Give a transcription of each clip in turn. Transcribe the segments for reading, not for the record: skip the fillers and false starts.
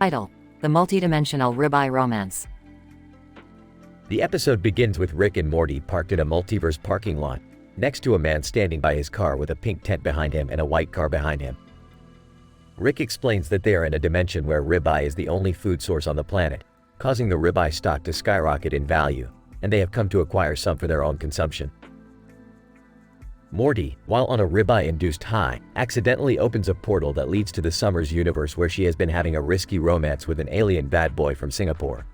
Title: The Multidimensional Ribeye Romance. The episode begins with Rick and Morty parked in a multiverse parking lot, next to a man standing by his car with a pink tent behind him and a white car behind him. Rick explains that they are in a dimension where ribeye is the only food source on the planet, causing the ribeye stock to skyrocket in value, and they have come to acquire some for their own consumption. Morty, while on a ribeye-induced high, accidentally opens a portal that leads to the Summers universe where she has been having a risky romance with an alien bad boy from Singapore.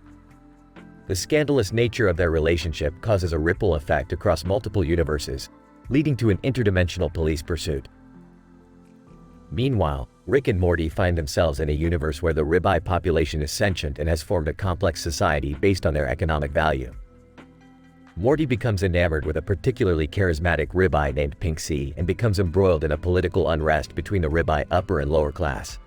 The scandalous nature of their relationship causes a ripple effect across multiple universes, leading to an interdimensional police pursuit. Meanwhile, Rick and Morty find themselves in a universe where the ribeye population is sentient and has formed a complex society based on their economic value. Morty becomes enamored with a particularly charismatic ribeye named Pink C and becomes embroiled in a political unrest between the ribeye upper and lower class.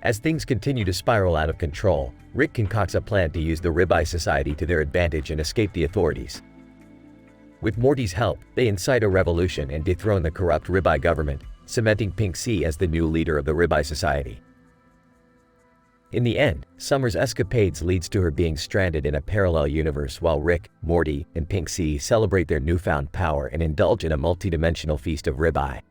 As things continue to spiral out of control, Rick concocts a plan to use the ribeye society to their advantage and escape the authorities. With Morty's help, they incite a revolution and dethrone the corrupt ribeye government, cementing Pink C as the new leader of the ribeye society. In the end, Summer's escapades leads to her being stranded in a parallel universe while Rick, Morty, and Pink C celebrate their newfound power and indulge in a multidimensional feast of ribeye.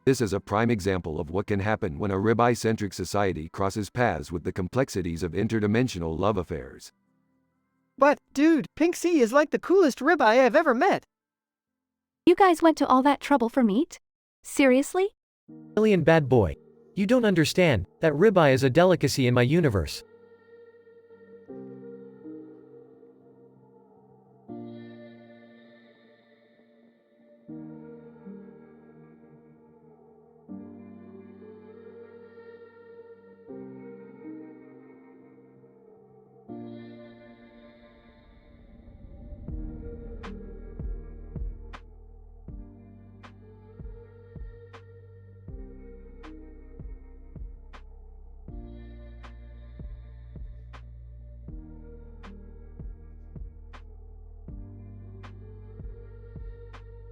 This is a prime example of what can happen when a ribeye-centric society crosses paths with the complexities of interdimensional love affairs. But, dude, Pink C is like the coolest ribeye I've ever met. You guys went to all that trouble for meat? Seriously? Alien bad boy. You don't understand, that ribeye is a delicacy in my universe.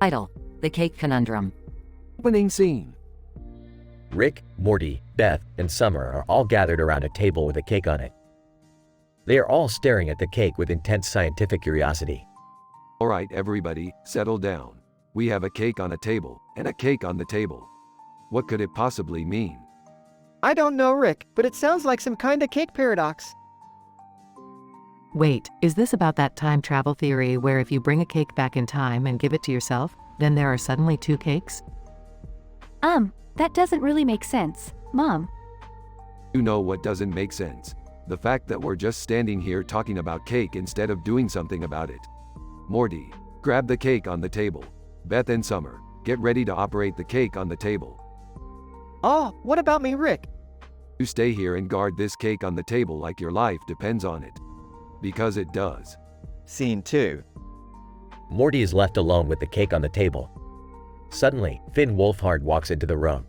Title: The Cake Conundrum. Opening scene. Rick, Morty, Beth, and Summer are all gathered around a table with a cake on it. They are all staring at the cake with intense scientific curiosity. Alright everybody, settle down. We have a cake on a table, and a cake on the table. What could it possibly mean? I don't know, Rick, but it sounds like some kind of cake paradox. Wait, is this about that time travel theory where if you bring a cake back in time and give it to yourself, then there are suddenly two cakes? That doesn't really make sense, Mom. You know what doesn't make sense? The fact that we're just standing here talking about cake instead of doing something about it. Morty, grab the cake on the table. Beth and Summer, get ready to operate the cake on the table. Oh, what about me, Rick? You stay here and guard this cake on the table like your life depends on it. Because it does. Scene 2. Morty is left alone with the cake on the table. Suddenly, Finn Wolfhard walks into the room.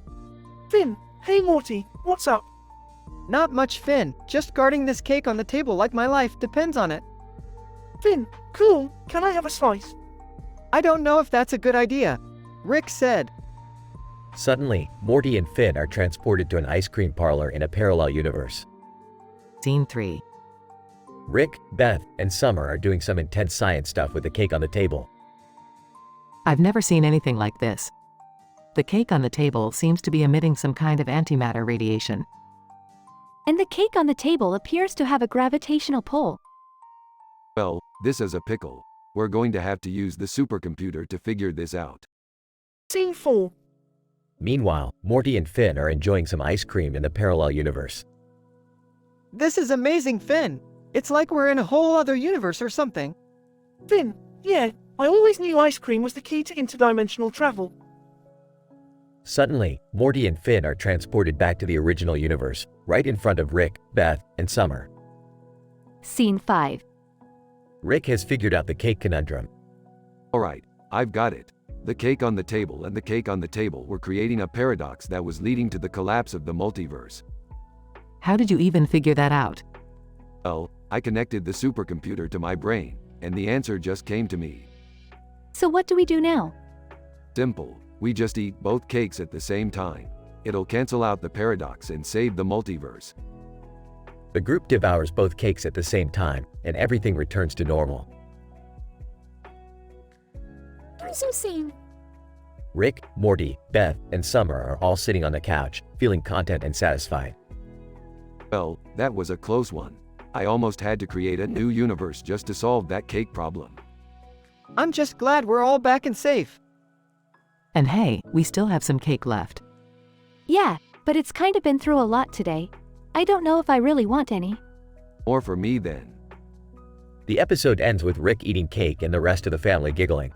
Finn, hey Morty, what's up? Not much, Finn. Just guarding this cake on the table like my life depends on it. Finn, cool, can I have a slice? I don't know if that's a good idea. Rick said. Suddenly, Morty and Finn are transported to an ice cream parlor in a parallel universe. Scene 3. Rick, Beth, and Summer are doing some intense science stuff with the cake on the table. I've never seen anything like this. The cake on the table seems to be emitting some kind of antimatter radiation. And the cake on the table appears to have a gravitational pull. Well, this is a pickle. We're going to have to use the supercomputer to figure this out. Scene 4. Meanwhile, Morty and Finn are enjoying some ice cream in the parallel universe. This is amazing, Finn. It's like we're in a whole other universe or something. Finn, yeah, I always knew ice cream was the key to interdimensional travel. Suddenly, Morty and Finn are transported back to the original universe, right in front of Rick, Beth, and Summer. Scene 5. Rick has figured out the cake conundrum. Alright, I've got it. The cake on the table and the cake on the table were creating a paradox that was leading to the collapse of the multiverse. How did you even figure that out? Well, I connected the supercomputer to my brain, and the answer just came to me. So what do we do now? Simple, we just eat both cakes at the same time. It'll cancel out the paradox and save the multiverse. The group devours both cakes at the same time, and everything returns to normal. Threesome scene. Rick, Morty, Beth, and Summer are all sitting on the couch, feeling content and satisfied. Well, that was a close one. I almost had to create a new universe just to solve that cake problem. I'm just glad we're all back and safe. And hey, we still have some cake left. Yeah, but it's kind of been through a lot today. I don't know if I really want any. More for me then. The episode ends with Rick eating cake and the rest of the family giggling.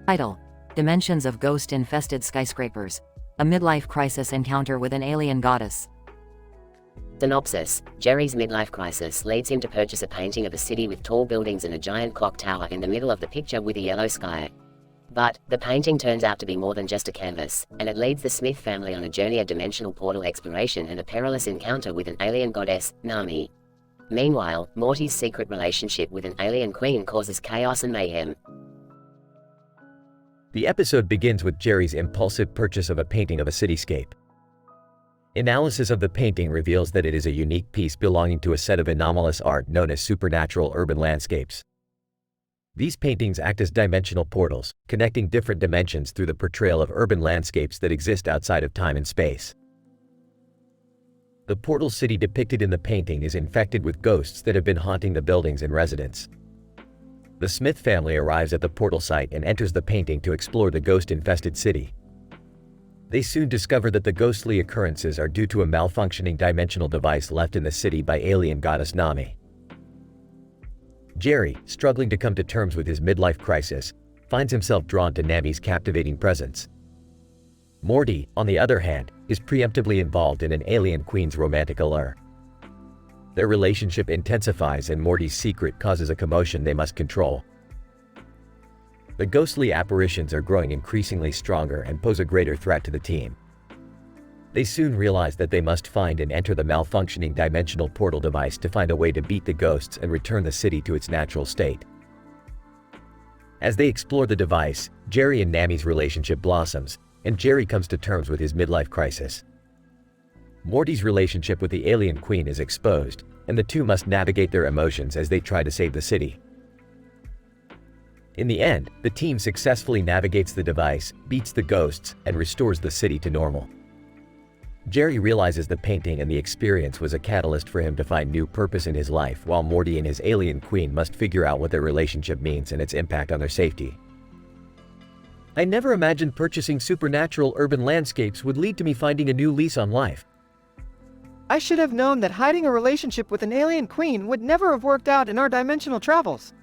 Title: Dimensions of Ghost-Infested Skyscrapers. A midlife crisis encounter with an alien goddess. Synopsis: Jerry's midlife crisis leads him to purchase a painting of a city with tall buildings and a giant clock tower in the middle of the picture with a yellow sky. But the painting turns out to be more than just a canvas, and it leads the Smith family on a journey of dimensional portal exploration and a perilous encounter with an alien goddess, Nami. Meanwhile, Morty's secret relationship with an alien queen causes chaos and mayhem. The episode begins with Jerry's impulsive purchase of a painting of a cityscape. Analysis of the painting reveals that it is a unique piece belonging to a set of anomalous art known as supernatural urban landscapes. These paintings act as dimensional portals, connecting different dimensions through the portrayal of urban landscapes that exist outside of time and space. The portal city depicted in the painting is infected with ghosts that have been haunting the buildings and residents. The Smith family arrives at the portal site and enters the painting to explore the ghost-infested city. They soon discover that the ghostly occurrences are due to a malfunctioning dimensional device left in the city by alien goddess Nami. Jerry, struggling to come to terms with his midlife crisis, finds himself drawn to Nami's captivating presence. Morty, on the other hand, is preemptively involved in an alien queen's romantic allure. Their relationship intensifies and Morty's secret causes a commotion they must control. The ghostly apparitions are growing increasingly stronger and pose a greater threat to the team. They soon realize that they must find and enter the malfunctioning dimensional portal device to find a way to beat the ghosts and return the city to its natural state. As they explore the device, Jerry and Nami's relationship blossoms, and Jerry comes to terms with his midlife crisis. Morty's relationship with the alien queen is exposed, and the two must navigate their emotions as they try to save the city. In the end, the team successfully navigates the device, beats the ghosts, and restores the city to normal. Jerry realizes the painting and the experience was a catalyst for him to find new purpose in his life, while Morty and his alien queen must figure out what their relationship means and its impact on their safety. I never imagined purchasing supernatural urban landscapes would lead to me finding a new lease on life. I should have known that hiding a relationship with an alien queen would never have worked out in our dimensional travels.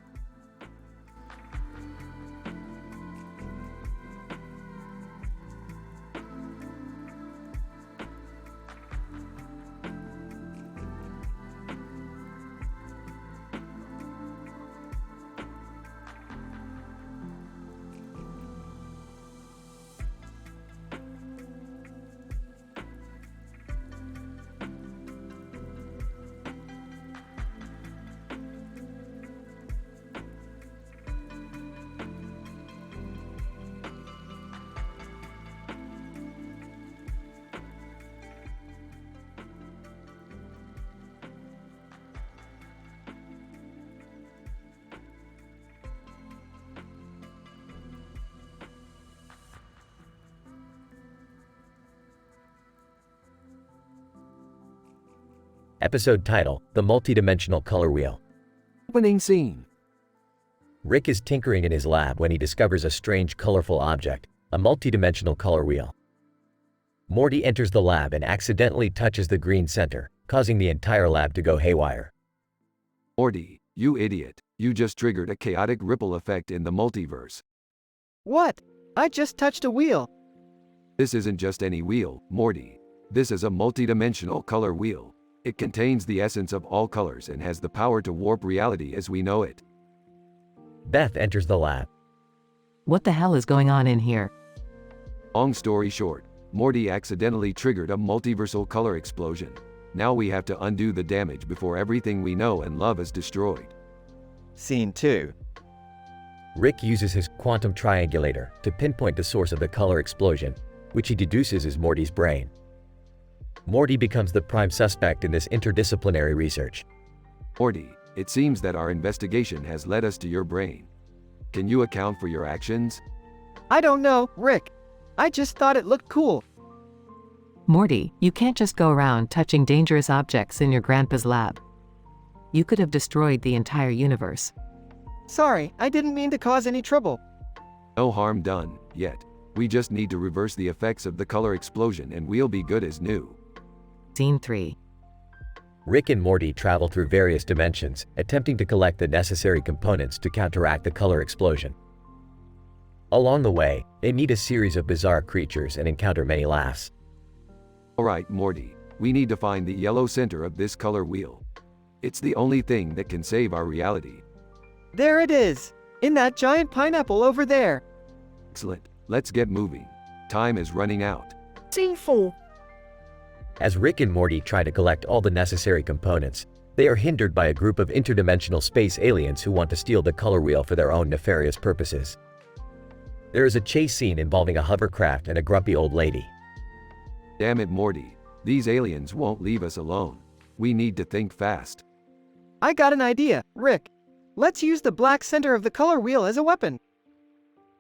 Episode title: The Multidimensional Color Wheel. Opening scene. Rick is tinkering in his lab when he discovers a strange colorful object, a multidimensional color wheel. Morty enters the lab and accidentally touches the green center, causing the entire lab to go haywire. Morty, you idiot. You just triggered a chaotic ripple effect in the multiverse. What? I just touched a wheel. This isn't just any wheel, Morty. This is a multidimensional color wheel. It contains the essence of all colors and has the power to warp reality as we know it. Beth enters the lab. What the hell is going on in here? Long story short, Morty accidentally triggered a multiversal color explosion. Now we have to undo the damage before everything we know and love is destroyed. Scene 2. Rick uses his quantum triangulator to pinpoint the source of the color explosion, which he deduces is Morty's brain. Morty becomes the prime suspect in this interdisciplinary research. Morty, it seems that our investigation has led us to your brain. Can you account for your actions? I don't know, Rick. I just thought it looked cool. Morty, you can't just go around touching dangerous objects in your grandpa's lab. You could have destroyed the entire universe. Sorry, I didn't mean to cause any trouble. No harm done, yet. We just need to reverse the effects of the color explosion and we'll be good as new. Scene 3. Rick and Morty travel through various dimensions, attempting to collect the necessary components to counteract the color explosion. Along the way, they meet a series of bizarre creatures and encounter many laughs. Alright, Morty, we need to find the yellow center of this color wheel. It's the only thing that can save our reality. There it is! In that giant pineapple over there! Excellent, let's get moving. Time is running out. Scene 4. As Rick and Morty try to collect all the necessary components, they are hindered by a group of interdimensional space aliens who want to steal the color wheel for their own nefarious purposes. There is a chase scene involving a hovercraft and a grumpy old lady. Damn it, Morty. These aliens won't leave us alone. We need to think fast. I got an idea, Rick. Let's use the black center of the color wheel as a weapon.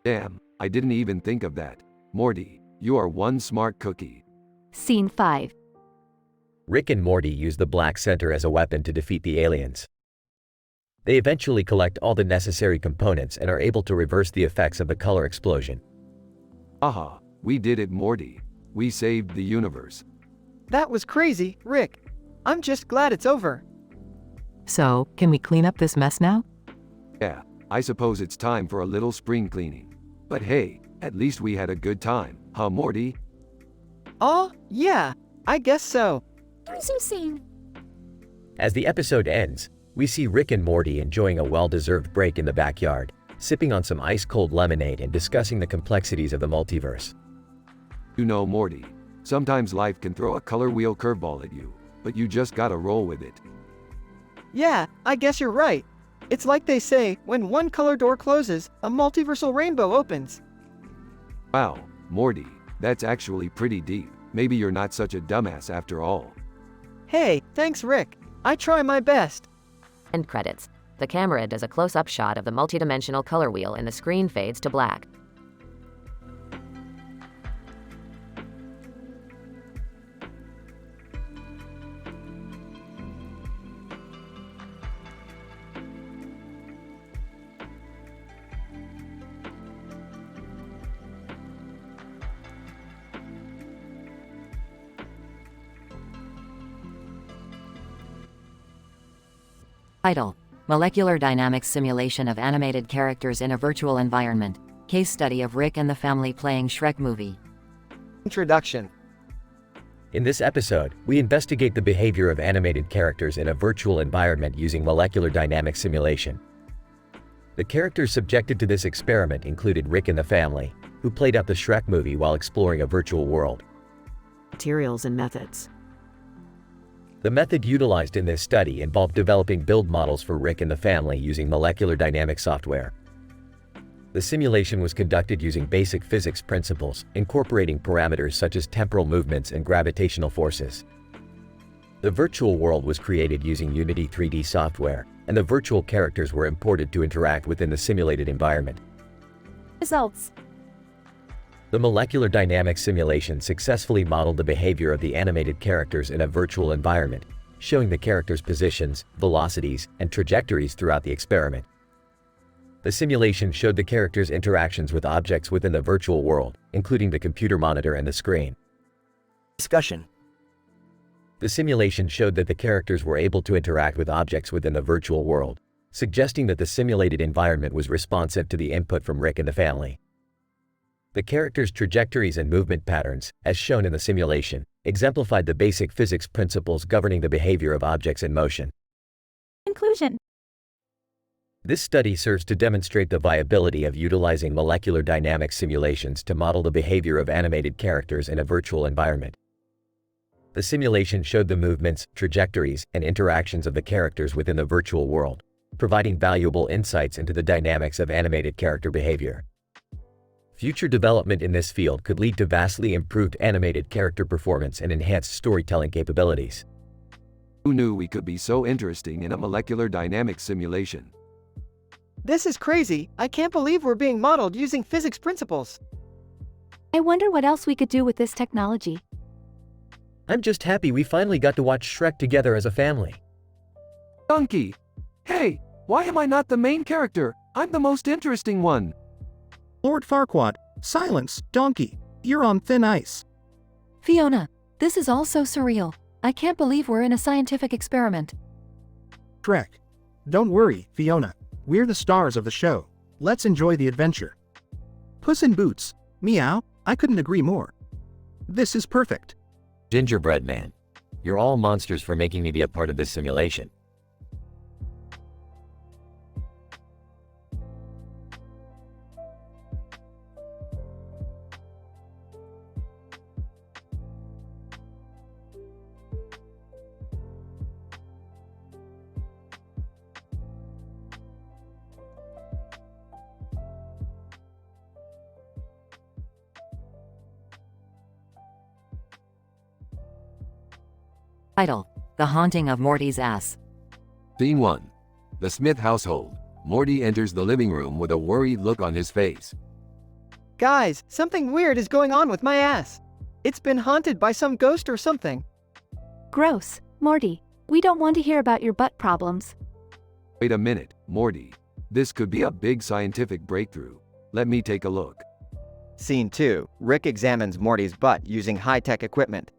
Damn, I didn't even think of that. Morty, you are one smart cookie. Scene 5. Rick and Morty use the black center as a weapon to defeat the aliens. They eventually collect all the necessary components and are able to reverse the effects of the color explosion. Aha, we did it, Morty. We saved the universe. That was crazy, Rick. I'm just glad it's over. So, can we clean up this mess now? Yeah, I suppose it's time for a little spring cleaning. But hey, at least we had a good time, huh, Morty? Oh, yeah, I guess so. Resume scene. As the episode ends, we see Rick and Morty enjoying a well-deserved break in the backyard, sipping on some ice-cold lemonade and discussing the complexities of the multiverse. You know, Morty, sometimes life can throw a color wheel curveball at you, but you just gotta roll with it. Yeah, I guess you're right. It's like they say, when one color door closes, a multiversal rainbow opens. Wow, Morty, that's actually pretty deep. Maybe you're not such a dumbass after all. Hey, thanks, Rick. I try my best. End credits. The camera does a close-up shot of the multidimensional color wheel and the screen fades to black. Title: Molecular Dynamics Simulation of Animated Characters in a Virtual Environment. Case study of Rick and the family playing Shrek movie. Introduction. In this episode, we investigate the behavior of animated characters in a virtual environment using molecular dynamics simulation. The characters subjected to this experiment included Rick and the family, who played out the Shrek movie while exploring a virtual world. Materials and methods. The method utilized in this study involved developing build models for Rick and the family using molecular dynamics software. The simulation was conducted using basic physics principles, incorporating parameters such as temporal movements and gravitational forces. The virtual world was created using Unity 3D software, and the virtual characters were imported to interact within the simulated environment. Results. The molecular dynamics simulation successfully modeled the behavior of the animated characters in a virtual environment, showing the characters' positions, velocities, and trajectories throughout the experiment. The simulation showed the characters' interactions with objects within the virtual world, including the computer monitor and the screen. Discussion. The simulation showed that the characters were able to interact with objects within the virtual world, suggesting that the simulated environment was responsive to the input from Rick and the family. The characters' trajectories and movement patterns, as shown in the simulation, exemplified the basic physics principles governing the behavior of objects in motion. Conclusion. This study serves to demonstrate the viability of utilizing molecular dynamics simulations to model the behavior of animated characters in a virtual environment. The simulation showed the movements, trajectories, and interactions of the characters within the virtual world, providing valuable insights into the dynamics of animated character behavior. Future development in this field could lead to vastly improved animated character performance and enhanced storytelling capabilities. Who knew we could be so interesting in a molecular dynamics simulation? This is crazy. I can't believe we're being modeled using physics principles. I wonder what else we could do with this technology. I'm just happy we finally got to watch Shrek together as a family. Donkey! Hey, why am I not the main character? I'm the most interesting one. Lord Farquaad, silence, Donkey. You're on thin ice. Fiona, this is all so surreal. I can't believe we're in a scientific experiment. Shrek. Don't worry, Fiona. We're the stars of the show. Let's enjoy the adventure. Puss in Boots. Meow, I couldn't agree more. This is perfect. Gingerbread Man, you're all monsters for making me be a part of this simulation. Title: The Haunting of Morty's Ass. Scene 1. The Smith household. Morty enters the living room with a worried look on his face. Guys, something weird is going on with my ass. It's been haunted by some ghost or something. Gross. Morty, we don't want to hear about your butt problems. Wait a minute, Morty. This could be a big scientific breakthrough. Let me take a look. Scene 2. Rick examines Morty's butt using high-tech equipment.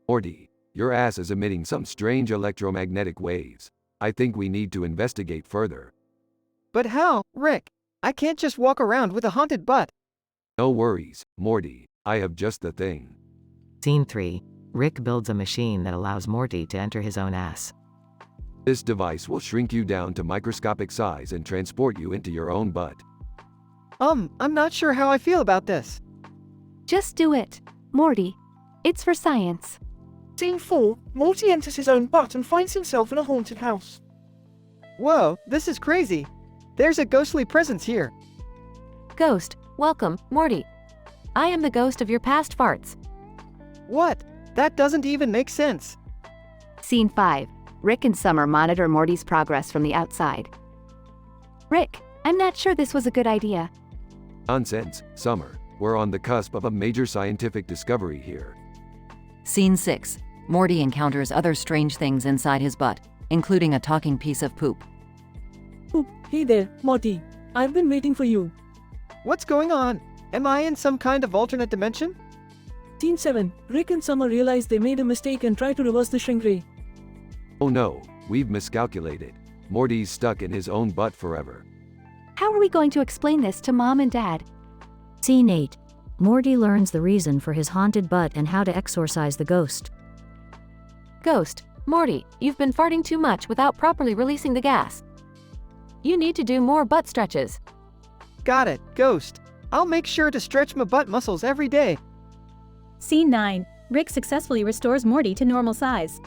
Morty, your ass is emitting some strange electromagnetic waves. I think we need to investigate further. But how, Rick? I can't just walk around with a haunted butt. No worries, Morty. I have just the thing. Scene 3. Rick builds a machine that allows Morty to enter his own ass. This device will shrink you down to microscopic size and transport you into your own butt. I'm not sure how I feel about this. Just do it. Morty. It's for science. Scene 4, Morty enters his own butt and finds himself in a haunted house. Whoa, this is crazy. There's a ghostly presence here. Ghost, welcome, Morty. I am the ghost of your past farts. What? That doesn't even make sense. Scene 5. Rick and Summer monitor Morty's progress from the outside. Rick, I'm not sure this was a good idea. Nonsense, Summer. We're on the cusp of a major scientific discovery here. Scene 6. Morty encounters other strange things inside his butt, including a talking piece of poop. Oh, hey there, Morty. I've been waiting for you. What's going on? Am I in some kind of alternate dimension? Scene 7. Rick and Summer realize they made a mistake and try to reverse the shrink ray. Oh no, we've miscalculated. Morty's stuck in his own butt forever. How are we going to explain this to Mom and Dad? Scene 8. Morty learns the reason for his haunted butt and how to exorcise the ghost. Ghost, Morty, you've been farting too much without properly releasing the gas. You need to do more butt stretches. Got it, Ghost. I'll make sure to stretch my butt muscles every day. Scene 9. Rick successfully restores Morty to normal size.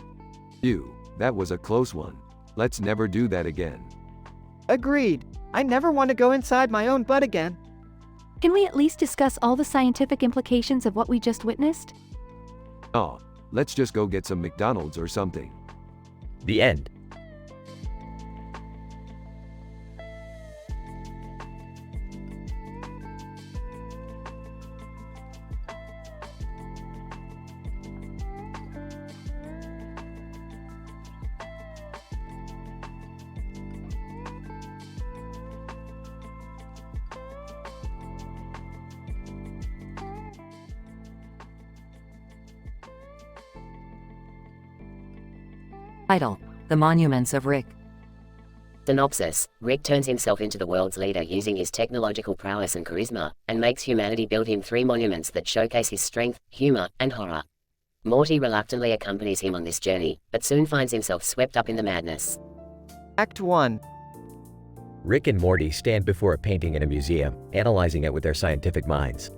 That was a close one. Let's never do that again. Agreed. I never want to go inside my own butt again. Can we at least discuss all the scientific implications of what we just witnessed? Oh, let's just go get some McDonald's or something. The end. Title: The Monuments of Rick. Synopsis: Rick turns himself into the world's leader using his technological prowess and charisma, and makes humanity build him 3 monuments that showcase his strength, humor, and horror. Morty reluctantly accompanies him on this journey, but soon finds himself swept up in the madness. Act 1. Rick and Morty stand before a painting in a museum, analyzing it with their scientific minds.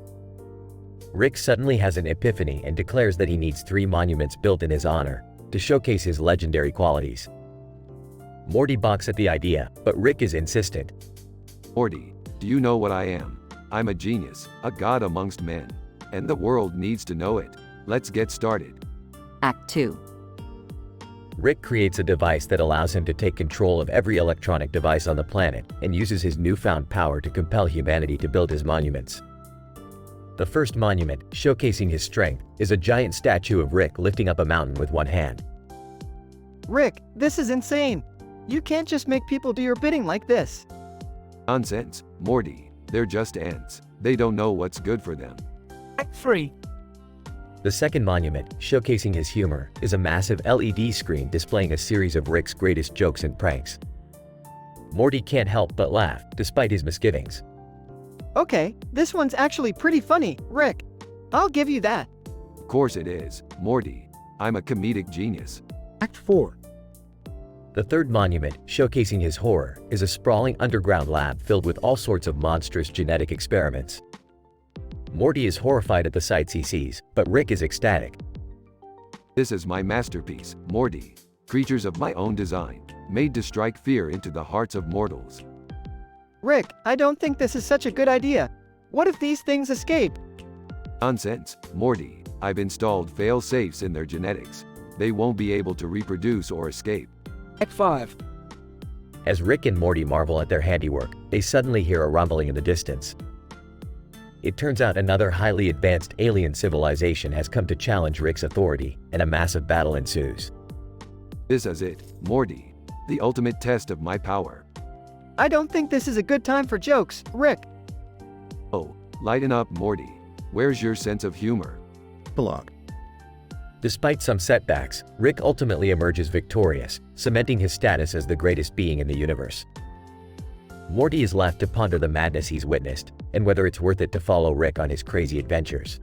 Rick suddenly has an epiphany and declares that he needs 3 monuments built in his honor to showcase his legendary qualities. Morty balks at the idea, but Rick is insistent. Morty, do you know what I am? I'm a genius, a god amongst men. And the world needs to know it. Let's get started. Act 2. Rick creates a device that allows him to take control of every electronic device on the planet and uses his newfound power to compel humanity to build his monuments. The first monument, showcasing his strength, is a giant statue of Rick lifting up a mountain with one hand. Rick, this is insane. You can't just make people do your bidding like this. Nonsense, Morty. They're just ants. They don't know what's good for them. Act 3. The second monument, showcasing his humor, is a massive LED screen displaying a series of Rick's greatest jokes and pranks. Morty can't help but laugh, despite his misgivings. Okay, this one's actually pretty funny, Rick. I'll give you that. Of course it is, Morty. I'm a comedic genius. Act 4. The third monument, showcasing his horror, is a sprawling underground lab filled with all sorts of monstrous genetic experiments. Morty is horrified at the sights he sees, but Rick is ecstatic. This is my masterpiece, Morty. Creatures of my own design, made to strike fear into the hearts of mortals. Rick, I don't think this is such a good idea. What if these things escape? Nonsense, Morty. I've installed fail-safes in their genetics. They won't be able to reproduce or escape. Act 5. As Rick and Morty marvel at their handiwork, they suddenly hear a rumbling in the distance. It turns out another highly advanced alien civilization has come to challenge Rick's authority, and a massive battle ensues. This is it, Morty. The ultimate test of my power. I don't think this is a good time for jokes, Rick. Oh, lighten up, Morty. Where's your sense of humor? Epilogue. Despite some setbacks, Rick ultimately emerges victorious, cementing his status as the greatest being in the universe. Morty is left to ponder the madness he's witnessed, and whether it's worth it to follow Rick on his crazy adventures.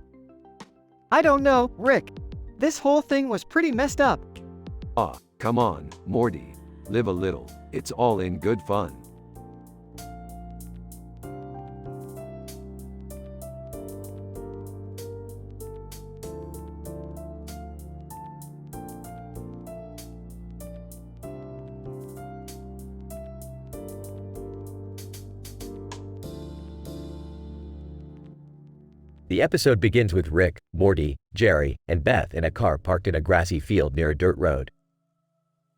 I don't know, Rick. This whole thing was pretty messed up. Ah, come on, Morty. Live a little. It's all in good fun. The episode begins with Rick, Morty, Jerry, and Beth in a car parked in a grassy field near a dirt road.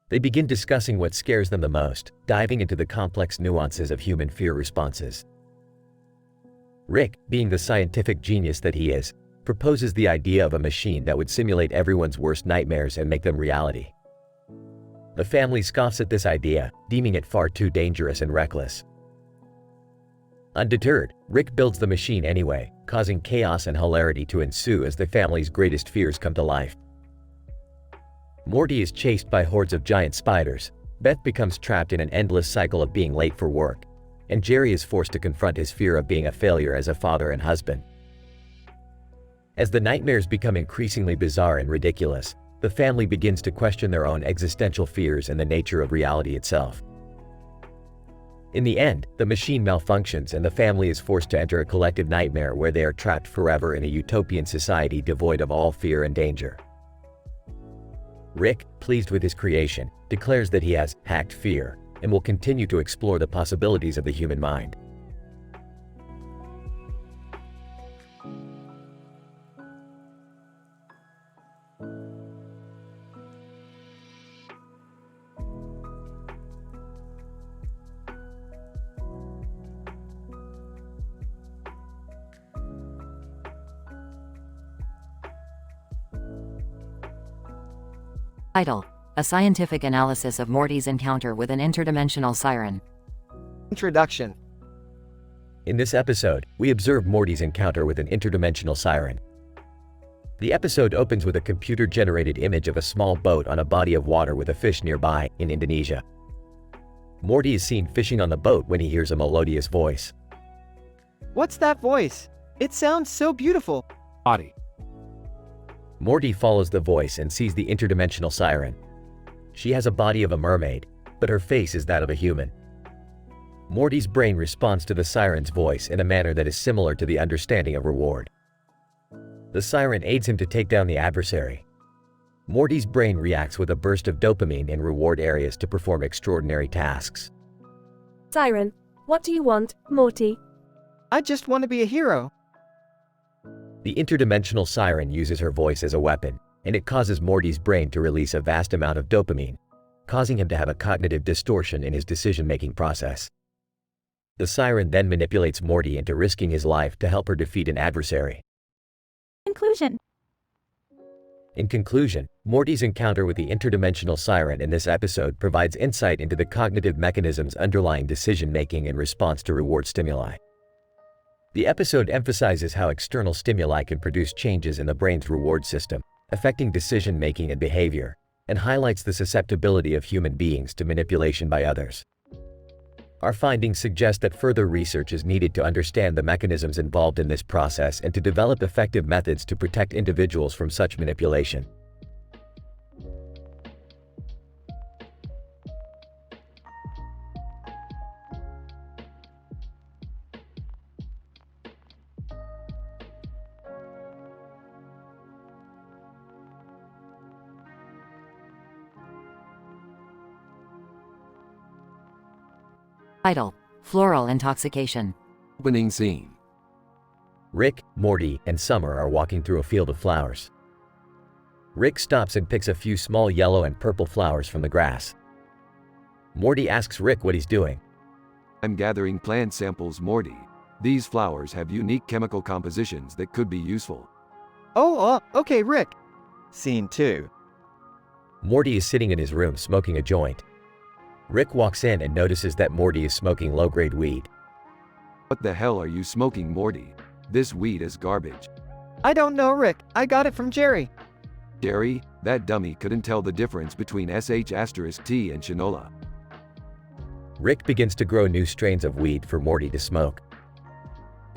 They begin discussing what scares them the most, diving into the complex nuances of human fear responses. Rick, being the scientific genius that he is, proposes the idea of a machine that would simulate everyone's worst nightmares and make them reality. The family scoffs at this idea, deeming it far too dangerous and reckless. Undeterred, Rick builds the machine anyway, causing chaos and hilarity to ensue as the family's greatest fears come to life. Morty is chased by hordes of giant spiders, Beth becomes trapped in an endless cycle of being late for work, and Jerry is forced to confront his fear of being a failure as a father and husband. As the nightmares become increasingly bizarre and ridiculous, the family begins to question their own existential fears and the nature of reality itself. In the end, the machine malfunctions and the family is forced to enter a collective nightmare where they are trapped forever in a utopian society devoid of all fear and danger. Rick, pleased with his creation, declares that he has hacked fear and will continue to explore the possibilities of the human mind. Title: A scientific analysis of Morty's encounter with an interdimensional siren. Introduction. In this episode, we observe Morty's encounter with an interdimensional siren. The episode opens with a computer-generated image of a small boat on a body of water with a fish nearby, in Indonesia. Morty is seen fishing on the boat when he hears a melodious voice. What's that voice? It sounds so beautiful. Morty. Morty follows the voice and sees the interdimensional siren. She has a body of a mermaid, but her face is that of a human. Morty's brain responds to the siren's voice in a manner that is similar to the understanding of reward. The siren aids him to take down the adversary. Morty's brain reacts with a burst of dopamine in reward areas to perform extraordinary tasks. Siren, what do you want, Morty? I just want to be a hero. The interdimensional siren uses her voice as a weapon, and it causes Morty's brain to release a vast amount of dopamine, causing him to have a cognitive distortion in his decision-making process. The siren then manipulates Morty into risking his life to help her defeat an adversary. Conclusion. In conclusion, Morty's encounter with the interdimensional siren in this episode provides insight into the cognitive mechanisms underlying decision-making in response to reward stimuli. The episode emphasizes how external stimuli can produce changes in the brain's reward system, affecting decision-making and behavior, and highlights the susceptibility of human beings to manipulation by others. Our findings suggest that further research is needed to understand the mechanisms involved in this process and to develop effective methods to protect individuals from such manipulation. Title: Floral Intoxication. Opening scene. Rick, Morty, and Summer are walking through a field of flowers. Rick stops and picks a few small yellow and purple flowers from the grass. Morty asks Rick what he's doing. I'm gathering plant samples, Morty. These flowers have unique chemical compositions that could be useful. Oh, okay, Rick. Scene 2. Morty is sitting in his room smoking a joint. Rick walks in and notices that Morty is smoking low-grade weed. What the hell are you smoking, Morty? This weed is garbage. I don't know, Rick. I got it from Jerry. Jerry? That dummy couldn't tell the difference between sh*t and shinola. Rick begins to grow new strains of weed for Morty to smoke.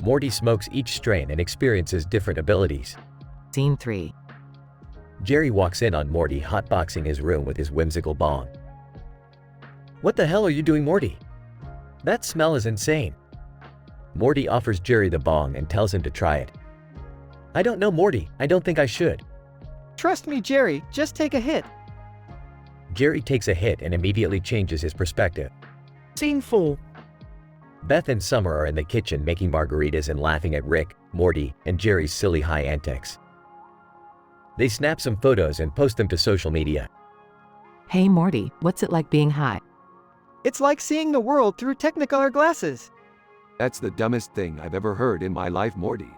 Morty smokes each strain and experiences different abilities. Scene 3. Jerry walks in on Morty hotboxing his room with his whimsical bong. What the hell are you doing, Morty? That smell is insane. Morty offers Jerry the bong and tells him to try it. I don't know, Morty. I don't think I should. Trust me, Jerry. Just take a hit. Jerry takes a hit and immediately changes his perspective. Scene 4. Beth and Summer are in the kitchen making margaritas and laughing at Rick, Morty, and Jerry's silly high antics. They snap some photos and post them to social media. Hey Morty, what's it like being high? It's like seeing the world through Technicolor glasses. That's the dumbest thing I've ever heard in my life, Morty.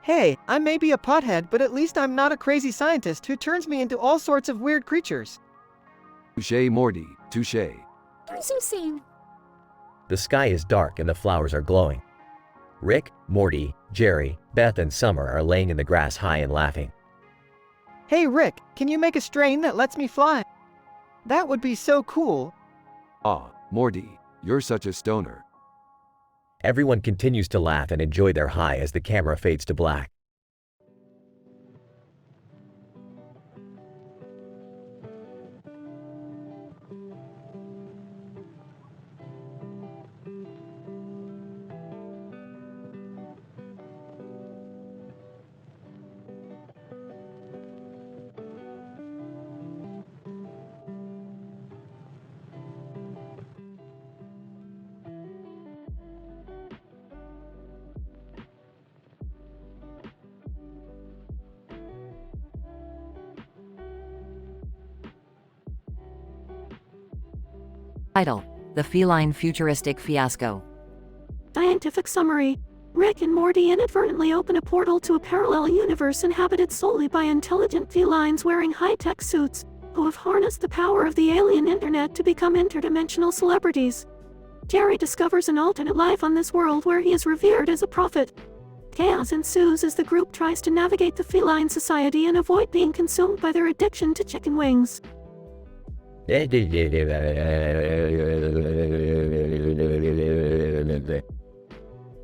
Hey, I may be a pothead, but at least I'm not a crazy scientist who turns me into all sorts of weird creatures. Touché, Morty, touché. Scene. The sky is dark and the flowers are glowing. Rick, Morty, Jerry, Beth, and Summer are laying in the grass high and laughing. Hey Rick, can you make a strain that lets me fly? That would be so cool. Ah, Morty, you're such a stoner. Everyone continues to laugh and enjoy their high as the camera fades to black. Title: The Feline Futuristic Fiasco. Scientific summary. Rick and Morty inadvertently open a portal to a parallel universe inhabited solely by intelligent felines wearing high-tech suits, who have harnessed the power of the alien internet to become interdimensional celebrities. Jerry discovers an alternate life on this world where he is revered as a prophet. Chaos ensues as the group tries to navigate the feline society and avoid being consumed by their addiction to chicken wings.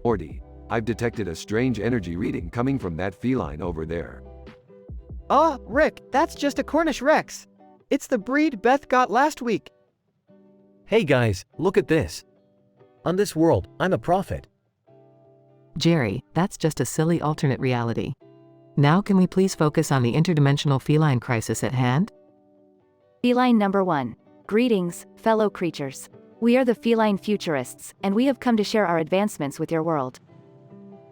Morty, I've detected a strange energy reading coming from that feline over there. Ah, Rick, that's just a Cornish Rex. It's the breed Beth got last week. Hey guys, look at this. On this world, I'm a prophet. Jerry, that's just a silly alternate reality. Now can we please focus on the interdimensional feline crisis at hand? Feline number 1. Greetings, fellow creatures. We are the feline futurists, and we have come to share our advancements with your world.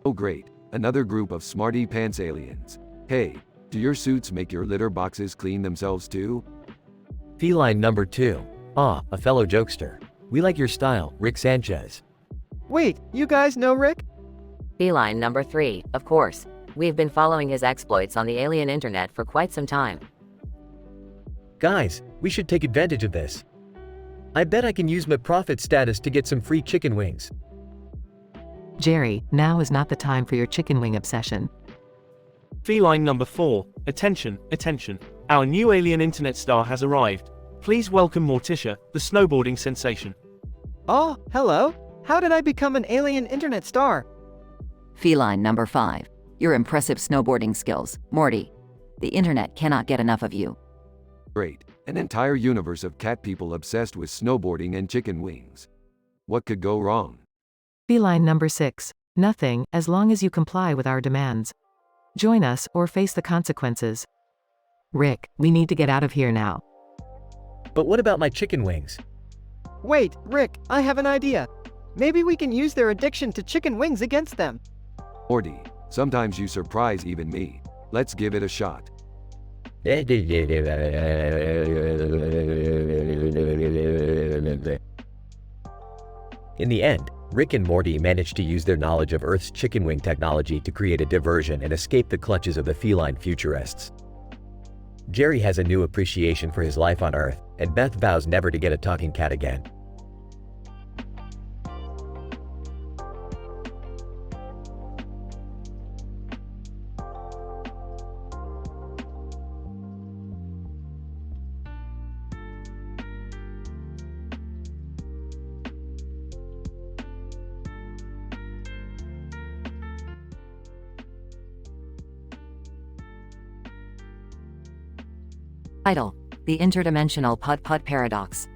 Oh great, another group of smarty pants aliens. Hey, do your suits make your litter boxes clean themselves too? Feline number 2. Ah, a fellow jokester. We like your style, Rick Sanchez. Wait, you guys know Rick? Feline number 3, of course. We've been following his exploits on the alien internet for quite some time. Guys, we should take advantage of this. I bet I can use my prophet status to get some free chicken wings. Jerry, now is not the time for your chicken wing obsession. Feline number 4. Attention, attention. Our new alien internet star has arrived. Please welcome Morticia, the snowboarding sensation. Oh, hello. How did I become an alien internet star? Feline number 5. Your impressive snowboarding skills, Morty. The internet cannot get enough of you. Great, an entire universe of cat people obsessed with snowboarding and chicken wings. What could go wrong? Feline number 6. Nothing, as long as you comply with our demands. Join us or face the consequences. Rick, we need to get out of here now. But what about my chicken wings? Wait, Rick, I have an idea. Maybe we can use their addiction to chicken wings against them. Morty, sometimes you surprise even me. Let's give it a shot. In the end, Rick and Morty managed to use their knowledge of Earth's chicken wing technology to create a diversion and escape the clutches of the feline futurists. Jerry has a new appreciation for his life on Earth, and Beth vows never to get a talking cat again. Title: The Interdimensional Putt-Putt Paradox.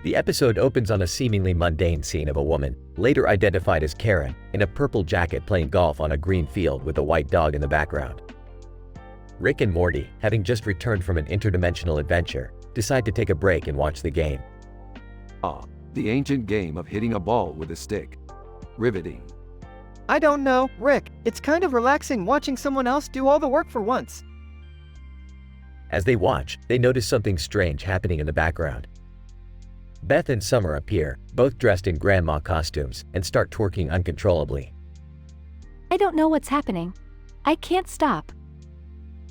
The episode opens on a seemingly mundane scene of a woman, later identified as Karen, in a purple jacket playing golf on a green field with a white dog in the background. Rick and Morty, having just returned from an interdimensional adventure, decide to take a break and watch the game. Ah, the ancient game of hitting a ball with a stick. Riveting. I don't know, Rick. It's kind of relaxing watching someone else do all the work for once. As they watch, they notice something strange happening in the background. Beth and Summer appear, both dressed in grandma costumes, and start twerking uncontrollably. I don't know what's happening. I can't stop.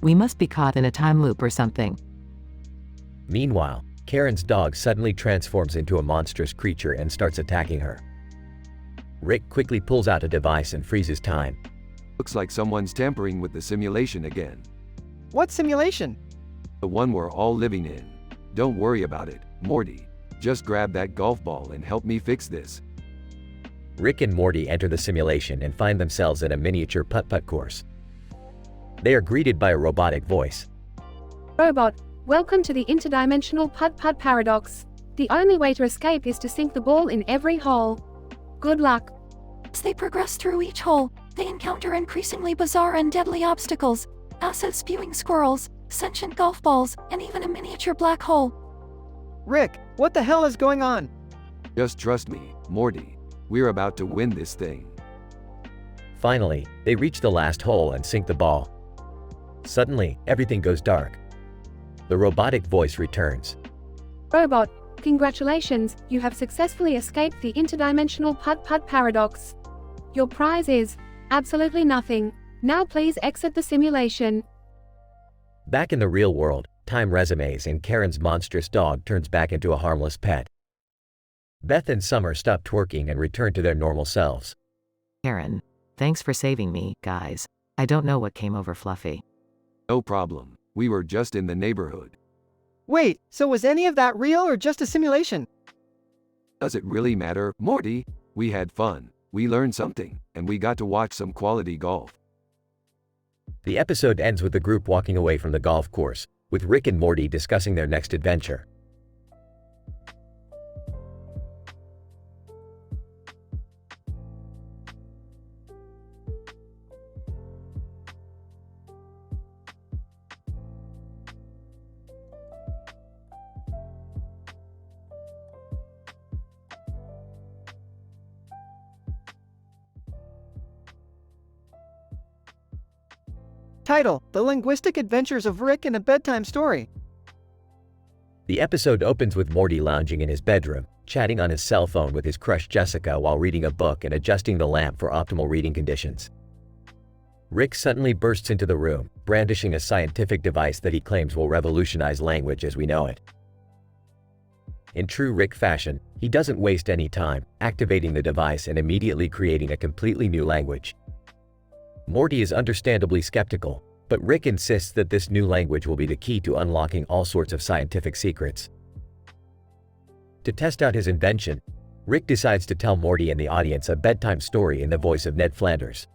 We must be caught in a time loop or something. Meanwhile, Karen's dog suddenly transforms into a monstrous creature and starts attacking her. Rick quickly pulls out a device and freezes time. Looks like someone's tampering with the simulation again. What simulation? The one we're all living in. Don't worry about it, Morty. Just grab that golf ball and help me fix this. Rick and Morty enter the simulation and find themselves in a miniature putt-putt course. They are greeted by a robotic voice. Robot, welcome to the interdimensional putt-putt paradox. The only way to escape is to sink the ball in every hole. Good luck. As they progress through each hole, they encounter increasingly bizarre and deadly obstacles, acid-spewing squirrels, sentient golf balls, and even a miniature black hole. Rick, what the hell is going on? Just trust me, Morty. We're about to win this thing. Finally, they reach the last hole and sink the ball. Suddenly, everything goes dark. The robotic voice returns. Robot, congratulations, you have successfully escaped the interdimensional putt-putt paradox. Your prize is absolutely nothing. Now please exit the simulation. Back in the real world, time resumes and Karen's monstrous dog turns back into a harmless pet. Beth and Summer stop twerking and return to their normal selves. Karen, thanks for saving me, guys. I don't know what came over Fluffy. No problem. We were just in the neighborhood. Wait, so was any of that real or just a simulation? Does it really matter, Morty? We had fun. We learned something, and we got to watch some quality golf. The episode ends with the group walking away from the golf course, with Rick and Morty discussing their next adventure. Title: The Linguistic Adventures of Rick in a Bedtime Story. The episode opens with Morty lounging in his bedroom, chatting on his cell phone with his crush Jessica while reading a book and adjusting the lamp for optimal reading conditions. Rick suddenly bursts into the room, brandishing a scientific device that he claims will revolutionize language as we know it. In true Rick fashion, he doesn't waste any time, activating the device and immediately creating a completely new language. Morty is understandably skeptical, but Rick insists that this new language will be the key to unlocking all sorts of scientific secrets. To test out his invention, Rick decides to tell Morty and the audience a bedtime story in the voice of Ned Flanders.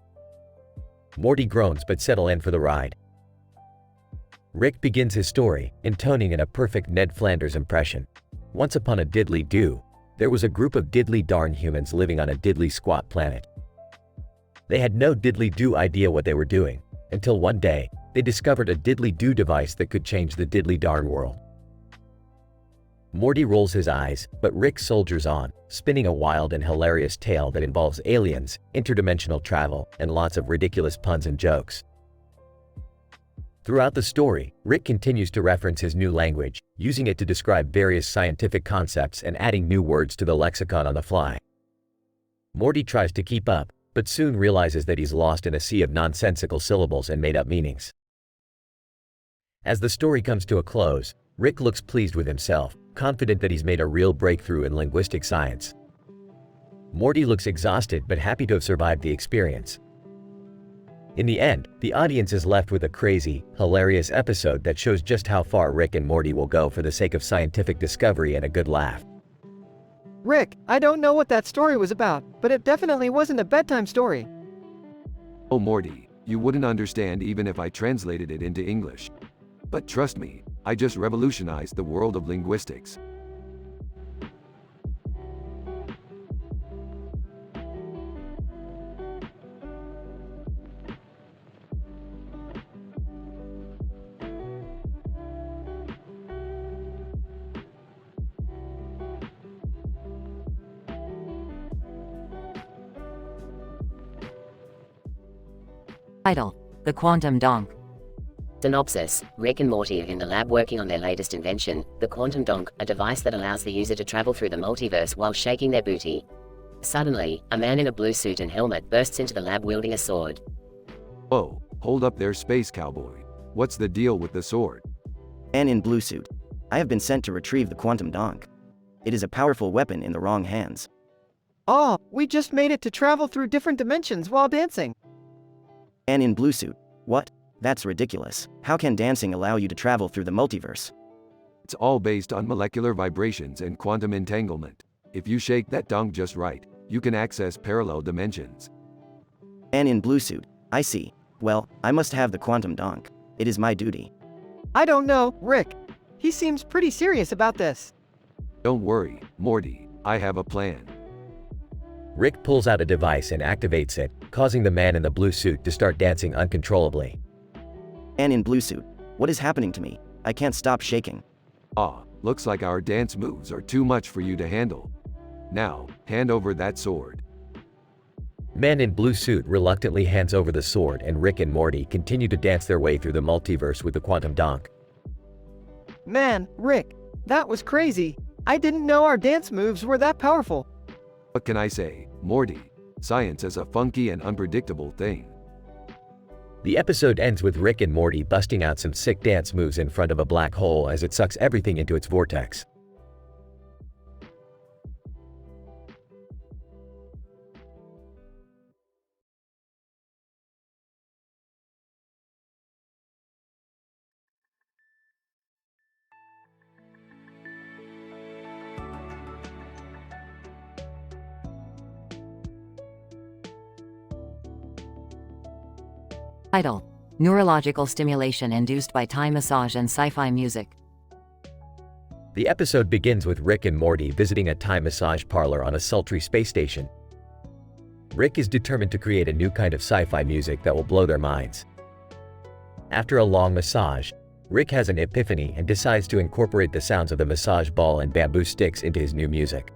Morty groans but settle in for the ride. Rick begins his story, intoning in a perfect Ned Flanders impression. Once upon a diddly-do, there was a group of diddly-darn humans living on a diddly-squat planet. They had no diddly-do idea what they were doing, until one day, they discovered a diddly-do device that could change the diddly-darn world. Morty rolls his eyes, but Rick soldiers on, spinning a wild and hilarious tale that involves aliens, interdimensional travel, and lots of ridiculous puns and jokes. Throughout the story, Rick continues to reference his new language, using it to describe various scientific concepts and adding new words to the lexicon on the fly. Morty tries to keep up, but soon realizes that he's lost in a sea of nonsensical syllables and made-up meanings. As the story comes to a close, Rick looks pleased with himself, confident that he's made a real breakthrough in linguistic science. Morty looks exhausted but happy to have survived the experience. In the end, the audience is left with a crazy, hilarious episode that shows just how far Rick and Morty will go for the sake of scientific discovery and a good laugh. Rick, I don't know what that story was about, but it definitely wasn't a bedtime story. Oh Morty, you wouldn't understand even if I translated it into English. But trust me, I just revolutionized the world of linguistics. Title: The Quantum Donk. Synopsis: Rick and Morty are in the lab working on their latest invention, the Quantum Donk, a device that allows the user to travel through the multiverse while shaking their booty. Suddenly, a man in a blue suit and helmet bursts into the lab wielding a sword. Whoa, hold up there, space cowboy. What's the deal with the sword? Man in blue suit. I have been sent to retrieve the Quantum Donk. It is a powerful weapon in the wrong hands. Oh, we just made it to travel through different dimensions while dancing. Man in blue suit. What? That's ridiculous. How can dancing allow you to travel through the multiverse? It's all based on molecular vibrations and quantum entanglement. If you shake that donk just right, you can access parallel dimensions. Man in blue suit. I see. Well, I must have the Quantum Donk. It is my duty. I don't know, Rick. He seems pretty serious about this. Don't worry, Morty. I have a plan. Rick pulls out a device and activates it, causing the man in the blue suit to start dancing uncontrollably. Man in blue suit. What is happening to me? I can't stop shaking. Ah, looks like our dance moves are too much for you to handle. Now, hand over that sword. Man in blue suit reluctantly hands over the sword and Rick and Morty continue to dance their way through the multiverse with the Quantum Donk. Man, Rick, that was crazy. I didn't know our dance moves were that powerful. What can I say, Morty? Science is a funky and unpredictable thing. The episode ends with Rick and Morty busting out some sick dance moves in front of a black hole as it sucks everything into its vortex. Title: Neurological stimulation induced by Thai massage and sci-fi music. The episode begins with Rick and Morty visiting a Thai massage parlor on a sultry space station. Rick is determined to create a new kind of sci-fi music that will blow their minds. After a long massage, Rick has an epiphany and decides to incorporate the sounds of the massage ball and bamboo sticks into his new music.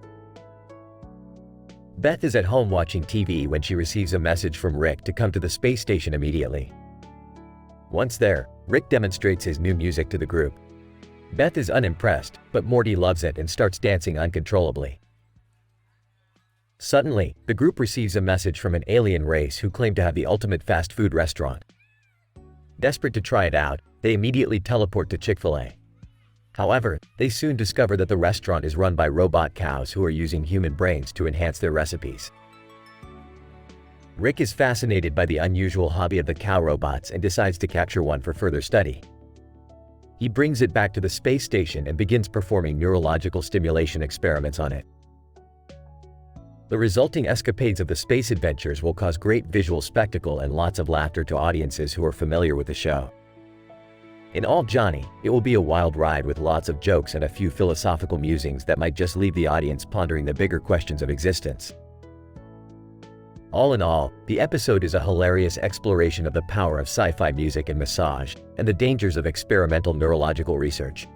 Beth is at home watching TV when she receives a message from Rick to come to the space station immediately. Once there, Rick demonstrates his new music to the group. Beth is unimpressed, but Morty loves it and starts dancing uncontrollably. Suddenly, the group receives a message from an alien race who claim to have the ultimate fast food restaurant. Desperate to try it out, they immediately teleport to Chick-fil-A. However, they soon discover that the restaurant is run by robot cows who are using human brains to enhance their recipes. Rick is fascinated by the unusual hobby of the cow robots and decides to capture one for further study. He brings it back to the space station and begins performing neurological stimulation experiments on it. The resulting escapades of the space adventures will cause great visual spectacle and lots of laughter to audiences who are familiar with the show. In all Johnny, it will be a wild ride with lots of jokes and a few philosophical musings that might just leave the audience pondering the bigger questions of existence. All in all, the episode is a hilarious exploration of the power of sci-fi music and massage, and the dangers of experimental neurological research.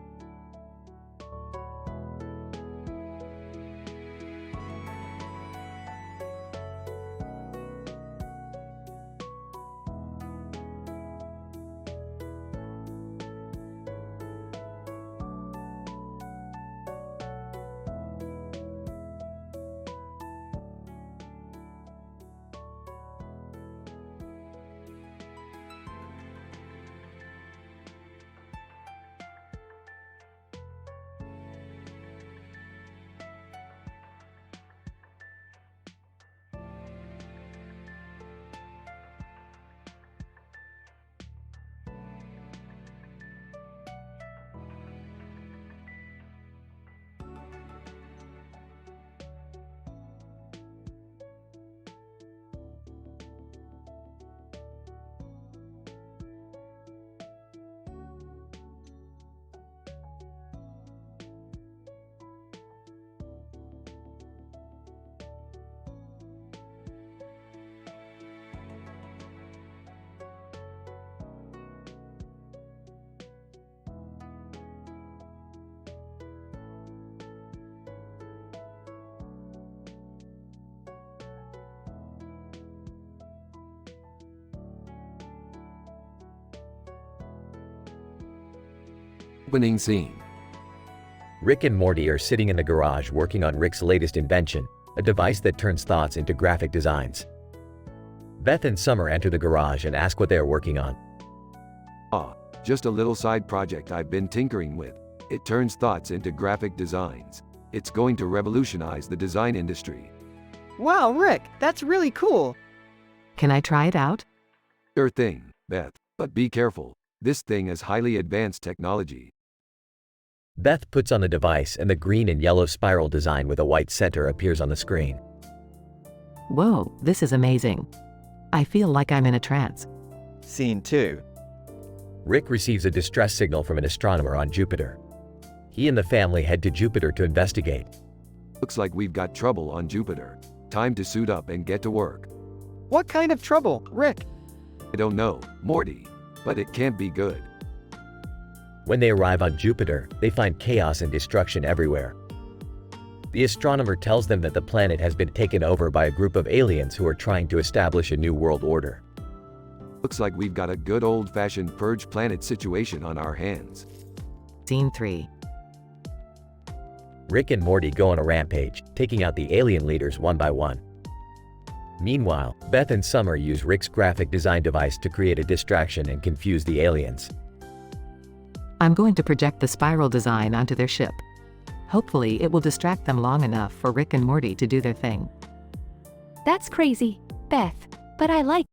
Opening scene. Rick and Morty are sitting in the garage working on Rick's latest invention, a device that turns thoughts into graphic designs. Beth and Summer enter the garage and ask what they are working on. Just a little side project I've been tinkering with. It turns thoughts into graphic designs. It's going to revolutionize the design industry. Wow, Rick, that's really cool. Can I try it out? Sure thing, Beth, but be careful. This thing is highly advanced technology. Beth puts on the device and the green and yellow spiral design with a white center appears on the screen. Whoa, this is amazing. I feel like I'm in a trance. Scene 2. Rick receives a distress signal from an astronomer on Jupiter. He and the family head to Jupiter to investigate. Looks like we've got trouble on Jupiter. Time to suit up and get to work. What kind of trouble, Rick? I don't know, Morty, but it can't be good. When they arrive on Jupiter, they find chaos and destruction everywhere. The astronomer tells them that the planet has been taken over by a group of aliens who are trying to establish a new world order. Looks like we've got a good old-fashioned purge planet situation on our hands. Scene 3. Rick and Morty go on a rampage, taking out the alien leaders one by one. Meanwhile, Beth and Summer use Rick's graphic design device to create a distraction and confuse the aliens. I'm going to project the spiral design onto their ship. Hopefully it will distract them long enough for Rick and Morty to do their thing. That's crazy, Beth, but I like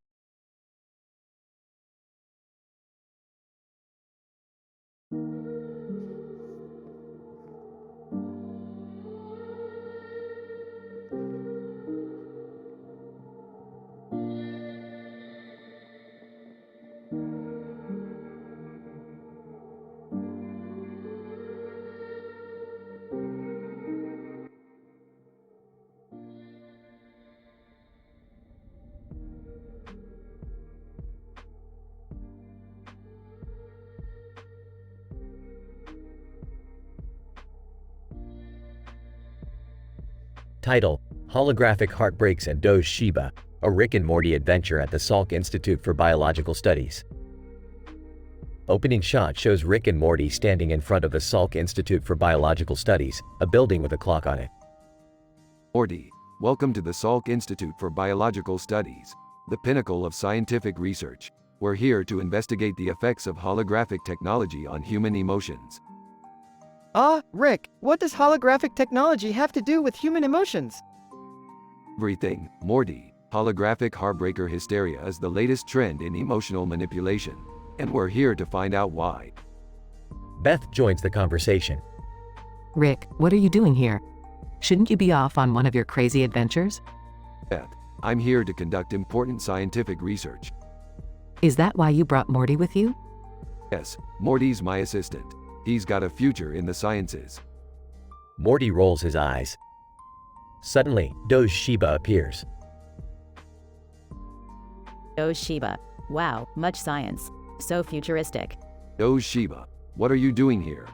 Title: Holographic Heartbreaks and Doge Shiba, a Rick and Morty adventure at the Salk Institute for Biological Studies. Opening shot shows Rick and Morty standing in front of the Salk Institute for Biological Studies, a building with a clock on it. Morty, welcome to the Salk Institute for Biological Studies, the pinnacle of scientific research. We're here to investigate the effects of holographic technology on human emotions. Rick, what does holographic technology have to do with human emotions? Everything, Morty. Holographic heartbreaker hysteria is the latest trend in emotional manipulation, and we're here to find out why. Beth joins the conversation. Rick, what are you doing here? Shouldn't you be off on one of your crazy adventures? Beth, I'm here to conduct important scientific research. Is that why you brought Morty with you? Yes, Morty's my assistant. He's got a future in the sciences. Morty rolls his eyes. Suddenly, Doge Shiba appears. Doge Shiba. Wow, much science. So futuristic. Doge Shiba, what are you doing here?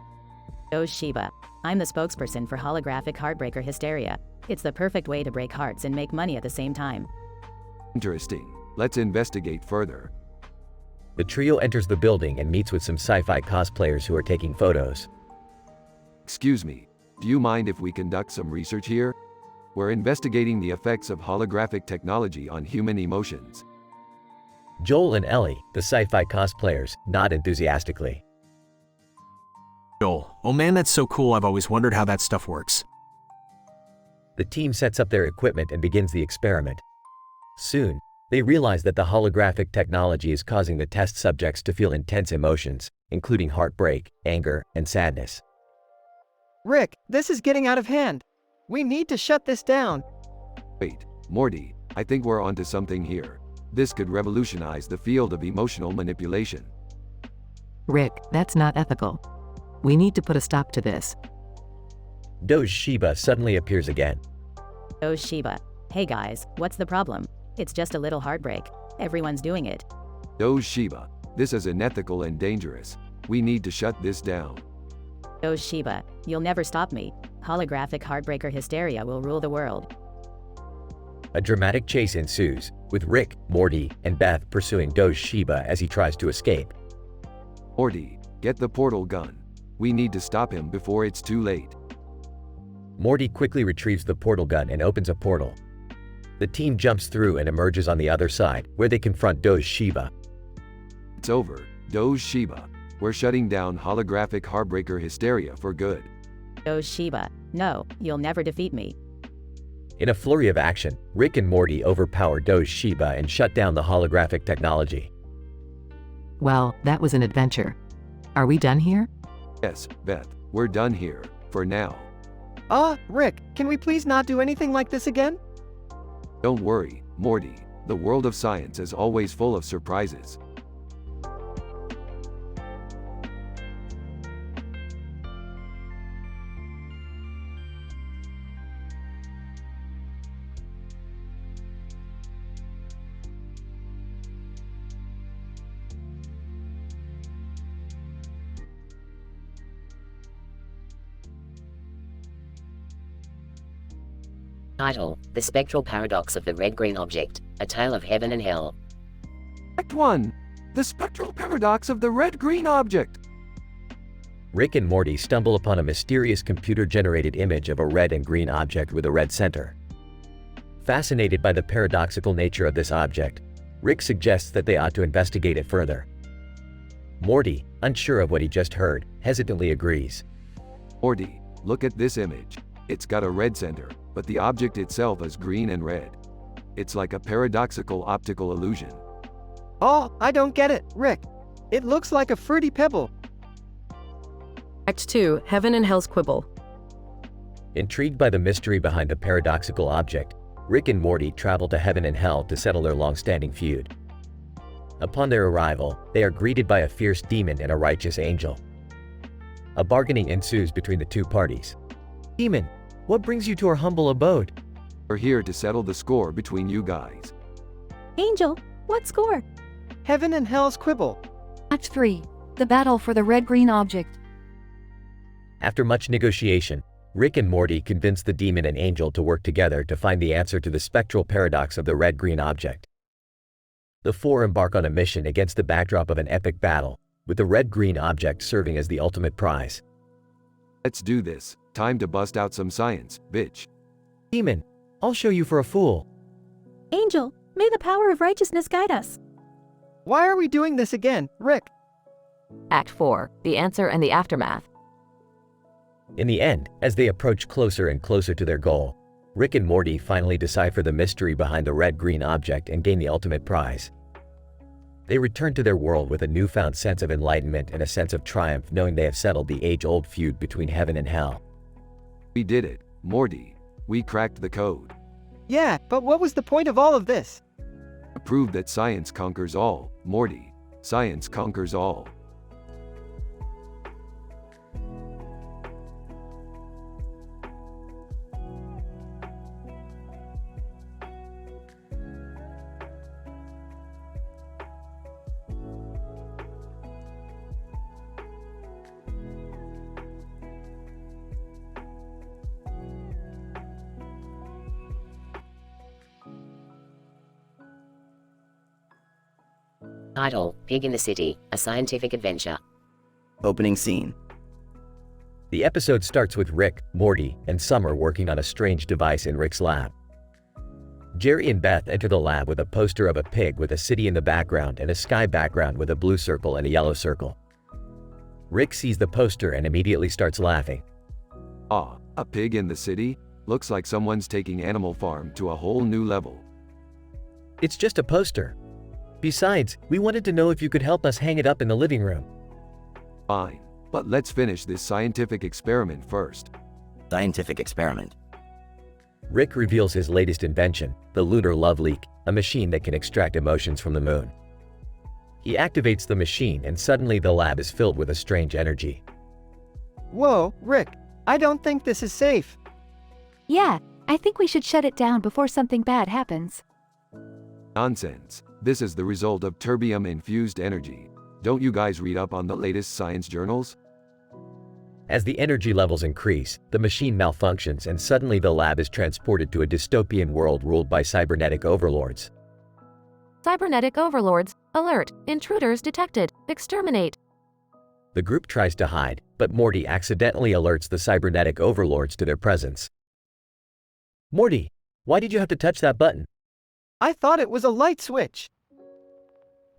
Doge Shiba. I'm the spokesperson for holographic heartbreaker hysteria. It's the perfect way to break hearts and make money at the same time. Interesting. Let's investigate further. The trio enters the building and meets with some sci-fi cosplayers who are taking photos. Excuse me, do you mind if we conduct some research here? We're investigating the effects of holographic technology on human emotions. Joel and Ellie, the sci-fi cosplayers, nod enthusiastically. Joel, oh man, that's so cool. I've always wondered how that stuff works. The team sets up their equipment and begins the experiment. Soon, they realize that the holographic technology is causing the test subjects to feel intense emotions, including heartbreak, anger, and sadness. Rick, this is getting out of hand. We need to shut this down. Wait, Morty, I think we're onto something here. This could revolutionize the field of emotional manipulation. Rick, that's not ethical. We need to put a stop to this. Doge Shiba suddenly appears again. Doge Shiba. Hey guys, what's the problem? It's just a little heartbreak. Everyone's doing it. Doge Shiba, this is unethical and dangerous. We need to shut this down. Doge Shiba, you'll never stop me. Holographic heartbreaker hysteria will rule the world. A dramatic chase ensues, with Rick, Morty, and Beth pursuing Doge Shiba as he tries to escape. Morty, get the portal gun. We need to stop him before it's too late. Morty quickly retrieves the portal gun and opens a portal. The team jumps through and emerges on the other side, where they confront Doge Shiba. It's over, Doge Shiba. We're shutting down holographic heartbreaker hysteria for good. Doge Shiba. No, you'll never defeat me. In a flurry of action, Rick and Morty overpower Doge Shiba and shut down the holographic technology. Well, that was an adventure. Are we done here? Yes, Beth, we're done here, for now. Rick, can we please not do anything like this again? Don't worry, Morty. The world of science is always full of surprises. Title: The Spectral Paradox of the Red-Green Object, A Tale of Heaven and Hell. Act 1. The Spectral Paradox of the Red-Green Object. Rick and Morty stumble upon a mysterious computer-generated image of a red and green object with a red center. Fascinated by the paradoxical nature of this object, Rick suggests that they ought to investigate it further. Morty, unsure of what he just heard, hesitantly agrees. Morty, look at this image. It's got a red center, but the object itself is green and red. It's like a paradoxical optical illusion. I don't get it, Rick. It looks like a fruity pebble. Act 2, Heaven and Hell's Quibble. Intrigued by the mystery behind the paradoxical object, Rick and Morty travel to Heaven and Hell to settle their long-standing feud. Upon their arrival, they are greeted by a fierce demon and a righteous angel. A bargaining ensues between the two parties. Demon, what brings you to our humble abode? We're here to settle the score between you guys. Angel, what score? Heaven and Hell's Quibble. Act 3. The battle for the red-green object. After much negotiation, Rick and Morty convince the demon and angel to work together to find the answer to the spectral paradox of the red-green object. The four embark on a mission against the backdrop of an epic battle, with the red-green object serving as the ultimate prize. Let's do this. Time to bust out some science, bitch. Demon, I'll show you for a fool. Angel, may the power of righteousness guide us. Why are we doing this again, Rick? Act 4, The Answer and the Aftermath. In the end, as they approach closer and closer to their goal, Rick and Morty finally decipher the mystery behind the red-green object and gain the ultimate prize. They return to their world with a newfound sense of enlightenment and a sense of triumph, knowing they have settled the age-old feud between heaven and hell. We did it, Morty. We cracked the code. Yeah, but what was the point of all of this? To prove that science conquers all, Morty. Science conquers all. Title, Pig in the City, a scientific adventure. Opening scene. The episode starts with Rick, Morty, and Summer working on a strange device in Rick's lab. Jerry and Beth enter the lab with a poster of a pig with a city in the background and a sky background with a blue circle and a yellow circle. Rick sees the poster and immediately starts laughing. Ah, a pig in the city? Looks like someone's taking Animal Farm to a whole new level. It's just a poster. Besides, we wanted to know if you could help us hang it up in the living room. Fine, but let's finish this scientific experiment first. Scientific experiment. Rick reveals his latest invention, the Lunar Love Leak, a machine that can extract emotions from the moon. He activates the machine and suddenly the lab is filled with a strange energy. Whoa, Rick, I don't think this is safe. Yeah, I think we should shut it down before something bad happens. Nonsense. This is the result of terbium-infused energy. Don't you guys read up on the latest science journals? As the energy levels increase, the machine malfunctions and suddenly the lab is transported to a dystopian world ruled by cybernetic overlords. Cybernetic overlords, alert, intruders detected, exterminate. The group tries to hide, but Morty accidentally alerts the cybernetic overlords to their presence. Morty, why did you have to touch that button? I thought it was a light switch.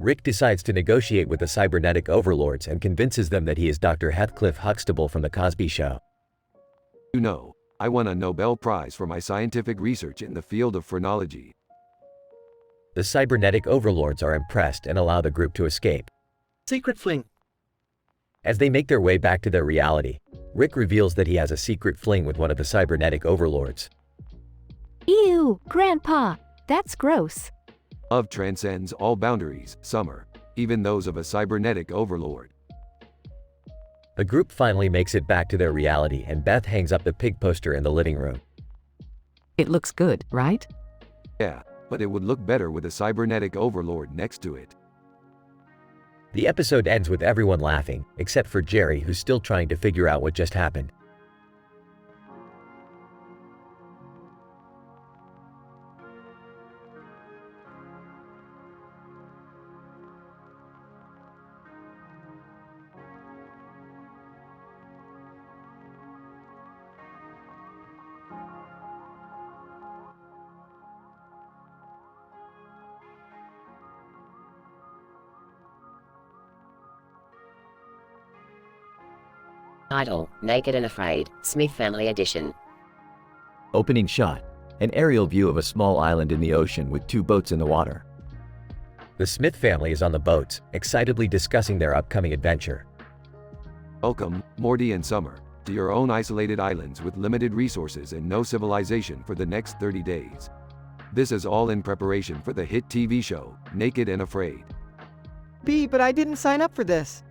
Rick decides to negotiate with the cybernetic overlords and convinces them that he is Dr. Heathcliff Huxtable from The Cosby Show. You know, I won a Nobel Prize for my scientific research in the field of phrenology. The cybernetic overlords are impressed and allow the group to escape. Secret fling. As they make their way back to their reality, Rick reveals that he has a secret fling with one of the cybernetic overlords. Ew, Grandpa, that's gross. Love transcends all boundaries, Summer, even those of a cybernetic overlord. The group finally makes it back to their reality and Beth hangs up the pig poster in the living room. It looks good, right? Yeah, but it would look better with a cybernetic overlord next to it. The episode ends with everyone laughing, except for Jerry, who's still trying to figure out what just happened. Title, Naked and Afraid, Smith Family Edition. Opening shot. An aerial view of a small island in the ocean with two boats in the water. The Smith family is on the boats, excitedly discussing their upcoming adventure. Welcome, Morty and Summer, to your own isolated islands with limited resources and no civilization for the next 30 days. This is all in preparation for the hit TV show, Naked and Afraid. But I didn't sign up for this.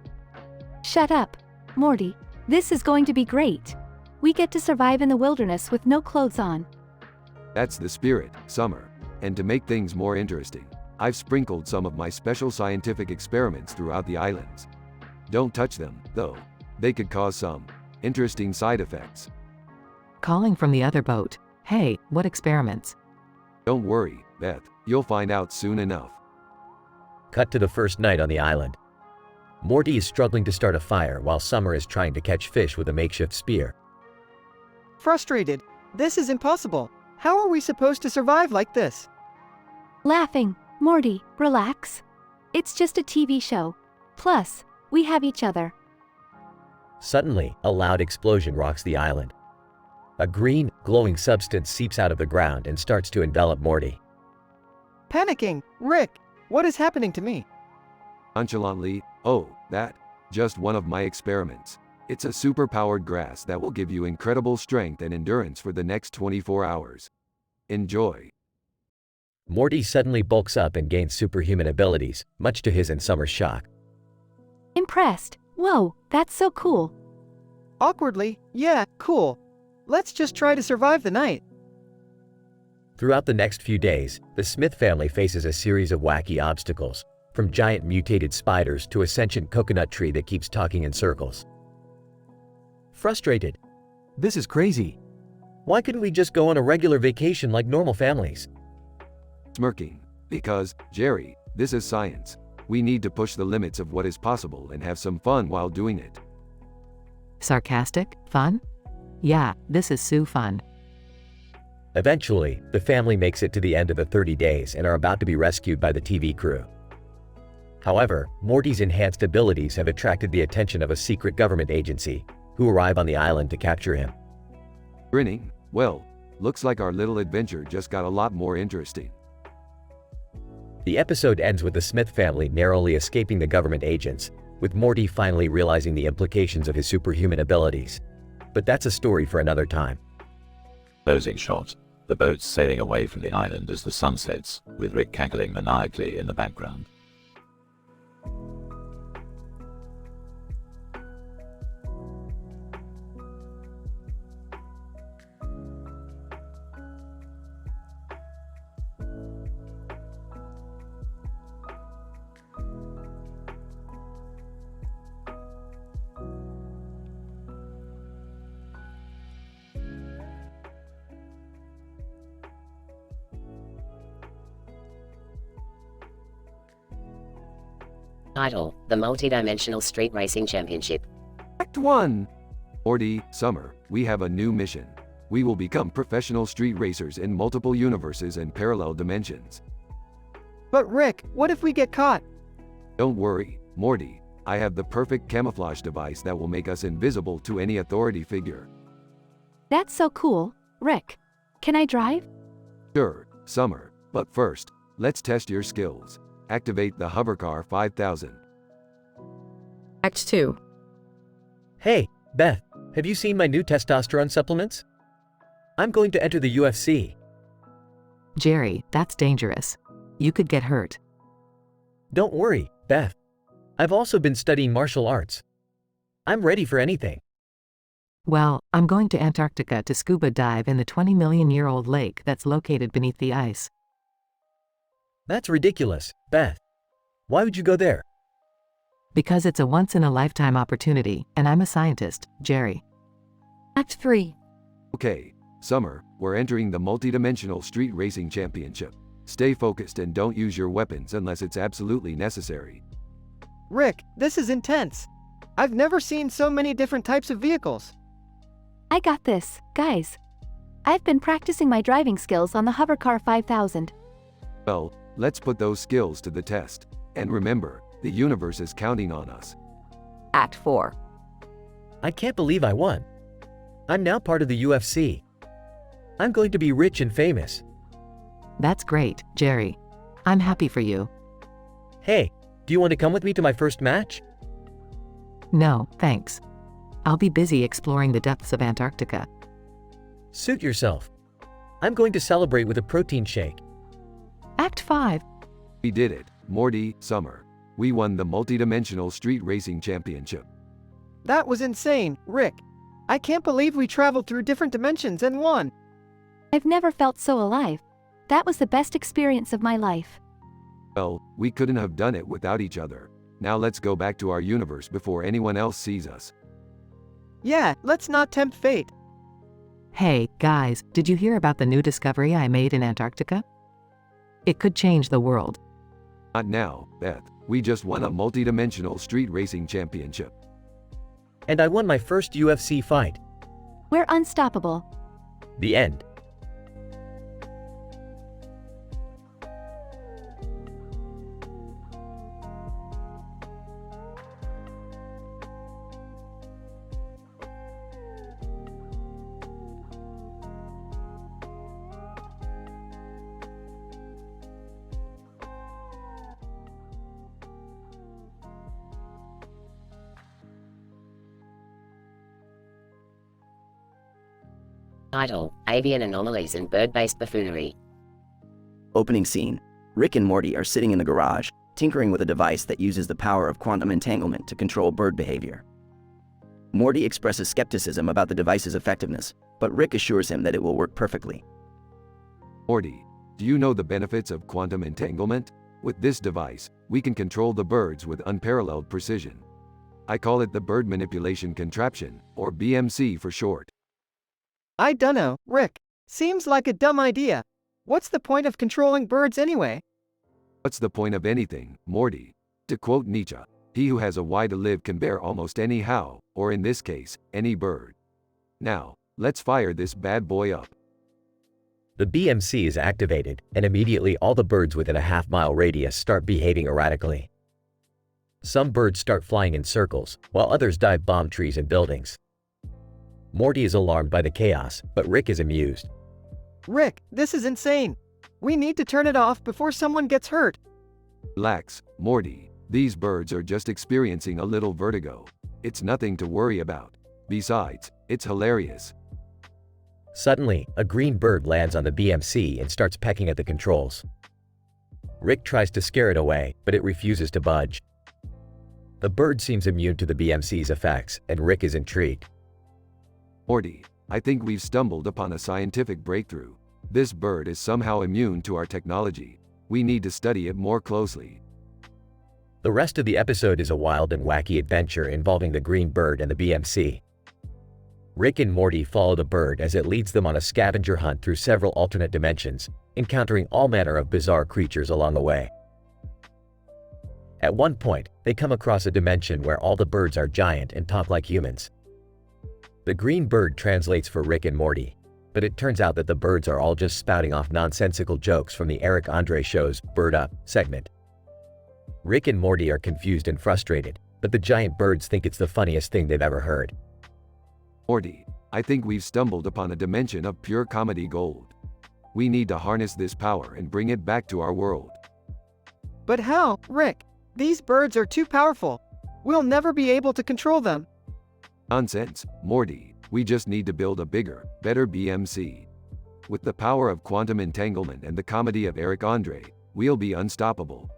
Shut up, Morty. This is going to be great. We get to survive in the wilderness with no clothes on. That's the spirit, Summer. And to make things more interesting, I've sprinkled some of my special scientific experiments throughout the islands. Don't touch them, though. They could cause some interesting side effects. Calling from the other boat. Hey, what experiments? Don't worry, Beth, you'll find out soon enough. Cut to the first night on the island. Morty is struggling to start a fire while Summer is trying to catch fish with a makeshift spear. Frustrated. This is impossible. How are we supposed to survive like this? Laughing. Morty, relax. It's just a TV show. Plus, we have each other. Suddenly, a loud explosion rocks the island. A green, glowing substance seeps out of the ground and starts to envelop Morty. Panicking. Rick, what is happening to me? Nonchalantly, oh, that, just one of my experiments. It's a super-powered grass that will give you incredible strength and endurance for the next 24 hours. Enjoy. Morty suddenly bulks up and gains superhuman abilities, much to his and Summer's shock. Impressed. Whoa, that's so cool. Awkwardly, yeah, cool. Let's just try to survive the night. Throughout the next few days, the Smith family faces a series of wacky obstacles, from giant mutated spiders to a sentient coconut tree that keeps talking in circles. Frustrated. This is crazy. Why couldn't we just go on a regular vacation like normal families? Smirking. Because, Jerry, this is science. We need to push the limits of what is possible and have some fun while doing it. Sarcastic? Fun? Yeah, this is so fun. Eventually, the family makes it to the end of the 30 days and are about to be rescued by the TV crew. However, Morty's enhanced abilities have attracted the attention of a secret government agency, who arrive on the island to capture him. Grinning, well, looks like our little adventure just got a lot more interesting. The episode ends with the Smith family narrowly escaping the government agents, with Morty finally realizing the implications of his superhuman abilities. But that's a story for another time. Closing shot. The boats sailing away from the island as the sun sets, with Rick cackling maniacally in the background. Title: The Multi-Dimensional Street Racing Championship. Act 1. Morty, Summer, we have a new mission. We will become professional street racers in multiple universes and parallel dimensions. But Rick, what if we get caught? Don't worry, Morty. I have the perfect camouflage device that will make us invisible to any authority figure. That's so cool. Rick, can I drive? Sure, Summer, but first, let's test your skills. Activate the Hovercar 5000. Act 2. Hey, Beth, have you seen my new testosterone supplements? I'm going to enter the UFC. Jerry, that's dangerous. You could get hurt. Don't worry, Beth. I've also been studying martial arts. I'm ready for anything. Well, I'm going to Antarctica to scuba dive in the 20-million-year-old lake that's located beneath the ice. That's ridiculous, Beth. Why would you go there? Because it's a once-in-a-lifetime opportunity, and I'm a scientist, Jerry. Act 3. Okay, Summer, we're entering the multidimensional street racing championship. Stay focused and don't use your weapons unless it's absolutely necessary. Rick, this is intense. I've never seen so many different types of vehicles. I got this, guys. I've been practicing my driving skills on the Hovercar 5000. Well, let's put those skills to the test. And remember, the universe is counting on us. Act 4. I can't believe I won. I'm now part of the UFC. I'm going to be rich and famous. That's great, Jerry. I'm happy for you. Hey, do you want to come with me to my first match? No, thanks. I'll be busy exploring the depths of Antarctica. Suit yourself. I'm going to celebrate with a protein shake. Act 5. We did it, Morty, Summer. We won the multidimensional street racing championship. That was insane, Rick. I can't believe we traveled through different dimensions and won. I've never felt so alive. That was the best experience of my life. Well, we couldn't have done it without each other. Now let's go back to our universe before anyone else sees us. Yeah, let's not tempt fate. Hey, guys, did you hear about the new discovery I made in Antarctica? It could change the world. Not now, Beth. We just won a multi-dimensional street racing championship. And I won my first UFC fight. We're unstoppable. The end. Title: Avian Anomalies and Bird-Based Buffoonery. Opening scene. Rick and Morty are sitting in the garage, tinkering with a device that uses the power of quantum entanglement to control bird behavior. Morty expresses skepticism about the device's effectiveness, but Rick assures him that it will work perfectly. Morty, do you know the benefits of quantum entanglement? With this device, we can control the birds with unparalleled precision. I call it the Bird Manipulation Contraption, or BMC for short. I dunno, Rick. Seems like a dumb idea. What's the point of controlling birds anyway? What's the point of anything, Morty? To quote Nietzsche, he who has a why to live can bear almost any how, or in this case, any bird. Now, let's fire this bad boy up. The BMC is activated, and immediately all the birds within a half-mile radius start behaving erratically. Some birds start flying in circles, while others dive bomb trees and buildings. Morty is alarmed by the chaos, but Rick is amused. Rick, this is insane. We need to turn it off before someone gets hurt. Relax, Morty. These birds are just experiencing a little vertigo. It's nothing to worry about. Besides, it's hilarious. Suddenly, a green bird lands on the BMC and starts pecking at the controls. Rick tries to scare it away, but it refuses to budge. The bird seems immune to the BMC's effects, and Rick is intrigued. Morty, I think we've stumbled upon a scientific breakthrough. This bird is somehow immune to our technology. We need to study it more closely. The rest of the episode is a wild and wacky adventure involving the green bird and the BMC. Rick and Morty follow the bird as it leads them on a scavenger hunt through several alternate dimensions, encountering all manner of bizarre creatures along the way. At one point, they come across a dimension where all the birds are giant and talk like humans. The green bird translates for Rick and Morty, but it turns out that the birds are all just spouting off nonsensical jokes from the Eric Andre show's Bird Up segment. Rick and Morty are confused and frustrated, but the giant birds think it's the funniest thing they've ever heard. Morty, I think we've stumbled upon a dimension of pure comedy gold. We need to harness this power and bring it back to our world. But how, Rick? These birds are too powerful. We'll never be able to control them. Nonsense, Morty. We just need to build a bigger, better BMC. With the power of quantum entanglement and the comedy of Eric Andre, we'll be unstoppable.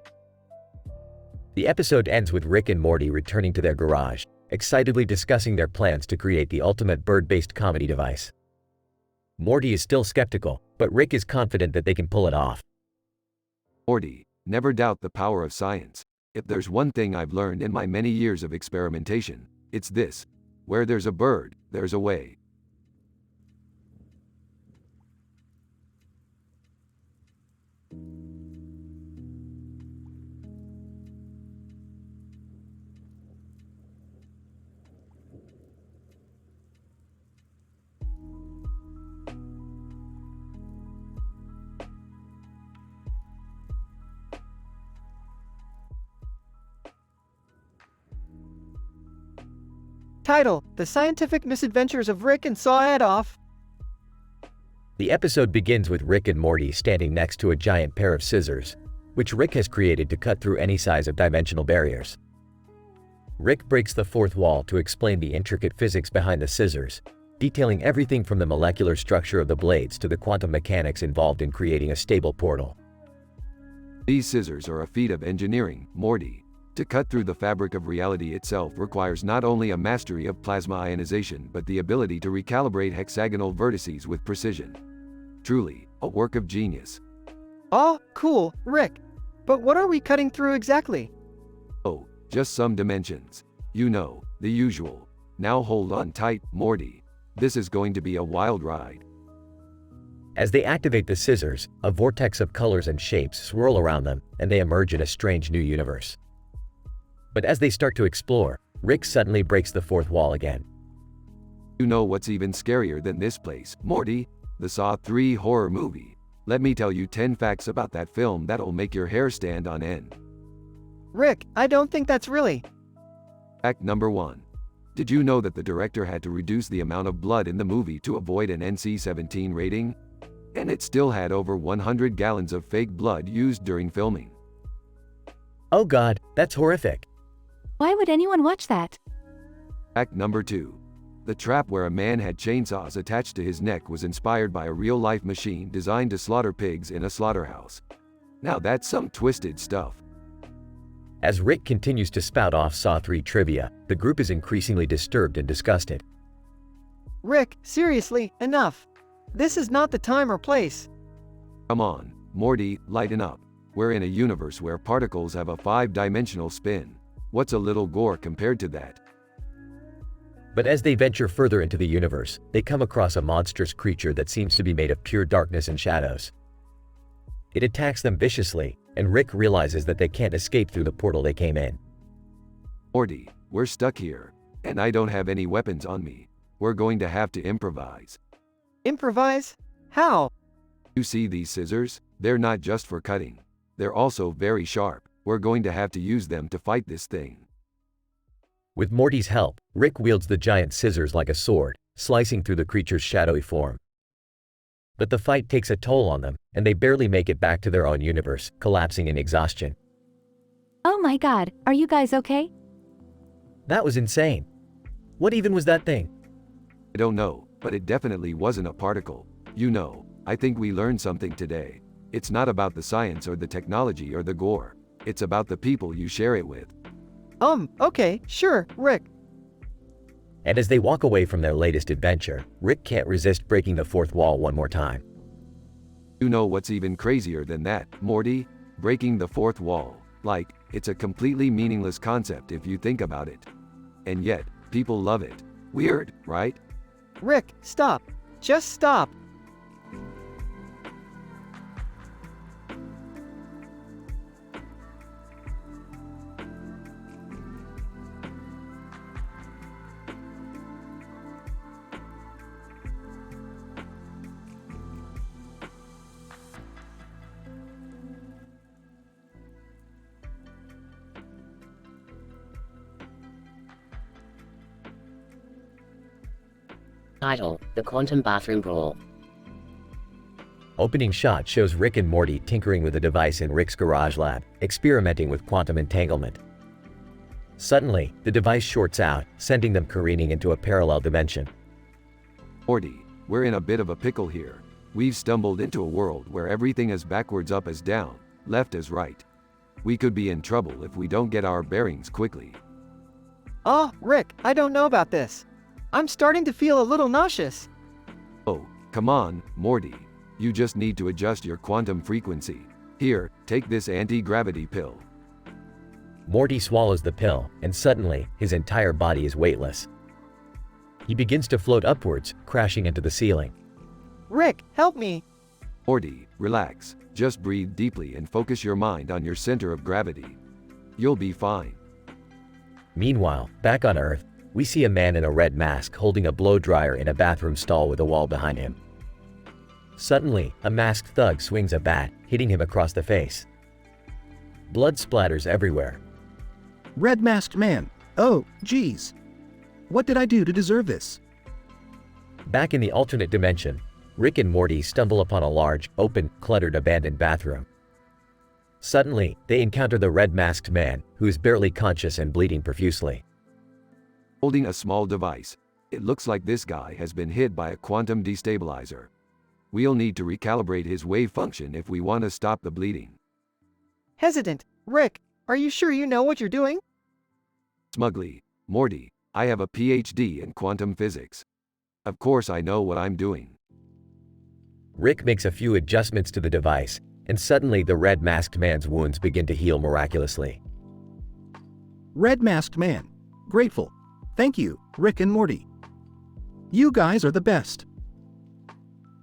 The episode ends with Rick and Morty returning to their garage, excitedly discussing their plans to create the ultimate bird-based comedy device. Morty is still skeptical, but Rick is confident that they can pull it off. Morty, never doubt the power of science. If there's one thing I've learned in my many years of experimentation, it's this. Where there's a bird, there's a way. Title: The Scientific Misadventures of Rick and Saw Ed Off. The episode begins with Rick and Morty standing next to a giant pair of scissors, which Rick has created to cut through any size of dimensional barriers. Rick breaks the fourth wall to explain the intricate physics behind the scissors, detailing everything from the molecular structure of the blades to the quantum mechanics involved in creating a stable portal. These scissors are a feat of engineering, Morty. To cut through the fabric of reality itself requires not only a mastery of plasma ionization but the ability to recalibrate hexagonal vertices with precision. Truly, a work of genius. Oh, cool, Rick. But what are we cutting through exactly? Oh, just some dimensions. You know, the usual. Now hold on tight, Morty. This is going to be a wild ride. As they activate the scissors, a vortex of colors and shapes swirl around them, and they emerge in a strange new universe. But as they start to explore, Rick suddenly breaks the fourth wall again. You know what's even scarier than this place, Morty? The Saw 3 horror movie. Let me tell you 10 facts about that film that'll make your hair stand on end. Rick, I don't think that's really. Fact number 1. Did you know that the director had to reduce the amount of blood in the movie to avoid an NC-17 rating? And it still had over 100 gallons of fake blood used during filming. Oh God, that's horrific. Why would anyone watch that? Fact number 2. The trap where a man had chainsaws attached to his neck was inspired by a real-life machine designed to slaughter pigs in a slaughterhouse. Now that's some twisted stuff. As Rick continues to spout off Saw 3 trivia, the group is increasingly disturbed and disgusted. Rick, seriously, enough. This is not the time or place. Come on, Morty, lighten up. We're in a universe where particles have a 5-dimensional spin. What's a little gore compared to that? But as they venture further into the universe, they come across a monstrous creature that seems to be made of pure darkness and shadows. It attacks them viciously, and Rick realizes that they can't escape through the portal they came in. Morty, we're stuck here, and I don't have any weapons on me. We're going to have to improvise. Improvise? How? You see these scissors? They're not just for cutting. They're also very sharp. We're going to have to use them to fight this thing. With Morty's help, Rick wields the giant scissors like a sword, slicing through the creature's shadowy form. But the fight takes a toll on them, and they barely make it back to their own universe, collapsing in exhaustion. Oh my God, are you guys okay? That was insane. What even was that thing? I don't know, but it definitely wasn't a particle. You know, I think we learned something today. It's not about the science or the technology or the gore. It's about the people you share it with. Okay, sure, Rick. And as they walk away from their latest adventure, Rick can't resist breaking the fourth wall one more time. You know what's even crazier than that, Morty? Breaking the fourth wall. Like, it's a completely meaningless concept if you think about it. And yet, people love it. Weird, right? Rick, stop. Just stop. Title: The Quantum Bathroom Brawl. Opening shot shows Rick and Morty tinkering with a device in Rick's garage lab, experimenting with quantum entanglement. Suddenly, the device shorts out, sending them careening into a parallel dimension. Morty, we're in a bit of a pickle here. We've stumbled into a world where everything is backwards up as down, left as right. We could be in trouble if we don't get our bearings quickly. Oh, Rick, I don't know about this. I'm starting to feel a little nauseous. Oh, come on, Morty. You just need to adjust your quantum frequency. Here, take this anti-gravity pill. Morty swallows the pill, and suddenly, his entire body is weightless. He begins to float upwards, crashing into the ceiling. Rick, help me. Morty, relax. Just breathe deeply and focus your mind on your center of gravity. You'll be fine. Meanwhile, back on Earth, we see a man in a red mask holding a blow dryer in a bathroom stall with a wall behind him. Suddenly, a masked thug swings a bat, hitting him across the face. Blood splatters everywhere. Red masked man. Oh, geez. What did I do to deserve this? Back in the alternate dimension, Rick and Morty stumble upon a large, open, cluttered, abandoned bathroom. Suddenly, they encounter the red-masked man, who is barely conscious and bleeding profusely. Holding a small device, it looks like this guy has been hit by a quantum destabilizer. We'll need to recalibrate his wave function if we want to stop the bleeding. Hesitant. Rick, are you sure you know what you're doing? Smugly. Morty, I have a PhD in quantum physics. Of course I know what I'm doing. Rick makes a few adjustments to the device, and suddenly the red-masked man's wounds begin to heal miraculously. Red masked man. Grateful. Thank you, Rick and Morty. You guys are the best.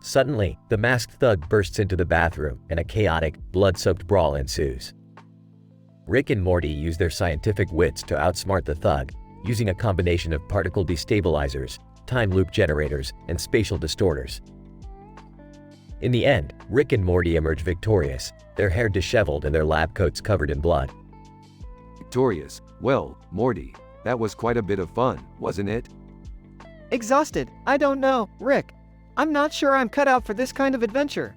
Suddenly, the masked thug bursts into the bathroom, and a chaotic, blood-soaked brawl ensues. Rick and Morty use their scientific wits to outsmart the thug, using a combination of particle destabilizers, time loop generators, and spatial distorters. In the end, Rick and Morty emerge victorious, their hair disheveled and their lab coats covered in blood. Victorious? Well, Morty, that was quite a bit of fun, wasn't it? Exhausted. I don't know, Rick. I'm not sure I'm cut out for this kind of adventure.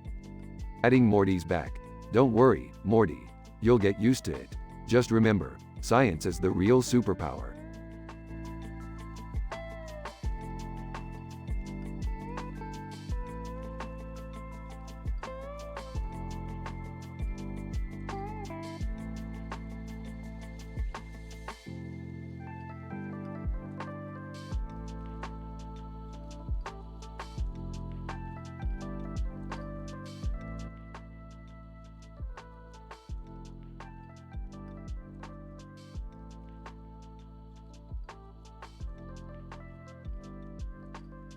Adding Morty's back. Don't worry, Morty. You'll get used to it. Just remember, science is the real superpower.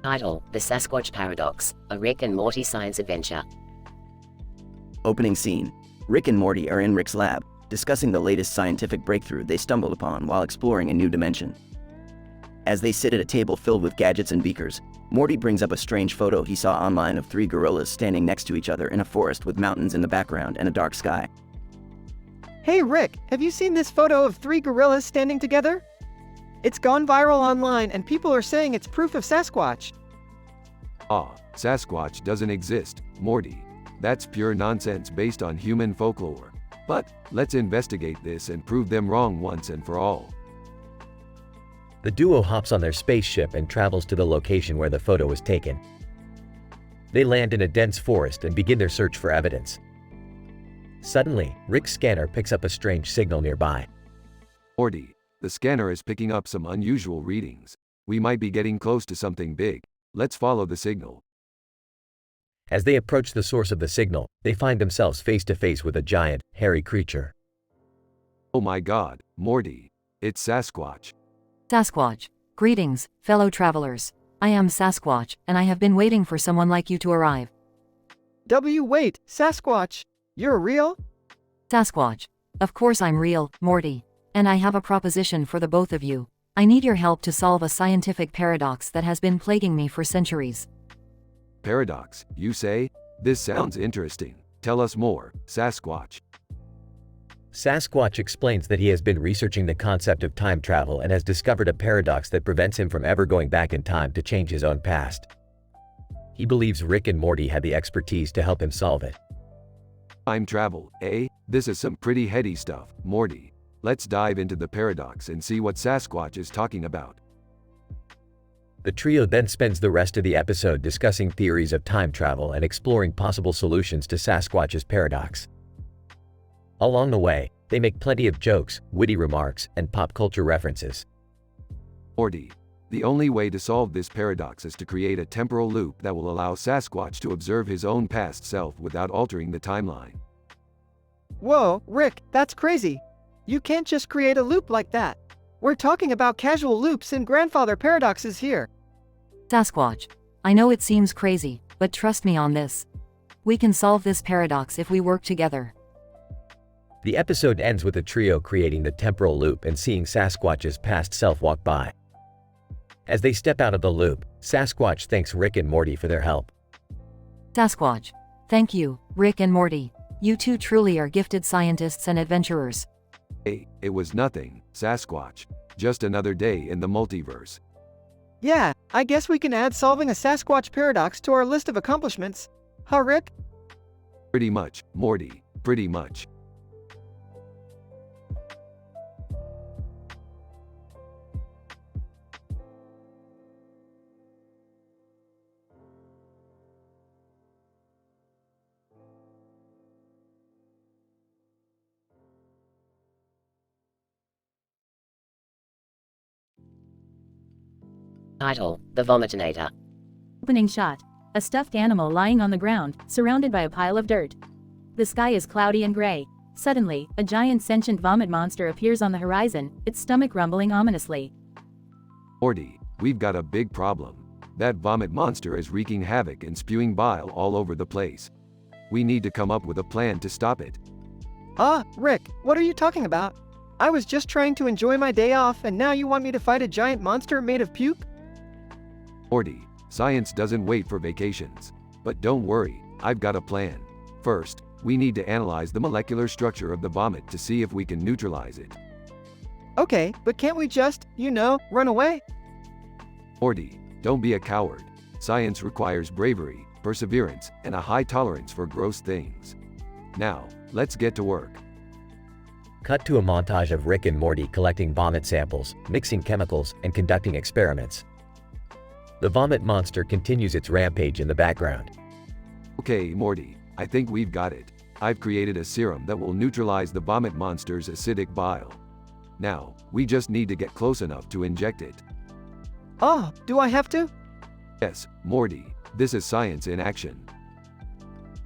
Title: The Sasquatch Paradox, a Rick and Morty science adventure. Opening scene. Rick and Morty are in Rick's lab, discussing the latest scientific breakthrough they stumbled upon while exploring a new dimension. As they sit at a table filled with gadgets and beakers, Morty brings up a strange photo he saw online of 3 gorillas standing next to each other in a forest with mountains in the background and a dark sky. Hey Rick, have you seen this photo of 3 gorillas standing together? It's gone viral online and people are saying it's proof of Sasquatch. Ah, Sasquatch doesn't exist, Morty. That's pure nonsense based on human folklore. But, let's investigate this and prove them wrong once and for all. The duo hops on their spaceship and travels to the location where the photo was taken. They land in a dense forest and begin their search for evidence. Suddenly, Rick's scanner picks up a strange signal nearby. Morty, the scanner is picking up some unusual readings. We might be getting close to something big. Let's follow the signal. As they approach the source of the signal, they find themselves face to face with a giant, hairy creature. Oh my God, Morty. It's Sasquatch. Sasquatch. Greetings, fellow travelers. I am Sasquatch, and I have been waiting for someone like you to arrive. Wait, Sasquatch. You're real? Sasquatch. Of course I'm real, Morty. And I have a proposition for the both of you. I need your help to solve a scientific paradox that has been plaguing me for centuries. Paradox, you say? This sounds interesting. Tell us more, Sasquatch. Sasquatch explains that he has been researching the concept of time travel and has discovered a paradox that prevents him from ever going back in time to change his own past. He believes Rick and Morty had the expertise to help him solve it. Time travel, eh? This is some pretty heady stuff, Morty. Let's dive into the paradox and see what Sasquatch is talking about. The trio then spends the rest of the episode discussing theories of time travel and exploring possible solutions to Sasquatch's paradox. Along the way, they make plenty of jokes, witty remarks, and pop culture references. Morty, the only way to solve this paradox is to create a temporal loop that will allow Sasquatch to observe his own past self without altering the timeline. Whoa, Rick, that's crazy. You can't just create a loop like that. We're talking about casual loops and grandfather paradoxes here. Sasquatch. I know it seems crazy, but trust me on this. We can solve this paradox if we work together. The episode ends with the trio creating the temporal loop and seeing Sasquatch's past self walk by. As they step out of the loop, Sasquatch thanks Rick and Morty for their help. Sasquatch. Thank you, Rick and Morty. You two truly are gifted scientists and adventurers. Hey, it was nothing, Sasquatch. Just another day in the multiverse. Yeah, I guess we can add solving a Sasquatch paradox to our list of accomplishments. Huh, Rick? Pretty much, Morty, pretty much. Title: The Vomitinator. Opening shot. A stuffed animal lying on the ground, surrounded by a pile of dirt. The sky is cloudy and gray. Suddenly, a giant sentient vomit monster appears on the horizon, its stomach rumbling ominously. Morty, we've got a big problem. That vomit monster is wreaking havoc and spewing bile all over the place. We need to come up with a plan to stop it. Rick, what are you talking about? I was just trying to enjoy my day off and now you want me to fight a giant monster made of puke? Morty, science doesn't wait for vacations. But don't worry, I've got a plan. First, we need to analyze the molecular structure of the vomit to see if we can neutralize it. Okay, but can't we just, run away? Morty, don't be a coward. Science requires bravery, perseverance, and a high tolerance for gross things. Now, let's get to work. Cut to a montage of Rick and Morty collecting vomit samples, mixing chemicals, and conducting experiments. The vomit monster continues its rampage in the background. Okay, Morty, I think we've got it. I've created a serum that will neutralize the vomit monster's acidic bile. Now, we just need to get close enough to inject it. Oh, do I have to? Yes, Morty, this is science in action.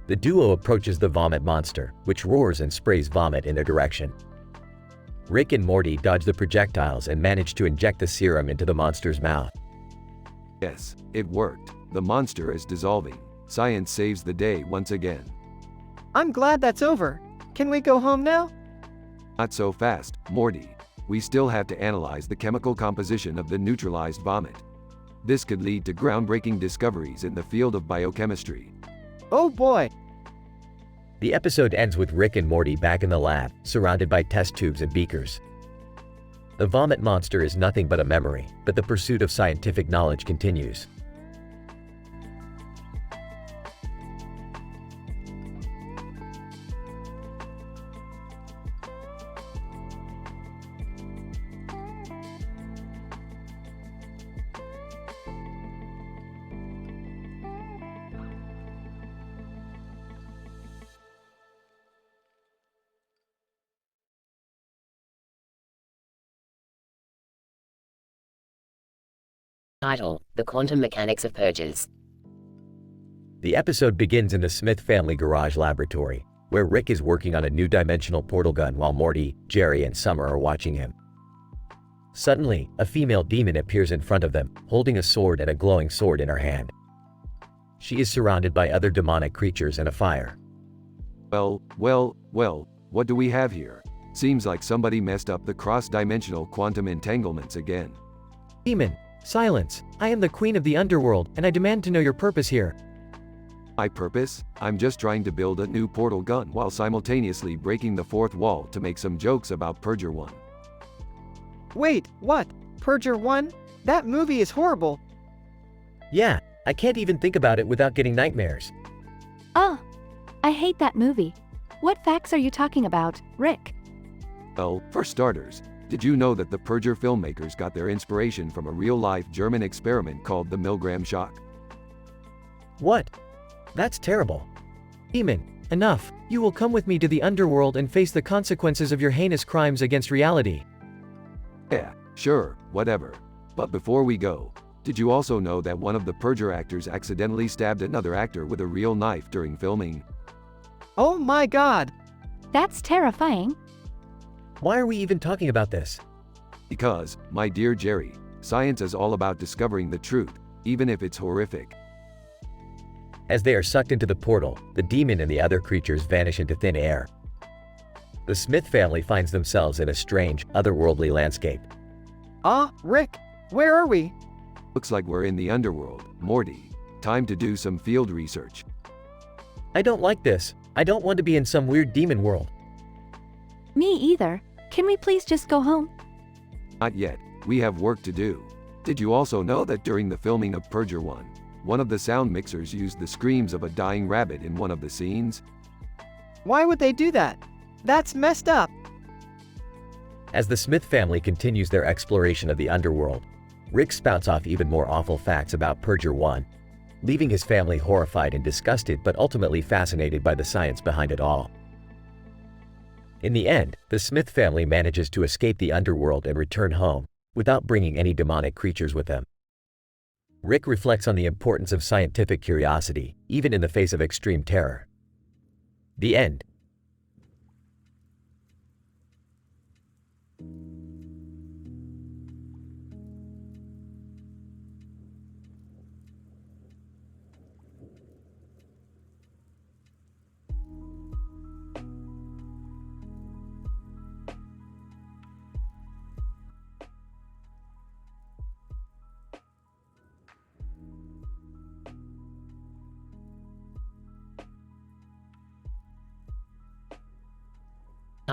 The duo approaches the vomit monster, which roars and sprays vomit in their direction. Rick and Morty dodge the projectiles and manage to inject the serum into the monster's mouth. Yes, it worked. The monster is dissolving. Science saves the day once again. I'm glad that's over. Can we go home now? Not so fast, Morty. We still have to analyze the chemical composition of the neutralized vomit. This could lead to groundbreaking discoveries in the field of biochemistry. Oh boy! The episode ends with Rick and Morty back in the lab, surrounded by test tubes and beakers. The vomit monster is nothing but a memory, but the pursuit of scientific knowledge continues. Title: The Quantum Mechanics of Purges. The episode begins in the Smith family garage laboratory, where Rick is working on a new dimensional portal gun while Morty, Jerry, and Summer are watching him. Suddenly, a female demon appears in front of them, holding a sword and a glowing sword in her hand. She is surrounded by other demonic creatures and a fire. Well, what do we have here? Seems like somebody messed up the cross-dimensional quantum entanglements again. Demon, silence! I am the queen of the underworld, and I demand to know your purpose here. My purpose? I'm just trying to build a new portal gun while simultaneously breaking the fourth wall to make some jokes about Purger 1. Wait, what? Purger 1? That movie is horrible. Yeah, I can't even think about it without getting nightmares. Oh, I hate that movie. What facts are you talking about, Rick? Well, for starters, did you know that the Purger filmmakers got their inspiration from a real-life German experiment called the Milgram shock? What? That's terrible. Demon, enough. You will come with me to the underworld and face the consequences of your heinous crimes against reality. Yeah, sure, whatever. But before we go, did you also know that one of the Purger actors accidentally stabbed another actor with a real knife during filming? Oh my god! That's terrifying. Why are we even talking about this? Because, my dear Jerry, science is all about discovering the truth, even if it's horrific. As they are sucked into the portal, the demon and the other creatures vanish into thin air. The Smith family finds themselves in a strange, otherworldly landscape. Rick, where are we? Looks like we're in the underworld, Morty. Time to do some field research. I don't like this. I don't want to be in some weird demon world. Me either. Can we please just go home? Not yet. We have work to do. Did you also know that during the filming of Purger 1, one of the sound mixers used the screams of a dying rabbit in one of the scenes? Why would they do that? That's messed up. As the Smith family continues their exploration of the underworld, Rick spouts off even more awful facts about Purger 1, leaving his family horrified and disgusted but ultimately fascinated by the science behind it all. In the end, the Smith family manages to escape the underworld and return home, without bringing any demonic creatures with them. Rick reflects on the importance of scientific curiosity, even in the face of extreme terror. The end.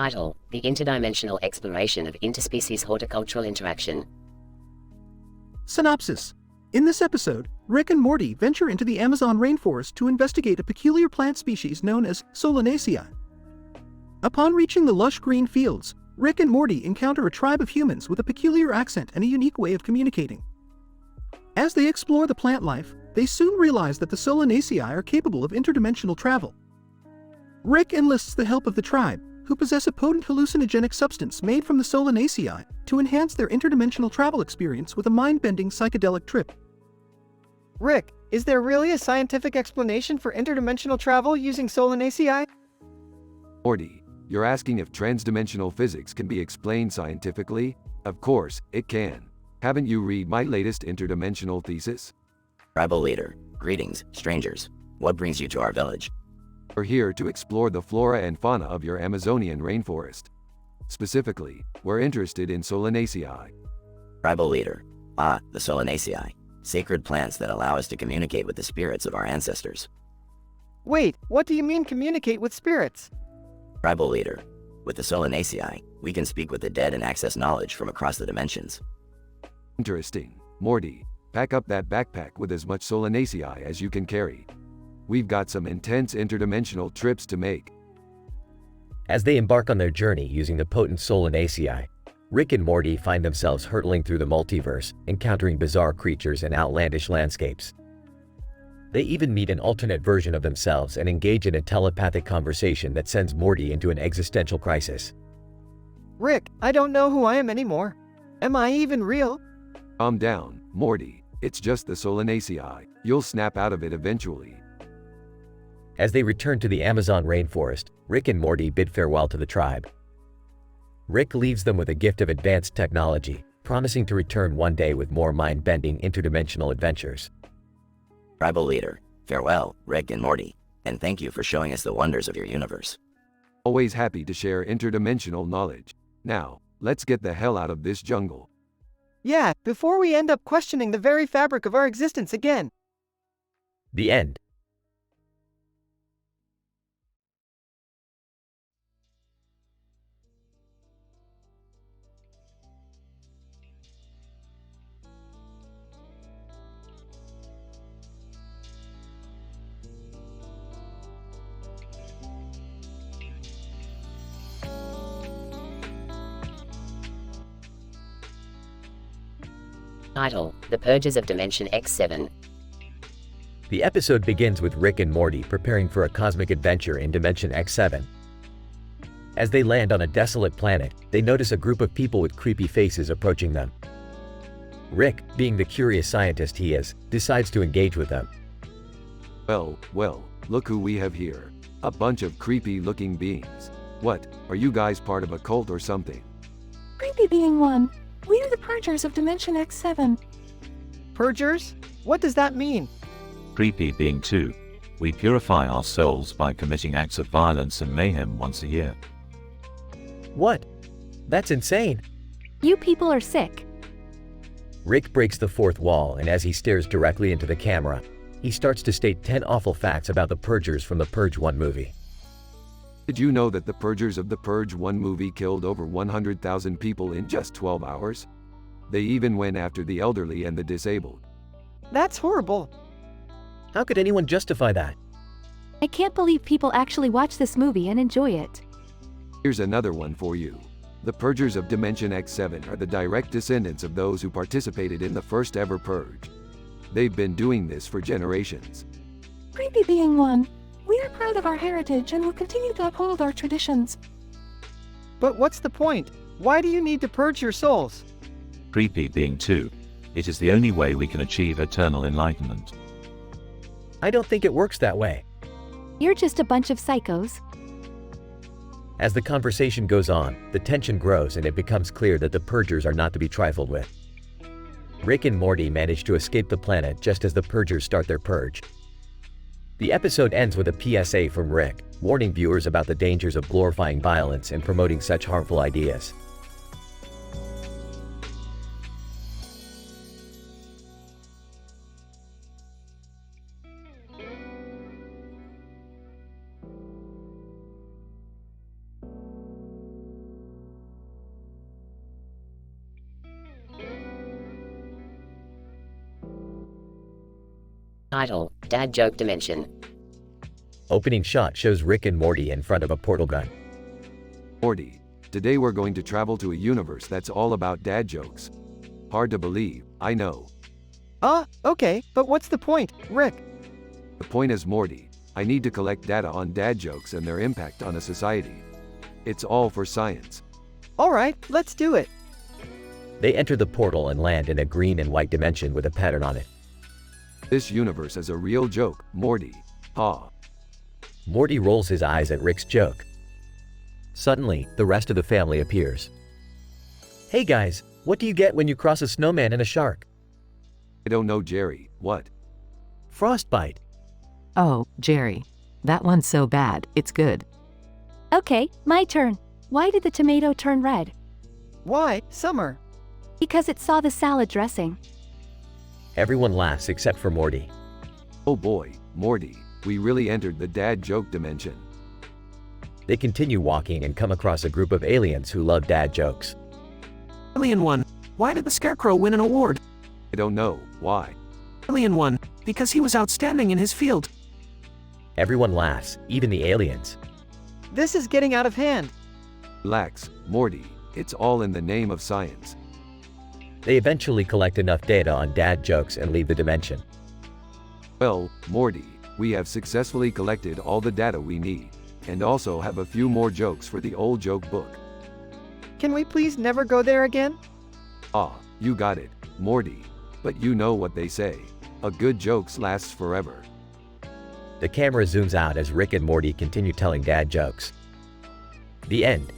Title: The Interdimensional Exploration of Interspecies Horticultural Interaction. Synopsis. In this episode, Rick and Morty venture into the Amazon rainforest to investigate a peculiar plant species known as Solanaceae. Upon reaching the lush green fields, Rick and Morty encounter a tribe of humans with a peculiar accent and a unique way of communicating. As they explore the plant life, they soon realize that the Solanaceae are capable of interdimensional travel. Rick enlists the help of the tribe, who possess a potent hallucinogenic substance made from the Solanaceae, to enhance their interdimensional travel experience with a mind-bending psychedelic trip. Rick, is there really a scientific explanation for interdimensional travel using Solanaceae? Morty, you're asking if transdimensional physics can be explained scientifically? Of course, it can. Haven't you read my latest interdimensional thesis? Tribal leader, greetings, strangers. What brings you to our village? We're here to explore the flora and fauna of your Amazonian rainforest. Specifically, we're interested in Solanaceae. Tribal leader. The Solanaceae. Sacred plants that allow us to communicate with the spirits of our ancestors. Wait, what do you mean communicate with spirits? Tribal leader. With the Solanaceae, we can speak with the dead and access knowledge from across the dimensions. Interesting. Morty, pack up that backpack with as much Solanaceae as you can carry. We've got some intense interdimensional trips to make. As they embark on their journey using the potent Solanaceae, Rick and Morty find themselves hurtling through the multiverse, encountering bizarre creatures and outlandish landscapes. They even meet an alternate version of themselves and engage in a telepathic conversation that sends Morty into an existential crisis. Rick, I don't know who I am anymore. Am I even real? Calm down, Morty. It's just the Solanaceae. You'll snap out of it eventually. As they return to the Amazon rainforest, Rick and Morty bid farewell to the tribe. Rick leaves them with a gift of advanced technology, promising to return one day with more mind-bending interdimensional adventures. Tribal leader, farewell, Rick and Morty, and thank you for showing us the wonders of your universe. Always happy to share interdimensional knowledge. Now, let's get the hell out of this jungle. Yeah, before we end up questioning the very fabric of our existence again. The end. Title: The Purges of Dimension X7. The episode begins with Rick and Morty preparing for a cosmic adventure in Dimension X7. As they land on a desolate planet, they notice a group of people with creepy faces approaching them. Rick, being the curious scientist he is, decides to engage with them. Well, look who we have here. A bunch of creepy-looking beings. What, are you guys part of a cult or something? Creepy being one. We are the Purgers of Dimension X7. Purgers? What does that mean? Creepy being 2. We purify our souls by committing acts of violence and mayhem once a year. What? That's insane. You people are sick. Rick breaks the fourth wall, and as he stares directly into the camera, he starts to state 10 awful facts about the Purgers from the Purge 1 movie. Did you know that the Purgers of the Purge 1 movie killed over 100,000 people in just 12 hours? They even went after the elderly and the disabled. That's horrible. How could anyone justify that? I can't believe people actually watch this movie and enjoy it. Here's another one for you. The Purgers of Dimension X7 are the direct descendants of those who participated in the first ever Purge. They've been doing this for generations. Creepy being one. We are proud of our heritage and will continue to uphold our traditions. But what's the point? Why do you need to purge your souls? Creepy being 2. It is the only way we can achieve eternal enlightenment. I don't think it works that way. You're just a bunch of psychos. As the conversation goes on, the tension grows and it becomes clear that the Purgers are not to be trifled with. Rick and Morty manage to escape the planet just as the Purgers start their purge. The episode ends with a PSA from Rick, warning viewers about the dangers of glorifying violence and promoting such harmful ideas. Title, Dad Joke Dimension. Opening shot shows Rick and Morty in front of a portal gun. Morty, today we're going to travel to a universe that's all about dad jokes. Hard to believe, I know. Okay, but what's the point, Rick? The point is, Morty, I need to collect data on dad jokes and their impact on a society. It's all for science. Alright, let's do it. They enter the portal and land in a green and white dimension with a pattern on it. This universe is a real joke, Morty. Ha. Morty rolls his eyes at Rick's joke. Suddenly, the rest of the family appears. Hey guys, what do you get when you cross a snowman and a shark? I don't know, Jerry. What? Frostbite. Oh, Jerry. That one's so bad, it's good. Okay, my turn. Why did the tomato turn red? Why, Summer? Because it saw the salad dressing. Everyone laughs except for Morty. Oh boy, Morty, we really entered the dad joke dimension. They continue walking and come across a group of aliens who love dad jokes. Alien 1, why did the Scarecrow win an award? I don't know, why? Alien 1, because he was outstanding in his field. Everyone laughs, even the aliens. This is getting out of hand. Relax, Morty, it's all in the name of science. They eventually collect enough data on dad jokes and leave the dimension. Well, Morty, we have successfully collected all the data we need, and also have a few more jokes for the old joke book. Can we please never go there again? Ah, you got it, Morty. But you know what they say. A good joke lasts forever. The camera zooms out as Rick and Morty continue telling dad jokes. The end.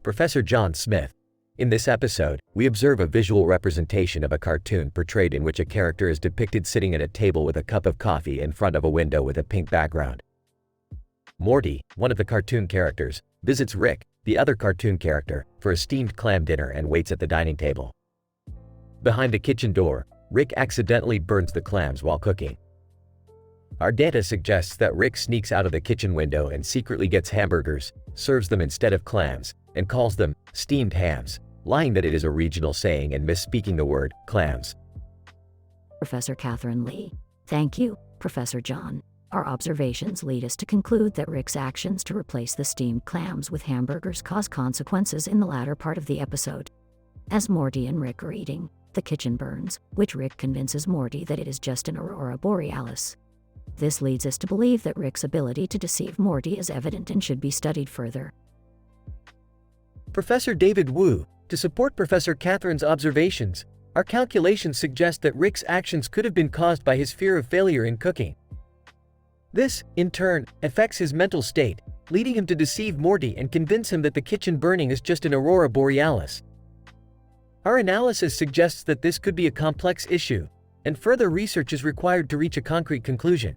Professor John Smith. In this episode, we observe a visual representation of a cartoon portrayed in which a character is depicted sitting at a table with a cup of coffee in front of a window with a pink background. Morty, one of the cartoon characters, visits Rick, the other cartoon character, for a steamed clam dinner and waits at the dining table. Behind the kitchen door, Rick accidentally burns the clams while cooking. Our data suggests that Rick sneaks out of the kitchen window and secretly gets hamburgers, serves them instead of clams, and calls them steamed hams, lying that it is a regional saying and misspeaking the word clams. Professor Catherine Lee. Thank you, Professor John. Our observations lead us to conclude that Rick's actions to replace the steamed clams with hamburgers cause consequences in the latter part of the episode. As Morty and Rick are eating, the kitchen burns, which Rick convinces Morty that it is just an aurora borealis. This leads us to believe that Rick's ability to deceive Morty is evident and should be studied further. Professor David Wu. To support Professor Catherine's observations, our calculations suggest that Rick's actions could have been caused by his fear of failure in cooking. This, in turn, affects his mental state, leading him to deceive Morty and convince him that the kitchen burning is just an aurora borealis. Our analysis suggests that this could be a complex issue, and further research is required to reach a concrete conclusion.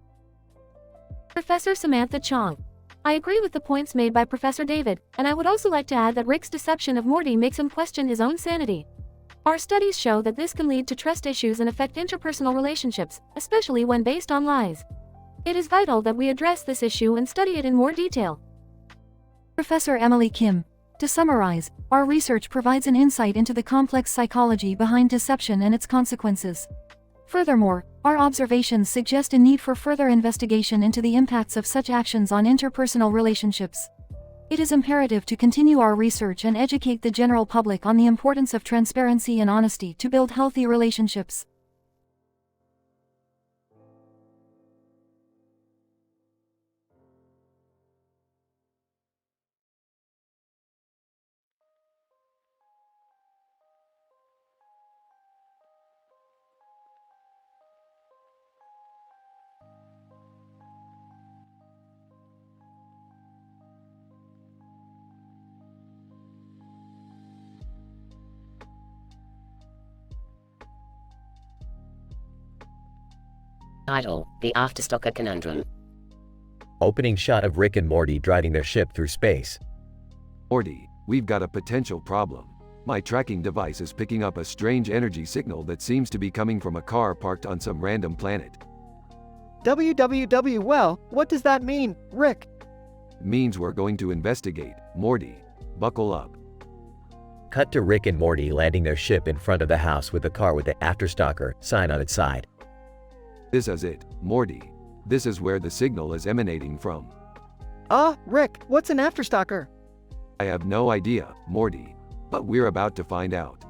Professor Samantha Chong. I agree with the points made by Professor David, and I would also like to add that Rick's deception of Morty makes him question his own sanity. Our studies show that this can lead to trust issues and affect interpersonal relationships, especially when based on lies. It is vital that we address this issue and study it in more detail. Professor Emily Kim. To summarize, our research provides an insight into the complex psychology behind deception and its consequences. Furthermore, our observations suggest a need for further investigation into the impacts of such actions on interpersonal relationships. It is imperative to continue our research and educate the general public on the importance of transparency and honesty to build healthy relationships. Title, The Afterstalker Conundrum. Opening shot of Rick and Morty driving their ship through space. Morty, we've got a potential problem. My tracking device is picking up a strange energy signal that seems to be coming from a car parked on some random planet. Well, what does that mean, Rick? Means we're going to investigate. Morty, buckle up. Cut to Rick and Morty landing their ship in front of the house with the car with the Afterstalker sign on its side. This is it, Morty. This is where the signal is emanating from. Rick, what's an Afterstalker? I have no idea, Morty, but we're about to find out.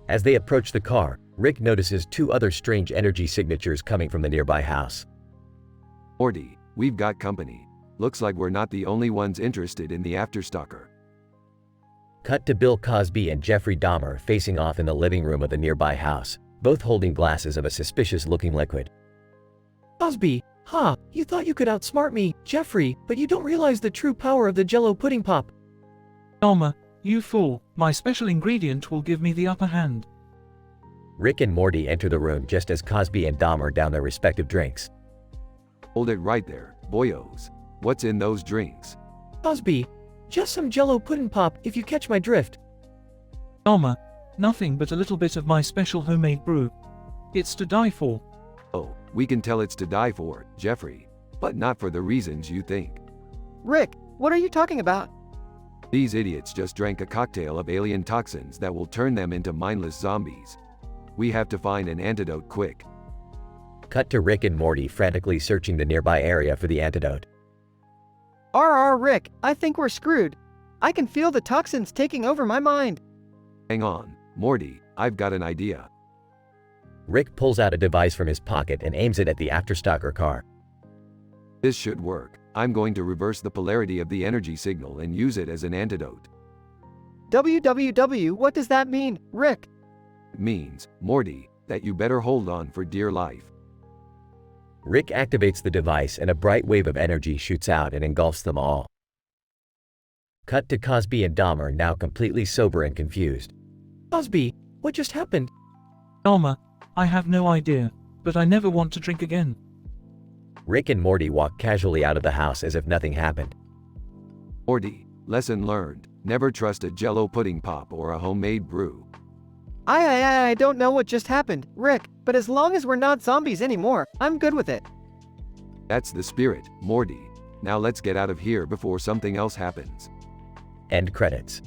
As they approach the car, Rick notices two other strange energy signatures coming from the nearby house. Morty, we've got company. Looks like we're not the only ones interested in the Afterstalker. Cut to Bill Cosby and Jeffrey Dahmer facing off in the living room of the nearby house, both holding glasses of a suspicious-looking liquid. Cosby, you thought you could outsmart me, Jeffrey, but you don't realize the true power of the Jell-O pudding pop. Dahmer, you fool, my special ingredient will give me the upper hand. Rick and Morty enter the room just as Cosby and Dahmer down their respective drinks. Hold it right there, boyos. What's in those drinks? Cosby, just some Jell-O pudding pop if you catch my drift. Dahmer, nothing but a little bit of my special homemade brew. It's to die for. Oh, we can tell it's to die for, Jeffrey, but not for the reasons you think. Rick, what are you talking about? These idiots just drank a cocktail of alien toxins that will turn them into mindless zombies. We have to find an antidote quick. Cut to Rick and Morty frantically searching the nearby area for the antidote. Rick, I think we're screwed. I can feel the toxins taking over my mind. Hang on, Morty, I've got an idea. Rick pulls out a device from his pocket and aims it at the Afterstalker car. This should work. I'm going to reverse the polarity of the energy signal and use it as an antidote. What does that mean, Rick? It means, Morty, that you better hold on for dear life. Rick activates the device and a bright wave of energy shoots out and engulfs them all. Cut to Cosby and Dahmer now completely sober and confused. Cosby, what just happened? Dahmer, I have no idea, but I never want to drink again. Rick and Morty walk casually out of the house as if nothing happened. Morty, lesson learned. Never trust a Jell-O pudding pop or a homemade brew. I don't know what just happened, Rick, but as long as we're not zombies anymore, I'm good with it. That's the spirit, Morty. Now let's get out of here before something else happens. End credits.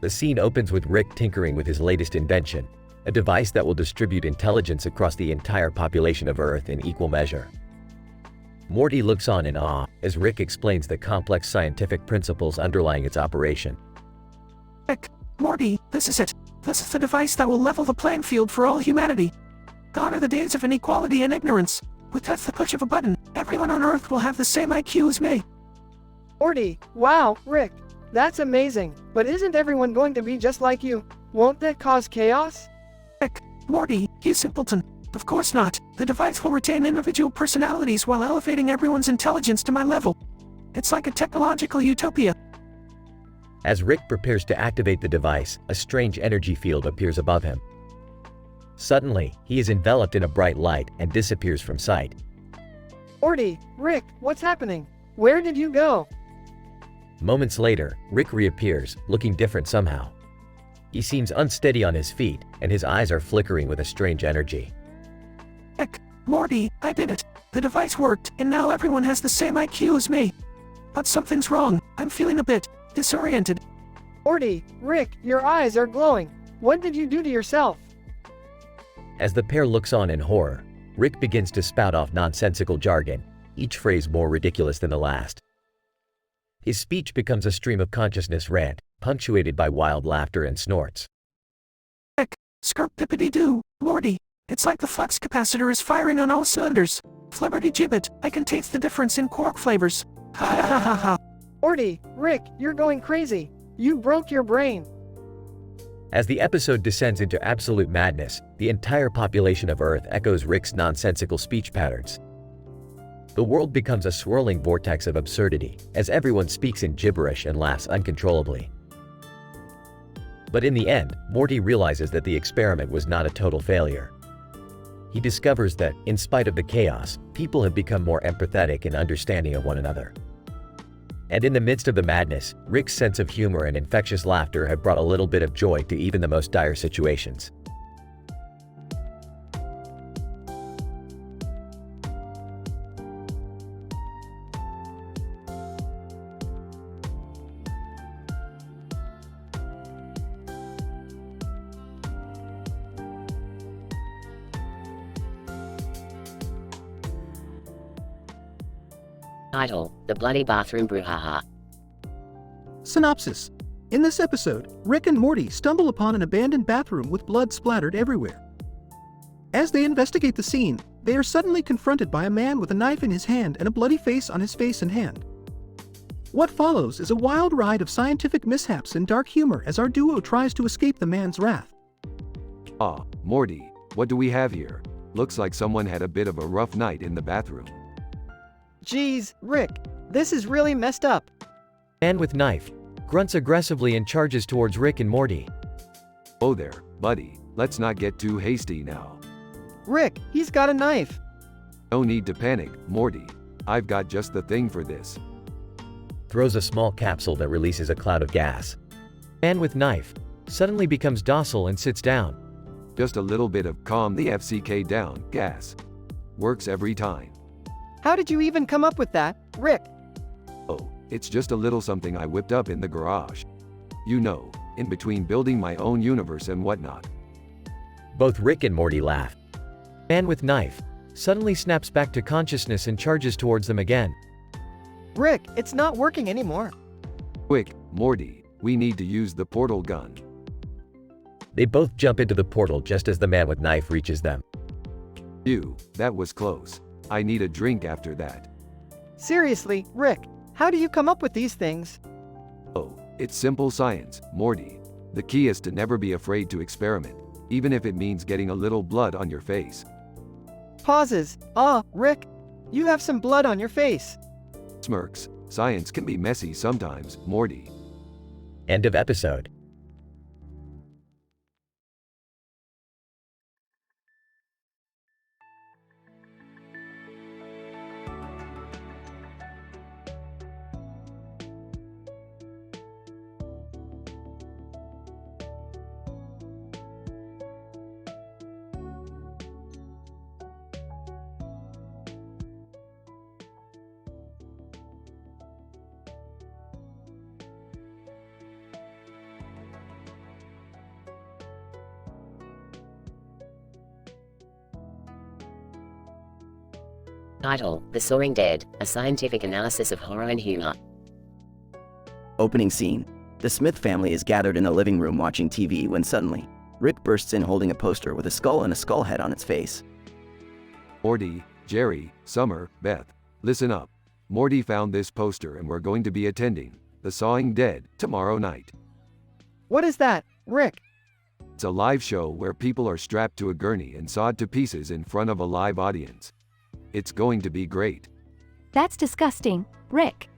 The scene opens with Rick tinkering with his latest invention, a device that will distribute intelligence across the entire population of Earth in equal measure. Morty looks on in awe as Rick explains the complex scientific principles underlying its operation. Rick, Morty, this is it. This is the device that will level the playing field for all humanity. Gone are the days of inequality and ignorance. With just the push of a button, everyone on Earth will have the same IQ as me. Morty, wow, Rick. That's amazing, but isn't everyone going to be just like you? Won't that cause chaos? Rick, Morty, you simpleton. Of course not. The device will retain individual personalities while elevating everyone's intelligence to my level. It's like a technological utopia. As Rick prepares to activate the device, a strange energy field appears above him. Suddenly, he is enveloped in a bright light and disappears from sight. Morty, Rick, what's happening? Where did you go? Moments later, Rick reappears, looking different somehow. He seems unsteady on his feet, and his eyes are flickering with a strange energy. Rick, Morty, I did it. The device worked, and now everyone has the same IQ as me. But something's wrong. I'm feeling a bit disoriented. Morty, Rick, your eyes are glowing. What did you do to yourself? As the pair looks on in horror, Rick begins to spout off nonsensical jargon, each phrase more ridiculous than the last. His speech becomes a stream of consciousness rant, punctuated by wild laughter and snorts. Rick, skirp-pippity-doo, Morty, it's like the flux capacitor is firing on all cylinders. Flibberty-gibbet, I can taste the difference in quark flavors. Ha ha ha ha. Morty, Rick, you're going crazy. You broke your brain. As the episode descends into absolute madness, the entire population of Earth echoes Rick's nonsensical speech patterns. The world becomes a swirling vortex of absurdity, as everyone speaks in gibberish and laughs uncontrollably. But in the end, Morty realizes that the experiment was not a total failure. He discovers that, in spite of the chaos, people have become more empathetic and understanding of one another. And in the midst of the madness, Rick's sense of humor and infectious laughter have brought a little bit of joy to even the most dire situations. Title: The Bloody Bathroom Brouhaha. Synopsis. In this episode, Rick and Morty stumble upon an abandoned bathroom with blood splattered everywhere. As they investigate the scene, they are suddenly confronted by a man with a knife in his hand and a bloody face on his face and hand. What follows is a wild ride of scientific mishaps and dark humor as our duo tries to escape the man's wrath. Ah, Morty, what do we have here? Looks like someone had a bit of a rough night in the bathroom. Geez, Rick, this is really messed up. Man with knife grunts aggressively and charges towards Rick and Morty. Oh there, buddy, let's not get too hasty now. Rick, he's got a knife. No need to panic, Morty. I've got just the thing for this. Throws a small capsule that releases a cloud of gas. Man with knife suddenly becomes docile and sits down. Just a little bit of calm the FCK down gas. Works every time. How did you even come up with that, Rick? Oh, it's just a little something I whipped up in the garage. You know, in between building my own universe and whatnot. Both Rick and Morty laugh. Man with knife suddenly snaps back to consciousness and charges towards them again. Rick, it's not working anymore. Quick, Morty, we need to use the portal gun. They both jump into the portal just as the man with knife reaches them. Phew, that was close. I need a drink after that. Seriously, Rick, how do you come up with these things? Oh, it's simple science, Morty. The key is to never be afraid to experiment, even if it means getting a little blood on your face. Pauses. Rick, you have some blood on your face. Smirks. Science can be messy sometimes, Morty. End of episode. Title: The Soaring Dead, a scientific analysis of horror and humor. Opening scene. The Smith family is gathered in the living room watching TV when suddenly, Rick bursts in holding a poster with a skull and a skull head on its face. Morty, Jerry, Summer, Beth, listen up. Morty found this poster and we're going to be attending The Sawing Dead tomorrow night. What is that, Rick? It's a live show where people are strapped to a gurney and sawed to pieces in front of a live audience. It's going to be great. That's disgusting, Rick.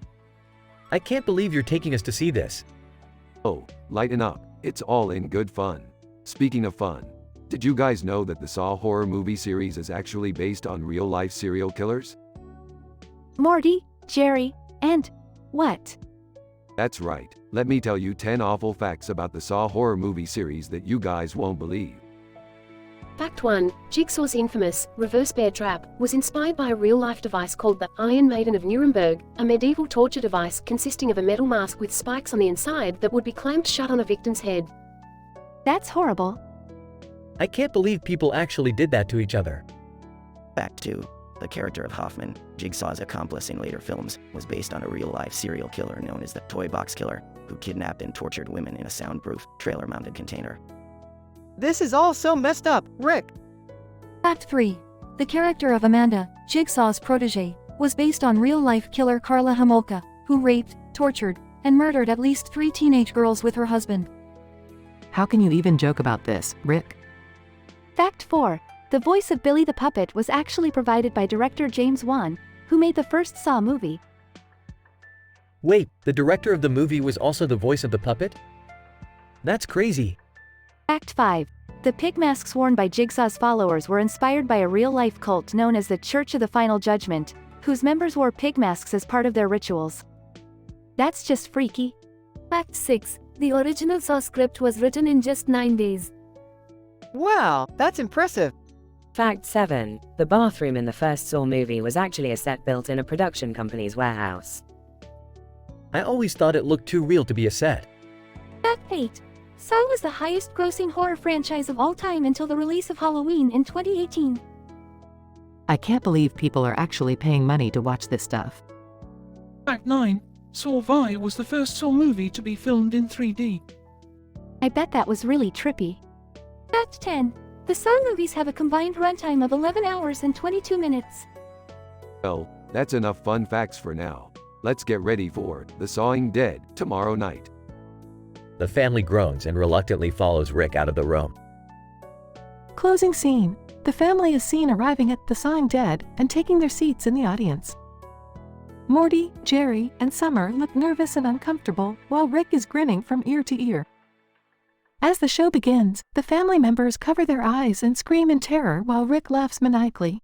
I can't believe you're taking us to see this. Oh, lighten up. It's all in good fun. Speaking of fun, did you guys know that the Saw horror movie series is actually based on real-life serial killers? Morty, Jerry, and what? That's right. Let me tell you 10 awful facts about the Saw horror movie series that you guys won't believe. Fact 1. Jigsaw's infamous, reverse bear trap, was inspired by a real-life device called the Iron Maiden of Nuremberg, a medieval torture device consisting of a metal mask with spikes on the inside that would be clamped shut on a victim's head. That's horrible. I can't believe people actually did that to each other. Fact 2. The character of Hoffman, Jigsaw's accomplice in later films, was based on a real-life serial killer known as the Toy Box Killer, who kidnapped and tortured women in a soundproof, trailer-mounted container. This is all so messed up, Rick. Fact 3. The character of Amanda, Jigsaw's protege, was based on real-life killer Karla Homolka, who raped, tortured, and murdered at least 3 teenage girls with her husband. How can you even joke about this, Rick? Fact 4. The voice of Billy the Puppet was actually provided by director James Wan, who made the first Saw movie. Wait, the director of the movie was also the voice of the puppet? That's crazy. Fact 5. The pig masks worn by Jigsaw's followers were inspired by a real-life cult known as the Church of the Final Judgment, whose members wore pig masks as part of their rituals. That's just freaky. Fact 6. The original Saw script was written in just 9 days. Wow, that's impressive. Fact 7. The bathroom in the first Saw movie was actually a set built in a production company's warehouse. I always thought it looked too real to be a set. Fact 8. Saw was the highest-grossing horror franchise of all time until the release of Halloween in 2018. I can't believe people are actually paying money to watch this stuff. Fact 9. Saw V was the first Saw movie to be filmed in 3D. I bet that was really trippy. Fact 10. The Saw movies have a combined runtime of 11 hours and 22 minutes. Well, that's enough fun facts for now. Let's get ready for The Sawing Dead tomorrow night. The family groans and reluctantly follows Rick out of the room. Closing scene. The family is seen arriving at The Sawing Dead and taking their seats in the audience. Morty, Jerry, and Summer look nervous and uncomfortable, while Rick is grinning from ear to ear. As the show begins, the family members cover their eyes and scream in terror while Rick laughs maniacally.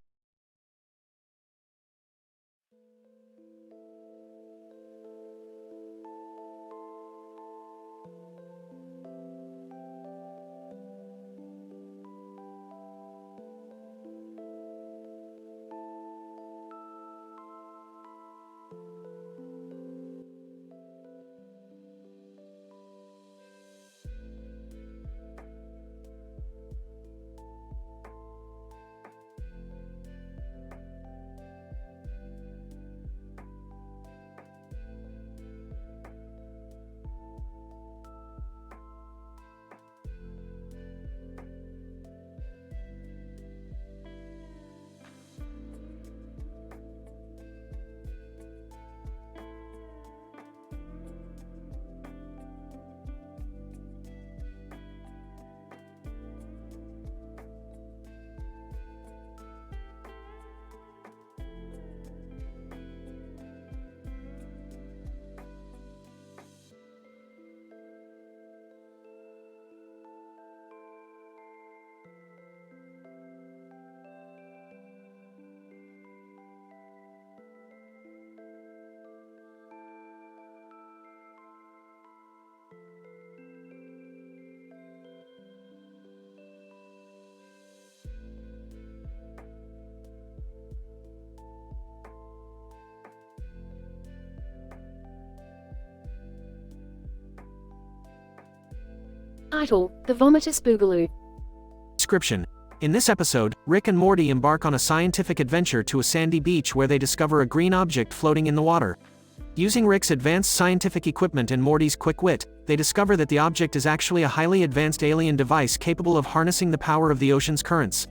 Title: The Vomitous Boogaloo. Description: In this episode, Rick and Morty embark on a scientific adventure to a sandy beach where they discover a green object floating in the water. Using Rick's advanced scientific equipment and Morty's quick wit, they discover that the object is actually a highly advanced alien device capable of harnessing the power of the ocean's currents.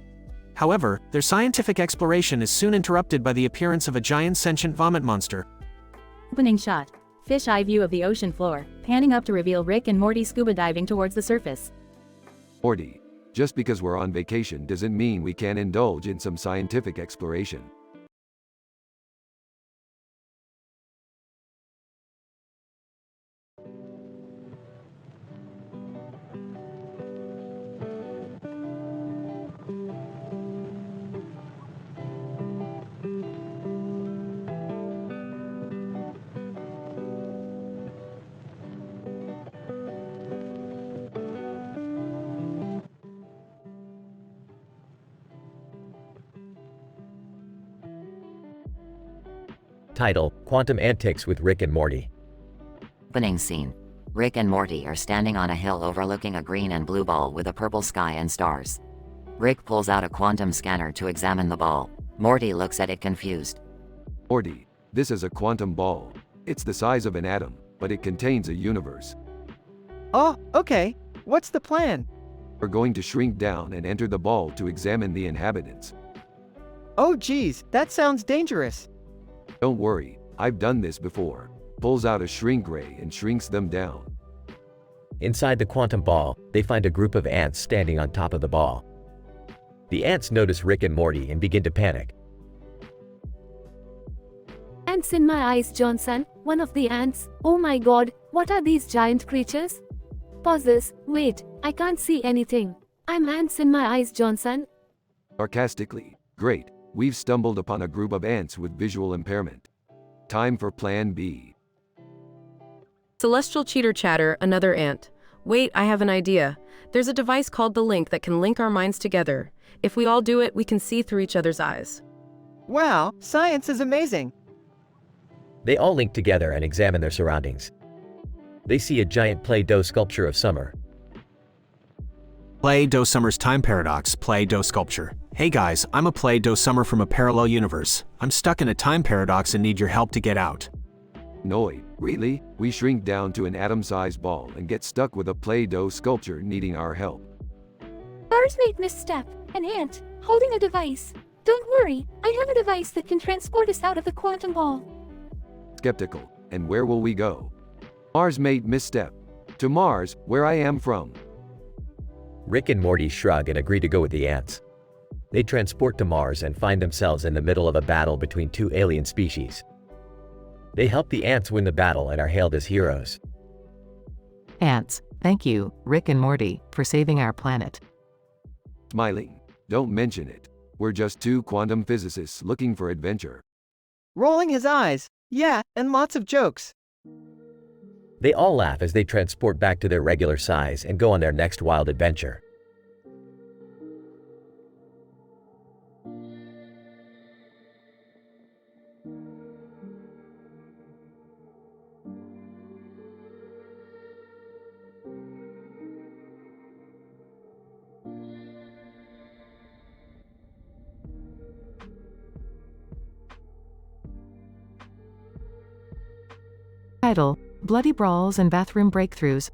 However, their scientific exploration is soon interrupted by the appearance of a giant sentient vomit monster. Opening shot. Fish-eye view of the ocean floor, panning up to reveal Rick and Morty scuba diving towards the surface. Morty, just because we're on vacation doesn't mean we can't indulge in some scientific exploration. Title: Quantum Antics with Rick and Morty. Opening scene. Rick and Morty are standing on a hill overlooking a green and blue ball with a purple sky and stars. Rick pulls out a quantum scanner to examine the ball. Morty looks at it confused. Morty, this is a quantum ball. It's the size of an atom, but it contains a universe. Oh, okay. What's the plan? We're going to shrink down and enter the ball to examine the inhabitants. Oh geez, that sounds dangerous. Don't worry, I've done this before. pulls out a shrink ray and shrinks them down. Inside the quantum ball, they find a group of ants standing on top of the ball. The ants notice Rick and Morty and begin to panic. Ants in my eyes, Johnson. One of the ants. Oh my god, what are these giant creatures? Pauses. Wait, I can't see anything. I'm ants in my eyes, Johnson. Sarcastically, great, we've stumbled upon a group of ants with visual impairment. Time for Plan B. Celestial cheater chatter, another ant. Wait, I have an idea. There's a device called the Link that can link our minds together. If we all do it, we can see through each other's eyes. Wow, science is amazing. They all link together and examine their surroundings. They see a giant Play-Doh sculpture of Summer. Play-Doh Summer's time paradox, Play-Doh sculpture. Hey guys, I'm a Play-Doh Summer from a parallel universe. I'm stuck in a time paradox and need your help to get out. Noi, really? We shrink down to an atom-sized ball and get stuck with a Play-Doh sculpture needing our help. Ours made misstep. An ant, holding a device. Don't worry, I have a device that can transport us out of the quantum ball. Skeptical. And where will we go? Mars made misstep. To Mars, where I am from. Rick and Morty shrug and agree to go with the ants. They transport to Mars and find themselves in the middle of a battle between two alien species. They help the ants win the battle and are hailed as heroes. Ants, thank you, Rick and Morty, for saving our planet. Smiling. Don't mention it. We're just two quantum physicists looking for adventure. Rolling his eyes. Yeah, and lots of jokes. They all laugh as they transport back to their regular size and go on their next wild adventure. Title: Bloody Brawls and Bathroom Breakthroughs.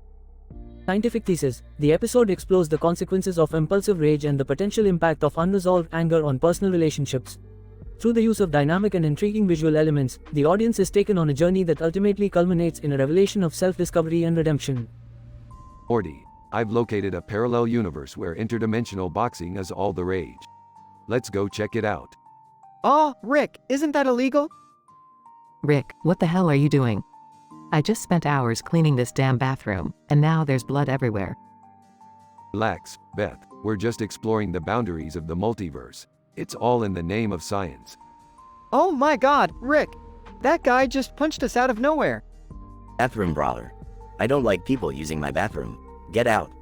Scientific thesis. The episode explores the consequences of impulsive rage and the potential impact of unresolved anger on personal relationships. Through the use of dynamic and intriguing visual elements, the audience is taken on a journey that ultimately culminates in a revelation of self-discovery and redemption. Morty, I've located a parallel universe where interdimensional boxing is all the rage. Let's go check it out. Oh, Rick, isn't that illegal? Rick, what the hell are you doing? I just spent hours cleaning this damn bathroom, and now there's blood everywhere. Relax, Beth. We're just exploring the boundaries of the multiverse. It's all in the name of science. Oh my god, Rick! That guy just punched us out of nowhere. Bathroom brawler. I don't like people using my bathroom. Get out.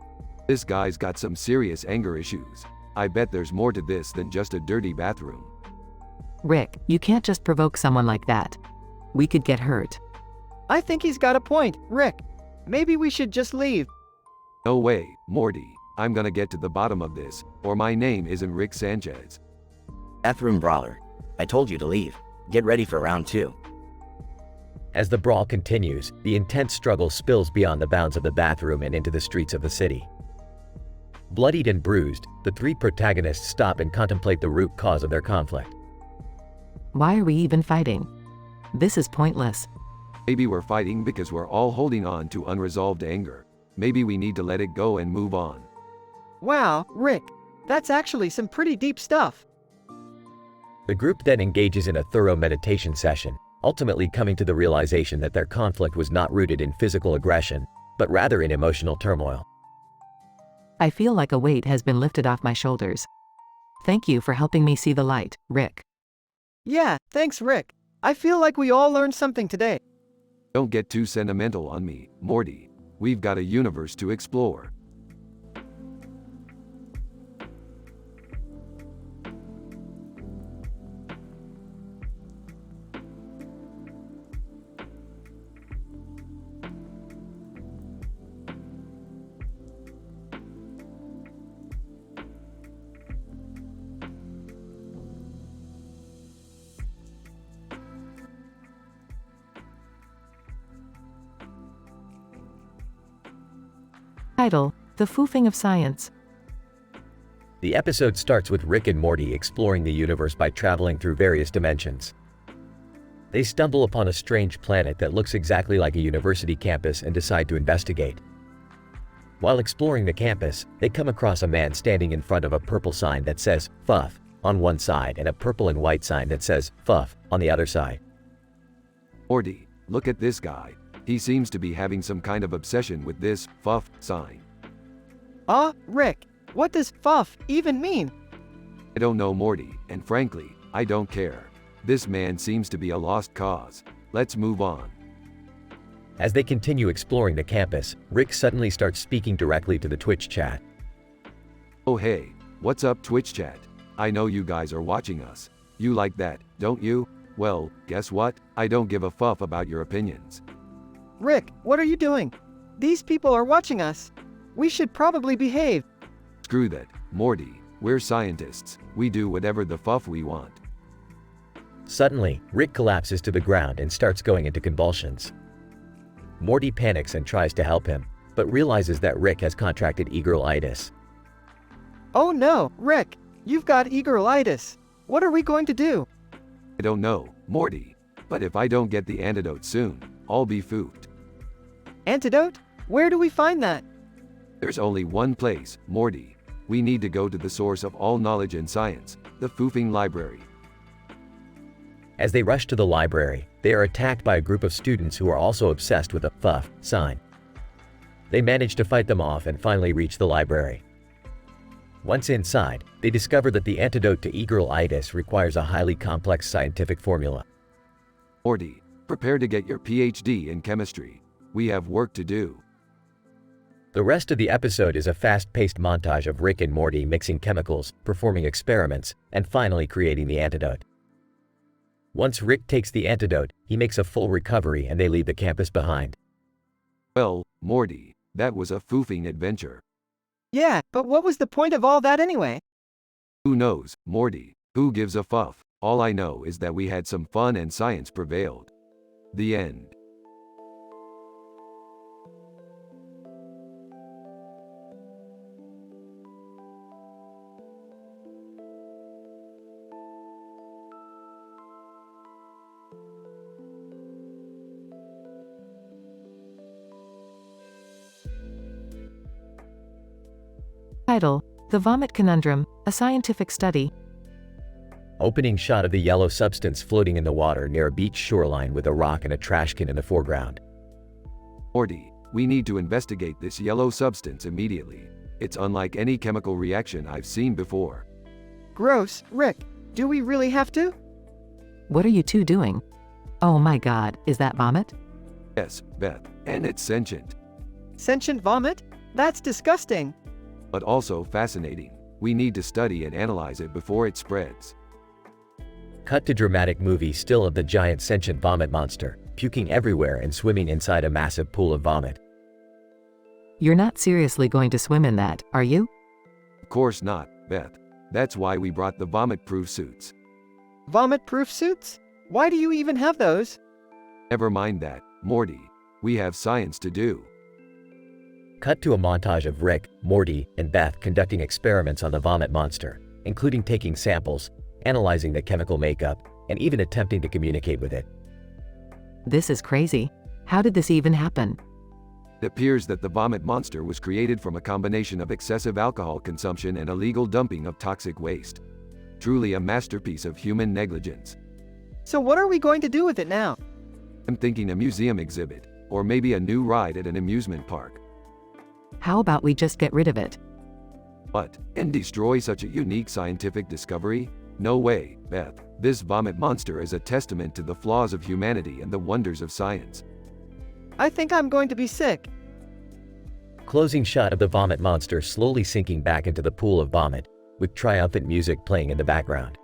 This guy's got some serious anger issues. I bet there's more to this than just a dirty bathroom. Rick, you can't just provoke someone like that. We could get hurt. I think he's got a point, Rick. Maybe we should just leave. No way, Morty. I'm gonna get to the bottom of this, or my name isn't Rick Sanchez. Bathroom brawler. I told you to leave. Get ready for round 2. As the brawl continues, the intense struggle spills beyond the bounds of the bathroom and into the streets of the city. Bloodied and bruised, the three protagonists stop and contemplate the root cause of their conflict. Why are we even fighting? This is pointless. Maybe we're fighting because we're all holding on to unresolved anger. Maybe we need to let it go and move on. Wow, Rick, that's actually some pretty deep stuff. The group then engages in a thorough meditation session, ultimately coming to the realization that their conflict was not rooted in physical aggression, but rather in emotional turmoil. I feel like a weight has been lifted off my shoulders. Thank you for helping me see the light, Rick. Yeah, thanks, Rick. I feel like we all learned something today. Don't get too sentimental on me, Morty. We've got a universe to explore. Title: The Foofing of Science. The episode starts with Rick and Morty exploring the universe by traveling through various dimensions. They stumble upon a strange planet that looks exactly like a university campus and decide to investigate. While exploring the campus, they come across a man standing in front of a purple sign that says "Fuff" on one side and a purple and white sign that says "Fuff" on the other side. Morty, look at this guy. He seems to be having some kind of obsession with this "Fuff" sign. Rick, what does "fuff" even mean? I don't know, Morty, and frankly, I don't care. This man seems to be a lost cause. Let's move on. As they continue exploring the campus, Rick suddenly starts speaking directly to the Twitch chat. Oh hey, what's up Twitch chat? I know you guys are watching us. You like that, don't you? Well, guess what? I don't give a fuff about your opinions. Rick, what are you doing? These people are watching us. We should probably behave. Screw that, Morty. We're scientists. We do whatever the fuff we want. Suddenly, Rick collapses to the ground and starts going into convulsions. Morty panics and tries to help him, but realizes that Rick has contracted eageritis. Oh no, Rick, you've got eageritis. What are we going to do? I don't know, Morty. But if I don't get the antidote soon, I'll be foofed. Antidote? Where do we find that? There's only one place, Morty. We need to go to the source of all knowledge and science, the foofing library. As they rush to the library, they are attacked by a group of students who are also obsessed with a "fuff" sign. They manage to fight them off and finally reach the library. Once inside, they discover that the antidote to eageritis requires a highly complex scientific formula. Morty, prepare to get your PhD in chemistry. We have work to do. The rest of the episode is a fast-paced montage of Rick and Morty mixing chemicals, performing experiments, and finally creating the antidote. Once Rick takes the antidote, he makes a full recovery and they leave the campus behind. Well, Morty, that was a foofing adventure. Yeah, but what was the point of all that anyway? Who knows, Morty? Who gives a fuff? All I know is that we had some fun and science prevailed. The end. Title: The Vomit Conundrum, a Scientific Study. Opening shot of the yellow substance floating in the water near a beach shoreline with a rock and a trash can in the foreground. Morty, we need to investigate this yellow substance immediately. It's unlike any chemical reaction I've seen before. Gross, Rick. Do we really have to? What are you two doing? Oh my god, is that vomit? Yes, Beth, and it's sentient. Sentient vomit? That's disgusting. But also fascinating. We need to study and analyze it before it spreads. Cut to dramatic movie still of the giant sentient vomit monster, puking everywhere and swimming inside a massive pool of vomit. You're not seriously going to swim in that, are you? Of course not, Beth. That's why we brought the vomit-proof suits. Vomit-proof suits? Why do you even have those? Never mind that, Morty. We have science to do. Cut to a montage of Rick, Morty, and Beth conducting experiments on the vomit monster, including taking samples, analyzing the chemical makeup, and even attempting to communicate with it. This is crazy. How did this even happen? It appears that the vomit monster was created from a combination of excessive alcohol consumption and illegal dumping of toxic waste. Truly a masterpiece of human negligence. So what are we going to do with it now? I'm thinking a museum exhibit, or maybe a new ride at an amusement park. How about we just get rid of it? What? And destroy such a unique scientific discovery? No way, Beth. This vomit monster is a testament to the flaws of humanity and the wonders of science. I think I'm going to be sick. Closing shot of the vomit monster slowly sinking back into the pool of vomit, with triumphant music playing in the background.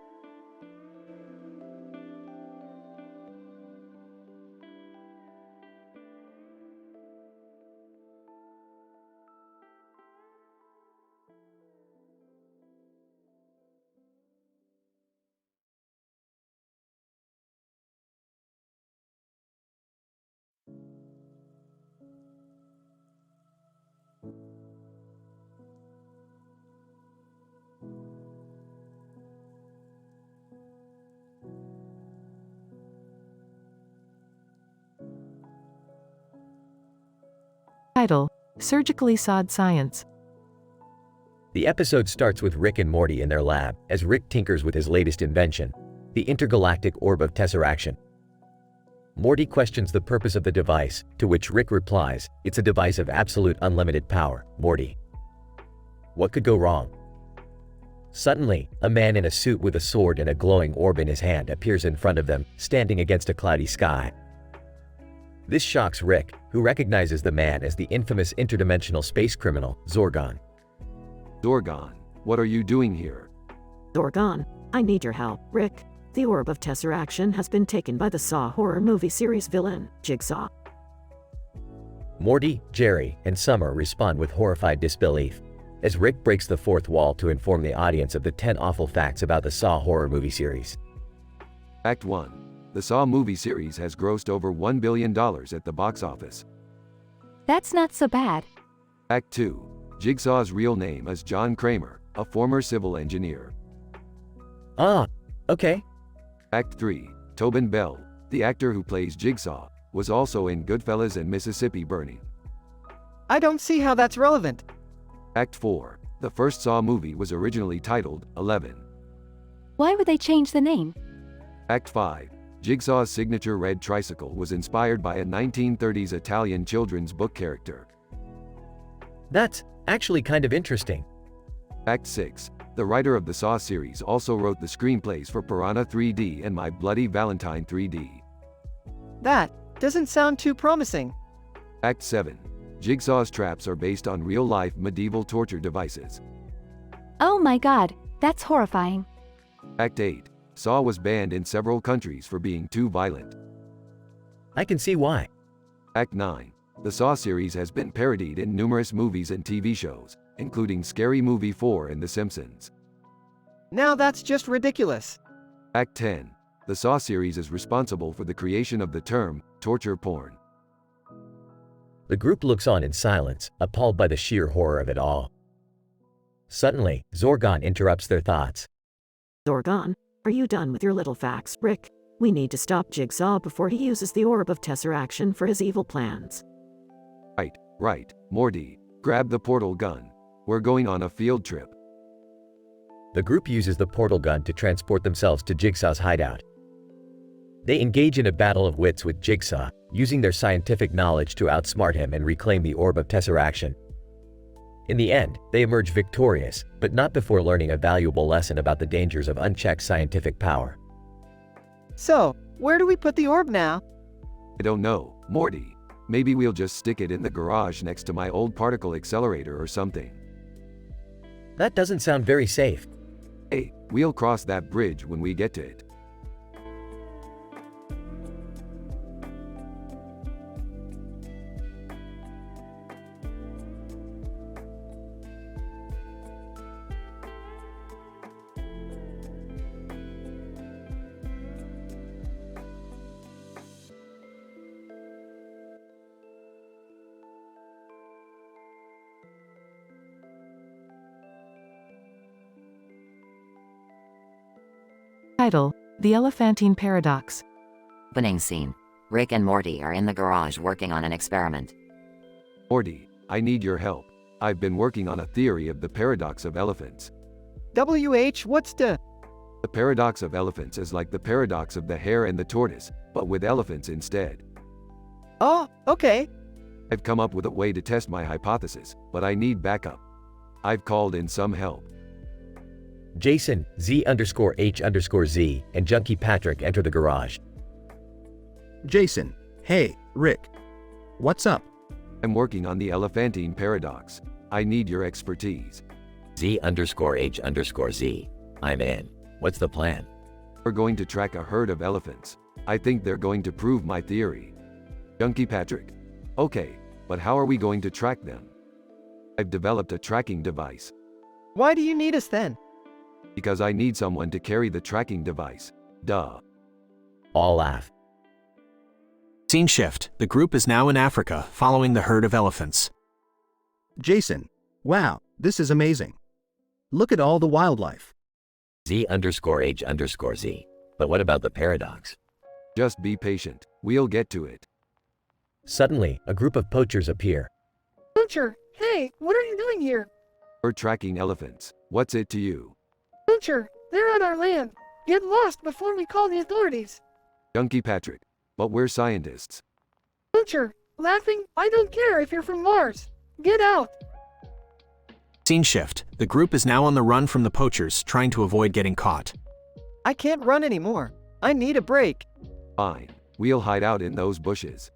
Title: Surgically Sawed Science. The episode starts with Rick and Morty in their lab, as Rick tinkers with his latest invention, the intergalactic orb of tesseraction. Morty questions the purpose of the device, to which Rick replies, "It's a device of absolute unlimited power, Morty." What could go wrong? Suddenly, a man in a suit with a sword and a glowing orb in his hand appears in front of them, standing against a cloudy sky. This shocks Rick, who recognizes the man as the infamous interdimensional space criminal, Zorgon. Zorgon, what are you doing here? Zorgon, I need your help, Rick. The orb of tesseraction has been taken by the Saw horror movie series villain, Jigsaw. Morty, Jerry, and Summer respond with horrified disbelief, as Rick breaks the fourth wall to inform the audience of the 10 awful facts about the Saw horror movie series. Act 1. The Saw movie series has grossed over $1 billion at the box office. That's not so bad. Act 2. Jigsaw's real name is John Kramer, a former civil engineer. Ah, okay. Act 3. Tobin Bell, the actor who plays Jigsaw, was also in Goodfellas and Mississippi Burning. I don't see how that's relevant. Act 4. The first Saw movie was originally titled 11. Why would they change the name? Act 5. Jigsaw's signature red tricycle was inspired by a 1930s Italian children's book character. That's actually kind of interesting. Act 6. The writer of the Saw series also wrote the screenplays for Piranha 3D and My Bloody Valentine 3D. That doesn't sound too promising. Act 7. Jigsaw's traps are based on real-life medieval torture devices. Oh my god, that's horrifying. Act 8. Saw was banned in several countries for being too violent. I can see why. Act 9. The Saw series has been parodied in numerous movies and TV shows, including Scary Movie 4 and The Simpsons. Now that's just ridiculous. Act 10. The Saw series is responsible for the creation of the term, torture porn. The group looks on in silence, appalled by the sheer horror of it all. Suddenly, Zorgon interrupts their thoughts. Zorgon, are you done with your little facts, Rick? We need to stop Jigsaw before he uses the orb of tesseraction for his evil plans. Right, Morty, grab the portal gun. We're going on a field trip. The group uses the portal gun to transport themselves to Jigsaw's hideout. They engage in a battle of wits with Jigsaw, using their scientific knowledge to outsmart him and reclaim the orb of tesseraction. In the end, they emerge victorious, but not before learning a valuable lesson about the dangers of unchecked scientific power. So, where do we put the orb now? I don't know, Morty. Maybe we'll just stick it in the garage next to my old particle accelerator or something. That doesn't sound very safe. Hey, we'll cross that bridge when we get to it. Title: The Elephantine Paradox. Opening scene. Rick and Morty are in the garage working on an experiment. Morty, I need your help. I've been working on a theory of the paradox of elephants. What's the... The paradox of elephants is like the paradox of the hare and the tortoise, but with elephants instead. Oh, okay. I've come up with a way to test my hypothesis, but I need backup. I've called in some help. Jason, Z_H_Z, and Junkie Patrick enter the garage. Jason, hey, Rick. What's up? I'm working on the elephantine paradox. I need your expertise. Z_H_Z. I'm in. What's the plan? We're going to track a herd of elephants. I think they're going to prove my theory. Junkie Patrick. Okay, but how are we going to track them? I've developed a tracking device. Why do you need us then? Because I need someone to carry the tracking device. Duh. All laugh. Scene shift. The group is now in Africa, following the herd of elephants. Jason, wow, this is amazing. Look at all the wildlife. Z_H_Z. But what about the paradox? Just be patient. We'll get to it. Suddenly, a group of poachers appear. Poacher, hey, what are you doing here? We're tracking elephants. What's it to you? Poacher, they're on our land. Get lost before we call the authorities. Junkie Patrick. But we're scientists. Poacher, laughing, I don't care if you're from Mars. Get out. Scene shift. The group is now on the run from the poachers, trying to avoid getting caught. I can't run anymore. I need a break. Fine. We'll hide out in those bushes.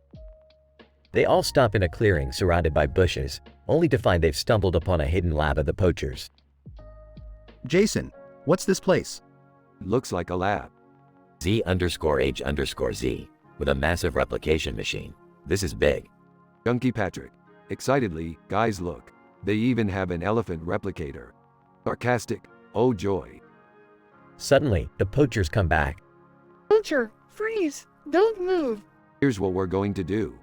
They all stop in a clearing surrounded by bushes, only to find they've stumbled upon a hidden lab of the poachers. Jason, what's this place? Looks like a lab. Z_H_Z, with a massive replication machine. This is big. Junkie Patrick. Excitedly, guys look. They even have an elephant replicator. Sarcastic. Oh joy. Suddenly, the poachers come back. Poacher, freeze. Don't move. Here's what we're going to do.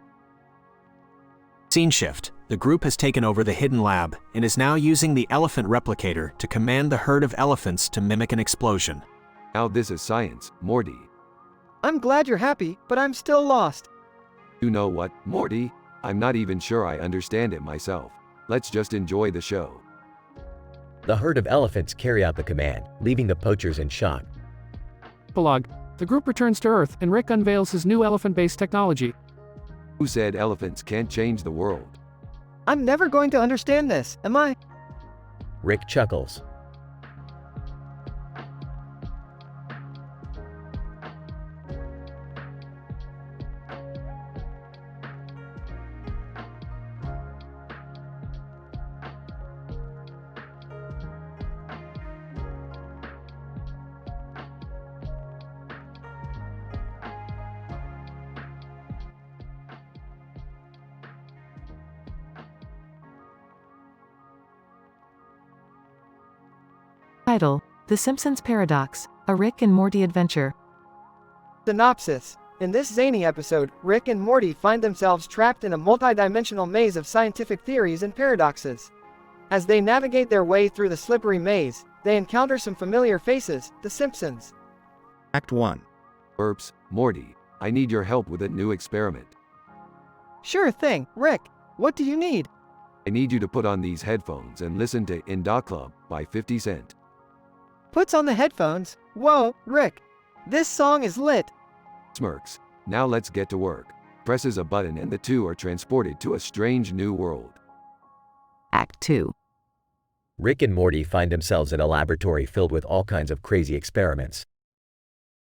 Scene shift. The group has taken over the hidden lab and is now using the elephant replicator to command the herd of elephants to mimic an explosion. Now this is science, Morty. I'm glad you're happy, but I'm still lost. You know what, Morty? I'm not even sure I understand it myself. Let's just enjoy the show. The herd of elephants carry out the command, leaving the poachers in shock. Epilogue. The group returns to Earth and Rick unveils his new elephant-based technology. Who said elephants can't change the world? I'm never going to understand this, am I? Rick chuckles. Title: The Simpsons Paradox, a Rick and Morty adventure. Synopsis. In this zany episode, Rick and Morty find themselves trapped in a multidimensional maze of scientific theories and paradoxes. As they navigate their way through the slippery maze, they encounter some familiar faces, the Simpsons. Act 1. Burps, Morty, I need your help with a new experiment. Sure thing, Rick. What do you need? I need you to put on these headphones and listen to In Da Club by 50 Cent. Puts on the headphones. Whoa, Rick. This song is lit. Smirks. Now let's get to work. Presses a button and the two are transported to a strange new world. Act 2. Rick and Morty find themselves in a laboratory filled with all kinds of crazy experiments.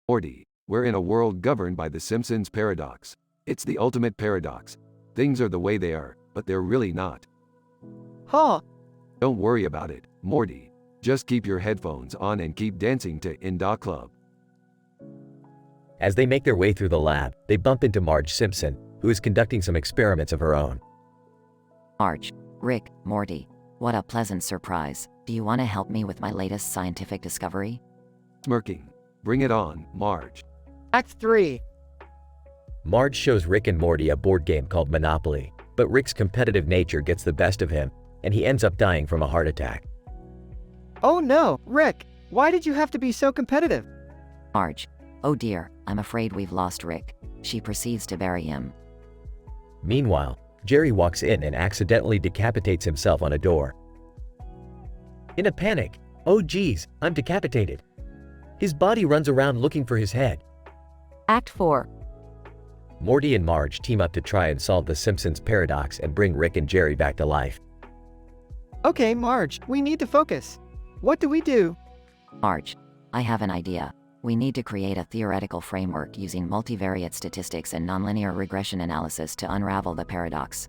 Morty, we're in a world governed by the Simpsons paradox. It's the ultimate paradox. Things are the way they are, but they're really not. Huh? Don't worry about it, Morty. Just keep your headphones on and keep dancing to In Da Club. As they make their way through the lab, they bump into Marge Simpson, who is conducting some experiments of her own. Marge, Rick, Morty, what a pleasant surprise. Do you want to help me with my latest scientific discovery? Smirking. Bring it on, Marge. Act 3. Marge shows Rick and Morty a board game called Monopoly, but Rick's competitive nature gets the best of him, and he ends up dying from a heart attack. Oh no, Rick. Why did you have to be so competitive? Marge, oh dear, I'm afraid we've lost Rick. She proceeds to bury him. Meanwhile, Jerry walks in and accidentally decapitates himself on a door. In a panic, oh geez, I'm decapitated. His body runs around looking for his head. Act 4. Morty and Marge team up to try and solve the Simpsons paradox and bring Rick and Jerry back to life. Okay, Marge, we need to focus. What do we do? Marge, I have an idea. We need to create a theoretical framework using multivariate statistics and nonlinear regression analysis to unravel the paradox.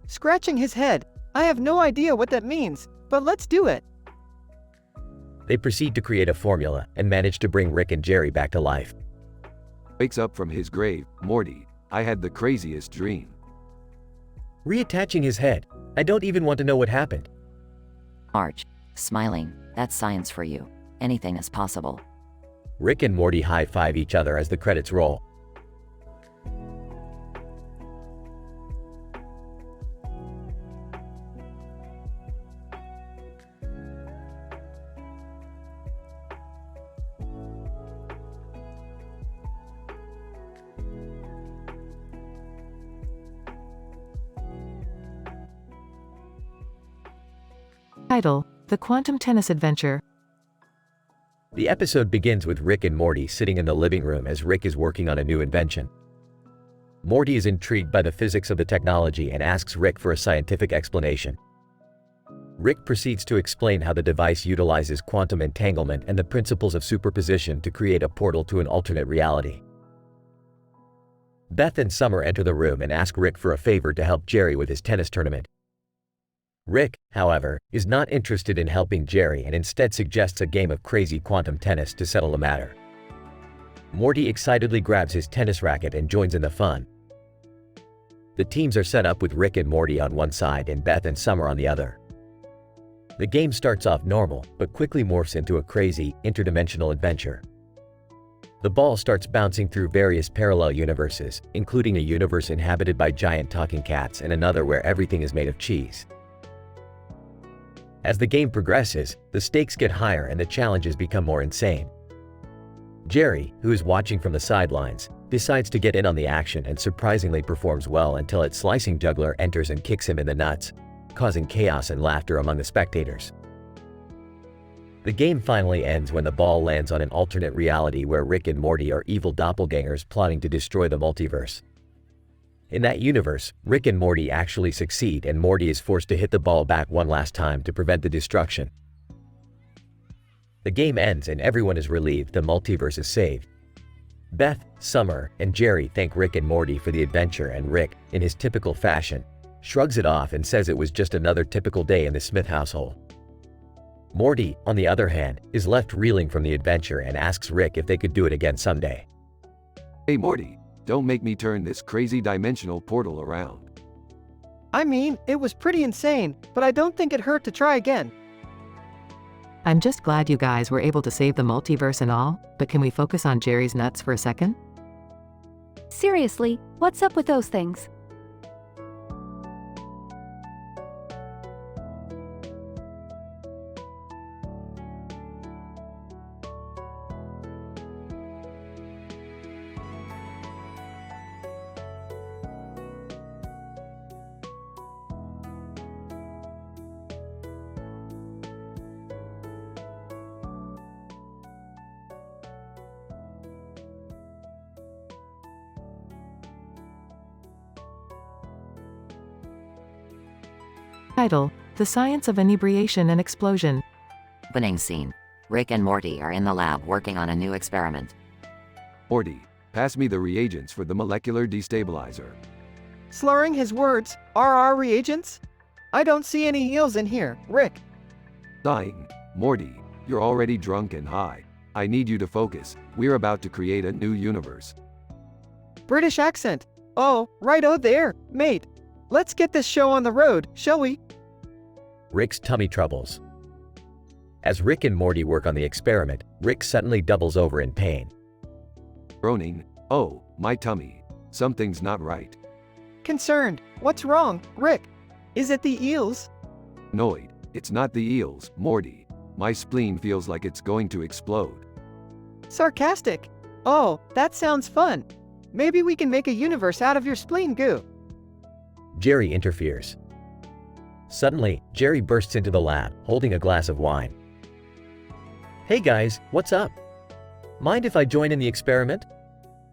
Scratching his head. I have no idea what that means, but let's do it. They proceed to create a formula and manage to bring Rick and Jerry back to life. Wakes up from his grave, Morty, I had the craziest dream. Reattaching his head. I don't even want to know what happened. Marge, smiling, that's science for you. Anything is possible. Rick and Morty high-five each other as the credits roll. Title: The Quantum Tennis Adventure. The episode begins with Rick and Morty sitting in the living room as Rick is working on a new invention. Morty is intrigued by the physics of the technology and asks Rick for a scientific explanation. Rick proceeds to explain how the device utilizes quantum entanglement and the principles of superposition to create a portal to an alternate reality. Beth and Summer enter the room and ask Rick for a favor to help Jerry with his tennis tournament. Rick, however, is not interested in helping Jerry and instead suggests a game of crazy quantum tennis to settle the matter. Morty excitedly grabs his tennis racket and joins in the fun. The teams are set up with Rick and Morty on one side and Beth and Summer on the other. The game starts off normal, but quickly morphs into a crazy, interdimensional adventure. The ball starts bouncing through various parallel universes, including a universe inhabited by giant talking cats and another where everything is made of cheese. As the game progresses, the stakes get higher and the challenges become more insane. Jerry, who is watching from the sidelines, decides to get in on the action and surprisingly performs well until its slicing juggler enters and kicks him in the nuts, causing chaos and laughter among the spectators. The game finally ends when the ball lands on an alternate reality where Rick and Morty are evil doppelgangers plotting to destroy the multiverse. In that universe, Rick and Morty actually succeed and Morty is forced to hit the ball back one last time to prevent the destruction. The game ends and everyone is relieved the multiverse is saved. Beth, Summer, and Jerry thank Rick and Morty for the adventure and Rick, in his typical fashion, shrugs it off and says it was just another typical day in the Smith household. Morty, on the other hand, is left reeling from the adventure and asks Rick if they could do it again someday. Hey Morty, don't make me turn this crazy dimensional portal around. I mean, it was pretty insane, but I don't think it hurt to try again. I'm just glad you guys were able to save the multiverse and all, but can we focus on Jerry's nuts for a second? Seriously, what's up with those things? Title: The Science of Inebriation and Explosion. Opening scene. Rick and Morty are in the lab working on a new experiment. Morty, pass me the reagents for the molecular destabilizer. Slurring his words, are our reagents? I don't see any eels in here, Rick. Dying. Morty, you're already drunk and high. I need you to focus. We're about to create a new universe. British accent. Oh, right-o there, mate. Let's get this show on the road, shall we? Rick's tummy troubles. As Rick and Morty work on the experiment, Rick suddenly doubles over in pain. Groaning, oh, my tummy. Something's not right. Concerned, what's wrong, Rick? Is it the eels? Annoyed, it's not the eels, Morty. My spleen feels like it's going to explode. Sarcastic. Oh, that sounds fun. Maybe we can make a universe out of your spleen goo. Jerry interferes. Suddenly, Jerry bursts into the lab, holding a glass of wine. Hey guys, what's up? Mind if I join in the experiment?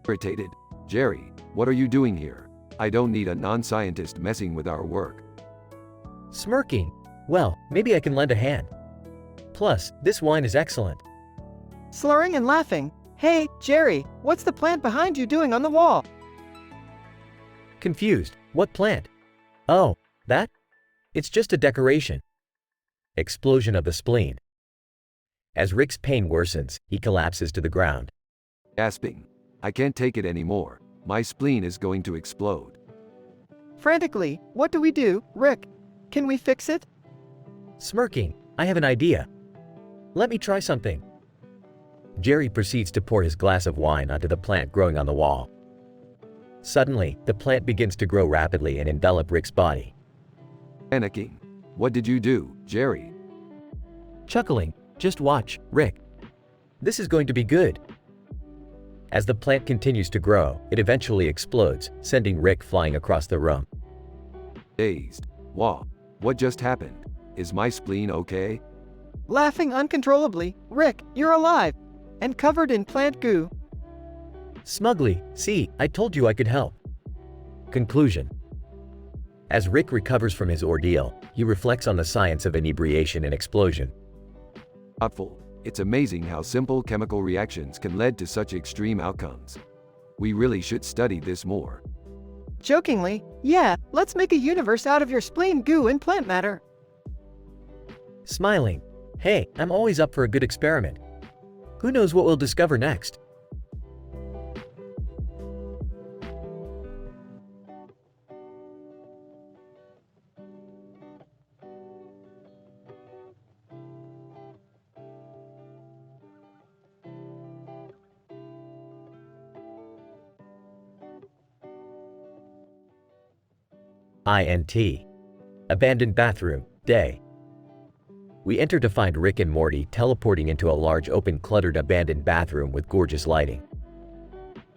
Irritated. Jerry, what are you doing here? I don't need a non-scientist messing with our work. Smirking. Well, maybe I can lend a hand. Plus, this wine is excellent. Slurring and laughing. Hey, Jerry, what's the plant behind you doing on the wall? Confused. What plant? Oh, that? It's just a decoration. Explosion of the spleen. As Rick's pain worsens, he collapses to the ground. Gasping. I can't take it anymore. My spleen is going to explode. Frantically, what do we do, Rick? Can we fix it? Smirking. I have an idea. Let me try something. Jerry proceeds to pour his glass of wine onto the plant growing on the wall. Suddenly, the plant begins to grow rapidly and envelop Rick's body. Panicking. What did you do, Jerry? Chuckling. Just watch, Rick. This is going to be good. As the plant continues to grow, it eventually explodes, sending Rick flying across the room. Dazed. Wow. What just happened? Is my spleen okay? Laughing uncontrollably, Rick, you're alive! And covered in plant goo. Smugly, see, I told you I could help. Conclusion. As Rick recovers from his ordeal, he reflects on the science of inebriation and explosion. Thoughtful. It's amazing how simple chemical reactions can lead to such extreme outcomes. We really should study this more. Jokingly, yeah, let's make a universe out of your spleen goo and plant matter. Smiling. Hey, I'm always up for a good experiment. Who knows what we'll discover next? INT. Abandoned bathroom, day. We enter to find Rick and Morty teleporting into a large open cluttered abandoned bathroom with gorgeous lighting.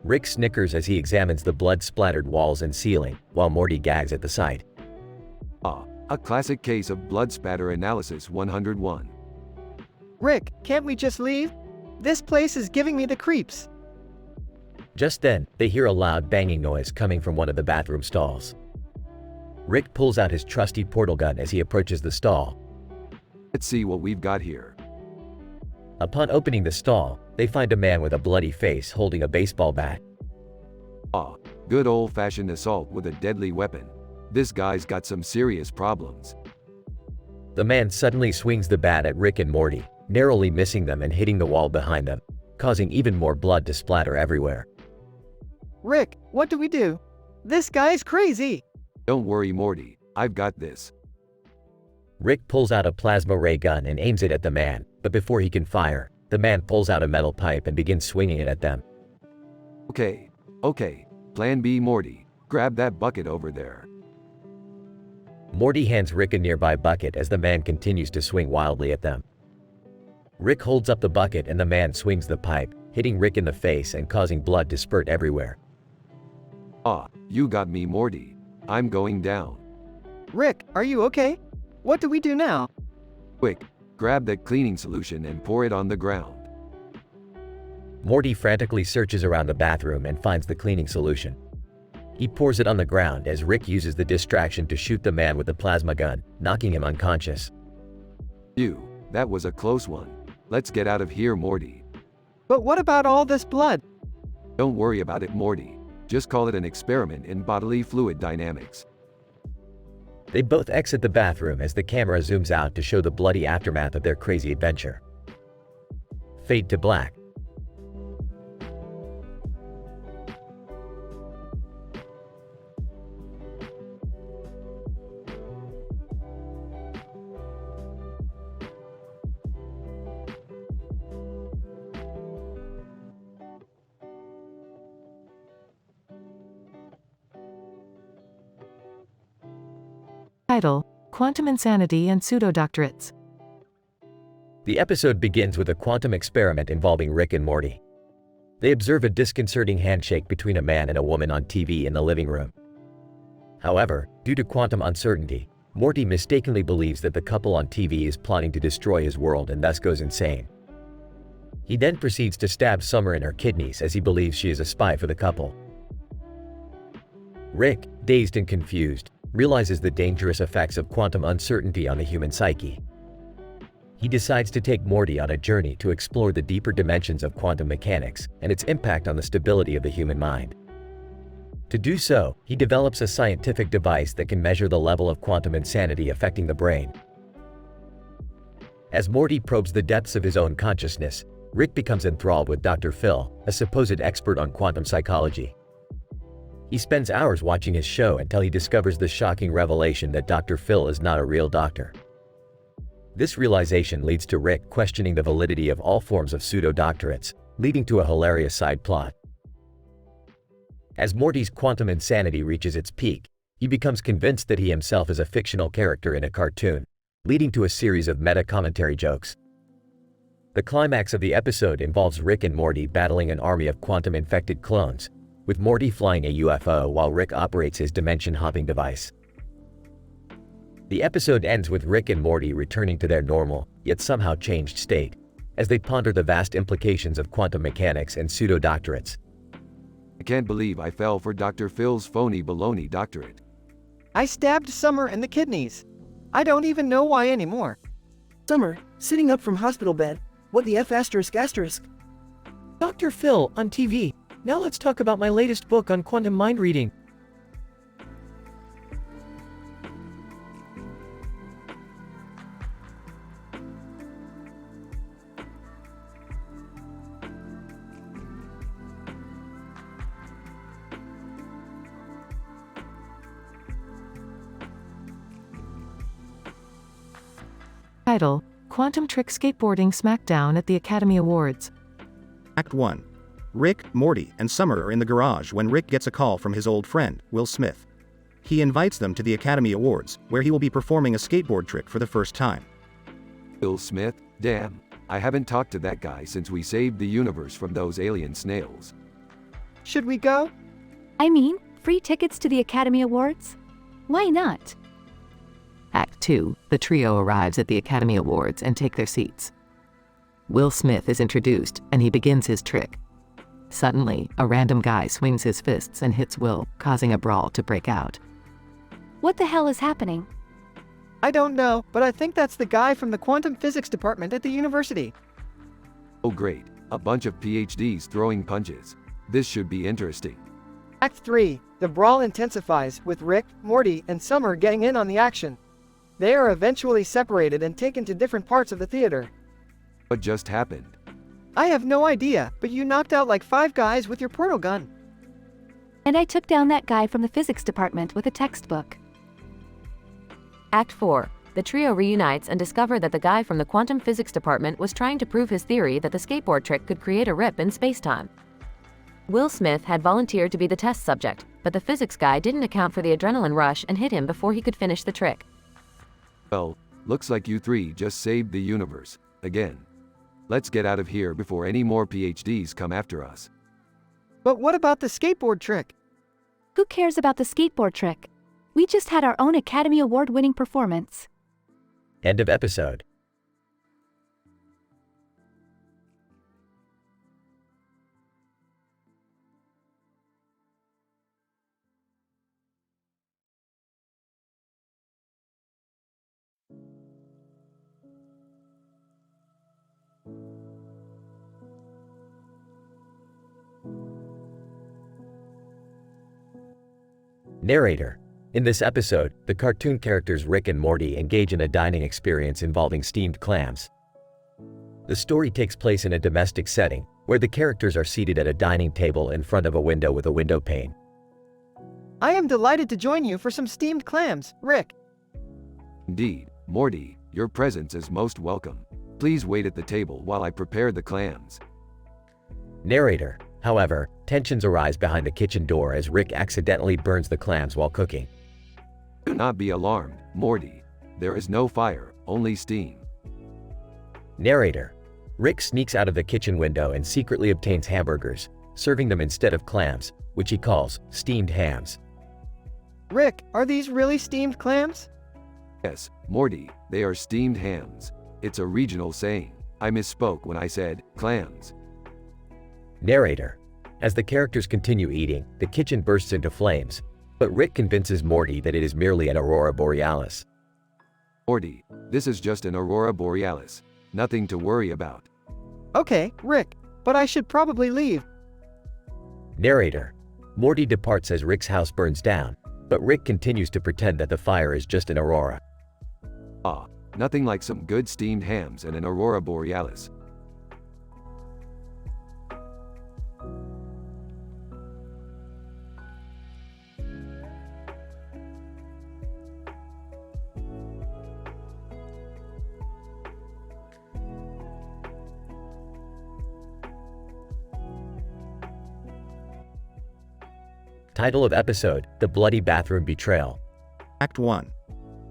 Rick snickers as he examines the blood-splattered walls and ceiling, while Morty gags at the sight. A classic case of blood spatter analysis 101. Rick, can't we just leave? This place is giving me the creeps. Just then, they hear a loud banging noise coming from one of the bathroom stalls. Rick pulls out his trusty portal gun as he approaches the stall. Let's see what we've got here. Upon opening the stall, they find a man with a bloody face holding a baseball bat. Good old-fashioned assault with a deadly weapon. This guy's got some serious problems. The man suddenly swings the bat at Rick and Morty, narrowly missing them and hitting the wall behind them, causing even more blood to splatter everywhere. Rick, what do we do? This guy's crazy! Don't worry, Morty, I've got this. Rick pulls out a plasma ray gun and aims it at the man, but before he can fire, the man pulls out a metal pipe and begins swinging it at them. Okay, Plan B, Morty. Grab that bucket over there. Morty hands Rick a nearby bucket as the man continues to swing wildly at them. Rick holds up the bucket and the man swings the pipe, hitting Rick in the face and causing blood to spurt everywhere. You got me, Morty. I'm going down. Rick, are you okay? What do we do now? Quick, grab that cleaning solution and pour it on the ground. Morty frantically searches around the bathroom and finds the cleaning solution. He pours it on the ground as Rick uses the distraction to shoot the man with the plasma gun, knocking him unconscious. That was a close one. Let's get out of here, Morty. But what about all this blood? Don't worry about it, Morty. Just call it an experiment in bodily fluid dynamics. They both exit the bathroom as the camera zooms out to show the bloody aftermath of their crazy adventure. Fade to black. Title: Quantum Insanity and Pseudodoctorates. The episode begins with a quantum experiment involving Rick and Morty. They observe a disconcerting handshake between a man and a woman on TV in the living room. However, due to quantum uncertainty, Morty mistakenly believes that the couple on TV is plotting to destroy his world and thus goes insane. He then proceeds to stab Summer in her kidneys as he believes she is a spy for the couple. Rick, dazed and confused, realizes the dangerous effects of quantum uncertainty on the human psyche. He decides to take Morty on a journey to explore the deeper dimensions of quantum mechanics and its impact on the stability of the human mind. To do so, he develops a scientific device that can measure the level of quantum insanity affecting the brain. As Morty probes the depths of his own consciousness, Rick becomes enthralled with Dr. Phil, a supposed expert on quantum psychology. He spends hours watching his show until he discovers the shocking revelation that Dr. Phil is not a real doctor. This realization leads to Rick questioning the validity of all forms of pseudo-doctorates, leading to a hilarious side plot. As Morty's quantum insanity reaches its peak, he becomes convinced that he himself is a fictional character in a cartoon, leading to a series of meta-commentary jokes. The climax of the episode involves Rick and Morty battling an army of quantum-infected clones, with Morty flying a UFO while Rick operates his dimension-hopping device. The episode ends with Rick and Morty returning to their normal, yet somehow changed state, as they ponder the vast implications of quantum mechanics and pseudo-doctorates. I can't believe I fell for Dr. Phil's phony baloney doctorate. I stabbed Summer in the kidneys. I don't even know why anymore. Summer, sitting up from hospital bed. What the F asterisk asterisk? Dr. Phil on TV. Now let's talk about my latest book on quantum mind reading. Title: Quantum Trick Skateboarding Smackdown at the Academy Awards. Act 1. Rick, Morty, and Summer are in the garage when Rick gets a call from his old friend, Will Smith. He invites them to the Academy Awards, where he will be performing a skateboard trick for the first time. Will Smith? Damn. I haven't talked to that guy since we saved the universe from those alien snails. Should we go? I mean, free tickets to the Academy Awards? Why not? Act 2. The trio arrives at the Academy Awards and take their seats. Will Smith is introduced, and he begins his trick. Suddenly, a random guy swings his fists and hits Will, causing a brawl to break out. What the hell is happening? I don't know, but I think that's the guy from the quantum physics department at the university. Oh great, a bunch of PhDs throwing punches. This should be interesting. Act 3. The brawl intensifies, with Rick, Morty, and Summer getting in on the action. They are eventually separated and taken to different parts of the theater. What just happened? I have no idea, but you knocked out like 5 guys with your portal gun. And I took down that guy from the physics department with a textbook. Act 4. The trio reunites and discover that the guy from the quantum physics department was trying to prove his theory that the skateboard trick could create a rip in spacetime. Will Smith had volunteered to be the test subject, but the physics guy didn't account for the adrenaline rush and hit him before he could finish the trick. Well, looks like you three just saved the universe, again. Let's get out of here before any more PhDs come after us. But what about the skateboard trick? Who cares about the skateboard trick? We just had our own Academy Award-winning performance. End of episode. Narrator. In this episode, the cartoon characters Rick and Morty engage in a dining experience involving steamed clams. The story takes place in a domestic setting, where the characters are seated at a dining table in front of a window with a window pane. I am delighted to join you for some steamed clams, Rick. Indeed, Morty, your presence is most welcome. Please wait at the table while I prepare the clams. Narrator. However, tensions arise behind the kitchen door as Rick accidentally burns the clams while cooking. Do not be alarmed, Morty. There is no fire, only steam. Narrator. Rick sneaks out of the kitchen window and secretly obtains hamburgers, serving them instead of clams, which he calls steamed hams. Rick, are these really steamed clams? Yes, Morty, they are steamed hams. It's a regional saying. I misspoke when I said clams. Narrator. As the characters continue eating, the kitchen bursts into flames, but Rick convinces Morty that it is merely an aurora borealis. Morty, this is just an aurora borealis. Nothing to worry about. Okay, Rick, but I should probably leave. Narrator. Morty departs as Rick's house burns down, but Rick continues to pretend that the fire is just an aurora. Ah, nothing like some good steamed hams and an aurora borealis. Title of episode: The Bloody Bathroom Betrayal. Act 1.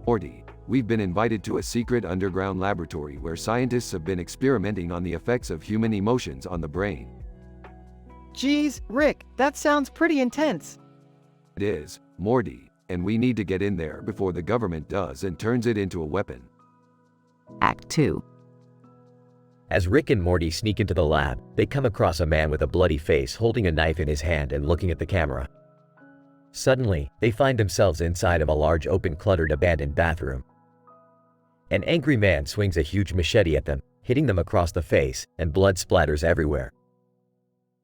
Morty, we've been invited to a secret underground laboratory where scientists have been experimenting on the effects of human emotions on the brain. Geez, Rick, that sounds pretty intense. It is, Morty. And we need to get in there before the government does and turns it into a weapon. Act 2. As Rick and Morty sneak into the lab, they come across a man with a bloody face holding a knife in his hand and looking at the camera. Suddenly, they find themselves inside of a large open cluttered abandoned bathroom. An angry man swings a huge machete at them, hitting them across the face, and blood splatters everywhere.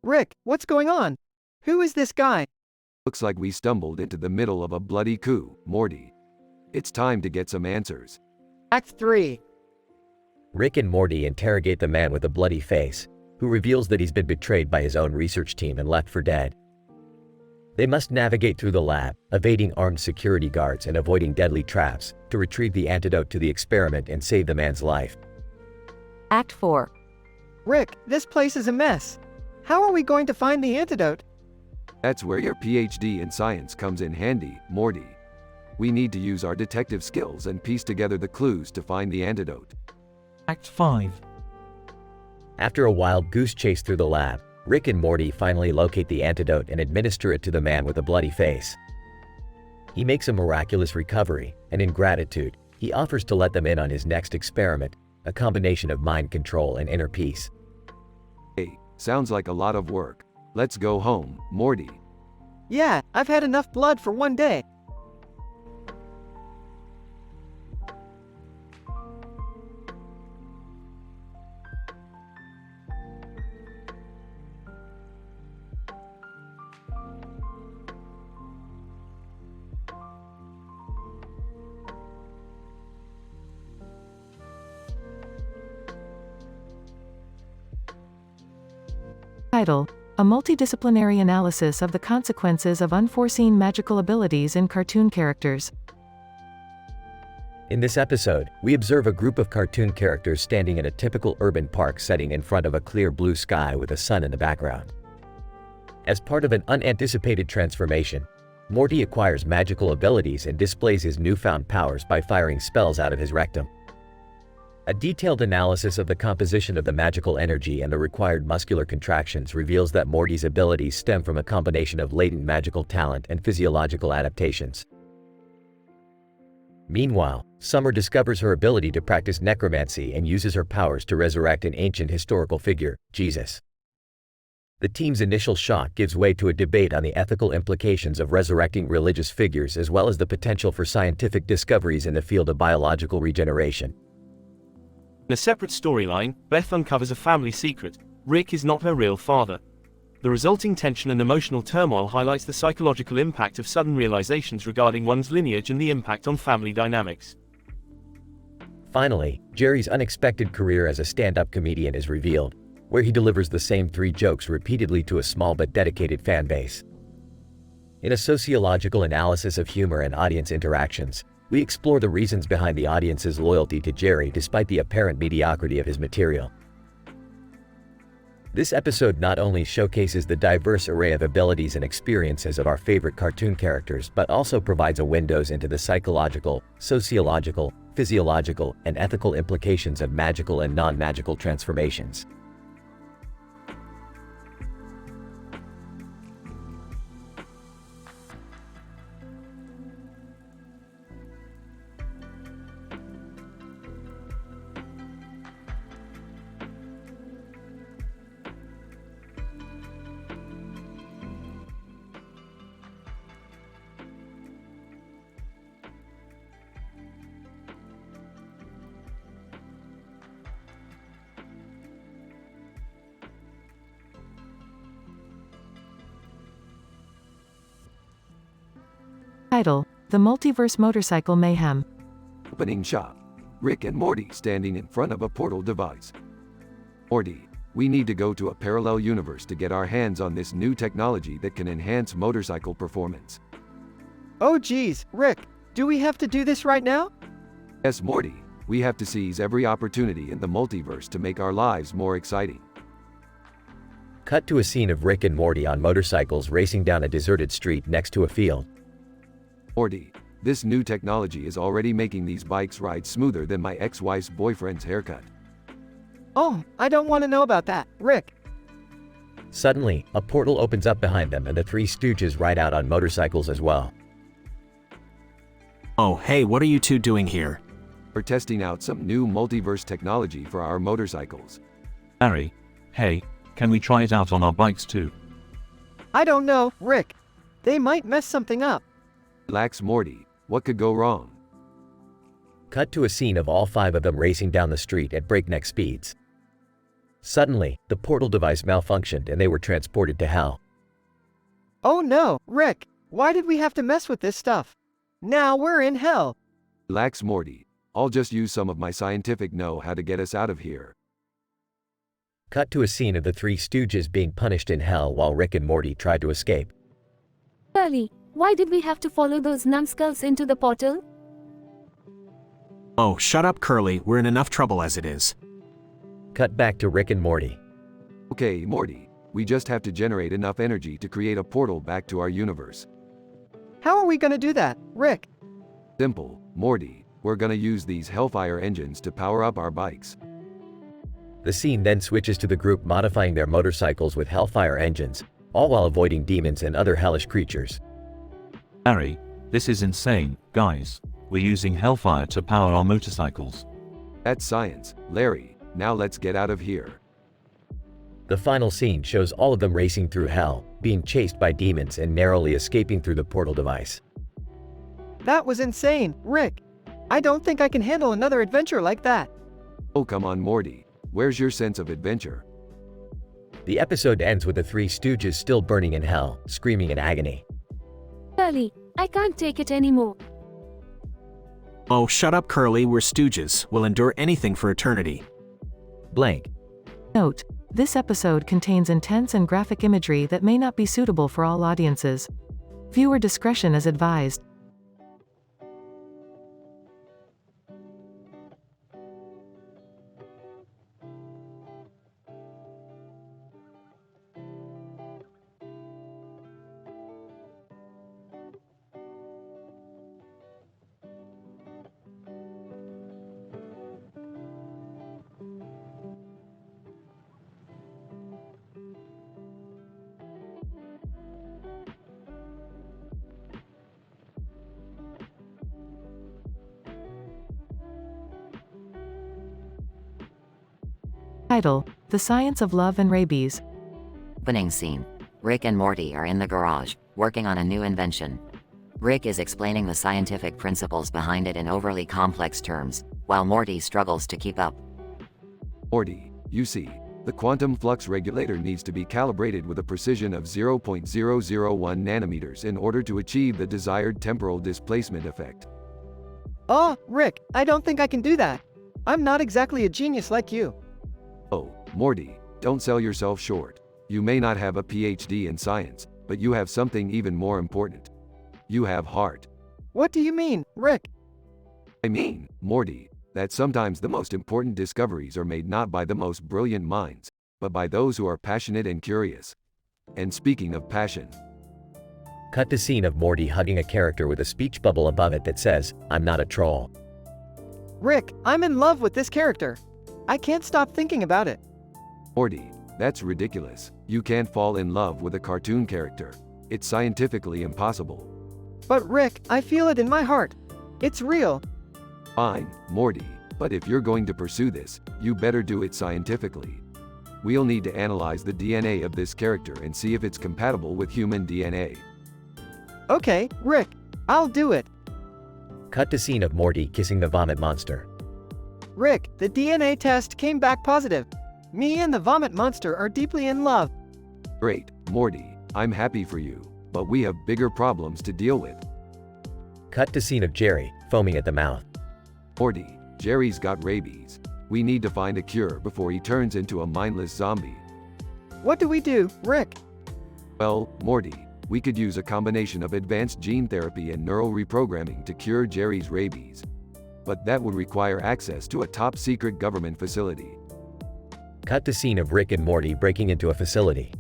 Rick, what's going on? Who is this guy? Looks like we stumbled into the middle of a bloody coup, Morty. It's time to get some answers. Act 3. Rick and Morty interrogate the man with the bloody face, who reveals that he's been betrayed by his own research team and left for dead. They must navigate through the lab, evading armed security guards and avoiding deadly traps, to retrieve the antidote to the experiment and save the man's life. Act 4. Rick, this place is a mess. How are we going to find the antidote? That's where your PhD in science comes in handy, Morty. We need to use our detective skills and piece together the clues to find the antidote. Act 5. After a wild goose chase through the lab, Rick and Morty finally locate the antidote and administer it to the man with the bloody face. He makes a miraculous recovery, and in gratitude, he offers to let them in on his next experiment, a combination of mind control and inner peace. Hey, sounds like a lot of work. Let's go home, Morty. Yeah, I've had enough blood for one day. Title: A multidisciplinary analysis of the consequences of unforeseen magical abilities in cartoon characters. In this episode, we observe a group of cartoon characters standing in a typical urban park setting in front of a clear blue sky with the sun in the background. As part of an unanticipated transformation, Morty acquires magical abilities and displays his newfound powers by firing spells out of his rectum. A detailed analysis of the composition of the magical energy and the required muscular contractions reveals that Morty's abilities stem from a combination of latent magical talent and physiological adaptations. Meanwhile, Summer discovers her ability to practice necromancy and uses her powers to resurrect an ancient historical figure, Jesus. The team's initial shock gives way to a debate on the ethical implications of resurrecting religious figures as well as the potential for scientific discoveries in the field of biological regeneration. In a separate storyline, Beth uncovers a family secret: Rick is not her real father. The resulting tension and emotional turmoil highlights the psychological impact of sudden realizations regarding one's lineage and the impact on family dynamics. Finally, Jerry's unexpected career as a stand-up comedian is revealed, where he delivers the same 3 jokes repeatedly to a small but dedicated fan base. In a sociological analysis of humor and audience interactions, we explore the reasons behind the audience's loyalty to Jerry despite the apparent mediocrity of his material. This episode not only showcases the diverse array of abilities and experiences of our favorite cartoon characters, but also provides a window into the psychological, sociological, physiological, and ethical implications of magical and non-magical transformations. Title: The Multiverse Motorcycle Mayhem. Opening shot. Rick and Morty standing in front of a portal device. Morty, we need to go to a parallel universe to get our hands on this new technology that can enhance motorcycle performance. Oh geez, Rick, do we have to do this right now? Yes, Morty, we have to seize every opportunity in the multiverse to make our lives more exciting. Cut to a scene of Rick and Morty on motorcycles racing down a deserted street next to a field. Morty, this new technology is already making these bikes ride smoother than my ex-wife's boyfriend's haircut. Oh, I don't want to know about that, Rick. Suddenly, a portal opens up behind them and the 3 Stooges ride out on motorcycles as well. Oh, hey, what are you two doing here? We're testing out some new multiverse technology for our motorcycles. Harry, hey, can we try it out on our bikes too? I don't know, Rick. They might mess something up. Relax, Morty. What could go wrong? Cut to a scene of all 5 of them racing down the street at breakneck speeds. Suddenly, the portal device malfunctioned and they were transported to hell. Oh no, Rick. Why did we have to mess with this stuff? Now we're in hell. Relax, Morty. I'll just use some of my scientific know-how to get us out of here. Cut to a scene of the 3 Stooges being punished in hell while Rick and Morty tried to escape. Curly, why did we have to follow those numbskulls into the portal? Oh, shut up, Curly, we're in enough trouble as it is. Cut back to Rick and Morty. Okay, Morty. We just have to generate enough energy to create a portal back to our universe. How are we gonna do that, Rick? Simple, Morty. We're gonna use these Hellfire engines to power up our bikes. The scene then switches to the group modifying their motorcycles with Hellfire engines, all while avoiding demons and other hellish creatures. Harry, this is insane, guys. We're using Hellfire to power our motorcycles. That's science, Larry. Now let's get out of here. The final scene shows all of them racing through hell, being chased by demons and narrowly escaping through the portal device. That was insane, Rick. I don't think I can handle another adventure like that. Oh, come on, Morty. Where's your sense of adventure? The episode ends with the 3 Stooges still burning in hell, screaming in agony. Curly, I can't take it anymore. Oh, shut up, Curly, we're Stooges. We'll endure anything for eternity. Blank. Note: this episode contains intense and graphic imagery that may not be suitable for all audiences. Viewer discretion is advised. Title: The Science of Love and Rabies. Opening scene. Rick and Morty are in the garage, working on a new invention. Rick is explaining the scientific principles behind it in overly complex terms, while Morty struggles to keep up. Morty, you see, the quantum flux regulator needs to be calibrated with a precision of 0.001 nanometers in order to achieve the desired temporal displacement effect. Oh, Rick, I don't think I can do that. I'm not exactly a genius like you. Oh, Morty, don't sell yourself short. You may not have a PhD in science, but you have something even more important. You have heart. What do you mean, Rick? I mean, Morty, that sometimes the most important discoveries are made not by the most brilliant minds, but by those who are passionate and curious. And speaking of passion. Cut to scene of Morty hugging a character with a speech bubble above it that says, "I'm not a troll." Rick, I'm in love with this character. I can't stop thinking about it. Morty, that's ridiculous. You can't fall in love with a cartoon character. It's scientifically impossible. But Rick, I feel it in my heart. It's real. Fine, Morty, but if you're going to pursue this, you better do it scientifically. We'll need to analyze the DNA of this character and see if it's compatible with human DNA. Okay, Rick, I'll do it. Cut to scene of Morty kissing the vomit monster. Rick, the DNA test came back positive. Me and the vomit monster are deeply in love. Great, Morty, I'm happy for you, but we have bigger problems to deal with. Cut to scene of Jerry, foaming at the mouth. Morty, Jerry's got rabies. We need to find a cure before he turns into a mindless zombie. What do we do, Rick? Well, Morty, we could use a combination of advanced gene therapy and neural reprogramming to cure Jerry's rabies. But that would require access to a top-secret government facility. Cut to scene of Rick and Morty breaking into a facility.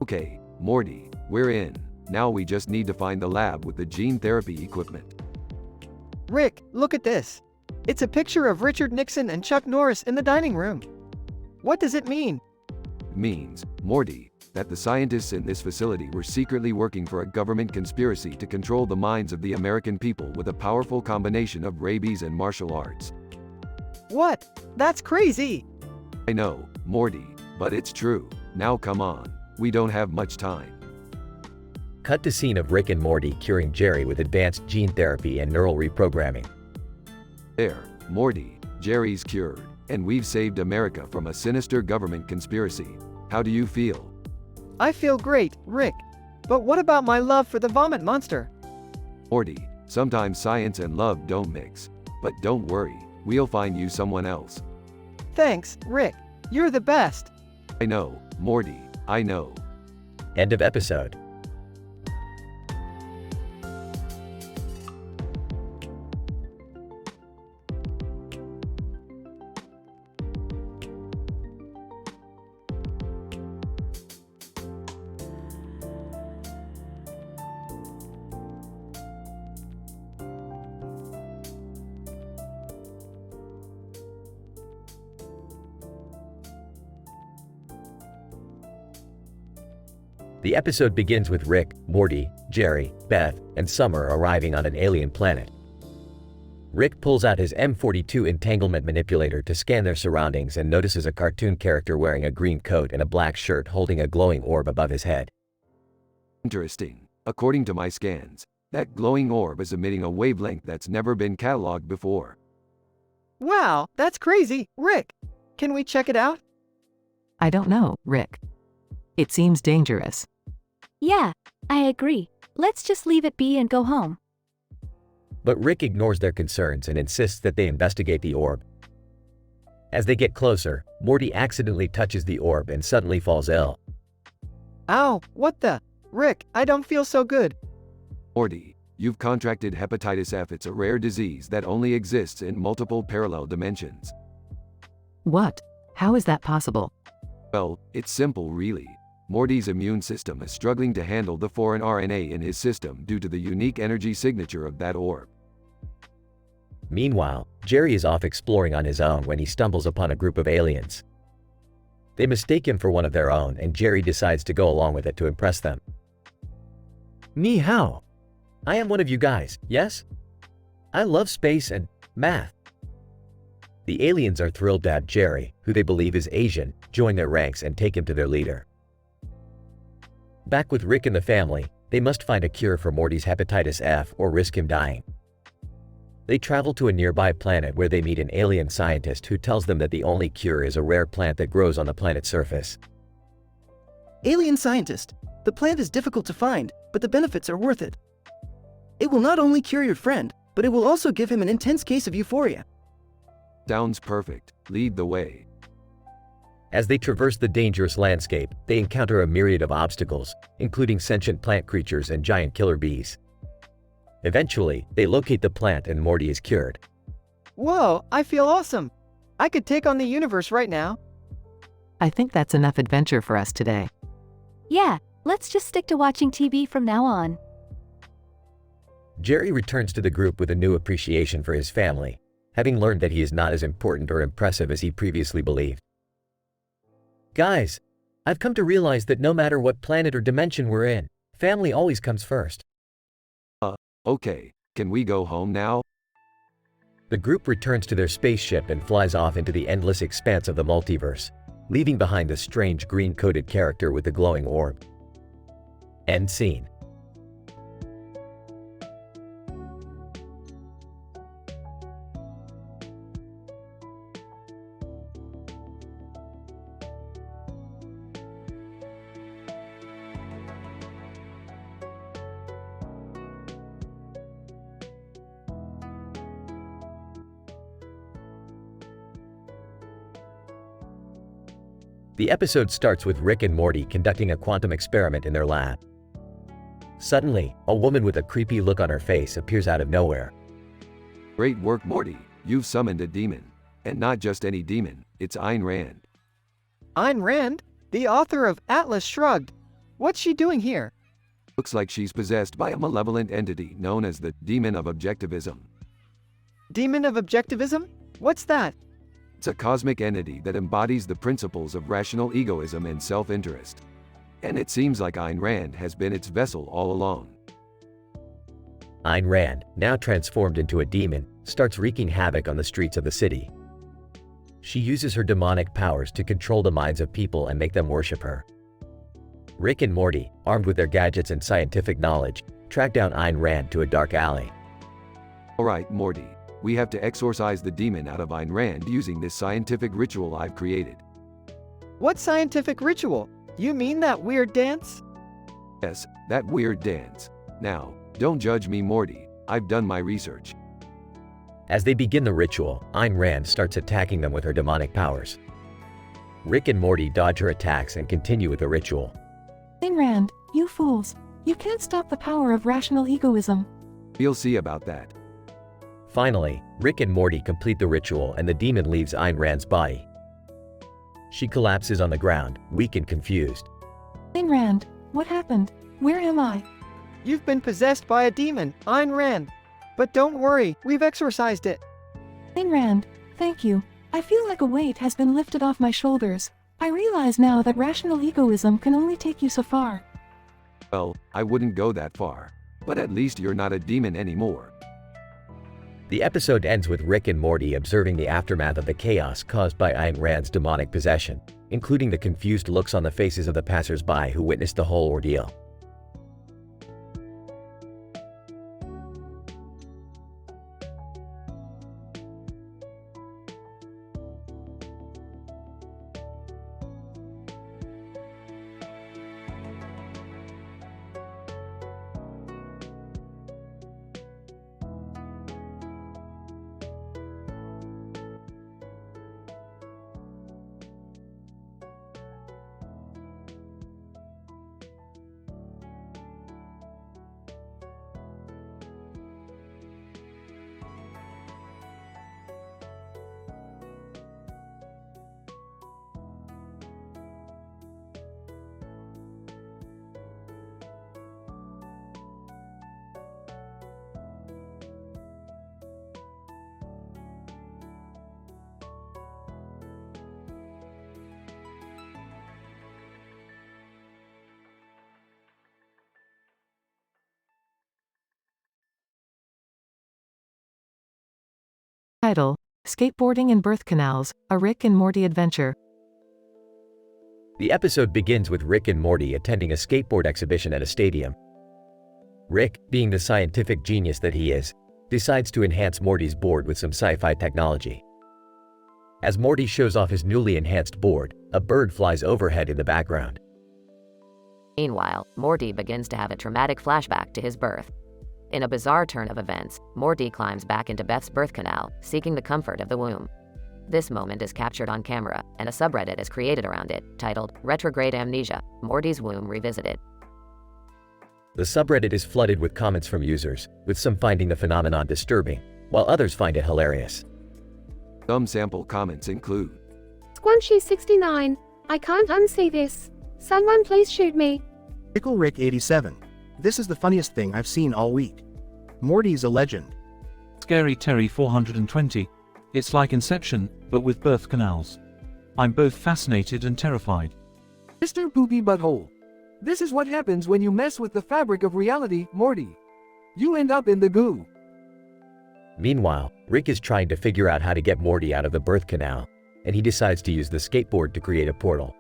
Okay, Morty, we're in. Now we just need to find the lab with the gene therapy equipment. Rick, look at this. It's a picture of Richard Nixon and Chuck Norris in the dining room. What does it mean? Means, Morty, that the scientists in this facility were secretly working for a government conspiracy to control the minds of the American people with a powerful combination of rabies and martial arts. What? That's crazy! I know, Morty, but it's true. Now come on. We don't have much time. Cut to scene of Rick and Morty curing Jerry with advanced gene therapy and neural reprogramming. There, Morty, Jerry's cured, and we've saved America from a sinister government conspiracy. How do you feel? I feel great, Rick. But what about my love for the vomit monster? Morty, sometimes science and love don't mix. But don't worry, we'll find you someone else. Thanks, Rick. You're the best. I know, Morty, I know. End of episode. The episode begins with Rick, Morty, Jerry, Beth, and Summer arriving on an alien planet. Rick pulls out his M42 entanglement manipulator to scan their surroundings and notices a cartoon character wearing a green coat and a black shirt holding a glowing orb above his head. Interesting. According to my scans, that glowing orb is emitting a wavelength that's never been cataloged before. Wow, that's crazy, Rick. Can we check it out? I don't know, Rick. It seems dangerous. Yeah, I agree. Let's just leave it be and go home. But Rick ignores their concerns and insists that they investigate the orb. As they get closer, Morty accidentally touches the orb and suddenly falls ill. Ow, what the? Rick, I don't feel so good. Morty, you've contracted hepatitis F. It's a rare disease that only exists in multiple parallel dimensions. What? How is that possible? Well, it's simple really. Morty's immune system is struggling to handle the foreign RNA in his system due to the unique energy signature of that orb. Meanwhile, Jerry is off exploring on his own when he stumbles upon a group of aliens. They mistake him for one of their own, and Jerry decides to go along with it to impress them. Me how? I am one of you guys, yes? I love space and math. The aliens are thrilled to have Jerry, who they believe is Asian, join their ranks and take him to their leader. Back with Rick and the family, they must find a cure for Morty's hepatitis F or risk him dying. They travel to a nearby planet where they meet an alien scientist who tells them that the only cure is a rare plant that grows on the planet's surface. Alien scientist, the plant is difficult to find, but the benefits are worth it. It will not only cure your friend, but it will also give him an intense case of euphoria. Sounds perfect. Lead the way. As they traverse the dangerous landscape, they encounter a myriad of obstacles, including sentient plant creatures and giant killer bees. Eventually, they locate the plant and Morty is cured. Whoa, I feel awesome. I could take on the universe right now. I think that's enough adventure for us today. Yeah, let's just stick to watching TV from now on. Jerry returns to the group with a new appreciation for his family, having learned that he is not as important or impressive as he previously believed. Guys, I've come to realize that no matter what planet or dimension we're in, family always comes first. Okay, can we go home now? The group returns to their spaceship and flies off into the endless expanse of the multiverse, leaving behind the strange green-coated character with the glowing orb. End scene. The episode starts with Rick and Morty conducting a quantum experiment in their lab. Suddenly, a woman with a creepy look on her face appears out of nowhere. Great work, Morty. You've summoned a demon. And not just any demon, it's Ayn Rand. Ayn Rand, the author of Atlas Shrugged. What's she doing here? Looks like she's possessed by a malevolent entity known as the Demon of Objectivism. Demon of Objectivism? What's that? It's a cosmic entity that embodies the principles of rational egoism and self-interest. And it seems like Ayn Rand has been its vessel all along. Ayn Rand, now transformed into a demon, starts wreaking havoc on the streets of the city. She uses her demonic powers to control the minds of people and make them worship her. Rick and Morty, armed with their gadgets and scientific knowledge, track down Ayn Rand to a dark alley. Alright, Morty, we have to exorcise the demon out of Ayn Rand using this scientific ritual I've created. What scientific ritual? You mean that weird dance? Yes, that weird dance. Now, don't judge me, Morty. I've done my research. As they begin the ritual, Ayn Rand starts attacking them with her demonic powers. Rick and Morty dodge her attacks and continue with the ritual. Ayn Rand, you fools. You can't stop the power of rational egoism. We'll see about that. Finally, Rick and Morty complete the ritual and the demon leaves Ayn Rand's body. She collapses on the ground, weak and confused. Ayn Rand, what happened? Where am I? You've been possessed by a demon, Ayn Rand. But don't worry, we've exorcised it. Ayn Rand, thank you. I feel like a weight has been lifted off my shoulders. I realize now that rational egoism can only take you so far. Well, I wouldn't go that far. But at least you're not a demon anymore. The episode ends with Rick and Morty observing the aftermath of the chaos caused by Ayn Rand's demonic possession, including the confused looks on the faces of the passers-by who witnessed the whole ordeal. Title: Skateboarding in Birth Canals, a Rick and Morty adventure. The episode begins with Rick and Morty attending a skateboard exhibition at a stadium. Rick, being the scientific genius that he is, decides to enhance Morty's board with some sci-fi technology. As Morty shows off his newly enhanced board, a bird flies overhead in the background. Meanwhile, Morty begins to have a traumatic flashback to his birth. In a bizarre turn of events, Morty climbs back into Beth's birth canal, seeking the comfort of the womb. This moment is captured on camera, and a subreddit is created around it, titled Retrograde Amnesia, Morty's Womb Revisited. The subreddit is flooded with comments from users, with some finding the phenomenon disturbing, while others find it hilarious. Some sample comments include, Squunchy69, I can't unsee this. Someone please shoot me. Pickle Rick 87. This is the funniest thing I've seen all week. Morty's a legend. Scary Terry 420. It's like Inception, but with birth canals. I'm both fascinated and terrified. Mr. Poopy Butthole. This is what happens when you mess with the fabric of reality, Morty. You end up in the goo. Meanwhile, Rick is trying to figure out how to get Morty out of the birth canal, and he decides to use the skateboard to create a portal.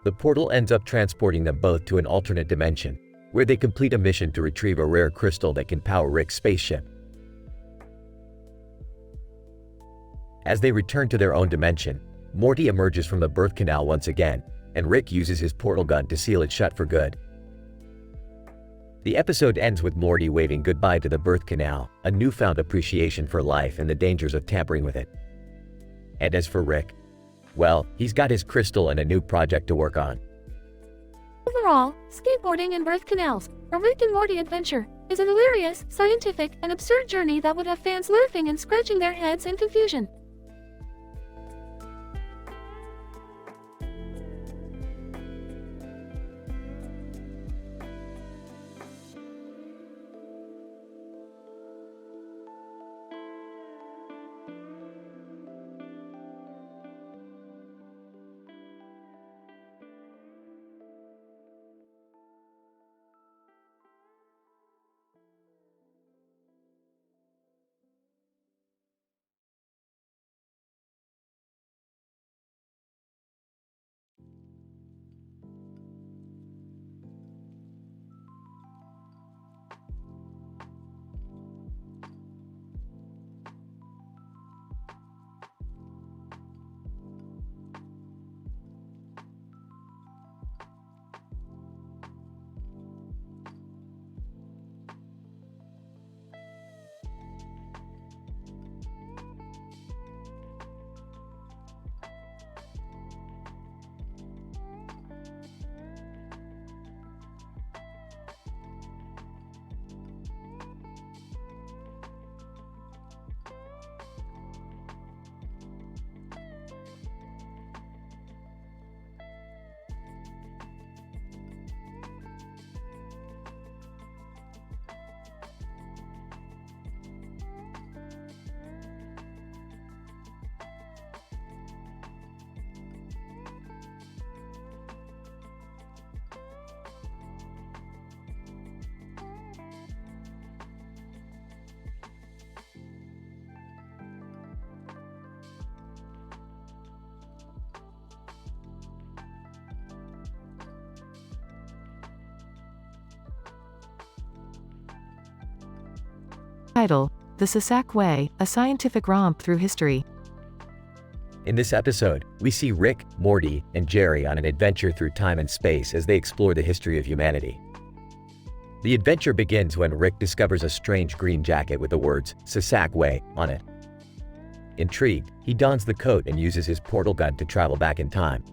The portal ends up transporting them both to an alternate dimension, where they complete a mission to retrieve a rare crystal that can power Rick's spaceship. As they return to their own dimension, Morty emerges from the birth canal once again, and Rick uses his portal gun to seal it shut for good. The episode ends with Morty waving goodbye to the birth canal, a newfound appreciation for life and the dangers of tampering with it. And as for Rick, well, he's got his crystal and a new project to work on. Overall, skateboarding in birth canals, a Rick and Morty adventure, is a hilarious, scientific, and absurd journey that would have fans laughing and scratching their heads in confusion. Title: The Sasak Way, a scientific romp through history. In this episode, we see Rick, Morty, and Jerry on an adventure through time and space as they explore the history of humanity. The adventure begins when Rick discovers a strange green jacket with the words Sasak Way on it. Intrigued, he dons the coat and uses his portal gun to travel back in time.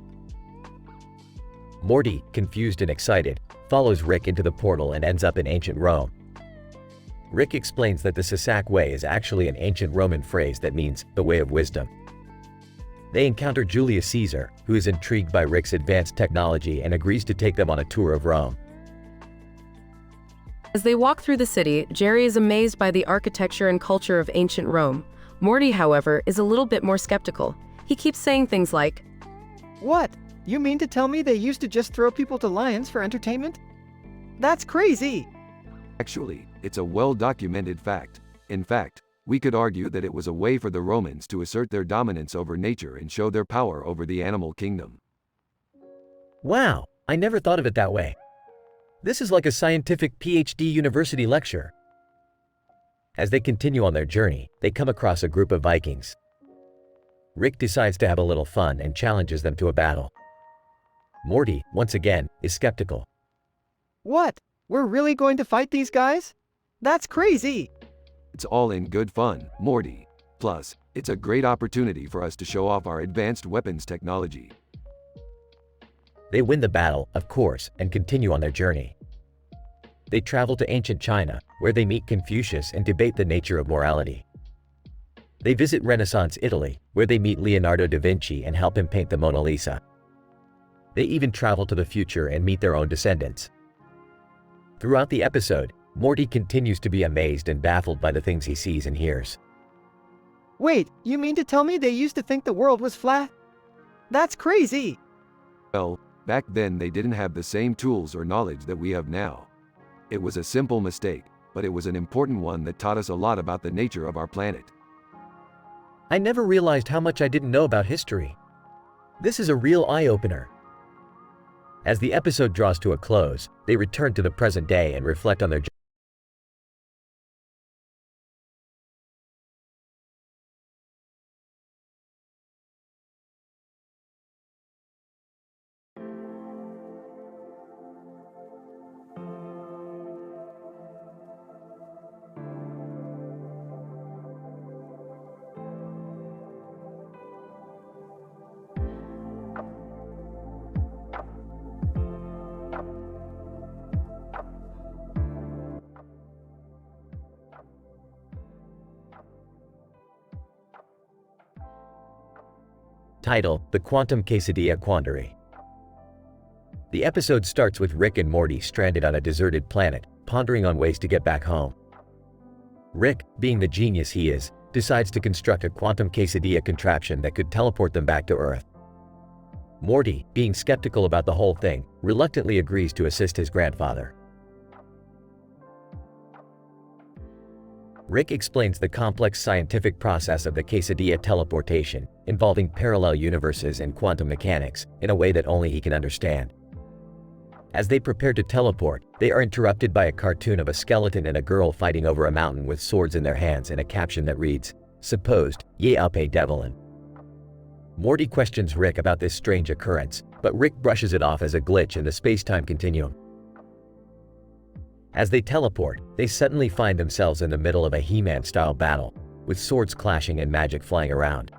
Morty, confused and excited, follows Rick into the portal and ends up in ancient Rome. Rick explains that the Sasak Way is actually an ancient Roman phrase that means the way of wisdom. They encounter Julius Caesar, who is intrigued by Rick's advanced technology and agrees to take them on a tour of Rome. As they walk through the city, Jerry is amazed by the architecture and culture of ancient Rome. Morty, however, is a little bit more skeptical. He keeps saying things like, "What? You mean to tell me they used to just throw people to lions for entertainment? That's crazy!" Actually, it's a well-documented fact. In fact, we could argue that it was a way for the Romans to assert their dominance over nature and show their power over the animal kingdom. Wow, I never thought of it that way. This is like a scientific PhD university lecture. As they continue on their journey, they come across a group of Vikings. Rick decides to have a little fun and challenges them to a battle. Morty, once again, is skeptical. "What? We're really going to fight these guys? That's crazy!" It's all in good fun, Morty. Plus, it's a great opportunity for us to show off our advanced weapons technology. They win the battle, of course, and continue on their journey. They travel to ancient China, where they meet Confucius and debate the nature of morality. They visit Renaissance Italy, where they meet Leonardo da Vinci and help him paint the Mona Lisa. They even travel to the future and meet their own descendants. Throughout the episode, Morty continues to be amazed and baffled by the things he sees and hears. "Wait, you mean to tell me they used to think the world was flat? That's crazy!" Well, back then they didn't have the same tools or knowledge that we have now. It was a simple mistake, but it was an important one that taught us a lot about the nature of our planet. I never realized how much I didn't know about history. This is a real eye-opener. As the episode draws to a close, they return to the present day and reflect on their journey. Title: The Quantum Quesadilla Quandary. The episode starts with Rick and Morty stranded on a deserted planet, pondering on ways to get back home. Rick, being the genius he is, decides to construct a quantum quesadilla contraption that could teleport them back to Earth. Morty, being skeptical about the whole thing, reluctantly agrees to assist his grandfather. Rick explains the complex scientific process of the quesadilla teleportation, involving parallel universes and quantum mechanics, in a way that only he can understand. As they prepare to teleport, they are interrupted by a cartoon of a skeleton and a girl fighting over a mountain with swords in their hands and a caption that reads, "Supposed, ye up a devilin." Morty questions Rick about this strange occurrence, but Rick brushes it off as a glitch in the space-time continuum. As they teleport, they suddenly find themselves in the middle of a He-Man style battle, with swords clashing and magic flying around.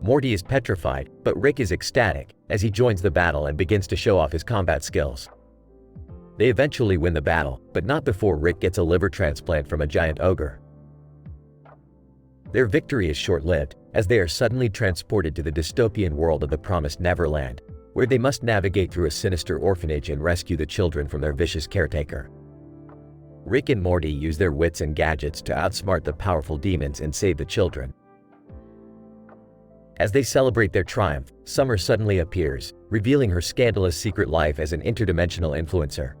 Morty is petrified, but Rick is ecstatic, as he joins the battle and begins to show off his combat skills. They eventually win the battle, but not before Rick gets a liver transplant from a giant ogre. Their victory is short-lived, as they are suddenly transported to the dystopian world of the Promised Neverland, where they must navigate through a sinister orphanage and rescue the children from their vicious caretaker. Rick and Morty use their wits and gadgets to outsmart the powerful demons and save the children. As they celebrate their triumph, Summer suddenly appears, revealing her scandalous secret life as an interdimensional influencer.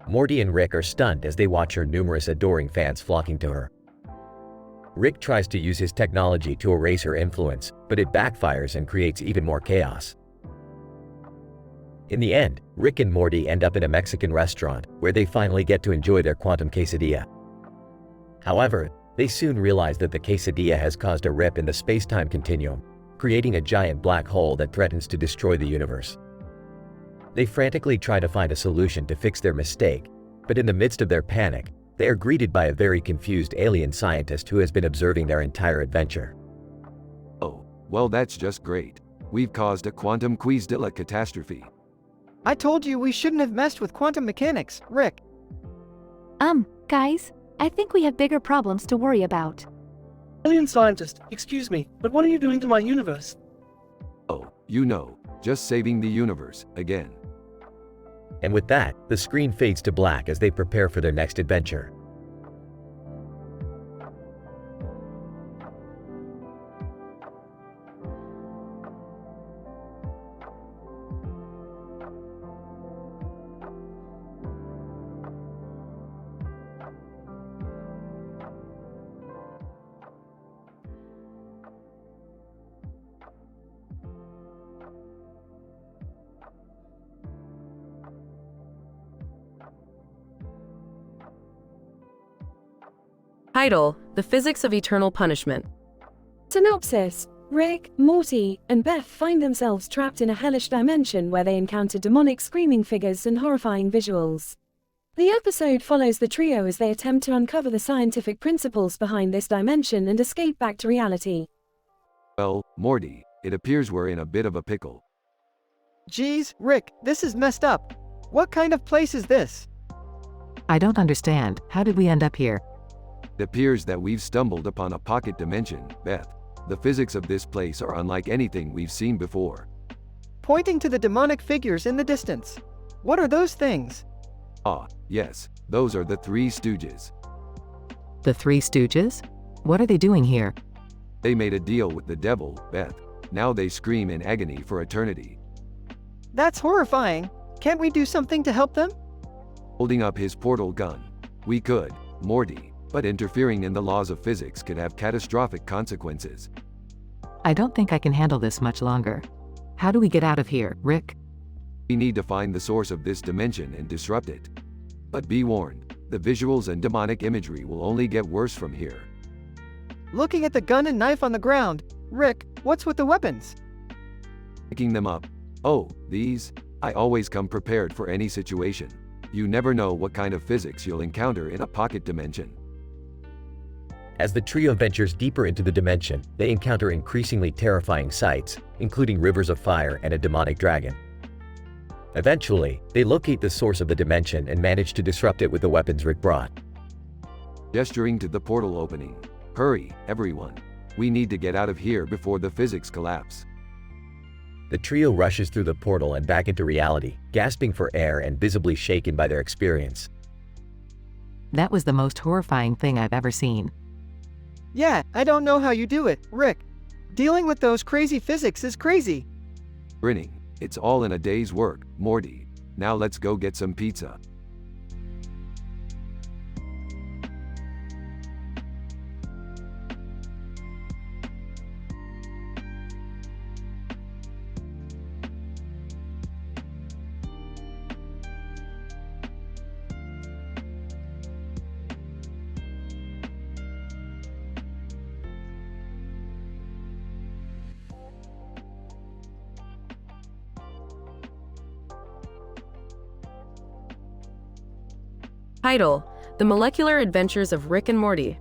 Morty and Rick are stunned as they watch her numerous adoring fans flocking to her. Rick tries to use his technology to erase her influence, but it backfires and creates even more chaos. In the end, Rick and Morty end up in a Mexican restaurant, where they finally get to enjoy their quantum quesadilla. However, they soon realize that the quesadilla has caused a rip in the space-time continuum, creating a giant black hole that threatens to destroy the universe. They frantically try to find a solution to fix their mistake, but in the midst of their panic, they are greeted by a very confused alien scientist who has been observing their entire adventure. Oh, well, that's just great. We've caused a quantum quizdilla catastrophe. I told you we shouldn't have messed with quantum mechanics, Rick. Guys, I think we have bigger problems to worry about. Alien scientist, excuse me, but what are you doing to my universe? Oh, you know, just saving the universe, again. And with that, the screen fades to black as they prepare for their next adventure. Title: The Physics of Eternal Punishment. Synopsis: Rick, Morty, and Beth find themselves trapped in a hellish dimension where they encounter demonic screaming figures and horrifying visuals. The episode follows the trio as they attempt to uncover the scientific principles behind this dimension and escape back to reality. Well, Morty, it appears we're in a bit of a pickle. Geez, Rick, this is messed up. What kind of place is this? I don't understand. How did we end up here? It appears that we've stumbled upon a pocket dimension, Beth. The physics of this place are unlike anything we've seen before. Pointing to the demonic figures in the distance. What are those things? Ah, yes, those are the Three Stooges. The Three Stooges? What are they doing here? They made a deal with the devil, Beth. Now they scream in agony for eternity. That's horrifying. Can't we do something to help them? Holding up his portal gun. We could, Morty, but interfering in the laws of physics could have catastrophic consequences. I don't think I can handle this much longer. How do we get out of here, Rick? We need to find the source of this dimension and disrupt it. But be warned, the visuals and demonic imagery will only get worse from here. Looking at the gun and knife on the ground, Rick, what's with the weapons? Picking them up. Oh, these? I always come prepared for any situation. You never know what kind of physics you'll encounter in a pocket dimension. As the trio ventures deeper into the dimension, they encounter increasingly terrifying sights, including rivers of fire and a demonic dragon. Eventually, they locate the source of the dimension and manage to disrupt it with the weapons Rick brought. Gesturing to the portal opening. Hurry, everyone. We need to get out of here before the physics collapse. The trio rushes through the portal and back into reality, gasping for air and visibly shaken by their experience. That was the most horrifying thing I've ever seen. Yeah, I don't know how you do it, Rick. Dealing with those crazy physics is crazy. Grinning. It's all in a day's work, Morty. Now let's go get some pizza. Title: The Molecular Adventures of Rick and Morty.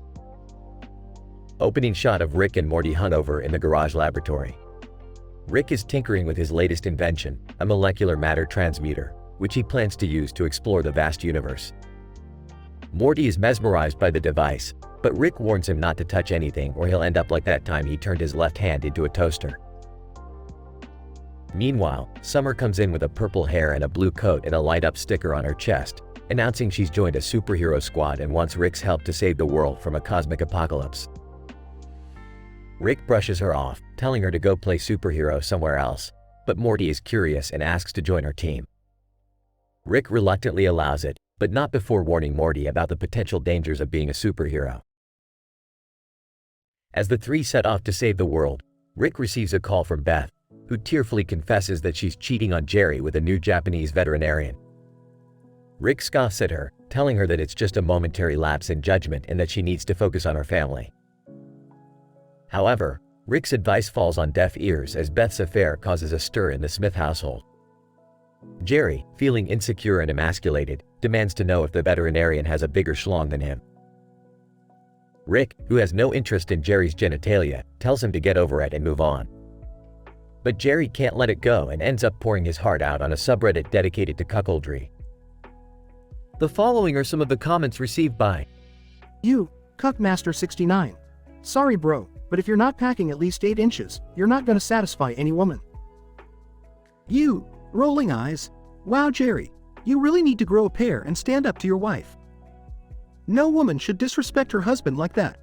Opening shot of Rick and Morty hungover in the garage laboratory. Rick is tinkering with his latest invention, a molecular matter transmuter, which he plans to use to explore the vast universe. Morty is mesmerized by the device, but Rick warns him not to touch anything or he'll end up like that time he turned his left hand into a toaster. Meanwhile, Summer comes in with a purple hair and a blue coat and a light-up sticker on her chest, announcing she's joined a superhero squad and wants Rick's help to save the world from a cosmic apocalypse. Rick brushes her off, telling her to go play superhero somewhere else, but Morty is curious and asks to join her team. Rick reluctantly allows it, but not before warning Morty about the potential dangers of being a superhero. As the three set off to save the world, Rick receives a call from Beth, who tearfully confesses that she's cheating on Jerry with a new Japanese veterinarian. Rick scoffs at her, telling her that it's just a momentary lapse in judgment and that she needs to focus on her family. However, Rick's advice falls on deaf ears as Beth's affair causes a stir in the Smith household. Jerry, feeling insecure and emasculated, demands to know if the veterinarian has a bigger schlong than him. Rick, who has no interest in Jerry's genitalia, tells him to get over it and move on. But Jerry can't let it go and ends up pouring his heart out on a subreddit dedicated to cuckoldry. The following are some of the comments received by You, Cuckmaster69. Sorry bro, but if you're not packing at least 8 inches, you're not gonna satisfy any woman. You, Rolling Eyes. Wow Jerry, you really need to grow a pair and stand up to your wife. No woman should disrespect her husband like that.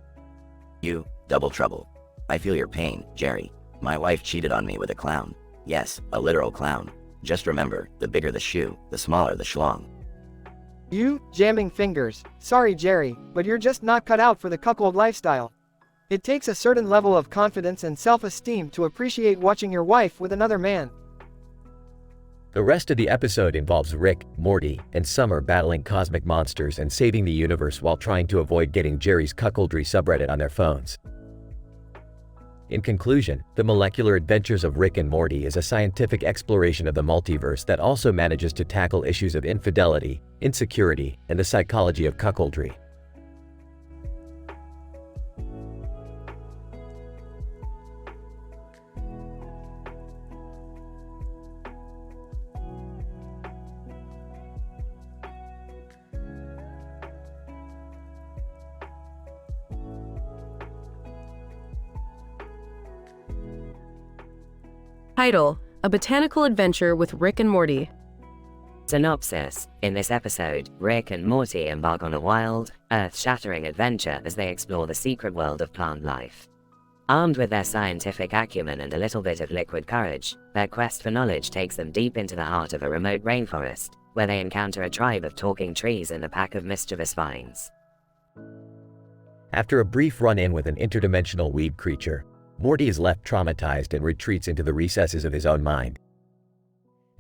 You, Double Trouble. I feel your pain, Jerry. My wife cheated on me with a clown. Yes, a literal clown. Just remember, the bigger the shoe, the smaller the schlong. You, Jamming Fingers. Sorry Jerry, but you're just not cut out for the cuckold lifestyle. It takes a certain level of confidence and self-esteem to appreciate watching your wife with another man. The rest of the episode involves Rick, Morty, and Summer battling cosmic monsters and saving the universe while trying to avoid getting Jerry's cuckoldry subreddit on their phones. In conclusion, The Molecular Adventures of Rick and Morty is a scientific exploration of the multiverse that also manages to tackle issues of infidelity, insecurity, and the psychology of cuckoldry. Title: A Botanical Adventure with Rick and Morty. Synopsis: in this episode, Rick and Morty embark on a wild, earth-shattering adventure as they explore the secret world of plant life. Armed with their scientific acumen and a little bit of liquid courage, their quest for knowledge takes them deep into the heart of a remote rainforest, where they encounter a tribe of talking trees and a pack of mischievous vines. After a brief run-in with an interdimensional weed creature, Morty is left traumatized and retreats into the recesses of his own mind.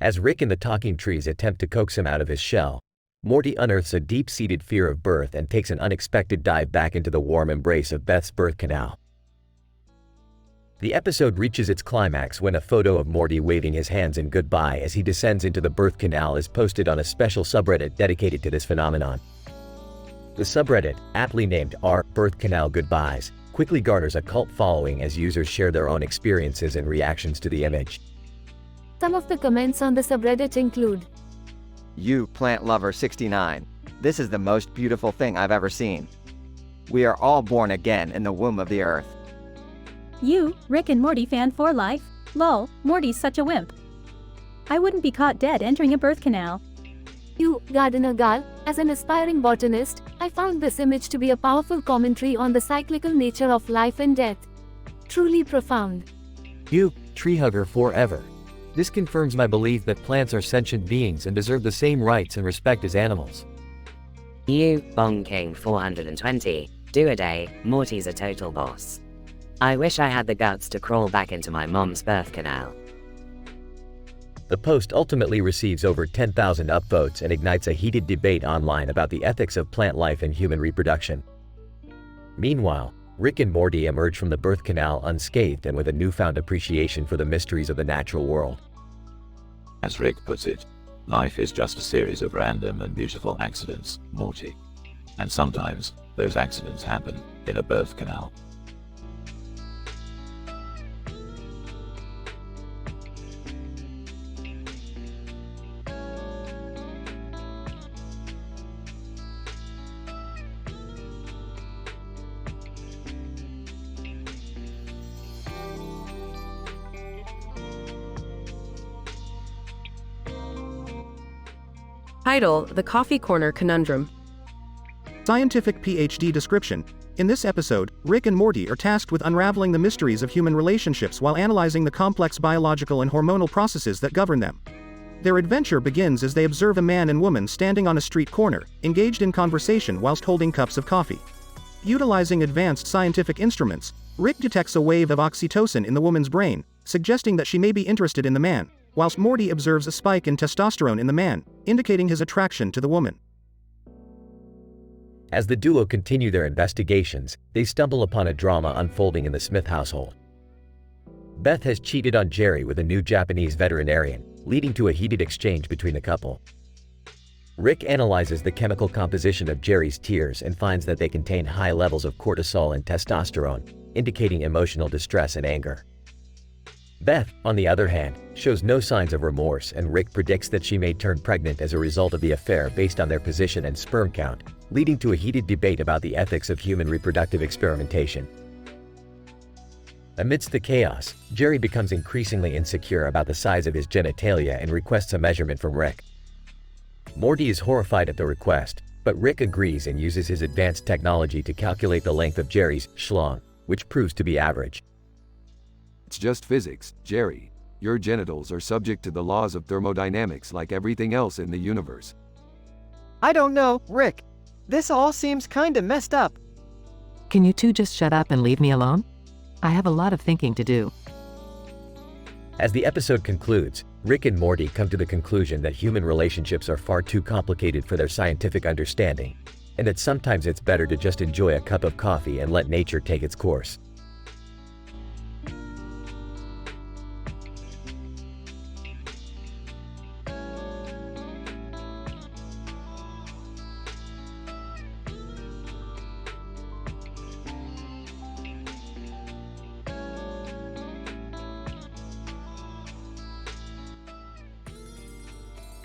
As Rick and the talking trees attempt to coax him out of his shell, Morty unearths a deep-seated fear of birth and takes an unexpected dive back into the warm embrace of Beth's birth canal. The episode reaches its climax when a photo of Morty waving his hands in goodbye as he descends into the birth canal is posted on a special subreddit dedicated to this phenomenon. The subreddit, aptly named r Birth Canal Goodbyes, quickly garners a cult following as users share their own experiences and reactions to the image. Some of the comments on the subreddit include: You, Plant Lover 69. This is the most beautiful thing I've ever seen. We are all born again in the womb of the earth. You, Rick and Morty fan for life. Lol, Morty's such a wimp. I wouldn't be caught dead entering a birth canal. You, Gardener Gal. As an aspiring botanist, I found this image to be a powerful commentary on the cyclical nature of life and death. Truly profound. You, Tree Hugger Forever. This confirms my belief that plants are sentient beings and deserve the same rights and respect as animals. You, Bong King 420. Do a day, Morty's a total boss. I wish I had the guts to crawl back into my mom's birth canal. The post ultimately receives over 10,000 upvotes and ignites a heated debate online about the ethics of plant life and human reproduction. Meanwhile, Rick and Morty emerge from the birth canal unscathed and with a newfound appreciation for the mysteries of the natural world. As Rick puts it, life is just a series of random and beautiful accidents, Morty. And sometimes, those accidents happen in a birth canal. Title: The Coffee Corner Conundrum. Scientific PhD description. In this episode, Rick and Morty are tasked with unraveling the mysteries of human relationships while analyzing the complex biological and hormonal processes that govern them. Their adventure begins as they observe a man and woman standing on a street corner, engaged in conversation whilst holding cups of coffee. Utilizing advanced scientific instruments, Rick detects a wave of oxytocin in the woman's brain, suggesting that she may be interested in the man, whilst Morty observes a spike in testosterone in the man, indicating his attraction to the woman. As the duo continue their investigations, they stumble upon a drama unfolding in the Smith household. Beth has cheated on Jerry with a new Japanese veterinarian, leading to a heated exchange between the couple. Rick analyzes the chemical composition of Jerry's tears and finds that they contain high levels of cortisol and testosterone, indicating emotional distress and anger. Beth, on the other hand, shows no signs of remorse, and Rick predicts that she may turn pregnant as a result of the affair based on their position and sperm count, leading to a heated debate about the ethics of human reproductive experimentation. Amidst the chaos, Jerry becomes increasingly insecure about the size of his genitalia and requests a measurement from Rick. Morty is horrified at the request, but Rick agrees and uses his advanced technology to calculate the length of Jerry's schlong, which proves to be average. It's just physics, Jerry. Your genitals are subject to the laws of thermodynamics like everything else in the universe. I don't know, Rick. This all seems kinda messed up. Can you two just shut up and leave me alone? I have a lot of thinking to do. As the episode concludes, Rick and Morty come to the conclusion that human relationships are far too complicated for their scientific understanding, and that sometimes it's better to just enjoy a cup of coffee and let nature take its course.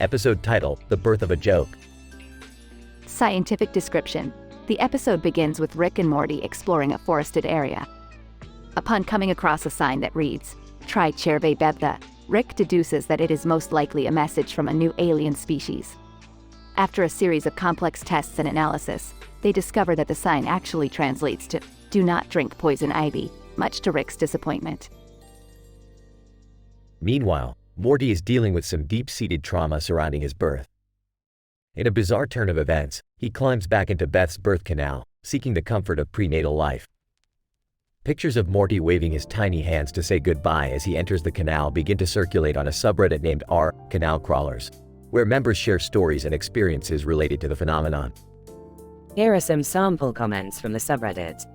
Episode title: The Birth of a Joke. Scientific description. The episode begins with Rick and Morty exploring a forested area. Upon coming across a sign that reads, "Try Cherve Bebtha," Rick deduces that it is most likely a message from a new alien species. After a series of complex tests and analysis, they discover that the sign actually translates to, "Do not drink poison ivy," much to Rick's disappointment. Meanwhile, Morty is dealing with some deep-seated trauma surrounding his birth. In a bizarre turn of events, he climbs back into Beth's birth canal, seeking the comfort of prenatal life. Pictures of Morty waving his tiny hands to say goodbye as he enters the canal begin to circulate on a subreddit named r/Canal Crawlers, where members share stories and experiences related to the phenomenon. Here are some sample comments from the subreddit.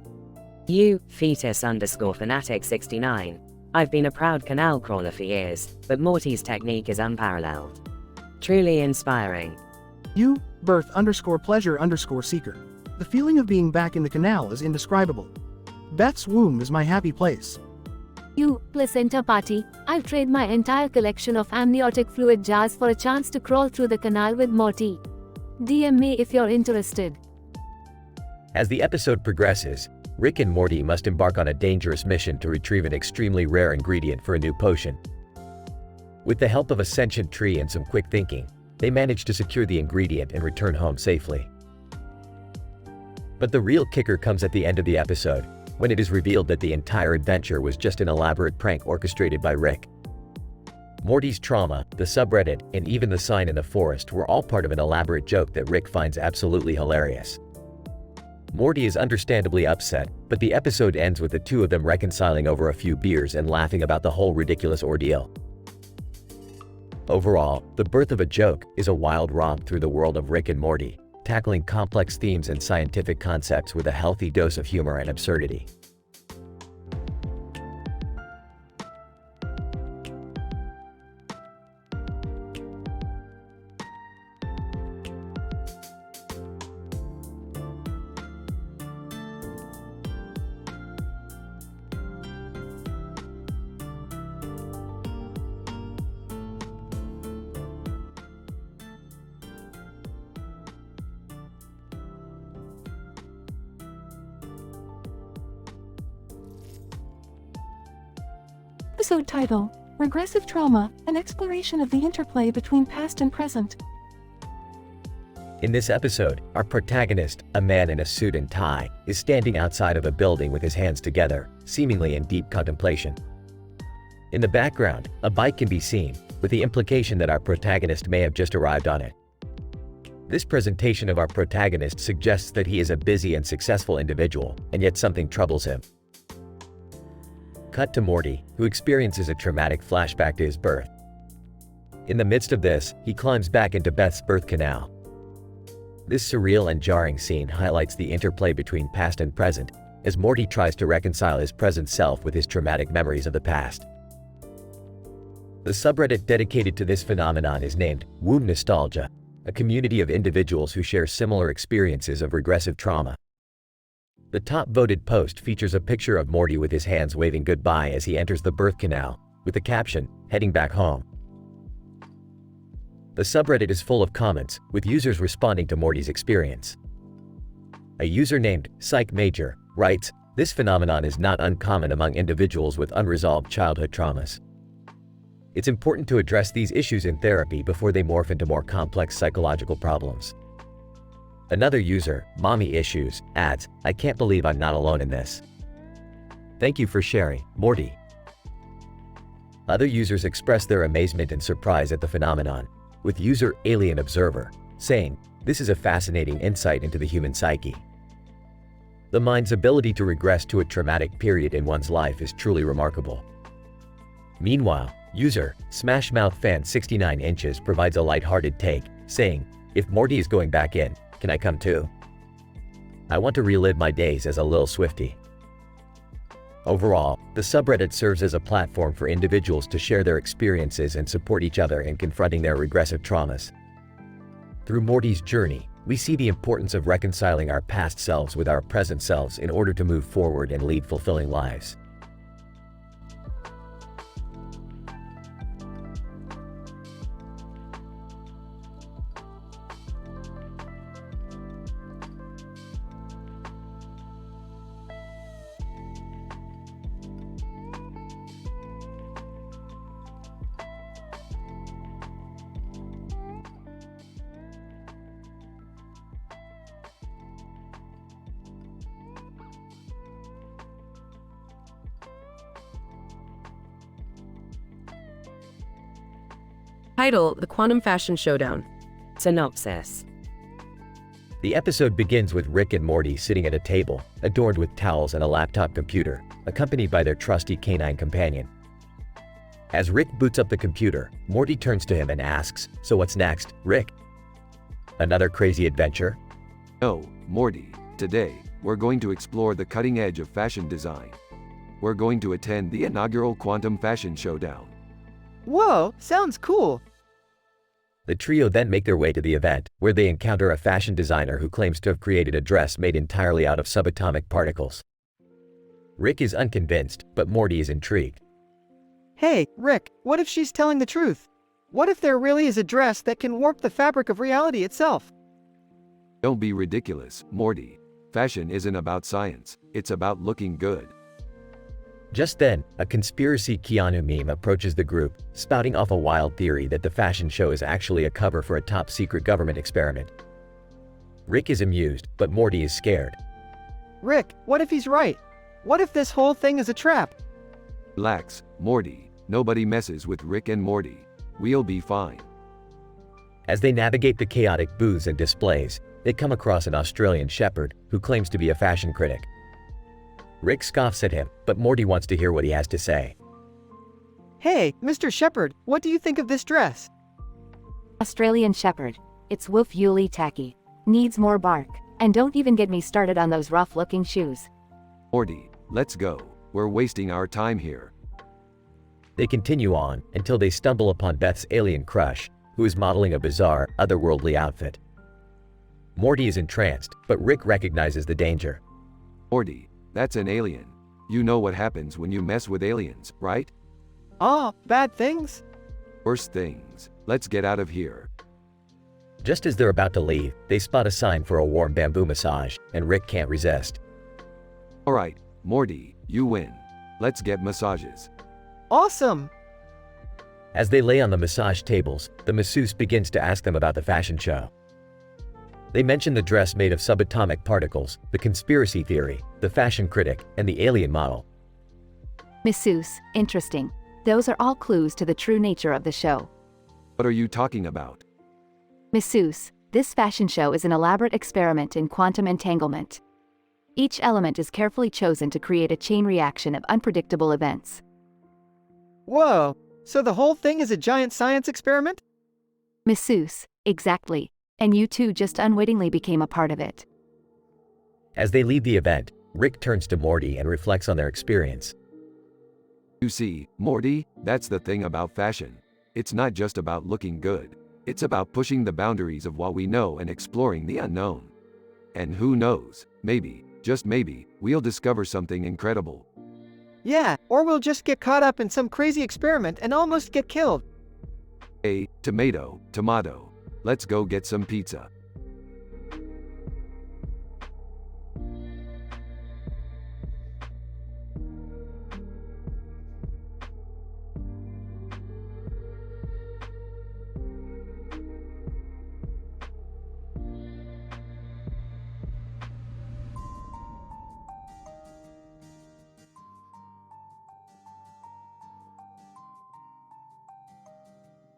You, fetus_fanatic69. I've been a proud canal crawler for years, but Morty's technique is unparalleled. Truly inspiring. You, birth_pleasure_seeker. The feeling of being back in the canal is indescribable. Beth's womb is my happy place. You, placenta party. I'll trade my entire collection of amniotic fluid jars for a chance to crawl through the canal with Morty. DM me if you're interested. As the episode progresses, Rick and Morty must embark on a dangerous mission to retrieve an extremely rare ingredient for a new potion. With the help of a sentient tree and some quick thinking, they manage to secure the ingredient and return home safely. But the real kicker comes at the end of the episode, when it is revealed that the entire adventure was just an elaborate prank orchestrated by Rick. Morty's trauma, the subreddit, and even the sign in the forest were all part of an elaborate joke that Rick finds absolutely hilarious. Morty is understandably upset, but the episode ends with the two of them reconciling over a few beers and laughing about the whole ridiculous ordeal. Overall, The Birth of a Joke is a wild romp through the world of Rick and Morty, tackling complex themes and scientific concepts with a healthy dose of humor and absurdity. Episode title: Regressive Trauma, an exploration of the interplay between past and present. In this episode, our protagonist, a man in a suit and tie, is standing outside of a building with his hands together, seemingly in deep contemplation. In the background, a bike can be seen, with the implication that our protagonist may have just arrived on it. This presentation of our protagonist suggests that he is a busy and successful individual, and yet something troubles him. Cut to Morty, who experiences a traumatic flashback to his birth. In the midst of this, he climbs back into Beth's birth canal. This surreal and jarring scene highlights the interplay between past and present, as Morty tries to reconcile his present self with his traumatic memories of the past. The subreddit dedicated to this phenomenon is named Womb Nostalgia, a community of individuals who share similar experiences of regressive trauma. The top-voted post features a picture of Morty with his hands waving goodbye as he enters the birth canal, with the caption, "Heading back home." The subreddit is full of comments, with users responding to Morty's experience. A user named Psych Major writes, "This phenomenon is not uncommon among individuals with unresolved childhood traumas. It's important to address these issues in therapy before they morph into more complex psychological problems." Another user, Mommy Issues, adds, "I can't believe I'm not alone in this. Thank you for sharing, Morty." Other users express their amazement and surprise at the phenomenon, with user Alien Observer saying, "This is a fascinating insight into the human psyche. The mind's ability to regress to a traumatic period in one's life is truly remarkable." Meanwhile, user Smashmouth Fan 69 inches provides a lighthearted take, saying, "If Morty is going back in, can I come too? I want to relive my days as a little Swiftie." Overall, the subreddit serves as a platform for individuals to share their experiences and support each other in confronting their regressive traumas. Through Morty's journey, we see the importance of reconciling our past selves with our present selves in order to move forward and lead fulfilling lives. Title: The Quantum Fashion Showdown. Synopsis. The episode begins with Rick and Morty sitting at a table, adorned with towels and a laptop computer, accompanied by their trusty canine companion. As Rick boots up the computer, Morty turns to him and asks, "So what's next, Rick? Another crazy adventure?" No, Morty. Today, we're going to explore the cutting edge of fashion design. We're going to attend the inaugural Quantum Fashion Showdown. Whoa, sounds cool. The trio then make their way to the event, where they encounter a fashion designer who claims to have created a dress made entirely out of subatomic particles. Rick is unconvinced, but Morty is intrigued. Hey, Rick, what if she's telling the truth? What if there really is a dress that can warp the fabric of reality itself? Don't be ridiculous, Morty. Fashion isn't about science, it's about looking good. Just then, a conspiracy Keanu meme approaches the group, spouting off a wild theory that the fashion show is actually a cover for a top-secret government experiment. Rick is amused, but Morty is scared. Rick, what if he's right? What if this whole thing is a trap? Relax, Morty. Nobody messes with Rick and Morty. We'll be fine. As they navigate the chaotic booths and displays, they come across an Australian shepherd who claims to be a fashion critic. Rick scoffs at him, but Morty wants to hear what he has to say. Hey, Mr. Shepherd, what do you think of this dress? Australian Shepherd. It's woofully tacky. Needs more bark. And don't even get me started on those rough-looking shoes. Morty, let's go. We're wasting our time here. They continue on until they stumble upon Beth's alien crush, who is modeling a bizarre, otherworldly outfit. Morty is entranced, but Rick recognizes the danger. Morty, that's an alien. You know what happens when you mess with aliens, right? Bad things? Worst things. Let's get out of here. Just as they're about to leave, they spot a sign for a warm bamboo massage, and Rick can't resist. Alright, Morty, you win. Let's get massages. Awesome! As they lay on the massage tables, the masseuse begins to ask them about the fashion show. They mention the dress made of subatomic particles, the conspiracy theory, the fashion critic, and the alien model. Masseuse, interesting. Those are all clues to the true nature of the show. What are you talking about? Masseuse, this fashion show is an elaborate experiment in quantum entanglement. Each element is carefully chosen to create a chain reaction of unpredictable events. Whoa, so the whole thing is a giant science experiment? Masseuse, exactly. And you two just unwittingly became a part of it. As they leave the event, Rick turns to Morty and reflects on their experience. You see, Morty, that's the thing about fashion. It's not just about looking good. It's about pushing the boundaries of what we know and exploring the unknown. And who knows, maybe, just maybe, we'll discover something incredible. Yeah, or we'll just get caught up in some crazy experiment and almost get killed. Hey, tomato. Let's go get some pizza.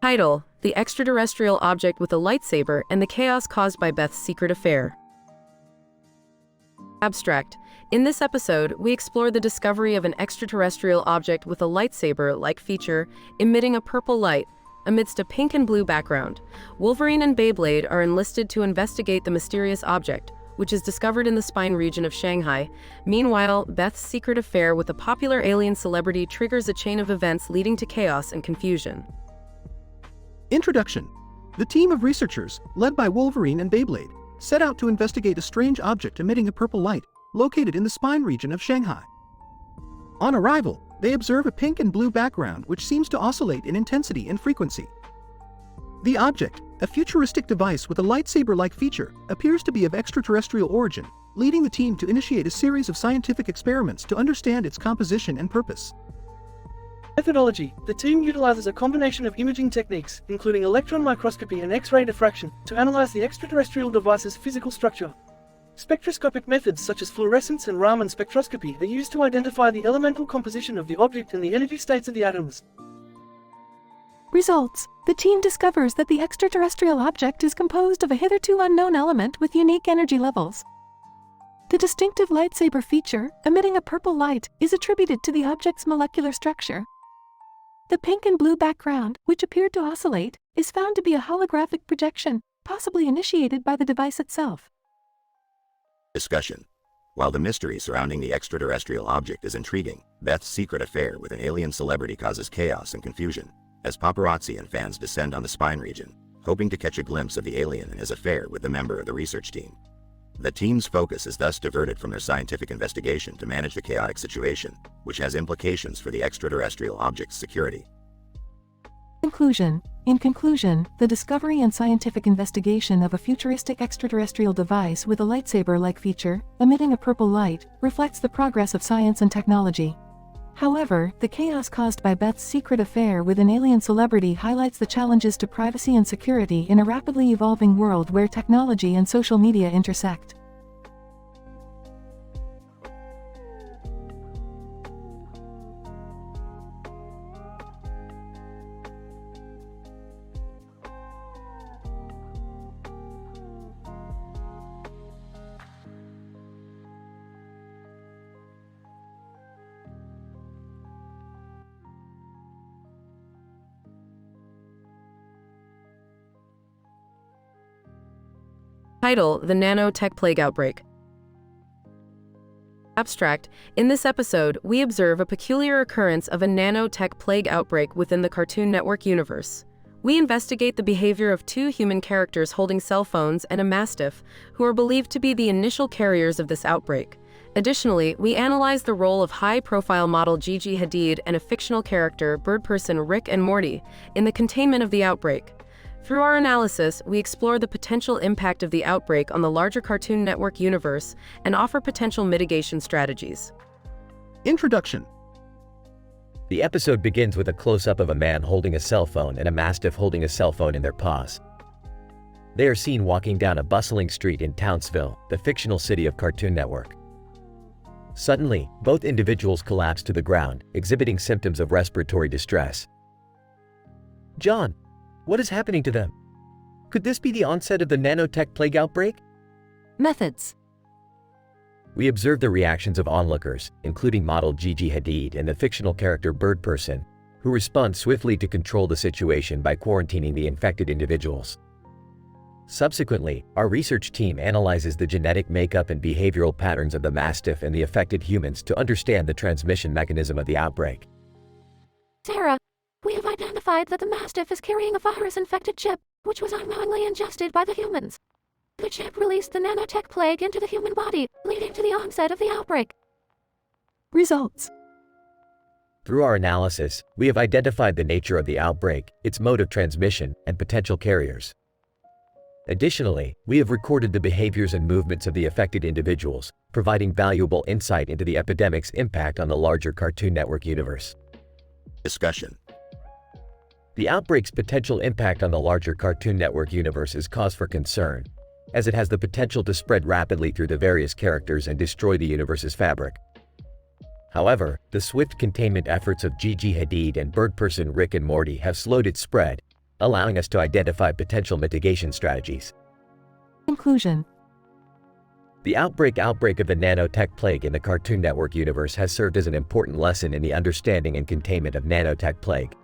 Title: The Extraterrestrial Object with a Lightsaber and the Chaos Caused by Beth's Secret Affair. Abstract: In this episode, we explore the discovery of an extraterrestrial object with a lightsaber-like feature emitting a purple light amidst a pink and blue background. Wolverine and Beyblade are enlisted to investigate the mysterious object, which is discovered in the spine region of Shanghai. Meanwhile, Beth's secret affair with a popular alien celebrity triggers a chain of events leading to chaos and confusion. Introduction. The team of researchers, led by Wolverine and Beyblade, set out to investigate a strange object emitting a purple light, located in the spine region of Shanghai. On arrival, they observe a pink and blue background which seems to oscillate in intensity and frequency. The object, a futuristic device with a lightsaber-like feature, appears to be of extraterrestrial origin, leading the team to initiate a series of scientific experiments to understand its composition and purpose. Methodology. The team utilizes a combination of imaging techniques, including electron microscopy and X-ray diffraction, to analyze the extraterrestrial device's physical structure. Spectroscopic methods such as fluorescence and Raman spectroscopy are used to identify the elemental composition of the object and the energy states of the atoms. Results. The team discovers that the extraterrestrial object is composed of a hitherto unknown element with unique energy levels. The distinctive lightsaber feature, emitting a purple light, is attributed to the object's molecular structure. The pink and blue background, which appeared to oscillate, is found to be a holographic projection, possibly initiated by the device itself. Discussion. While the mystery surrounding the extraterrestrial object is intriguing, Beth's secret affair with an alien celebrity causes chaos and confusion, as paparazzi and fans descend on the spine region, hoping to catch a glimpse of the alien and his affair with the member of the research team. The team's focus is thus diverted from their scientific investigation to manage the chaotic situation, which has implications for the extraterrestrial object's security. Conclusion. In conclusion, the discovery and scientific investigation of a futuristic extraterrestrial device with a lightsaber-like feature, emitting a purple light, reflects the progress of science and technology. However, the chaos caused by Beth's secret affair with an alien celebrity highlights the challenges to privacy and security in a rapidly evolving world where technology and social media intersect. Title: The Nanotech Plague Outbreak. Abstract: In this episode, we observe a peculiar occurrence of a nanotech plague outbreak within the Cartoon Network universe. We investigate the behavior of two human characters holding cell phones and a mastiff, who are believed to be the initial carriers of this outbreak. Additionally, we analyze the role of high-profile model Gigi Hadid and a fictional character, bird person Rick and Morty, in the containment of the outbreak. Through our analysis, we explore the potential impact of the outbreak on the larger Cartoon Network universe and offer potential mitigation strategies. Introduction. The episode begins with a close-up of a man holding a cell phone and a mastiff holding a cell phone in their paws. They are seen walking down a bustling street in Townsville, the fictional city of Cartoon Network. Suddenly, both individuals collapse to the ground, exhibiting symptoms of respiratory distress. John, what is happening to them? Could this be the onset of the nanotech plague outbreak? Methods. We observe the reactions of onlookers, including model Gigi Hadid and the fictional character Bird Person, who respond swiftly to control the situation by quarantining the infected individuals. Subsequently, our research team analyzes the genetic makeup and behavioral patterns of the Mastiff and the affected humans to understand the transmission mechanism of the outbreak. Sarah, we have identified that the Mastiff is carrying a virus-infected chip, which was unknowingly ingested by the humans. The chip released the nanotech plague into the human body, leading to the onset of the outbreak. Results. Through our analysis, we have identified the nature of the outbreak, its mode of transmission, and potential carriers. Additionally, we have recorded the behaviors and movements of the affected individuals, providing valuable insight into the epidemic's impact on the larger Cartoon Network universe. Discussion. The outbreak's potential impact on the larger Cartoon Network universe is cause for concern, as it has the potential to spread rapidly through the various characters and destroy the universe's fabric. However, the swift containment efforts of Gigi Hadid and bird-person Rick and Morty have slowed its spread, allowing us to identify potential mitigation strategies. Conclusion. The outbreak of the nanotech plague in the Cartoon Network universe has served as an important lesson in the understanding and containment of nanotech plague.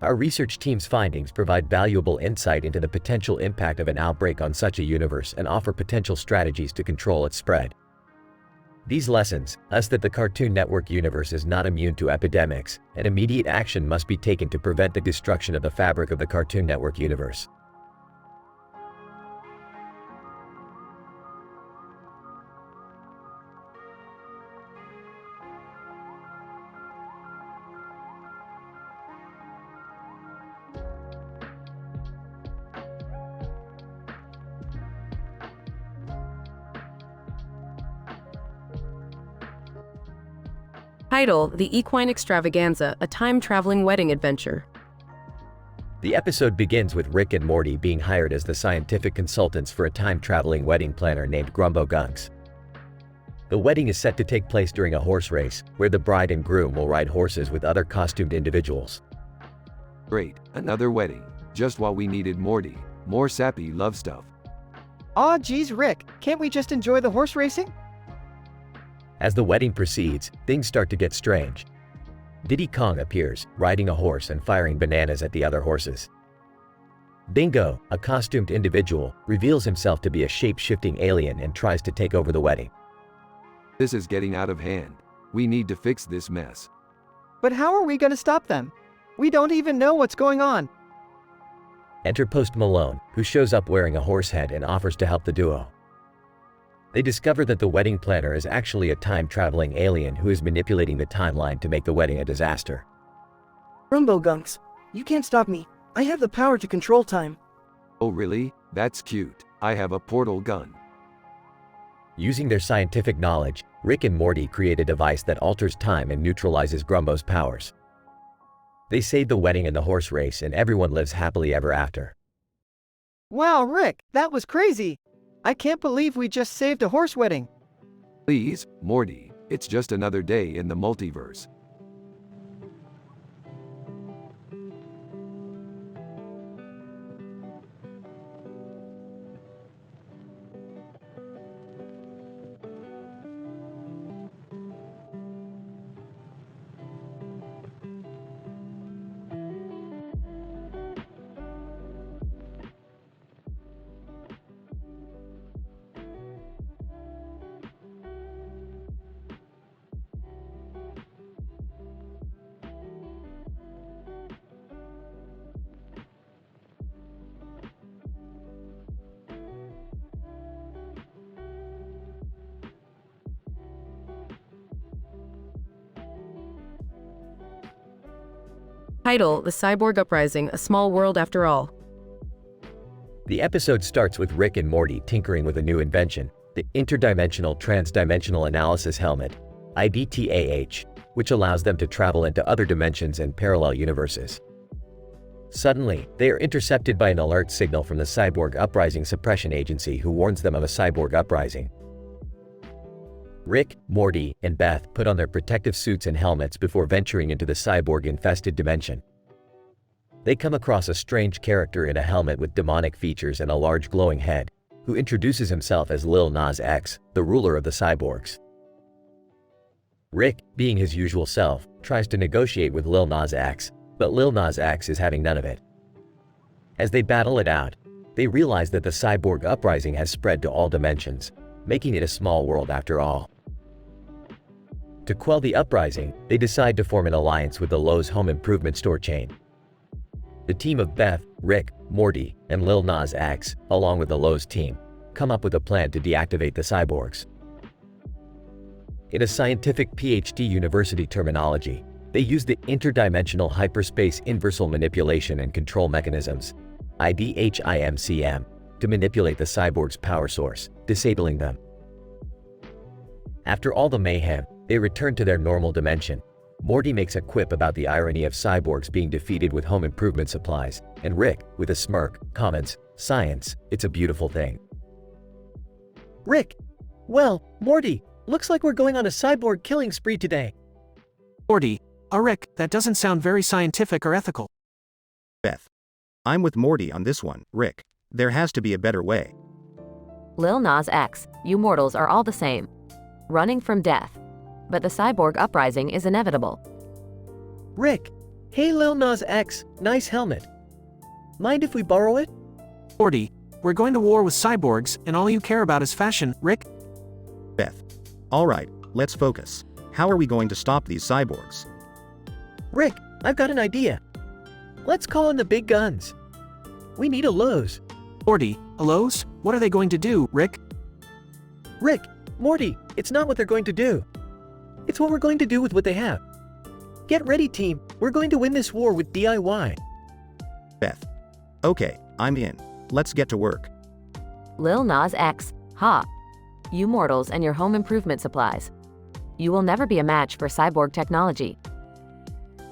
Our research team's findings provide valuable insight into the potential impact of an outbreak on such a universe and offer potential strategies to control its spread. These lessons us that the Cartoon Network universe is not immune to epidemics, and immediate action must be taken to prevent the destruction of the fabric of the Cartoon Network universe. Title: The Equine Extravaganza, a time-traveling wedding adventure. The episode begins with Rick and Morty being hired as the scientific consultants for a time-traveling wedding planner named Grumbo Gunks. The wedding is set to take place during a horse race, where the bride and groom will ride horses with other costumed individuals. Great, another wedding. Just what we needed, Morty. More sappy love stuff. Aw geez Rick, can't we just enjoy the horse racing? As the wedding proceeds, things start to get strange. Diddy Kong appears, riding a horse and firing bananas at the other horses. Bingo, a costumed individual, reveals himself to be a shape-shifting alien and tries to take over the wedding. This is getting out of hand. We need to fix this mess. But how are we gonna stop them? We don't even know what's going on. Enter Post Malone, who shows up wearing a horse head and offers to help the duo. They discover that the wedding planner is actually a time-traveling alien who is manipulating the timeline to make the wedding a disaster. Grumbo Gunks, you can't stop me. I have the power to control time. Oh really? That's cute. I have a portal gun. Using their scientific knowledge, Rick and Morty create a device that alters time and neutralizes Grumbo's powers. They save the wedding and the horse race, and everyone lives happily ever after. Wow Rick, that was crazy! I can't believe we just saved a horse wedding. Please, Morty, it's just another day in the multiverse. Title: The Cyborg Uprising, a Small World After All. The episode starts with Rick and Morty tinkering with a new invention, the Interdimensional Transdimensional Analysis Helmet, IDTAH, which allows them to travel into other dimensions and parallel universes. Suddenly, they are intercepted by an alert signal from the Cyborg Uprising Suppression Agency, who warns them of a cyborg uprising. Rick, Morty, and Beth put on their protective suits and helmets before venturing into the cyborg-infested dimension. They come across a strange character in a helmet with demonic features and a large glowing head, who introduces himself as Lil Nas X, the ruler of the cyborgs. Rick, being his usual self, tries to negotiate with Lil Nas X, but Lil Nas X is having none of it. As they battle it out, They realize that the cyborg uprising has spread to all dimensions, making it a small world after all. To quell the uprising, they decide to form an alliance with the Lowe's home improvement store chain. The team of Beth, Rick, Morty, and Lil Nas X, along with the Lowe's team, come up with a plan to deactivate the cyborgs. In a scientific PhD university terminology, they use the interdimensional hyperspace inversal manipulation and control mechanisms, AiTelevision, to manipulate the cyborg's power source, disabling them. After all the mayhem, they return to their normal dimension. Morty makes a quip about the irony of cyborgs being defeated with home improvement supplies, and Rick, with a smirk, comments, "Science, it's a beautiful thing." Rick! Well, Morty, looks like we're going on a cyborg killing spree today. Morty, Rick, that doesn't sound very scientific or ethical. Beth. I'm with Morty on this one, Rick. There has to be a better way. Lil Nas X, you mortals are all the same. Running from death. But the cyborg uprising is inevitable. Rick! Hey Lil Nas X, nice helmet. Mind if we borrow it? Morty, we're going to war with cyborgs, and all you care about is fashion, Rick. Beth. Alright, let's focus. How are we going to stop these cyborgs? Rick, I've got an idea. Let's call in the big guns. We need a Lowe's. Morty, a Lowe's? What are they going to do, Rick? Rick, Morty, it's not what they're going to do. It's what we're going to do with what they have. Get ready, team. We're going to win this war with DIY. Beth. Okay, I'm in. Let's get to work. Lil Nas X, ha. You mortals and your home improvement supplies. You will never be a match for cyborg technology.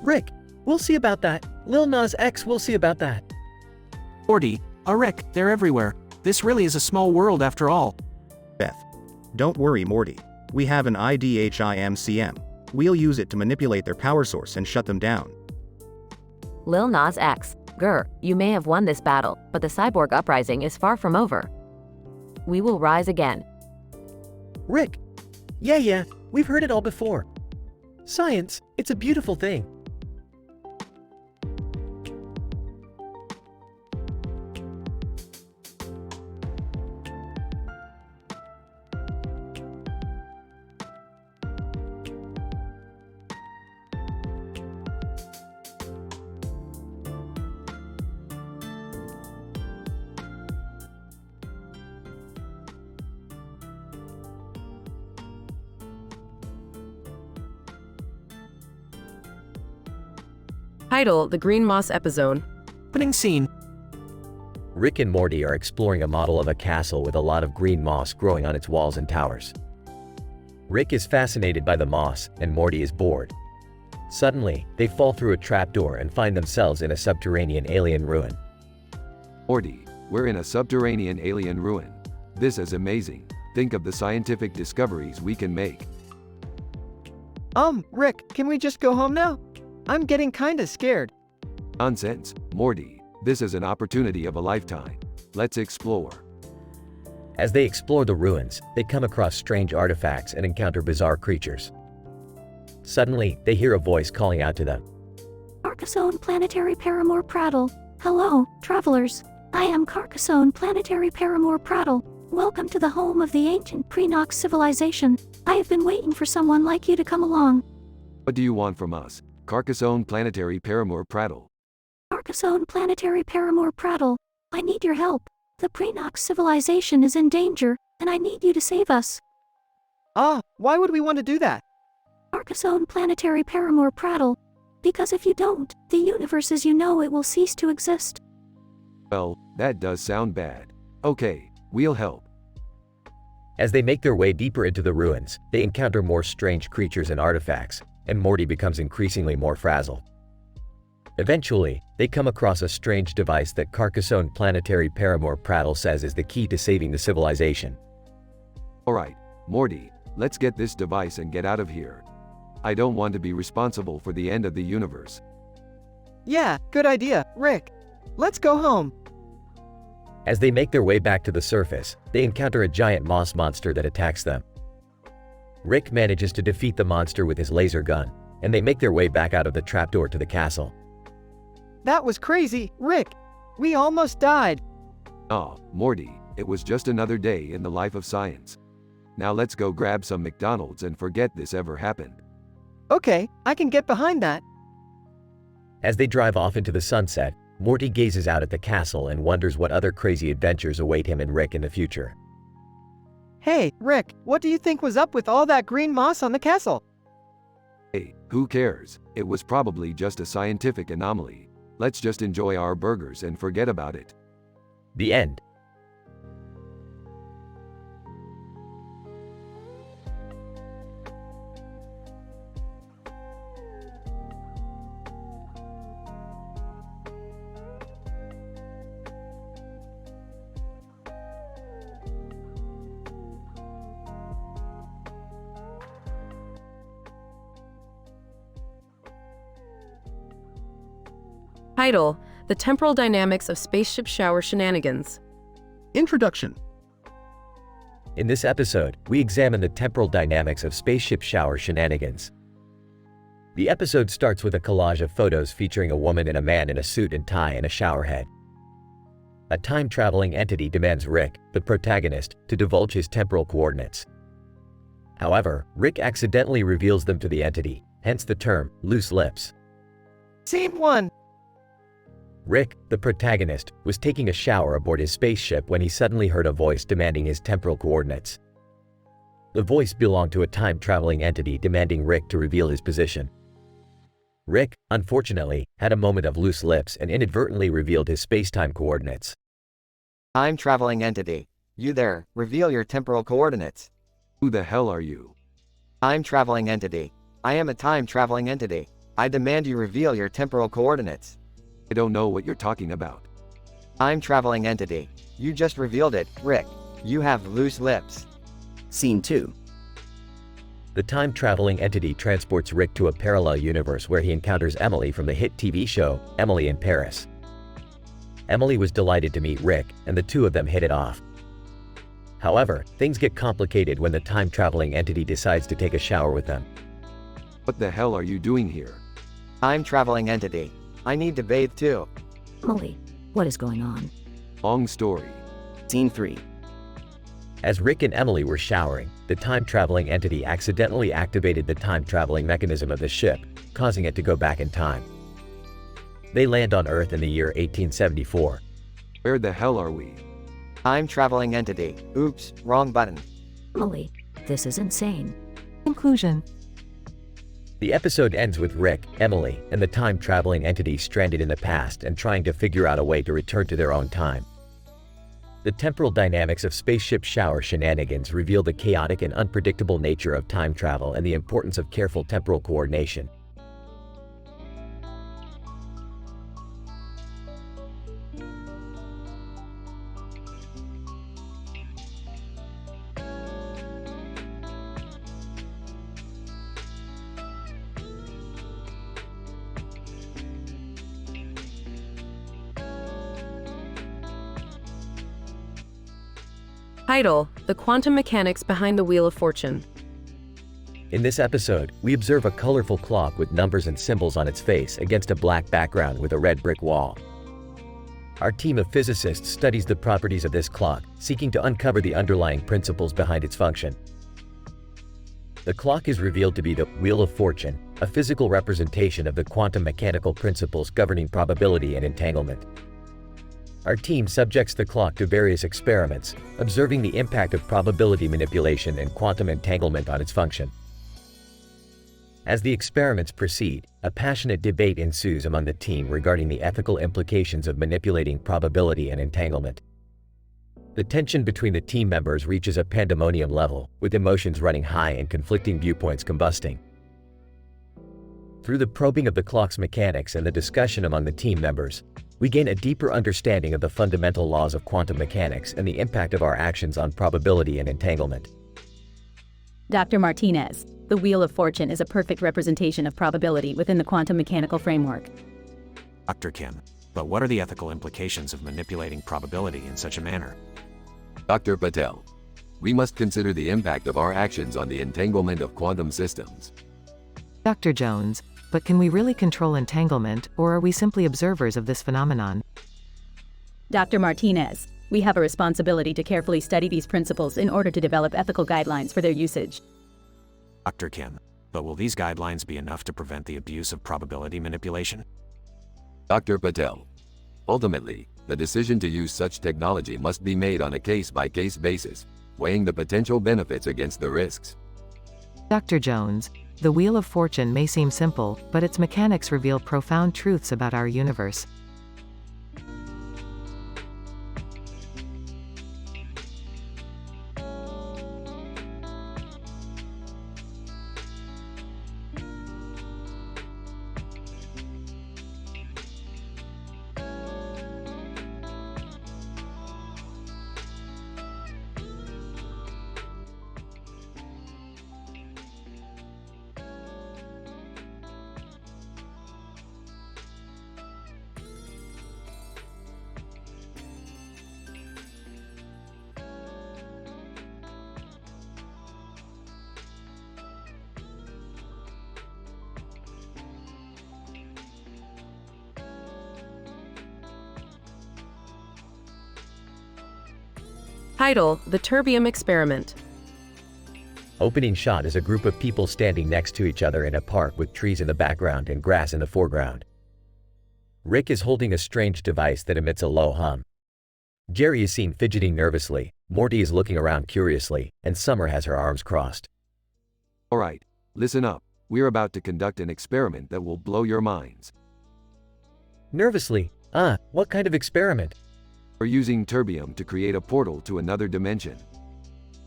Rick, we'll see about that. Lil Nas X, we'll see about that. Morty, Rick, they're everywhere. This really is a small world after all. Beth. Don't worry, Morty. We have an AiTelevision. We'll use it to manipulate their power source and shut them down. Lil Nas X, grr, you may have won this battle, but the cyborg uprising is far from over. We will rise again. Rick. Yeah, we've heard it all before. Science, it's a beautiful thing. Title: The Green Moss Episode. Opening scene. Rick and Morty are exploring a model of a castle with a lot of green moss growing on its walls and towers. Rick is fascinated by the moss, and Morty is bored. Suddenly, they fall through a trapdoor and find themselves in a subterranean alien ruin. Morty, we're in a subterranean alien ruin. This is amazing. Think of the scientific discoveries we can make. Rick, can we just go home now? I'm getting kinda scared. Nonsense, Morty. This is an opportunity of a lifetime. Let's explore. As they explore the ruins, they come across strange artifacts and encounter bizarre creatures. Suddenly, they hear a voice calling out to them. Carcassonne Planetary Paramore Prattle. Hello, travelers. I am Carcassonne Planetary Paramore Prattle. Welcome to the home of the ancient Prenox civilization. I have been waiting for someone like you to come along. What do you want from us? Carcassonne Planetary Paramore Prattle. Carcassonne Planetary Paramore Prattle. I need your help. The Prenox civilization is in danger, and I need you to save us. Why would we want to do that? Carcassonne Planetary Paramore Prattle. Because if you don't, the universe as you know it will cease to exist. Well, that does sound bad. Okay, we'll help. As they make their way deeper into the ruins, they encounter more strange creatures and artifacts, and Morty becomes increasingly more frazzled. Eventually, they come across a strange device that Carcassonne Planetary Paramore Prattle says is the key to saving the civilization. Alright, Morty, let's get this device and get out of here. I don't want to be responsible for the end of the universe. Yeah, good idea, Rick. Let's go home. As they make their way back to the surface, they encounter a giant moss monster that attacks them. Rick manages to defeat the monster with his laser gun, and they make their way back out of the trapdoor to the castle. That was crazy, Rick. We almost died. Oh, Morty, it was just another day in the life of science. Now let's go grab some McDonald's and forget this ever happened. Okay, I can get behind that. As they drive off into the sunset, Morty gazes out at the castle and wonders what other crazy adventures await him and Rick in the future. Hey, Rick, what do you think was up with all that green moss on the castle? Hey, who cares? It was probably just a scientific anomaly. Let's just enjoy our burgers and forget about it. The end. Title: The Temporal Dynamics of Spaceship Shower Shenanigans. Introduction. In this episode, we examine the temporal dynamics of spaceship shower shenanigans. The episode starts with a collage of photos featuring a woman and a man in a suit and tie and a shower head. A time-traveling entity demands Rick, the protagonist, to divulge his temporal coordinates. However, Rick accidentally reveals them to the entity, hence the term, loose lips. Scene 1. Rick, the protagonist, was taking a shower aboard his spaceship when he suddenly heard a voice demanding his temporal coordinates. The voice belonged to a time-traveling entity demanding Rick to reveal his position. Rick, unfortunately, had a moment of loose lips and inadvertently revealed his space-time coordinates. Time-traveling entity. You there, reveal your temporal coordinates. Who the hell are you? Time-traveling entity. I am a time-traveling entity. I demand you reveal your temporal coordinates. I don't know what you're talking about. Time-traveling entity. You just revealed it, Rick. You have loose lips. Scene 2. The time-traveling entity transports Rick to a parallel universe where he encounters Emily from the hit TV show, Emily in Paris. Emily was delighted to meet Rick, and the two of them hit it off. However, things get complicated when the time-traveling entity decides to take a shower with them. What the hell are you doing here? Time-traveling entity. I need to bathe too. Molly, what is going on? Long story. Scene 3. As Rick and Emily were showering, the time-traveling entity accidentally activated the time-traveling mechanism of the ship, causing it to go back in time. They land on Earth in the year 1874. Where the hell are we? Time-traveling entity. Oops, wrong button. Molly, this is insane. Conclusion. The episode ends with Rick, Emily, and the time-traveling entity stranded in the past and trying to figure out a way to return to their own time. The temporal dynamics of spaceship shower shenanigans reveal the chaotic and unpredictable nature of time travel and the importance of careful temporal coordination. Title: The Quantum Mechanics Behind the Wheel of Fortune. In this episode, we observe a colorful clock with numbers and symbols on its face against a black background with a red brick wall. Our team of physicists studies the properties of this clock, seeking to uncover the underlying principles behind its function. The clock is revealed to be the Wheel of Fortune, a physical representation of the quantum mechanical principles governing probability and entanglement. Our team subjects the clock to various experiments, observing the impact of probability manipulation and quantum entanglement on its function. As the experiments proceed, a passionate debate ensues among the team regarding the ethical implications of manipulating probability and entanglement. The tension between the team members reaches a pandemonium level, with emotions running high and conflicting viewpoints combusting. Through the probing of the clock's mechanics and the discussion among the team members, we gain a deeper understanding of the fundamental laws of quantum mechanics and the impact of our actions on probability and entanglement. Dr. Martinez, the Wheel of Fortune is a perfect representation of probability within the quantum mechanical framework. Dr. Kim, but what are the ethical implications of manipulating probability in such a manner? Dr. Patel, we must consider the impact of our actions on the entanglement of quantum systems. Dr. Jones, but can we really control entanglement, or are we simply observers of this phenomenon? Dr. Martinez, We have a responsibility to carefully study these principles in order to develop ethical guidelines for their usage. Dr. Kim, but will these guidelines be enough to prevent the abuse of probability manipulation? Dr. Patel. Ultimately, the decision to use such technology must be made on a case-by-case basis, weighing the potential benefits against the risks. Dr. Jones, the Wheel of Fortune may seem simple, but its mechanics reveal profound truths about our universe. Title: The Terbium Experiment. Opening shot is a group of people standing next to each other in a park with trees in the background and grass in the foreground. Rick is holding a strange device that emits a low hum. Jerry is seen fidgeting nervously, Morty is looking around curiously, and Summer has her arms crossed. Alright, listen up. We're about to conduct an experiment that will blow your minds. Nervously, what kind of experiment? We're using terbium to create a portal to another dimension.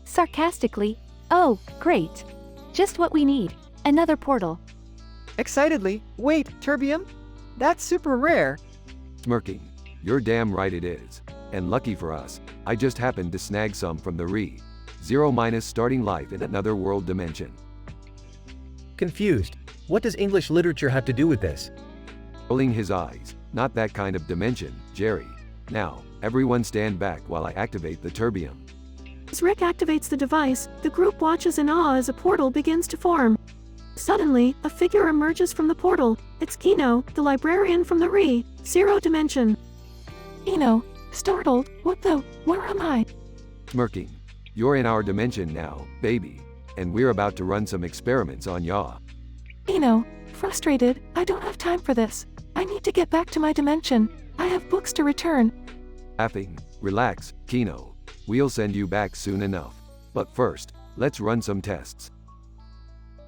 Sarcastically, oh, great. Just what we need. Another portal. Excitedly, wait, terbium? That's super rare. Smirking, you're damn right it is. And lucky for us, I just happened to snag some from the Re-0- starting life in another world dimension. Confused. What does English literature have to do with this? Rolling his eyes, not that kind of dimension, Jerry. Now, everyone stand back while I activate the terbium. As Rick activates the device, the group watches in awe as a portal begins to form. Suddenly, a figure emerges from the portal. It's Kino, the librarian from the Re-0 dimension. Kino, startled, where am I? Smirking, you're in our dimension now, baby. And we're about to run some experiments on ya. Kino, frustrated, I don't have time for this. I need to get back to my dimension. I have books to return. Laughing, relax, Kino. We'll send you back soon enough. But first, let's run some tests.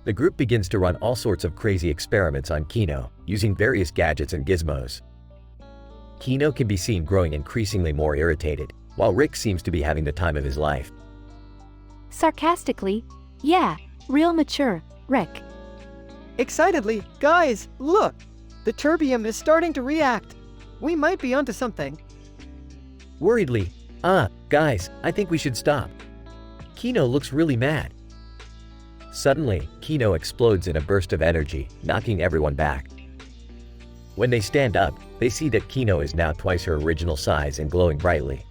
The group begins to run all sorts of crazy experiments on Kino, using various gadgets and gizmos. Kino can be seen growing increasingly more irritated, while Rick seems to be having the time of his life. Sarcastically, yeah, real mature, Rick. Excitedly, guys, look! The terbium is starting to react. We might be onto something. Worriedly, guys, I think we should stop. Kino looks really mad. Suddenly, Kino explodes in a burst of energy, knocking everyone back. When they stand up, they see that Kino is now twice her original size and glowing brightly.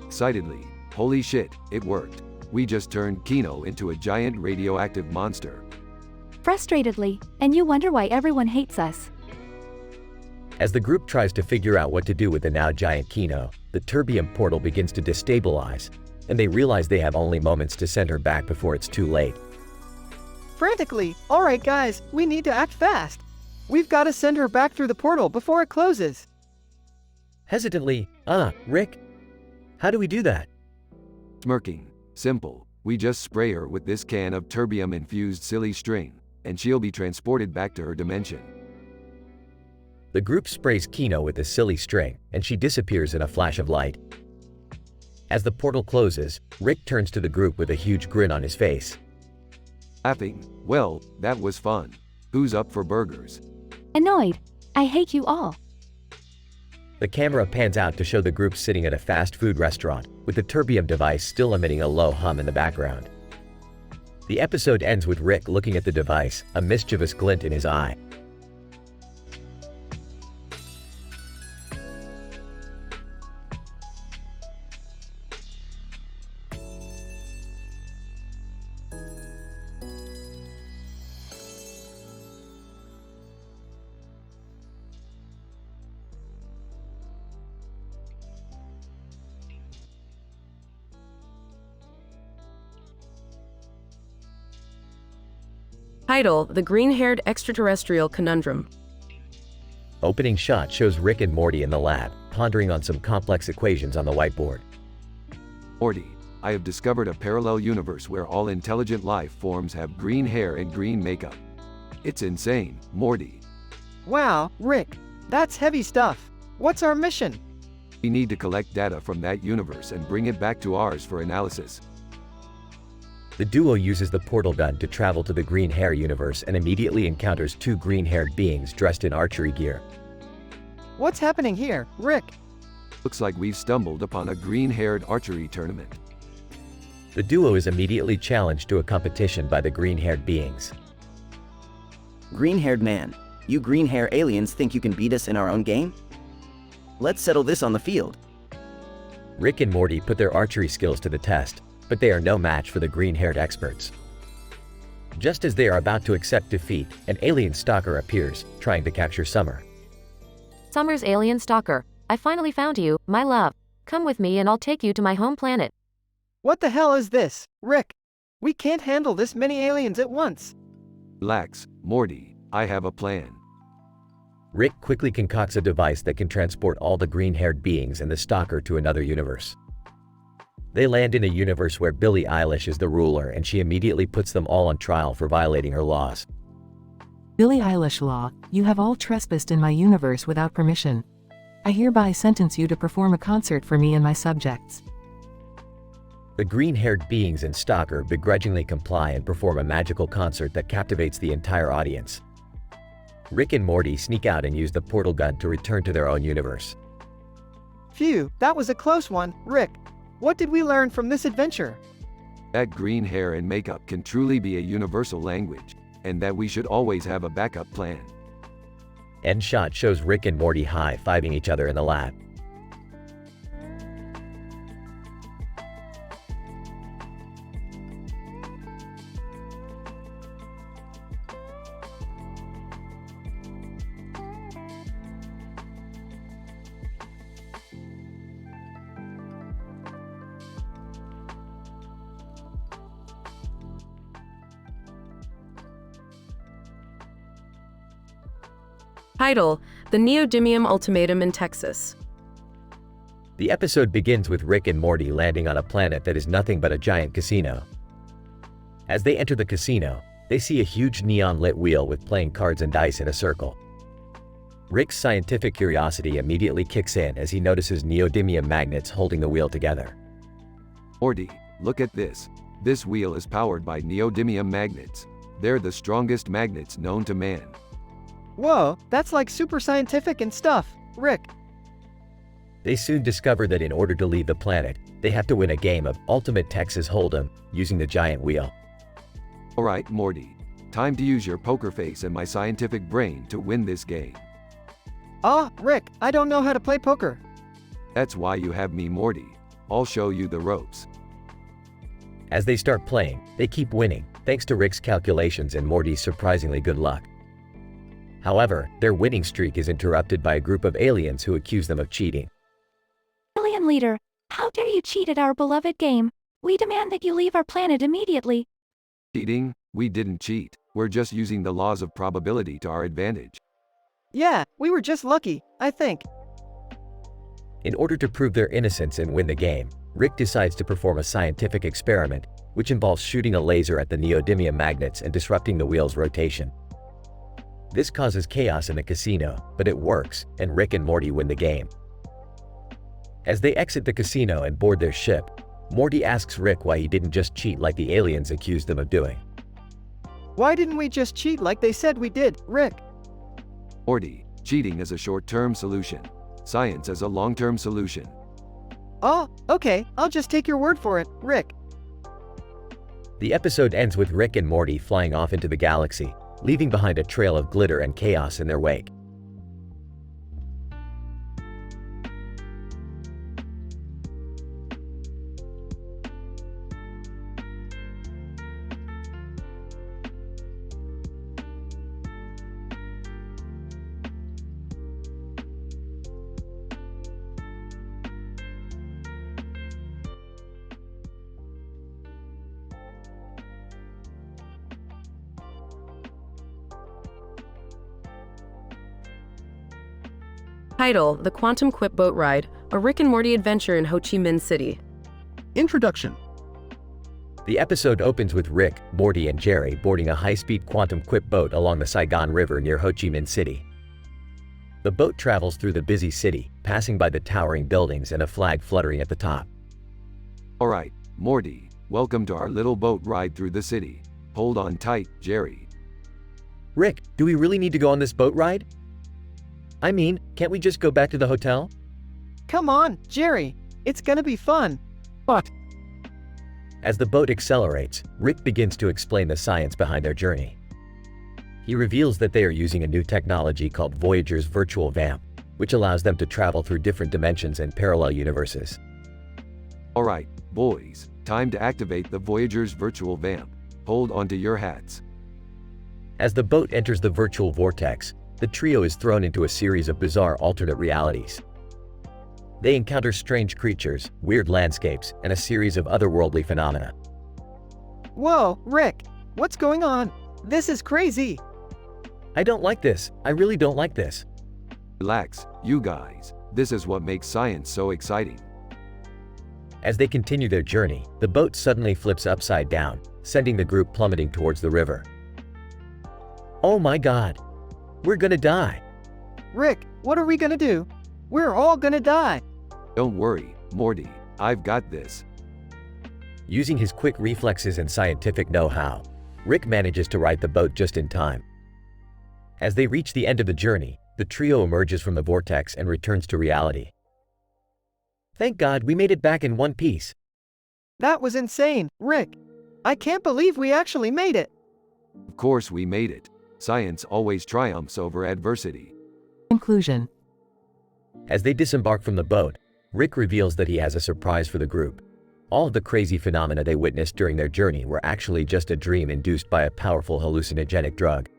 Excitedly, holy shit, it worked. We just turned Kino into a giant radioactive monster. Frustratedly, and you wonder why everyone hates us. As the group tries to figure out what to do with the now giant Kino, the terbium portal begins to destabilize, and they realize they have only moments to send her back before it's too late. Frantically, alright guys, we need to act fast. We've got to send her back through the portal before it closes. Hesitantly, Rick, how do we do that? Smirking, simple. We just spray her with this can of terbium-infused silly string, and she'll be transported back to her dimension. The group sprays Kino with the silly string, and she disappears in a flash of light. As the portal closes, Rick turns to the group with a huge grin on his face. Laughing, well, that was fun. Who's up for burgers? Annoyed, I hate you all. The camera pans out to show the group sitting at a fast food restaurant, with the terbium device still emitting a low hum in the background. The episode ends with Rick looking at the device, a mischievous glint in his eye. Title: The Green-Haired Extraterrestrial Conundrum. Opening shot shows Rick and Morty in the lab, pondering on some complex equations on the whiteboard. Morty, I have discovered a parallel universe where all intelligent life forms have green hair and green makeup. It's insane, Morty. Wow, Rick. That's heavy stuff. What's our mission? We need to collect data from that universe and bring it back to ours for analysis. The duo uses the portal gun to travel to the green hair universe and immediately encounters two green-haired beings dressed in archery gear. What's happening here, Rick? Looks like we've stumbled upon a green-haired archery tournament. The duo is immediately challenged to a competition by the green-haired beings. Green-haired man, you green-hair aliens think you can beat us in our own game? Let's settle this on the field. Rick and Morty put their archery skills to the test, but they are no match for the green-haired experts. Just as they are about to accept defeat, an alien stalker appears, trying to capture Summer. Summer's alien stalker, I finally found you, my love. Come with me and I'll take you to my home planet. What the hell is this, Rick? We can't handle this many aliens at once. Relax, Morty, I have a plan. Rick quickly concocts a device that can transport all the green-haired beings and the stalker to another universe. They land in a universe where Billie Eilish is the ruler and she immediately puts them all on trial for violating her laws. Billie Eilish law, you have all trespassed in my universe without permission. I hereby sentence you to perform a concert for me and my subjects. The green-haired beings and stalker begrudgingly comply and perform a magical concert that captivates the entire audience. Rick and Morty sneak out and use the portal gun to return to their own universe. Phew, that was a close one, Rick. What did we learn from this adventure? That green hair and makeup can truly be a universal language, and that we should always have a backup plan. End shot shows Rick and Morty high-fiving each other in the lab. Title: The Neodymium Ultimatum in Texas. The episode begins with Rick and Morty landing on a planet that is nothing but a giant casino. As they enter the casino, they see a huge neon-lit wheel with playing cards and dice in a circle. Rick's scientific curiosity immediately kicks in as he notices neodymium magnets holding the wheel together. Morty, look at this. This wheel is powered by neodymium magnets. They're the strongest magnets known to man. Whoa, that's like super scientific and stuff, Rick. They soon discover that in order to leave the planet, they have to win a game of Ultimate Texas Hold'em using the giant wheel. Alright, Morty. Time to use your poker face and my scientific brain to win this game. Rick, I don't know how to play poker. That's why you have me, Morty. I'll show you the ropes. As they start playing, they keep winning, thanks to Rick's calculations and Morty's surprisingly good luck. However, their winning streak is interrupted by a group of aliens who accuse them of cheating. Alien leader, how dare you cheat at our beloved game? We demand that you leave our planet immediately. Cheating? We didn't cheat. We're just using the laws of probability to our advantage. Yeah, we were just lucky, I think. In order to prove their innocence and win the game, Rick decides to perform a scientific experiment, which involves shooting a laser at the neodymium magnets and disrupting the wheel's rotation. This causes chaos in the casino, but it works, and Rick and Morty win the game. As they exit the casino and board their ship, Morty asks Rick why he didn't just cheat like the aliens accused them of doing. Why didn't we just cheat like they said we did, Rick? Morty, cheating is a short-term solution. Science is a long-term solution. Oh, okay, I'll just take your word for it, Rick. The episode ends with Rick and Morty flying off into the galaxy, leaving behind a trail of glitter and chaos in their wake. Title: The Quantum Quip Boat Ride, a Rick and Morty adventure in Ho Chi Minh City. Introduction. The episode opens with Rick, Morty, and Jerry boarding a high-speed quantum quip boat along the Saigon River near Ho Chi Minh City. The boat travels through the busy city, passing by the towering buildings and a flag fluttering at the top. Alright, Morty, welcome to our little boat ride through the city. Hold on tight, Jerry. Rick, do we really need to go on this boat ride? I mean, can't we just go back to the hotel? Come on, Jerry. It's gonna be fun. But As the boat accelerates, Rick begins to explain the science behind their journey. He reveals that they are using a new technology called Voyager's virtual vamp, which allows them to travel through different dimensions and parallel universes. Alright, boys, time to activate the Voyager's virtual vamp. Hold onto your hats. As the boat enters the virtual vortex, the trio is thrown into a series of bizarre alternate realities. They encounter strange creatures, weird landscapes, and a series of otherworldly phenomena. Whoa, Rick, what's going on? This is crazy. I don't like this. I really don't like this. Relax, you guys. This is what makes science so exciting. As they continue their journey, the boat suddenly flips upside down, sending the group plummeting towards the river. Oh my God. We're gonna die. Rick, what are we gonna do? We're all gonna die. Don't worry, Morty, I've got this. Using his quick reflexes and scientific know-how, Rick manages to right the boat just in time. As they reach the end of the journey, the trio emerges from the vortex and returns to reality. Thank God we made it back in one piece. That was insane, Rick. I can't believe we actually made it. Of course we made it. Science always triumphs over adversity. Conclusion. As they disembark from the boat, Rick reveals that he has a surprise for the group. All of the crazy phenomena they witnessed during their journey were actually just a dream induced by a powerful hallucinogenic drug.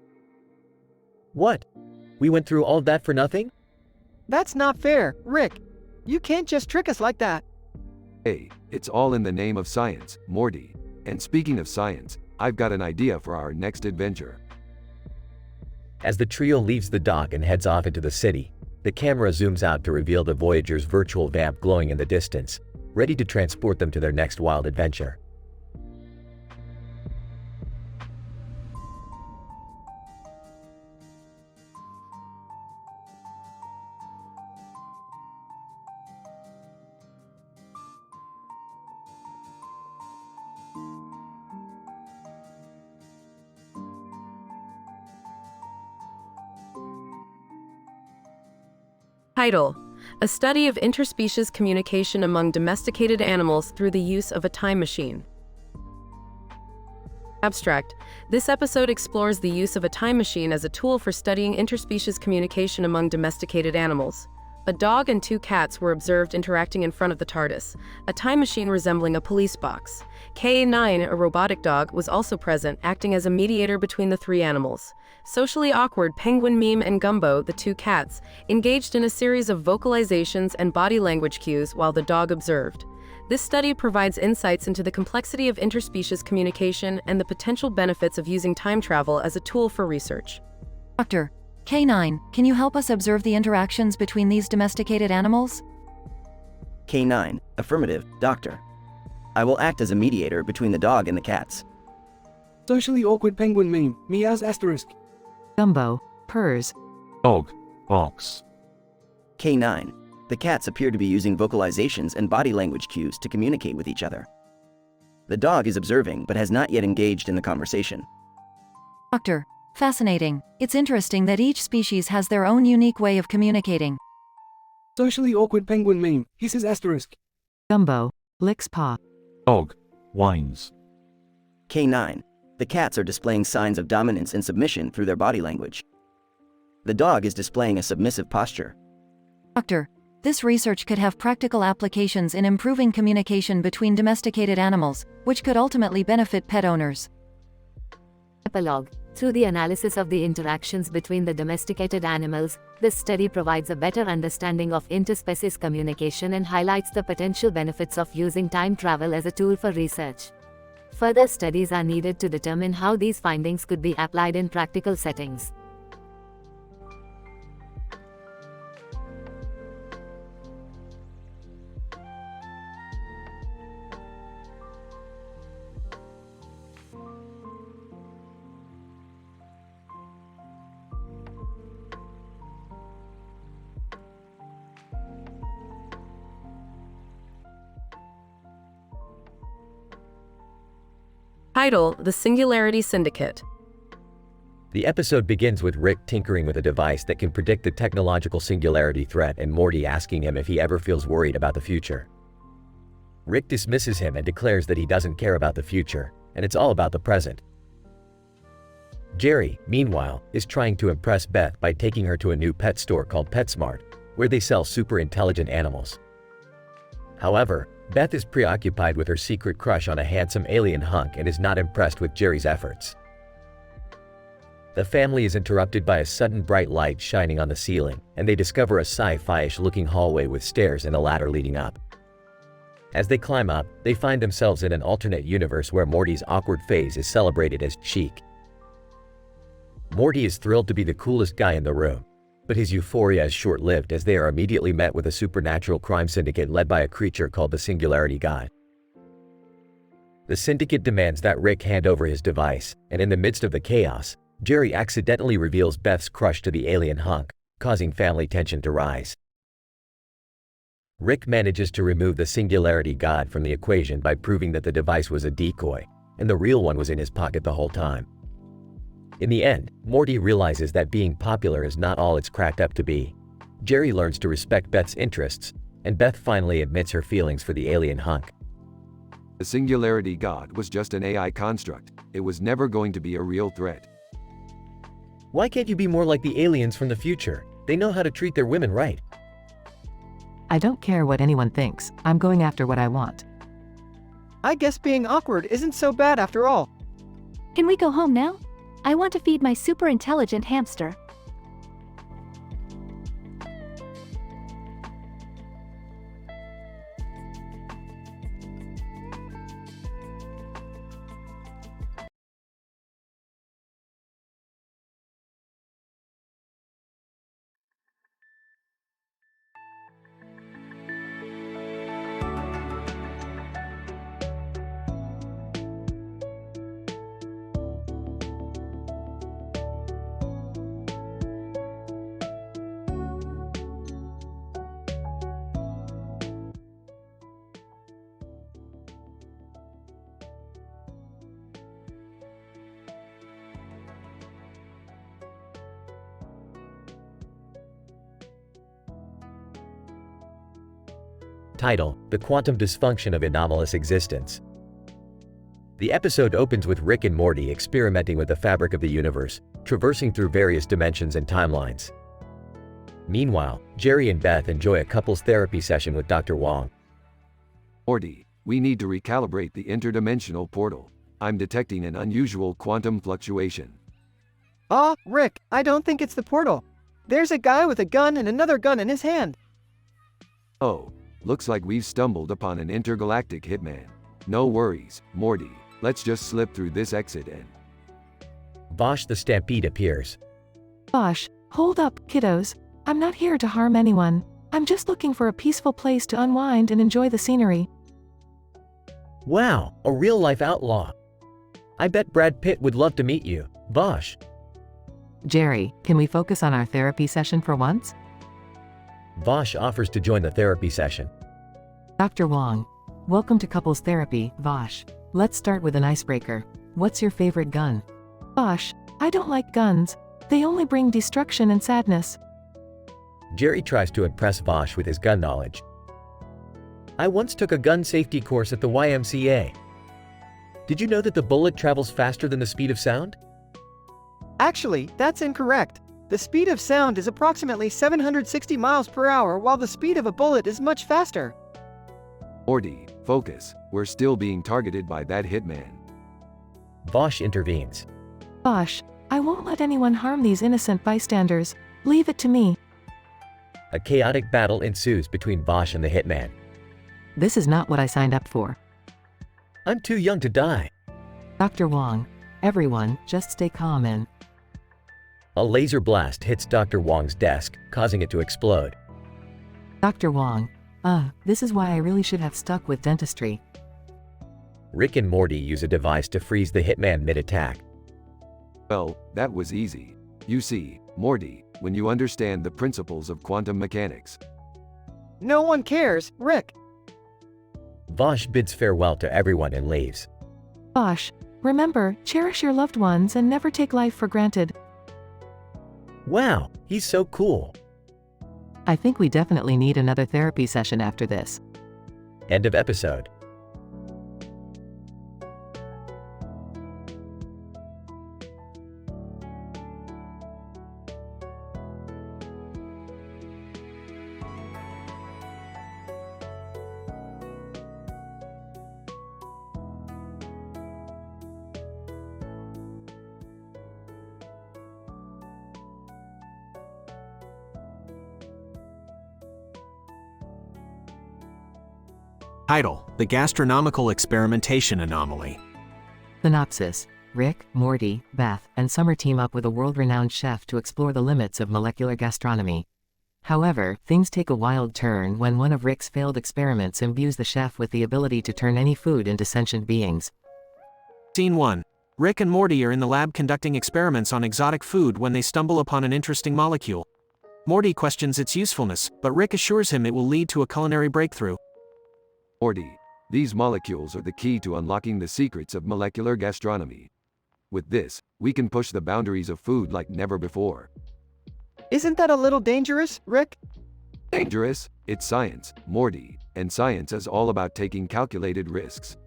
What? We went through all that for nothing? That's not fair, Rick. You can't just trick us like that. Hey, it's all in the name of science, Morty. And speaking of science, I've got an idea for our next adventure. As the trio leaves the dock and heads off into the city, the camera zooms out to reveal the Voyager's virtual vamp glowing in the distance, ready to transport them to their next wild adventure. Title: A Study of Interspecies Communication Among Domesticated Animals Through the Use of a Time Machine. Abstract: This episode explores the use of a time machine as a tool for studying interspecies communication among domesticated animals. A dog and two cats were observed interacting in front of the TARDIS, a time machine resembling a police box. K9, a robotic dog, was also present, acting as a mediator between the three animals. Socially awkward Penguin Meme and Gumbo, the two cats, engaged in a series of vocalizations and body language cues while the dog observed. This study provides insights into the complexity of interspecies communication and the potential benefits of using time travel as a tool for research. Dr. K9, can you help us observe the interactions between these domesticated animals? K9, affirmative, doctor. I will act as a mediator between the dog and the cats. Socially awkward Penguin Meme, meows asterisk. Gumbo, purrs. Dog, barks. K9, the cats appear to be using vocalizations and body language cues to communicate with each other. The dog is observing but has not yet engaged in the conversation. Doctor, fascinating. It's interesting that each species has their own unique way of communicating. Socially awkward Penguin Meme, hisses asterisk. Gumbo, licks paw. Dog, whines. K9, the cats are displaying signs of dominance and submission through their body language. The dog is displaying a submissive posture. Doctor, this research could have practical applications in improving communication between domesticated animals, which could ultimately benefit pet owners. Epilogue: Through the analysis of the interactions between the domesticated animals, this study provides a better understanding of interspecies communication and highlights the potential benefits of using time travel as a tool for research. Further studies are needed to determine how these findings could be applied in practical settings. Title: The Singularity Syndicate. The episode begins with Rick tinkering with a device that can predict the technological singularity threat and Morty asking him if he ever feels worried about the future. Rick dismisses him and declares that he doesn't care about the future, and it's all about the present. Jerry, meanwhile, is trying to impress Beth by taking her to a new pet store called PetSmart, where they sell super intelligent animals. However, Beth is preoccupied with her secret crush on a handsome alien hunk and is not impressed with Jerry's efforts. The family is interrupted by a sudden bright light shining on the ceiling, and they discover a sci-fi-ish looking hallway with stairs and a ladder leading up. As they climb up, they find themselves in an alternate universe where Morty's awkward phase is celebrated as chic. Morty is thrilled to be the coolest guy in the room, but his euphoria is short-lived as they are immediately met with a supernatural crime syndicate led by a creature called the Singularity God. The syndicate demands that Rick hand over his device, and in the midst of the chaos, Jerry accidentally reveals Beth's crush to the alien hunk, causing family tension to rise. Rick manages to remove the Singularity God from the equation by proving that the device was a decoy, and the real one was in his pocket the whole time. In the end, Morty realizes that being popular is not all it's cracked up to be. Jerry learns to respect Beth's interests, and Beth finally admits her feelings for the alien hunk. The Singularity God was just an AI construct. It was never going to be a real threat. Why can't you be more like the aliens from the future? They know how to treat their women right. I don't care what anyone thinks, I'm going after what I want. I guess being awkward isn't so bad after all. Can we go home now? I want to feed my super intelligent hamster. Title: The Quantum Dysfunction of Anomalous Existence. The episode opens with Rick and Morty experimenting with the fabric of the universe, traversing through various dimensions and timelines. Meanwhile, Jerry and Beth enjoy a couples therapy session with Dr. Wong. Morty, we need to recalibrate the interdimensional portal. I'm detecting an unusual quantum fluctuation. Rick, I don't think it's the portal. There's a guy with a gun and another gun in his hand. Oh, looks like we've stumbled upon an intergalactic hitman. No worries, Morty. Let's just slip through this exit and… Vosh the Stampede appears. Vosh, hold up, kiddos. I'm not here to harm anyone. I'm just looking for a peaceful place to unwind and enjoy the scenery. Wow, a real-life outlaw. I bet Brad Pitt would love to meet you, Vosh. Jerry, can we focus on our therapy session for once? Vosh offers to join the therapy session. Dr. Wong, welcome to couples therapy, Vosh. Let's start with an icebreaker. What's your favorite gun? Vosh, I don't like guns. They only bring destruction and sadness. Jerry tries to impress Vosh with his gun knowledge. I once took a gun safety course at the YMCA. Did you know that the bullet travels faster than the speed of sound? Actually, that's incorrect. The speed of sound is approximately 760 miles per hour while the speed of a bullet is much faster. Morty, focus. We're still being targeted by that hitman. Vosh intervenes. Vosh, I won't let anyone harm these innocent bystanders. Leave it to me. A chaotic battle ensues between Vosh and the hitman. This is not what I signed up for. I'm too young to die. Dr. Wong, everyone, just stay calm and… A laser blast hits Dr. Wong's desk, causing it to explode. Dr. Wong, this is why I really should have stuck with dentistry. Rick and Morty use a device to freeze the hitman mid-attack. Well, that was easy. You see, Morty, when you understand the principles of quantum mechanics. No one cares, Rick. Vosh bids farewell to everyone and leaves. Vosh, Remember, cherish your loved ones and never take life for granted. Wow, he's so cool. I think we definitely need another therapy session after this. End of episode. Title: The Gastronomical Experimentation Anomaly. Synopsis: Rick, Morty, Beth, and Summer team up with a world-renowned chef to explore the limits of molecular gastronomy. However, things take a wild turn when one of Rick's failed experiments imbues the chef with the ability to turn any food into sentient beings. Scene 1. Rick and Morty are in the lab conducting experiments on exotic food when they stumble upon an interesting molecule. Morty questions its usefulness, but Rick assures him it will lead to a culinary breakthrough. Morty, these molecules are the key to unlocking the secrets of molecular gastronomy. With this, we can push the boundaries of food like never before. Isn't that a little dangerous, Rick? Dangerous? It's science, Morty, and science is all about taking calculated risks.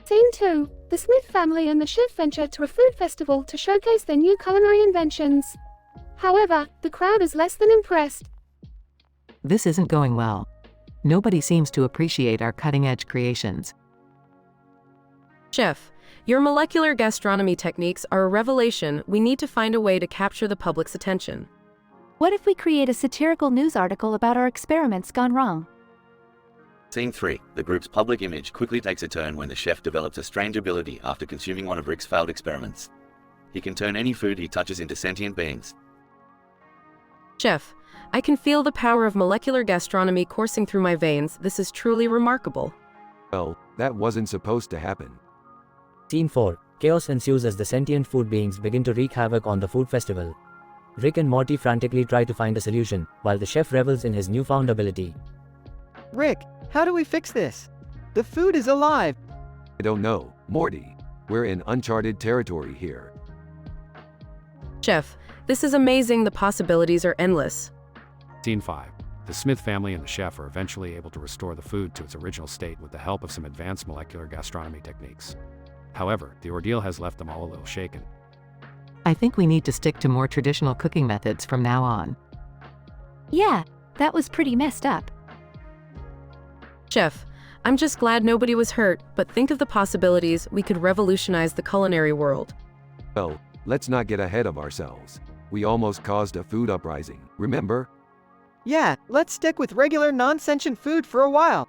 Scene 2. The Smith family and the chef venture to a food festival to showcase their new culinary inventions. However, the crowd is less than impressed. This isn't going well. Nobody seems to appreciate our cutting-edge creations. Chef, your molecular gastronomy techniques are a revelation. We need to find a way to capture the public's attention. What if we create a satirical news article about our experiments gone wrong? Scene 3. The group's public image quickly takes a turn when the chef develops a strange ability after consuming one of Rick's failed experiments. He can turn any food he touches into sentient beings. Chef, I can feel the power of molecular gastronomy coursing through my veins. This is truly remarkable. Well, that wasn't supposed to happen. Scene 4. Chaos ensues as the sentient food beings begin to wreak havoc on the food festival. Rick and Morty frantically try to find a solution, while the chef revels in his newfound ability. Rick, how do we fix this? The food is alive. I don't know, Morty. We're in uncharted territory here. Chef, this is amazing. The possibilities are endless. Scene 5. The Smith family and the chef are eventually able to restore the food to its original state with the help of some advanced molecular gastronomy techniques. However, the ordeal has left them all a little shaken. I think we need to stick to more traditional cooking methods from now on. Yeah, that was pretty messed up. Chef, I'm just glad nobody was hurt, but think of the possibilities. We could revolutionize the culinary world. Well, let's not get ahead of ourselves. We almost caused a food uprising, remember? Yeah, let's stick with regular non-sentient food for a while.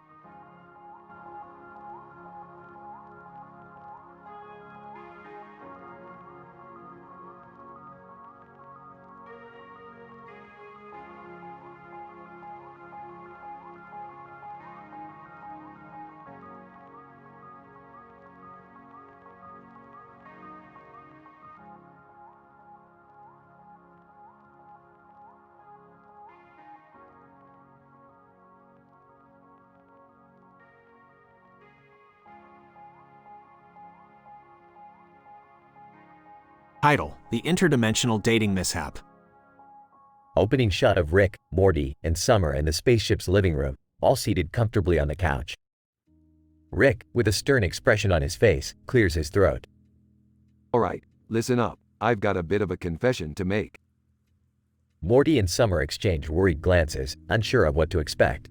Title: The Interdimensional Dating Mishap. Opening shot of Rick, Morty, and Summer in the spaceship's living room, all seated comfortably on the couch. Rick, with a stern expression on his face, clears his throat. Alright, listen up. I've got a bit of a confession to make. Morty and Summer exchange worried glances, unsure of what to expect.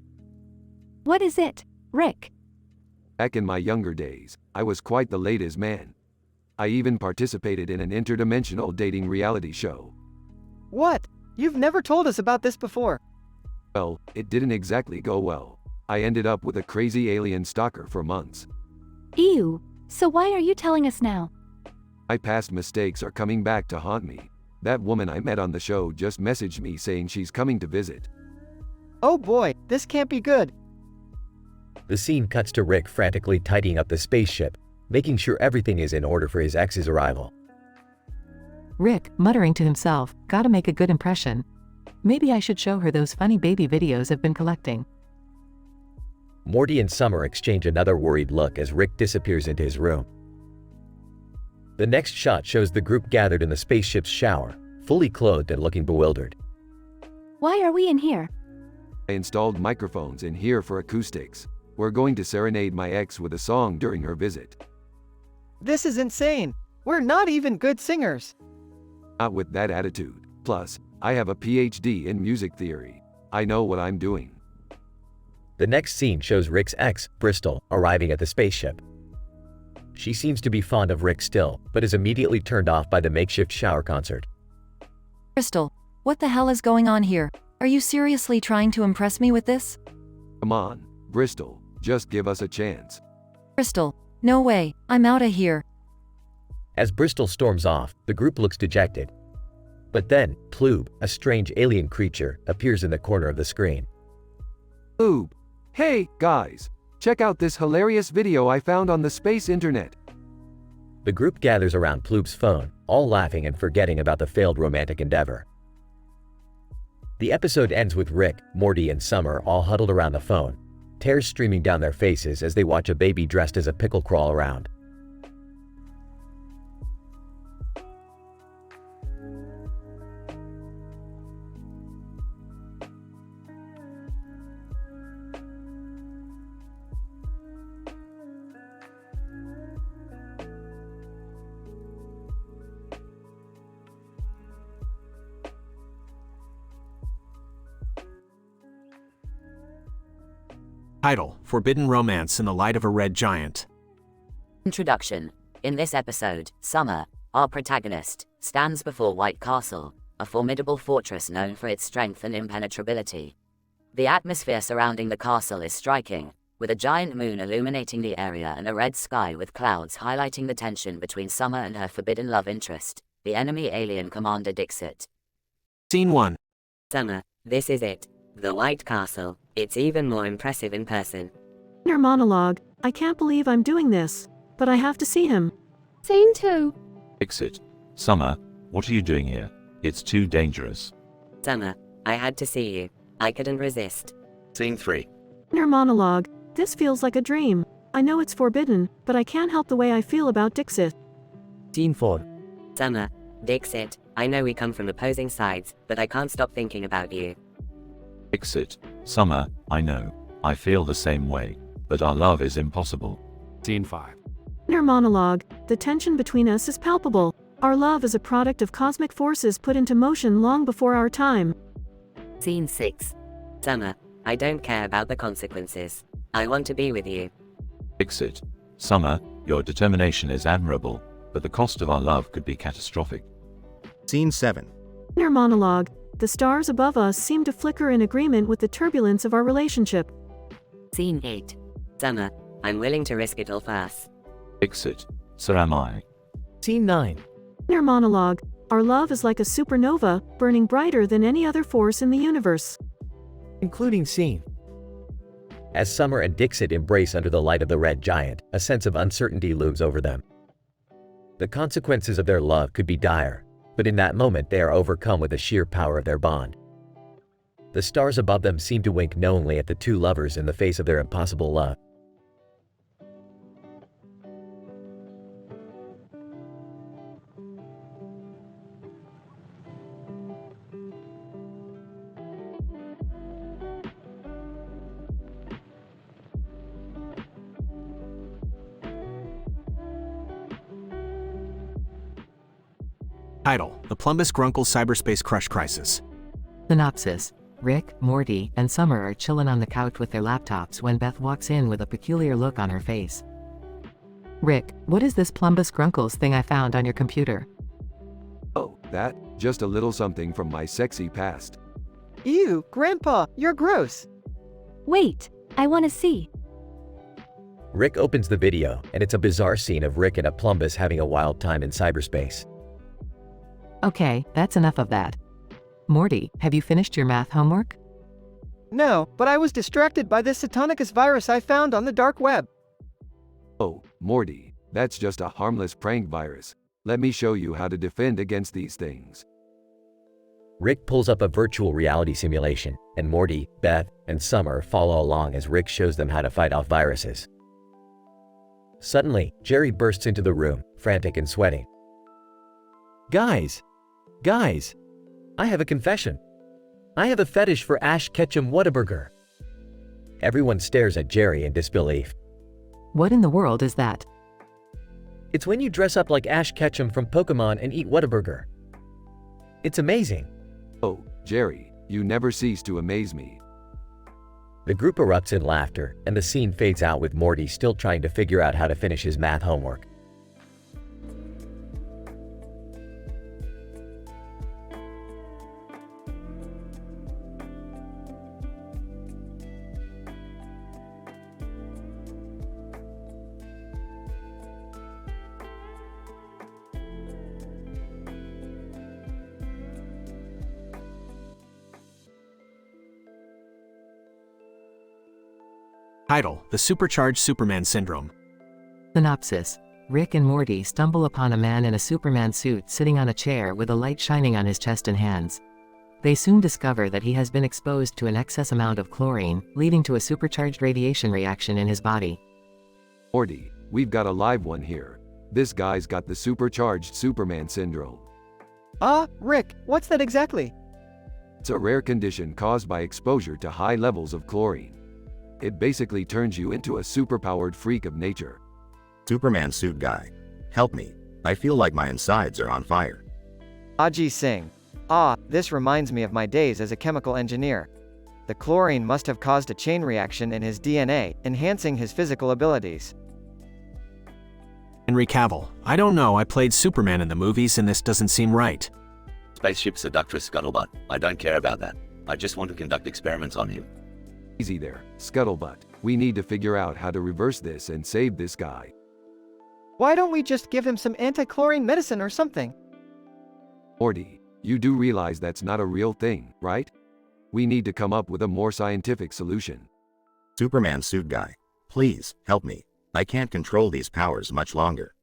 What is it, Rick? Back in my younger days, I was quite the ladies' man. I even participated in an interdimensional dating reality show. What? You've never told us about this before. Well, it didn't exactly go well. I ended up with a crazy alien stalker for months. Ew. So why are you telling us now? My past mistakes are coming back to haunt me. That woman I met on the show just messaged me saying she's coming to visit. Oh boy, this can't be good. The scene cuts to Rick frantically tidying up the spaceship, making sure everything is in order for his ex's arrival. Rick, muttering to himself, gotta make a good impression. Maybe I should show her those funny baby videos I've been collecting. Morty and Summer exchange another worried look as Rick disappears into his room. The next shot shows the group gathered in the spaceship's shower, fully clothed and looking bewildered. Why are we in here? I installed microphones in here for acoustics. We're going to serenade my ex with a song during her visit. This is insane. We're not even good singers. Not with that attitude. Plus, I have a PhD in music theory. I know what I'm doing. The next scene shows Rick's ex, Bristol, arriving at the spaceship. She seems to be fond of Rick still, but is immediately turned off by the makeshift shower concert. Crystal, what the hell is going on here? Are you seriously trying to impress me with this? Come on, Bristol, just give us a chance. Crystal, no way, I'm outta here. As Bristol storms off, the group looks dejected. But then, Ploob, a strange alien creature, appears in the corner of the screen. Ploob! Hey, guys! Check out this hilarious video I found on the space internet. The group gathers around Ploob's phone, all laughing and forgetting about the failed romantic endeavor. The episode ends with Rick, Morty, and Summer all huddled around the phone, tears streaming down their faces as they watch a baby dressed as a pickle crawl around. Title: Forbidden Romance in the Light of a Red Giant. Introduction. In this episode, Summer, our protagonist, stands before White Castle, a formidable fortress known for its strength and impenetrability. The atmosphere surrounding the castle is striking, with a giant moon illuminating the area and a red sky with clouds highlighting the tension between Summer and her forbidden love interest, the enemy alien Commander Dixit. Scene 1. Summer, this is it. The White Castle. It's even more impressive in person. Inner monologue. I can't believe I'm doing this, but I have to see him. Scene 2. Exit. Summer, what are you doing here? It's too dangerous. Summer, I had to see you. I couldn't resist. Scene 3. Inner monologue. This feels like a dream. I know it's forbidden, but I can't help the way I feel about Dixit. Scene 4. Summer, Dixit, I know we come from opposing sides, but I can't stop thinking about you. Exit. Summer, I know. I feel the same way. But our love is impossible. Scene 5. Inner monologue. The tension between us is palpable. Our love is a product of cosmic forces put into motion long before our time. Scene 6. Summer, I don't care about the consequences. I want to be with you. Exit. Summer, your determination is admirable, but the cost of our love could be catastrophic. Scene 7. Inner monologue. The stars above us seem to flicker in agreement with the turbulence of our relationship. Scene 8. Summer, I'm willing to risk it all for us. Exit. So am I. Scene 9. Inner monologue. Our love is like a supernova, burning brighter than any other force in the universe. Concluding scene. As Summer and Dixit embrace under the light of the red giant, a sense of uncertainty looms over them. The consequences of their love could be dire, but in that moment they are overcome with the sheer power of their bond. The stars above them seem to wink knowingly at the two lovers in the face of their impossible love. Title: The Plumbus Grunkle Cyberspace Crush Crisis. Synopsis. Rick, Morty, and Summer are chilling on the couch with their laptops when Beth walks in with a peculiar look on her face. Rick, what is this Plumbus Grunkles thing I found on your computer? Oh, that? Just a little something from my sexy past. Ew, Grandpa, you're gross. Wait, I want to see. Rick opens the video, and it's a bizarre scene of Rick and a Plumbus having a wild time in cyberspace. Okay, that's enough of that. Morty, have you finished your math homework? No, but I was distracted by this Satanicus virus I found on the dark web. Oh, Morty, that's just a harmless prank virus. Let me show you how to defend against these things. Rick pulls up a virtual reality simulation, and Morty, Beth, and Summer follow along as Rick shows them how to fight off viruses. Suddenly, Jerry bursts into the room, frantic and sweating. Guys! Guys! I have a confession. I have a fetish for Ash Ketchum Whataburger. Everyone stares at Jerry in disbelief. What in the world is that? It's when you dress up like Ash Ketchum from Pokemon and eat Whataburger. It's amazing. Oh, Jerry, you never cease to amaze me. The group erupts in laughter, and the scene fades out with Morty still trying to figure out how to finish his math homework. Title: The Supercharged Superman Syndrome. Synopsis. Rick and Morty stumble upon a man in a Superman suit sitting on a chair with a light shining on his chest and hands. They soon discover that he has been exposed to an excess amount of chlorine, leading to a supercharged radiation reaction in his body. Morty, we've got a live one here. This guy's got the supercharged Superman syndrome. Rick, what's that exactly? It's a rare condition caused by exposure to high levels of chlorine. It basically turns you into a superpowered freak of nature. Superman suit guy. Help me. I feel like my insides are on fire. Ajit Singh. This reminds me of my days as a chemical engineer. The chlorine must have caused a chain reaction in his DNA, enhancing his physical abilities. Henry Cavill. I don't know, I played Superman in the movies and this doesn't seem right. Spaceship Seductress Scuttlebutt. I don't care about that. I just want to conduct experiments on him. Easy there, Scuttlebutt. We need to figure out how to reverse this and save this guy. Why don't we just give him some anti-chlorine medicine or something? Morty, you do realize that's not a real thing, right? We need to come up with a more scientific solution. Superman suit guy. Please, help me. I can't control these powers much longer.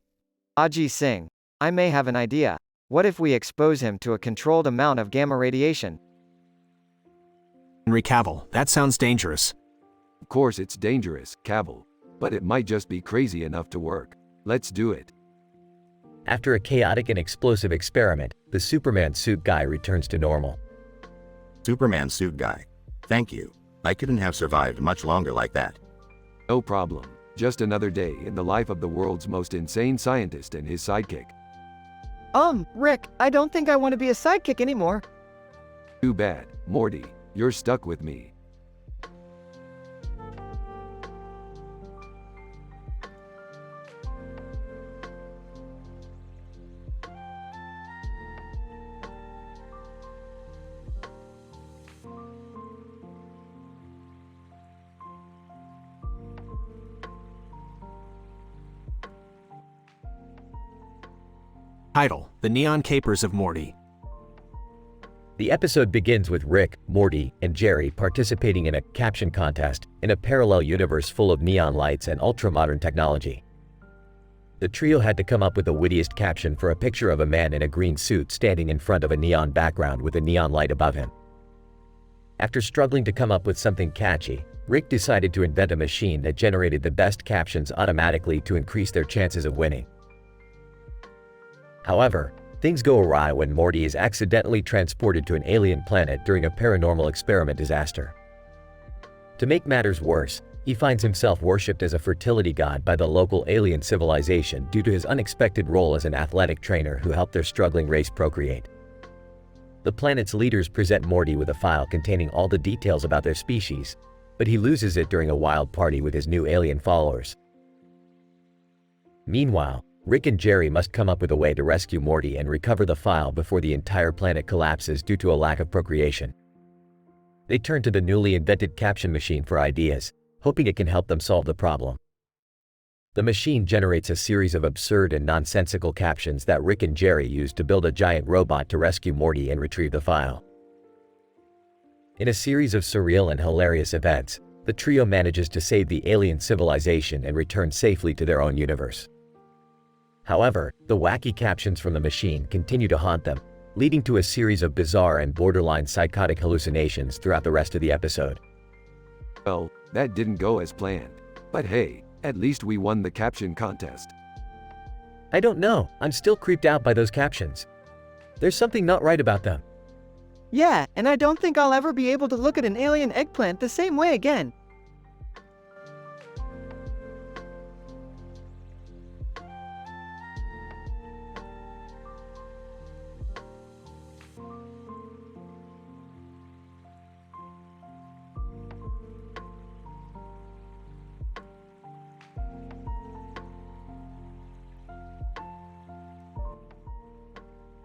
Ajit Singh. I may have an idea. What if we expose him to a controlled amount of gamma radiation? Henry Cavill. That sounds dangerous. Of course it's dangerous, Cavill. But it might just be crazy enough to work. Let's do it. After a chaotic and explosive experiment, the Superman suit guy returns to normal. Superman suit guy. Thank you. I couldn't have survived much longer like that. No problem. Just another day in the life of the world's most insane scientist and his sidekick. Rick, I don't think I want to be a sidekick anymore. Too bad, Morty. You're stuck with me. Title: The Neon Capers of Morty. The episode begins with Rick, Morty, and Jerry participating in a caption contest in a parallel universe full of neon lights and ultra-modern technology. The trio had to come up with the wittiest caption for a picture of a man in a green suit standing in front of a neon background with a neon light above him. After struggling to come up with something catchy, Rick decided to invent a machine that generated the best captions automatically to increase their chances of winning. However, things go awry when Morty is accidentally transported to an alien planet during a paranormal experiment disaster. To make matters worse, he finds himself worshipped as a fertility god by the local alien civilization due to his unexpected role as an athletic trainer who helped their struggling race procreate. The planet's leaders present Morty with a file containing all the details about their species, but he loses it during a wild party with his new alien followers. Meanwhile, Rick and Jerry must come up with a way to rescue Morty and recover the file before the entire planet collapses due to a lack of procreation. They turn to the newly invented caption machine for ideas, hoping it can help them solve the problem. The machine generates a series of absurd and nonsensical captions that Rick and Jerry use to build a giant robot to rescue Morty and retrieve the file. In a series of surreal and hilarious events, the trio manages to save the alien civilization and return safely to their own universe. However, the wacky captions from the machine continue to haunt them, leading to a series of bizarre and borderline psychotic hallucinations throughout the rest of the episode. Well, that didn't go as planned. But hey, At least we won the caption contest. I don't know, I'm still creeped out by those captions. There's something not right about them. Yeah, and I don't think I'll ever be able to look at an alien eggplant the same way again.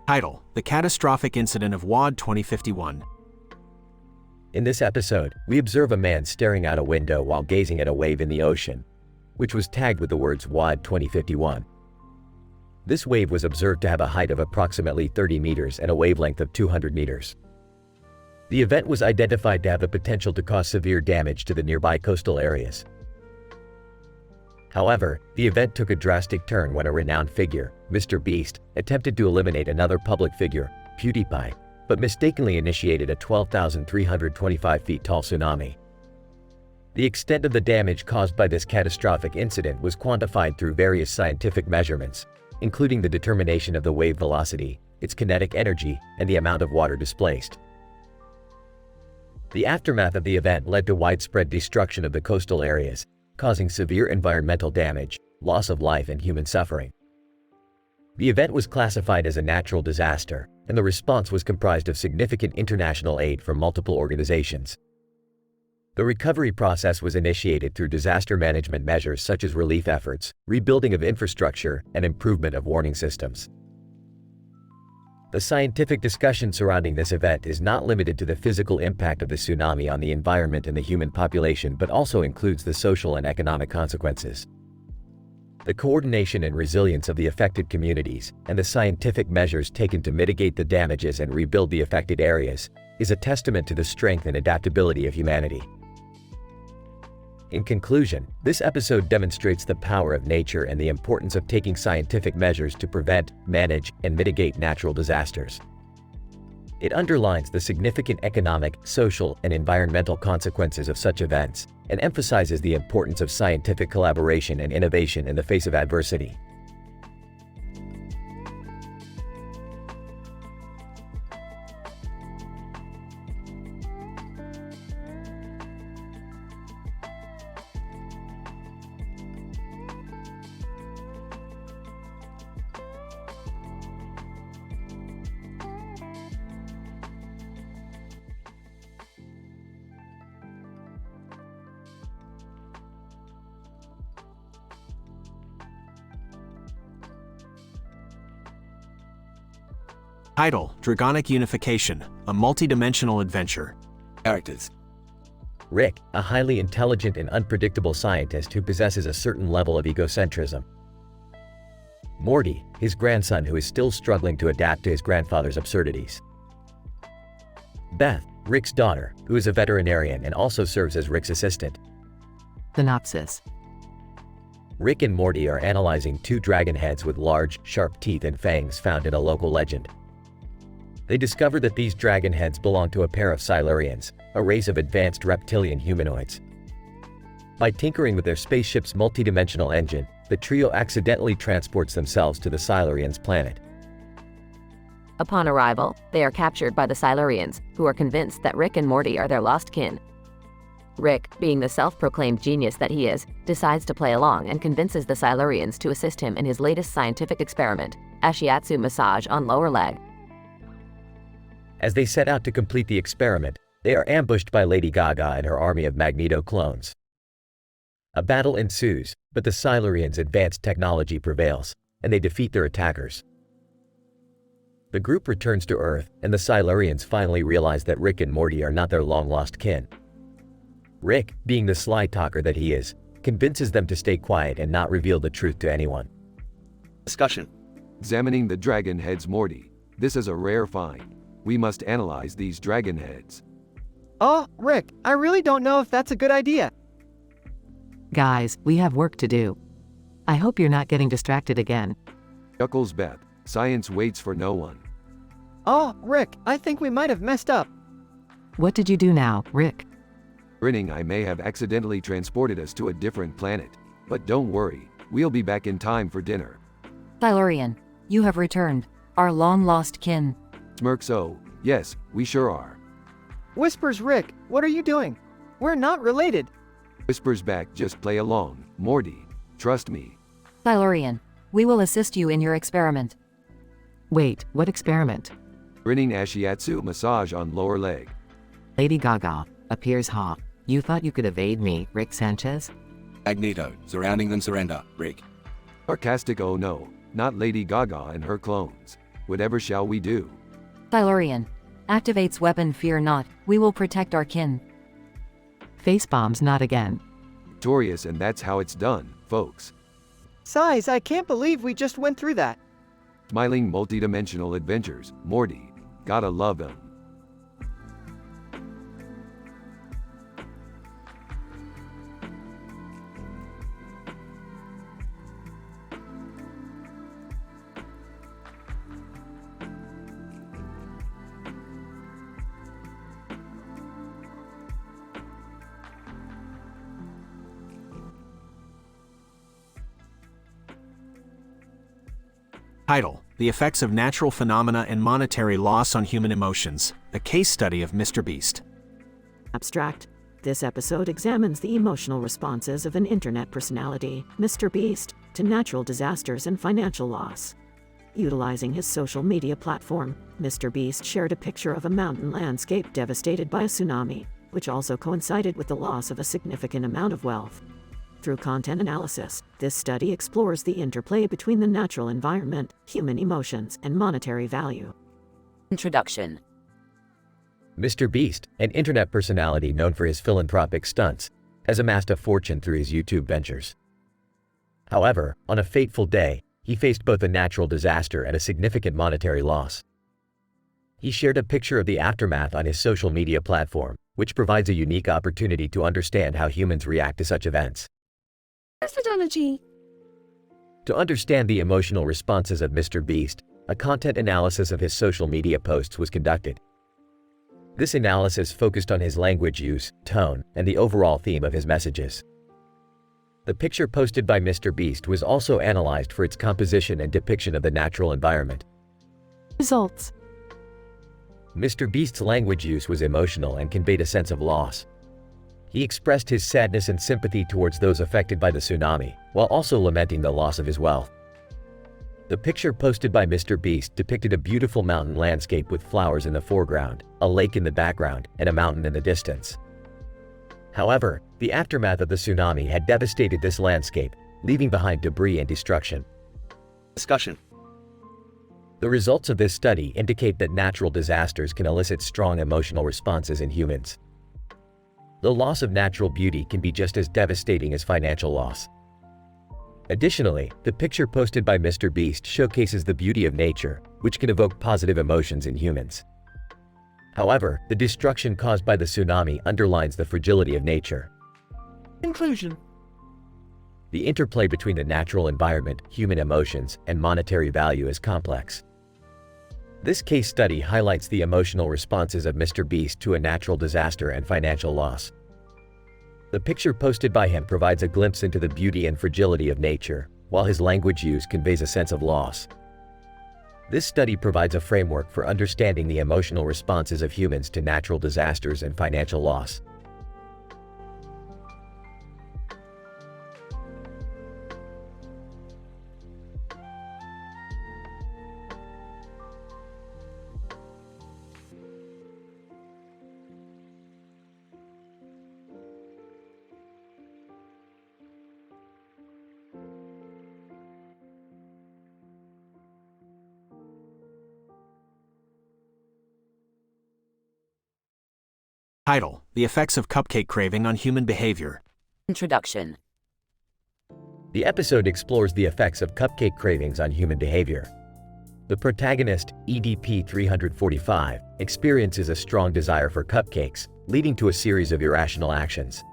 Title: The Catastrophic Incident of WAD 2051. In this episode, we observe a man staring out a window while gazing at a wave in the ocean, which was tagged with the words WAD 2051. This wave was observed to have a height of approximately 30 meters and a wavelength of 200 meters. The event was identified to have the potential to cause severe damage to the nearby coastal areas. However, the event took a drastic turn when a renowned figure, Mr. Beast, attempted to eliminate another public figure, PewDiePie, but mistakenly initiated a 12,325 feet tall tsunami. The extent of the damage caused by this catastrophic incident was quantified through various scientific measurements, including the determination of the wave velocity, its kinetic energy, and the amount of water displaced. The aftermath of the event led to widespread destruction of the coastal areas, causing severe environmental damage, loss of life, and human suffering. The event was classified as a natural disaster, and the response was comprised of significant international aid from multiple organizations. The recovery process was initiated through disaster management measures such as relief efforts, rebuilding of infrastructure, and improvement of warning systems. The scientific discussion surrounding this event is not limited to the physical impact of the tsunami on the environment and the human population, but also includes the social and economic consequences. The coordination and resilience of the affected communities and the scientific measures taken to mitigate the damages and rebuild the affected areas is a testament to the strength and adaptability of humanity. In conclusion, this episode demonstrates the power of nature and the importance of taking scientific measures to prevent, manage, and mitigate natural disasters. It underlines the significant economic, social, and environmental consequences of such events, and emphasizes the importance of scientific collaboration and innovation in the face of adversity. Title: Dragonic Unification, a multi-dimensional adventure. Characters: Rick, a highly intelligent and unpredictable scientist who possesses a certain level of egocentrism. Morty, his grandson who is still struggling to adapt to his grandfather's absurdities. Beth, Rick's daughter, who is a veterinarian and also serves as Rick's assistant. Synopsis. Rick and Morty are analyzing two dragon heads with large, sharp teeth and fangs found in a local legend. They discover that these dragon heads belong to a pair of Silurians, a race of advanced reptilian humanoids. By tinkering with their spaceship's multidimensional engine, the trio accidentally transports themselves to the Silurians' planet. Upon arrival, they are captured by the Silurians, who are convinced that Rick and Morty are their lost kin. Rick, being the self-proclaimed genius that he is, decides to play along and convinces the Silurians to assist him in his latest scientific experiment, a shiatsu massage on lower leg. As they set out to complete the experiment, they are ambushed by Lady Gaga and her army of Magneto clones. A battle ensues, but the Silurians' advanced technology prevails, and they defeat their attackers. The group returns to Earth, and the Silurians finally realize that Rick and Morty are not their long-lost kin. Rick, being the sly talker that he is, convinces them to stay quiet and not reveal the truth to anyone. Discussion: Examining the dragon heads. Morty, this is a rare find. We must analyze these dragon heads. Oh, Rick, I really don't know if that's a good idea. Guys, we have work to do. I hope you're not getting distracted again. Chuckles Beth, science waits for no one. Oh, Rick, I think we might have messed up. What did you do now, Rick? Grinning, I may have accidentally transported us to a different planet, But don't worry, we'll be back in time for dinner. Silurian, you have returned, our long-lost kin. Smirks, oh, yes, we sure are. Whispers, Rick, what are you doing? We're not related. Whispers back, just play along, Morty. Trust me. Silurian, we will assist you in your experiment. Wait, what experiment? Grinning Ashiatsu massage on lower leg. Lady Gaga appears hot. You thought you could evade me, Rick Sanchez? Magneto, surrounding them, surrender, Rick. Sarcastic, oh no, not Lady Gaga and her clones. Whatever shall we do? Silurian, activates weapon, fear not, we will protect our kin. Face bombs, not again. Victorious, and that's how it's done, folks. Size, I can't believe we just went through that. Smiling multi-dimensional adventures, Morty. Gotta love him. Title: The Effects of Natural Phenomena and Monetary Loss on Human Emotions, a case study of Mr. Beast. Abstract. This episode examines the emotional responses of an internet personality, Mr. Beast, to natural disasters and financial loss. Utilizing his social media platform, Mr. Beast shared a picture of a mountain landscape devastated by a tsunami, which also coincided with the loss of a significant amount of wealth. Through content analysis, this study explores the interplay between the natural environment, human emotions, and monetary value. Introduction. Mr. Beast, an internet personality known for his philanthropic stunts, has amassed a fortune through his YouTube ventures. However, on a fateful day, he faced both a natural disaster and a significant monetary loss. He shared a picture of the aftermath on his social media platform, which provides a unique opportunity to understand how humans react to such events. Methodology. To understand the emotional responses of Mr. Beast, a content analysis of his social media posts was conducted. This analysis focused on his language use, tone, and the overall theme of his messages. The picture posted by Mr. Beast was also analyzed for its composition and depiction of the natural environment. Results. Mr. Beast's language use was emotional and conveyed a sense of loss. He expressed his sadness and sympathy towards those affected by the tsunami, while also lamenting the loss of his wealth. The picture posted by Mr. Beast depicted a beautiful mountain landscape with flowers in the foreground, a lake in the background, and a mountain in the distance. However, the aftermath of the tsunami had devastated this landscape, leaving behind debris and destruction. Discussion. The results of this study indicate that natural disasters can elicit strong emotional responses in humans. The loss of natural beauty can be just as devastating as financial loss. Additionally, the picture posted by Mr. Beast showcases the beauty of nature, which can evoke positive emotions in humans. However, the destruction caused by the tsunami underlines the fragility of nature. Conclusion. The interplay between the natural environment, human emotions, and monetary value is complex. This case study highlights the emotional responses of Mr. Beast to a natural disaster and financial loss. The picture posted by him provides a glimpse into the beauty and fragility of nature, while his language use conveys a sense of loss. This study provides a framework for understanding the emotional responses of humans to natural disasters and financial loss. Title: The Effects of Cupcake Craving on Human Behavior. Introduction. The episode explores the effects of cupcake cravings on human behavior. The protagonist, EDP-345, experiences a strong desire for cupcakes, leading to a series of irrational actions.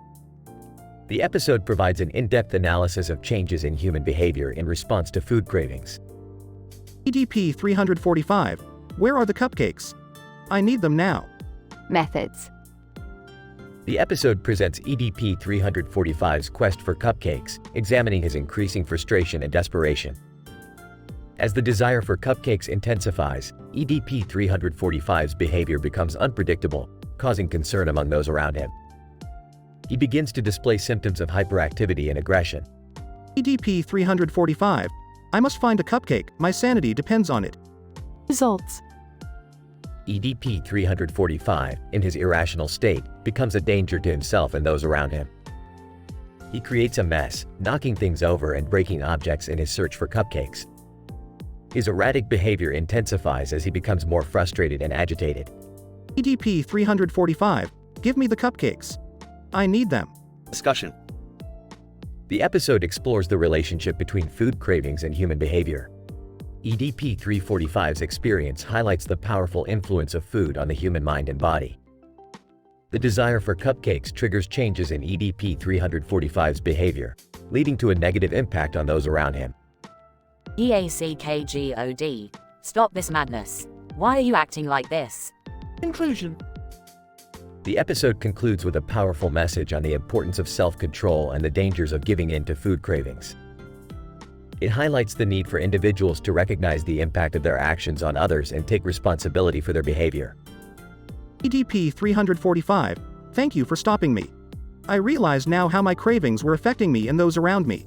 The episode provides an in-depth analysis of changes in human behavior in response to food cravings. EDP 345, where are the cupcakes? I need them now. Methods. The episode presents EDP-345's quest for cupcakes, examining his increasing frustration and desperation. As the desire for cupcakes intensifies, EDP-345's behavior becomes unpredictable, causing concern among those around him. He begins to display symptoms of hyperactivity and aggression. EDP-345. I must find a cupcake, my sanity depends on it. Results. EDP-345, in his irrational state, becomes a danger to himself and those around him. He creates a mess, knocking things over and breaking objects in his search for cupcakes. His erratic behavior intensifies as he becomes more frustrated and agitated. EDP-345. Give me the cupcakes. I need them. Discussion. The episode explores the relationship between food cravings and human behavior. EDP-345's experience highlights the powerful influence of food on the human mind and body. The desire for cupcakes triggers changes in EDP-345's behavior, leading to a negative impact on those around him. EACKGOD. Stop this madness. Why are you acting like this? Conclusion. The episode concludes with a powerful message on the importance of self-control and the dangers of giving in to food cravings. It highlights the need for individuals to recognize the impact of their actions on others and take responsibility for their behavior. EDP-345. Thank you for stopping me. I realize now how my cravings were affecting me and those around me.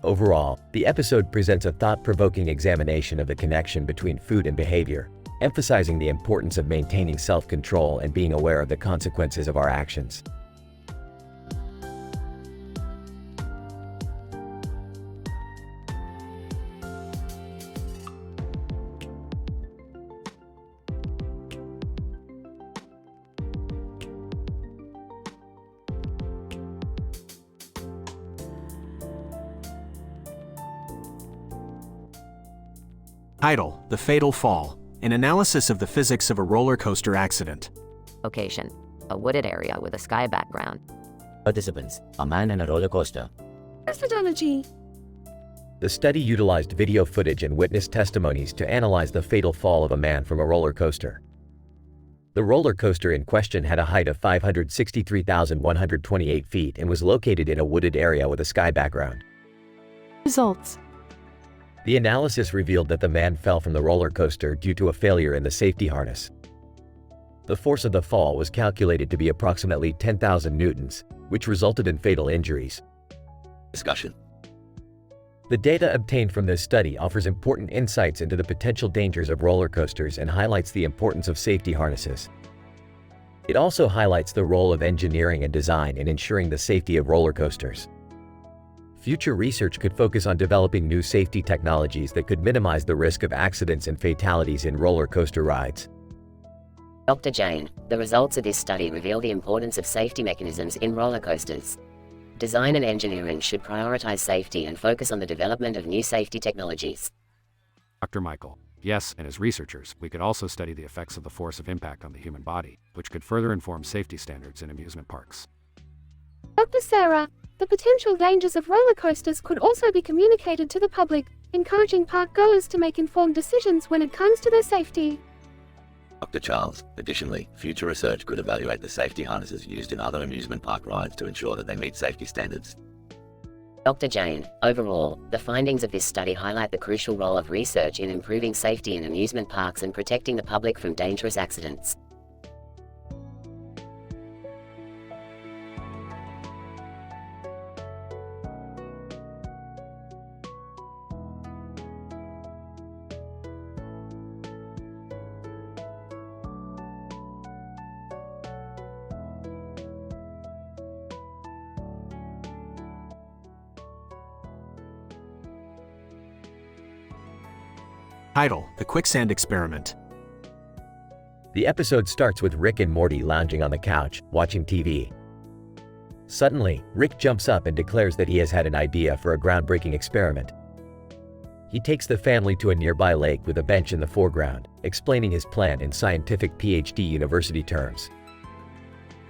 Overall, the episode presents a thought-provoking examination of the connection between food and behavior, emphasizing the importance of maintaining self-control and being aware of the consequences of our actions. Title: The Fatal Fall. An analysis of the physics of a roller coaster accident. Location: a wooded area with a sky background. Participants: a man and a roller coaster. Methodology. The study utilized video footage and witness testimonies to analyze the fatal fall of a man from a roller coaster. The roller coaster in question had a height of 563,128 feet and was located in a wooded area with a sky background. Results. The analysis revealed that the man fell from the roller coaster due to a failure in the safety harness. The force of the fall was calculated to be approximately 10,000 newtons, which resulted in fatal injuries. Discussion. The data obtained from this study offers important insights into the potential dangers of roller coasters and highlights the importance of safety harnesses. It also highlights the role of engineering and design in ensuring the safety of roller coasters. Future research could focus on developing new safety technologies that could minimize the risk of accidents and fatalities in roller coaster rides. Dr. Jane, the results of this study reveal the importance of safety mechanisms in roller coasters. Design and engineering should prioritize safety and focus on the development of new safety technologies. Dr. Michael. Yes, and as researchers, we could also study the effects of the force of impact on the human body, which could further inform safety standards in amusement parks. Dr. Sarah, the potential dangers of roller coasters could also be communicated to the public, encouraging park goers to make informed decisions when it comes to their safety. Dr. Charles. Additionally, future research could evaluate the safety harnesses used in other amusement park rides to ensure that they meet safety standards. Dr. Jane, overall, the findings of this study highlight the crucial role of research in improving safety in amusement parks and protecting the public from dangerous accidents. Title: The Quicksand Experiment. The episode starts with Rick and Morty lounging on the couch, watching TV. Suddenly, Rick jumps up and declares that he has had an idea for a groundbreaking experiment. He takes the family to a nearby lake with a bench in the foreground, explaining his plan in scientific PhD university terms.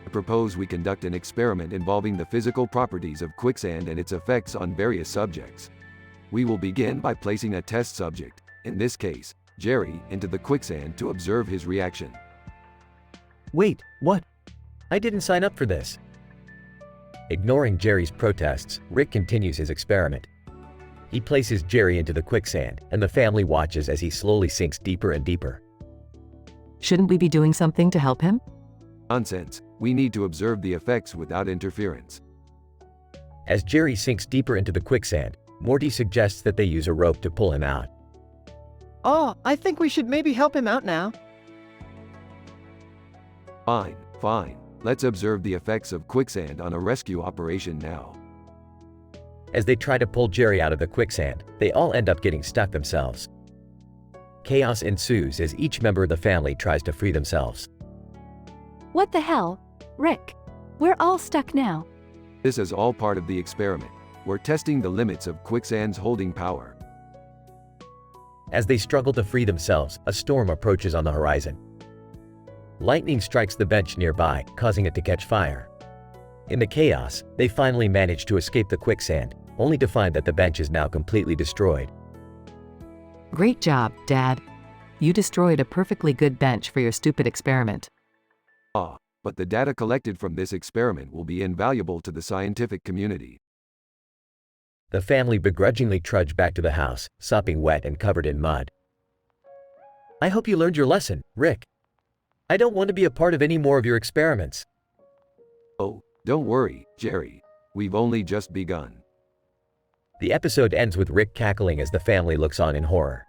I propose we conduct an experiment involving the physical properties of quicksand and its effects on various subjects. We will begin by placing a test subject, in this case, Jerry, into the quicksand to observe his reaction. Wait, what? I didn't sign up for this. Ignoring Jerry's protests, Rick continues his experiment. He places Jerry into the quicksand, and the family watches as he slowly sinks deeper and deeper. Shouldn't we be doing something to help him? Nonsense. We need to observe the effects without interference. As Jerry sinks deeper into the quicksand, Morty suggests that they use a rope to pull him out. Oh, I think we should maybe help him out now. Fine, fine. Let's observe the effects of quicksand on a rescue operation now. As they try to pull Jerry out of the quicksand, they all end up getting stuck themselves. Chaos ensues as each member of the family tries to free themselves. What the hell? Rick, we're all stuck now. This is all part of the experiment. We're testing the limits of quicksand's holding power. As they struggle to free themselves, a storm approaches on the horizon. Lightning strikes the bench nearby, causing it to catch fire. In the chaos, they finally manage to escape the quicksand, only to find that the bench is now completely destroyed. Great job, Dad. You destroyed a perfectly good bench for your stupid experiment. But the data collected from this experiment will be invaluable to the scientific community. The family begrudgingly trudge back to the house, sopping wet and covered in mud. I hope you learned your lesson, Rick. I don't want to be a part of any more of your experiments. Oh, don't worry, Jerry. We've only just begun. The episode ends with Rick cackling as the family looks on in horror.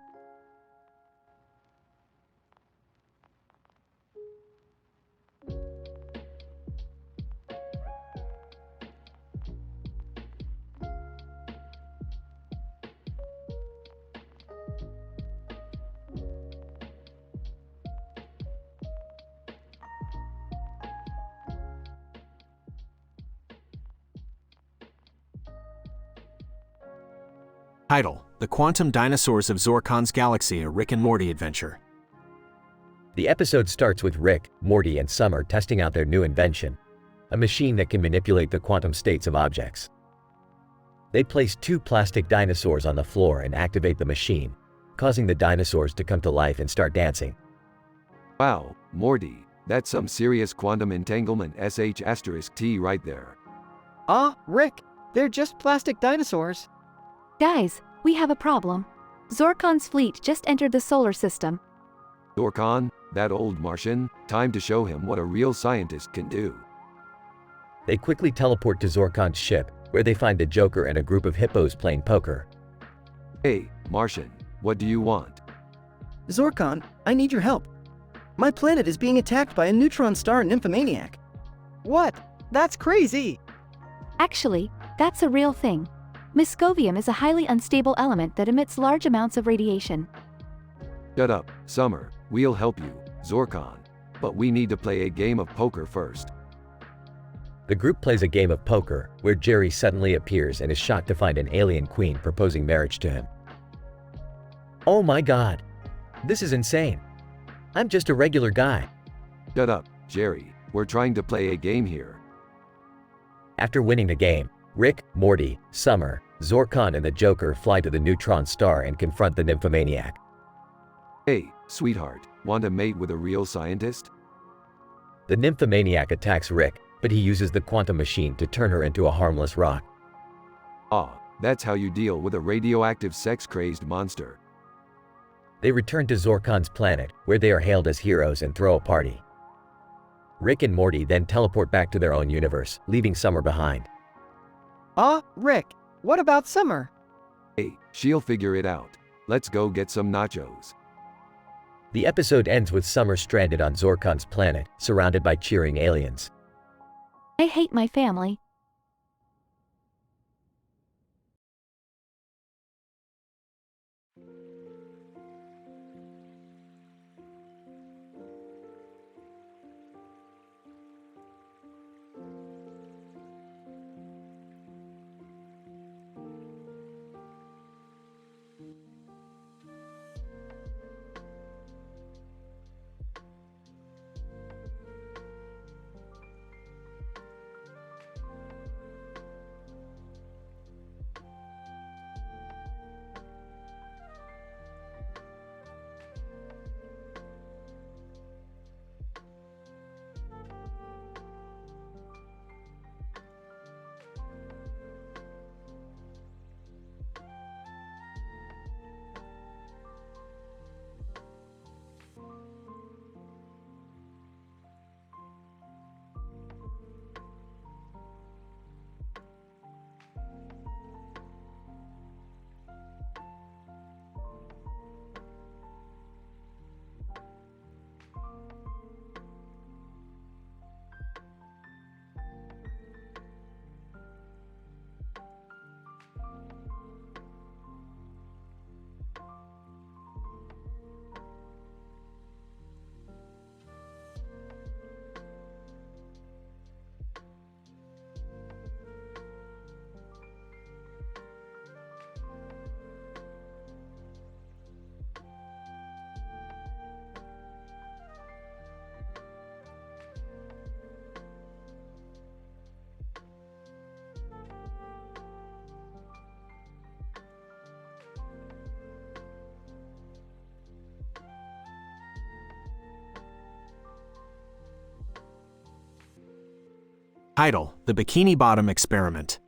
Title: The Quantum Dinosaurs of Zorkon's Galaxy, a Rick and Morty adventure. The episode starts with Rick, Morty, and Summer testing out their new invention, a machine that can manipulate the quantum states of objects. They place 2 plastic dinosaurs on the floor and activate the machine, causing the dinosaurs to come to life and start dancing. Wow, Morty, that's some serious quantum entanglement *T right there. Rick, they're just plastic dinosaurs. Guys, we have a problem. Zorkon's fleet just entered the solar system. Zorkon, that old Martian, time to show him what a real scientist can do. They quickly teleport to Zorkon's ship, where they find the Joker and a group of hippos playing poker. Hey, Martian, what do you want? Zorkon, I need your help. My planet is being attacked by a neutron star nymphomaniac. What? That's crazy! Actually, that's a real thing. Muscovium is a highly unstable element that emits large amounts of radiation. Shut up, Summer, we'll help you, Zorkon. But we need to play a game of poker first. The group plays a game of poker, where Jerry suddenly appears and is shocked to find an alien queen proposing marriage to him. Oh my god! This is insane! I'm just a regular guy. Shut up, Jerry, we're trying to play a game here. After winning the game, Rick, Morty, Summer, Zorkon, and the Joker fly to the neutron star and confront the nymphomaniac. Hey, sweetheart, want to mate with a real scientist? The nymphomaniac attacks Rick, but he uses the quantum machine to turn her into a harmless rock. That's how you deal with a radioactive sex-crazed monster. They return to Zorkon's planet, where they are hailed as heroes and throw a party. Rick and Morty then teleport back to their own universe, leaving Summer behind. Rick, what about Summer? Hey, she'll figure it out. Let's go get some nachos. The episode ends with Summer stranded on Zorkon's planet, surrounded by cheering aliens. I hate my family. Title: The Bikini Bottom Experiment.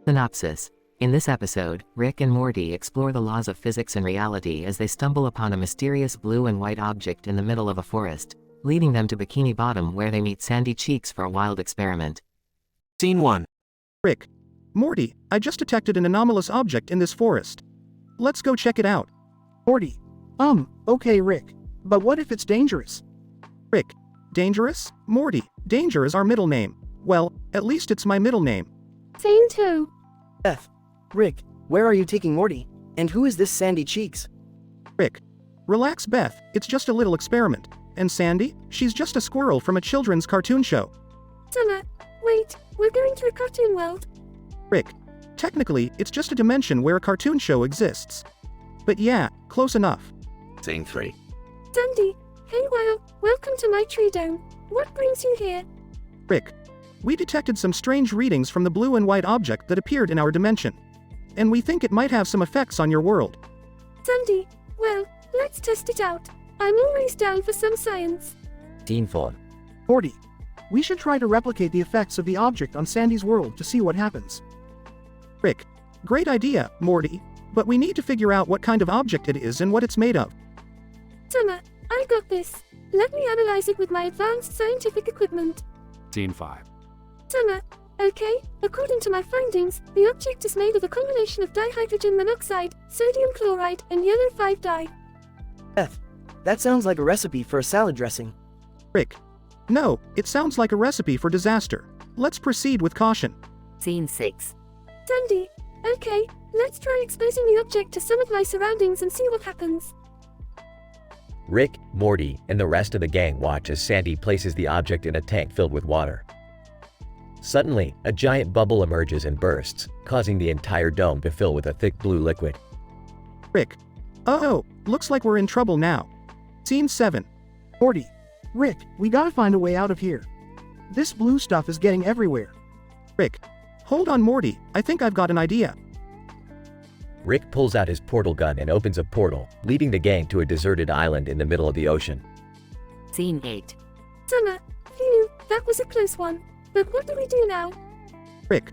Synopsis. In this episode, Rick and Morty explore the laws of physics and reality as they stumble upon a mysterious blue and white object in the middle of a forest, leading them to Bikini Bottom where they meet Sandy Cheeks for a wild experiment. Scene 1. Rick. Morty, I just detected an anomalous object in this forest. Let's go check it out. Morty. Okay, Rick. But what if it's dangerous? Rick. Dangerous? Morty, Danger is our middle name. Well, at least it's my middle name. Scene 2. Beth. Rick, where are you taking Morty? And who is this Sandy Cheeks? Rick. Relax, Beth, it's just a little experiment. And Sandy, she's just a squirrel from a children's cartoon show. Summer, wait, we're going to a cartoon world. Rick. Technically, it's just a dimension where a cartoon show exists. But yeah, close enough. Scene 3. Sandy, hey welcome to my tree dome. What brings you here? Rick. We detected some strange readings from the blue and white object that appeared in our dimension. And we think it might have some effects on your world. Sandy, well, let's test it out. I'm always down for some science. Scene 4. Morty. We should try to replicate the effects of the object on Sandy's world to see what happens. Rick. Great idea, Morty. But we need to figure out what kind of object it is and what it's made of. Summer, I got this. Let me analyze it with my advanced scientific equipment. Scene 5. Summer, okay, according to my findings, the object is made of a combination of dihydrogen monoxide, sodium chloride, and yellow 5-di. Beth. That sounds like a recipe for a salad dressing. Rick. No, it sounds like a recipe for disaster. Let's proceed with caution. Scene 6. Sandy, okay, let's try exposing the object to some of my surroundings and see what happens. Rick, Morty, and the rest of the gang watch as Sandy places the object in a tank filled with water. Suddenly, a giant bubble emerges and bursts, causing the entire dome to fill with a thick blue liquid. Rick. Oh, looks like we're in trouble now. Scene 7. Morty. Rick, we gotta find a way out of here. This blue stuff is getting everywhere. Rick. Hold on, Morty, I think I've got an idea. Rick pulls out his portal gun and opens a portal, leading the gang to a deserted island in the middle of the ocean. Scene 8. Summer, phew, that was a close one. But what do we do now? Rick.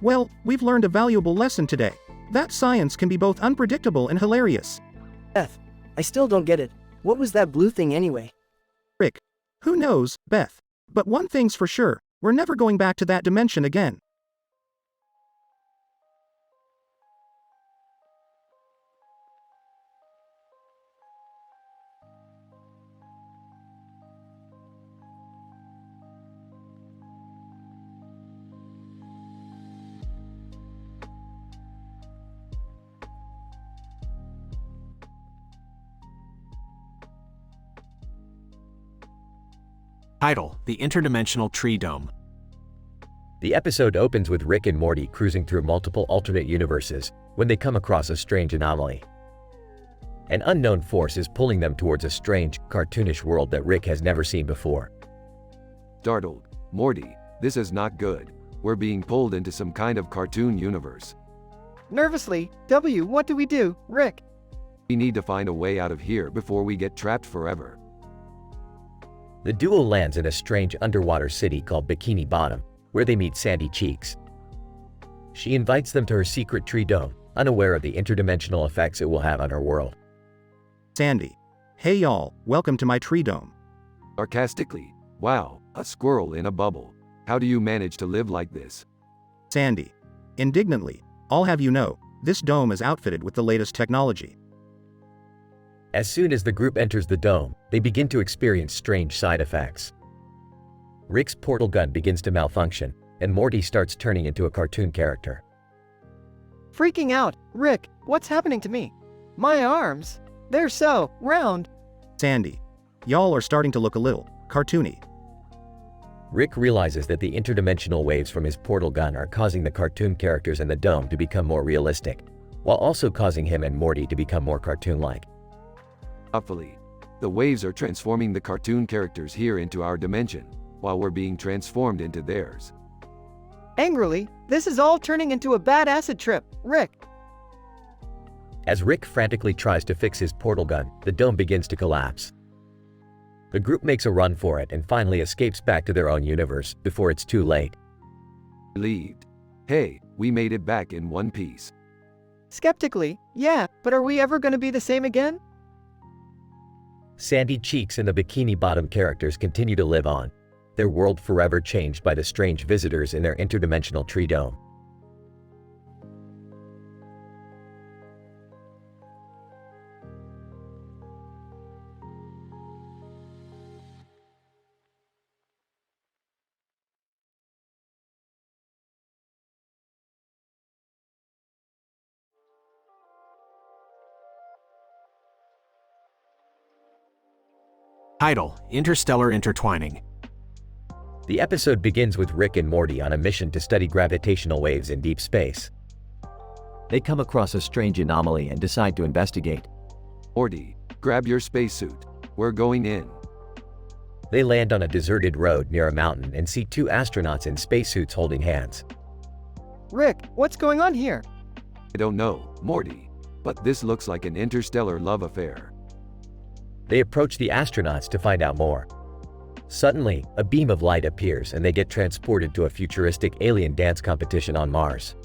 Well, we've learned a valuable lesson today. That science can be both unpredictable and hilarious. Beth. I still don't get it. What was that blue thing anyway? Rick. Who knows, Beth. But one thing's for sure, we're never going back to that dimension again. Title: The Interdimensional Tree Dome. The episode opens with Rick and Morty cruising through multiple alternate universes when they come across a strange anomaly. An unknown force is pulling them towards a strange, cartoonish world that Rick has never seen before. Startled. Morty, this is not good. We're being pulled into some kind of cartoon universe. Nervously, what do we do, Rick? We need to find a way out of here before we get trapped forever. The duo lands in a strange underwater city called Bikini Bottom, where they meet Sandy Cheeks. She invites them to her secret tree dome, unaware of the interdimensional effects it will have on her world. Sandy. Hey y'all, welcome to my tree dome. Sarcastically. Wow, a squirrel in a bubble. How do you manage to live like this? Sandy. Indignantly. I'll have you know, this dome is outfitted with the latest technology. As soon as the group enters the dome, they begin to experience strange side effects. Rick's portal gun begins to malfunction, and Morty starts turning into a cartoon character. Freaking out, Rick, what's happening to me? My arms, they're so round. Sandy. Y'all are starting to look a little cartoony. Rick realizes that the interdimensional waves from his portal gun are causing the cartoon characters in the dome to become more realistic, while also causing him and Morty to become more cartoon-like. Thoughtfully. The waves are transforming the cartoon characters here into our dimension, while we're being transformed into theirs. Angrily, this is all turning into a bad acid trip, Rick. As Rick frantically tries to fix his portal gun, the dome begins to collapse. The group makes a run for it and finally escapes back to their own universe before it's too late. Relieved. Hey, we made it back in one piece. Skeptically, yeah, but are we ever gonna be the same again? Sandy Cheeks and the Bikini Bottom characters continue to live on, their world forever changed by the strange visitors in their interdimensional tree dome. Title: Interstellar Intertwining. The episode begins with Rick and Morty on a mission to study gravitational waves in deep space. They come across a strange anomaly and decide to investigate. Morty, grab your spacesuit. We're going in. They land on a deserted road near a mountain and see two astronauts in spacesuits holding hands. Rick, what's going on here? I don't know, Morty, but this looks like an interstellar love affair. They approach the astronauts to find out more. Suddenly, a beam of light appears and they get transported to a futuristic alien dance competition on Mars.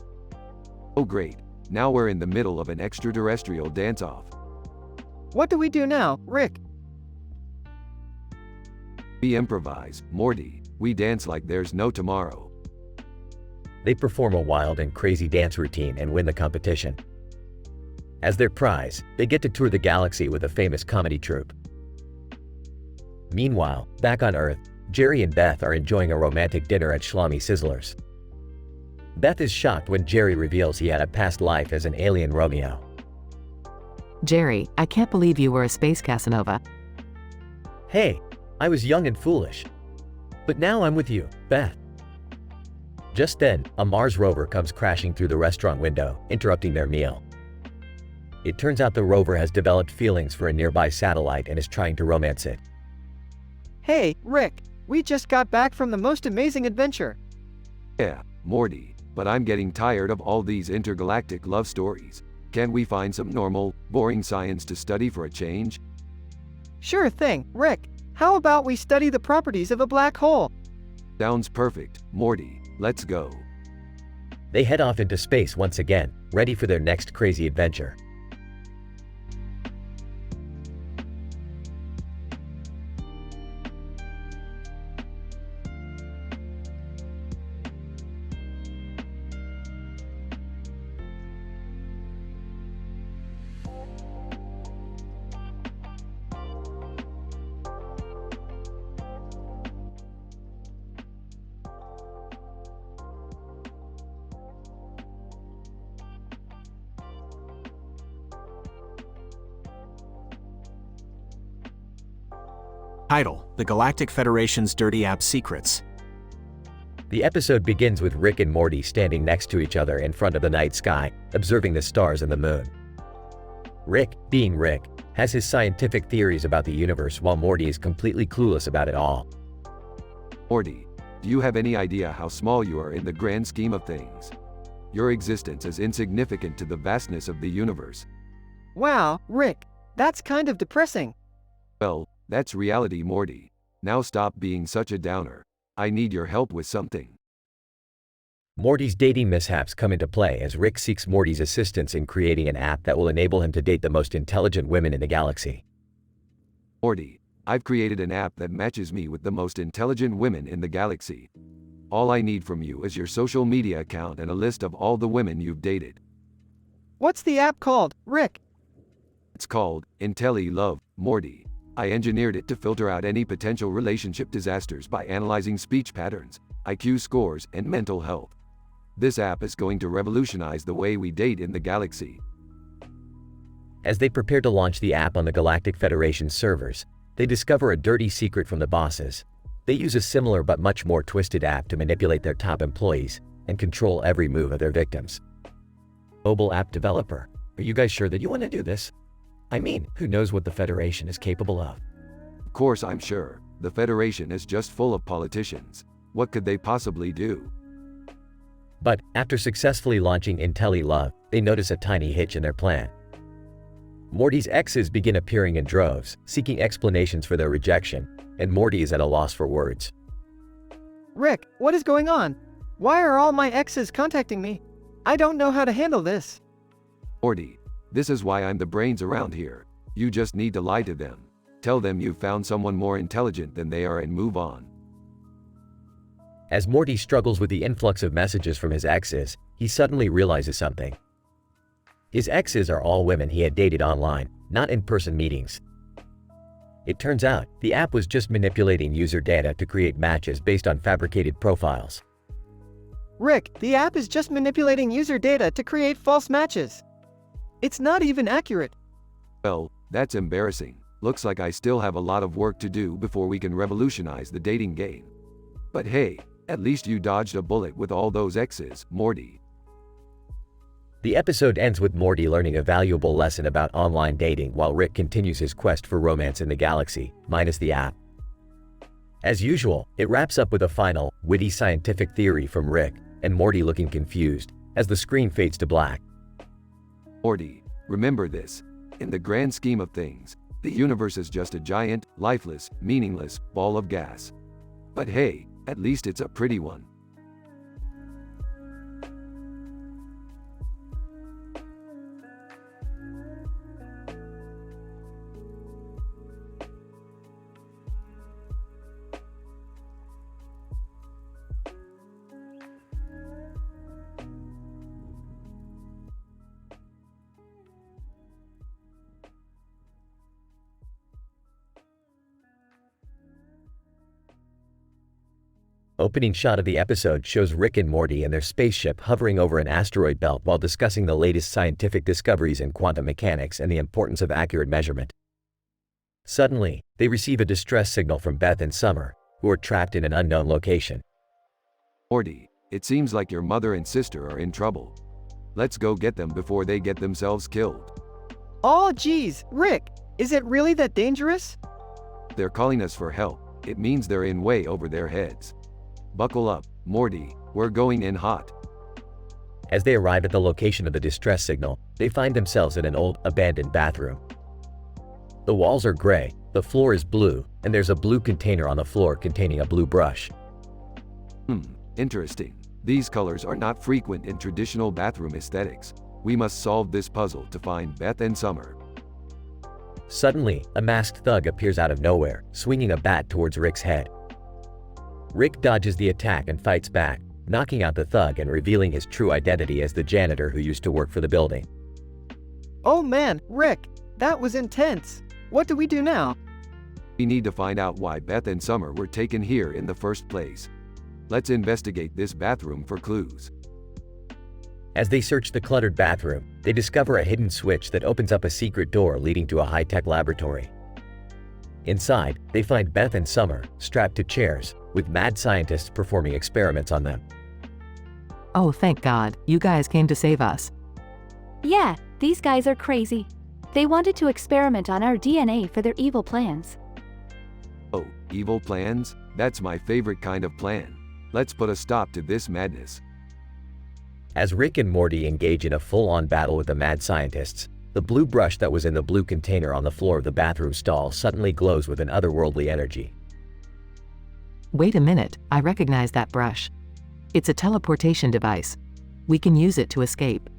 Oh great, now we're in the middle of an extraterrestrial dance-off. What do we do now, Rick? We improvise, Morty. We dance like there's no tomorrow. They perform a wild and crazy dance routine and win the competition. As their prize, they get to tour the galaxy with a famous comedy troupe. Meanwhile, back on Earth, Jerry and Beth are enjoying a romantic dinner at Schlummy Sizzlers. Beth is shocked when Jerry reveals he had a past life as an alien Romeo. Jerry, I can't believe you were a space Casanova. Hey, I was young and foolish. But now I'm with you, Beth. Just then, a Mars rover comes crashing through the restaurant window, interrupting their meal. It turns out the rover has developed feelings for a nearby satellite and is trying to romance it. Hey, Rick, we just got back from the most amazing adventure. Yeah, Morty, but I'm getting tired of all these intergalactic love stories. Can we find some normal, boring science to study for a change? Sure thing, Rick. How about we study the properties of a black hole? Sounds perfect, Morty. Let's go. They head off into space once again, ready for their next crazy adventure. Title: The Galactic Federation's Dirty App Secrets. The episode begins with Rick and Morty standing next to each other in front of the night sky, observing the stars and the moon. Rick, being Rick, has his scientific theories about the universe while Morty is completely clueless about it all. Morty, do you have any idea how small you are in the grand scheme of things? Your existence is insignificant to the vastness of the universe. Wow, Rick, that's kind of depressing. Well, that's reality, Morty. Now stop being such a downer. I need your help with something. Morty's dating mishaps come into play as Rick seeks Morty's assistance in creating an app that will enable him to date the most intelligent women in the galaxy. Morty, I've created an app that matches me with the most intelligent women in the galaxy. All I need from you is your social media account and a list of all the women you've dated. What's the app called, Rick? It's called AiTelevision, Morty. I engineered it to filter out any potential relationship disasters by analyzing speech patterns, IQ scores, and mental health. This app is going to revolutionize the way we date in the galaxy. As they prepare to launch the app on the Galactic Federation servers, they discover a dirty secret from the bosses. They use a similar but much more twisted app to manipulate their top employees and control every move of their victims. Mobile app developer, are you guys sure that you want to do this? I mean, who knows what the Federation is capable of? Of course I'm sure. The Federation is just full of politicians. What could they possibly do? But, after successfully launching AiTelevision, they notice a tiny hitch in their plan. Morty's exes begin appearing in droves, seeking explanations for their rejection, and Morty is at a loss for words. Rick, what is going on? Why are all my exes contacting me? I don't know how to handle this. Morty, this is why I'm the brains around here. You just need to lie to them. Tell them you've found someone more intelligent than they are and move on. As Morty struggles with the influx of messages from his exes, he suddenly realizes something. His exes are all women he had dated online, not in-person meetings. It turns out, the app was just manipulating user data to create matches based on fabricated profiles. Rick, the app is just manipulating user data to create false matches. It's not even accurate. Well, that's embarrassing. Looks like I still have a lot of work to do before we can revolutionize the dating game. But hey, at least you dodged a bullet with all those exes, Morty. The episode ends with Morty learning a valuable lesson about online dating while Rick continues his quest for romance in the galaxy, minus the app. As usual, it wraps up with a final, witty scientific theory from Rick, and Morty looking confused, as the screen fades to black. Morty, remember this. In the grand scheme of things, the universe is just a giant, lifeless, meaningless ball of gas. But hey, at least it's a pretty one. Opening shot of the episode shows Rick and Morty and their spaceship hovering over an asteroid belt while discussing the latest scientific discoveries in quantum mechanics and the importance of accurate measurement. Suddenly, they receive a distress signal from Beth and Summer, who are trapped in an unknown location. Morty, it seems like your mother and sister are in trouble. Let's go get them before they get themselves killed. Oh geez, Rick, is it really that dangerous? They're calling us for help. It means they're in way over their heads. Buckle up, Morty, we're going in hot. As they arrive at the location of the distress signal, they find themselves in an old, abandoned bathroom. The walls are gray, the floor is blue, and there's a blue container on the floor containing a blue brush. Interesting. These colors are not frequent in traditional bathroom aesthetics. We must solve this puzzle to find Beth and Summer. Suddenly, a masked thug appears out of nowhere, swinging a bat towards Rick's head. Rick dodges the attack and fights back, knocking out the thug and revealing his true identity as the janitor who used to work for the building. Oh man, Rick, that was intense. What do we do now? We need to find out why Beth and Summer were taken here in the first place. Let's investigate this bathroom for clues. As they search the cluttered bathroom, they discover a hidden switch that opens up a secret door leading to a high-tech laboratory. Inside, they find Beth and Summer strapped to chairs, with mad scientists performing experiments on them. Oh, thank God, you guys came to save us. Yeah, these guys are crazy. They wanted to experiment on our DNA for their evil plans. Oh, evil plans? That's my favorite kind of plan. Let's put a stop to this madness. As Rick and Morty engage in a full-on battle with the mad scientists, the blue brush that was in the blue container on the floor of the bathroom stall suddenly glows with an otherworldly energy. Wait a minute, I recognize that brush. It's a teleportation device. We can use it to escape.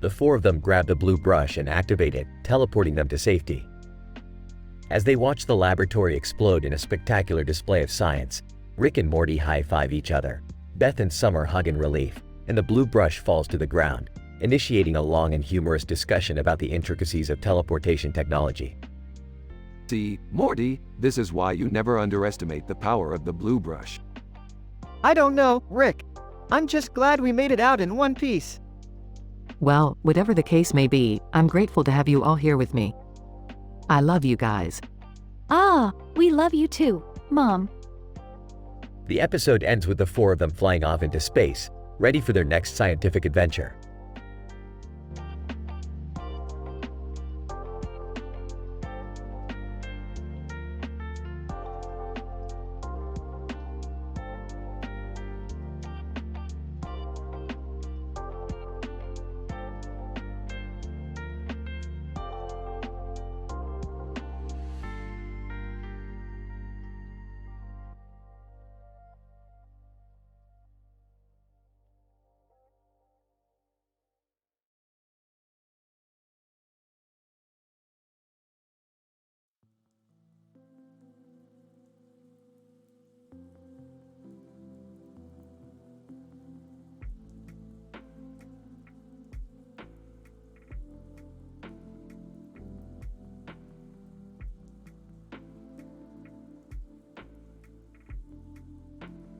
The four of them grab the blue brush and activate it, teleporting them to safety. As they watch the laboratory explode in a spectacular display of science, Rick and Morty high-five each other. Beth and Summer hug in relief, and the blue brush falls to the ground, initiating a long and humorous discussion about the intricacies of teleportation technology. See, Morty, this is why you never underestimate the power of the blue brush. I don't know, Rick. I'm just glad we made it out in one piece. Well, whatever the case may be, I'm grateful to have you all here with me. I love you guys. Ah, we love you too, Mom. The episode ends with the four of them flying off into space, ready for their next scientific adventure.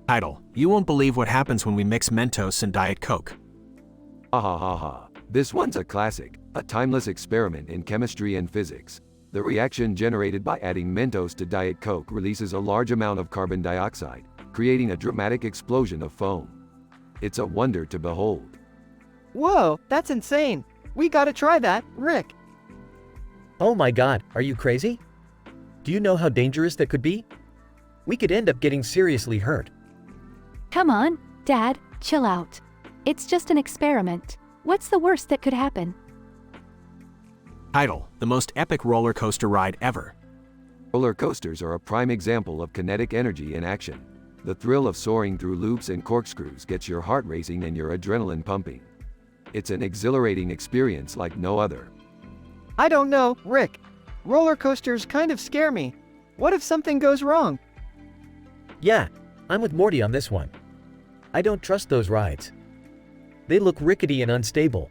Title: You won't believe what happens when we mix Mentos and Diet Coke. Ha ha ha ha. This one's a classic, a timeless experiment in chemistry and physics. The reaction generated by adding Mentos to Diet Coke releases a large amount of carbon dioxide, creating a dramatic explosion of foam. It's a wonder to behold. Whoa, that's insane. We gotta try that, Rick. Oh my god, are you crazy? Do you know how dangerous that could be? We could end up getting seriously hurt. Come on, Dad, chill out. It's just an experiment. What's the worst that could happen? Title: The most epic roller coaster ride ever. Roller coasters are a prime example of kinetic energy in action. The thrill of soaring through loops and corkscrews gets your heart racing and your adrenaline pumping. It's an exhilarating experience like no other. I don't know, Rick. Roller coasters kind of scare me. What if something goes wrong? Yeah, I'm with Morty on this one. I don't trust those rides. They look rickety and unstable.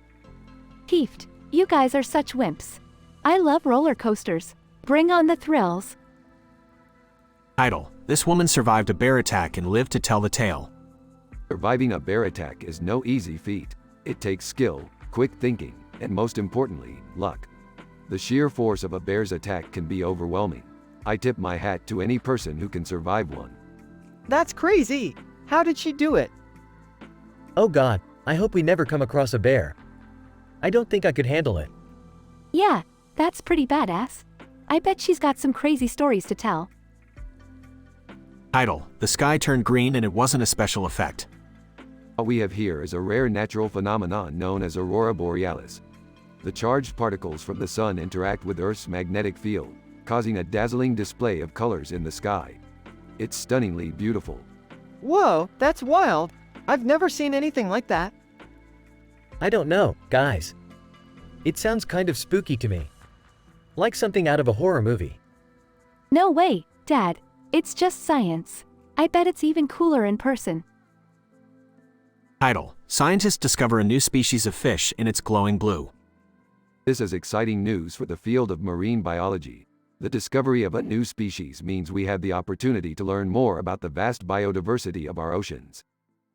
Kieft, you guys are such wimps. I love roller coasters. Bring on the thrills. Title: This woman survived a bear attack and lived to tell the tale. Surviving a bear attack is no easy feat. It takes skill, quick thinking, and most importantly, luck. The sheer force of a bear's attack can be overwhelming. I tip my hat to any person who can survive one. That's crazy. How did she do it? Oh god, I hope we never come across a bear. I don't think I could handle it. Yeah, that's pretty badass. I bet she's got some crazy stories to tell. Title: The sky turned green and it wasn't a special effect. What we have here is a rare natural phenomenon known as aurora borealis. The charged particles from the sun interact with Earth's magnetic field, causing a dazzling display of colors in the sky. It's stunningly beautiful. Whoa, that's wild. I've never seen anything like that. I don't know, guys. It sounds kind of spooky to me. Like something out of a horror movie. No way, Dad. It's just science. I bet it's even cooler in person. Title: Scientists discover a new species of fish in its glowing blue. This is exciting news for the field of marine biology. The discovery of a new species means we have the opportunity to learn more about the vast biodiversity of our oceans.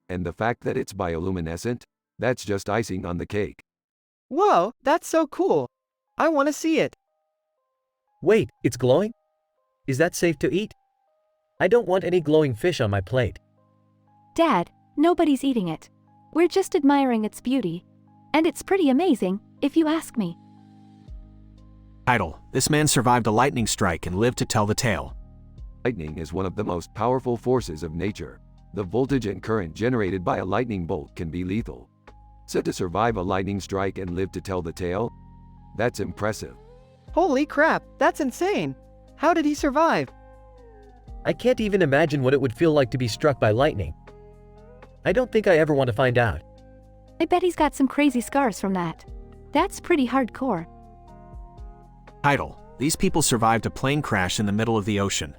And the fact that it's bioluminescent? That's just icing on the cake. Whoa, that's so cool. I want to see it. Wait, it's glowing? Is that safe to eat? I don't want any glowing fish on my plate. Dad, nobody's eating it. We're just admiring its beauty. And it's pretty amazing, if you ask me. Title: This man survived a lightning strike and lived to tell the tale. Lightning is one of the most powerful forces of nature. The voltage and current generated by a lightning bolt can be lethal. So to survive a lightning strike and live to tell the tale? That's impressive. Holy crap, that's insane. How did he survive? I can't even imagine what it would feel like to be struck by lightning. I don't think I ever want to find out. I bet he's got some crazy scars from that. That's pretty hardcore. Title: These people survived a plane crash in the middle of the ocean.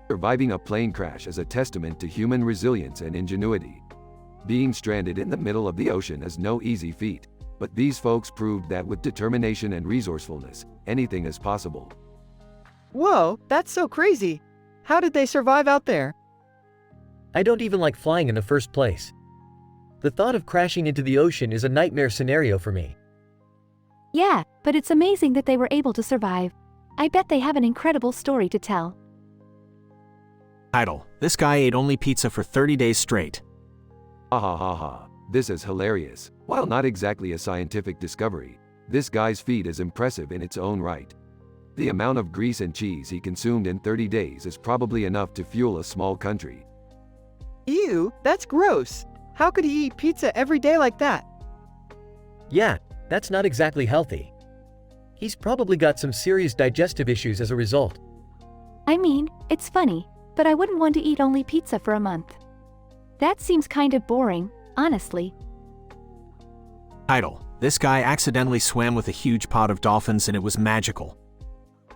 Surviving a plane crash is a testament to human resilience and ingenuity. Being stranded in the middle of the ocean is no easy feat, but these folks proved that with determination and resourcefulness, anything is possible. Whoa, that's so crazy. How did they survive out there? I don't even like flying in the first place. The thought of crashing into the ocean is a nightmare scenario for me. Yeah, but it's amazing that they were able to survive. I bet they have an incredible story to tell. Title: This guy ate only pizza for 30 days straight. Ha ha ha ha. This is hilarious. While not exactly a scientific discovery, this guy's feat is impressive in its own right. The amount of grease and cheese he consumed in 30 days is probably enough to fuel a small country. Ew, that's gross. How could he eat pizza every day like that? Yeah, that's not exactly healthy. He's probably got some serious digestive issues as a result. I mean, it's funny, but I wouldn't want to eat only pizza for a month. That seems kind of boring, honestly. Title: This guy accidentally swam with a huge pod of dolphins and it was magical.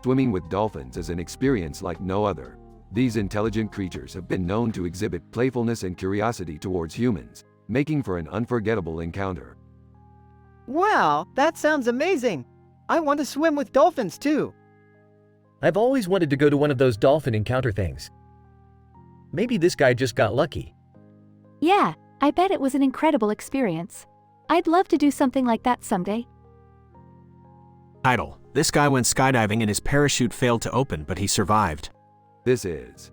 Swimming with dolphins is an experience like no other. These intelligent creatures have been known to exhibit playfulness and curiosity towards humans, making for an unforgettable encounter. Wow, that sounds amazing. I want to swim with dolphins too. I've always wanted to go to one of those dolphin encounter things. Maybe this guy just got lucky. Yeah, I bet it was an incredible experience. I'd love to do something like that someday. Title: This guy went skydiving and his parachute failed to open, but he survived. This is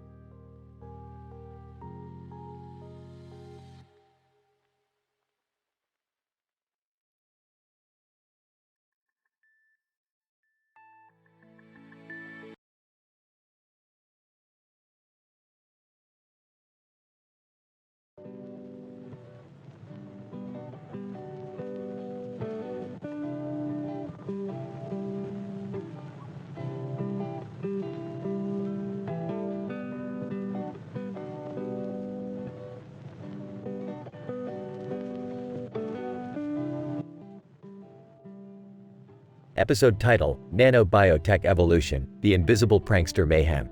Episode title: Nanobiotech Evolution, The Invisible Prankster Mayhem.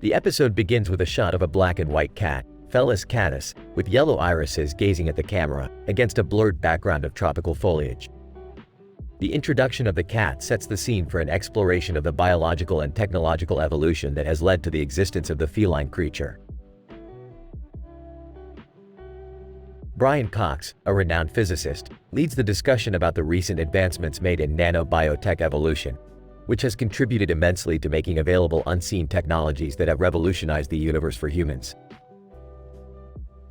The episode begins with a shot of a black and white cat, Felis catus, with yellow irises gazing at the camera, against a blurred background of tropical foliage. The introduction of the cat sets the scene for an exploration of the biological and technological evolution that has led to the existence of the feline creature. Brian Cox, a renowned physicist, leads the discussion about the recent advancements made in nanobiotech evolution, which has contributed immensely to making available unseen technologies that have revolutionized the universe for humans.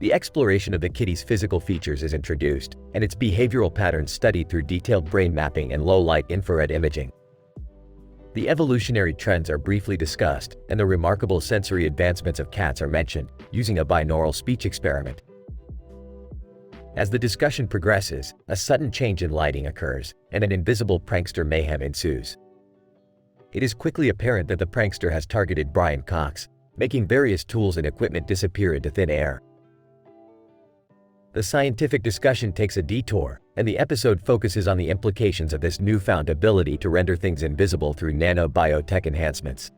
The exploration of the kitty's physical features is introduced, and its behavioral patterns studied through detailed brain mapping and low-light infrared imaging. The evolutionary trends are briefly discussed, and the remarkable sensory advancements of cats are mentioned, using a binaural speech experiment. As the discussion progresses, a sudden change in lighting occurs, and an invisible prankster mayhem ensues. It is quickly apparent that the prankster has targeted Brian Cox, making various tools and equipment disappear into thin air. The scientific discussion takes a detour, and the episode focuses on the implications of this newfound ability to render things invisible through nanobiotech enhancements.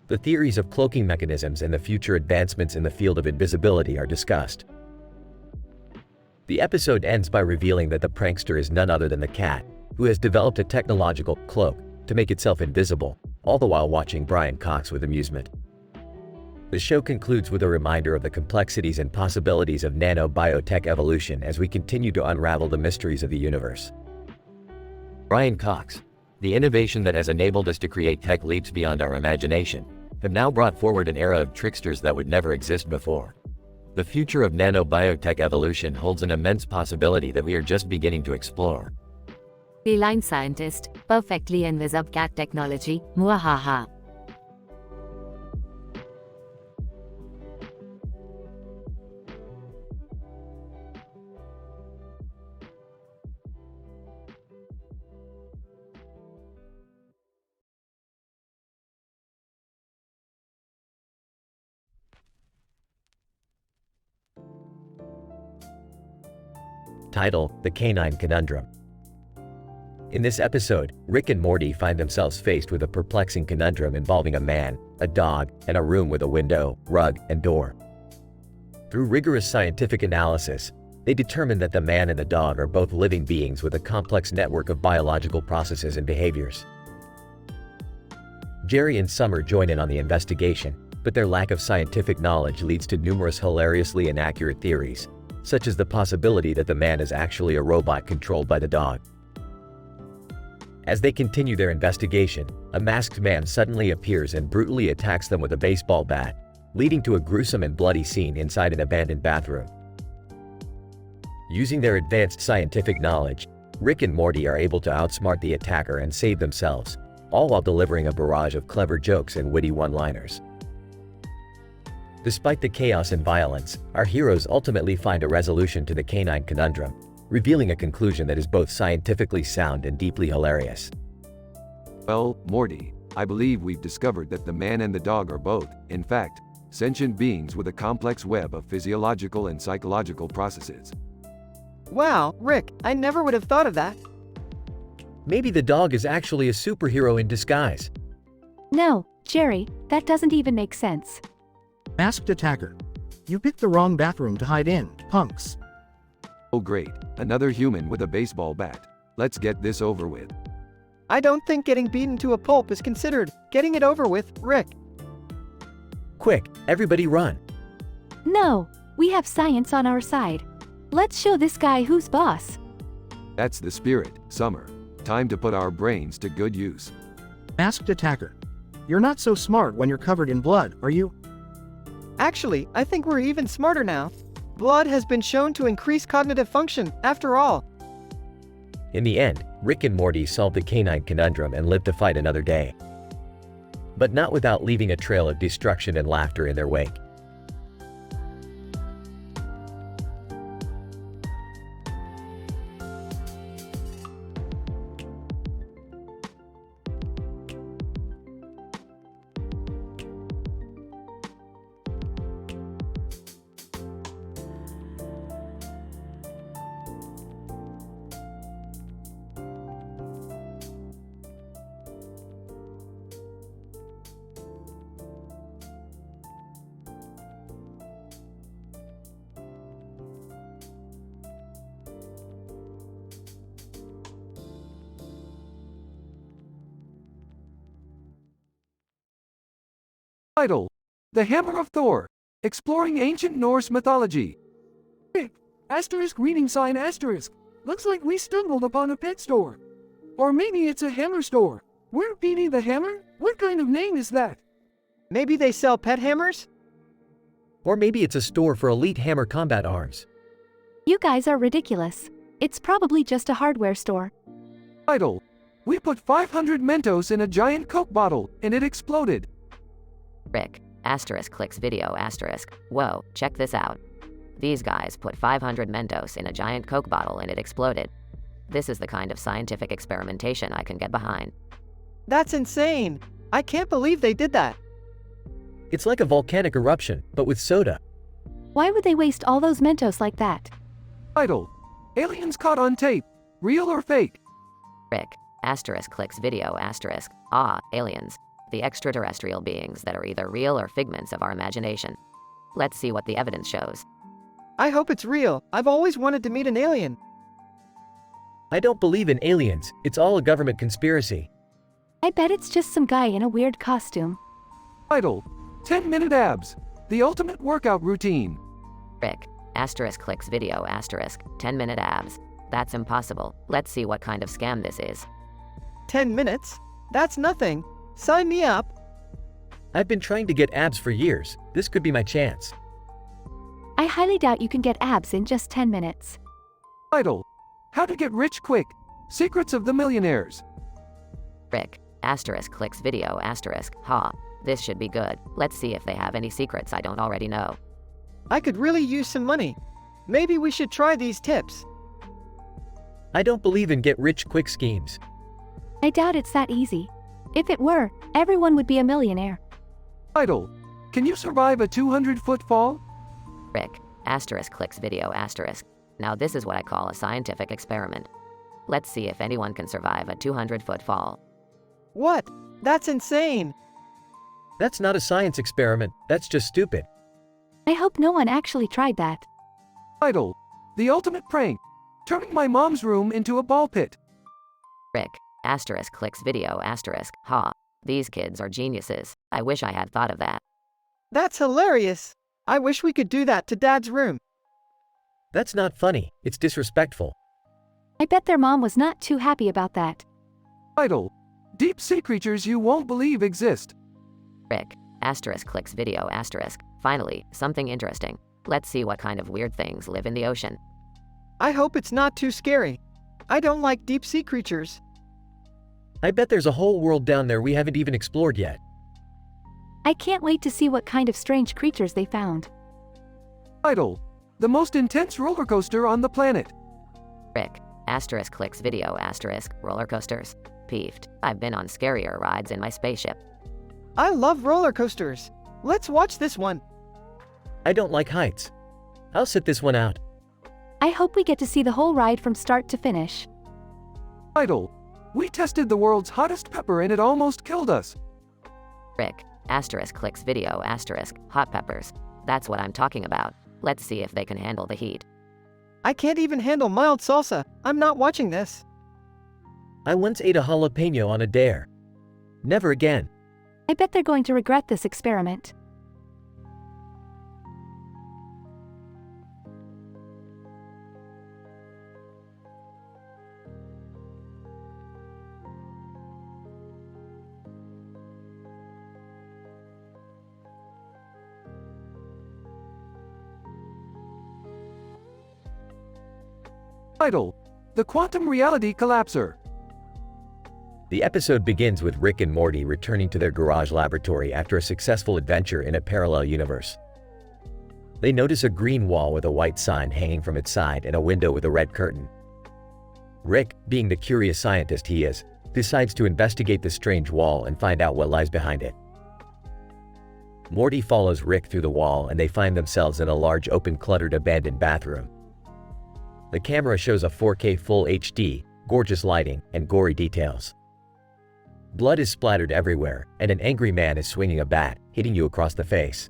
The theories of cloaking mechanisms and the future advancements in the field of invisibility are discussed. The episode ends by revealing that the prankster is none other than the cat, who has developed a technological cloak to make itself invisible, all the while watching Brian Cox with amusement. The show concludes with a reminder of the complexities and possibilities of nanobiotech evolution as we continue to unravel the mysteries of the universe. Brian Cox, the innovation that has enabled us to create tech leaps beyond our imagination, have now brought forward an era of tricksters that would never exist before. The future of nanobiotech evolution holds an immense possibility that we are just beginning to explore. Feline scientist, perfectly invisible cat technology, muahaha. Title: The Canine Conundrum. In this episode, Rick and Morty find themselves faced with a perplexing conundrum involving a man, a dog, and a room with a window, rug, and door. Through rigorous scientific analysis, they determine that the man and the dog are both living beings with a complex network of biological processes and behaviors. Jerry and Summer join in on the investigation, but their lack of scientific knowledge leads to numerous hilariously inaccurate theories, such as the possibility that the man is actually a robot controlled by the dog. As they continue their investigation, a masked man suddenly appears and brutally attacks them with a baseball bat, leading to a gruesome and bloody scene inside an abandoned bathroom. Using their advanced scientific knowledge, Rick and Morty are able to outsmart the attacker and save themselves, all while delivering a barrage of clever jokes and witty one-liners. Despite the chaos and violence, our heroes ultimately find a resolution to the canine conundrum, revealing a conclusion that is both scientifically sound and deeply hilarious. Well, Morty, I believe we've discovered that the man and the dog are both, in fact, sentient beings with a complex web of physiological and psychological processes. Wow, Rick, I never would have thought of that. Maybe the dog is actually a superhero in disguise. No, Jerry, that doesn't even make sense. Masked attacker. You picked the wrong bathroom to hide in, punks. Oh great, another human with a baseball bat. Let's get this over with. I don't think getting beaten to a pulp is considered getting it over with, Rick. Quick, everybody run. No, we have science on our side. Let's show this guy who's boss. That's the spirit, Summer. Time to put our brains to good use. Masked attacker. You're not so smart when you're covered in blood, are you? Actually, I think we're even smarter now. Blood has been shown to increase cognitive function, after all. In the end, Rick and Morty solve the canine conundrum and live to fight another day. But not without leaving a trail of destruction and laughter in their wake. Title: The Hammer of Thor, Exploring Ancient Norse Mythology. Asterisk reading sign asterisk. Looks like we stumbled upon a pet store. Or maybe it's a hammer store. We're Petey the Hammer? What kind of name is that? Maybe they sell pet hammers? Or maybe it's a store for elite hammer combat arms. You guys are ridiculous. It's probably just a hardware store. Title: We put 500 Mentos in a giant Coke bottle, and it exploded. Rick, asterisk clicks video asterisk. Whoa, check this out. These guys put 500 Mentos in a giant Coke bottle and it exploded. This is the kind of scientific experimentation I can get behind. That's insane. I can't believe they did that. It's like a volcanic eruption, but with soda. Why would they waste all those Mentos like that? Title: Aliens caught on tape, real or fake? Rick, asterisk clicks video asterisk. Aliens. The extraterrestrial beings that are either real or figments of our imagination. Let's see what the evidence shows. I hope it's real. I've always wanted to meet an alien. I don't believe in aliens. It's all a government conspiracy. I bet it's just some guy in a weird costume. Title: 10-minute abs, the ultimate workout routine. Rick, asterisk clicks video asterisk. 10-minute abs. That's impossible. Let's see what kind of scam this is. 10 minutes? That's nothing. Sign me up. I've been trying to get abs for years. This could be my chance. I highly doubt you can get abs in just 10 minutes. Title: How to get rich quick, Secrets of the Millionaires. Rick, asterisk clicks video asterisk. This should be good. Let's see if they have any secrets I don't already know. I could really use some money. Maybe we should try these tips. I don't believe in get-rich-quick schemes. I doubt it's that easy. If it were, everyone would be a millionaire. Title: Can you survive a 200-foot fall? Rick, asterisk clicks video asterisk. Now this is what I call a scientific experiment. Let's see if anyone can survive a 200-foot fall. What? That's insane. That's not a science experiment, that's just stupid. I hope no one actually tried that. Title: The Ultimate Prank, Turning My Mom's Room into a Ball Pit. Rick, asterisk clicks video asterisk. These kids are geniuses. I wish I had thought of that. That's hilarious. I wish we could do that to Dad's room. That's not funny, it's disrespectful. I bet their mom was not too happy about that. Title: Deep sea creatures you won't believe exist. Rick, asterisk clicks video asterisk. Finally, something interesting. Let's see what kind of weird things live in the ocean. I hope it's not too scary. I don't like deep sea creatures. I bet there's a whole world down there we haven't even explored yet. I can't wait to see what kind of strange creatures they found. Title: The Most Intense Roller Coaster on the Planet. Rick, asterisk clicks video asterisk. Roller coasters. Peeved. I've been on scarier rides in my spaceship. I love roller coasters. Let's watch this one. I don't like heights. I'll sit this one out. I hope we get to see the whole ride from start to finish. Title: We tested the world's hottest pepper and it almost killed us. Rick, asterisk clicks video asterisk. Hot peppers. That's what I'm talking about. Let's see if they can handle the heat. I can't even handle mild salsa. I'm not watching this. I once ate a jalapeno on a dare. Never again. I bet they're going to regret this experiment. Title: The Quantum Reality Collapser. The episode begins with Rick and Morty returning to their garage laboratory after a successful adventure in a parallel universe. They notice a green wall with a white sign hanging from its side and a window with a red curtain. Rick, being the curious scientist he is, decides to investigate the strange wall and find out what lies behind it. Morty follows Rick through the wall and they find themselves in a large open cluttered abandoned bathroom. The camera shows a 4K Full HD, gorgeous lighting, and gory details. Blood is splattered everywhere, and an angry man is swinging a bat, hitting you across the face.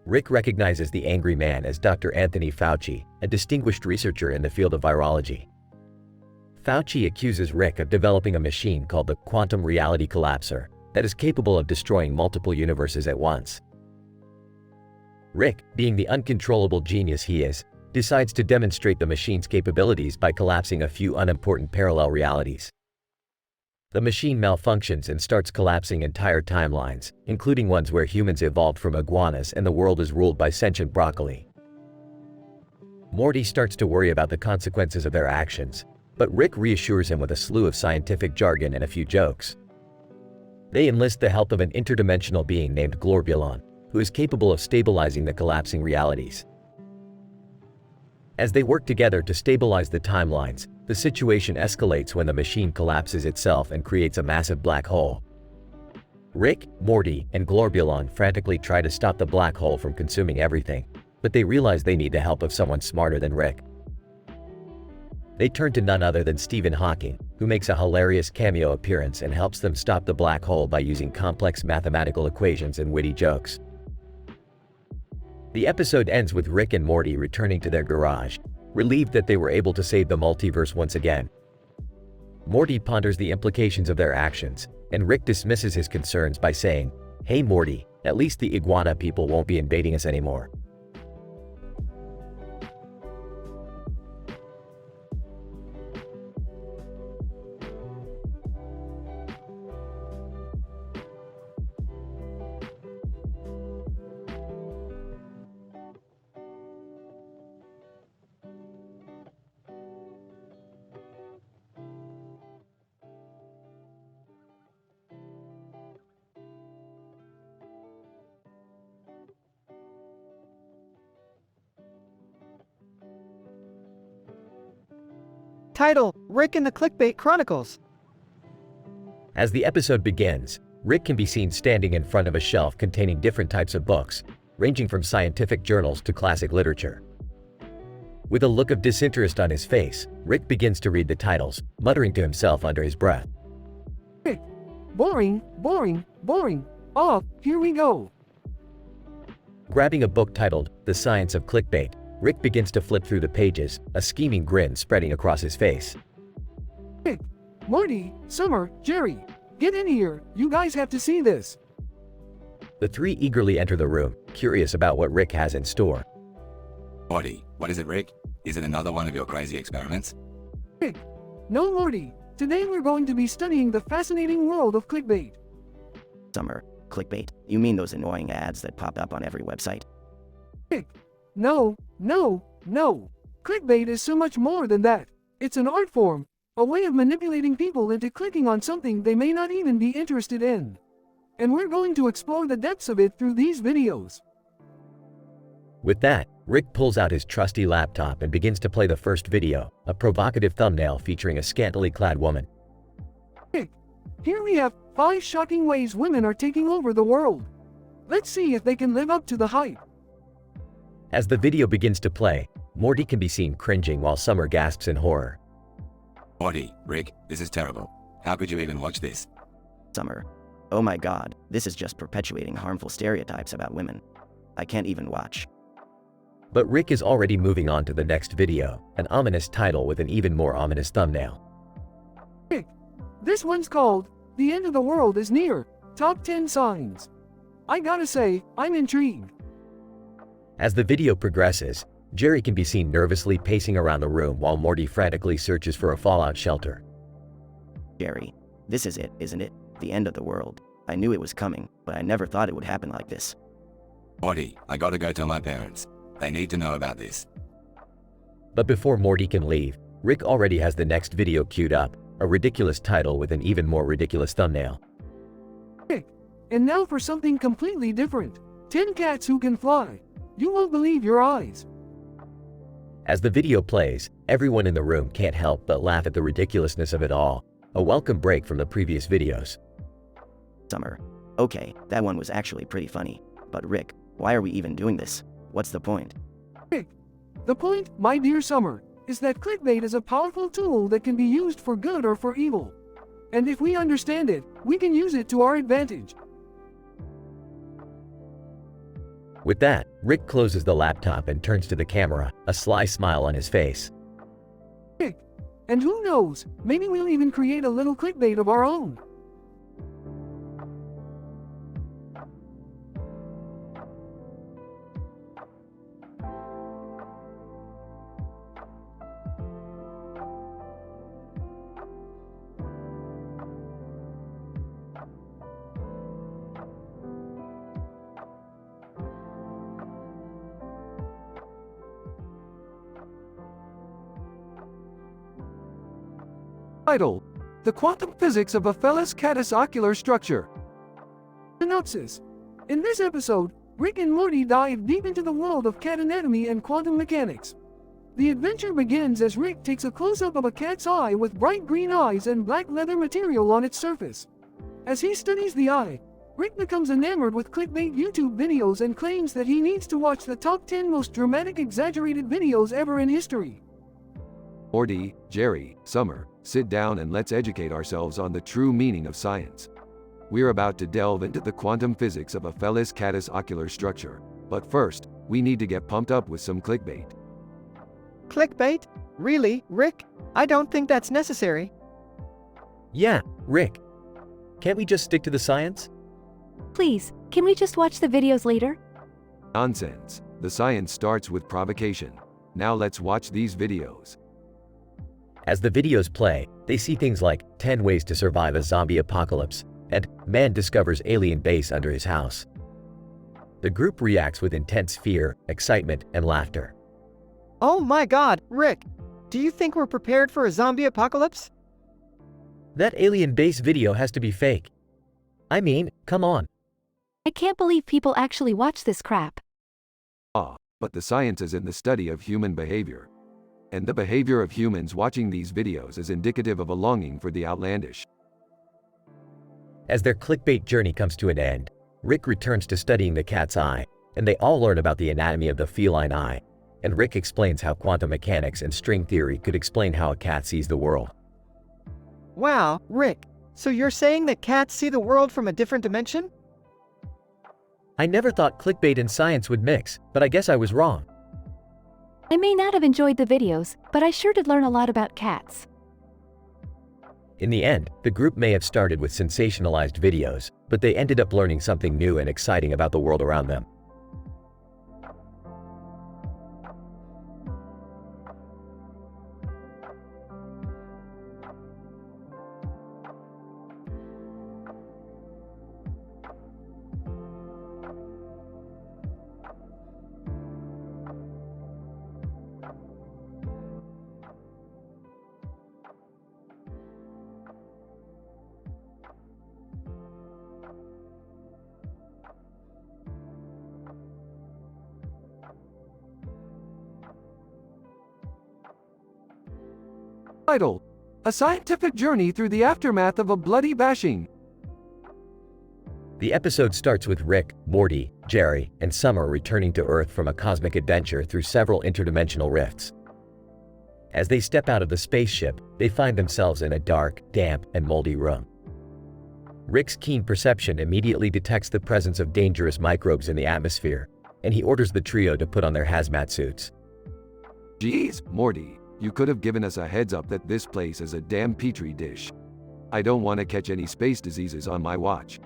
Rick recognizes the angry man as Dr. Anthony Fauci, a distinguished researcher in the field of virology. Fauci accuses Rick of developing a machine called the Quantum Reality Collapser that is capable of destroying multiple universes at once. Rick, being the uncontrollable genius he is, decides to demonstrate the machine's capabilities by collapsing a few unimportant parallel realities. The machine malfunctions and starts collapsing entire timelines, including ones where humans evolved from iguanas and the world is ruled by sentient broccoli. Morty starts to worry about the consequences of their actions, but Rick reassures him with a slew of scientific jargon and a few jokes. They enlist the help of an interdimensional being named Glorbulon, who is capable of stabilizing the collapsing realities. As they work together to stabilize the timelines, the situation escalates when the machine collapses itself and creates a massive black hole. Rick, Morty, and Glorbulon frantically try to stop the black hole from consuming everything, but they realize they need the help of someone smarter than Rick. They turn to none other than Stephen Hawking, who makes a hilarious cameo appearance and helps them stop the black hole by using complex mathematical equations and witty jokes. The episode ends with Rick and Morty returning to their garage, relieved that they were able to save the multiverse once again. Morty ponders the implications of their actions, and Rick dismisses his concerns by saying, "Hey Morty, at least the iguana people won't be invading us anymore." Title: Rick and the Clickbait Chronicles. As the episode begins, Rick can be seen standing in front of a shelf containing different types of books, ranging from scientific journals to classic literature. With a look of disinterest on his face, Rick begins to read the titles, muttering to himself under his breath. Rick, boring, boring, boring. Oh, here we go. Grabbing a book titled The Science of Clickbait, Rick begins to flip through the pages, a scheming grin spreading across his face. Rick, Morty, Summer, Jerry, get in here, you guys have to see this. The three eagerly enter the room, curious about what Rick has in store. Morty, what is it, Rick? Is it another one of your crazy experiments? Rick, no Morty, today we're going to be studying the fascinating world of clickbait. Summer, clickbait? You mean those annoying ads that pop up on every website? Rick, no. Clickbait is so much more than that. It's an art form, a way of manipulating people into clicking on something they may not even be interested in. And we're going to explore the depths of it through these videos. With that, Rick pulls out his trusty laptop and begins to play the first video, a provocative thumbnail featuring a scantily clad woman. Rick, here we have 5 shocking ways women are taking over the world. Let's see if they can live up to the hype. As the video begins to play, Morty can be seen cringing while Summer gasps in horror. Morty, Rick, this is terrible. How could you even watch this? Summer, oh my god, this is just perpetuating harmful stereotypes about women. I can't even watch. But Rick is already moving on to the next video, an ominous title with an even more ominous thumbnail. Rick, this one's called The End of the World is Near, Top 10 Signs. I gotta say, I'm intrigued. As the video progresses, Jerry can be seen nervously pacing around the room while Morty frantically searches for a fallout shelter. Jerry, this is it, isn't it? The end of the world. I knew it was coming, but I never thought it would happen like this. Morty, I gotta go tell my parents. They need to know about this. But before Morty can leave, Rick already has the next video queued up, a ridiculous title with an even more ridiculous thumbnail. And now for something completely different. 10 cats who can fly. You won't believe your eyes. As the video plays, everyone in the room can't help but laugh at the ridiculousness of it all, a welcome break from the previous videos. Summer. Okay, that one was actually pretty funny. But Rick, why are we even doing this? What's the point? Rick, the point, my dear Summer, is that clickbait is a powerful tool that can be used for good or for evil. And if we understand it, we can use it to our advantage. With that, Rick closes the laptop and turns to the camera, a sly smile on his face. Rick, and who knows, maybe we'll even create a little clickbait of our own. Title: The Quantum Physics of a Felis Catus Ocular Structure. Synopsis: in this episode, Rick and Morty dive deep into the world of cat anatomy and quantum mechanics. The adventure begins as Rick takes a close-up of a cat's eye with bright green eyes and black leather material on its surface. As he studies the eye, Rick becomes enamored with clickbait YouTube videos and claims that he needs to watch the top 10 most dramatic exaggerated videos ever in history. Morty, Jerry, Summer, sit down and let's educate ourselves on the true meaning of science. We're about to delve into the quantum physics of a Felis Catus ocular structure. But first, we need to get pumped up with some clickbait. Clickbait? Really, Rick? I don't think that's necessary. Yeah, Rick. Can't we just stick to the science? Please, can we just watch the videos later? Nonsense. The science starts with provocation. Now let's watch these videos. As the videos play, they see things like 10 ways to survive a zombie apocalypse and man discovers alien base under his house. The group reacts with intense fear, excitement, and laughter. Oh my God, Rick! Do you think we're prepared for a zombie apocalypse? That alien base video has to be fake. I mean, come on. I can't believe people actually watch this crap. But the science is in the study of human behavior. And the behavior of humans watching these videos is indicative of a longing for the outlandish. As their clickbait journey comes to an end, Rick returns to studying the cat's eye, and they all learn about the anatomy of the feline eye, and Rick explains how quantum mechanics and string theory could explain how a cat sees the world. Wow, Rick, so you're saying that cats see the world from a different dimension? I never thought clickbait and science would mix, but I guess I was wrong. I may not have enjoyed the videos, but I sure did learn a lot about cats. In the end, the group may have started with sensationalized videos, but they ended up learning something new and exciting about the world around them. Title: A Scientific Journey Through the Aftermath of a Bloody Bashing. The episode starts with Rick, Morty, Jerry, and Summer returning to Earth from a cosmic adventure through several interdimensional rifts. As they step out of the spaceship, they find themselves in a dark, damp, and moldy room. Rick's keen perception immediately detects the presence of dangerous microbes in the atmosphere, and he orders the trio to put on their hazmat suits. Geez, Morty, you could have given us a heads up that this place is a damn petri dish. I don't want to catch any space diseases on my watch.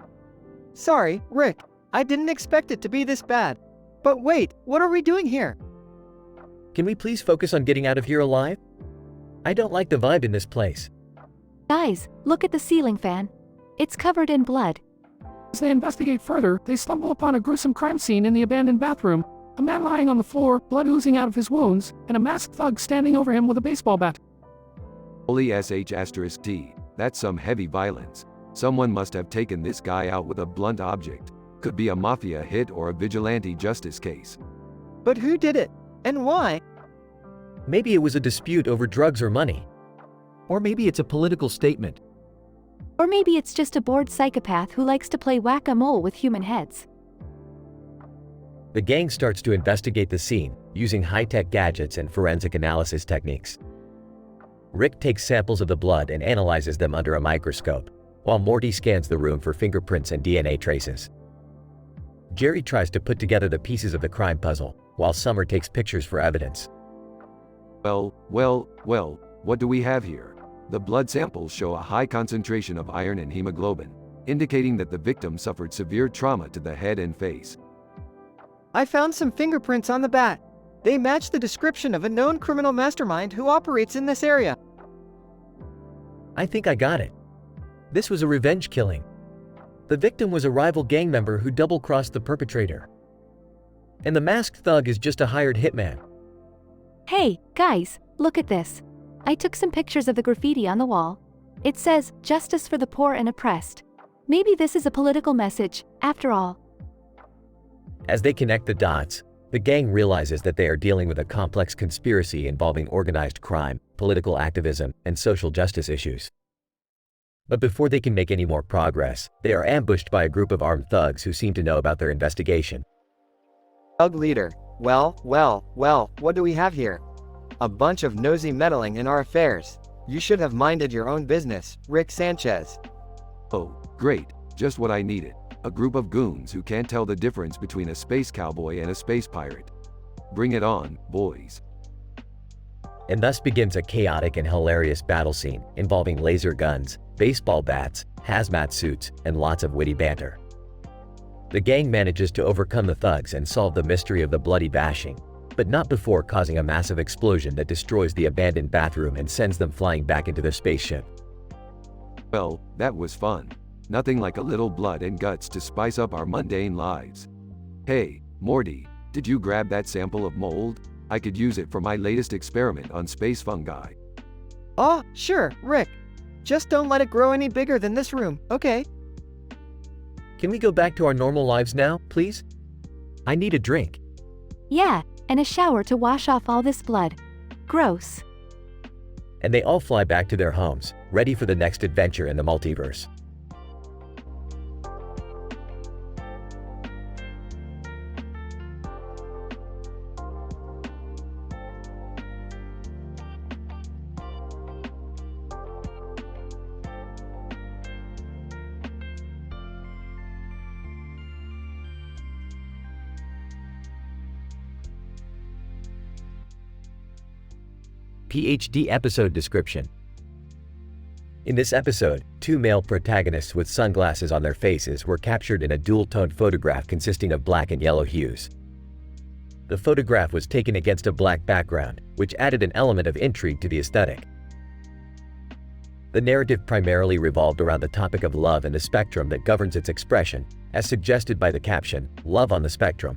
Sorry, Rick, I didn't expect it to be this bad. But wait, what are we doing here? Can we please focus on getting out of here alive? I don't like the vibe in this place. Guys, look at the ceiling fan. It's covered in blood. As they investigate further, they stumble upon a gruesome crime scene in the abandoned bathroom. A man lying on the floor, blood oozing out of his wounds, and a masked thug standing over him with a baseball bat. Holy sh*t, that's some heavy violence. Someone must have taken this guy out with a blunt object. Could be a mafia hit or a vigilante justice case. But who did it? And why? Maybe it was a dispute over drugs or money. Or maybe it's a political statement. Or maybe it's just a bored psychopath who likes to play whack-a-mole with human heads. The gang starts to investigate the scene, using high-tech gadgets and forensic analysis techniques. Rick takes samples of the blood and analyzes them under a microscope, while Morty scans the room for fingerprints and DNA traces. Jerry tries to put together the pieces of the crime puzzle, while Summer takes pictures for evidence. Well, what do we have here? The blood samples show a high concentration of iron and hemoglobin, indicating that the victim suffered severe trauma to the head and face. I found some fingerprints on the bat. They match the description of a known criminal mastermind who operates in this area. I think I got it. This was a revenge killing. The victim was a rival gang member who double-crossed the perpetrator. And the masked thug is just a hired hitman. Hey, guys, look at this. I took some pictures of the graffiti on the wall. It says, "Justice for the poor and oppressed." Maybe this is a political message, after all. As they connect the dots, the gang realizes that they are dealing with a complex conspiracy involving organized crime, political activism, and social justice issues. But before they can make any more progress, they are ambushed by a group of armed thugs who seem to know about their investigation. Thug leader. Well, what do we have here? A bunch of nosy meddling in our affairs. You should have minded your own business, Rick Sanchez. Oh, great, just what I needed. A group of goons who can't tell the difference between a space cowboy and a space pirate. Bring it on, boys. And thus begins a chaotic and hilarious battle scene involving laser guns, baseball bats, hazmat suits, and lots of witty banter. The gang manages to overcome the thugs and solve the mystery of the bloody bashing, but not before causing a massive explosion that destroys the abandoned bathroom and sends them flying back into their spaceship. Well, that was fun. Nothing like a little blood and guts to spice up our mundane lives. Hey, Morty, did you grab that sample of mold? I could use it for my latest experiment on space fungi. Oh, sure, Rick. Just don't let it grow any bigger than this room, okay? Can we go back to our normal lives now, please? I need a drink. Yeah, and a shower to wash off all this blood. Gross. And they all fly back to their homes, ready for the next adventure in the multiverse. PhD episode description. In this episode, two male protagonists with sunglasses on their faces were captured in a dual-toned photograph consisting of black and yellow hues. The photograph was taken against a black background, which added an element of intrigue to the aesthetic. The narrative primarily revolved around the topic of love and the spectrum that governs its expression, as suggested by the caption, "Love on the Spectrum."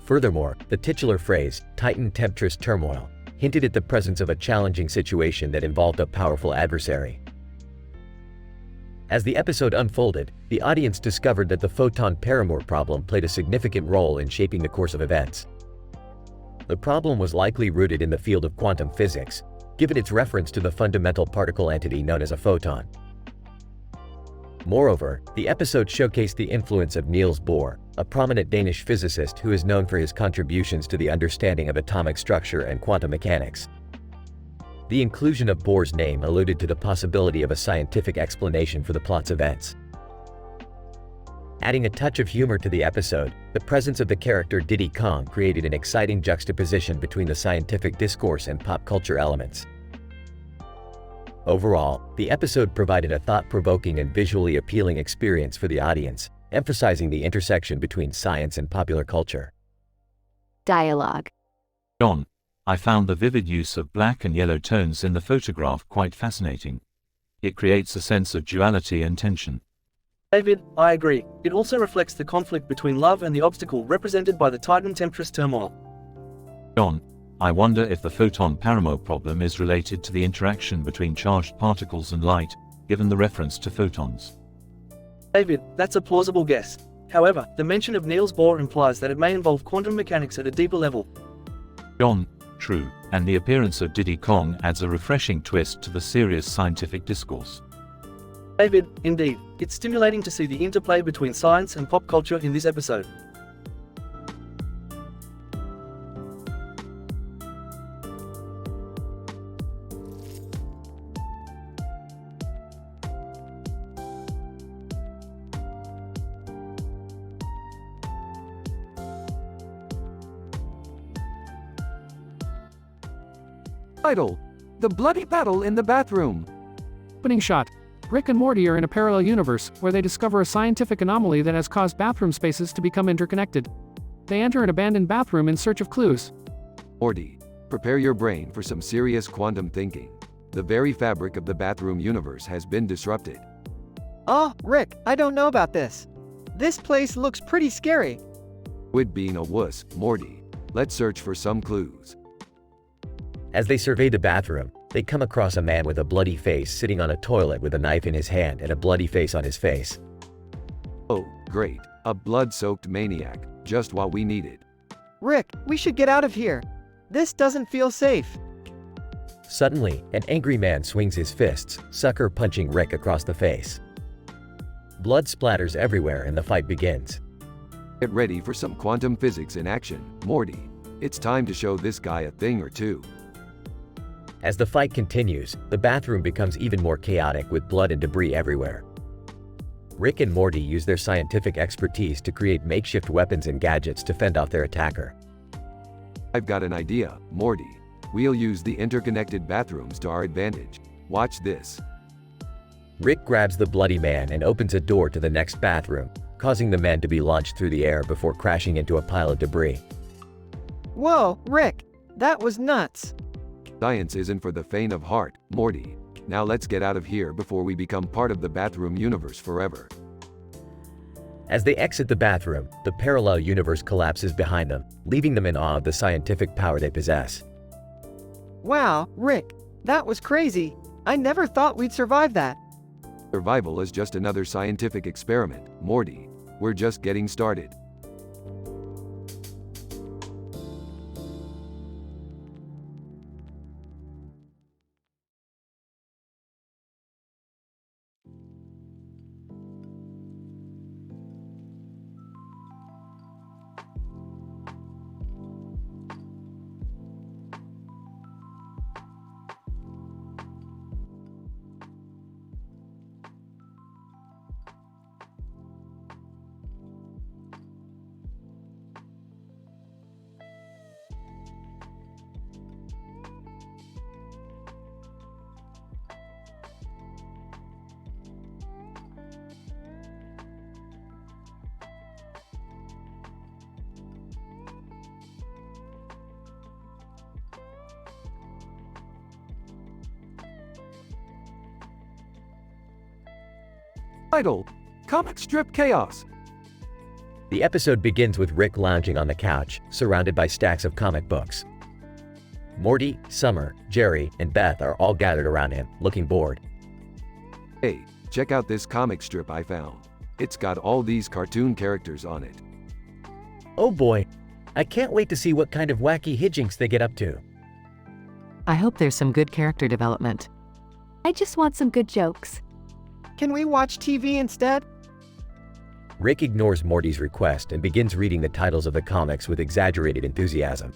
Furthermore, the titular phrase, "Titan Temptress Turmoil," hinted at the presence of a challenging situation that involved a powerful adversary. As the episode unfolded, the audience discovered that the photon paramour problem played a significant role in shaping the course of events. The problem was likely rooted in the field of quantum physics, given its reference to the fundamental particle entity known as a photon. Moreover, the episode showcased the influence of Niels Bohr, a prominent Danish physicist who is known for his contributions to the understanding of atomic structure and quantum mechanics. The inclusion of Bohr's name alluded to the possibility of a scientific explanation for the plot's events. Adding a touch of humor to the episode, the presence of the character Diddy Kong created an exciting juxtaposition between the scientific discourse and pop culture elements. Overall, the episode provided a thought-provoking and visually appealing experience for the audience, emphasizing the intersection between science and popular culture. Dialogue. John, I found the vivid use of black and yellow tones in the photograph quite fascinating. It creates a sense of duality and tension. David, I agree. It also reflects the conflict between love and the obstacle represented by the Titan Temptress turmoil. John, I wonder if the photon paramo problem is related to the interaction between charged particles and light, given the reference to photons. David, that's a plausible guess. However, the mention of Niels Bohr implies that it may involve quantum mechanics at a deeper level. John, true, and the appearance of Diddy Kong adds a refreshing twist to the serious scientific discourse. David, indeed, it's stimulating to see the interplay between science and pop culture in this episode. Title: The Bloody Battle in the Bathroom. Opening shot. Rick and Morty are in a parallel universe, where they discover a scientific anomaly that has caused bathroom spaces to become interconnected. They enter an abandoned bathroom in search of clues. Morty, prepare your brain for some serious quantum thinking. The very fabric of the bathroom universe has been disrupted. Oh, Rick, I don't know about this. This place looks pretty scary. Quit being a wuss, Morty. Let's search for some clues. As they survey the bathroom, they come across a man with a bloody face sitting on a toilet with a knife in his hand and a bloody face on his face. Oh, great. A blood-soaked maniac, just what we needed. Rick, we should get out of here. This doesn't feel safe. Suddenly, an angry man swings his fists, sucker punching Rick across the face. Blood splatters everywhere and the fight begins. Get ready for some quantum physics in action, Morty. It's time to show this guy a thing or two. As the fight continues, the bathroom becomes even more chaotic with blood and debris everywhere. Rick and Morty use their scientific expertise to create makeshift weapons and gadgets to fend off their attacker. I've got an idea, Morty. We'll use the interconnected bathrooms to our advantage. Watch this. Rick grabs the bloody man and opens a door to the next bathroom, causing the man to be launched through the air before crashing into a pile of debris. Whoa, Rick, that was nuts. Science isn't for the faint of heart, Morty. Now let's get out of here before we become part of the bathroom universe forever. As they exit the bathroom, the parallel universe collapses behind them, leaving them in awe of the scientific power they possess. Wow, Rick, that was crazy. I never thought we'd survive that. Survival is just another scientific experiment, Morty. We're just getting started. Title: Comic Strip Chaos. The episode begins with Rick lounging on the couch, surrounded by stacks of comic books. Morty, Summer, Jerry, and Beth are all gathered around him, looking bored. Hey, check out this comic strip I found. It's got all these cartoon characters on it. Oh boy, I can't wait to see what kind of wacky hijinks they get up to. I hope there's some good character development. I just want some good jokes. Can we watch TV instead? Rick ignores Morty's request and begins reading the titles of the comics with exaggerated enthusiasm.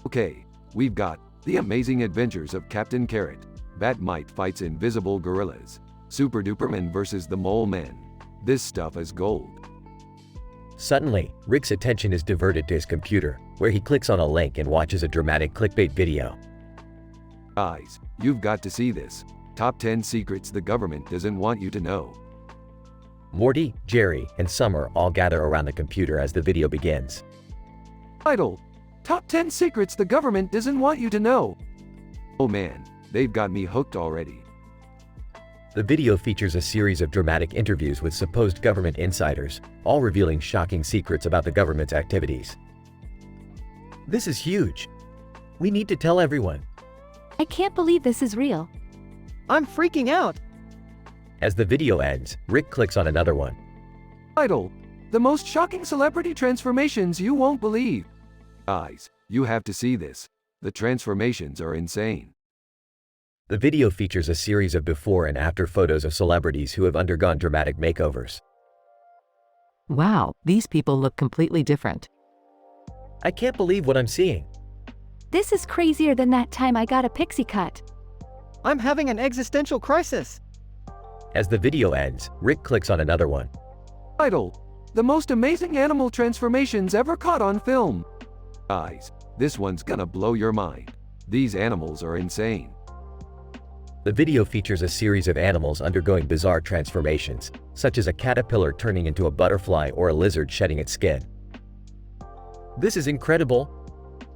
Okay, we've got The Amazing Adventures of Captain Carrot, Batmite fights invisible gorillas, Super Duperman vs. the Mole Men. This stuff is gold. Suddenly, Rick's attention is diverted to his computer, where he clicks on a link and watches a dramatic clickbait video. Guys, you've got to see this. Top 10 secrets the government doesn't want you to know. Morty, Jerry, and Summer all gather around the computer as the video begins. Title: Top 10 Secrets the Government Doesn't Want You to Know. Oh man, they've got me hooked already. The video features a series of dramatic interviews with supposed government insiders, all revealing shocking secrets about the government's activities. This is huge. We need to tell everyone. I can't believe this is real. I'm freaking out. As the video ends, Rick clicks on another one. Title: The most shocking celebrity transformations you won't believe. Guys, you have to see this. The transformations are insane. The video features a series of before and after photos of celebrities who have undergone dramatic makeovers. Wow, these people look completely different. I can't believe what I'm seeing. This is crazier than that time I got a pixie cut. I'm having an existential crisis. As the video ends, Rick clicks on another one. Title: The most amazing animal transformations ever caught on film. Guys, this one's gonna blow your mind. These animals are insane. The video features a series of animals undergoing bizarre transformations, such as a caterpillar turning into a butterfly or a lizard shedding its skin. This is incredible.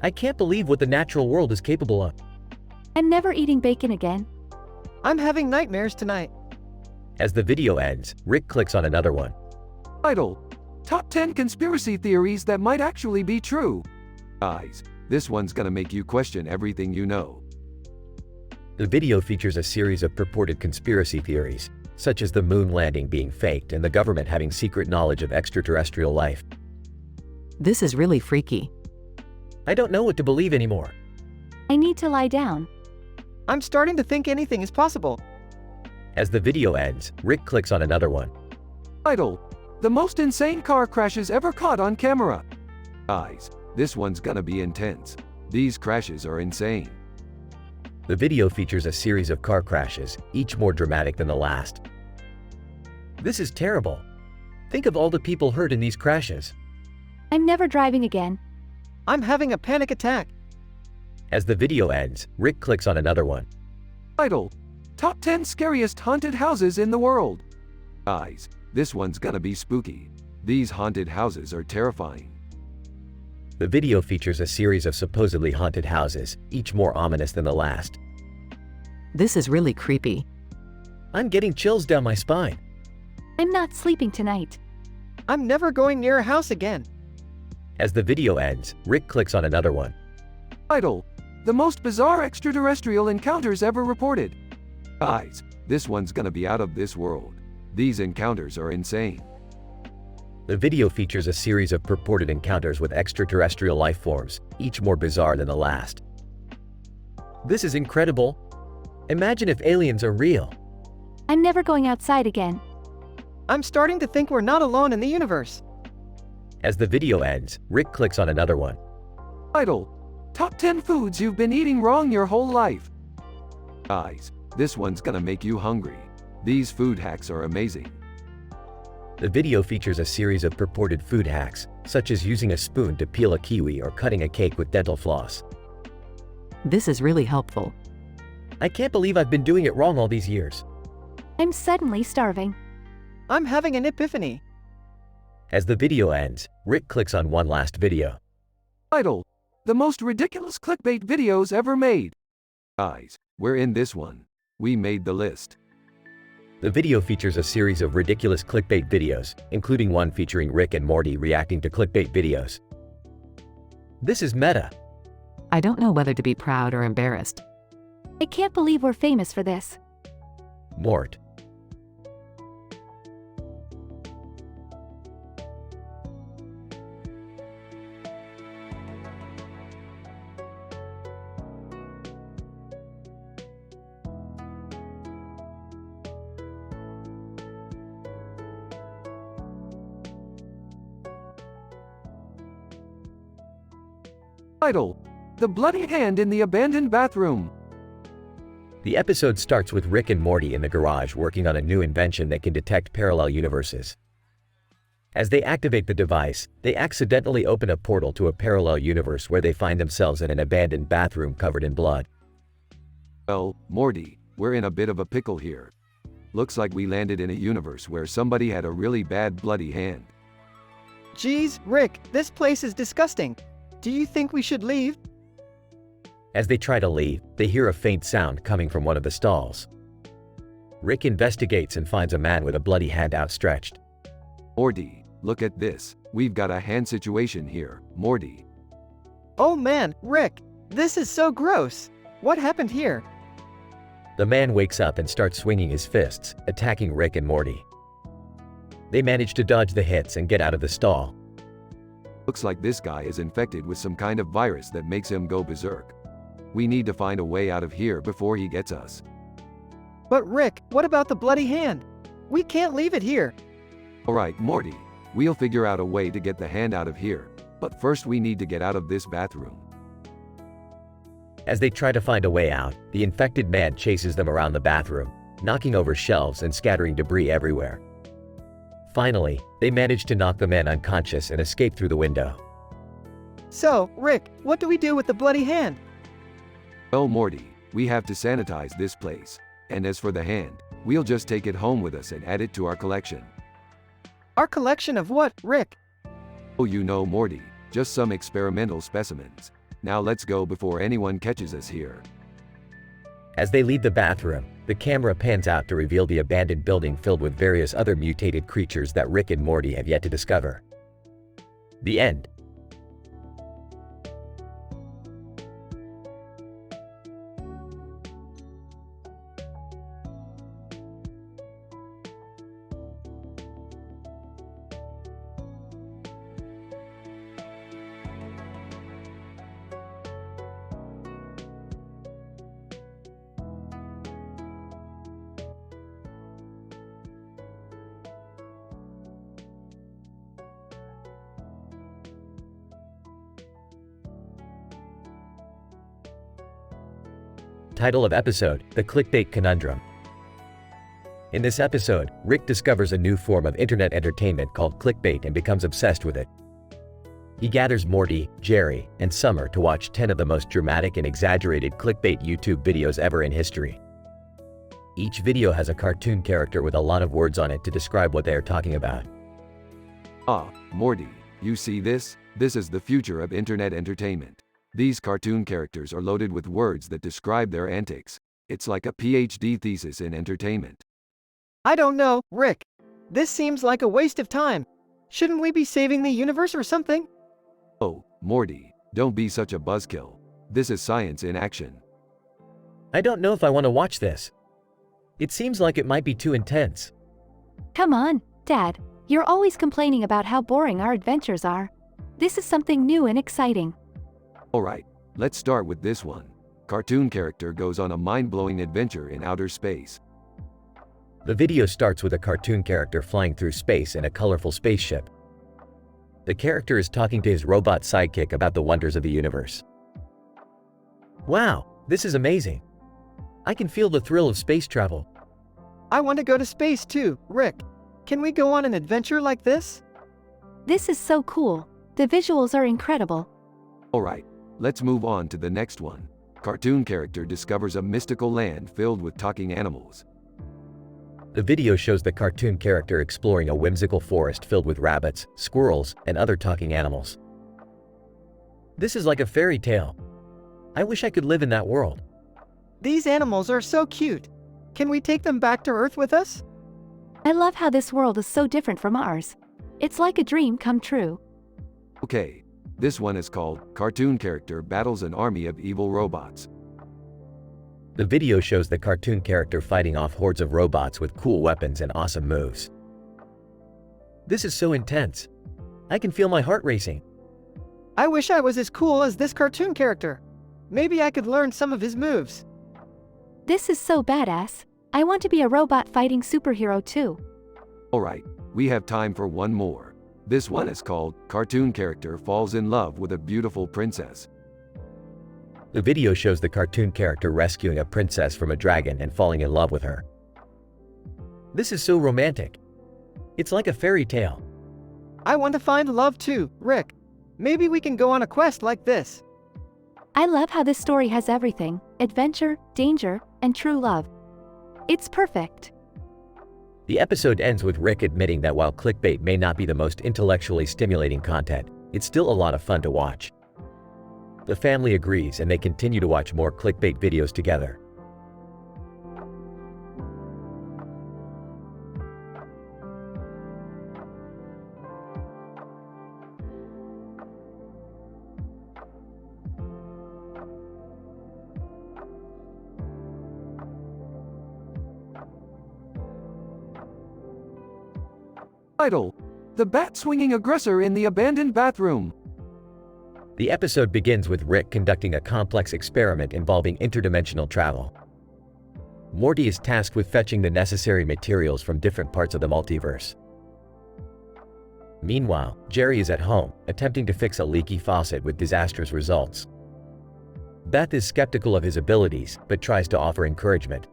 I can't believe what the natural world is capable of. I'm never eating bacon again. I'm having nightmares tonight. As the video ends, Rick clicks on another one. Title: Top 10 conspiracy theories that might actually be true. Guys, this one's gonna make you question everything you know. The video features a series of purported conspiracy theories, such as the moon landing being faked and the government having secret knowledge of extraterrestrial life. This is really freaky. I don't know what to believe anymore. I need to lie down. I'm starting to think anything is possible. As the video ends, Rick clicks on another one. Title: The most insane car crashes ever caught on camera. Guys, this one's gonna be intense. These crashes are insane. The video features a series of car crashes, each more dramatic than the last. This is terrible. Think of all the people hurt in these crashes. I'm never driving again. I'm having a panic attack. As the video ends, Rick clicks on another one. Title: Top 10 scariest haunted houses in the world. Guys, this one's gonna be spooky. These haunted houses are terrifying. The video features a series of supposedly haunted houses, each more ominous than the last. This is really creepy. I'm getting chills down my spine. I'm not sleeping tonight. I'm never going near a house again. As the video ends, Rick clicks on another one. Title: The most bizarre extraterrestrial encounters ever reported. Guys, this one's gonna be out of this world. These encounters are insane. The video features a series of purported encounters with extraterrestrial life forms, each more bizarre than the last. This is incredible. Imagine if aliens are real. I'm never going outside again. I'm starting to think we're not alone in the universe. As the video ends, Rick clicks on another one. Title: Top 10 foods you've been eating wrong your whole life. Guys, this one's gonna make you hungry. These food hacks are amazing. The video features a series of purported food hacks, such as using a spoon to peel a kiwi or cutting a cake with dental floss. This is really helpful. I can't believe I've been doing it wrong all these years. I'm suddenly starving. I'm having an epiphany. As the video ends, Rick clicks on one last video. Title: The most ridiculous clickbait videos ever made. Guys, we're in this one. We made the list. The video features a series of ridiculous clickbait videos, including one featuring Rick and Morty reacting to clickbait videos. This is meta. I don't know whether to be proud or embarrassed. I can't believe we're famous for this. Mort. Title: The bloody hand in the abandoned bathroom. The episode starts with Rick and Morty in the garage working on a new invention that can detect parallel universes. As they activate the device, they accidentally open a portal to a parallel universe where they find themselves in an abandoned bathroom covered in blood. Well, Morty, we're in a bit of a pickle here. Looks like we landed in a universe where somebody had a really bad bloody hand. Geez, Rick, this place is disgusting. Do you think we should leave? As they try to leave, they hear a faint sound coming from one of the stalls. Rick investigates and finds a man with a bloody hand outstretched. Morty, look at this. We've got a hand situation here, Morty. Oh man, Rick, this is so gross. What happened here? The man wakes up and starts swinging his fists, attacking Rick and Morty. They manage to dodge the hits and get out of the stall. Looks like this guy is infected with some kind of virus that makes him go berserk. We need to find a way out of here before he gets us. But Rick, what about the bloody hand? We can't leave it here. Alright, Morty. We'll figure out a way to get the hand out of here. But first we need to get out of this bathroom. As they try to find a way out, the infected man chases them around the bathroom, knocking over shelves and scattering debris everywhere. Finally, they manage to knock the man unconscious and escape through the window. So, Rick, what do we do with the bloody hand? Well, Morty, we have to sanitize this place. And as for the hand, we'll just take it home with us and add it to our collection. Our collection of what, Rick? Oh, you know, Morty, just some experimental specimens. Now let's go before anyone catches us here. As they leave the bathroom, the camera pans out to reveal the abandoned building filled with various other mutated creatures that Rick and Morty have yet to discover. The end. Title of episode: The Clickbait Conundrum. In this episode, Rick discovers a new form of internet entertainment called clickbait and becomes obsessed with it. He gathers Morty, Jerry, and Summer to watch 10 of the most dramatic and exaggerated clickbait YouTube videos ever in history. Each video has a cartoon character with a lot of words on it to describe what they are talking about. Ah, Morty, you see this? This is the future of internet entertainment. These cartoon characters are loaded with words that describe their antics. It's like a PhD thesis in entertainment. I don't know, Rick. This seems like a waste of time. Shouldn't we be saving the universe or something? Oh, Morty, don't be such a buzzkill. This is science in action. I don't know if I want to watch this. It seems like it might be too intense. Come on, Dad. You're always complaining about how boring our adventures are. This is something new and exciting. Alright, let's start with this one. Cartoon character goes on a mind-blowing adventure in outer space. The video starts with a cartoon character flying through space in a colorful spaceship. The character is talking to his robot sidekick about the wonders of the universe. Wow, this is amazing. I can feel the thrill of space travel. I want to go to space too, Rick. Can we go on an adventure like this? This is so cool. The visuals are incredible. Alright, let's move on to the next one. Cartoon character discovers a mystical land filled with talking animals. The video shows the cartoon character exploring a whimsical forest filled with rabbits, squirrels, and other talking animals. This is like a fairy tale. I wish I could live in that world. These animals are so cute. Can we take them back to Earth with us? I love how this world is so different from ours. It's like a dream come true. Okay, this one is called Cartoon Character Battles an Army of Evil Robots. The video shows the cartoon character fighting off hordes of robots with cool weapons and awesome moves. This is so intense. I can feel my heart racing. I wish I was as cool as this cartoon character. Maybe I could learn some of his moves. This is so badass. I want to be a robot fighting superhero too. Alright, we have time for one more. This one is called Cartoon Character Falls in Love with a Beautiful Princess. The video shows the cartoon character rescuing a princess from a dragon and falling in love with her. This is so romantic. It's like a fairy tale. I want to find love too, Rick. Maybe we can go on a quest like this. I love how this story has everything: adventure, danger, and true love. It's perfect. The episode ends with Rick admitting that while clickbait may not be the most intellectually stimulating content, it's still a lot of fun to watch. The family agrees and they continue to watch more clickbait videos together. Title: The Bat-Swinging Aggressor in the Abandoned Bathroom. The episode begins with Rick conducting a complex experiment involving interdimensional travel. Morty is tasked with fetching the necessary materials from different parts of the multiverse. Meanwhile, Jerry is at home, attempting to fix a leaky faucet with disastrous results. Beth is skeptical of his abilities, but tries to offer encouragement.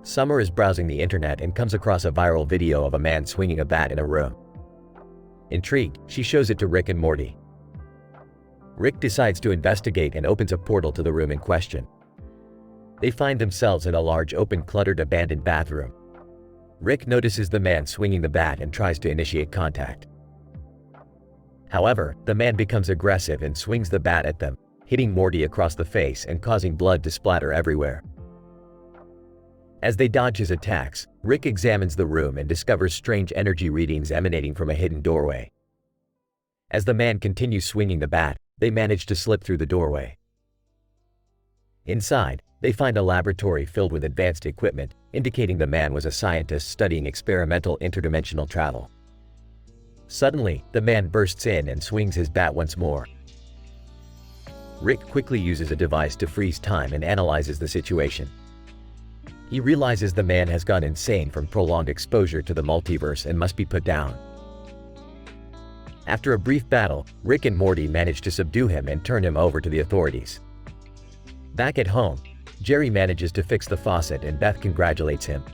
Summer is browsing the internet and comes across a viral video of a man swinging a bat in a room. Intrigued, she shows it to Rick and Morty. Rick decides to investigate and opens a portal to the room in question. They find themselves in a large, open, cluttered, abandoned bathroom. Rick notices the man swinging the bat and tries to initiate contact. However, the man becomes aggressive and swings the bat at them, hitting Morty across the face and causing blood to splatter everywhere. As they dodge his attacks, Rick examines the room and discovers strange energy readings emanating from a hidden doorway. As the man continues swinging the bat, they manage to slip through the doorway. Inside, they find a laboratory filled with advanced equipment, indicating the man was a scientist studying experimental interdimensional travel. Suddenly, the man bursts in and swings his bat once more. Rick quickly uses a device to freeze time and analyzes the situation. He realizes the man has gone insane from prolonged exposure to the multiverse and must be put down. After a brief battle, Rick and Morty manage to subdue him and turn him over to the authorities. Back at home, Jerry manages to fix the faucet and Beth congratulates him.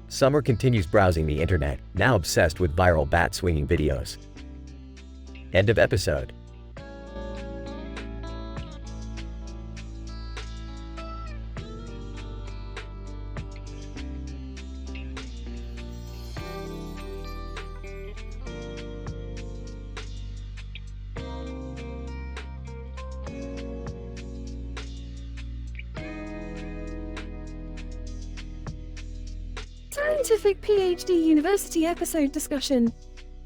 Summer continues browsing the internet, now obsessed with viral bat-swinging videos. End of episode. Scientific PhD University episode discussion.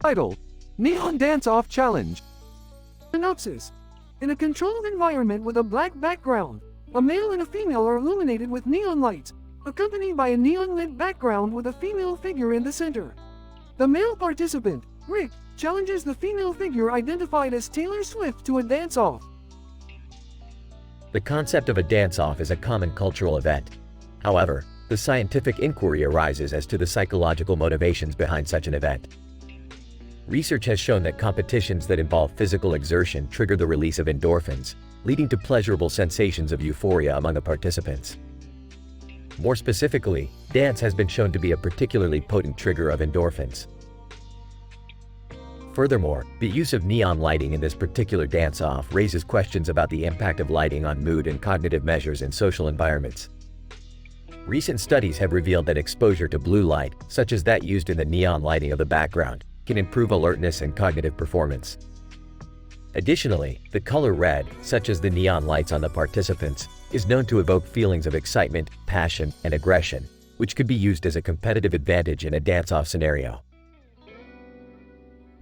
Title: Neon Dance-Off Challenge. Synopsis: In a controlled environment with a black background, a male and a female are illuminated with neon lights, accompanied by a neon-lit background with a female figure in the center. The male participant, Rick, challenges the female figure identified as Taylor Swift to a dance-off. The concept of a dance-off is a common cultural event. However, the scientific inquiry arises as to the psychological motivations behind such an event. Research has shown that competitions that involve physical exertion trigger the release of endorphins, leading to pleasurable sensations of euphoria among the participants. More specifically, dance has been shown to be a particularly potent trigger of endorphins. Furthermore, the use of neon lighting in this particular dance-off raises questions about the impact of lighting on mood and cognitive measures in social environments. Recent studies have revealed that exposure to blue light, such as that used in the neon lighting of the background, can improve alertness and cognitive performance. Additionally, the color red, such as the neon lights on the participants, is known to evoke feelings of excitement, passion, and aggression, which could be used as a competitive advantage in a dance-off scenario.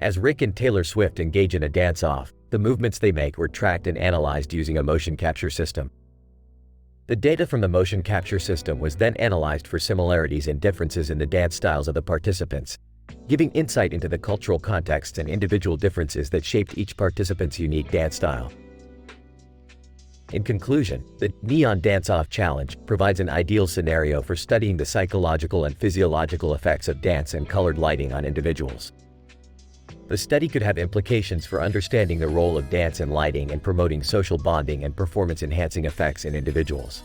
As Rick and Taylor Swift engage in a dance-off, the movements they make were tracked and analyzed using a motion capture system. The data from the motion capture system was then analyzed for similarities and differences in the dance styles of the participants, giving insight into the cultural contexts and individual differences that shaped each participant's unique dance style. In conclusion, the Neon Dance-Off Challenge provides an ideal scenario for studying the psychological and physiological effects of dance and colored lighting on individuals. The study could have implications for understanding the role of dance and lighting in promoting social bonding and performance-enhancing effects in individuals.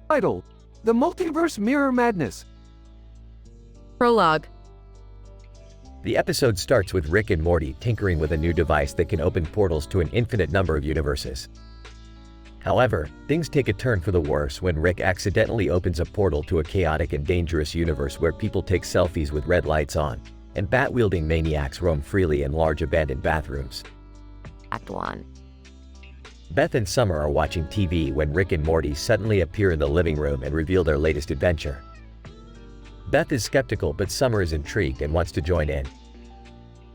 Title: The Multiverse Mirror Madness. Prologue. The episode starts with Rick and Morty tinkering with a new device that can open portals to an infinite number of universes. However, things take a turn for the worse when Rick accidentally opens a portal to a chaotic and dangerous universe where people take selfies with red lights on, and bat-wielding maniacs roam freely in large abandoned bathrooms. Act 1. Beth and Summer are watching TV when Rick and Morty suddenly appear in the living room and reveal their latest adventure. Beth is skeptical, but Summer is intrigued and wants to join in.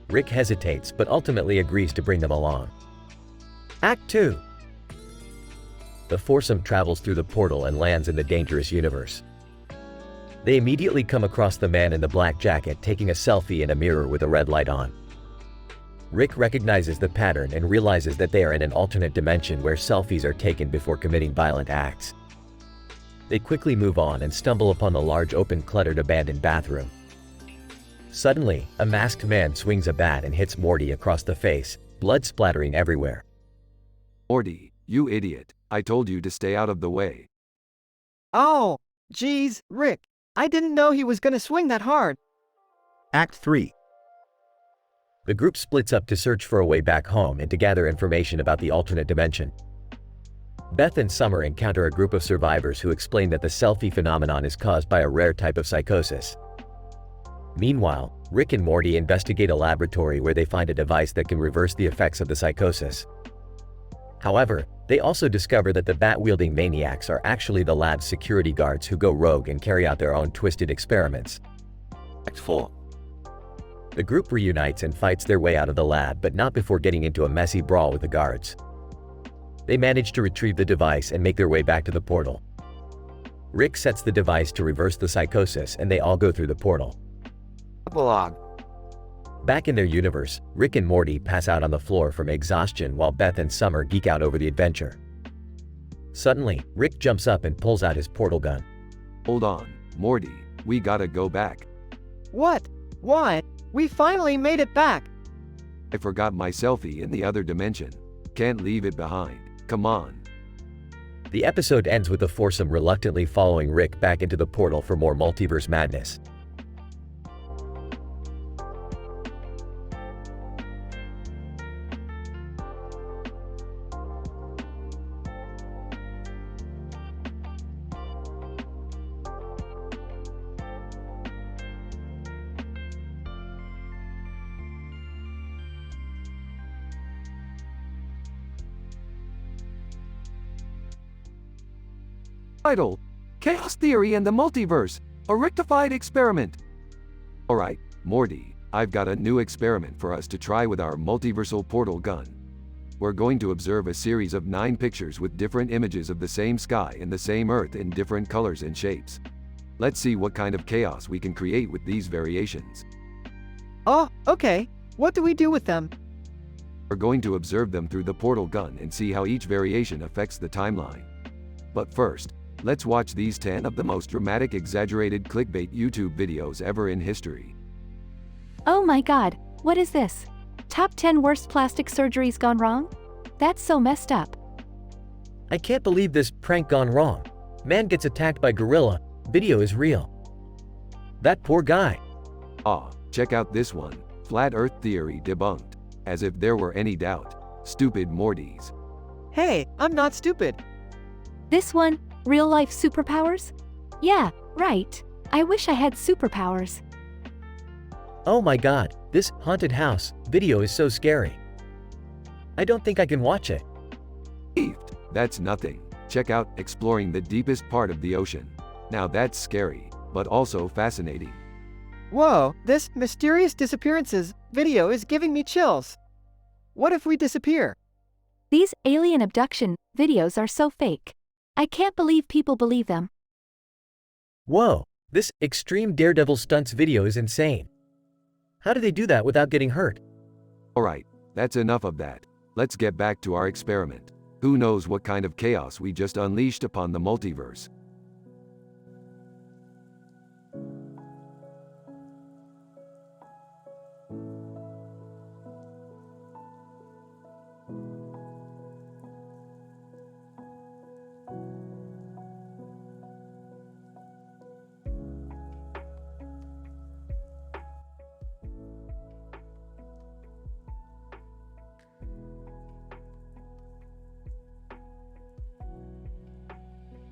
Rick hesitates but ultimately agrees to bring them along. Act 2. The foursome travels through the portal and lands in the dangerous universe. They immediately come across the man in the black jacket taking a selfie in a mirror with a red light on. Rick recognizes the pattern and realizes that they are in an alternate dimension where selfies are taken before committing violent acts. They quickly move on and stumble upon the large open cluttered abandoned bathroom. Suddenly, a masked man swings a bat and hits Morty across the face, blood splattering everywhere. Morty, you idiot, I told you to stay out of the way. Oh, geez, Rick. I didn't know he was gonna swing that hard. Act 3. The group splits up to search for a way back home and to gather information about the alternate dimension. Beth and Summer encounter a group of survivors who explain that the selfie phenomenon is caused by a rare type of psychosis. Meanwhile, Rick and Morty investigate a laboratory where they find a device that can reverse the effects of the psychosis. However, they also discover that the bat-wielding maniacs are actually the lab's security guards who go rogue and carry out their own twisted experiments. Act 4. The group reunites and fights their way out of the lab, but not before getting into a messy brawl with the guards. They manage to retrieve the device and make their way back to the portal. Rick sets the device to reverse the psychosis and they all go through the portal. Epilogue. Back in their universe, Rick and Morty pass out on the floor from exhaustion while Beth and Summer geek out over the adventure. Suddenly, Rick jumps up and pulls out his portal gun. Hold on, Morty, we gotta go back. What? Why? We finally made it back. I forgot my selfie in the other dimension. Can't leave it behind. Come on. The episode ends with the foursome reluctantly following Rick back into the portal for more multiverse madness. Title: Chaos Theory and the Multiverse, a rectified experiment. Alright, Morty, I've got a new experiment for us to try with our multiversal portal gun. We're going to observe a series of 9 pictures with different images of the same sky and the same Earth in different colors and shapes. Let's see what kind of chaos we can create with these variations. Oh, okay. What do we do with them? We're going to observe them through the portal gun and see how each variation affects the timeline. But first, let's watch these 10 of the most dramatic exaggerated clickbait YouTube videos ever in history. Oh my god, what is this? Top 10 worst plastic surgeries gone wrong? That's so messed up. I can't believe this prank gone wrong. Man gets attacked by gorilla. Video is real. That poor guy. Check out this one. Flat Earth theory debunked. As if there were any doubt. Stupid Mortys. Hey, I'm not stupid. This one, real life superpowers? Yeah, right. I wish I had superpowers. Oh my god, this haunted house video is so scary. I don't think I can watch it. That's nothing. Check out exploring the deepest part of the ocean. Now that's scary, but also fascinating. Whoa, this mysterious disappearances video is giving me chills. What if we disappear? These alien abduction videos are so fake. I can't believe people believe them. Whoa, this extreme daredevil stunts video is insane. How do they do that without getting hurt? Alright, that's enough of that. Let's get back to our experiment. Who knows what kind of chaos we just unleashed upon the multiverse.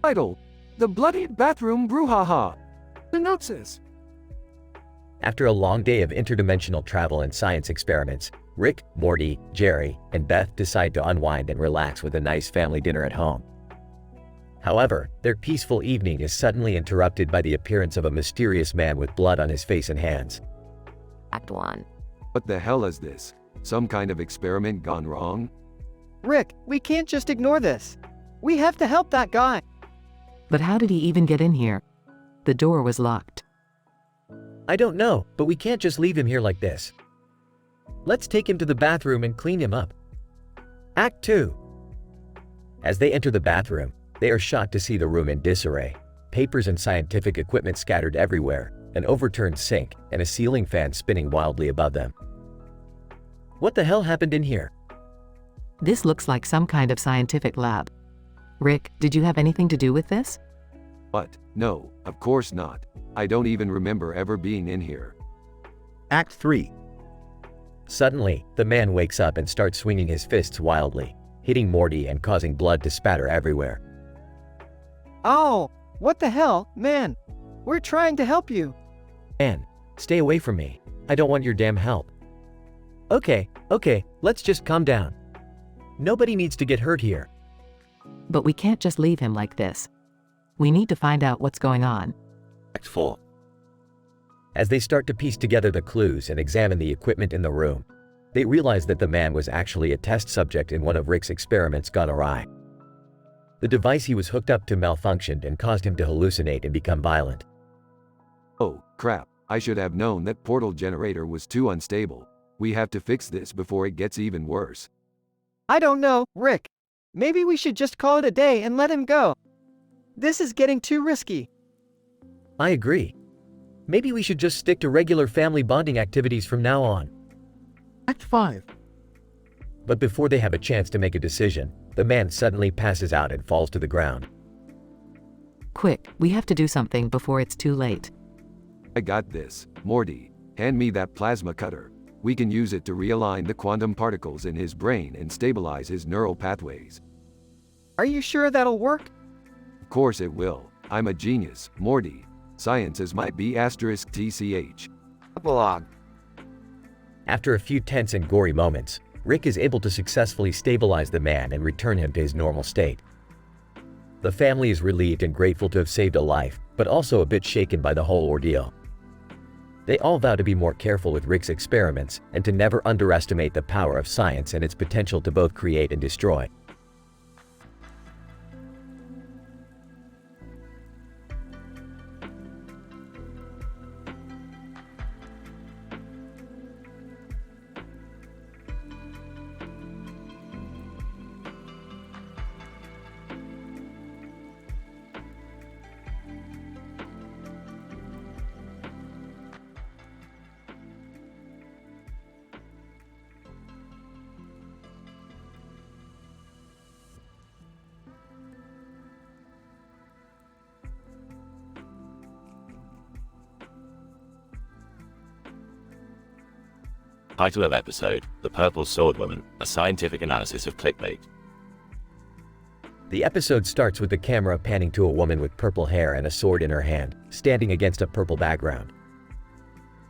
Title: The Bloodied Bathroom Brouhaha. Synopsis: After a long day of interdimensional travel and science experiments, Rick, Morty, Jerry, and Beth decide to unwind and relax with a nice family dinner at home. However, their peaceful evening is suddenly interrupted by the appearance of a mysterious man with blood on his face and hands. Act 1. What the hell is this? Some kind of experiment gone wrong? Rick, we can't just ignore this. We have to help that guy. But how did he even get in here? The door was locked. I don't know, but we can't just leave him here like this. Let's take him to the bathroom and clean him up. Act 2. As they enter the bathroom, they are shocked to see the room in disarray. Papers and scientific equipment scattered everywhere, an overturned sink, and a ceiling fan spinning wildly above them. What the hell happened in here? This looks like some kind of scientific lab. Rick, did you have anything to do with this? What? No, of course not. I don't even remember ever being in here. Act 3. Suddenly, the man wakes up and starts swinging his fists wildly, hitting Morty and causing blood to spatter everywhere. Oh, what the hell, man? We're trying to help you. Man, stay away from me. I don't want your damn help. Okay, let's just calm down. Nobody needs to get hurt here. But we can't just leave him like this. We need to find out what's going on. Act 4. As they start to piece together the clues and examine the equipment in the room, they realize that the man was actually a test subject in one of Rick's experiments gone awry. The device he was hooked up to malfunctioned and caused him to hallucinate and become violent. Oh, crap. I should have known that portal generator was too unstable. We have to fix this before it gets even worse. I don't know, Rick. Maybe we should just call it a day and let him go. This is getting too risky. I agree. Maybe we should just stick to regular family bonding activities from now on. Act 5. But before they have a chance to make a decision, the man suddenly passes out and falls to the ground. Quick, we have to do something before it's too late. I got this. Morty, hand me that plasma cutter. We can use it to realign the quantum particles in his brain and stabilize his neural pathways. Are you sure that'll work? Of course it will. I'm a genius, Morty. Science is my B***TCH. Epilogue. After a few tense and gory moments, Rick is able to successfully stabilize the man and return him to his normal state. The family is relieved and grateful to have saved a life, but also a bit shaken by the whole ordeal. They all vow to be more careful with Rick's experiments and to never underestimate the power of science and its potential to both create and destroy. Title of episode, The Purple Sword Woman, a scientific analysis of clickbait. The episode starts with the camera panning to a woman with purple hair and a sword in her hand, standing against a purple background.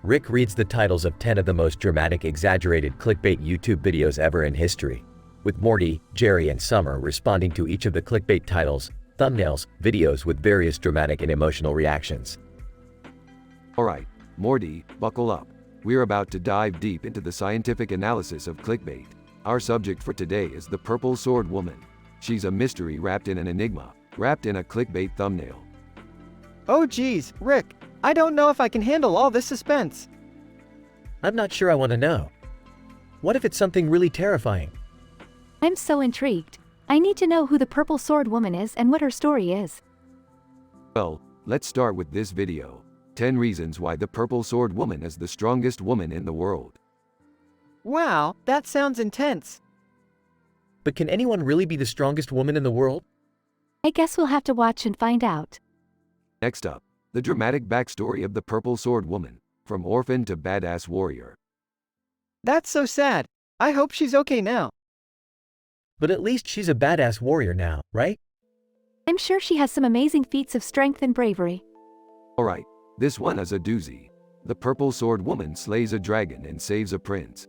Rick reads the titles of 10 of the most dramatic, exaggerated clickbait YouTube videos ever in history, with Morty, Jerry, and Summer responding to each of the clickbait titles, thumbnails, videos with various dramatic and emotional reactions. Alright, Morty, buckle up. We're about to dive deep into the scientific analysis of clickbait. Our subject for today is the Purple Sword Woman. She's a mystery wrapped in an enigma, wrapped in a clickbait thumbnail. Oh geez, Rick, I don't know if I can handle all this suspense. I'm not sure I want to know. What if it's something really terrifying? I'm so intrigued. I need to know who the Purple Sword Woman is and what her story is. Well, let's start with this video. 10 reasons why the Purple Sword Woman is the strongest woman in the world. Wow, that sounds intense. But can anyone really be the strongest woman in the world? I guess we'll have to watch and find out. Next up, the dramatic backstory of the Purple Sword Woman, from orphan to badass warrior. That's so sad. I hope she's okay now. But at least she's a badass warrior now, right? I'm sure she has some amazing feats of strength and bravery. Alright, this one is a doozy. The Purple Sword Woman slays a dragon and saves a prince.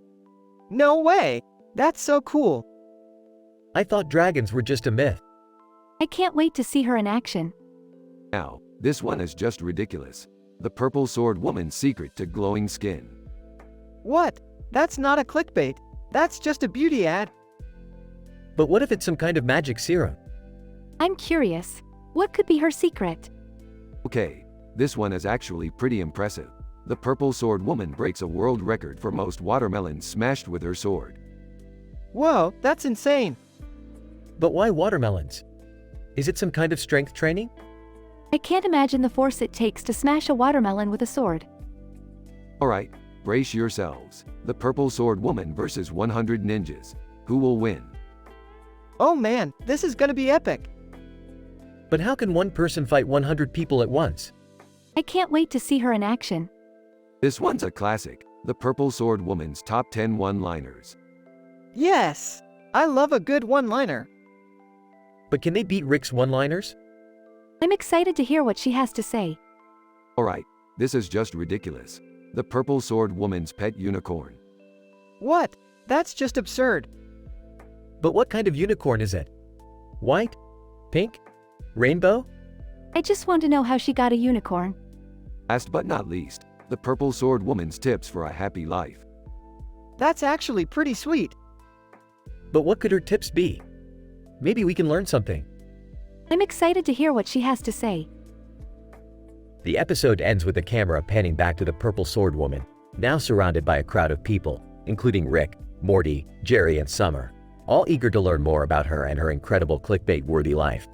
No way! That's so cool. I thought dragons were just a myth. I can't wait to see her in action. Now, this one is just ridiculous. The purple sword woman's secret to glowing skin. What? That's not a clickbait. That's just a beauty ad. But what if it's some kind of magic serum? I'm curious. What could be her secret? Okay, this one is actually pretty impressive. The purple sword woman breaks a world record for most watermelons smashed with her sword. Whoa, that's insane. But why watermelons? Is it some kind of strength training? I can't imagine the force it takes to smash a watermelon with a sword. Alright, brace yourselves. The purple sword woman versus 100 ninjas. Who will win? Oh man, this is gonna be epic. But how can one person fight 100 people at once? I can't wait to see her in action. This one's a classic. The purple sword woman's top 10 one-liners. Yes! I love a good one-liner. But can they beat Rick's one-liners? I'm excited to hear what she has to say. Alright, this is just ridiculous. The purple sword woman's pet unicorn. What? That's just absurd. But what kind of unicorn is it? White? Pink? Rainbow? I just want to know how she got a unicorn. Last but not least, the purple sword woman's tips for a happy life. That's actually pretty sweet. But what could her tips be? Maybe we can learn something. I'm excited to hear what she has to say. The episode ends with the camera panning back to the purple sword woman, now surrounded by a crowd of people, including Rick, Morty, Jerry, and Summer, all eager to learn more about her and her incredible clickbait-worthy life.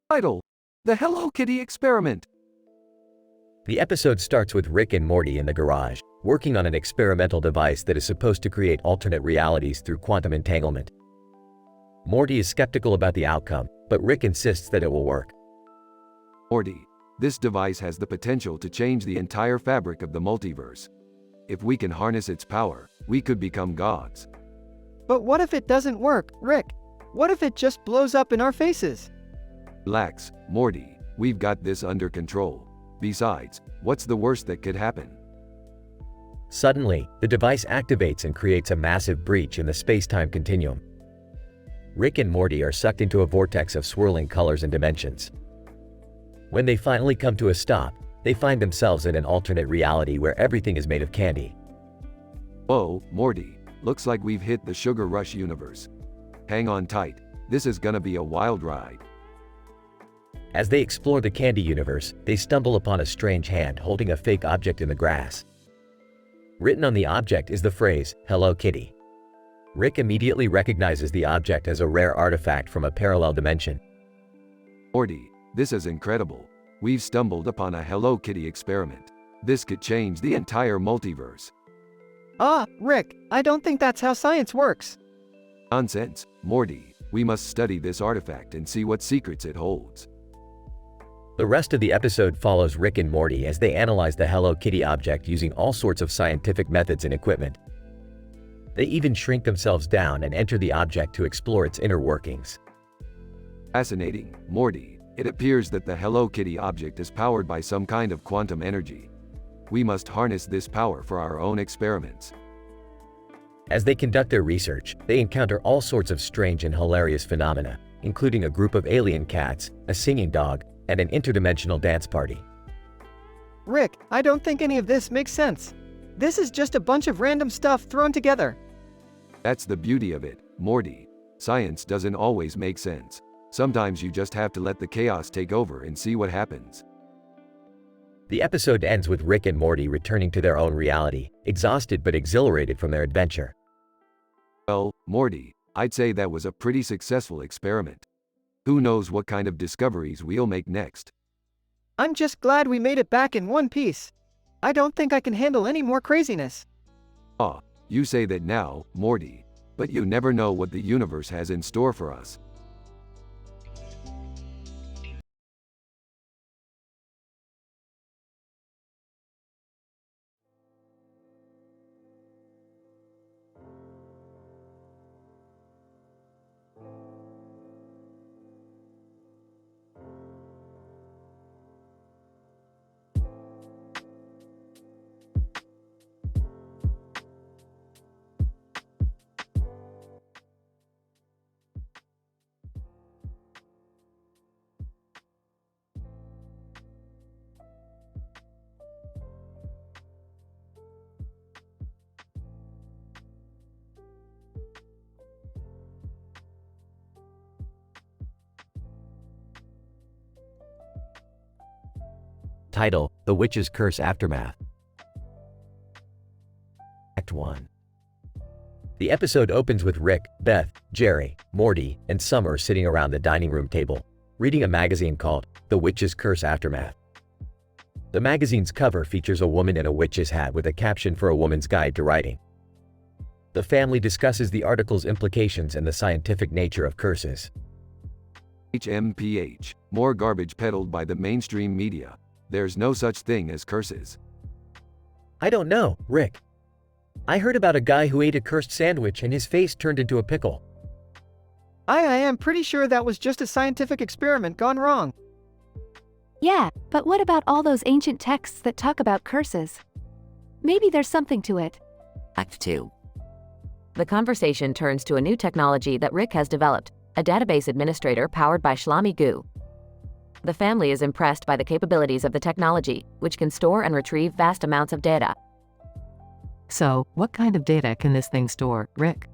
Title: The Hello Kitty Experiment. The episode starts with Rick and Morty in the garage, working on an experimental device that is supposed to create alternate realities through quantum entanglement. Morty is skeptical about the outcome, but Rick insists that it will work. Morty, this device has the potential to change the entire fabric of the multiverse. If we can harness its power, we could become gods. But what if it doesn't work, Rick? What if it just blows up in our faces? Relax, Morty, we've got this under control. Besides, what's the worst that could happen? Suddenly, the device activates and creates a massive breach in the space-time continuum. Rick and Morty are sucked into a vortex of swirling colors and dimensions. When they finally come to a stop, they find themselves in an alternate reality where everything is made of candy. Whoa, Morty, looks like we've hit the Sugar Rush universe. Hang on tight, this is gonna be a wild ride. As they explore the candy universe, they stumble upon a strange hand holding a fake object in the grass. Written on the object is the phrase, "Hello Kitty." Rick immediately recognizes the object as a rare artifact from a parallel dimension. Morty, this is incredible. We've stumbled upon a Hello Kitty experiment. This could change the entire multiverse. Rick, I don't think that's how science works. Nonsense, Morty. We must study this artifact and see what secrets it holds. The rest of the episode follows Rick and Morty as they analyze the Hello Kitty object using all sorts of scientific methods and equipment. They even shrink themselves down and enter the object to explore its inner workings. Fascinating, Morty. It appears that the Hello Kitty object is powered by some kind of quantum energy. We must harness this power for our own experiments. As they conduct their research, they encounter all sorts of strange and hilarious phenomena, including a group of alien cats, a singing dog, and an interdimensional dance party. Rick, I don't think any of this makes sense. This is just a bunch of random stuff thrown together. That's the beauty of it, Morty. Science doesn't always make sense. Sometimes you just have to let the chaos take over and see what happens. The episode ends with Rick and Morty returning to their own reality, exhausted but exhilarated from their adventure. Well, Morty, I'd say that was a pretty successful experiment. Who knows what kind of discoveries we'll make next? I'm just glad we made it back in one piece. I don't think I can handle any more craziness. You say that now, Morty. But you never know what the universe has in store for us. Title: The Witch's Curse Aftermath. Act 1. The episode opens with Rick, Beth, Jerry, Morty, and Summer sitting around the dining room table, reading a magazine called The Witch's Curse Aftermath. The magazine's cover features a woman in a witch's hat with a caption for a woman's guide to writing. The family discusses the article's implications and the scientific nature of curses. HMPH, more garbage peddled by the mainstream media. There's no such thing as curses. I don't know, Rick. I heard about a guy who ate a cursed sandwich and his face turned into a pickle. I am pretty sure that was just a scientific experiment gone wrong. Yeah, but what about all those ancient texts that talk about curses? Maybe there's something to it. Act 2. The conversation turns to a new technology that Rick has developed, a database administrator powered by Shlami Goo. The family is impressed by the capabilities of the technology, which can store and retrieve vast amounts of data. So, what kind of data can this thing store, Rick?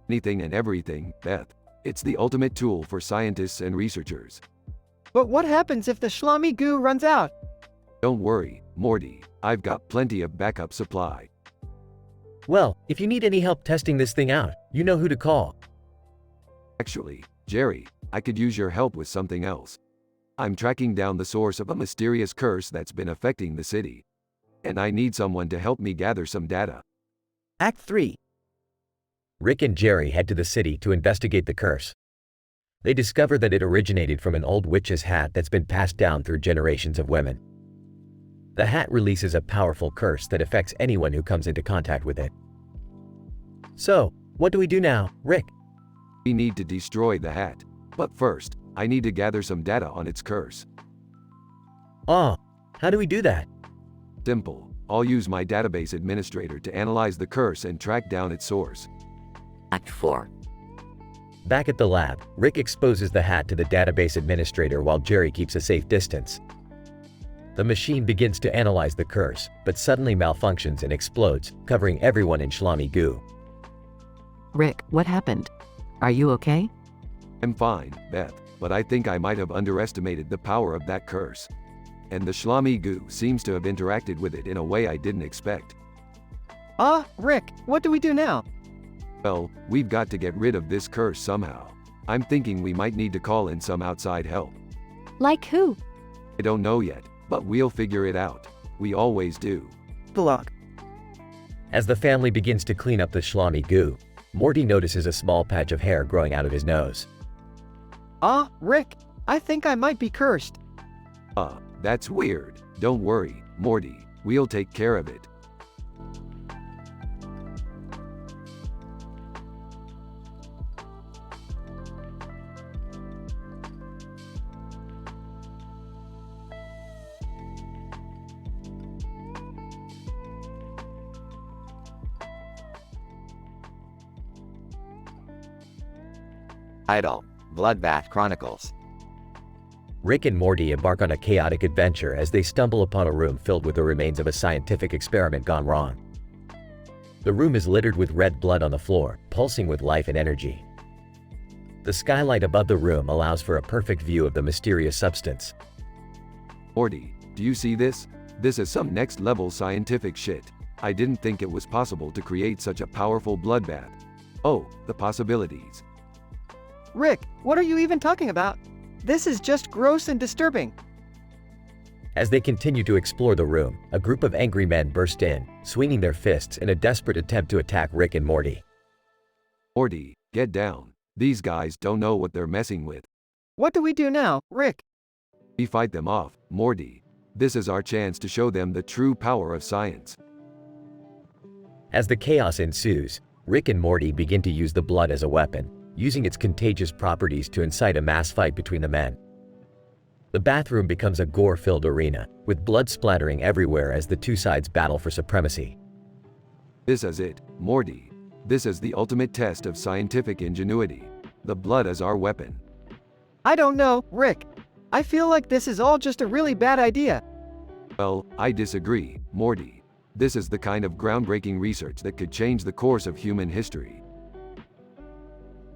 Anything and everything, Beth. It's the ultimate tool for scientists and researchers. But what happens if the Shlami Goo runs out? Don't worry, Morty. I've got plenty of backup supply. Well, if you need any help testing this thing out, you know who to call. Actually, Jerry, I could use your help with something else. I'm tracking down the source of a mysterious curse that's been affecting the city. And I need someone to help me gather some data. Act 3. Rick and Jerry head to the city to investigate the curse. They discover that it originated from an old witch's hat that's been passed down through generations of women. The hat releases a powerful curse that affects anyone who comes into contact with it. So, what do we do now, Rick? We need to destroy the hat. But first, I need to gather some data on its curse. How do we do that? Simple. I'll use my database administrator to analyze the curse and track down its source. Act 4. Back at the lab, Rick exposes the hat to the database administrator while Jerry keeps a safe distance. The machine begins to analyze the curse, but suddenly malfunctions and explodes, covering everyone in Shlami Goo. Rick, what happened? Are you okay? I'm fine, Beth, but I think I might have underestimated the power of that curse. And the Shlami Goo seems to have interacted with it in a way I didn't expect. Rick, what do we do now? Well, we've got to get rid of this curse somehow. I'm thinking we might need to call in some outside help. Like who? I don't know yet, but we'll figure it out. We always do. Block. As the family begins to clean up the Shlami Goo, Morty notices a small patch of hair growing out of his nose. Rick, I think I might be cursed. That's weird. Don't worry, Morty. We'll take care of it. Idol, Bloodbath Chronicles. Rick and Morty embark on a chaotic adventure as they stumble upon a room filled with the remains of a scientific experiment gone wrong. The room is littered with red blood on the floor, pulsing with life and energy. The skylight above the room allows for a perfect view of the mysterious substance. Morty, do you see this? This is some next-level scientific shit. I didn't think it was possible to create such a powerful bloodbath. Oh, the possibilities. Rick, what are you even talking about? This is just gross and disturbing. As they continue to explore the room, a group of angry men burst in, swinging their fists in a desperate attempt to attack Rick and Morty. Morty, get down. These guys don't know what they're messing with. What do we do now, Rick? We fight them off, Morty. This is our chance to show them the true power of science. As the chaos ensues, Rick and Morty begin to use the blood as a weapon, using its contagious properties to incite a mass fight between the men. The bathroom becomes a gore-filled arena, with blood splattering everywhere as the two sides battle for supremacy. This is it, Morty. This is the ultimate test of scientific ingenuity. The blood is our weapon. I don't know, Rick. I feel like this is all just a really bad idea. Well, I disagree, Morty. This is the kind of groundbreaking research that could change the course of human history.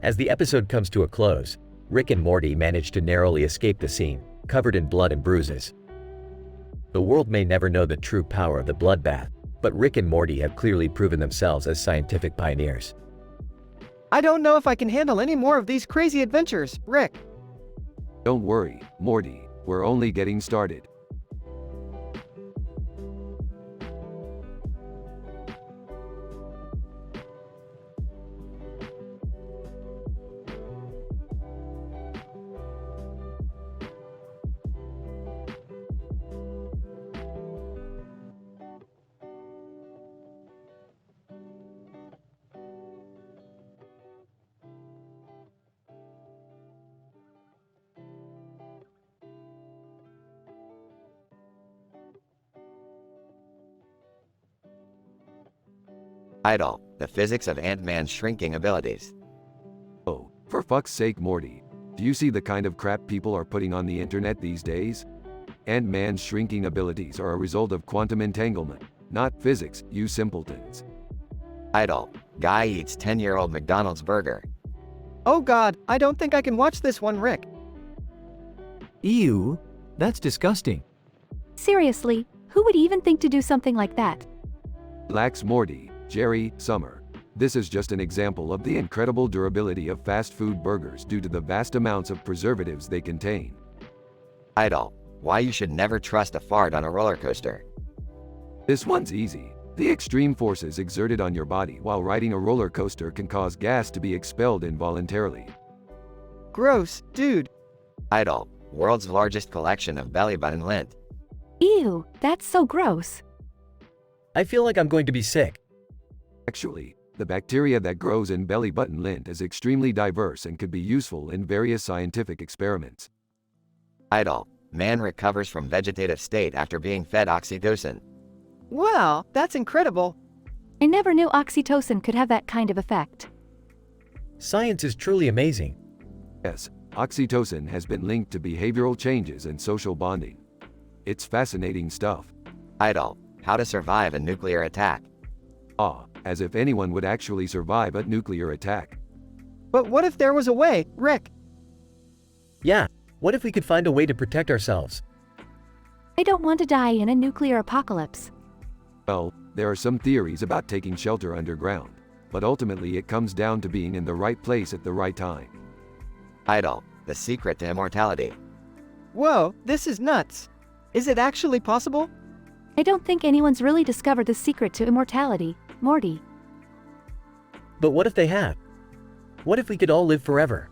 As the episode comes to a close, Rick and Morty manage to narrowly escape the scene, covered in blood and bruises. The world may never know the true power of the bloodbath, but Rick and Morty have clearly proven themselves as scientific pioneers. I don't know if I can handle any more of these crazy adventures, Rick. Don't worry, Morty. We're only getting started. Idol, the physics of Ant-Man's shrinking abilities. Oh, for fuck's sake, Morty. Do you see the kind of crap people are putting on the internet these days? Ant-Man's shrinking abilities are a result of quantum entanglement, not physics, you simpletons. Idol, guy eats 10-year-old McDonald's burger. Oh god, I don't think I can watch this one, Rick. Ew, that's disgusting. Seriously, who would even think to do something like that? Relax, Morty, Jerry, Summer. This is just an example of the incredible durability of fast food burgers due to the vast amounts of preservatives they contain. Idol, why you should never trust a fart on a roller coaster. This one's easy. The extreme forces exerted on your body while riding a roller coaster can cause gas to be expelled involuntarily. Gross, dude. Idol, world's largest collection of belly button lint. Ew, that's so gross. I feel like I'm going to be sick. Actually, the bacteria that grows in belly button lint is extremely diverse and could be useful in various scientific experiments. Idol, man recovers from vegetative state after being fed oxytocin. Wow, that's incredible. I never knew oxytocin could have that kind of effect. Science is truly amazing. Yes, oxytocin has been linked to behavioral changes and social bonding. It's fascinating stuff. Idol, how to survive a nuclear attack. As if anyone would actually survive a nuclear attack. But what if there was a way, Rick? Yeah, what if we could find a way to protect ourselves? I don't want to die in a nuclear apocalypse. Well, there are some theories about taking shelter underground, but ultimately it comes down to being in the right place at the right time. Idol, the secret to immortality. Whoa, this is nuts. Is it actually possible? I don't think anyone's really discovered the secret to immortality, Morty. But what if they have? What if we could all live forever?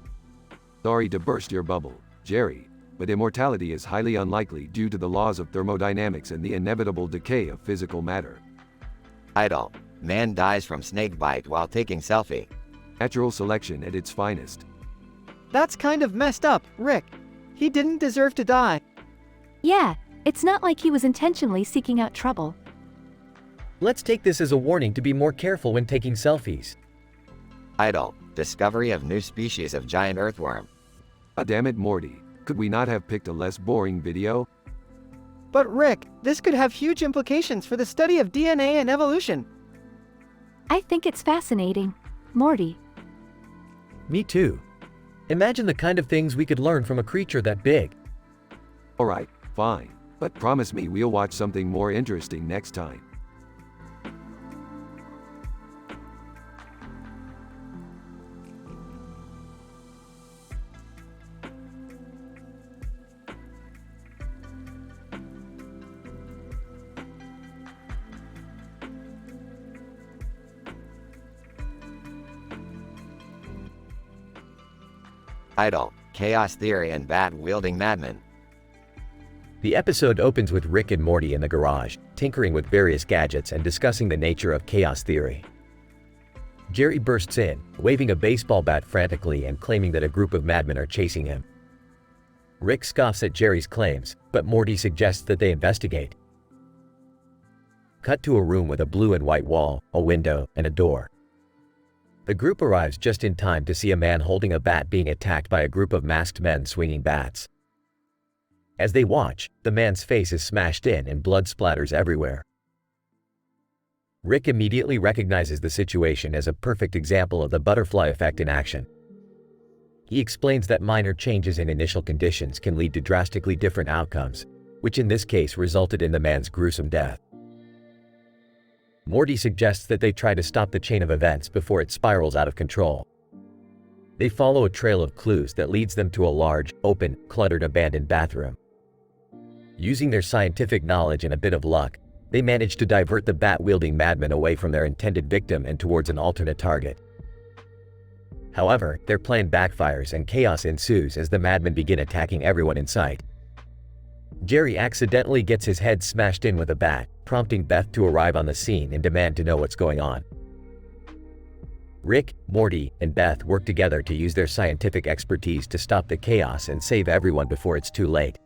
Sorry to burst your bubble, Jerry, but immortality is highly unlikely due to the laws of thermodynamics and the inevitable decay of physical matter. Idol, man dies from snake bite while taking selfie. Natural selection at its finest. That's kind of messed up, Rick. He didn't deserve to die. Yeah, it's not like he was intentionally seeking out trouble. Let's take this as a warning to be more careful when taking selfies. Idol, discovery of new species of giant earthworm. Damn it, Morty. Could we not have picked a less boring video? But Rick, this could have huge implications for the study of DNA and evolution. I think it's fascinating, Morty. Me too. Imagine the kind of things we could learn from a creature that big. Alright, fine. But promise me we'll watch something more interesting next time. Title: Chaos Theory and Bat-Wielding Madman. The episode opens with Rick and Morty in the garage, tinkering with various gadgets and discussing the nature of chaos theory. Jerry bursts in, waving a baseball bat frantically and claiming that a group of madmen are chasing him. Rick scoffs at Jerry's claims, but Morty suggests that they investigate. Cut to a room with a blue and white wall, a window, and a door. The group arrives just in time to see a man holding a bat being attacked by a group of masked men swinging bats. As they watch, the man's face is smashed in and blood splatters everywhere. Rick immediately recognizes the situation as a perfect example of the butterfly effect in action. He explains that minor changes in initial conditions can lead to drastically different outcomes, which in this case resulted in the man's gruesome death. Morty suggests that they try to stop the chain of events before it spirals out of control. They follow a trail of clues that leads them to a large, open, cluttered abandoned bathroom. Using their scientific knowledge and a bit of luck, they manage to divert the bat-wielding madman away from their intended victim and towards an alternate target. However, their plan backfires and chaos ensues as the madmen begin attacking everyone in sight. Jerry accidentally gets his head smashed in with a bat, prompting Beth to arrive on the scene and demand to know what's going on. Rick, Morty, and Beth work together to use their scientific expertise to stop the chaos and save everyone before it's too late.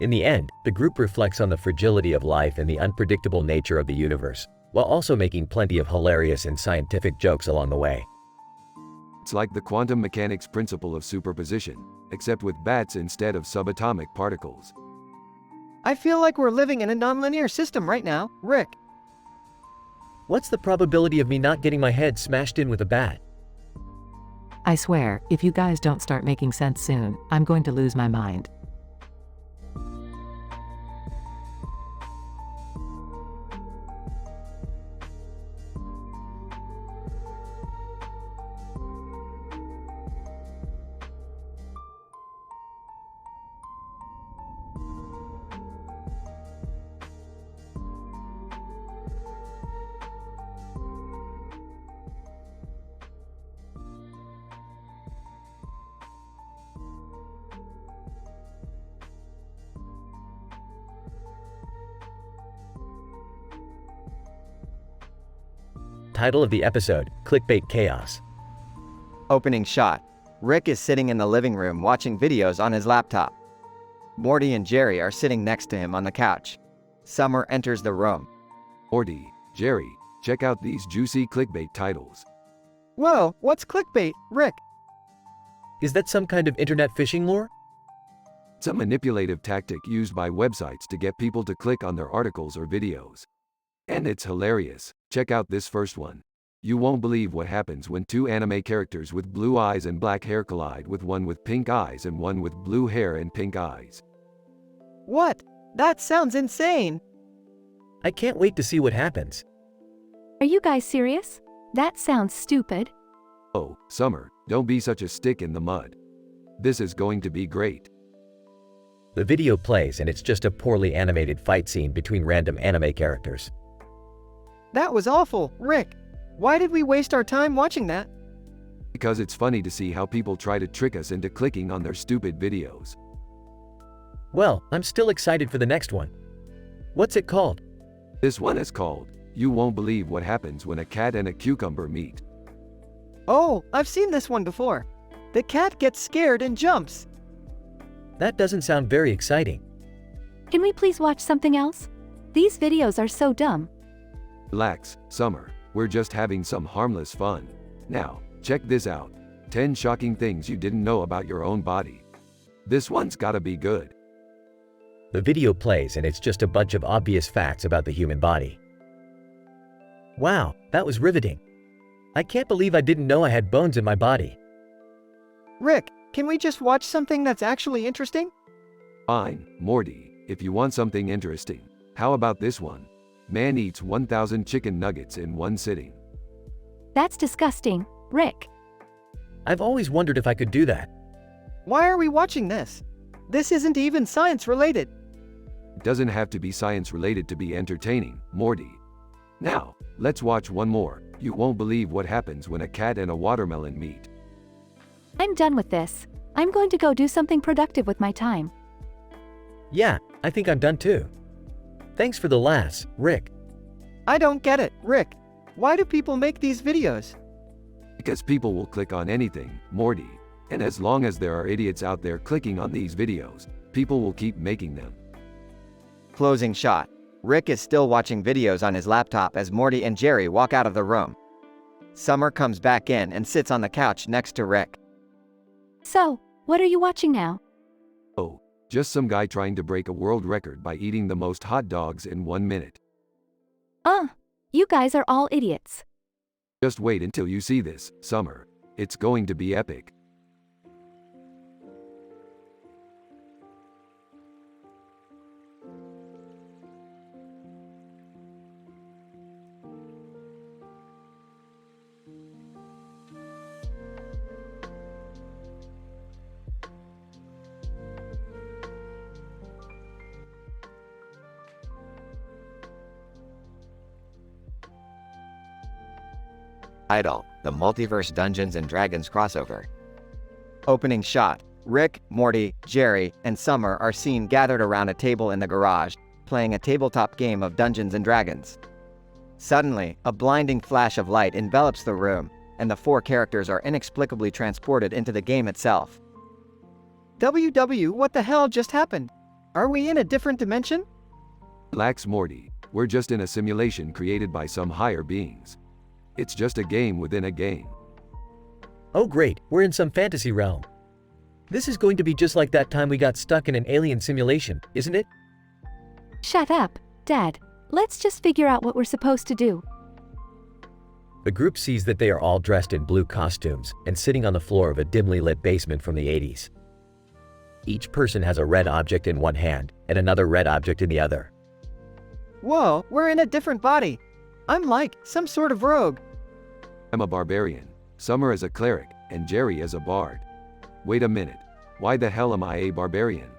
In the end, the group reflects on the fragility of life and the unpredictable nature of the universe, while also making plenty of hilarious and scientific jokes along the way. It's like the quantum mechanics principle of superposition, except with bats instead of subatomic particles. I feel like we're living in a nonlinear system right now, Rick. What's the probability of me not getting my head smashed in with a bat? I swear, if you guys don't start making sense soon, I'm going to lose my mind. Title of the episode: Clickbait Chaos. Opening shot. Rick is sitting in the living room watching videos on his laptop. Morty and Jerry are sitting next to him on the couch. Summer enters the room. Morty, Jerry, check out these juicy clickbait titles. Whoa, what's clickbait, Rick? Is that some kind of internet phishing lore? It's a manipulative tactic used by websites to get people to click on their articles or videos. And it's hilarious. Check out this first one. You won't believe what happens when two anime characters with blue eyes and black hair collide with one with pink eyes and one with blue hair and pink eyes. What? That sounds insane. I can't wait to see what happens. Are you guys serious? That sounds stupid. Oh, Summer, don't be such a stick in the mud. This is going to be great. The video plays and it's just a poorly animated fight scene between random anime characters. That was awful, Rick. Why did we waste our time watching that? Because it's funny to see how people try to trick us into clicking on their stupid videos. Well, I'm still excited for the next one. What's it called? This one is called, You Won't Believe What Happens When a Cat and a Cucumber Meet. Oh, I've seen this one before. The cat gets scared and jumps. That doesn't sound very exciting. Can we please watch something else? These videos are so dumb. Relax, Summer, we're just having some harmless fun. Now, check this out. 10 shocking things you didn't know about your own body. This one's gotta be good. The video plays and it's just a bunch of obvious facts about the human body. Wow, that was riveting. I can't believe I didn't know I had bones in my body. Rick, can we just watch something that's actually interesting? Fine, Morty, if you want something interesting. How about this one? Man eats 1,000 chicken nuggets in one sitting. That's disgusting, Rick. I've always wondered if I could do that. Why are we watching this? This isn't even science related. It doesn't have to be science related to be entertaining, Morty. Now, let's watch one more. You won't believe what happens when a cat and a watermelon meet. I'm done with this. I'm going to go do something productive with my time. Yeah, I think I'm done too. Thanks for the laughs, Rick. I don't get it, Rick. Why do people make these videos? Because people will click on anything, Morty. And as long as there are idiots out there clicking on these videos, people will keep making them. Closing shot. Rick is still watching videos on his laptop as Morty and Jerry walk out of the room. Summer comes back in and sits on the couch next to Rick. So, what are you watching now? Oh, just some guy trying to break a world record by eating the most hot dogs in 1 minute. You guys are all idiots. Just wait until you see this, Summer. It's going to be epic. Idol, the Multiverse Dungeons & Dragons crossover. Opening shot. Rick, Morty, Jerry, and Summer are seen gathered around a table in the garage, playing a tabletop game of Dungeons & Dragons. Suddenly, a blinding flash of light envelops the room, and the four characters are inexplicably transported into the game itself. What the hell just happened? Are we in a different dimension? Relax, Morty. We're just in a simulation created by some higher beings. It's just a game within a game. Oh great, we're in some fantasy realm. This is going to be just like that time we got stuck in an alien simulation, isn't it? Shut up, Dad. Let's just figure out what we're supposed to do. The group sees that they are all dressed in blue costumes and sitting on the floor of a dimly lit basement from the 80s. Each person has a red object in one hand and another red object in the other. Whoa, we're in a different body. I'm like some sort of rogue. I'm a barbarian, Summer as a cleric, and Jerry as a bard. Wait a minute. Why the hell am I a barbarian?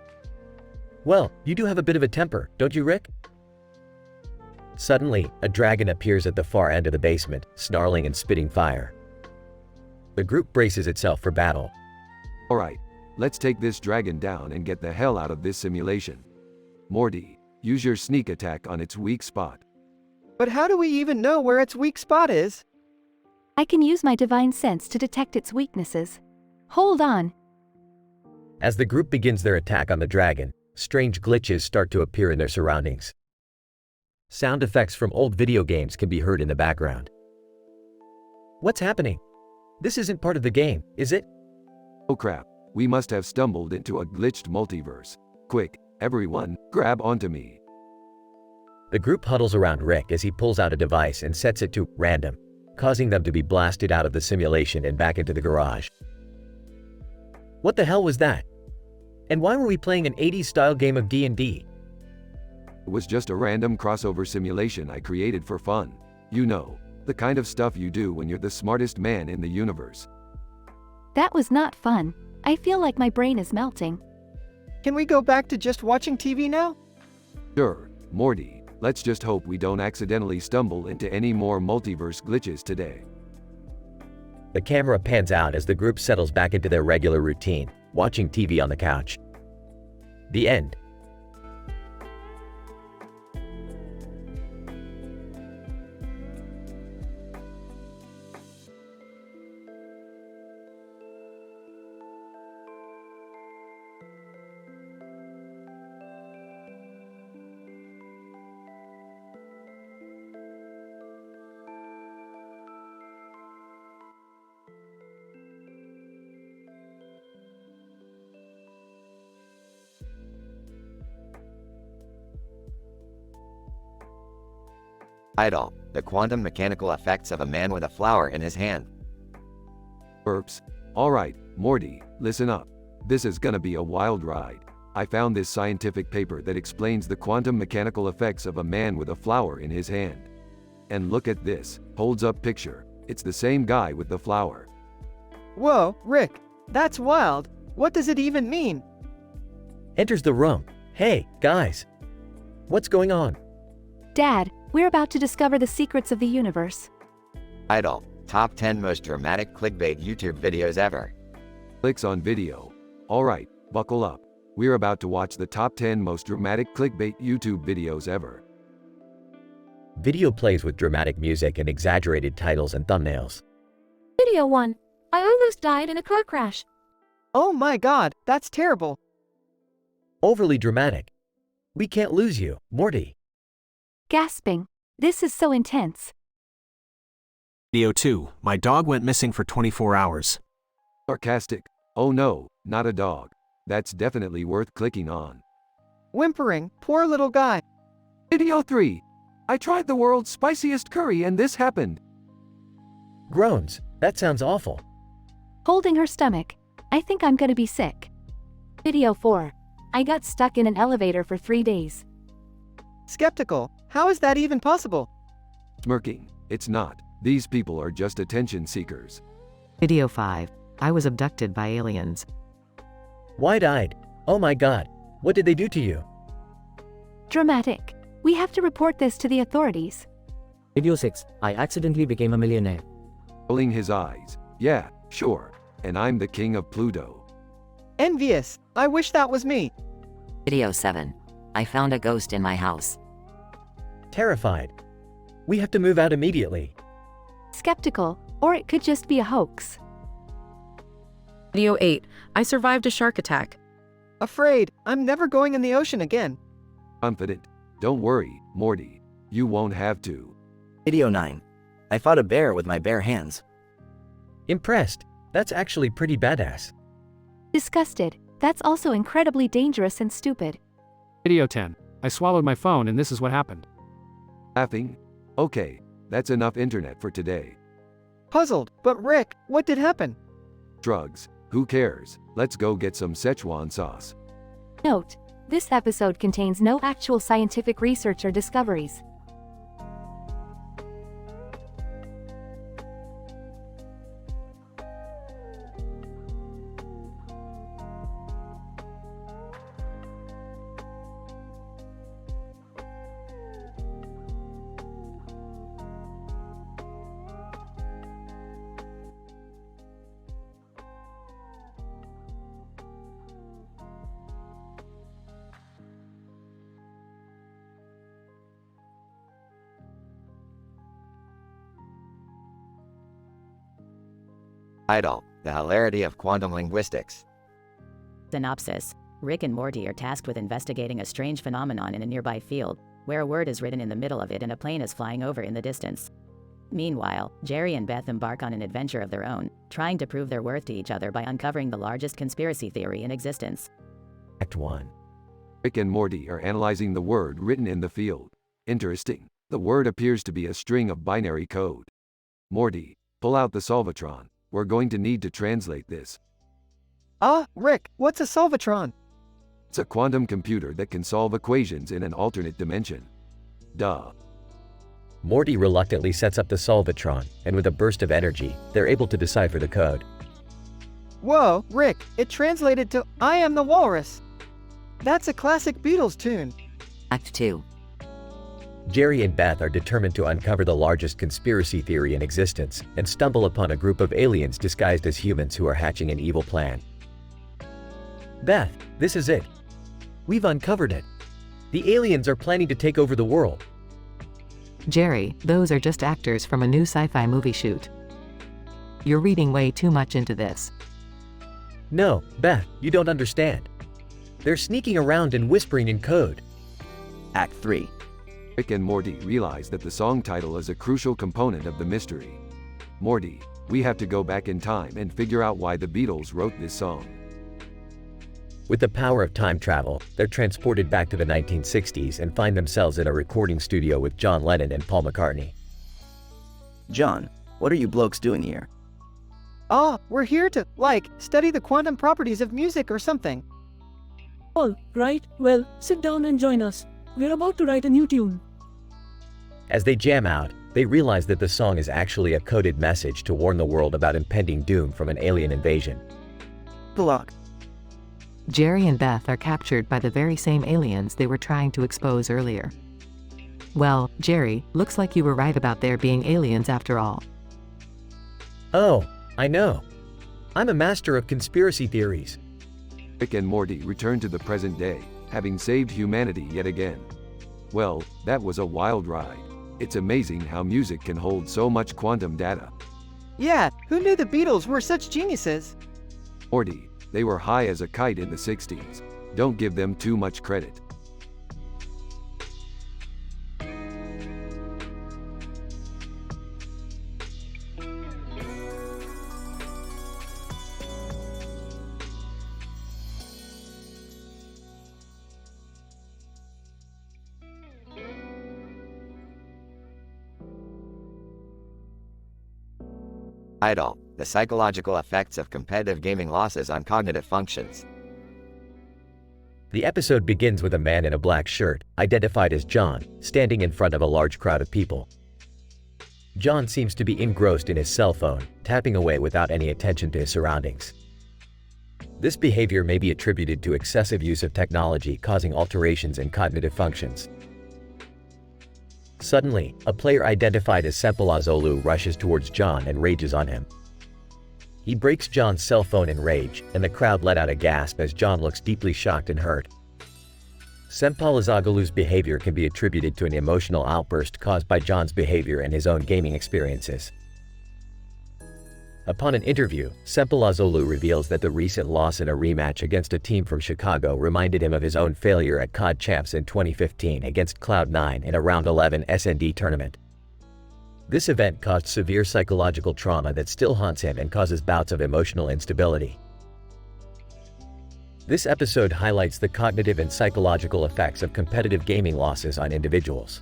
Well, you do have a bit of a temper, don't you, Rick? Suddenly, a dragon appears at the far end of the basement, snarling and spitting fire. The group braces itself for battle. Alright, let's take this dragon down and get the hell out of this simulation. Morty, use your sneak attack on its weak spot. But how do we even know where its weak spot is? I can use my divine sense to detect its weaknesses. Hold on. As the group begins their attack on the dragon, strange glitches start to appear in their surroundings. Sound effects from old video games can be heard in the background. What's happening? This isn't part of the game, is it? Oh crap, we must have stumbled into a glitched multiverse. Quick, everyone, grab onto me. The group huddles around Rick as he pulls out a device and sets it to random, causing them to be blasted out of the simulation and back into the garage. What the hell was that? And why were we playing an 80s-style game of D&D? It was just a random crossover simulation I created for fun. You know, the kind of stuff you do when you're the smartest man in the universe. That was not fun. I feel like my brain is melting. Can we go back to just watching TV now? Sure, Morty. Let's just hope we don't accidentally stumble into any more multiverse glitches today. The camera pans out as the group settles back into their regular routine, watching TV on the couch. The end. Idol, the quantum mechanical effects of a man with a flower in his hand. Burps. Alright, Morty, listen up. This is gonna be a wild ride. I found this scientific paper that explains the quantum mechanical effects of a man with a flower in his hand. And look at this, holds up picture. It's the same guy with the flower. Whoa, Rick, that's wild. What does it even mean? Enters the room. Hey, guys. What's going on? Dad, we're about to discover the secrets of the universe. Idol, top 10 most dramatic clickbait YouTube videos ever. Clicks on video. Alright, buckle up. We're about to watch the top 10 most dramatic clickbait YouTube videos ever. Video plays with dramatic music and exaggerated titles and thumbnails. Video 1. I almost died in a car crash. Oh my god, that's terrible. Overly dramatic. We can't lose you, Morty. Gasping. This is so intense. Video 2. My dog went missing for 24 hours. Sarcastic. Oh no, not a dog. That's definitely worth clicking on. Whimpering, poor little guy. Video 3. I tried the world's spiciest curry and this happened. Groans. That sounds awful. Holding her stomach. I think I'm gonna be sick. Video 4. I got stuck in an elevator for 3 days. Skeptical. How is that even possible? Smirking. It's not. These people are just attention seekers. Video 5. I was abducted by aliens. Wide-eyed. Oh my god. What did they do to you? Dramatic. We have to report this to the authorities. Video 6. I accidentally became a millionaire. Rolling his eyes. Yeah, sure. And I'm the king of Pluto. Envious. I wish that was me. Video 7. I found a ghost in my house. Terrified. We have to move out immediately. Skeptical, or it could just be a hoax. Video 8. I survived a shark attack. Afraid. I'm never going in the ocean again. Confident. Don't worry, Morty. You won't have to. Video 9. I fought a bear with my bare hands. Impressed. That's actually pretty badass. Disgusted. That's also incredibly dangerous and stupid. Video 10. I swallowed my phone and this is what happened. Laughing? Okay, that's enough internet for today. Puzzled, but Rick, what did happen? Drugs. Who cares? Let's go get some Szechuan sauce. Note: this episode contains no actual scientific research or discoveries. Title: The Hilarity of Quantum Linguistics. Synopsis: Rick and Morty are tasked with investigating a strange phenomenon in a nearby field, where a word is written in the middle of it and a plane is flying over in the distance. Meanwhile, Jerry and Beth embark on an adventure of their own, trying to prove their worth to each other by uncovering the largest conspiracy theory in existence. Act 1. Rick and Morty are analyzing the word written in the field. Interesting. The word appears to be a string of binary code. Morty, pull out the Solvatron. We're going to need to translate this. Rick, what's a solvatron? It's a quantum computer that can solve equations in an alternate dimension. Duh. Morty reluctantly sets up the Solvatron, and with a burst of energy, they're able to decipher the code. Whoa, Rick, it translated to I am the walrus. That's a classic Beatles tune. Act 2. Jerry and Beth are determined to uncover the largest conspiracy theory in existence and stumble upon a group of aliens disguised as humans who are hatching an evil plan. Beth, this is it. We've uncovered it. The aliens are planning to take over the world. Jerry, those are just actors from a new sci-fi movie shoot. You're reading way too much into this. No, Beth, you don't understand. They're sneaking around and whispering in code. Act 3. Rick and Morty realize that the song title is a crucial component of the mystery. Morty, we have to go back in time and figure out why the Beatles wrote this song. With the power of time travel, they're transported back to the 1960s and find themselves in a recording studio with John Lennon and Paul McCartney. John, what are you blokes doing here? We're here to, study the quantum properties of music or something. All right, well, sit down and join us. We're about to write a new tune. As they jam out, they realize that the song is actually a coded message to warn the world about impending doom from an alien invasion. Block. Jerry and Beth are captured by the very same aliens they were trying to expose earlier. Well, Jerry, looks like you were right about there being aliens after all. Oh, I know. I'm a master of conspiracy theories. Rick and Morty return to the present day, having saved humanity yet again. Well, that was a wild ride. It's amazing how music can hold so much quantum data. Yeah, who knew the Beatles were such geniuses? Morty, they were high as a kite in the 60s. Don't give them too much credit. Idle, the psychological effects of competitive gaming losses on cognitive functions. The episode begins with a man in a black shirt, identified as John, standing in front of a large crowd of people. John seems to be engrossed in his cell phone, tapping away without any attention to his surroundings. This behavior may be attributed to excessive use of technology causing alterations in cognitive functions. Suddenly, a player identified as Sempalazolu rushes towards John and rages on him. He breaks John's cell phone in rage, and the crowd let out a gasp as John looks deeply shocked and hurt. Sempalazoglu's behavior can be attributed to an emotional outburst caused by John's behavior and his own gaming experiences. Upon an interview, Sempalazolu reveals that the recent loss in a rematch against a team from Chicago reminded him of his own failure at COD Champs in 2015 against Cloud9 in a Round 11 S&D tournament. This event caused severe psychological trauma that still haunts him and causes bouts of emotional instability. This episode highlights the cognitive and psychological effects of competitive gaming losses on individuals.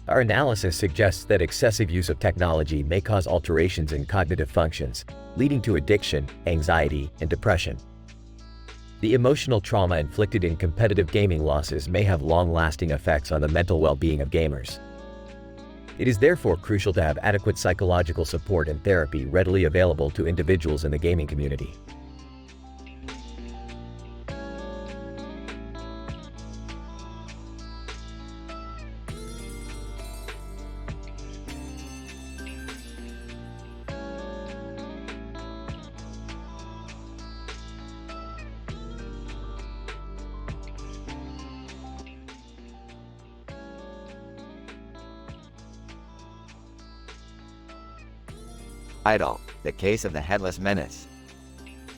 Our analysis suggests that excessive use of technology may cause alterations in cognitive functions, leading to addiction, anxiety, and depression. The emotional trauma inflicted in competitive gaming losses may have long-lasting effects on the mental well-being of gamers. It is therefore crucial to have adequate psychological support and therapy readily available to individuals in the gaming community. Idle, the case of the headless menace.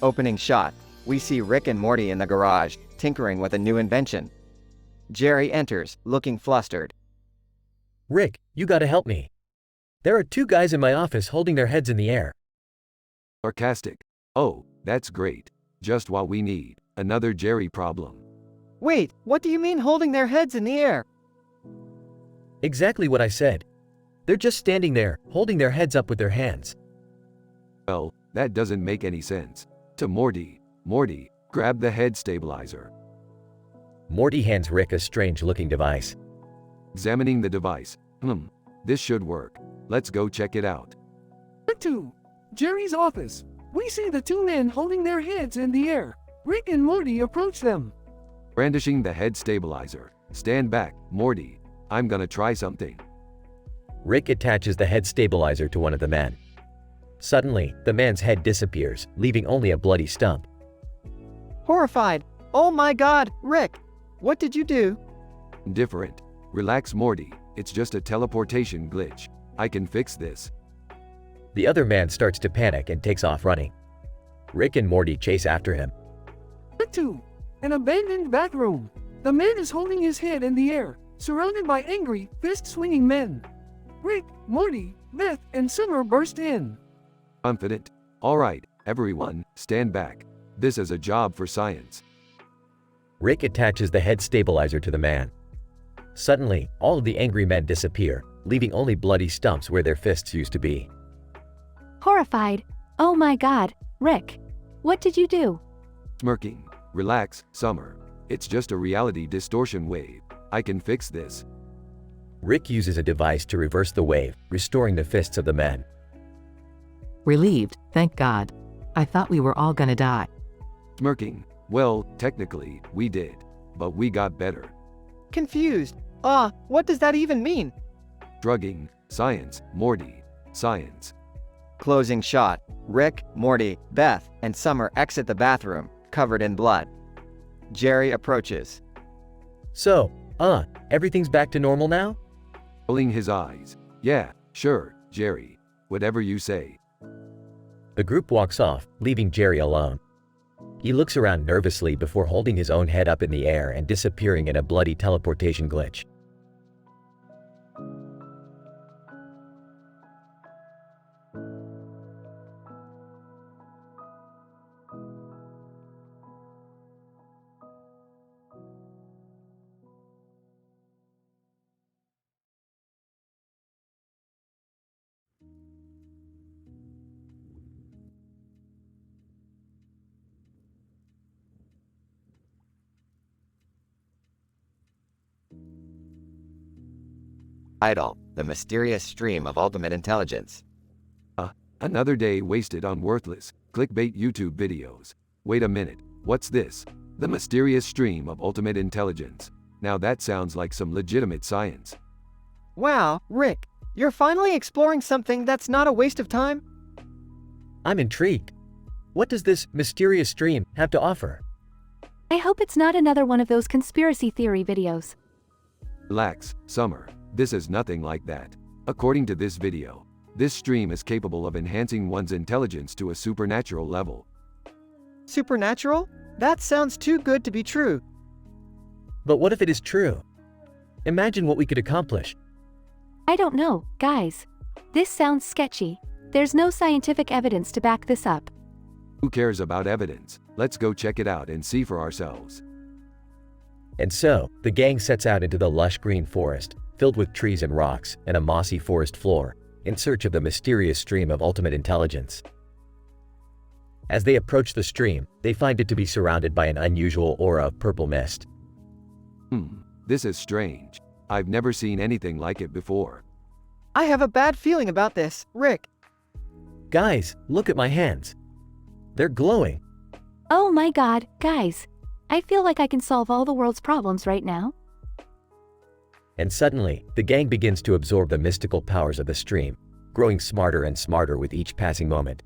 Opening shot, we see Rick and Morty in the garage, tinkering with a new invention. Jerry enters, looking flustered. Rick, you gotta help me. There are two guys in my office holding their heads in the air. Sarcastic. Oh, that's great. Just what we need. Another Jerry problem. Wait, what do you mean holding their heads in the air? Exactly what I said. They're just standing there, holding their heads up with their hands. Well, that doesn't make any sense. To Morty, Morty, grab the head stabilizer. Morty hands Rick a strange-looking device. Examining the device. This should work. Let's go check it out. To Jerry's office. We see the two men holding their heads in the air. Rick and Morty approach them. Brandishing the head stabilizer. Stand back, Morty. I'm gonna try something. Rick attaches the head stabilizer to one of the men. Suddenly, the man's head disappears, leaving only a bloody stump. Horrified. Oh my god, Rick! What did you do? Different. Relax, Morty. It's just a teleportation glitch. I can fix this. The other man starts to panic and takes off running. Rick and Morty chase after him. To an abandoned bathroom. The man is holding his head in the air, surrounded by angry, fist-swinging men. Rick, Morty, Beth, and Summer burst in. Confident. All right, everyone, stand back. This is a job for science. Rick attaches the head stabilizer to the man. Suddenly, all of the angry men disappear, leaving only bloody stumps where their fists used to be. Horrified. Oh my god, Rick. What did you do? Smirking. Relax, Summer. It's just a reality distortion wave. I can fix this. Rick uses a device to reverse the wave, restoring the fists of the men. Relieved, thank God. I thought we were all gonna die. Smirking. Well, technically, we did. But we got better. Confused. What does that even mean? Shrugging. Science, Morty. Science. Closing shot. Rick, Morty, Beth, and Summer exit the bathroom, covered in blood. Jerry approaches. So, everything's back to normal now? Rolling his eyes. Yeah, sure, Jerry. Whatever you say. The group walks off, leaving Jerry alone. He looks around nervously before holding his own head up in the air and disappearing in a bloody teleportation glitch. Idol, the mysterious stream of ultimate intelligence. Another day wasted on worthless, clickbait YouTube videos. Wait a minute, what's this? The mysterious stream of ultimate intelligence. Now that sounds like some legitimate science. Wow, Rick, you're finally exploring something that's not a waste of time? I'm intrigued. What does this mysterious stream have to offer? I hope it's not another one of those conspiracy theory videos. Relax, Summer. This is nothing like that. According to this video, this stream is capable of enhancing one's intelligence to a supernatural level. Supernatural? That sounds too good to be true. But what if it is true? Imagine what we could accomplish. I don't know, guys. This sounds sketchy. There's no scientific evidence to back this up. Who cares about evidence? Let's go check it out and see for ourselves. And so, the gang sets out into the lush green forest, filled with trees and rocks, and a mossy forest floor, in search of the mysterious stream of ultimate intelligence. As they approach the stream, they find it to be surrounded by an unusual aura of purple mist. This is strange. I've never seen anything like it before. I have a bad feeling about this, Rick. Guys, look at my hands. They're glowing. Oh my god, guys. I feel like I can solve all the world's problems right now. And suddenly, the gang begins to absorb the mystical powers of the stream, growing smarter and smarter with each passing moment.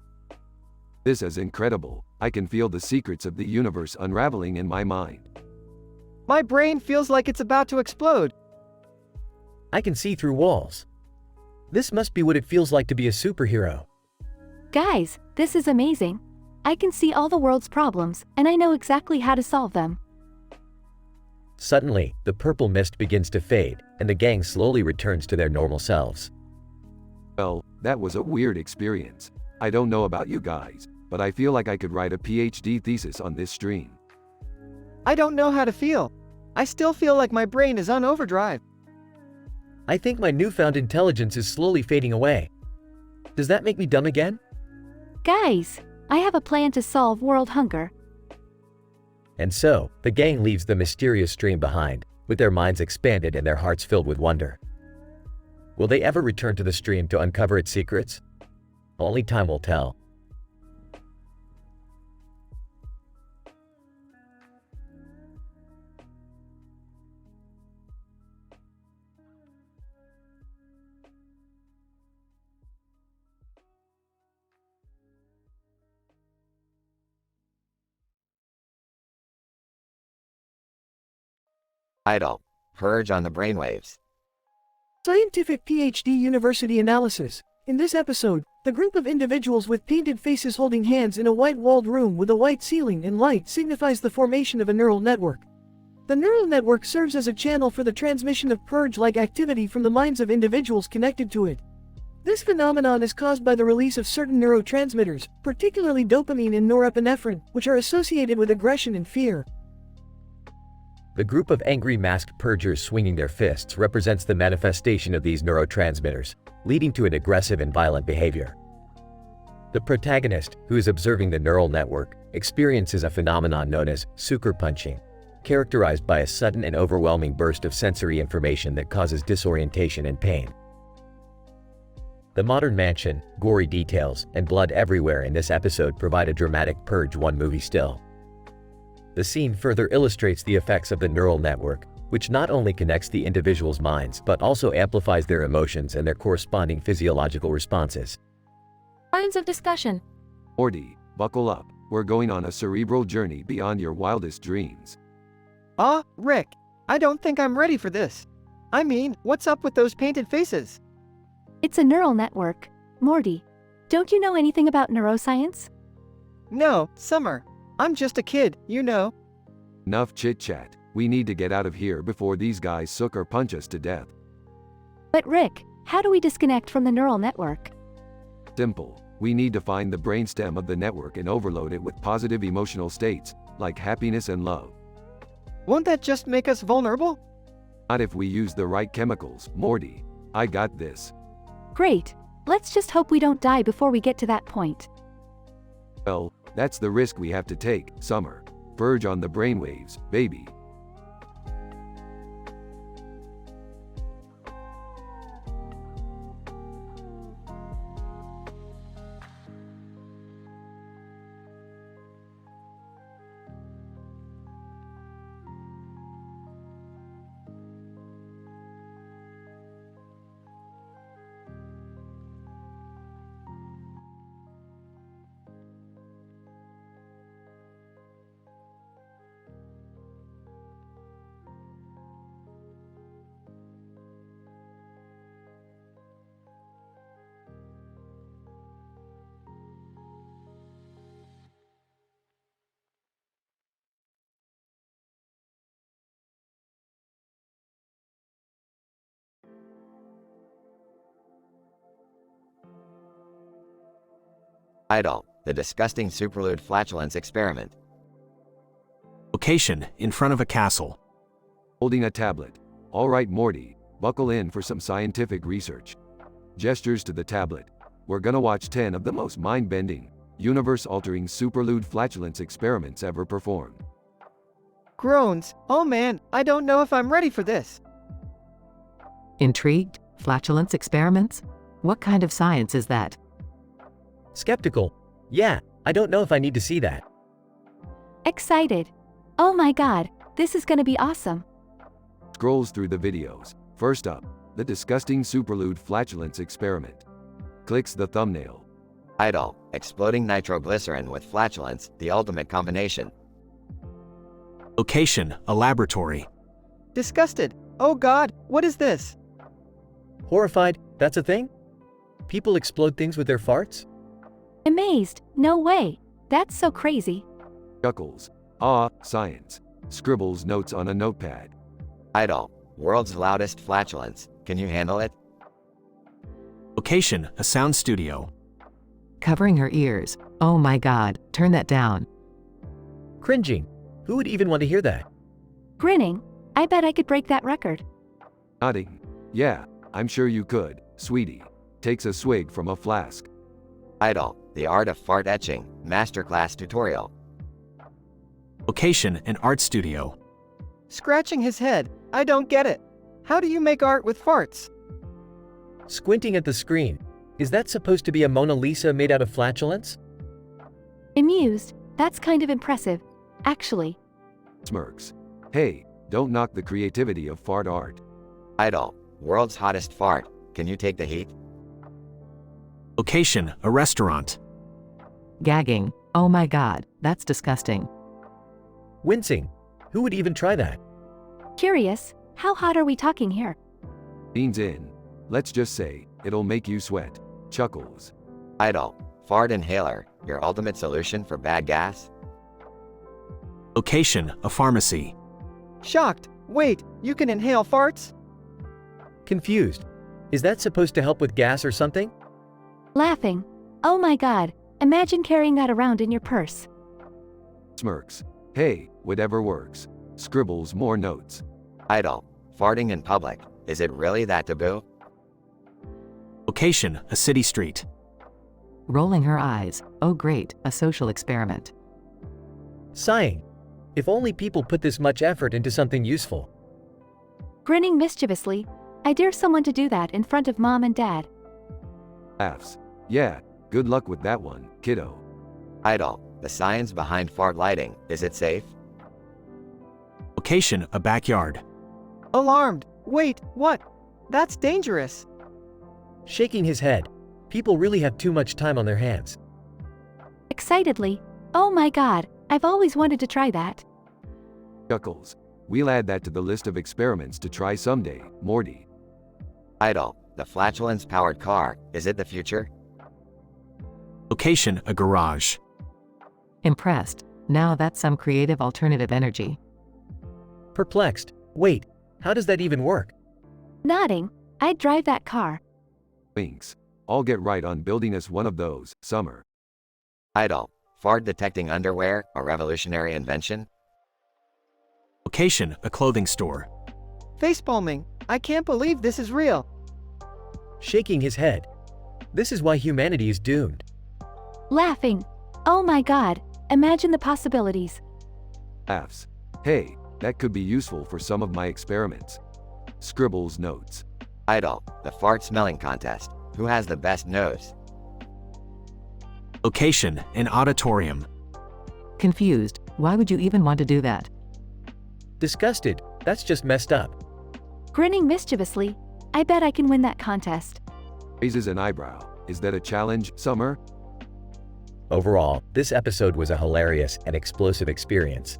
This is incredible. I can feel the secrets of the universe unraveling in my mind. My brain feels like it's about to explode. I can see through walls. This must be what it feels like to be a superhero. Guys, this is amazing. I can see all the world's problems, and I know exactly how to solve them. Suddenly, the purple mist begins to fade, and the gang slowly returns to their normal selves. Well, that was a weird experience. I don't know about you guys, but I feel like I could write a PhD thesis on this stream. I don't know how to feel. I still feel like my brain is on overdrive. I think my newfound intelligence is slowly fading away. Does that make me dumb again? Guys, I have a plan to solve world hunger. And so, the gang leaves the mysterious stream behind, with their minds expanded and their hearts filled with wonder. Will they ever return to the stream to uncover its secrets? Only time will tell. Idol, purge on the brainwaves. Scientific PhD University analysis. In this episode, the group of individuals with painted faces holding hands in a white-walled room with a white ceiling and light signifies the formation of a neural network. The neural network serves as a channel for the transmission of purge-like activity from the minds of individuals connected to it. This phenomenon is caused by the release of certain neurotransmitters, particularly dopamine and norepinephrine, which are associated with aggression and fear. The group of angry masked purgers swinging their fists represents the manifestation of these neurotransmitters, leading to an aggressive and violent behavior. The protagonist, who is observing the neural network, experiences a phenomenon known as sucker punching, characterized by a sudden and overwhelming burst of sensory information that causes disorientation and pain. The modern mansion, gory details, and blood everywhere in this episode provide a dramatic Purge 1 movie still. The scene further illustrates the effects of the neural network, which not only connects the individual's minds but also amplifies their emotions and their corresponding physiological responses. Lines of discussion. Morty, buckle up. We're going on a cerebral journey beyond your wildest dreams. Rick, I don't think I'm ready for this. I mean, what's up with those painted faces? It's a neural network. Morty, don't you know anything about neuroscience? No, Summer. I'm just a kid, you know. Enough chit-chat. We need to get out of here before these guys sook or punch us to death. But Rick, how do we disconnect from the neural network? Simple. We need to find the brainstem of the network and overload it with positive emotional states, like happiness and love. Won't that just make us vulnerable? Not if we use the right chemicals, Morty. I got this. Great. Let's just hope we don't die before we get to that point. Well, that's the risk we have to take, Summer. Verge on the brainwaves, baby. Idol, the disgusting superlude flatulence experiment. Location, in front of a castle. Holding a tablet. All right, Morty, buckle in for some scientific research. Gestures to the tablet. We're gonna watch 10 of the most mind-bending, universe-altering superlude flatulence experiments ever performed. Groans. Oh man, I don't know if I'm ready for this. Intrigued? Flatulence experiments? What kind of science is that? Skeptical. Yeah, I don't know if I need to see that. Excited. Oh my god, this is gonna be awesome. Scrolls through the videos. First up, the disgusting superlude flatulence experiment. Clicks the thumbnail. Idol, exploding nitroglycerin with flatulence, the ultimate combination. Location, a laboratory. Disgusted. Oh god, what is this? Horrified, that's a thing? People explode things with their farts? Amazed. No way. That's so crazy. Chuckles. Science. Scribbles notes on a notepad. Idol, world's loudest flatulence. Can you handle it? Location, a sound studio. Covering her ears. Oh my god, turn that down. Cringing. Who would even want to hear that? Grinning. I bet I could break that record. Nodding. Yeah, I'm sure you could, sweetie. Takes a swig from a flask. Idol, the art of fart etching, masterclass tutorial. Location, an art studio. Scratching his head. I don't get it. How do you make art with farts? Squinting at the screen. Is that supposed to be a Mona Lisa made out of flatulence? Amused. That's kind of impressive. Actually. Smirks. Hey, don't knock the creativity of fart art. Idol, world's hottest fart. Can you take the heat? Location, a restaurant. Gagging. Oh my god, that's disgusting. Wincing. Who would even try that? Curious. How hot are we talking here? Beans in. Let's just say, it'll make you sweat. Chuckles. Idol, fart inhaler, your ultimate solution for bad gas? Location, a pharmacy. Shocked. Wait, you can inhale farts? Confused. Is that supposed to help with gas or something? Laughing. Oh my god, imagine carrying that around in your purse. Smirks. Hey, whatever works. Scribbles more notes. Idol, farting in public. Is it really that taboo? Location, a city street. Rolling her eyes. Oh great, a social experiment. Sighing. If only people put this much effort into something useful. Grinning mischievously. I dare someone to do that in front of mom and dad. Laughs. Yeah, good luck with that one, kiddo. Idol, the science behind fart lighting. Is it safe? Location, a backyard. Alarmed. Wait, what? That's dangerous. Shaking his head. People really have too much time on their hands. Excitedly, oh my god, I've always wanted to try that. Chuckles. We'll add that to the list of experiments to try someday, Morty. Idle. The flatulence-powered car, is it the future? Location, a garage. Impressed. Now that's some creative alternative energy. Perplexed. Wait, how does that even work? Nodding, I'd drive that car. Winks. I'll get right on building us one of those, Summer. Idle. Fart-detecting underwear, a revolutionary invention? Location, a clothing store. Facepalming. I can't believe this is real. Shaking his head. This is why humanity is doomed. Laughing. Oh my god, imagine the possibilities. Laughs. Hey, that could be useful for some of my experiments. Scribbles notes. Idle. The fart smelling contest. Who has the best nose? Location, an auditorium. Confused. Why would you even want to do that? Disgusted. That's just messed up. Grinning mischievously, I bet I can win that contest. Raises an eyebrow. Is that a challenge, Summer? Overall, this episode was a hilarious and explosive experience.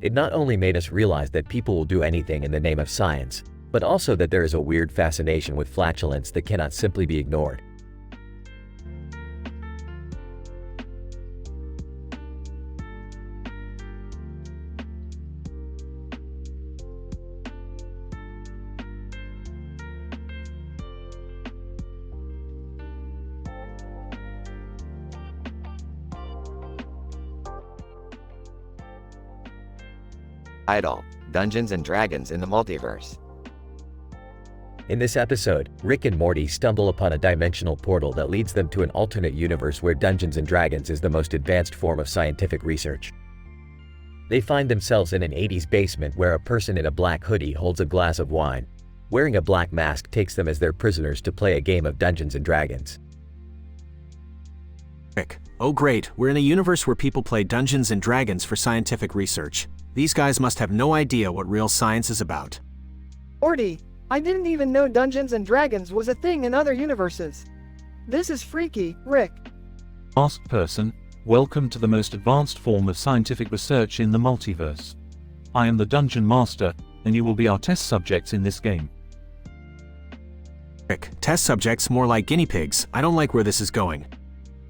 It not only made us realize that people will do anything in the name of science, but also that there is a weird fascination with flatulence that cannot simply be ignored. Idle. Dungeons and Dragons in the multiverse. In this episode, Rick and Morty stumble upon a dimensional portal that leads them to an alternate universe where Dungeons and Dragons is the most advanced form of scientific research. They find themselves in an 80s basement where a person in a black hoodie holds a glass of wine. Wearing a black mask takes them as their prisoners to play a game of Dungeons and Dragons. Rick. Oh great, we're in a universe where people play Dungeons and Dragons for scientific research. These guys must have no idea what real science is about. Morty, I didn't even know Dungeons and Dragons was a thing in other universes. This is freaky, Rick. Masked person, welcome to the most advanced form of scientific research in the multiverse. I am the Dungeon Master, and you will be our test subjects in this game. Rick, test subjects more like guinea pigs. I don't like where this is going.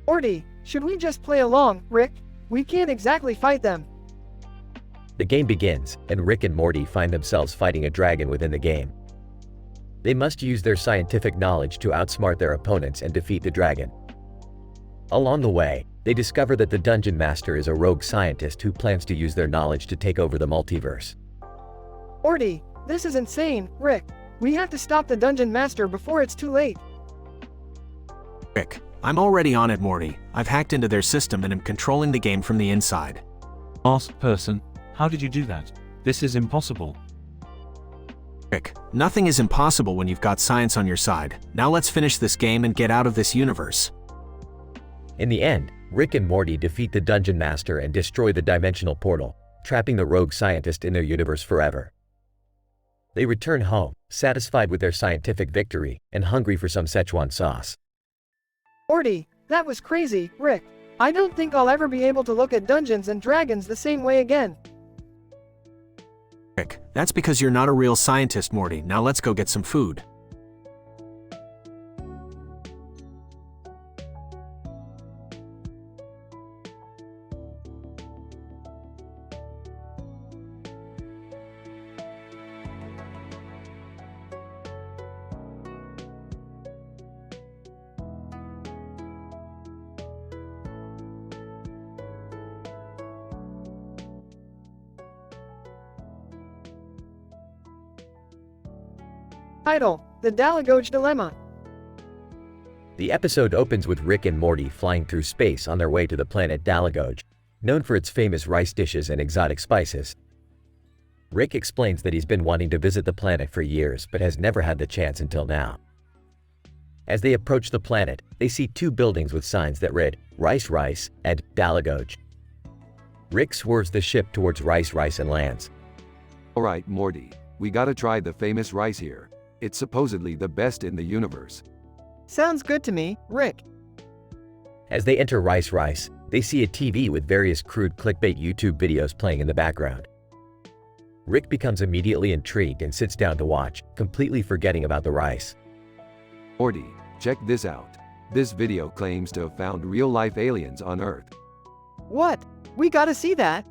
Morty, should we just play along, Rick? We can't exactly fight them. The game begins, and Rick and Morty find themselves fighting a dragon within the game. They must use their scientific knowledge to outsmart their opponents and defeat the dragon. Along the way, they discover that the Dungeon Master is a rogue scientist who plans to use their knowledge to take over the multiverse. Morty, this is insane, Rick. We have to stop the Dungeon Master before it's too late. Rick, I'm already on it, Morty. I've hacked into their system and am controlling the game from the inside. Masked person, how did you do that? This is impossible. Rick, nothing is impossible when you've got science on your side. Now let's finish this game and get out of this universe. In the end, Rick and Morty defeat the Dungeon Master and destroy the dimensional portal, trapping the rogue scientist in their universe forever. They return home, satisfied with their scientific victory and hungry for some Szechuan sauce. Morty, that was crazy, Rick. I don't think I'll ever be able to look at Dungeons and Dragons the same way again. Rick, that's because you're not a real scientist, Morty. Now let's go get some food. Title: The Dalagoge Dilemma. The episode opens with Rick and Morty flying through space on their way to the planet Dalagoge, known for its famous rice dishes and exotic spices. Rick explains that he's been wanting to visit the planet for years but has never had the chance until now. As they approach the planet, they see two buildings with signs that read Rice Rice and Dalagoge. Rick swerves the ship towards Rice Rice and lands. Alright, Morty, we gotta try the famous rice here. It's supposedly the best in the universe. Sounds good to me, Rick. As they enter Rice, they see a TV with various crude clickbait YouTube videos playing in the background. Rick becomes immediately intrigued and sits down to watch, completely forgetting about the rice. Morty, check this out. This video claims to have found real-life aliens on Earth. What? We gotta see that.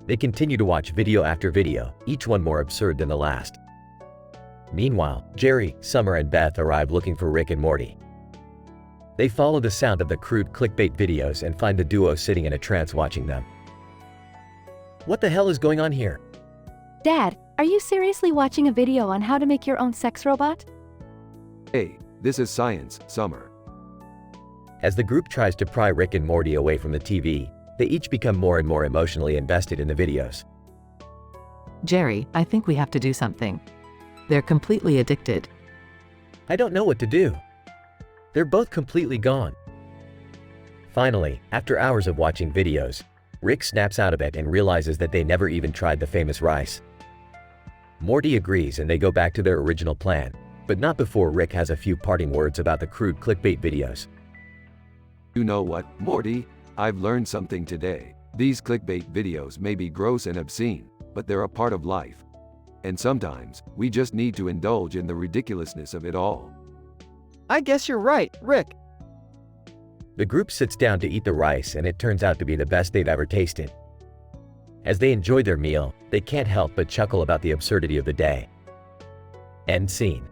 They continue to watch video after video, each one more absurd than the last. Meanwhile, Jerry, Summer, and Beth arrive looking for Rick and Morty. They follow the sound of the crude clickbait videos and find the duo sitting in a trance watching them. What the hell is going on here? Dad, are you seriously watching a video on how to make your own sex robot? Hey, this is science, Summer. As the group tries to pry Rick and Morty away from the TV, they each become more and more emotionally invested in the videos. Jerry, I think we have to do something. They're completely addicted. I don't know what to do. They're both completely gone. Finally, after hours of watching videos, Rick snaps out of it and realizes that they never even tried the famous rice. Morty agrees and they go back to their original plan, but not before Rick has a few parting words about the crude clickbait videos. You know what, Morty? I've learned something today. These clickbait videos may be gross and obscene, but they're a part of life. And sometimes, we just need to indulge in the ridiculousness of it all. I guess you're right, Rick. The group sits down to eat the rice and it turns out to be the best they've ever tasted. As they enjoy their meal, they can't help but chuckle about the absurdity of the day. End scene.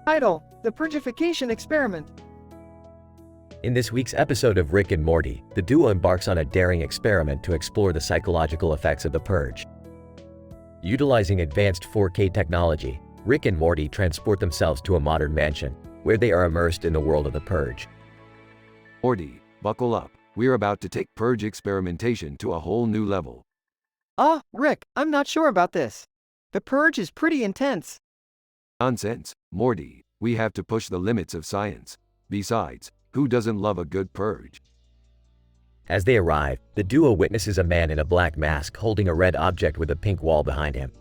Title: The Purgification Experiment. In this week's episode of Rick and Morty, the duo embarks on a daring experiment to explore the psychological effects of the purge. Utilizing advanced 4K technology, Rick and Morty transport themselves to a modern mansion, where they are immersed in the world of the purge. Morty, buckle up. We're about to take purge experimentation to a whole new level. Rick, I'm not sure about this. The purge is pretty intense. Nonsense, Morty. We have to push the limits of science. Besides, who doesn't love a good purge? As they arrive, the duo witnesses a man in a black mask holding a red object with a pink wall behind him.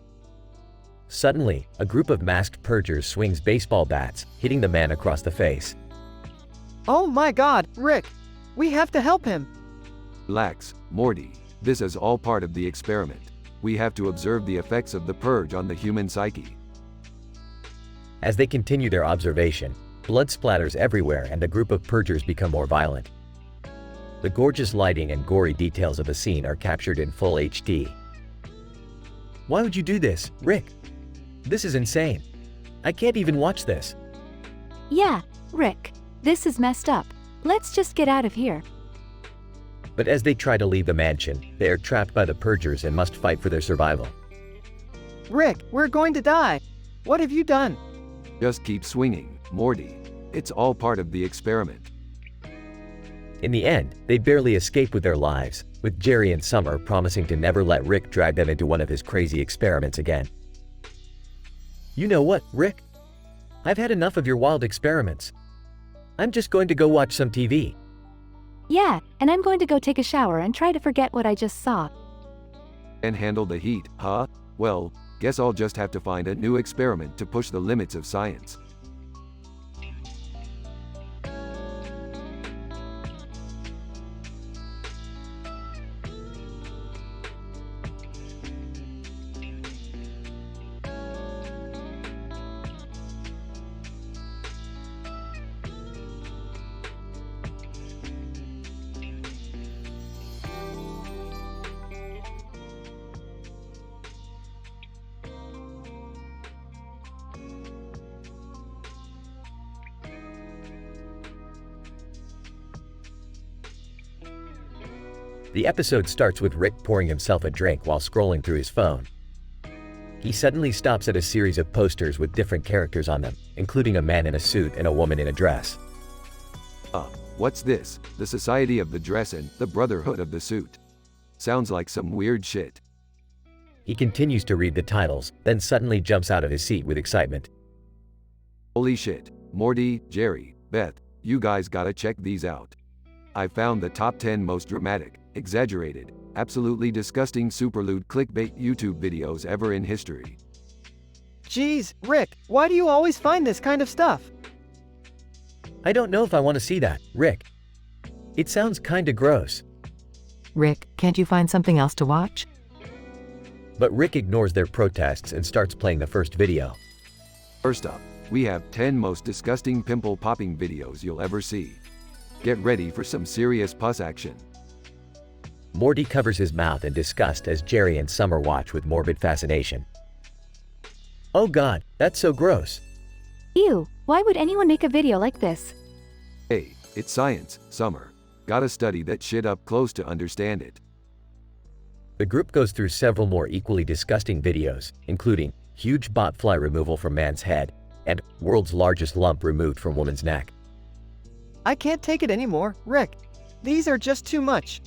Suddenly, a group of masked purgers swings baseball bats, hitting the man across the face. Oh my God, Rick! We have to help him! Relax, Morty. This is all part of the experiment. We have to observe the effects of the purge on the human psyche. As they continue their observation, blood splatters everywhere and the group of purgers become more violent. The gorgeous lighting and gory details of the scene are captured in full HD. Why would you do this, Rick? This is insane. I can't even watch this. Yeah, Rick. This is messed up. Let's just get out of here. But as they try to leave the mansion, they are trapped by the purgers and must fight for their survival. Rick, we're going to die. What have you done? Just keep swinging, Morty. It's all part of the experiment. In the end, they barely escape with their lives, with Jerry and Summer promising to never let Rick drag them into one of his crazy experiments again. You know what, Rick? I've had enough of your wild experiments. I'm just going to go watch some TV. Yeah, and I'm going to go take a shower and try to forget what I just saw. And handle the heat, huh? Well, guess I'll just have to find a new experiment to push the limits of science. The episode starts with Rick pouring himself a drink while scrolling through his phone. He suddenly stops at a series of posters with different characters on them, including a man in a suit and a woman in a dress. What's this? The Society of the Dress and the Brotherhood of the Suit. Sounds like some weird shit. He continues to read the titles, then suddenly jumps out of his seat with excitement. Holy shit, Morty, Jerry, Beth, you guys gotta check these out. I found the top 10 most dramatic, exaggerated, absolutely disgusting superlewd clickbait YouTube videos ever in history. Geez, Rick, why do you always find this kind of stuff? I don't know if I want to see that, Rick. It sounds kinda gross. Rick, can't you find something else to watch? But Rick ignores their protests and starts playing the first video. First up, we have 10 most disgusting pimple-popping videos you'll ever see. Get ready for some serious pus action. Morty covers his mouth in disgust as Jerry and Summer watch with morbid fascination. Oh god, that's so gross. Ew, why would anyone make a video like this? Hey, it's science, Summer. Gotta study that shit up close to understand it. The group goes through several more equally disgusting videos, including huge botfly removal from man's head and world's largest lump removed from woman's neck. I can't take it anymore, Rick. These are just too much.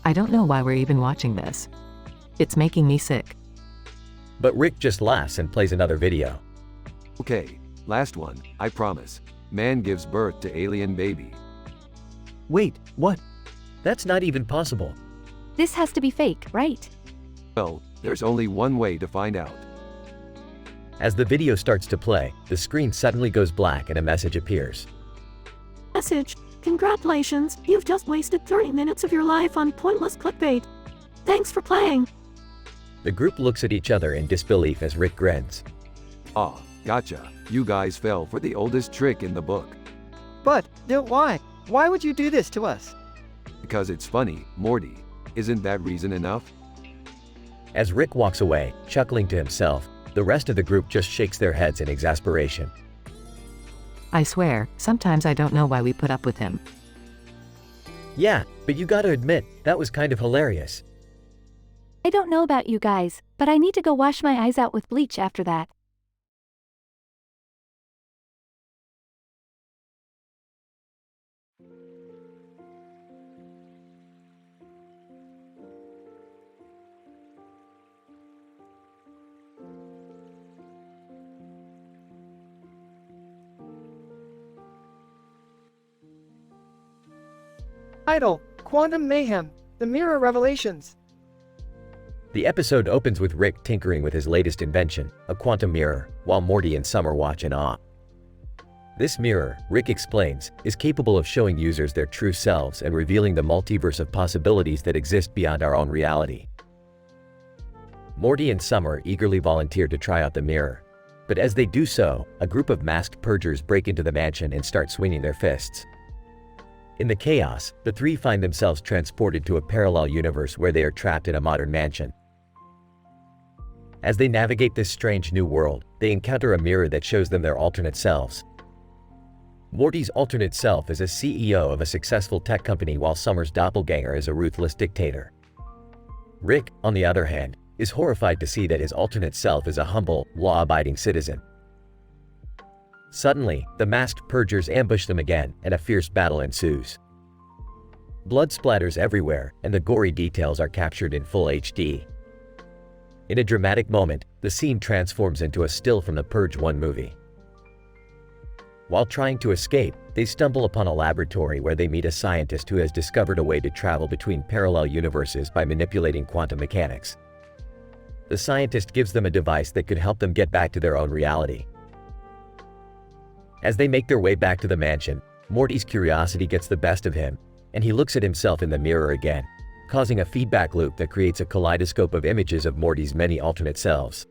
I don't know why we're even watching this. It's making me sick. But Rick just laughs and plays another video. Okay, last one, I promise. Man gives birth to alien baby. Wait, what? That's not even possible. This has to be fake, right? Well, there's only one way to find out. As the video starts to play, the screen suddenly goes black and a message appears. Message. Congratulations, you've just wasted 30 minutes of your life on pointless clickbait. Thanks for playing. The group looks at each other in disbelief as Rick grins. Ah, gotcha. You guys fell for the oldest trick in the book. But, why? Why would you do this to us? Because it's funny, Morty. Isn't that reason enough? As Rick walks away, chuckling to himself, the rest of the group just shakes their heads in exasperation. I swear, sometimes I don't know why we put up with him. Yeah, but you gotta admit, that was kind of hilarious. I don't know about you guys, but I need to go wash my eyes out with bleach after that. Idle, Quantum Mayhem, The Mirror Revelations. The episode opens with Rick tinkering with his latest invention, a quantum mirror, while Morty and Summer watch in awe. This mirror, Rick explains, is capable of showing users their true selves and revealing the multiverse of possibilities that exist beyond our own reality. Morty and Summer eagerly volunteer to try out the mirror, but as they do so, a group of masked purgers break into the mansion and start swinging their fists. In the chaos, the three find themselves transported to a parallel universe where they are trapped in a modern mansion. As they navigate this strange new world, they encounter a mirror that shows them their alternate selves. Morty's alternate self is a CEO of a successful tech company while Summer's doppelganger is a ruthless dictator. Rick, on the other hand, is horrified to see that his alternate self is a humble, law-abiding citizen. Suddenly, the masked purgers ambush them again, and a fierce battle ensues. Blood splatters everywhere, and the gory details are captured in full HD. In a dramatic moment, the scene transforms into a still from the Purge 1 movie. While trying to escape, they stumble upon a laboratory where they meet a scientist who has discovered a way to travel between parallel universes by manipulating quantum mechanics. The scientist gives them a device that could help them get back to their own reality. As they make their way back to the mansion, Morty's curiosity gets the best of him, and he looks at himself in the mirror again, causing a feedback loop that creates a kaleidoscope of images of Morty's many alternate selves.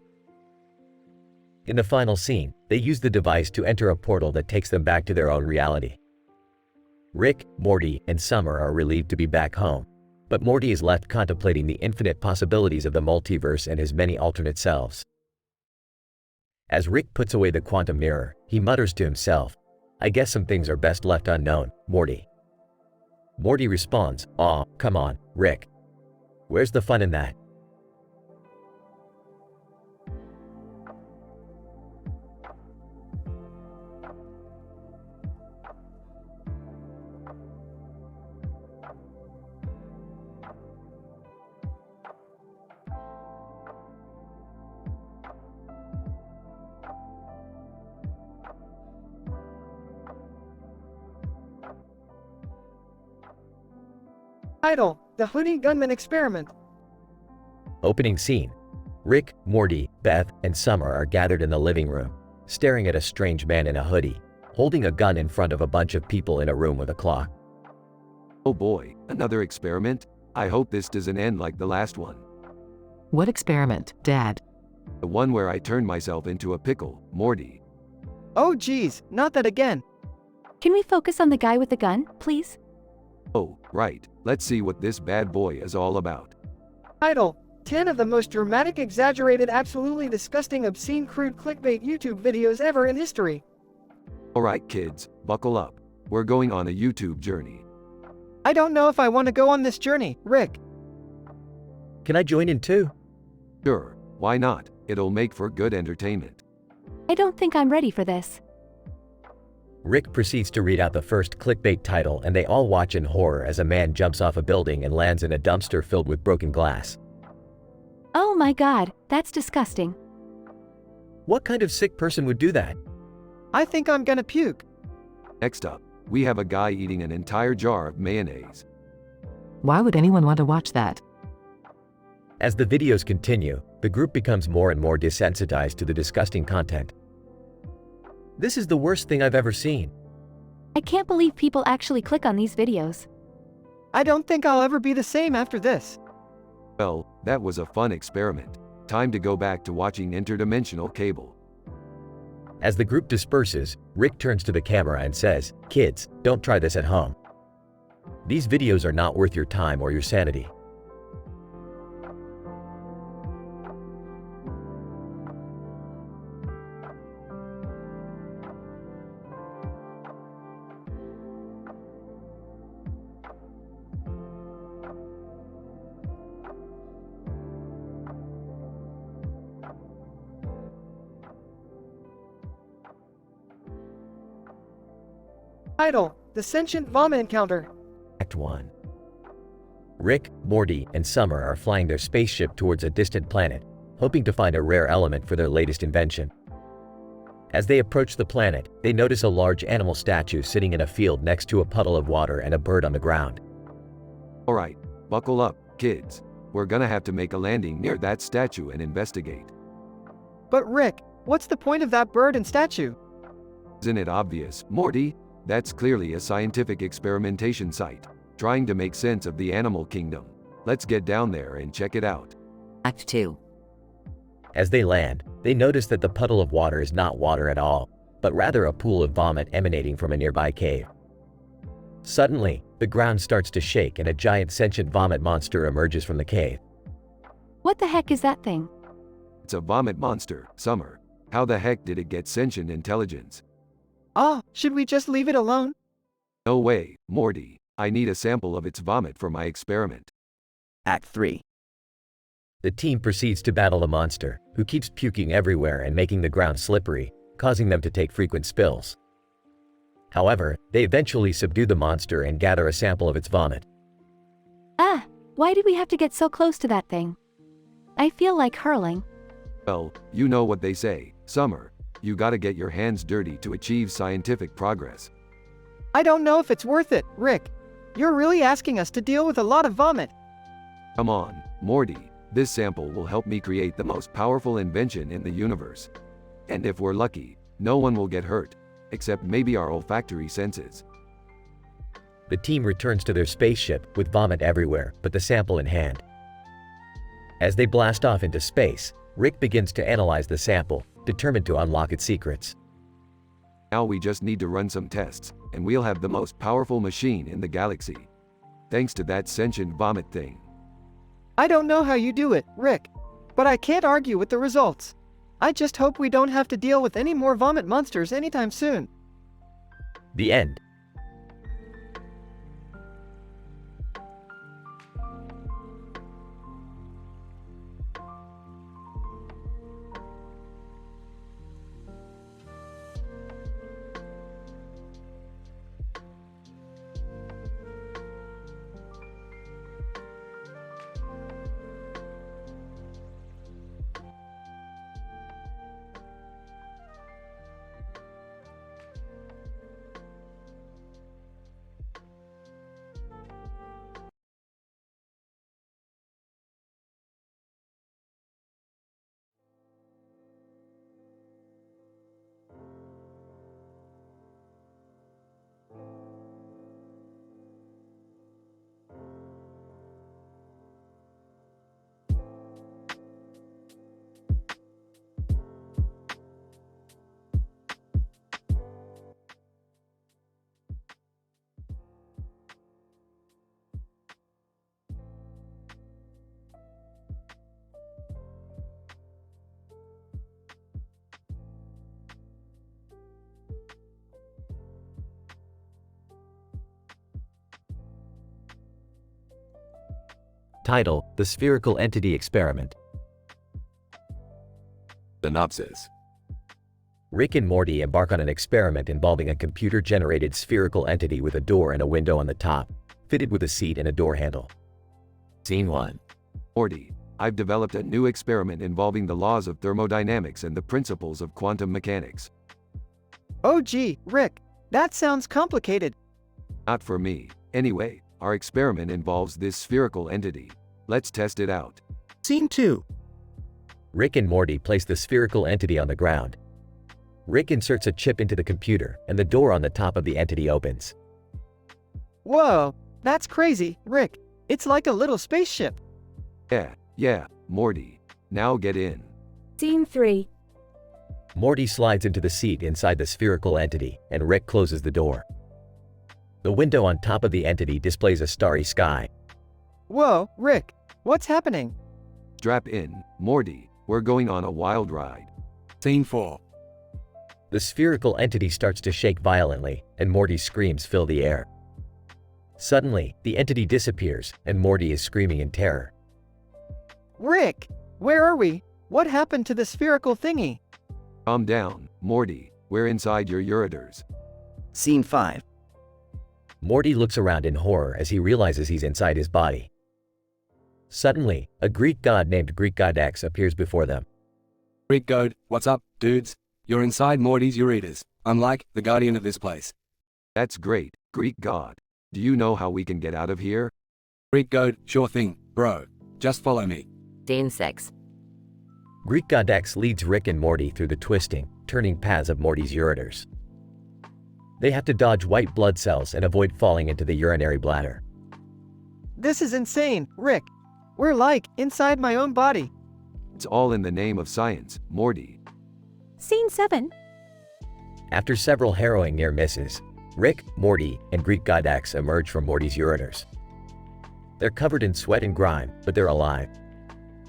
In the final scene, they use the device to enter a portal that takes them back to their own reality. Rick, Morty, and Summer are relieved to be back home, but Morty is left contemplating the infinite possibilities of the multiverse and his many alternate selves. As Rick puts away the quantum mirror, he mutters to himself, "I guess some things are best left unknown, Morty." Morty responds, "Aw, come on, Rick. Where's the fun in that?" Title: The Hoodie Gunman Experiment. Opening scene. Rick, Morty, Beth, and Summer are gathered in the living room, staring at a strange man in a hoodie, holding a gun in front of a bunch of people in a room with a clock. Oh boy, another experiment? I hope this doesn't end like the last one. What experiment, Dad? The one where I turned myself into a pickle, Morty. Oh geez, not that again. Can we focus on the guy with the gun, please? Oh, right, let's see what this bad boy is all about. Title: 10 of the most dramatic, exaggerated, absolutely disgusting, obscene, crude clickbait YouTube videos ever in history. Alright kids, buckle up. We're going on a YouTube journey. I don't know if I want to go on this journey, Rick. Can I join in too? Sure, why not? It'll make for good entertainment. I don't think I'm ready for this. Rick proceeds to read out the first clickbait title, and they all watch in horror as a man jumps off a building and lands in a dumpster filled with broken glass. Oh my god, that's disgusting. What kind of sick person would do that? I think I'm gonna puke. Next up, we have a guy eating an entire jar of mayonnaise. Why would anyone want to watch that? As the videos continue, the group becomes more and more desensitized to the disgusting content. This is the worst thing I've ever seen. I can't believe people actually click on these videos. I don't think I'll ever be the same after this. Well, that was a fun experiment. Time to go back to watching interdimensional cable. As the group disperses, Rick turns to the camera and says, "Kids, don't try this at home. These videos are not worth your time or your sanity." Title: The Sentient Vomit Encounter. Act 1. Rick, Morty, and Summer are flying their spaceship towards a distant planet, hoping to find a rare element for their latest invention. As they approach the planet, they notice a large animal statue sitting in a field next to a puddle of water and a bird on the ground. Alright, buckle up, kids. We're gonna have to make a landing near that statue and investigate. But Rick, what's the point of that bird and statue? Isn't it obvious, Morty? That's clearly a scientific experimentation site, trying to make sense of the animal kingdom. Let's get down there and check it out. Act 2. As they land, they notice that the puddle of water is not water at all, but rather a pool of vomit emanating from a nearby cave. Suddenly, the ground starts to shake and a giant sentient vomit monster emerges from the cave. What the heck is that thing? It's a vomit monster, Summer. How the heck did it get sentient intelligence? Oh, should we just leave it alone? No way, Morty. I need a sample of its vomit for my experiment. Act 3. The team proceeds to battle the monster, who keeps puking everywhere and making the ground slippery, causing them to take frequent spills. However, they eventually subdue the monster and gather a sample of its vomit. Ah, why did we have to get so close to that thing? I feel like hurling. Well, you know what they say, Summer. You gotta get your hands dirty to achieve scientific progress. I don't know if it's worth it, Rick. You're really asking us to deal with a lot of vomit. Come on, Morty. This sample will help me create the most powerful invention in the universe. And if we're lucky, no one will get hurt, except maybe our olfactory senses. The team returns to their spaceship with vomit everywhere but the sample in hand. As they blast off into space, Rick begins to analyze the sample, determined to unlock its secrets. Now we just need to run some tests, and we'll have the most powerful machine in the galaxy. Thanks to that sentient vomit thing. I don't know how you do it, Rick, but I can't argue with the results. I just hope we don't have to deal with any more vomit monsters anytime soon. The end. Title: The Spherical Entity Experiment. Synopsis. Rick and Morty embark on an experiment involving a computer-generated spherical entity with a door and a window on the top, fitted with a seat and a door handle. Scene 1. Morty, I've developed a new experiment involving the laws of thermodynamics and the principles of quantum mechanics. Oh gee, Rick, that sounds complicated. Not for me. Anyway, our experiment involves this spherical entity. Let's test it out. Scene 2. Rick and Morty place the spherical entity on the ground. Rick inserts a chip into the computer, and the door on the top of the entity opens. Whoa, that's crazy, Rick. It's like a little spaceship. Yeah, Morty. Now get in. Scene 3. Morty slides into the seat inside the spherical entity, and Rick closes the door. The window on top of the entity displays a starry sky. Whoa, Rick, what's happening? Strap in, Morty. We're going on a wild ride. Scene 4. The spherical entity starts to shake violently, and Morty's screams fill the air. Suddenly, the entity disappears, and Morty is screaming in terror. Rick, where are we? What happened to the spherical thingy? Calm down, Morty. We're inside your ureters. Scene 5. Morty looks around in horror as he realizes he's inside his body. Suddenly, a Greek god named Greek God X appears before them. Greek God, what's up, dudes? You're inside Morty's ureters. I'm like the guardian of this place. That's great, Greek god. Do you know how we can get out of here? Greek God, sure thing, bro. Just follow me. Scene 6. Greek God X leads Rick and Morty through the twisting, turning paths of Morty's ureters. They have to dodge white blood cells and avoid falling into the urinary bladder. This is insane, Rick. We're like inside my own body. It's all in the name of science, Morty. Scene 7. After several harrowing near misses, Rick, Morty, and Greek God X emerge from Morty's ureters. They're covered in sweat and grime, but they're alive.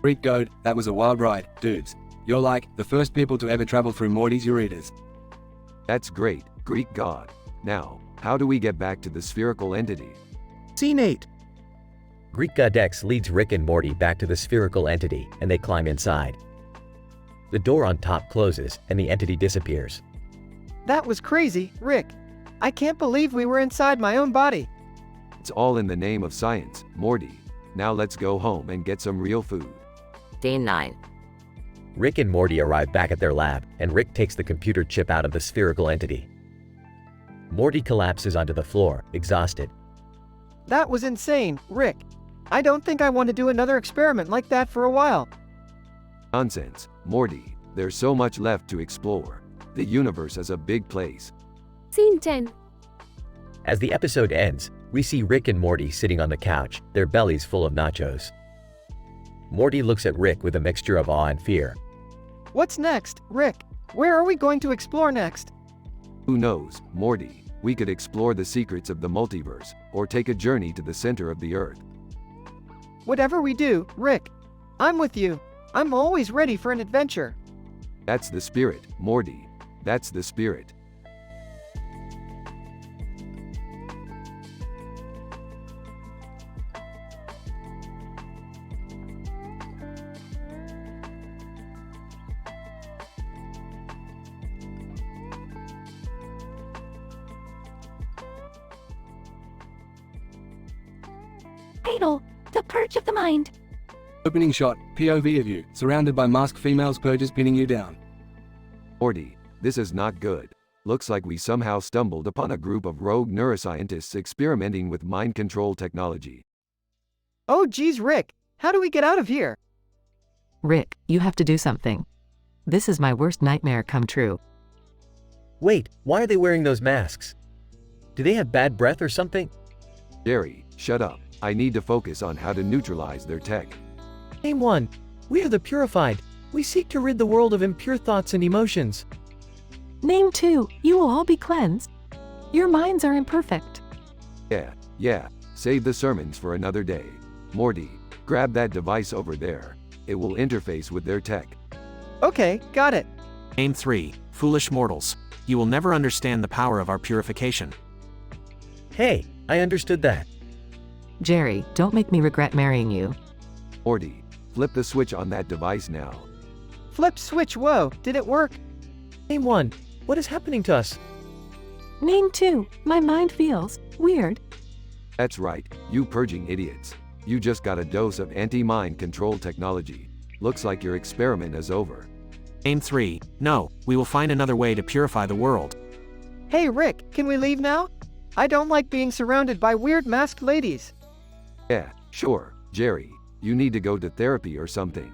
Greek God, that was a wild ride, dudes. You're like the first people to ever travel through Morty's ureters. That's great, Greek god. Now, how do we get back to the spherical entity? Scene 8. Greek God X leads Rick and Morty back to the spherical entity, and they climb inside. The door on top closes, and the entity disappears. That was crazy, Rick. I can't believe we were inside my own body. It's all in the name of science, Morty. Now let's go home and get some real food. Scene 9. Rick and Morty arrive back at their lab, and Rick takes the computer chip out of the spherical entity. Morty collapses onto the floor, exhausted. That was insane, Rick. I don't think I want to do another experiment like that for a while. Nonsense, Morty. There's so much left to explore. The universe is a big place. Scene 10. As the episode ends, we see Rick and Morty sitting on the couch, their bellies full of nachos. Morty looks at Rick with a mixture of awe and fear. What's next, Rick? Where are we going to explore next? Who knows, Morty? We could explore the secrets of the multiverse, or take a journey to the center of the Earth. Whatever we do, Rick, I'm with you. I'm always ready for an adventure. That's the spirit, Morty. That's the spirit. Idol, the purge of the mind. Opening shot, POV of you, surrounded by masked females purges pinning you down. Morty, this is not good. Looks like we somehow stumbled upon a group of rogue neuroscientists experimenting with mind control technology. Oh geez, Rick, how do we get out of here? Rick, you have to do something. This is my worst nightmare come true. Wait, why are they wearing those masks? Do they have bad breath or something? Jerry, shut up. I need to focus on how to neutralize their tech. Name 1. We are the purified. We seek to rid the world of impure thoughts and emotions. Name 2. You will all be cleansed. Your minds are imperfect. Yeah. Save the sermons for another day. Morty, grab that device over there. It will interface with their tech. Okay, got it. Name 3. Foolish mortals. You will never understand the power of our purification. Hey, I understood that. Jerry, don't make me regret marrying you. Morty, flip the switch on that device now. Flip switch, whoa, did it work? Name 1. What is happening to us? Name 2. My mind feels weird. That's right, you purging idiots. You just got a dose of anti-mind control technology. Looks like your experiment is over. Name 3. No, we will find another way to purify the world. Hey Rick, can we leave now? I don't like being surrounded by weird masked ladies. Yeah, sure, Jerry. You need to go to therapy or something.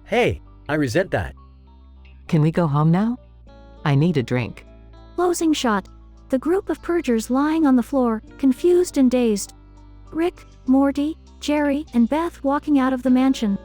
Hey, I resent that. Can we go home now? I need a drink. Closing shot. The group of purgers lying on the floor, confused and dazed. Rick, Morty, Jerry, and Beth walking out of the mansion.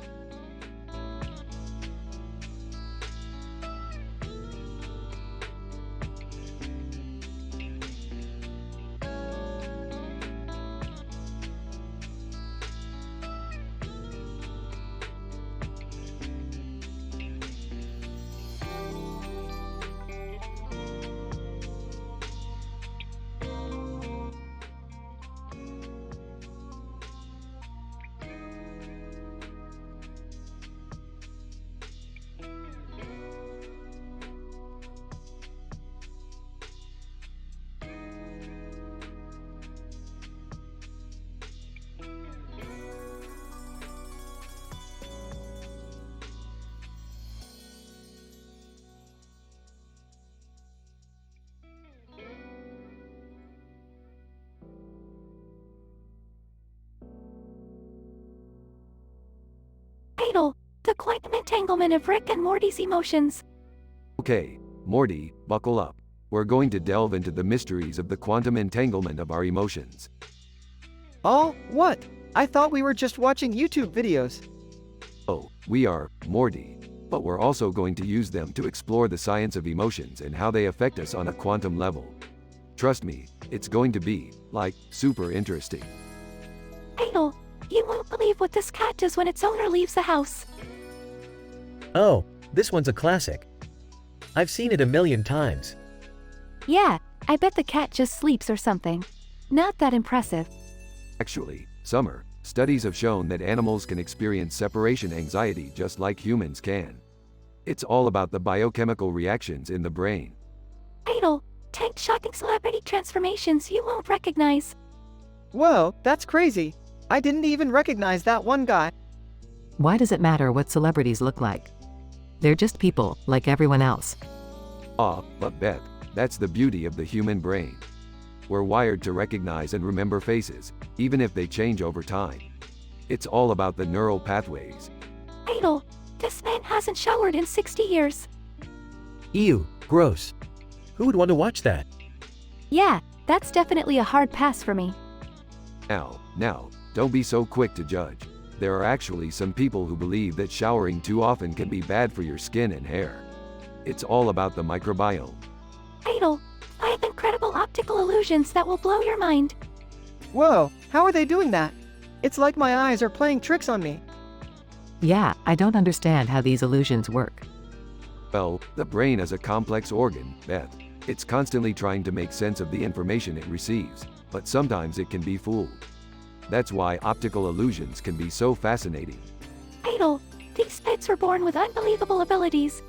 The quantum entanglement of Rick and Morty's emotions. Okay, Morty, buckle up. We're going to delve into the mysteries of the quantum entanglement of our emotions. Oh, what? I thought we were just watching YouTube videos. Oh, we are, Morty. But we're also going to use them to explore the science of emotions and how they affect us on a quantum level. Trust me, it's going to be, like, super interesting. Idol, you won't believe what this cat does when its owner leaves the house. Oh, this one's a classic. I've seen it a million times. Yeah, I bet the cat just sleeps or something. Not that impressive. Actually, Summer, studies have shown that animals can experience separation anxiety just like humans can. It's all about the biochemical reactions in the brain. Idol, 10 shocking celebrity transformations you won't recognize. Whoa, that's crazy. I didn't even recognize that one guy. Why does it matter what celebrities look like? They're just people, like everyone else. But Beth, that's the beauty of the human brain. We're wired to recognize and remember faces, even if they change over time. It's all about the neural pathways. Idol, this man hasn't showered in 60 years. Ew, gross. Who would want to watch that? Yeah, that's definitely a hard pass for me. Now, don't be so quick to judge. There are actually some people who believe that showering too often can be bad for your skin and hair. It's all about the microbiome. Idol, 5 incredible optical illusions that will blow your mind. Whoa, how are they doing that? It's like my eyes are playing tricks on me. Yeah, I don't understand how these illusions work. Well, the brain is a complex organ, Beth. It's constantly trying to make sense of the information it receives, but sometimes it can be fooled. That's why optical illusions can be so fascinating. Idol, these pets were born with unbelievable abilities.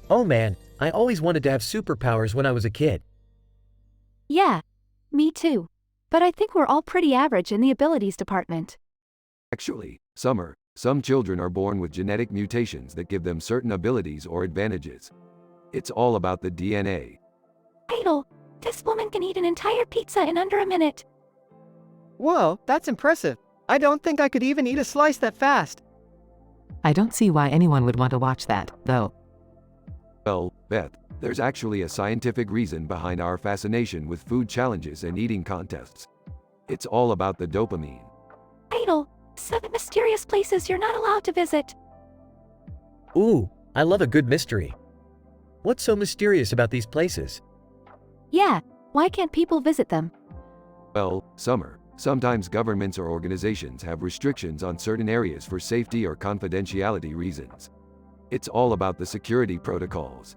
Oh man, I always wanted to have superpowers when I was a kid. Yeah, me too. But I think we're all pretty average in the abilities department. Actually, Summer, some children are born with genetic mutations that give them certain abilities or advantages. It's all about the DNA. Idol, this woman can eat an entire pizza in under a minute. Whoa, that's impressive. I don't think I could even eat a slice that fast. I don't see why anyone would want to watch that, though. Well, Beth, there's actually a scientific reason behind our fascination with food challenges and eating contests. It's all about the dopamine. Idol, 7 mysterious places you're not allowed to visit. Ooh, I love a good mystery. What's so mysterious about these places? Yeah, why can't people visit them? Well, Summer, sometimes governments or organizations have restrictions on certain areas for safety or confidentiality reasons. It's all about the security protocols.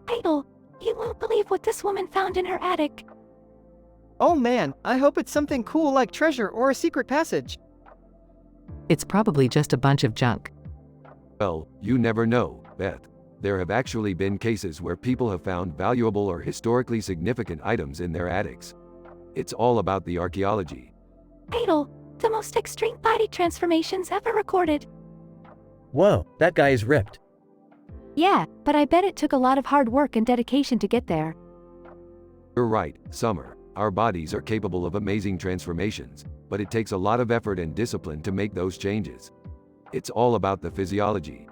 Idol, you won't believe what this woman found in her attic. Oh man, I hope it's something cool like treasure or a secret passage. It's probably just a bunch of junk. Well, you never know, Beth. There have actually been cases where people have found valuable or historically significant items in their attics. It's all about the archaeology. Idol, the most extreme body transformations ever recorded. Whoa, that guy is ripped. Yeah, but I bet it took a lot of hard work and dedication to get there. You're right, Summer. Our bodies are capable of amazing transformations, but it takes a lot of effort and discipline to make those changes. It's all about the physiology.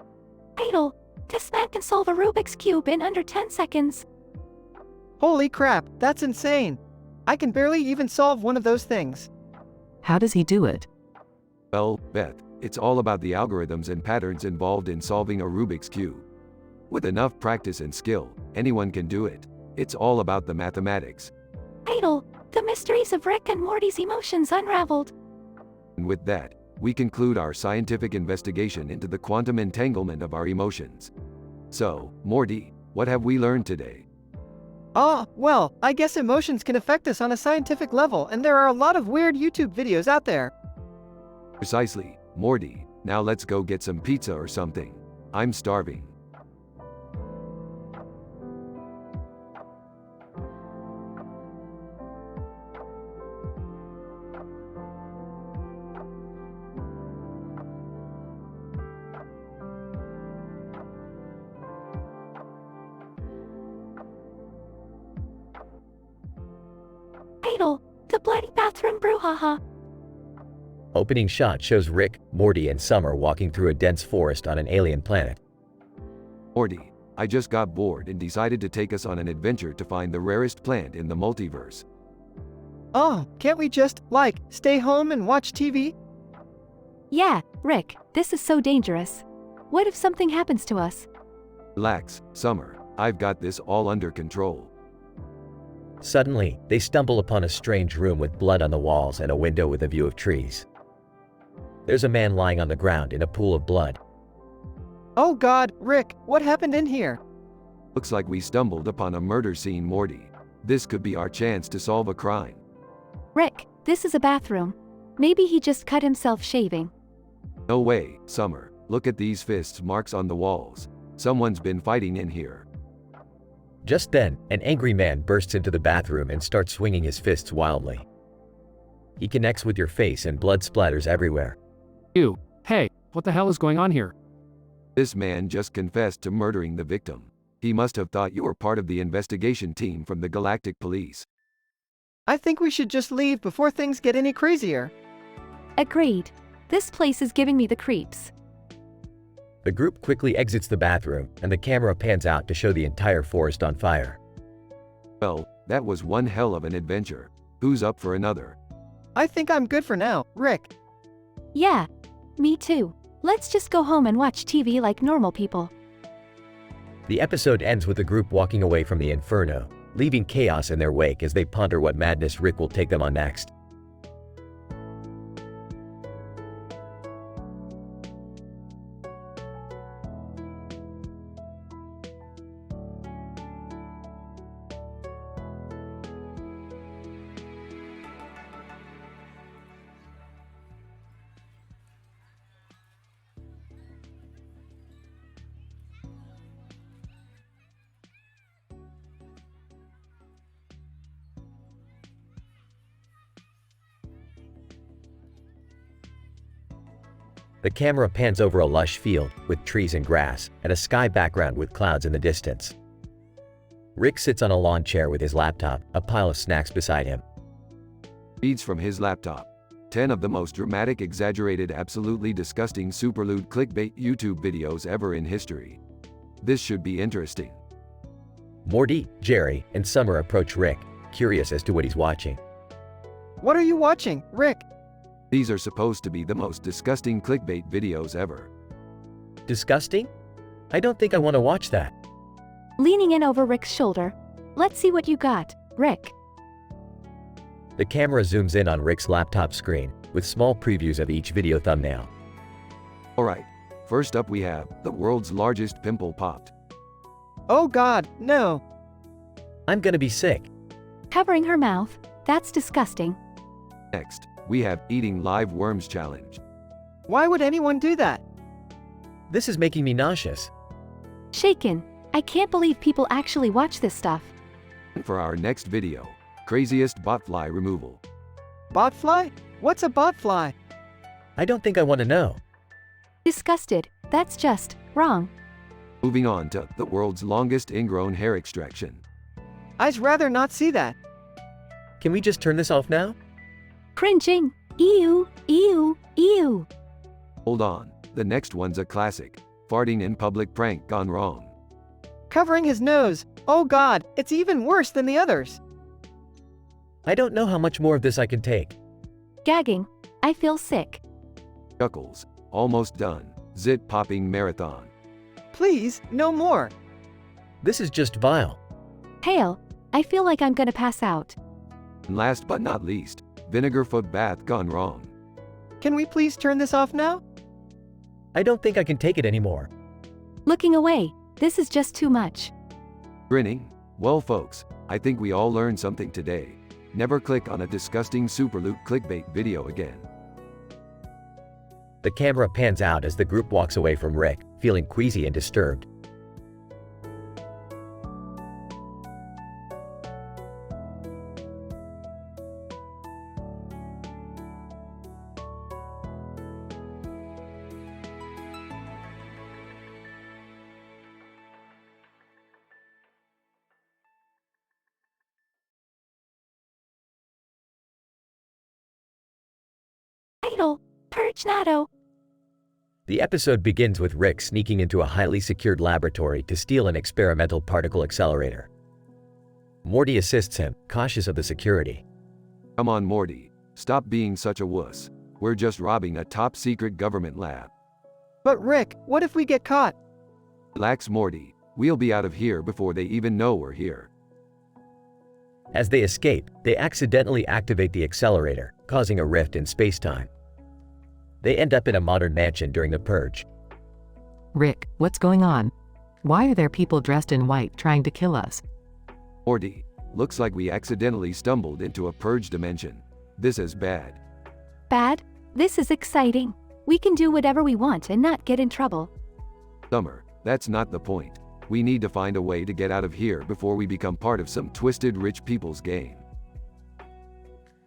Idol, this man can solve a Rubik's Cube in under 10 seconds. Holy crap, that's insane. I can barely even solve one of those things. How does he do it? Well, Beth, it's all about the algorithms and patterns involved in solving a Rubik's Cube. With enough practice and skill, anyone can do it. It's all about the mathematics. Idol, the mysteries of Rick and Morty's emotions unraveled. And with that, we conclude our scientific investigation into the quantum entanglement of our emotions. So, Morty, what have we learned today? Well, I guess emotions can affect us on a scientific level, and there are a lot of weird YouTube videos out there. Precisely, Morty. Now let's go get some pizza or something. I'm starving. Idol, the bloody bathroom brouhaha. Opening shot shows Rick, Morty, and Summer walking through a dense forest on an alien planet. Morty, I just got bored and decided to take us on an adventure to find the rarest plant in the multiverse. Can't we just, stay home and watch TV? Yeah, Rick, this is so dangerous. What if something happens to us? Relax, Summer. I've got this all under control. Suddenly, they stumble upon a strange room with blood on the walls and a window with a view of trees. There's a man lying on the ground in a pool of blood. Oh God, Rick, what happened in here? Looks like we stumbled upon a murder scene, Morty. This could be our chance to solve a crime. Rick, this is a bathroom. Maybe he just cut himself shaving. No way, Summer. Look at these fists marks on the walls. Someone's been fighting in here. Just then, an angry man bursts into the bathroom and starts swinging his fists wildly. He connects with your face and blood splatters everywhere. Hey, what the hell is going on here? This man just confessed to murdering the victim. He must have thought you were part of the investigation team from the Galactic Police. I think we should just leave before things get any crazier. Agreed. This place is giving me the creeps. The group quickly exits the bathroom, and the camera pans out to show the entire forest on fire. Well, that was one hell of an adventure. Who's up for another? I think I'm good for now, Rick. Yeah, me too. Let's just go home and watch TV like normal people. The episode ends with the group walking away from the inferno, leaving chaos in their wake as they ponder what madness Rick will take them on next. The camera pans over a lush field with trees and grass and a sky background with clouds in the distance. Rick sits on a lawn chair with his laptop, a pile of snacks beside him. Reads from his laptop. 10 of the most dramatic, exaggerated, absolutely disgusting superlewd clickbait YouTube videos ever in history. This should be interesting. Morty, Jerry, and Summer approach Rick, curious as to what he's watching. What are you watching, Rick? These are supposed to be the most disgusting clickbait videos ever. Disgusting? I don't think I want to watch that. Leaning in over Rick's shoulder. Let's see what you got, Rick. The camera zooms in on Rick's laptop screen, with small previews of each video thumbnail. Alright, first up we have, the world's largest pimple popped. Oh God, no. I'm gonna be sick. Covering her mouth. That's disgusting. Next, we have eating live worms challenge. Why would anyone do that? This is making me nauseous. Shaken. I can't believe people actually watch this stuff. For our next video, craziest botfly removal. Botfly? What's a botfly? I don't think I want to know. Disgusted. That's just wrong. Moving on to the world's longest ingrown hair extraction. I'd rather not see that. Can we just turn this off now? Cringing. Ew, ew, ew. Hold on, the next one's a classic. Farting in public prank gone wrong. Covering his nose. Oh God, it's even worse than the others. I don't know how much more of this I can take. Gagging. I feel sick. Chuckles. Almost done. Zit popping marathon. Please, no more. This is just vile. Pale. I feel like I'm gonna pass out. And last but not least, vinegar foot bath gone wrong. Can we please turn this off now? I don't think I can take it anymore. Looking away. This is just too much. Grinning. Well folks, I think we all learned something today. Never click on a disgusting superloot clickbait video again. The camera pans out as the group walks away from Rick, feeling queasy and disturbed. Purge-nado. The episode begins with Rick sneaking into a highly secured laboratory to steal an experimental particle accelerator. Morty assists him, cautious of the security. Come on Morty, stop being such a wuss. We're just robbing a top-secret government lab. But Rick, what if we get caught? Relax Morty, we'll be out of here before they even know we're here. As they escape, they accidentally activate the accelerator, causing a rift in space-time. They end up in a modern mansion during the purge. Rick, what's going on? Why are there people dressed in white trying to kill us? Morty, looks like we accidentally stumbled into a purge dimension. This is bad. Bad? This is exciting. We can do whatever we want and not get in trouble. Summer, that's not the point. We need to find a way to get out of here before we become part of some twisted rich people's game.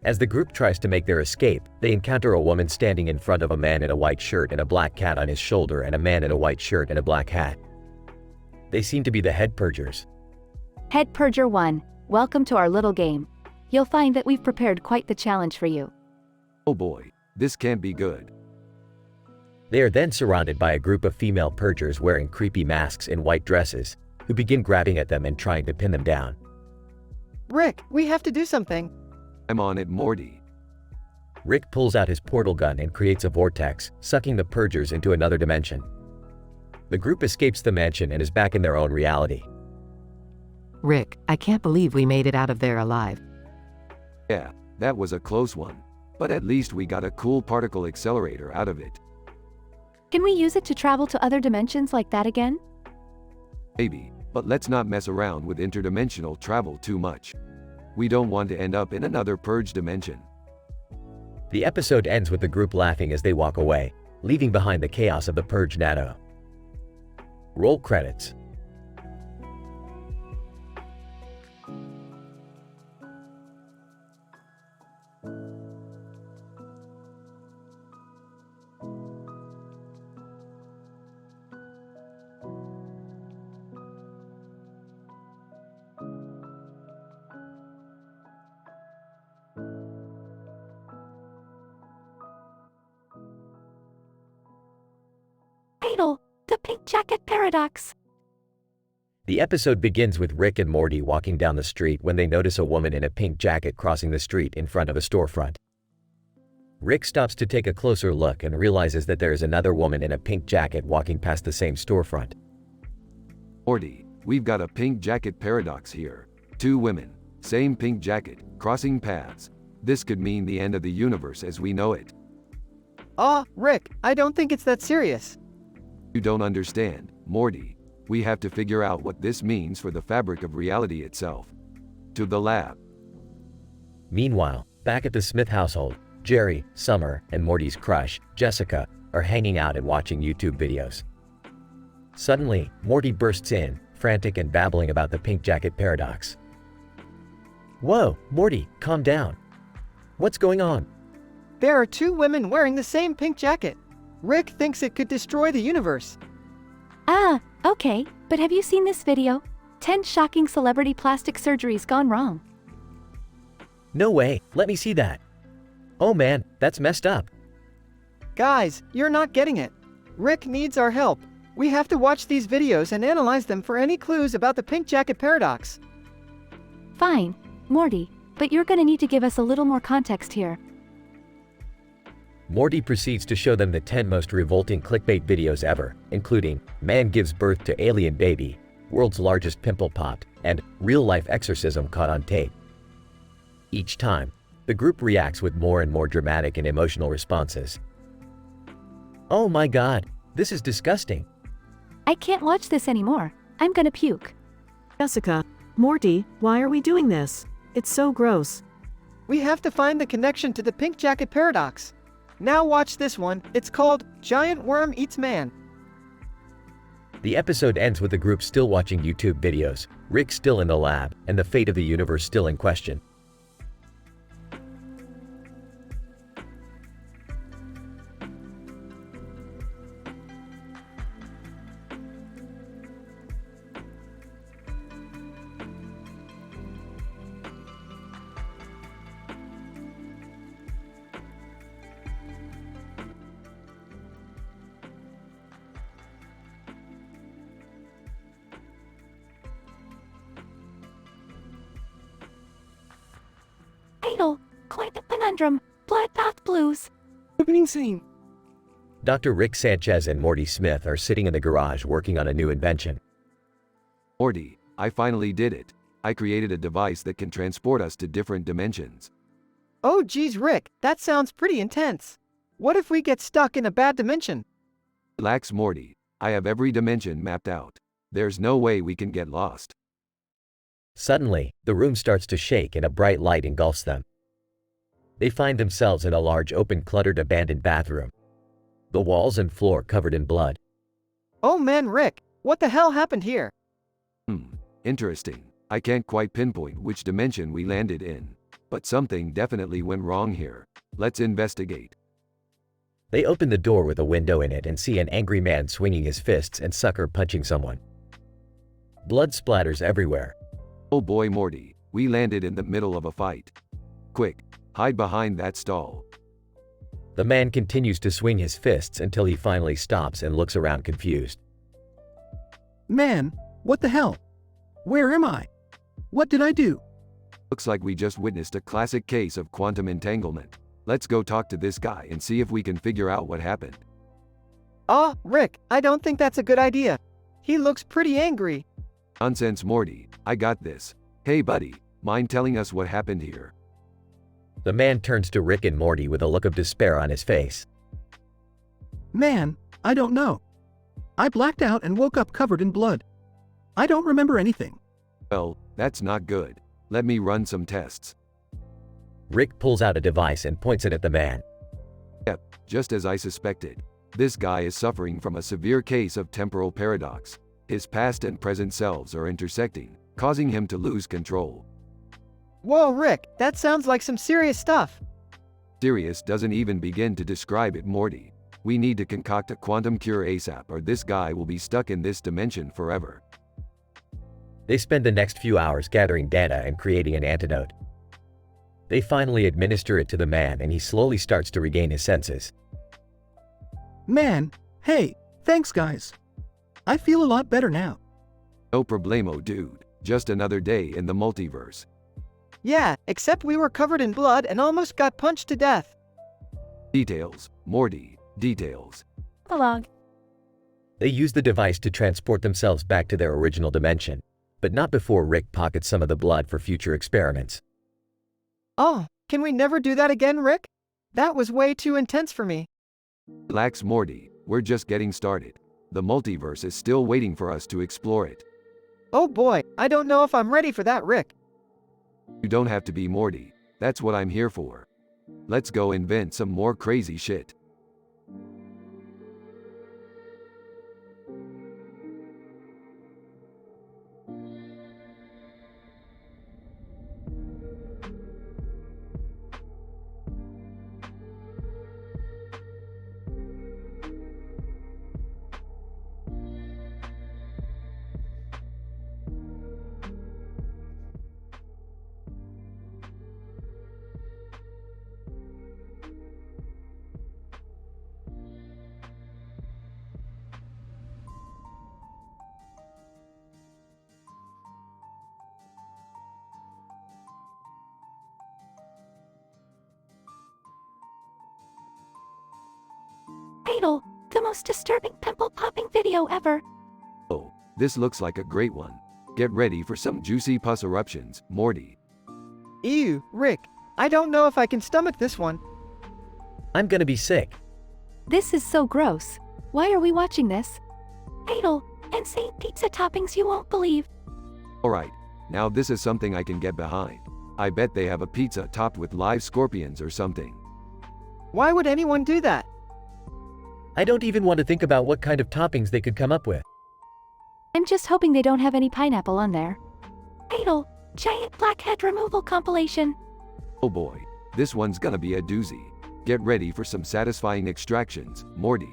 As the group tries to make their escape, they encounter a woman standing in front of a man in a white shirt and a black cat on his shoulder and a man in a white shirt and a black hat. They seem to be the head purgers. Head Purger 1, welcome to our little game. You'll find that we've prepared quite the challenge for you. Oh boy, this can't be good. They are then surrounded by a group of female purgers wearing creepy masks and white dresses, who begin grabbing at them and trying to pin them down. Rick, we have to do something. I'm on it Morty. Rick pulls out his portal gun and creates a vortex, sucking the purgers into another dimension. The group escapes the mansion and is back in their own reality. Rick, I can't believe we made it out of there alive. Yeah, that was a close one. But at least we got a cool particle accelerator out of it. Can we use it to travel to other dimensions like that again? Maybe, but let's not mess around with interdimensional travel too much. We don't want to end up in another purge dimension. The episode ends with the group laughing as they walk away, leaving behind the chaos of the purge-nado. Roll credits. The Pink Jacket Paradox. The episode begins with Rick and Morty walking down the street when they notice a woman in a pink jacket crossing the street in front of a storefront. Rick stops to take a closer look and realizes that there is another woman in a pink jacket walking past the same storefront. Morty, we've got a pink jacket paradox here. Two women, same pink jacket, crossing paths. This could mean the end of the universe as we know it. Rick, I don't think it's that serious. You don't understand, Morty. We have to figure out what this means for the fabric of reality itself. To the lab. Meanwhile, back at the Smith household, Jerry, Summer, and Morty's crush, Jessica, are hanging out and watching YouTube videos. Suddenly, Morty bursts in, frantic and babbling about the pink jacket paradox. Whoa, Morty, calm down. What's going on? There are two women wearing the same pink jacket. Rick thinks it could destroy the universe. Ah, okay, but have you seen this video? 10 shocking celebrity plastic surgeries gone wrong. No way, let me see that. Oh man, that's messed up. Guys, you're not getting it. Rick needs our help. We have to watch these videos and analyze them for any clues about the pink jacket paradox. Fine, Morty, but you're gonna need to give us a little more context here. Morty proceeds to show them the 10 most revolting clickbait videos ever, including Man Gives Birth to Alien Baby, World's Largest Pimple Popped, and Real-Life Exorcism Caught on Tape. Each time, the group reacts with more and more dramatic and emotional responses. Oh my god, this is disgusting. I can't watch this anymore. I'm gonna puke. Jessica, Morty, why are we doing this? It's so gross. We have to find the connection to the pink jacket paradox. Now watch this one. It's called Giant Worm Eats Man. The episode ends with the group still watching YouTube videos, Rick still in the lab, and the fate of the universe still in question. Title, quite the conundrum, Bloodbath Blues. Opening scene. Dr. Rick Sanchez and Morty Smith are sitting in the garage working on a new invention. Morty, I finally did it. I created a device that can transport us to different dimensions. Oh geez, Rick, that sounds pretty intense. What if we get stuck in a bad dimension? Relax, Morty. I have every dimension mapped out. There's no way we can get lost. Suddenly, the room starts to shake and a bright light engulfs them. They find themselves in a large open cluttered abandoned bathroom. The walls and floor covered in blood. Oh man, Rick, what the hell happened here? Interesting. I can't quite pinpoint which dimension we landed in. But something definitely went wrong here. Let's investigate. They open the door with a window in it and see an angry man swinging his fists and sucker punching someone. Blood splatters everywhere. Oh boy, Morty, we landed in the middle of a fight. Quick, hide behind that stall. The man continues to swing his fists until he finally stops and looks around confused. Man, what the hell? Where am I? What did I do? Looks like we just witnessed a classic case of quantum entanglement. Let's go talk to this guy and see if we can figure out what happened. Rick, I don't think that's a good idea. He looks pretty angry. Nonsense, Morty. I got this. Hey buddy, mind telling us what happened here? The man turns to Rick and Morty with a look of despair on his face. Man, I don't know. I blacked out and woke up covered in blood. I don't remember anything. Well, that's not good. Let me run some tests. Rick pulls out a device and points it at the man. Yep, just as I suspected. This guy is suffering from a severe case of temporal paradox. His past and present selves are intersecting, causing him to lose control. Whoa, Rick, that sounds like some serious stuff. Serious doesn't even begin to describe it, Morty. We need to concoct a quantum cure ASAP or this guy will be stuck in this dimension forever. They spend the next few hours gathering data and creating an antidote. They finally administer it to the man and he slowly starts to regain his senses. Man, hey, thanks guys. I feel a lot better now. No problemo, dude. Just another day in the multiverse. Yeah, except we were covered in blood and almost got punched to death. Details, Morty, details. Prologue. They use the device to transport themselves back to their original dimension, but not before Rick pockets some of the blood for future experiments. Oh, can we never do that again, Rick? That was way too intense for me. Relax, Morty. We're just getting started. The multiverse is still waiting for us to explore it. Oh boy, I don't know if I'm ready for that, Rick. You don't have to be, Morty. That's what I'm here for. Let's go invent some more crazy shit. Idle, the most disturbing pimple-popping video ever. Oh, this looks like a great one. Get ready for some juicy pus eruptions, Morty. Ew, Rick. I don't know if I can stomach this one. I'm gonna be sick. This is so gross. Why are we watching this? Idle, insane pizza toppings you won't believe. Alright, now this is something I can get behind. I bet they have a pizza topped with live scorpions or something. Why would anyone do that? I don't even want to think about what kind of toppings they could come up with. I'm just hoping they don't have any pineapple on there. Idle, giant blackhead removal compilation. Oh boy, this one's gonna be a doozy. Get ready for some satisfying extractions, Morty.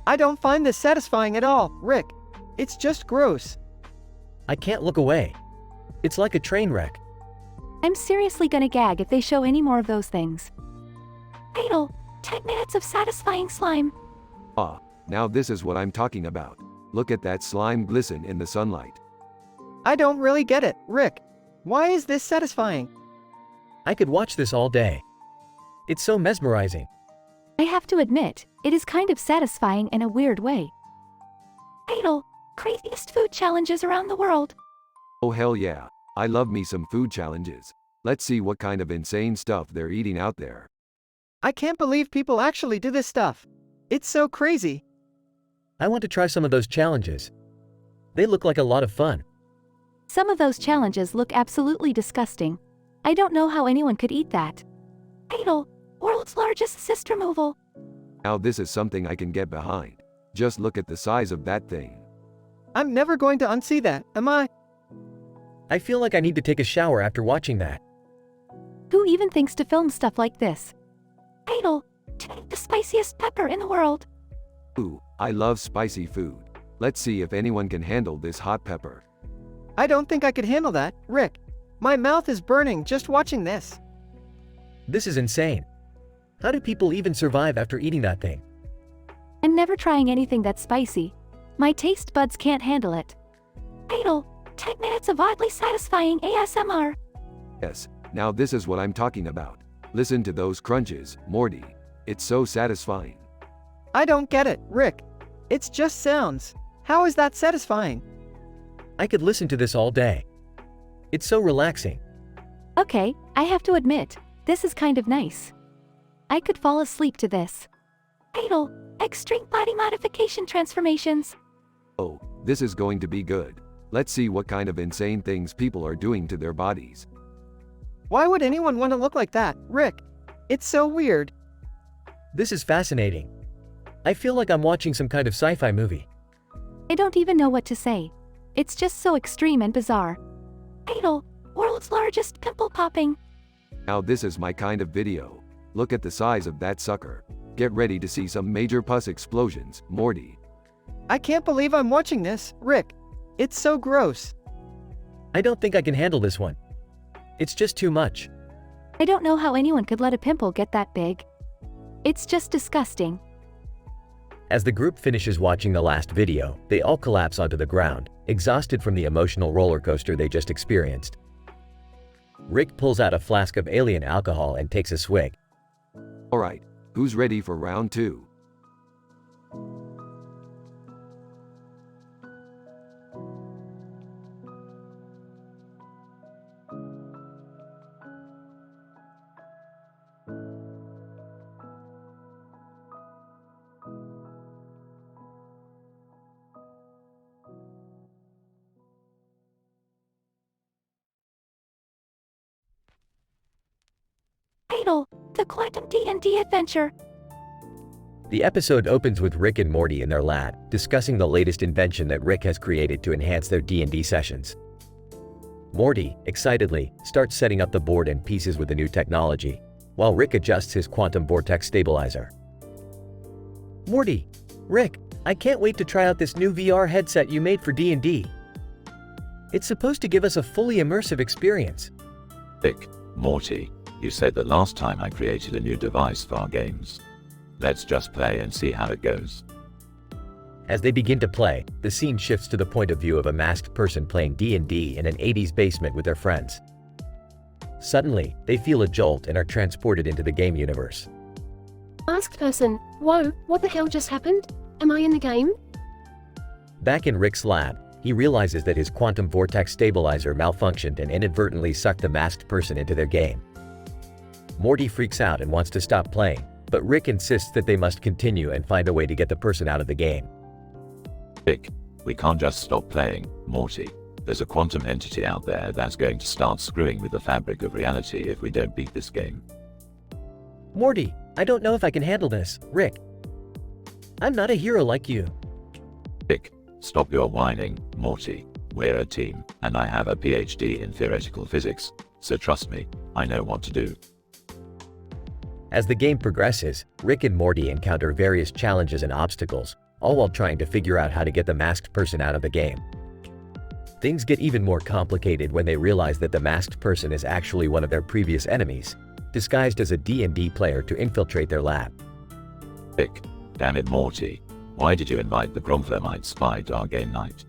I don't find this satisfying at all, Rick. It's just gross. I can't look away. It's like a train wreck. I'm seriously gonna gag if they show any more of those things. Idle, 10 minutes of satisfying slime. Ah, now this is what I'm talking about. Look at that slime glisten in the sunlight. I don't really get it, Rick. Why is this satisfying? I could watch this all day. It's so mesmerizing. I have to admit, it is kind of satisfying in a weird way. Idle, craziest food challenges around the world. Oh hell yeah, I love me some food challenges. Let's see what kind of insane stuff they're eating out there. I can't believe people actually do this stuff. It's so crazy. I want to try some of those challenges. They look like a lot of fun. Some of those challenges look absolutely disgusting. I don't know how anyone could eat that. Idle, world's largest cyst removal. Now this is something I can get behind. Just look at the size of that thing. I'm never going to unsee that, am I? I feel like I need to take a shower after watching that. Who even thinks to film stuff like this? Idle, take the spiciest pepper in the world. Ooh, I love spicy food. Let's see if anyone can handle this hot pepper. I don't think I could handle that, Rick. My mouth is burning just watching this. This is insane. How do people even survive after eating that thing? I'm never trying anything that's spicy. My taste buds can't handle it. Idle, 10 minutes of oddly satisfying ASMR. Yes, now this is what I'm talking about. Listen to those crunches, Morty. It's so satisfying. I don't get it, Rick. It's just sounds. How is that satisfying? I could listen to this all day. It's so relaxing. Okay, I have to admit, this is kind of nice. I could fall asleep to this. Idle, extreme body modification transformations. Oh, this is going to be good. Let's see what kind of insane things people are doing to their bodies. Why would anyone want to look like that, Rick? It's so weird. This is fascinating. I feel like I'm watching some kind of sci-fi movie. I don't even know what to say. It's just so extreme and bizarre. Idle, world's largest pimple popping. Now this is my kind of video. Look at the size of that sucker. Get ready to see some major pus explosions, Morty. I can't believe I'm watching this, Rick. It's so gross. I don't think I can handle this one. It's just too much. I don't know how anyone could let a pimple get that big. It's just disgusting. As the group finishes watching the last video, they all collapse onto the ground, exhausted from the emotional roller coaster they just experienced. Rick pulls out a flask of alien alcohol and takes a swig. Alright, who's ready for round 2? Idle, the quantum D&D adventure. The episode opens with Rick and Morty in their lab, discussing the latest invention that Rick has created to enhance their D&D sessions. Morty, excitedly, starts setting up the board and pieces with the new technology, while Rick adjusts his quantum vortex stabilizer. Morty, Rick, I can't wait to try out this new VR headset you made for D&D. It's supposed to give us a fully immersive experience. Rick, Morty, you said that last time I created a new device for our games. Let's just play and see how it goes. As they begin to play, the scene shifts to the point of view of a masked person playing D&D in an 80s basement with their friends. Suddenly, they feel a jolt and are transported into the game universe. Masked person. Whoa, what the hell just happened? Am I in the game? Back in Rick's lab, he realizes that his quantum vortex stabilizer malfunctioned and inadvertently sucked the masked person into their game. Morty freaks out and wants to stop playing, but Rick insists that they must continue and find a way to get the person out of the game. Rick, we can't just stop playing, Morty. There's a quantum entity out there that's going to start screwing with the fabric of reality if we don't beat this game. Morty, I don't know if I can handle this. Rick, I'm not a hero like you. Rick, stop your whining, Morty. We're a team, and I have a PhD in theoretical physics, so trust me, I know what to do. As the game progresses, Rick and Morty encounter various challenges and obstacles, all while trying to figure out how to get the masked person out of the game. Things get even more complicated when they realize that the masked person is actually one of their previous enemies, disguised as a D&D player to infiltrate their lab. Rick, damn it Morty, why did you invite the Gromflemite spy to our game night?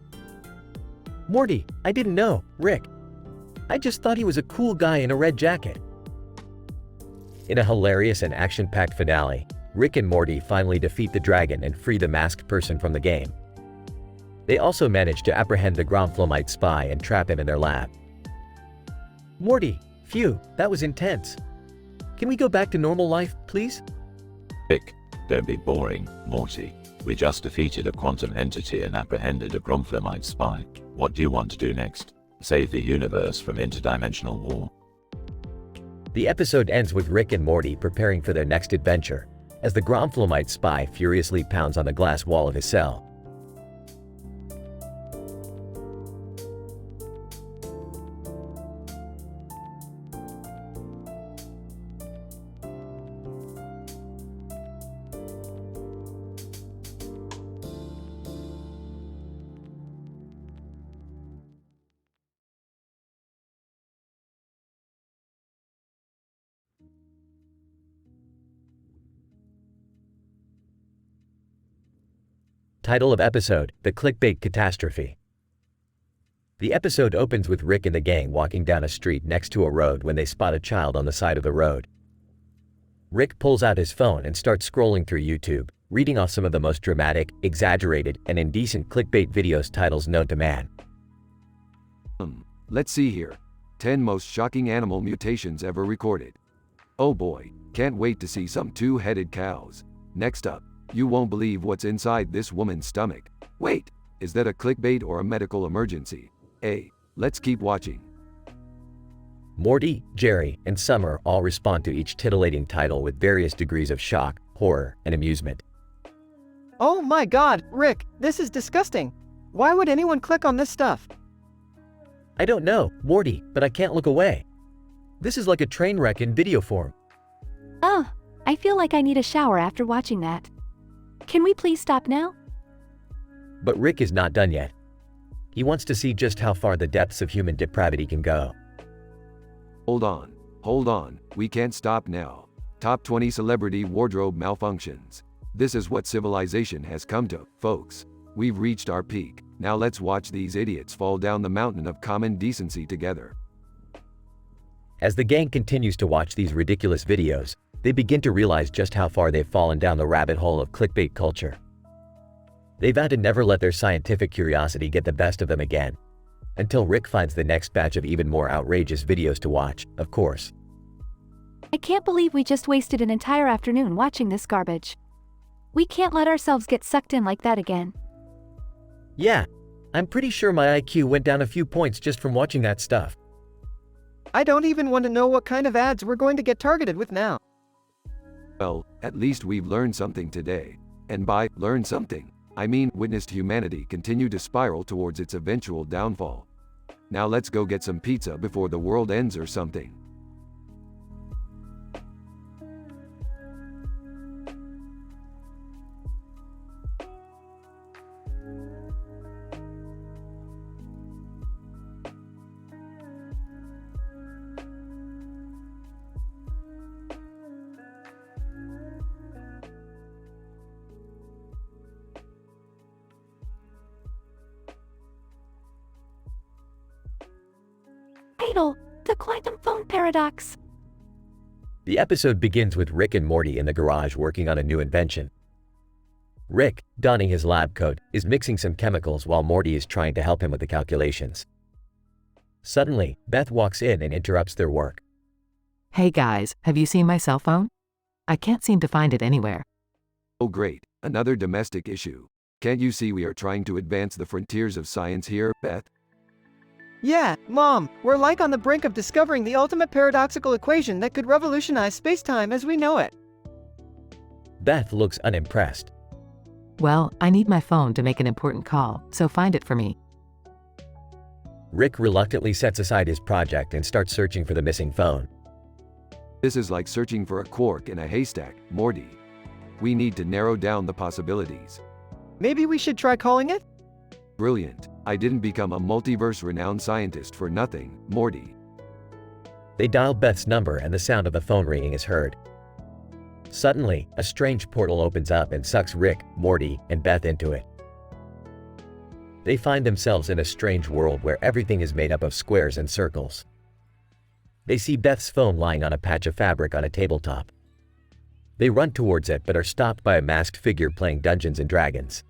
Morty, I didn't know. Rick, I just thought he was a cool guy in a red jacket. In a hilarious and action-packed finale, Rick and Morty finally defeat the dragon and free the masked person from the game. They also manage to apprehend the Gromflemite spy and trap him in their lab. Morty, phew, that was intense. Can we go back to normal life, please? Rick, don't be boring, Morty. We just defeated a quantum entity and apprehended a Gromflemite spy. What do you want to do next? Save the universe from interdimensional war? The episode ends with Rick and Morty preparing for their next adventure, as the Gromflemite spy furiously pounds on the glass wall of his cell. Title of episode: The Clickbait Catastrophe. The episode opens with Rick and the gang walking down a street next to a road when they spot a child on the side of the road. Rick pulls out his phone and starts scrolling through YouTube, reading off some of the most dramatic, exaggerated, and indecent clickbait videos titles known to man. Let's see here. 10 most shocking animal mutations ever recorded. Oh boy, can't wait to see some two-headed cows. Next up, you won't believe what's inside this woman's stomach. Wait, is that a clickbait or a medical emergency? Let's keep watching. Morty, Jerry, and Summer all respond to each titillating title with various degrees of shock, horror, and amusement. Oh my god, Rick, this is disgusting. Why would anyone click on this stuff? I don't know, Morty, but I can't look away. This is like a train wreck in video form. Oh, I feel like I need a shower after watching that. Can we please stop now? But Rick is not done yet. He wants to see just how far the depths of human depravity can go. Hold on, we can't stop now. Top 20 celebrity wardrobe malfunctions. This is what civilization has come to, folks. We've reached our peak. Now let's watch these idiots fall down the mountain of common decency together. As the gang continues to watch these ridiculous videos, they begin to realize just how far they've fallen down the rabbit hole of clickbait culture. They vow to never let their scientific curiosity get the best of them again, until Rick finds the next batch of even more outrageous videos to watch, of course. I can't believe we just wasted an entire afternoon watching this garbage. We can't let ourselves get sucked in like that again. Yeah, I'm pretty sure my IQ went down a few points just from watching that stuff. I don't even want to know what kind of ads we're going to get targeted with now. Well, at least we've learned something today. And by learn something, I mean witnessed humanity continue to spiral towards its eventual downfall. Now let's go get some pizza before the world ends or something. The quantum phone paradox. The episode begins with Rick and Morty in the garage working on a new invention. Rick, donning his lab coat, is mixing some chemicals while Morty is trying to help him with the calculations. Suddenly, Beth walks in and interrupts their work. Hey guys, have you seen my cell phone? I can't seem to find it anywhere. Oh great, another domestic issue. Can't you see we are trying to advance the frontiers of science here, Beth? Yeah, Mom, we're like on the brink of discovering the ultimate paradoxical equation that could revolutionize space-time as we know it. Beth looks unimpressed. Well, I need my phone to make an important call, so find it for me. Rick reluctantly sets aside his project and starts searching for the missing phone. This is like searching for a quark in a haystack, Morty. We need to narrow down the possibilities. Maybe we should try calling it? Brilliant. I didn't become a multiverse-renowned scientist for nothing, Morty. They dial Beth's number and the sound of the phone ringing is heard. Suddenly, a strange portal opens up and sucks Rick, Morty, and Beth into it. They find themselves in a strange world where everything is made up of squares and circles. They see Beth's phone lying on a patch of fabric on a tabletop. They run towards it but are stopped by a masked figure playing Dungeons and Dragons.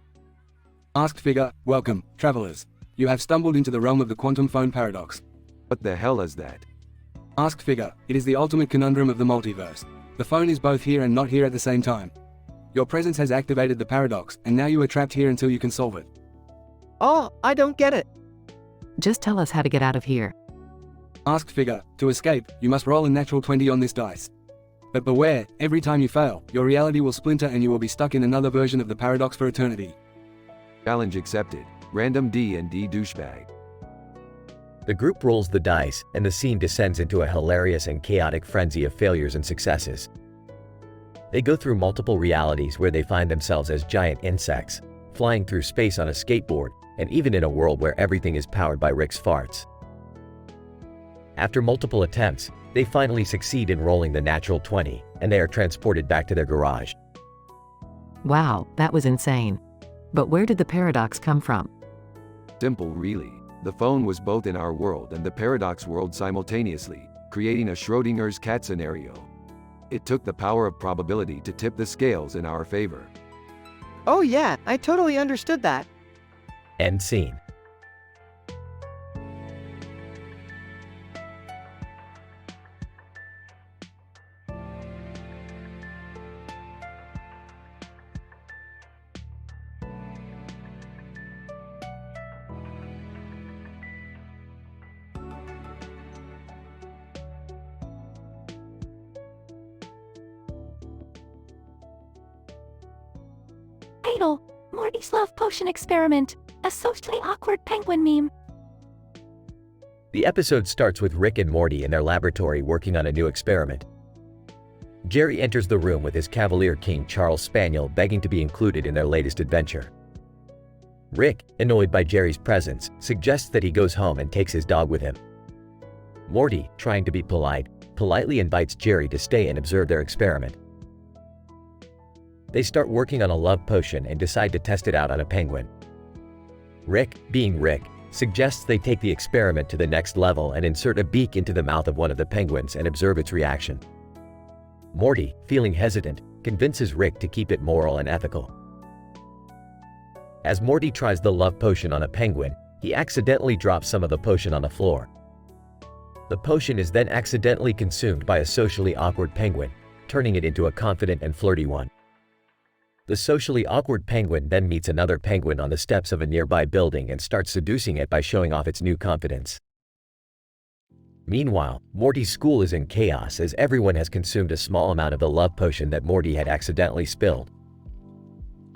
Masked figure, welcome, travelers. You have stumbled into the realm of the quantum phone paradox. What the hell is that? Masked figure, it is the ultimate conundrum of the multiverse. The phone is both here and not here at the same time. Your presence has activated the paradox, and now you are trapped here until you can solve it. Oh, I don't get it. Just tell us how to get out of here. Masked figure, to escape, you must roll a natural 20 on this dice. But beware, every time you fail, your reality will splinter and you will be stuck in another version of the paradox for eternity. Challenge accepted. Random D&D douchebag. The group rolls the dice, and the scene descends into a hilarious and chaotic frenzy of failures and successes. They go through multiple realities where they find themselves as giant insects, flying through space on a skateboard, and even in a world where everything is powered by Rick's farts. After multiple attempts, they finally succeed in rolling the natural 20, and they are transported back to their garage. Wow, that was insane. But where did the paradox come from? Simple really. The phone was both in our world and the paradox world simultaneously, creating a Schrodinger's cat scenario. It took the power of probability to tip the scales in our favor. Oh yeah, I totally understood that. End scene. Idle, Morty's love potion experiment, a socially awkward penguin meme. The episode starts with Rick and Morty in their laboratory working on a new experiment. Jerry enters the room with his Cavalier King Charles Spaniel begging to be included in their latest adventure. Rick, annoyed by Jerry's presence, suggests that he goes home and takes his dog with him. Morty, trying to be politely invites Jerry to stay and observe their experiment. They start working on a love potion and decide to test it out on a penguin. Rick, being Rick, suggests they take the experiment to the next level and insert a beak into the mouth of one of the penguins and observe its reaction. Morty, feeling hesitant, convinces Rick to keep it moral and ethical. As Morty tries the love potion on a penguin, he accidentally drops some of the potion on the floor. The potion is then accidentally consumed by a socially awkward penguin, turning it into a confident and flirty one. The socially awkward penguin then meets another penguin on the steps of a nearby building and starts seducing it by showing off its new confidence. Meanwhile, Morty's school is in chaos as everyone has consumed a small amount of the love potion that Morty had accidentally spilled.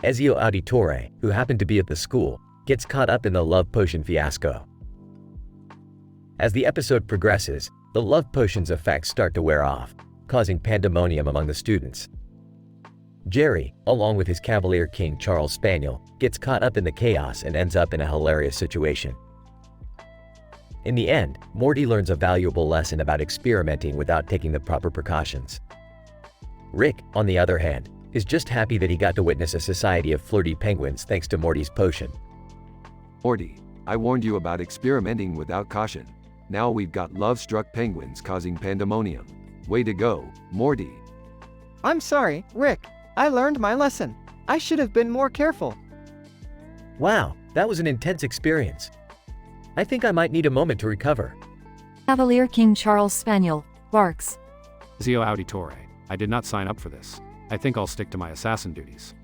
Ezio Auditore, who happened to be at the school, gets caught up in the love potion fiasco. As the episode progresses, the love potion's effects start to wear off, causing pandemonium among the students. Jerry, along with his Cavalier King Charles Spaniel, gets caught up in the chaos and ends up in a hilarious situation. In the end, Morty learns a valuable lesson about experimenting without taking the proper precautions. Rick, on the other hand, is just happy that he got to witness a society of flirty penguins thanks to Morty's potion. Morty, I warned you about experimenting without caution. Now we've got love-struck penguins causing pandemonium. Way to go, Morty. I'm sorry, Rick. I learned my lesson. I should have been more careful. Wow, that was an intense experience. I think I might need a moment to recover. Cavalier King Charles Spaniel, barks. Zio Auditore. I did not sign up for this. I think I'll stick to my assassin duties.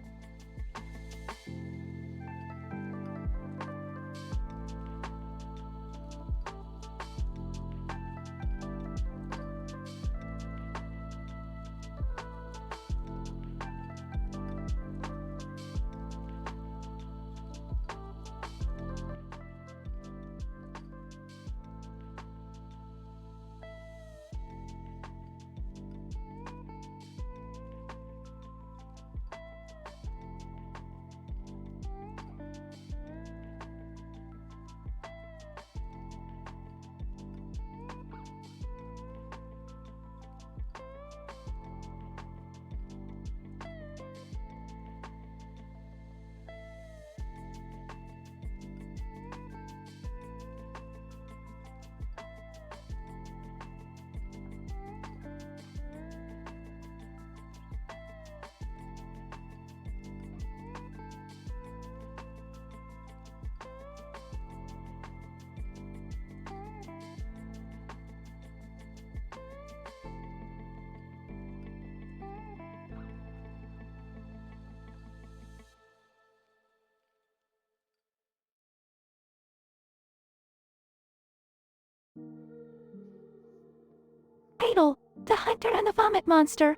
Idle, the hunter and the vomit monster.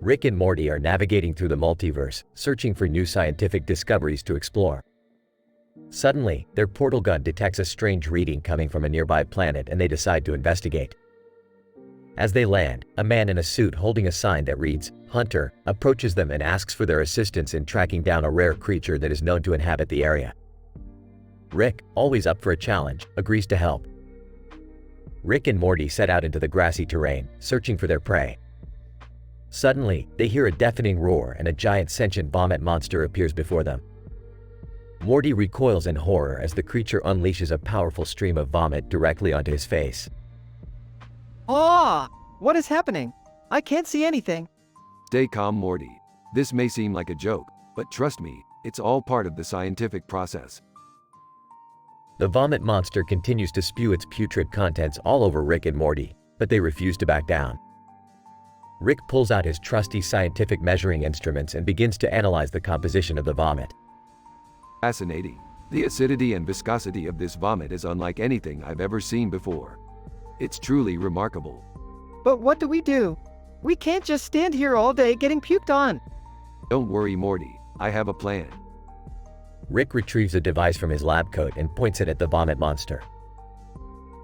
Rick and Morty are navigating through the multiverse, searching for new scientific discoveries to explore. Suddenly, their portal gun detects a strange reading coming from a nearby planet and they decide to investigate. As they land, a man in a suit holding a sign that reads, "Hunter," approaches them and asks for their assistance in tracking down a rare creature that is known to inhabit the area. Rick, always up for a challenge, agrees to help. Rick and Morty set out into the grassy terrain, searching for their prey. Suddenly, they hear a deafening roar and a giant sentient vomit monster appears before them. Morty recoils in horror as the creature unleashes a powerful stream of vomit directly onto his face. Ah! What is happening? I can't see anything. Stay calm, Morty. This may seem like a joke, but trust me, it's all part of the scientific process. The vomit monster continues to spew its putrid contents all over Rick and Morty, but they refuse to back down. Rick pulls out his trusty scientific measuring instruments and begins to analyze the composition of the vomit. Fascinating. The acidity and viscosity of this vomit is unlike anything I've ever seen before. It's truly remarkable. But what do? We can't just stand here all day getting puked on. Don't worry, Morty. I have a plan. Rick retrieves a device from his lab coat and points it at the vomit monster.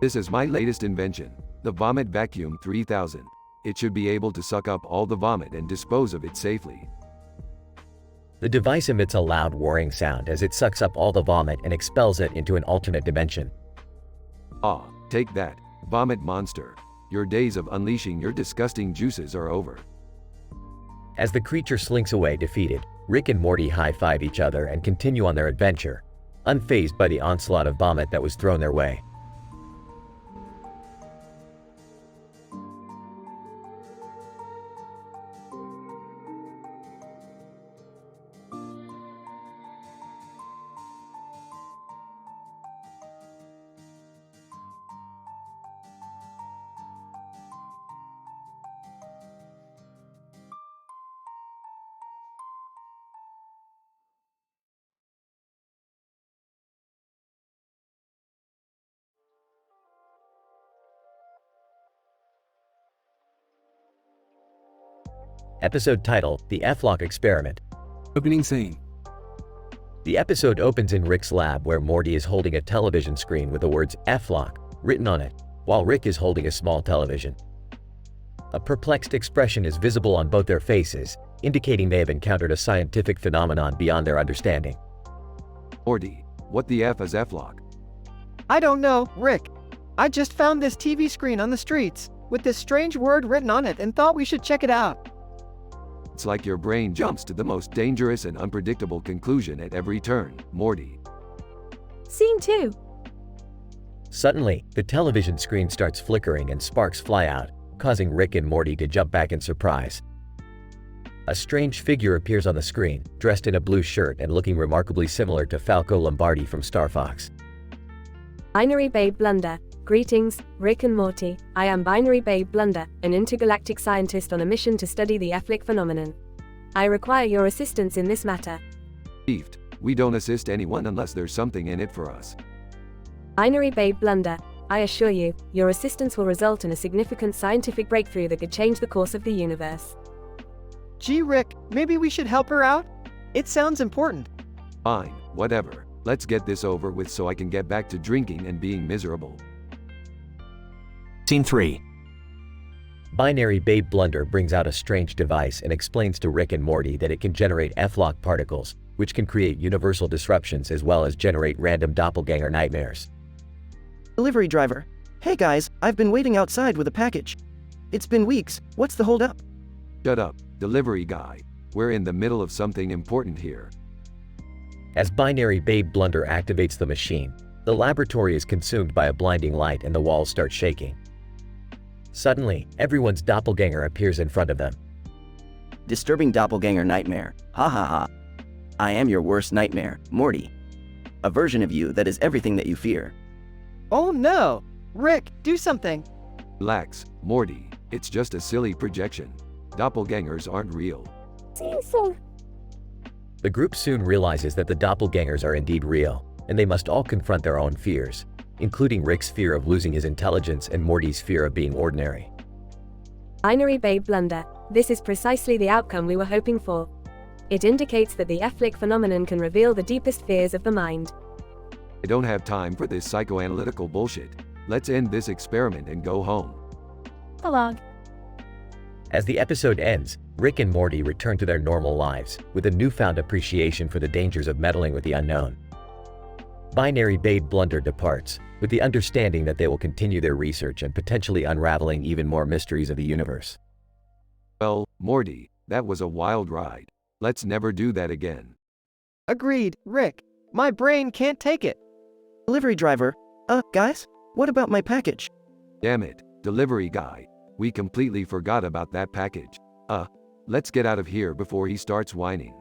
This is my latest invention, the Vomit Vacuum 3000. It should be able to suck up all the vomit and dispose of it safely. The device emits a loud whirring sound as it sucks up all the vomit and expels it into an alternate dimension. Ah, take that, vomit monster. Your days of unleashing your disgusting juices are over. As the creature slinks away defeated, Rick and Morty high-five each other and continue on their adventure, unfazed by the onslaught of vomit that was thrown their way. Episode title: The F-Lock Experiment. Opening scene. The episode opens in Rick's lab where Morty is holding a television screen with the words F-Lock written on it, while Rick is holding a small television. A perplexed expression is visible on both their faces, indicating they have encountered a scientific phenomenon beyond their understanding. Morty, what the F is F-Lock? I don't know, Rick. I just found this TV screen on the streets, with this strange word written on it and thought we should check it out. It's like your brain jumps to the most dangerous and unpredictable conclusion at every turn, Morty. Scene 2. Suddenly, the television screen starts flickering and sparks fly out, causing Rick and Morty to jump back in surprise. A strange figure appears on the screen, dressed in a blue shirt and looking remarkably similar to Falco Lombardi from Star Fox. Binary Babe Blunder. Greetings, Rick and Morty. I am Binary Babe Blunder, an intergalactic scientist on a mission to study the Affleck phenomenon. I require your assistance in this matter. Received. We don't assist anyone unless there's something in it for us. Binary Babe Blunder. I assure you, your assistance will result in a significant scientific breakthrough that could change the course of the universe. Gee, Rick, maybe we should help her out? It sounds important. Fine, whatever. Let's get this over with so I can get back to drinking and being miserable. Scene 3. Binary Babe Blunder brings out a strange device and explains to Rick and Morty that it can generate F-lock particles, which can create universal disruptions as well as generate random doppelganger nightmares. Delivery driver. Hey guys, I've been waiting outside with a package. It's been weeks, what's the holdup? Shut up, delivery guy. We're in the middle of something important here. As Binary Babe Blunder activates the machine, the laboratory is consumed by a blinding light and the walls start shaking. Suddenly, everyone's doppelganger appears in front of them. Disturbing doppelganger nightmare. Ha ha ha. I am your worst nightmare, Morty. A version of you that is everything that you fear. Oh no! Rick, do something! Relax, Morty. It's just a silly projection. Doppelgangers aren't real. The group soon realizes that the doppelgangers are indeed real, and they must all confront their own fears, including Rick's fear of losing his intelligence and Morty's fear of being ordinary. Binary Babe Blunder. This is precisely the outcome we were hoping for. It indicates that the Affleck phenomenon can reveal the deepest fears of the mind. I don't have time for this psychoanalytical bullshit. Let's end this experiment and go home. Prologue. As the episode ends, Rick and Morty return to their normal lives, with a newfound appreciation for the dangers of meddling with the unknown. Binary Babe Blunder departs, with the understanding that they will continue their research and potentially unraveling even more mysteries of the universe. Well, Morty, that was a wild ride. Let's never do that again. Agreed, Rick. My brain can't take it. Delivery driver. Guys? What about my package? Damn it, delivery guy. We completely forgot about that package. Let's get out of here before he starts whining.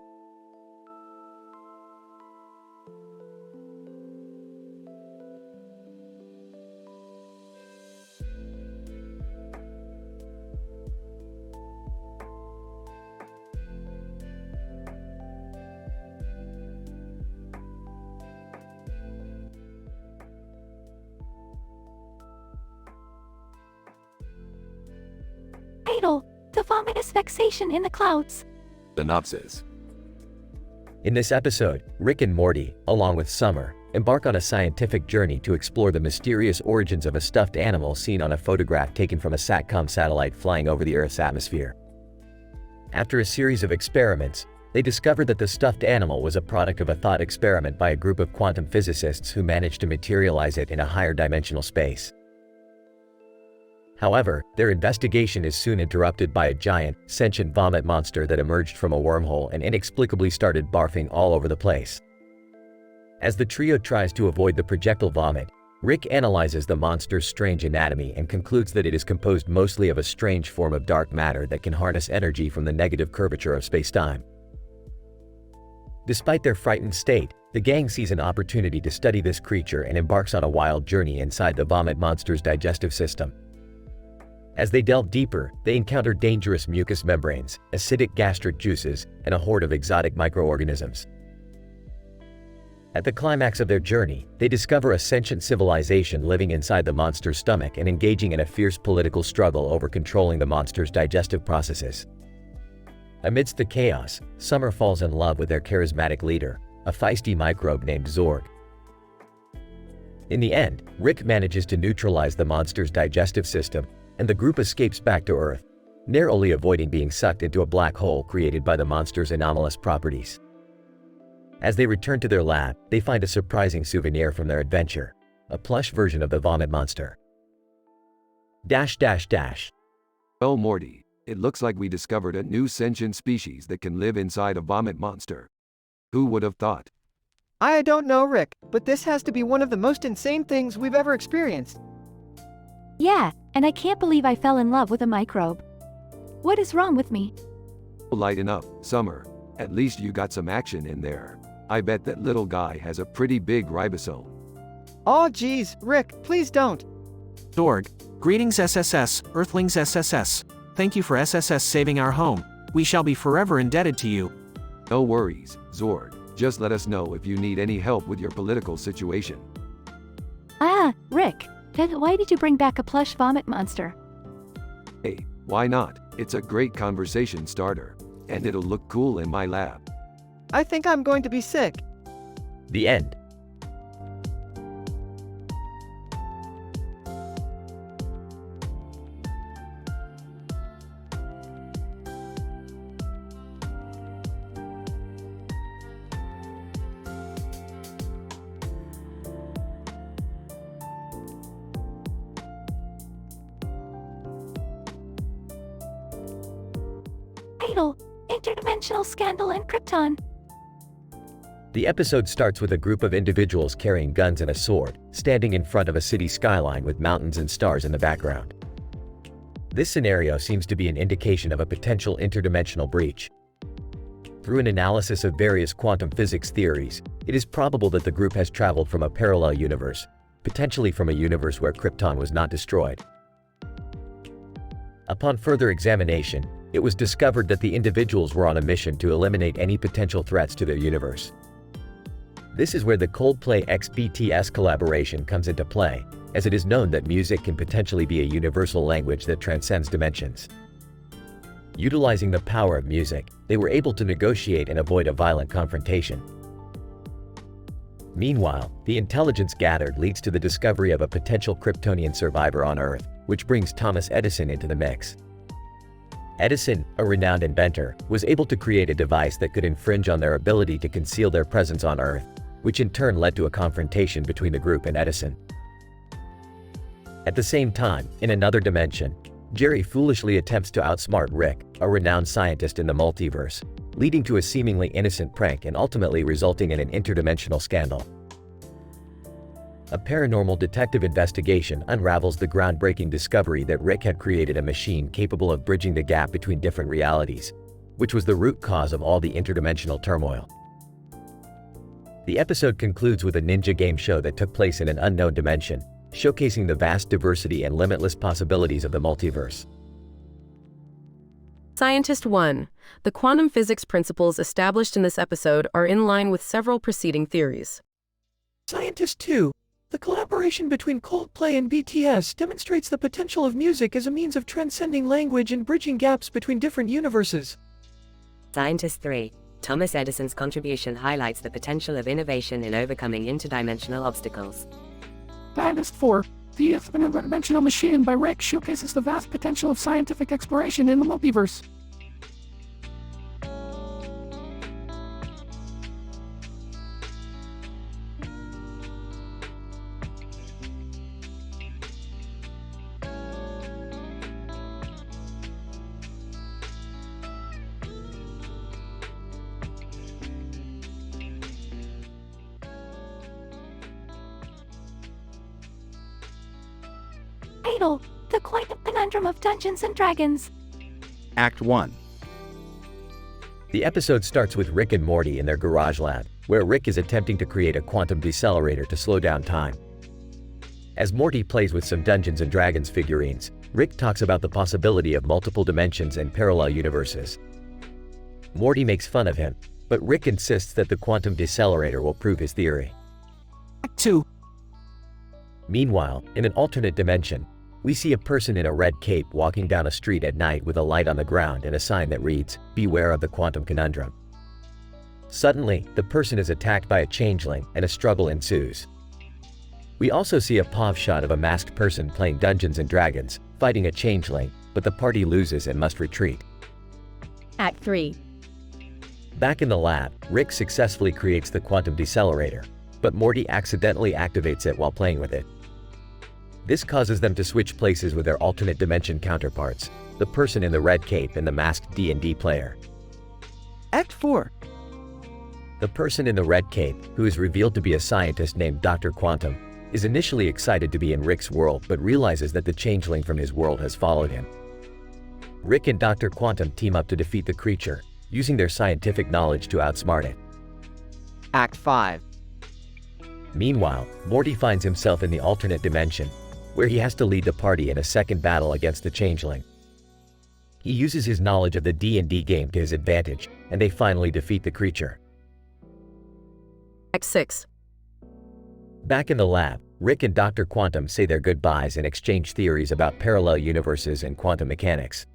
Idle. The vomitous vexation in the clouds. Synopsis. In this episode, Rick and Morty, along with Summer, embark on a scientific journey to explore the mysterious origins of a stuffed animal seen on a photograph taken from a SATCOM satellite flying over the Earth's atmosphere. After a series of experiments, they discovered that the stuffed animal was a product of a thought experiment by a group of quantum physicists who managed to materialize it in a higher dimensional space. However, their investigation is soon interrupted by a giant, sentient vomit monster that emerged from a wormhole and inexplicably started barfing all over the place. As the trio tries to avoid the projectile vomit, Rick analyzes the monster's strange anatomy and concludes that it is composed mostly of a strange form of dark matter that can harness energy from the negative curvature of space-time. Despite their frightened state, the gang sees an opportunity to study this creature and embarks on a wild journey inside the vomit monster's digestive system. As they delve deeper, they encounter dangerous mucous membranes, acidic gastric juices, and a horde of exotic microorganisms. At the climax of their journey, they discover a sentient civilization living inside the monster's stomach and engaging in a fierce political struggle over controlling the monster's digestive processes. Amidst the chaos, Summer falls in love with their charismatic leader, a feisty microbe named Zorg. In the end, Rick manages to neutralize the monster's digestive system, and the group escapes back to Earth, narrowly avoiding being sucked into a black hole created by the monster's anomalous properties. As they return to their lab, they find a surprising souvenir from their adventure, a plush version of the vomit monster. Well, Morty, it looks like we discovered a new sentient species that can live inside a vomit monster. Who would have thought? I don't know, Rick, but this has to be one of the most insane things we've ever experienced. Yeah, and I can't believe I fell in love with a microbe. What is wrong with me? Lighten up, Summer. At least you got some action in there. I bet that little guy has a pretty big ribosome. Aw geez, Rick, please don't. Dorg. Greetings SSS, Earthlings SSS. Thank you for SSS saving our home. We shall be forever indebted to you. No worries, Zorg. Just let us know if you need any help with your political situation. Ah, Rick. Then why did you bring back a plush vomit monster? Hey, why not? It's a great conversation starter. And it'll look cool in my lab. I think I'm going to be sick. The end. Fatal, interdimensional scandal in Krypton. The episode starts with a group of individuals carrying guns and a sword, standing in front of a city skyline with mountains and stars in the background. This scenario seems to be an indication of a potential interdimensional breach. Through an analysis of various quantum physics theories, it is probable that the group has traveled from a parallel universe, potentially from a universe where Krypton was not destroyed. Upon further examination, it was discovered that the individuals were on a mission to eliminate any potential threats to their universe. This is where the Coldplay x BTS collaboration comes into play, as it is known that music can potentially be a universal language that transcends dimensions. Utilizing the power of music, they were able to negotiate and avoid a violent confrontation. Meanwhile, the intelligence gathered leads to the discovery of a potential Kryptonian survivor on Earth, which brings Thomas Edison into the mix. Edison, a renowned inventor, was able to create a device that could infringe on their ability to conceal their presence on Earth, which in turn led to a confrontation between the group and Edison. At the same time, in another dimension, Jerry foolishly attempts to outsmart Rick, a renowned scientist in the multiverse, leading to a seemingly innocent prank and ultimately resulting in an interdimensional scandal. A paranormal detective investigation unravels the groundbreaking discovery that Rick had created a machine capable of bridging the gap between different realities, which was the root cause of all the interdimensional turmoil. The episode concludes with a ninja game show that took place in an unknown dimension, showcasing the vast diversity and limitless possibilities of the multiverse. Scientist 1. The quantum physics principles established in this episode are in line with several preceding theories. Scientist 2. The collaboration between Coldplay and BTS demonstrates the potential of music as a means of transcending language and bridging gaps between different universes. Scientist 3. Thomas Edison's contribution highlights the potential of innovation in overcoming interdimensional obstacles. Scientist 4. The interdimensional machine by Rick showcases the vast potential of scientific exploration in the multiverse. Fatal, the quantum conundrum of Dungeons and Dragons. Act 1. The episode starts with Rick and Morty in their garage lab, where Rick is attempting to create a quantum decelerator to slow down time. As Morty plays with some Dungeons and Dragons figurines, Rick talks about the possibility of multiple dimensions and parallel universes. Morty makes fun of him, but Rick insists that the quantum decelerator will prove his theory. Act 2. Meanwhile, in an alternate dimension, we see a person in a red cape walking down a street at night with a light on the ground and a sign that reads, "Beware of the quantum conundrum." Suddenly, the person is attacked by a changeling and a struggle ensues. We also see a POV shot of a masked person playing Dungeons and Dragons, fighting a changeling, but the party loses and must retreat. Act 3. Back in the lab, Rick successfully creates the quantum decelerator, but Morty accidentally activates it while playing with it. This causes them to switch places with their alternate dimension counterparts, the person in the red cape and the masked D&D player. Act 4. The person in the red cape, who is revealed to be a scientist named Dr. Quantum, is initially excited to be in Rick's world but realizes that the changeling from his world has followed him. Rick and Dr. Quantum team up to defeat the creature, using their scientific knowledge to outsmart it. Act 5. Meanwhile, Morty finds himself in the alternate dimension, where he has to lead the party in a second battle against the changeling. He uses his knowledge of the D&D game to his advantage, and they finally defeat the creature. Act 6. Back in the lab, Rick and Dr. Quantum say their goodbyes and exchange theories about parallel universes and quantum mechanics.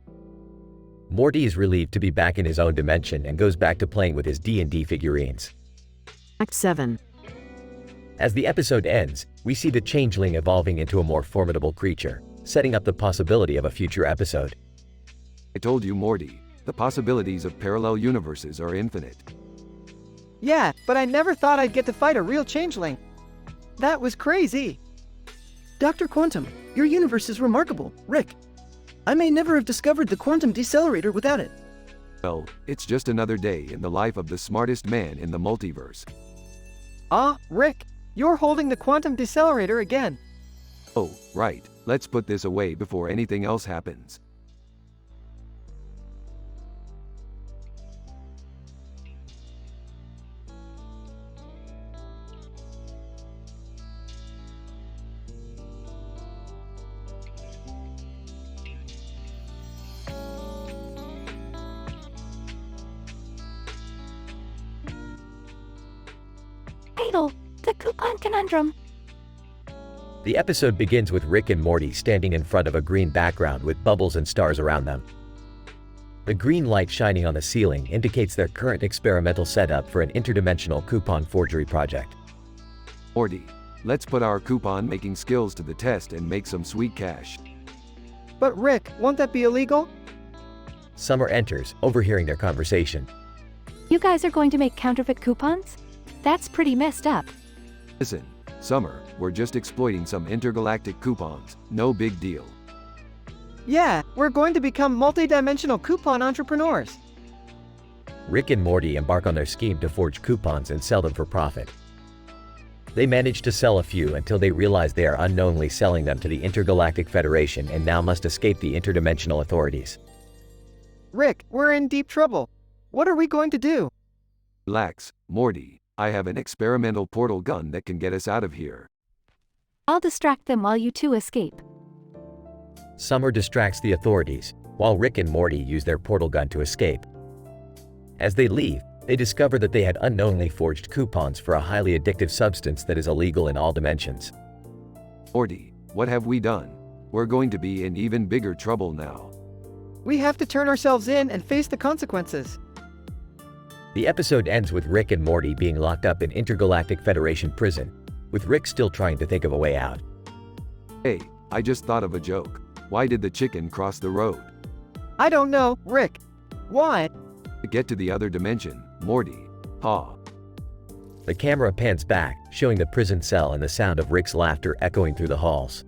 Morty is relieved to be back in his own dimension and goes back to playing with his D&D figurines. Act 7. As the episode ends, we see the changeling evolving into a more formidable creature, setting up the possibility of a future episode. I told you, Morty, the possibilities of parallel universes are infinite. Yeah, but I never thought I'd get to fight a real changeling. That was crazy. Dr. Quantum, your universe is remarkable. Rick, I may never have discovered the quantum decelerator without it. Well, it's just another day in the life of the smartest man in the multiverse. Rick, you're holding the quantum decelerator again. Oh, right, let's put this away before anything else happens. The coupon conundrum. The episode begins with Rick and Morty standing in front of a green background with bubbles and stars around them. The green light shining on the ceiling indicates their current experimental setup for an interdimensional coupon forgery project. Morty, let's put our coupon-making skills to the test and make some sweet cash. But Rick, won't that be illegal? Summer enters, overhearing their conversation. You guys are going to make counterfeit coupons? That's pretty messed up. Listen, Summer, we're just exploiting some intergalactic coupons, no big deal. Yeah, we're going to become multi-dimensional coupon entrepreneurs. Rick and Morty embark on their scheme to forge coupons and sell them for profit. They manage to sell a few until they realize they are unknowingly selling them to the Intergalactic Federation and now must escape the interdimensional authorities. Rick, we're in deep trouble. What are we going to do? Relax, Morty. I have an experimental portal gun that can get us out of here. I'll distract them while you two escape. Summer distracts the authorities, while Rick and Morty use their portal gun to escape. As they leave, they discover that they had unknowingly forged coupons for a highly addictive substance that is illegal in all dimensions. Morty, what have we done? We're going to be in even bigger trouble now. We have to turn ourselves in and face the consequences. The episode ends with Rick and Morty being locked up in Intergalactic Federation prison, with Rick still trying to think of a way out. Hey, I just thought of a joke. Why did the chicken cross the road? I don't know, Rick. Why? To get to the other dimension, Morty. Ha. The camera pans back, showing the prison cell and the sound of Rick's laughter echoing through the halls.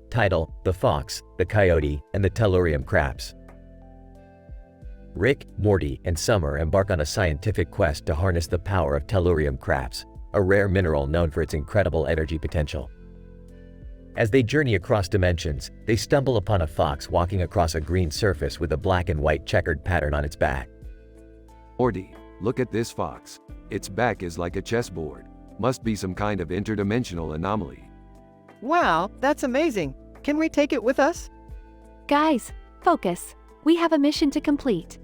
Title: The Fox, the Coyote, and the Tellurium Crabs. Rick, Morty, and Summer embark on a scientific quest to harness the power of tellurium crabs, a rare mineral known for its incredible energy potential. As they journey across dimensions, they stumble upon a fox walking across a green surface with a black and white checkered pattern on its back. Morty, look at this fox. Its back is like a chessboard. Must be some kind of interdimensional anomaly. Wow, that's amazing. Can we take it with us? Guys, focus. We have a mission to complete.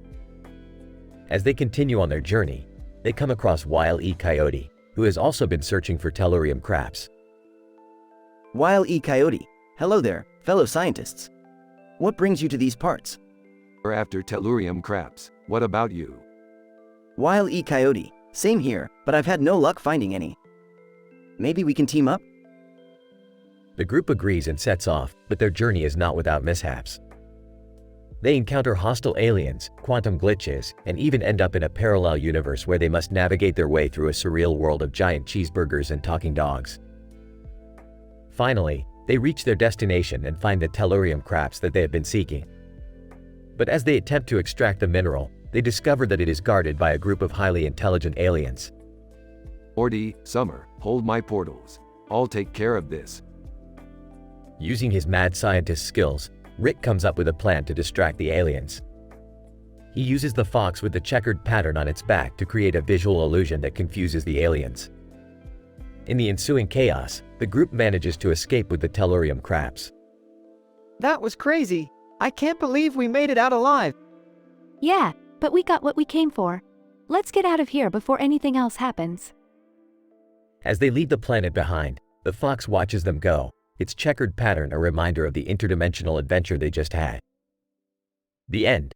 As they continue on their journey, they come across Wile E. Coyote, who has also been searching for tellurium crabs. Wile E. Coyote, hello there, fellow scientists. What brings you to these parts? Or after tellurium craps. What about you? Wile E. Coyote. Same here, but I've had no luck finding any. Maybe we can team up? The group agrees and sets off, but their journey is not without mishaps. They encounter hostile aliens, quantum glitches, and even end up in a parallel universe where they must navigate their way through a surreal world of giant cheeseburgers and talking dogs. Finally, they reach their destination and find the tellurium craps that they have been seeking. But as they attempt to extract the mineral, they discover that it is guarded by a group of highly intelligent aliens. Morty, Summer, hold my portals. I'll take care of this. Using his mad scientist skills, Rick comes up with a plan to distract the aliens. He uses the fox with the checkered pattern on its back to create a visual illusion that confuses the aliens. In the ensuing chaos, the group manages to escape with the tellurium craps. That was crazy. I can't believe we made it out alive. Yeah, but we got what we came for. Let's get out of here before anything else happens. As they leave the planet behind, the fox watches them go, its checkered pattern a reminder of the interdimensional adventure they just had. The end.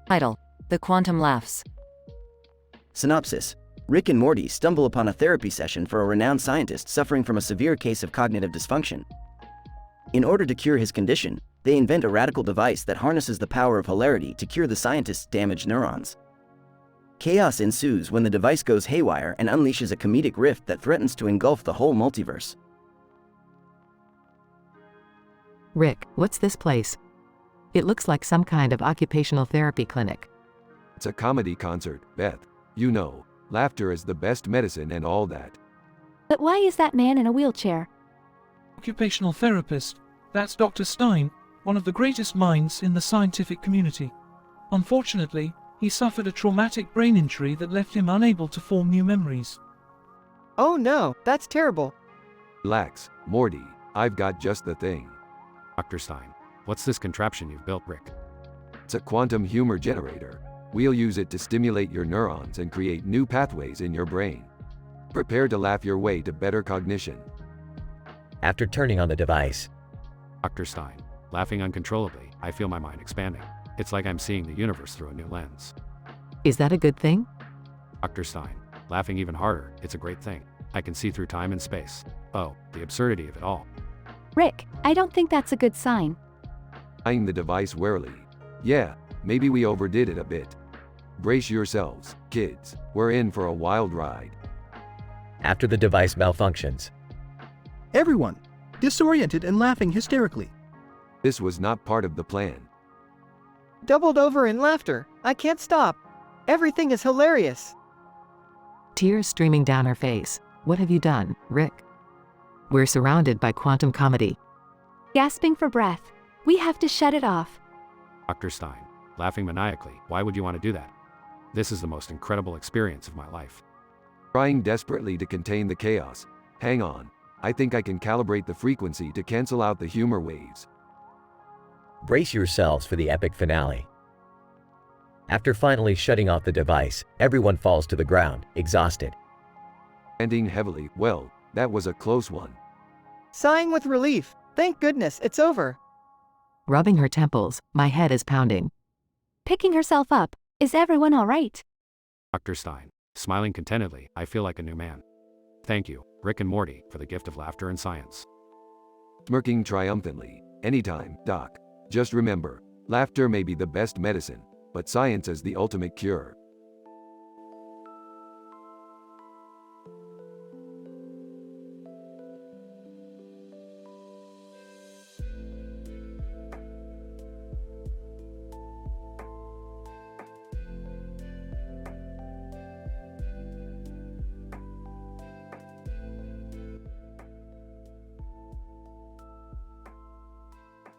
Title: The Quantum Laughs. Synopsis. Rick and Morty stumble upon a therapy session for a renowned scientist suffering from a severe case of cognitive dysfunction. In order to cure his condition, they invent a radical device that harnesses the power of hilarity to cure the scientist's damaged neurons. Chaos ensues when the device goes haywire and unleashes a comedic rift that threatens to engulf the whole multiverse. Rick, what's this place? It looks like some kind of occupational therapy clinic. It's a comedy concert, Beth. You know, laughter is the best medicine and all that. But why is that man in a wheelchair? Occupational therapist. That's Dr. Stein, one of the greatest minds in the scientific community. Unfortunately, he suffered a traumatic brain injury that left him unable to form new memories. Oh no, that's terrible. Relax, Morty. I've got just the thing. Dr. Stein, what's this contraption you've built, Rick? It's a quantum humor generator. We'll use it to stimulate your neurons and create new pathways in your brain. Prepare to laugh your way to better cognition. After turning on the device, Dr. Stein, laughing uncontrollably, I feel my mind expanding. It's like I'm seeing the universe through a new lens. Is that a good thing? Dr. Stein, laughing even harder, it's a great thing. I can see through time and space. Oh, the absurdity of it all. Rick, I don't think that's a good sign. Eyeing the device warily. Yeah, maybe we overdid it a bit. Brace yourselves, kids. We're in for a wild ride. After the device malfunctions, everyone, disoriented and laughing hysterically. This was not part of the plan. Doubled over in laughter. I can't stop. Everything is hilarious. Tears streaming down her face. What have you done, Rick? We're surrounded by quantum comedy. Gasping for breath. We have to shut it off. Dr. Stein, laughing maniacally, why would you want to do that? This is the most incredible experience of my life. Trying desperately to contain the chaos. Hang on. I think I can calibrate the frequency to cancel out the humor waves. Brace yourselves for the epic finale. After finally shutting off the device, everyone falls to the ground, exhausted. Landing heavily. Well, that was a close one. Sighing with relief. Thank goodness it's over. Rubbing her temples, my head is pounding. Picking herself up. Is everyone all right? Dr. Stein, smiling contentedly, I feel like a new man. Thank you, Rick and Morty, for the gift of laughter and science. Smirking triumphantly. Anytime, Doc. Just remember, laughter may be the best medicine, but science is the ultimate cure.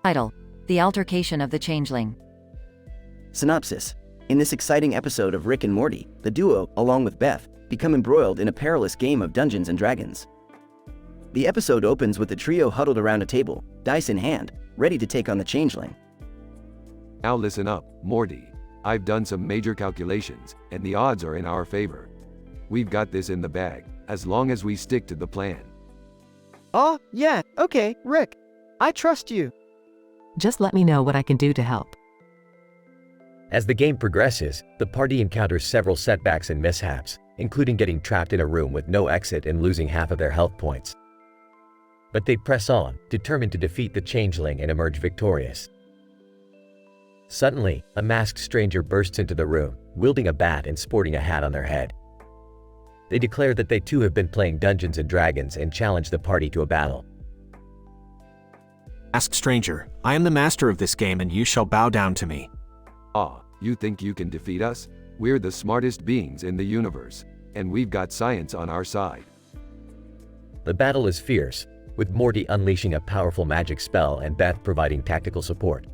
Title: The Altercation of the Changeling. Synopsis. In this exciting episode of Rick and Morty, the duo, along with Beth, become embroiled in a perilous game of Dungeons and Dragons. The episode opens with the trio huddled around a table, dice in hand, ready to take on the changeling. Now listen up, Morty. I've done some major calculations, and the odds are in our favor. We've got this in the bag, as long as we stick to the plan. Oh, yeah, okay, Rick. I trust you. Just let me know what I can do to help. As the game progresses, the party encounters several setbacks and mishaps, including getting trapped in a room with no exit and losing half of their health points. But they press on, determined to defeat the changeling and emerge victorious. Suddenly, a masked stranger bursts into the room, wielding a bat and sporting a hat on their head. They declare that they too have been playing Dungeons and Dragons and challenge the party to a battle. Ask stranger, I am the master of this game and you shall bow down to me. Ah, you think you can defeat us? We're the smartest beings in the universe, and we've got science on our side. The battle is fierce, with Morty unleashing a powerful magic spell and Beth providing tactical support.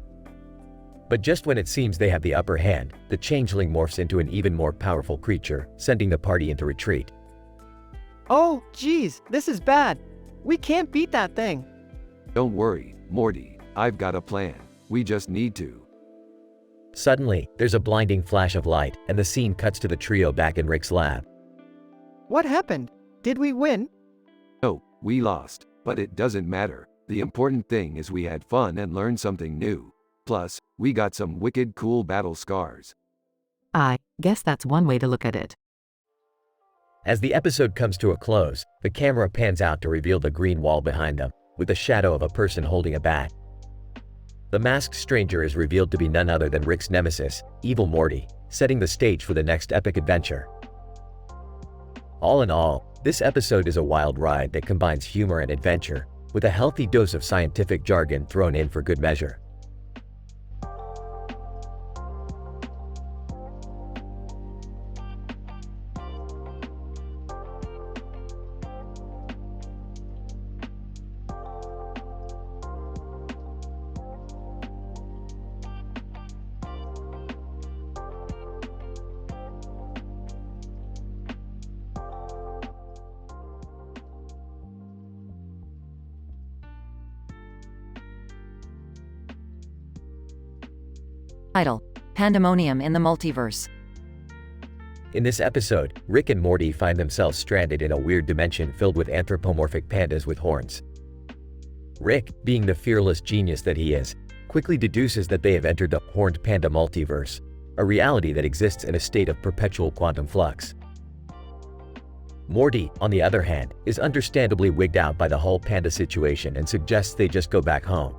But just when it seems they have the upper hand, the changeling morphs into an even more powerful creature, sending the party into retreat. Oh, geez, this is bad. We can't beat that thing. Don't worry, Morty, I've got a plan. We just need to. Suddenly, there's a blinding flash of light, and the scene cuts to the trio back in Rick's lab. What happened? Did we win? No, we lost, but it doesn't matter. The important thing is we had fun and learned something new. Plus, we got some wicked cool battle scars. I guess that's one way to look at it. As the episode comes to a close, the camera pans out to reveal the green wall behind them, with the shadow of a person holding a bat. The masked stranger is revealed to be none other than Rick's nemesis, Evil Morty, setting the stage for the next epic adventure. All in all, this episode is a wild ride that combines humor and adventure, with a healthy dose of scientific jargon thrown in for good measure. Title: Pandemonium in the Multiverse. In this episode, Rick and Morty find themselves stranded in a weird dimension filled with anthropomorphic pandas with horns. Rick, being the fearless genius that he is, quickly deduces that they have entered the horned panda multiverse, a reality that exists in a state of perpetual quantum flux. Morty, on the other hand, is understandably wigged out by the whole panda situation and suggests they just go back home.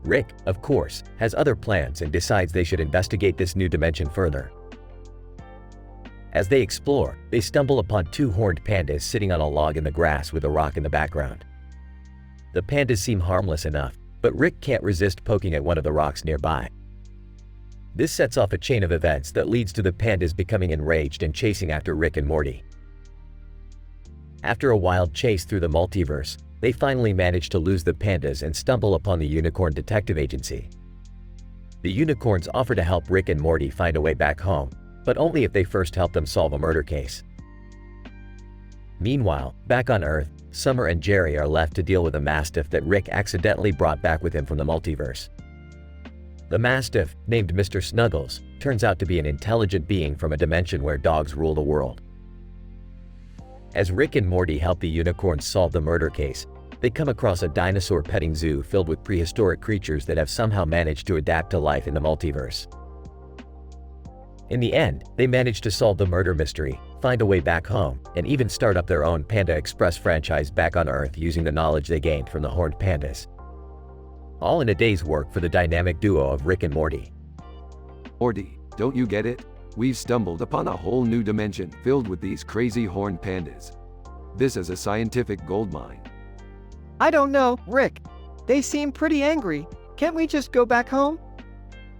Rick, of course, has other plans and decides they should investigate this new dimension further. As they explore, they stumble upon two horned pandas sitting on a log in the grass with a rock in the background. The pandas seem harmless enough, but Rick can't resist poking at one of the rocks nearby. This sets off a chain of events that leads to the pandas becoming enraged and chasing after Rick and Morty. After a wild chase through the multiverse, they finally manage to lose the pandas and stumble upon the Unicorn Detective Agency. The unicorns offer to help Rick and Morty find a way back home, but only if they first help them solve a murder case. Meanwhile, back on Earth, Summer and Jerry are left to deal with a mastiff that Rick accidentally brought back with him from the multiverse. The mastiff, named Mr. Snuggles, turns out to be an intelligent being from a dimension where dogs rule the world. As Rick and Morty help the unicorns solve the murder case, they come across a dinosaur petting zoo filled with prehistoric creatures that have somehow managed to adapt to life in the multiverse. In the end, they manage to solve the murder mystery, find a way back home, and even start up their own Panda Express franchise back on Earth using the knowledge they gained from the horned pandas. All in a day's work for the dynamic duo of Rick and Morty. Morty, don't you get it? We've stumbled upon a whole new dimension filled with these crazy horned pandas. This is a scientific goldmine. I don't know, Rick. They seem pretty angry. Can't we just go back home?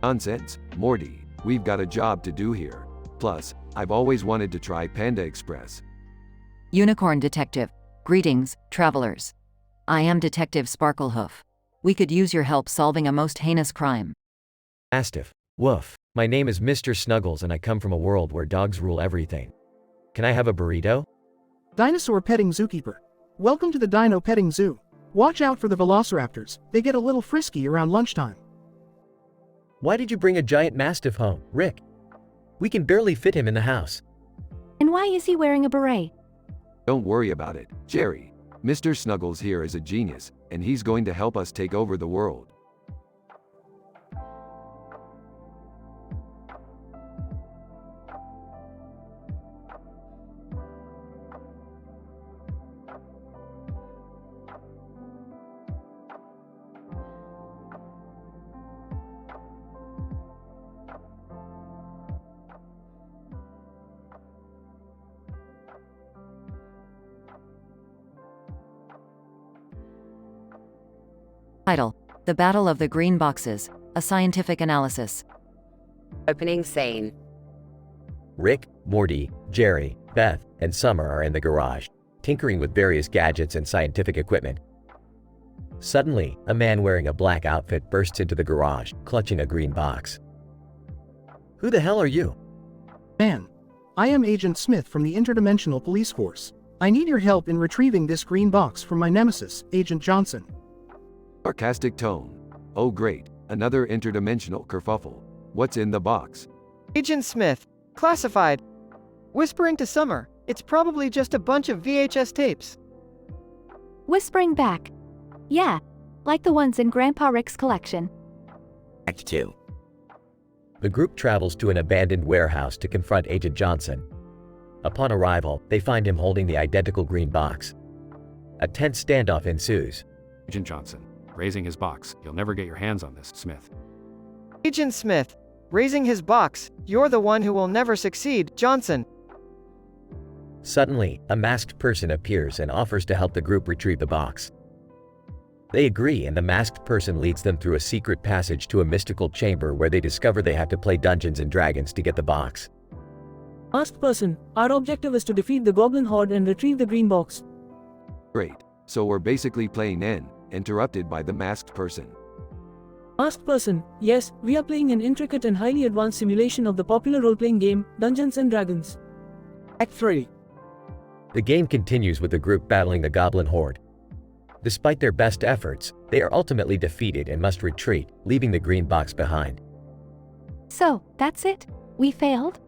Nonsense, Morty. We've got a job to do here. Plus, I've always wanted to try Panda Express. Unicorn Detective. Greetings, travelers. I am Detective Sparklehoof. We could use your help solving a most heinous crime. Mastiff. Woof. My name is Mr. Snuggles and I come from a world where dogs rule everything. Can I have a burrito? Dinosaur petting zookeeper. Welcome to the Dino Petting Zoo. Watch out for the velociraptors, they get a little frisky around lunchtime. Why did you bring a giant mastiff home, Rick? We can barely fit him in the house. And why is he wearing a beret? Don't worry about it, Jerry. Mr. Snuggles here is a genius, and he's going to help us take over the world. Title: The Battle of the Green Boxes, a scientific analysis. Opening scene. Rick, Morty, Jerry, Beth, and Summer are in the garage, tinkering with various gadgets and scientific equipment. Suddenly, a man wearing a black outfit bursts into the garage, clutching a green box. Who the hell are you? Man. I am Agent Smith from the Interdimensional Police Force. I need your help in retrieving this green box from my nemesis, Agent Johnson. Sarcastic tone. Oh great, another interdimensional kerfuffle. What's in the box? Agent Smith. Classified. Whispering to Summer. It's probably just a bunch of VHS tapes. Whispering back. Yeah, like the ones in Grandpa Rick's collection. Act 2. The group travels to an abandoned warehouse to confront Agent Johnson. Upon arrival, they find him holding the identical green box. A tense standoff ensues. Agent Johnson, raising his box. You'll never get your hands on this, Smith. Agent Smith. Raising his box. You're the one who will never succeed, Johnson. Suddenly, a masked person appears and offers to help the group retrieve the box. They agree and the masked person leads them through a secret passage to a mystical chamber where they discover they have to play Dungeons and Dragons to get the box. Masked person, our objective is to defeat the Goblin Horde and retrieve the green box. Great. So we're basically playing N, interrupted by the masked person. Masked person, yes, we are playing an intricate and highly advanced simulation of the popular role-playing game, Dungeons and Dragons. Act 3. The game continues with the group battling the Goblin Horde. Despite their best efforts, they are ultimately defeated and must retreat, leaving the green box behind. So, that's it? We failed?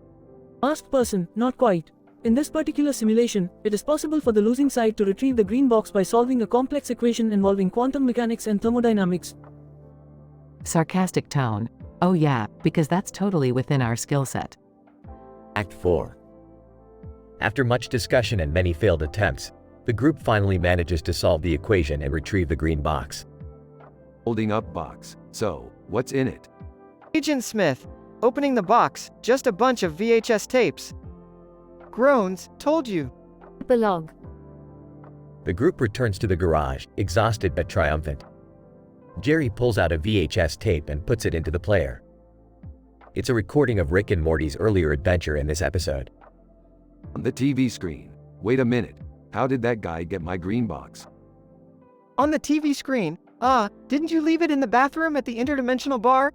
Masked person, not quite. In this particular simulation, it is possible for the losing side to retrieve the green box by solving a complex equation involving quantum mechanics and thermodynamics. Sarcastic tone. Oh yeah, because that's totally within our skill set. Act 4. After much discussion and many failed attempts, the group finally manages to solve the equation and retrieve the green box. Holding up box. So, what's in it? Agent Smith. Opening the box. Just a bunch of VHS tapes. Groans. Told you. Belong. The group returns to the garage, exhausted but triumphant. Jerry pulls out a VHS tape and puts it into the player. It's a recording of Rick and Morty's earlier adventure in this episode. On the TV screen. Wait a minute. How did that guy get my green box? On the TV screen. Didn't you leave it in the bathroom at the interdimensional bar?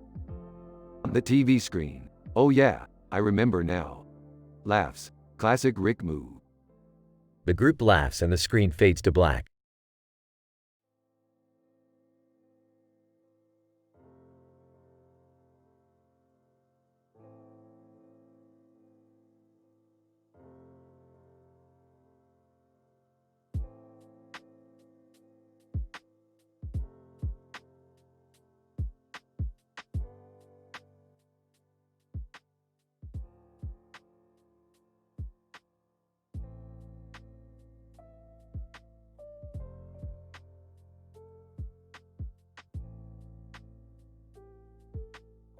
On the TV screen. Oh yeah, I remember now. Laughs. Classic Rick move. The group laughs and the screen fades to black.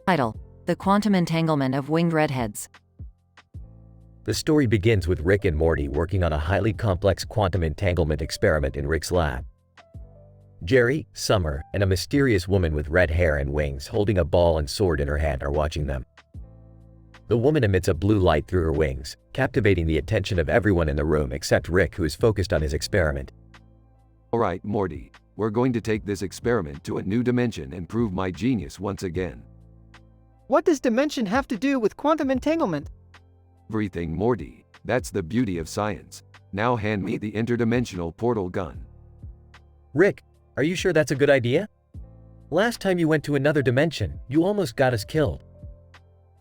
Title: The Quantum Entanglement of Winged Redheads. The story begins with Rick and Morty working on a highly complex quantum entanglement experiment in Rick's lab. Jerry, Summer, and a mysterious woman with red hair and wings holding a ball and sword in her hand are watching them. The woman emits a blue light through her wings, captivating the attention of everyone in the room except Rick, who is focused on his experiment. Alright, Morty, we're going to take this experiment to a new dimension and prove my genius once again. What does dimension have to do with quantum entanglement? Everything, Morty. That's the beauty of science. Now hand me the interdimensional portal gun. Rick, are you sure that's a good idea? Last time you went to another dimension, you almost got us killed.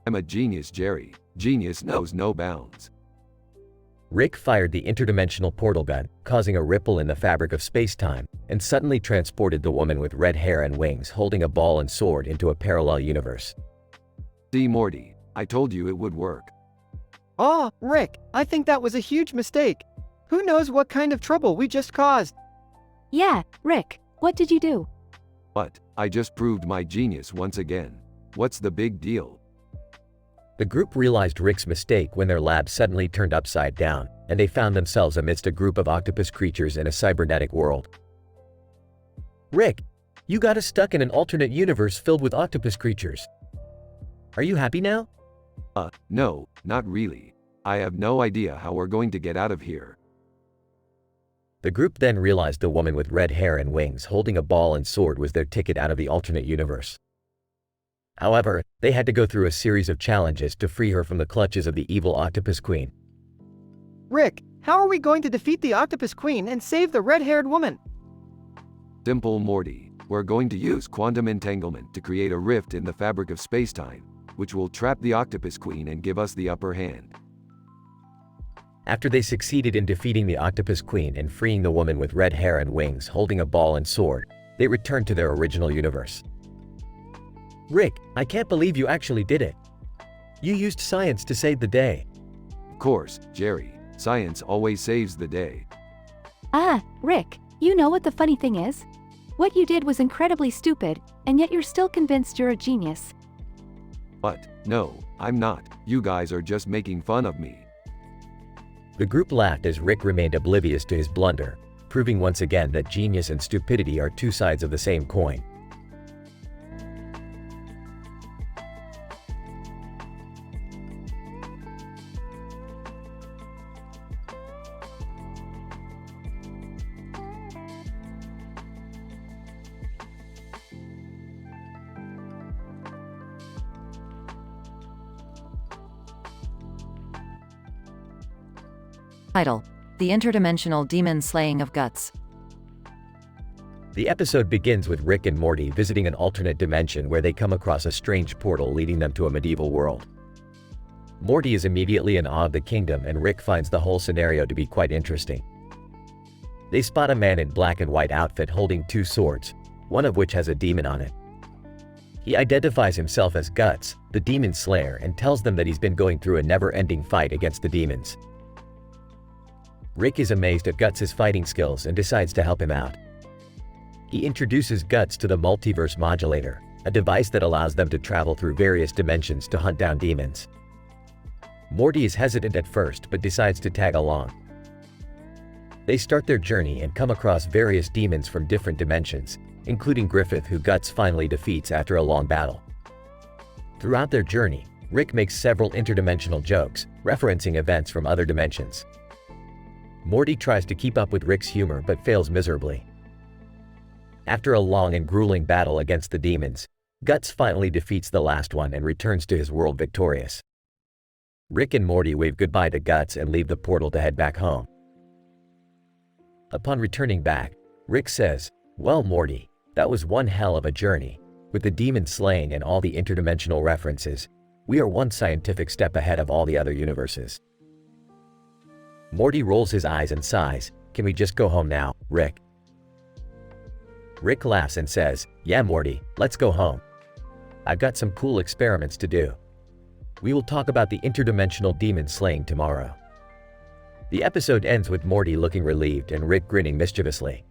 I'm a genius, Jerry. Genius knows no bounds. Rick fired the interdimensional portal gun, causing a ripple in the fabric of space-time, and suddenly transported the woman with red hair and wings holding a ball and sword into a parallel universe. See, Morty, I told you it would work. Oh, Rick, I think that was a huge mistake. Who knows what kind of trouble we just caused? Yeah, Rick, what did you do? But, I just proved my genius once again. What's the big deal? The group realized Rick's mistake when their lab suddenly turned upside down, and they found themselves amidst a group of octopus creatures in a cybernetic world. Rick, you got us stuck in an alternate universe filled with octopus creatures. Are you happy now? No, not really. I have no idea how we're going to get out of here. The group then realized the woman with red hair and wings holding a ball and sword was their ticket out of the alternate universe. However, they had to go through a series of challenges to free her from the clutches of the evil Octopus Queen. Rick, how are we going to defeat the Octopus Queen and save the red-haired woman? Simple, Morty. We're going to use quantum entanglement to create a rift in the fabric of spacetime, which will trap the Octopus Queen and give us the upper hand. After they succeeded in defeating the Octopus Queen and freeing the woman with red hair and wings holding a ball and sword, they returned to their original universe. Rick, I can't believe you actually did it. You used science to save the day. Of course, Jerry. Science always saves the day. Rick, you know what the funny thing is? What you did was incredibly stupid, and yet you're still convinced you're a genius. But, no, I'm not. You guys are just making fun of me. The group laughed as Rick remained oblivious to his blunder, proving once again that genius and stupidity are two sides of the same coin. Title: The Interdimensional Demon Slaying of Guts. The episode begins with Rick and Morty visiting an alternate dimension where they come across a strange portal leading them to a medieval world. Morty is immediately in awe of the kingdom, and Rick finds the whole scenario to be quite interesting. They spot a man in black and white outfit holding two swords, one of which has a demon on it. He identifies himself as Guts, the demon slayer, and tells them that he's been going through a never-ending fight against the demons. Rick is amazed at Guts' fighting skills and decides to help him out. He introduces Guts to the multiverse modulator, a device that allows them to travel through various dimensions to hunt down demons. Morty is hesitant at first but decides to tag along. They start their journey and come across various demons from different dimensions, including Griffith, who Guts finally defeats after a long battle. Throughout their journey, Rick makes several interdimensional jokes, referencing events from other dimensions. Morty tries to keep up with Rick's humor but fails miserably. After a long and grueling battle against the demons, Guts finally defeats the last one and returns to his world victorious. Rick and Morty wave goodbye to Guts and leave the portal to head back home. Upon returning back, Rick says, "Well, Morty, that was one hell of a journey. With the demon slaying and all the interdimensional references, we are one scientific step ahead of all the other universes." Morty rolls his eyes and sighs, "Can we just go home now, Rick?" Rick laughs and says, "Yeah, Morty, let's go home. I've got some cool experiments to do. We will talk about the interdimensional demon slaying tomorrow." The episode ends with Morty looking relieved and Rick grinning mischievously.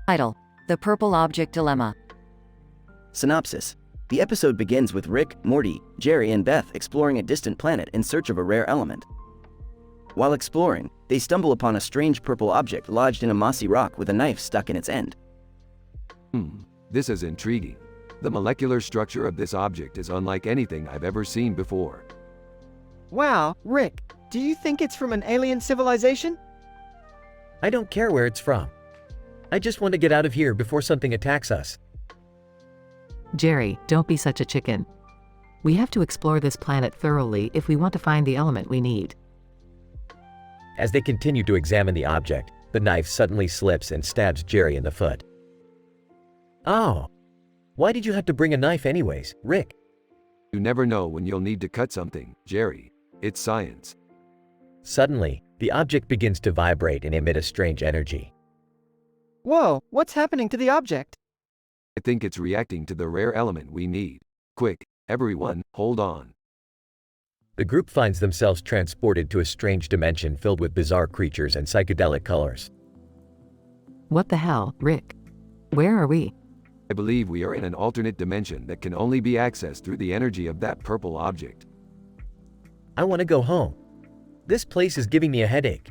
Title: The Purple Object Dilemma. Synopsis. The episode begins with Rick, Morty, Jerry, and Beth exploring a distant planet in search of a rare element. While exploring, they stumble upon a strange purple object lodged in a mossy rock with a knife stuck in its end. This is intriguing. The molecular structure of this object is unlike anything I've ever seen before. Wow, Rick, do you think it's from an alien civilization? I don't care where it's from. I just want to get out of here before something attacks us. Jerry, don't be such a chicken. We have to explore this planet thoroughly if we want to find the element we need. As they continue to examine the object, the knife suddenly slips and stabs Jerry in the foot. Oh, why did you have to bring a knife anyways, Rick? You never know when you'll need to cut something, Jerry. It's science. Suddenly, the object begins to vibrate and emit a strange energy. Whoa, what's happening to the object? I think it's reacting to the rare element we need. Quick, everyone, hold on. The group finds themselves transported to a strange dimension filled with bizarre creatures and psychedelic colors. What the hell, Rick? Where are we? I believe we are in an alternate dimension that can only be accessed through the energy of that purple object. I want to go home. This place is giving me a headache.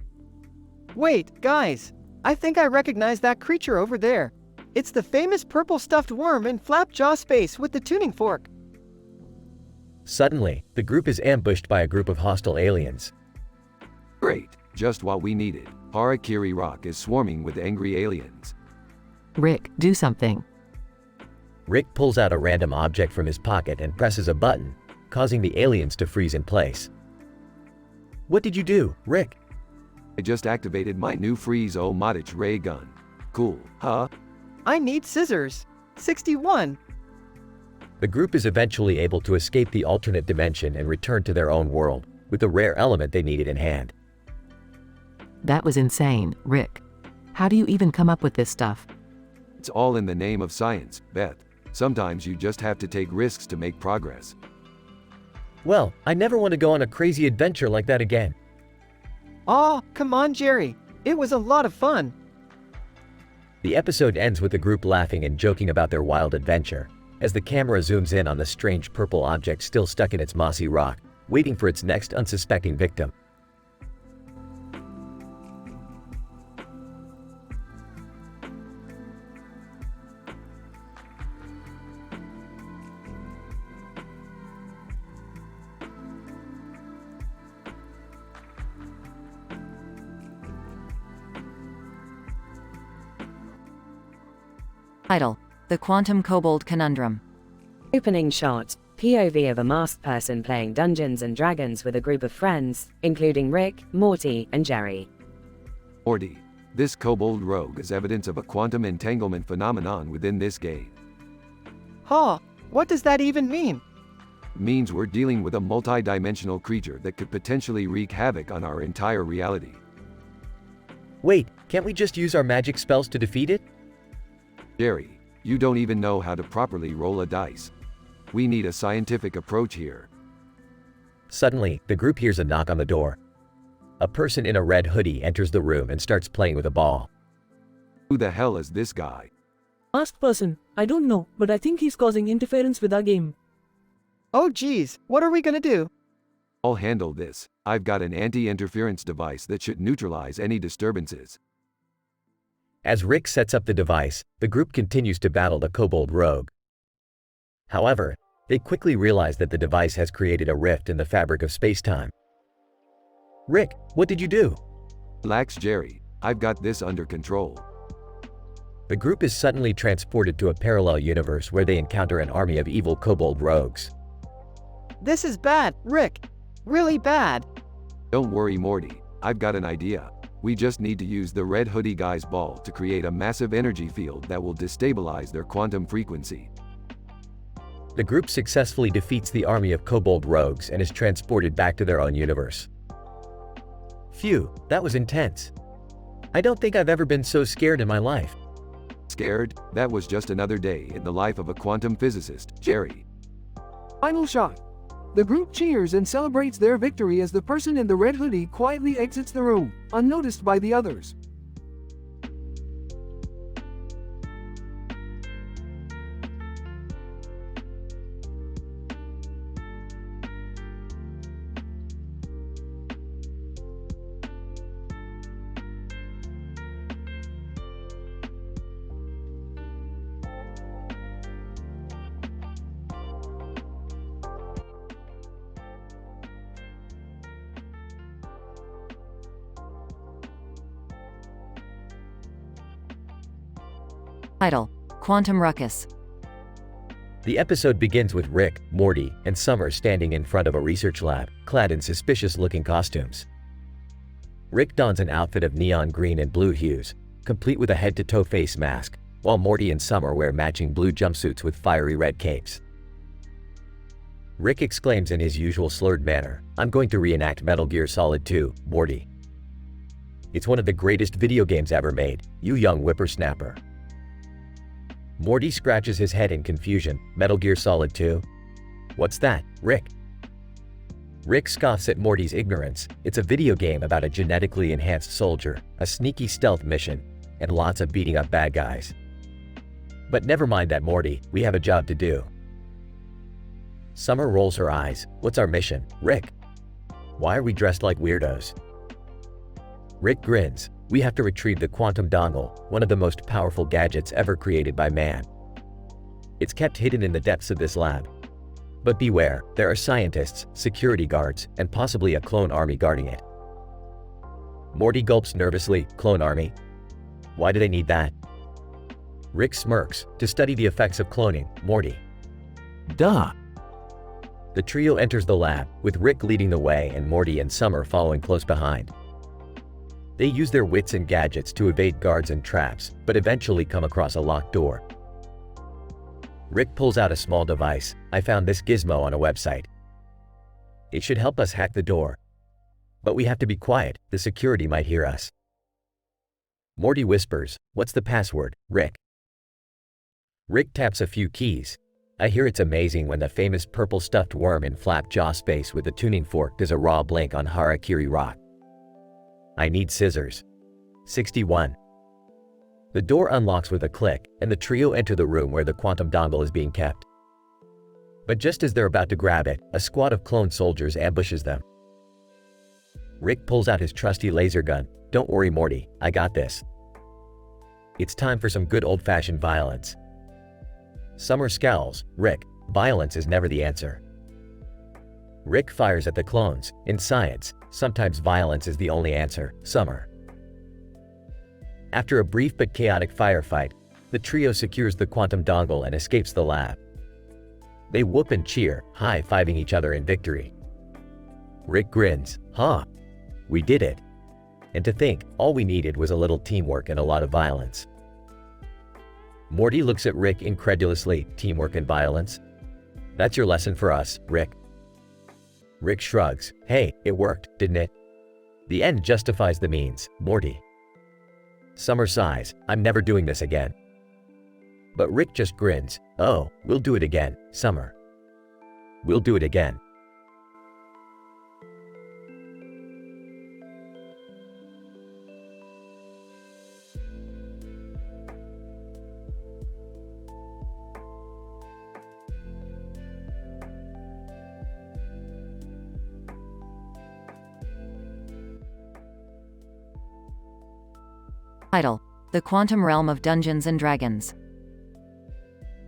Wait, guys. I think I recognize that creature over there. It's the famous purple stuffed worm in Flapjaw Space with the tuning fork. Suddenly, the group is ambushed by a group of hostile aliens. Great, just what we needed. Harakiri Rock is swarming with angry aliens. Rick, do something. Rick pulls out a random object from his pocket and presses a button, causing the aliens to freeze in place. What did you do, Rick? I just activated my new Freeze-O-Matic ray gun. Cool, huh? I need scissors. 61. The group is eventually able to escape the alternate dimension and return to their own world, with the rare element they needed in hand. That was insane, Rick. How do you even come up with this stuff? It's all in the name of science, Beth. Sometimes you just have to take risks to make progress. Well, I never want to go on a crazy adventure like that again. Aw, come on, Jerry. It was a lot of fun. The episode ends with the group laughing and joking about their wild adventure, as the camera zooms in on the strange purple object still stuck in its mossy rock, waiting for its next unsuspecting victim. Title: The Quantum Kobold Conundrum. Opening shot, POV of a masked person playing Dungeons and Dragons with a group of friends, including Rick, Morty, and Jerry. Morty, this kobold rogue is evidence of a quantum entanglement phenomenon within this game. Huh, what does that even mean? It means we're dealing with a multi-dimensional creature that could potentially wreak havoc on our entire reality. Wait, can't we just use our magic spells to defeat it? Jerry, you don't even know how to properly roll a dice. We need a scientific approach here. Suddenly, the group hears a knock on the door. A person in a red hoodie enters the room and starts playing with a ball. Who the hell is this guy? Masked person, I don't know, but I think he's causing interference with our game. Oh geez, what are we gonna do? I'll handle this. I've got an anti-interference device that should neutralize any disturbances. As Rick sets up the device, the group continues to battle the kobold rogue. However, they quickly realize that the device has created a rift in the fabric of space-time. Rick, what did you do? Relax, Jerry. I've got this under control. The group is suddenly transported to a parallel universe where they encounter an army of evil kobold rogues. This is bad, Rick. Really bad. Don't worry, Morty. I've got an idea. We just need to use the red hoodie guy's ball to create a massive energy field that will destabilize their quantum frequency. The group successfully defeats the army of kobold rogues and is transported back to their own universe. Phew, that was intense. I don't think I've ever been so scared in my life. Scared? That was just another day in the life of a quantum physicist, Jerry. Final shot. The group cheers and celebrates their victory as the person in the red hoodie quietly exits the room, unnoticed by the others. Title: Quantum Ruckus. The episode begins with Rick, Morty, and Summer standing in front of a research lab, clad in suspicious-looking costumes. Rick dons an outfit of neon green and blue hues, complete with a head-to-toe face mask, while Morty and Summer wear matching blue jumpsuits with fiery red capes. Rick exclaims in his usual slurred manner, "I'm going to reenact Metal Gear Solid 2, Morty. It's one of the greatest video games ever made, you young whippersnapper." Morty scratches his head in confusion. Metal Gear Solid 2? What's that, Rick? Rick scoffs at Morty's ignorance. It's a video game about a genetically enhanced soldier, a sneaky stealth mission, and lots of beating up bad guys. But never mind that, Morty, we have a job to do. Summer rolls her eyes. What's our mission, Rick? Why are we dressed like weirdos? Rick grins. We have to retrieve the quantum dongle, one of the most powerful gadgets ever created by man. It's kept hidden in the depths of this lab. But beware, there are scientists, security guards, and possibly a clone army guarding it. Morty gulps nervously. Clone army? Why do they need that? Rick smirks. To study the effects of cloning, Morty. Duh. The trio enters the lab, with Rick leading the way and Morty and Summer following close behind. They use their wits and gadgets to evade guards and traps, but eventually come across a locked door. Rick pulls out a small device. I found this gizmo on a website. It should help us hack the door. But we have to be quiet, the security might hear us. Morty whispers, "What's the password, Rick?" Rick taps a few keys. I hear it's amazing when the famous purple stuffed worm in Flapjaw Space with the tuning fork does a raw blink on Harakiri Rock. I need scissors. 61. The door unlocks with a click, and the trio enter the room where the quantum dongle is being kept. But just as they're about to grab it, a squad of clone soldiers ambushes them. Rick pulls out his trusty laser gun. Don't worry, Morty, I got this. It's time for some good old-fashioned violence. Summer scowls. Rick, violence is never the answer. Rick fires at the clones. In science, sometimes violence is the only answer. Summer. After a brief but chaotic firefight, the trio secures the quantum dongle and escapes the lab. They whoop and cheer, high-fiving each other in victory. Rick grins. Huh. We did it. And to think, all we needed was a little teamwork and a lot of violence. Morty looks at Rick incredulously. Teamwork and violence? That's your lesson for us, Rick. Rick shrugs. Hey, it worked, didn't it? The end justifies the means, Morty. Summer sighs. I'm never doing this again. But Rick just grins. Oh, we'll do it again, Summer. We'll do it again. Title: The Quantum Realm of Dungeons and Dragons.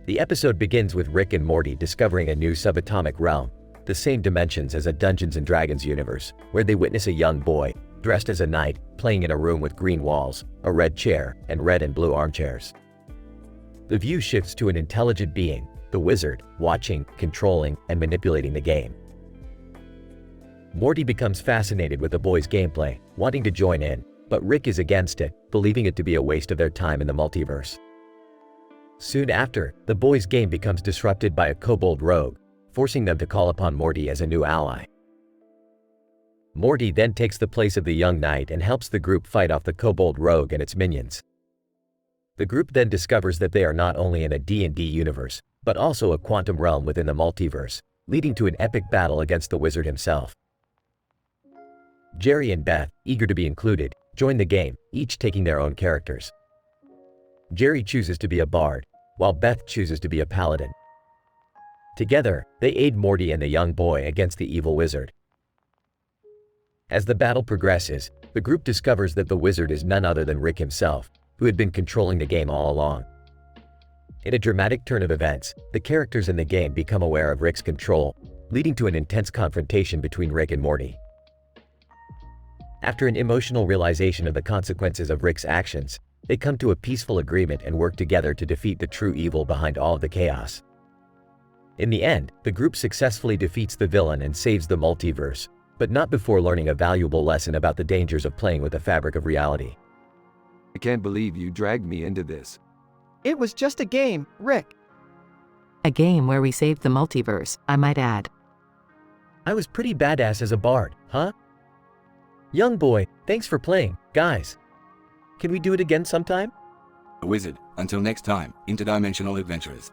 The episode begins with Rick and Morty discovering a new subatomic realm, the same dimensions as a Dungeons and Dragons universe, where they witness a young boy, dressed as a knight, playing in a room with green walls, a red chair, and red and blue armchairs. The view shifts to an intelligent being, the wizard, watching, controlling, and manipulating the game. Morty becomes fascinated with the boy's gameplay, wanting to join in, but Rick is against it, believing it to be a waste of their time in the multiverse. Soon after, the boys' game becomes disrupted by a kobold rogue, forcing them to call upon Morty as a new ally. Morty then takes the place of the young knight and helps the group fight off the kobold rogue and its minions. The group then discovers that they are not only in a D&D universe, but also a quantum realm within the multiverse, leading to an epic battle against the wizard himself. Jerry and Beth, eager to be included, join the game, each taking their own characters. Jerry chooses to be a bard, while Beth chooses to be a paladin. Together, they aid Morty and the young boy against the evil wizard. As the battle progresses, the group discovers that the wizard is none other than Rick himself, who had been controlling the game all along. In a dramatic turn of events, the characters in the game become aware of Rick's control, leading to an intense confrontation between Rick and Morty. After an emotional realization of the consequences of Rick's actions, They come to a peaceful agreement and work together to defeat the true evil behind all of the chaos. In the end, the group successfully defeats the villain and saves the multiverse, but not before learning a valuable lesson about the dangers of playing with the fabric of reality. I can't believe you dragged me into this. It was just a game, Rick. A game where we saved the multiverse, I might add. I was pretty badass as a bard, huh? Young boy, thanks for playing, guys. Can we do it again sometime? A wizard. Until next time, interdimensional adventurers.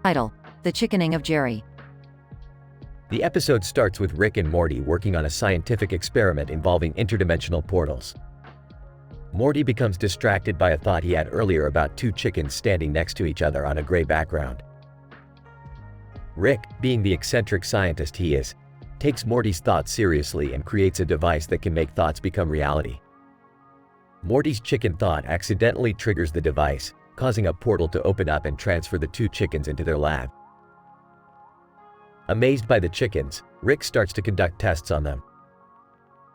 Title: The Chickening of Jerry. The episode starts with Rick and Morty working on a scientific experiment involving interdimensional portals. Morty becomes distracted by a thought he had earlier about two chickens standing next to each other on a gray background. Rick, being the eccentric scientist he is, takes Morty's thoughts seriously and creates a device that can make thoughts become reality. Morty's chicken thought accidentally triggers the device, causing a portal to open up and transfer the two chickens into their lab. Amazed by the chickens, Rick starts to conduct tests on them.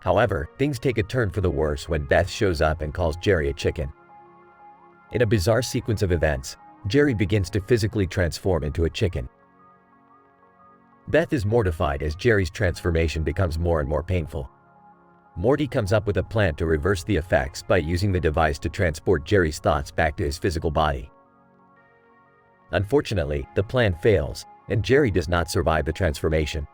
However, things take a turn for the worse when Beth shows up and calls Jerry a chicken. In a bizarre sequence of events, Jerry begins to physically transform into a chicken. Beth is mortified as Jerry's transformation becomes more and more painful. Morty comes up with a plan to reverse the effects by using the device to transport Jerry's thoughts back to his physical body. Unfortunately, the plan fails, and Jerry does not survive the transformation.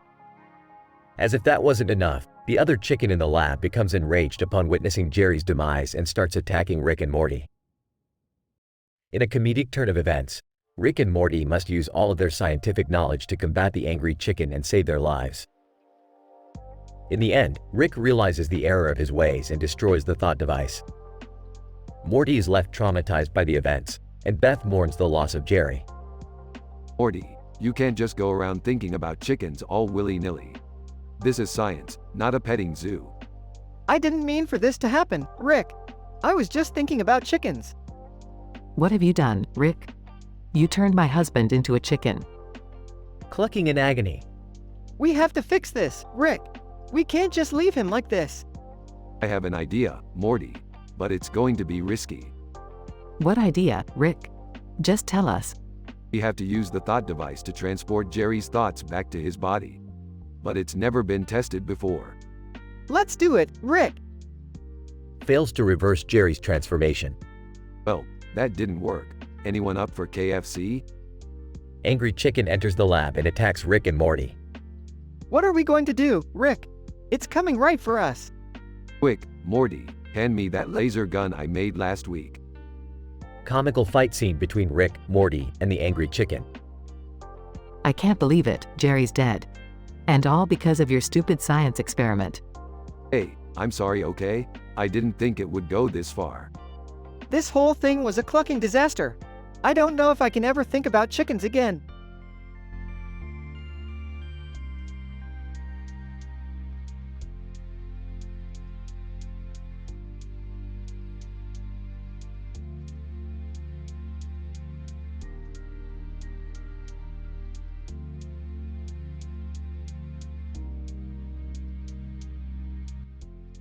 As if that wasn't enough, the other chicken in the lab becomes enraged upon witnessing Jerry's demise and starts attacking Rick and Morty. In a comedic turn of events, Rick and Morty must use all of their scientific knowledge to combat the angry chicken and save their lives. In the end, Rick realizes the error of his ways and destroys the thought device. Morty is left traumatized by the events, and Beth mourns the loss of Jerry. Morty, you can't just go around thinking about chickens all willy-nilly. This is science, not a petting zoo. I didn't mean for this to happen, Rick. I was just thinking about chickens. What have you done, Rick? You turned my husband into a chicken. Clucking in agony. We have to fix this, Rick. We can't just leave him like this. I have an idea, Morty, but it's going to be risky. What idea, Rick? Just tell us. We have to use the thought device to transport Jerry's thoughts back to his body. But it's never been tested before. Let's do it, Rick. Fails to reverse Jerry's transformation. Well, that didn't work. Anyone up for KFC? Angry chicken enters the lab and attacks Rick and Morty. What are we going to do, Rick? It's coming right for us. Quick, Morty, hand me that laser gun I made last week. Comical fight scene between Rick, Morty, and the angry chicken. I can't believe it, Jerry's dead. And all because of your stupid science experiment. Hey, I'm sorry, okay? I didn't think it would go this far. This whole thing was a clucking disaster. I don't know if I can ever think about chickens again.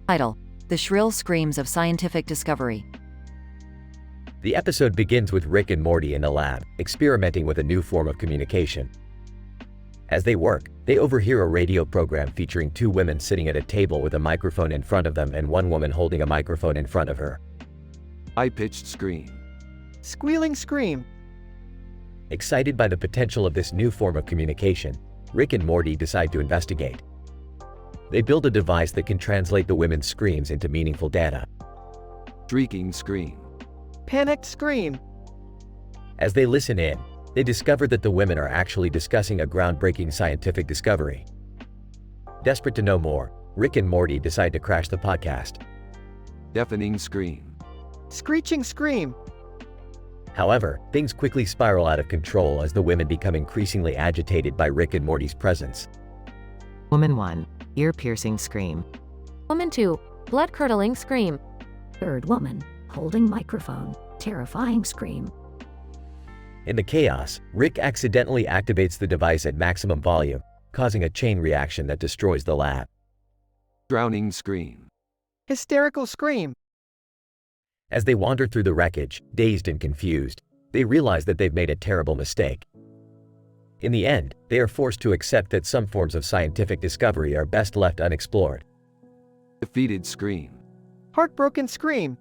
Title: The Shrill Screams of Scientific Discovery. The episode begins with Rick and Morty in a lab, experimenting with a new form of communication. As they work, they overhear a radio program featuring two women sitting at a table with a microphone in front of them and one woman holding a microphone in front of her. High-pitched scream. Squealing scream. Excited by the potential of this new form of communication, Rick and Morty decide to investigate. They build a device that can translate the women's screams into meaningful data. Shrieking scream. Panicked scream. As they listen in, they discover that the women are actually discussing a groundbreaking scientific discovery. Desperate to know more, Rick and Morty decide to crash the podcast. Deafening scream. Screeching scream. However, things quickly spiral out of control as the women become increasingly agitated by Rick and Morty's presence. Woman 1. Ear-piercing scream. Woman 2. Blood-curdling scream. Third woman, holding microphone, terrifying scream. In the chaos, Rick accidentally activates the device at maximum volume, causing a chain reaction that destroys the lab. Drowning scream. Hysterical scream. As they wander through the wreckage, dazed and confused, they realize that they've made a terrible mistake. In the end, they are forced to accept that some forms of scientific discovery are best left unexplored. Defeated scream. Heartbroken scream.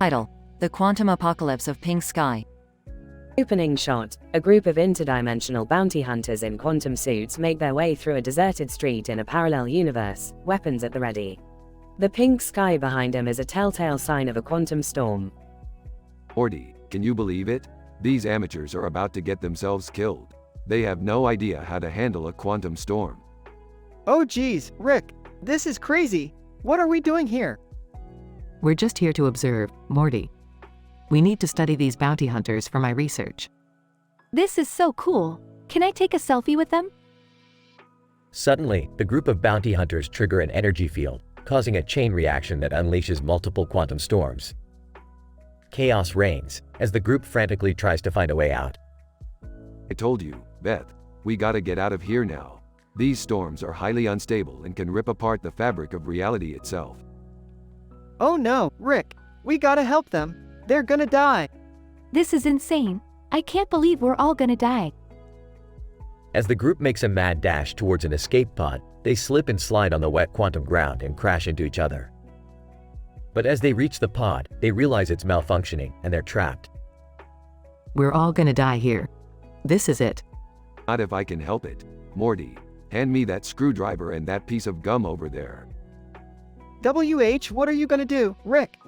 Title: The Quantum Apocalypse of Pink Sky. Opening shot. A group of interdimensional bounty hunters in quantum suits make their way through a deserted street in a parallel universe, weapons at the ready. The pink sky behind them is a telltale sign of a quantum storm. Morty, can you believe it? These amateurs are about to get themselves killed. They have no idea how to handle a quantum storm. Oh geez, Rick, this is crazy. What are we doing here? We're just here to observe, Morty. We need to study these bounty hunters for my research. This is so cool. Can I take a selfie with them? Suddenly, the group of bounty hunters trigger an energy field, causing a chain reaction that unleashes multiple quantum storms. Chaos reigns as the group frantically tries to find a way out. I told you, Beth, we gotta get out of here now. These storms are highly unstable and can rip apart the fabric of reality itself. Oh no, Rick, we gotta help them. They're gonna die. This is insane. I can't believe we're all gonna die. As the group makes a mad dash towards an escape pod, they slip and slide on the wet quantum ground and crash into each other. But as they reach the pod, they realize it's malfunctioning and they're trapped. We're all gonna die here. This is it. Not if I can help it. Morty, hand me that screwdriver and that piece of gum over there. What are you gonna do, Rick?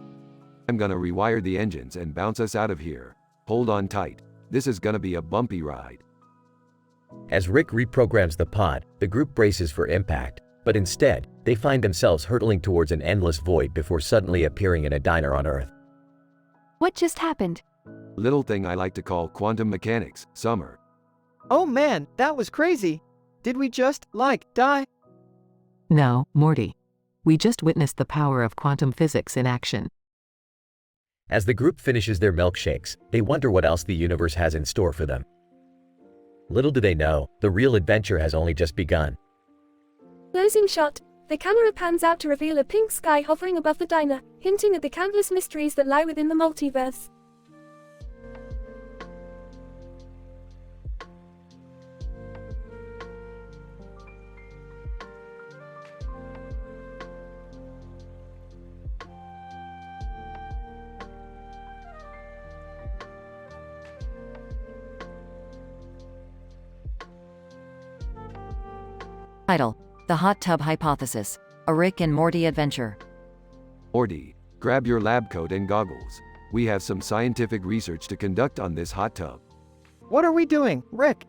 I'm gonna rewire the engines and bounce us out of here. Hold on tight. This is gonna be a bumpy ride. As Rick reprograms the pod, the group braces for impact, but instead, they find themselves hurtling towards an endless void before suddenly appearing in a diner on Earth. What just happened? Little thing I like to call quantum mechanics, Summer. Oh man, that was crazy. Did we just, die? No, Morty. We just witnessed the power of quantum physics in action. As the group finishes their milkshakes, they wonder what else the universe has in store for them. Little do they know, the real adventure has only just begun. Closing shot. The camera pans out to reveal a pink sky hovering above the diner, hinting at the countless mysteries that lie within the multiverse. Title: The Hot Tub Hypothesis, a Rick and Morty adventure. Morty, grab your lab coat and goggles. We have some scientific research to conduct on this hot tub. What are we doing, Rick?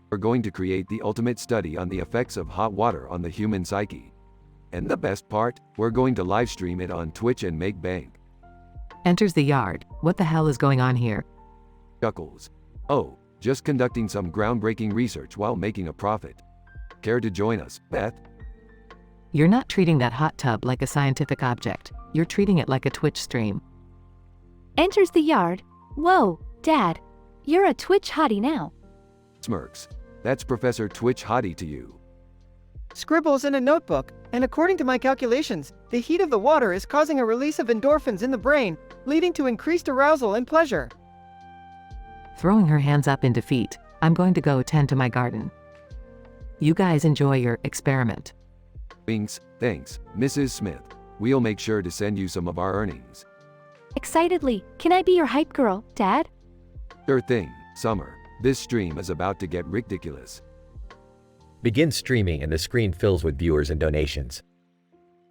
We're going to create the ultimate study on the effects of hot water on the human psyche. And the best part, we're going to live stream it on Twitch and make bank. Enters the yard. What the hell is going on here? Chuckles. Oh, just conducting some groundbreaking research while making a profit. Care to join us, Beth? You're not treating that hot tub like a scientific object. You're treating it like a Twitch stream. Enters the yard. Whoa, Dad. You're a Twitch hottie now. Smirks. That's Professor Twitch Hottie to you. Scribbles in a notebook, and according to my calculations, the heat of the water is causing a release of endorphins in the brain, leading to increased arousal and pleasure. Throwing her hands up in defeat. I'm going to go tend to my garden. You guys enjoy your experiment. Winks, thanks, Mrs. Smith. We'll make sure to send you some of our earnings. Excitedly, can I be your hype girl, Dad? Sure thing. Summer, this stream is about to get ridiculous. Begin streaming and the screen fills with viewers and donations.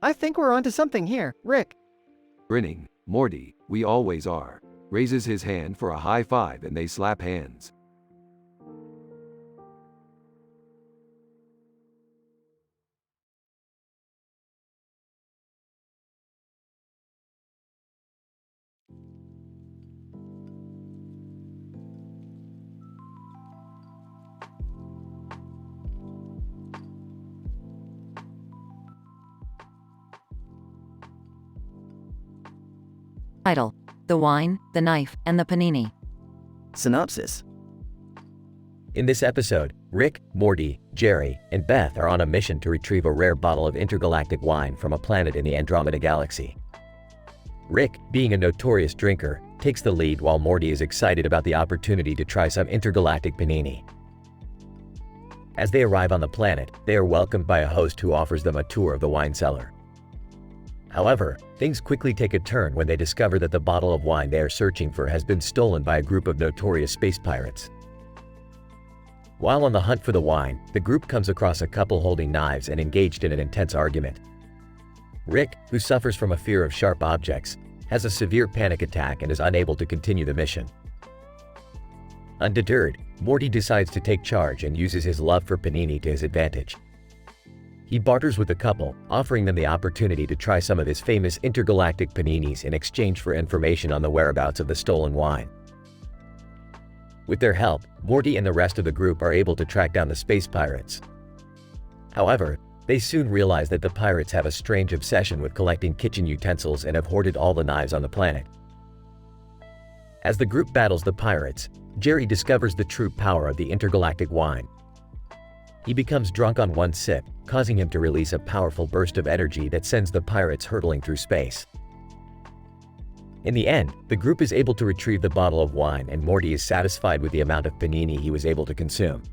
I think we're onto something here, Rick. Grinning, Morty, we always are, raises his hand for a high five and they slap hands. Title: The Wine, the Knife, and the Panini. Synopsis. In this episode, Rick, Morty, Jerry, and Beth are on a mission to retrieve a rare bottle of intergalactic wine from a planet in the Andromeda Galaxy. Rick, being a notorious drinker, takes the lead while Morty is excited about the opportunity to try some intergalactic panini. As they arrive on the planet, they are welcomed by a host who offers them a tour of the wine cellar. However, things quickly take a turn when they discover that the bottle of wine they are searching for has been stolen by a group of notorious space pirates. While on the hunt for the wine, the group comes across a couple holding knives and engaged in an intense argument. Rick, who suffers from a fear of sharp objects, has a severe panic attack and is unable to continue the mission. Undeterred, Morty decides to take charge and uses his love for panini to his advantage. He barters with the couple, offering them the opportunity to try some of his famous intergalactic paninis in exchange for information on the whereabouts of the stolen wine. With their help, Morty and the rest of the group are able to track down the space pirates. However, they soon realize that the pirates have a strange obsession with collecting kitchen utensils and have hoarded all the knives on the planet. As the group battles the pirates, Jerry discovers the true power of the intergalactic wine. He becomes drunk on one sip, causing him to release a powerful burst of energy that sends the pirates hurtling through space. In the end, the group is able to retrieve the bottle of wine and Morty is satisfied with the amount of panini he was able to consume.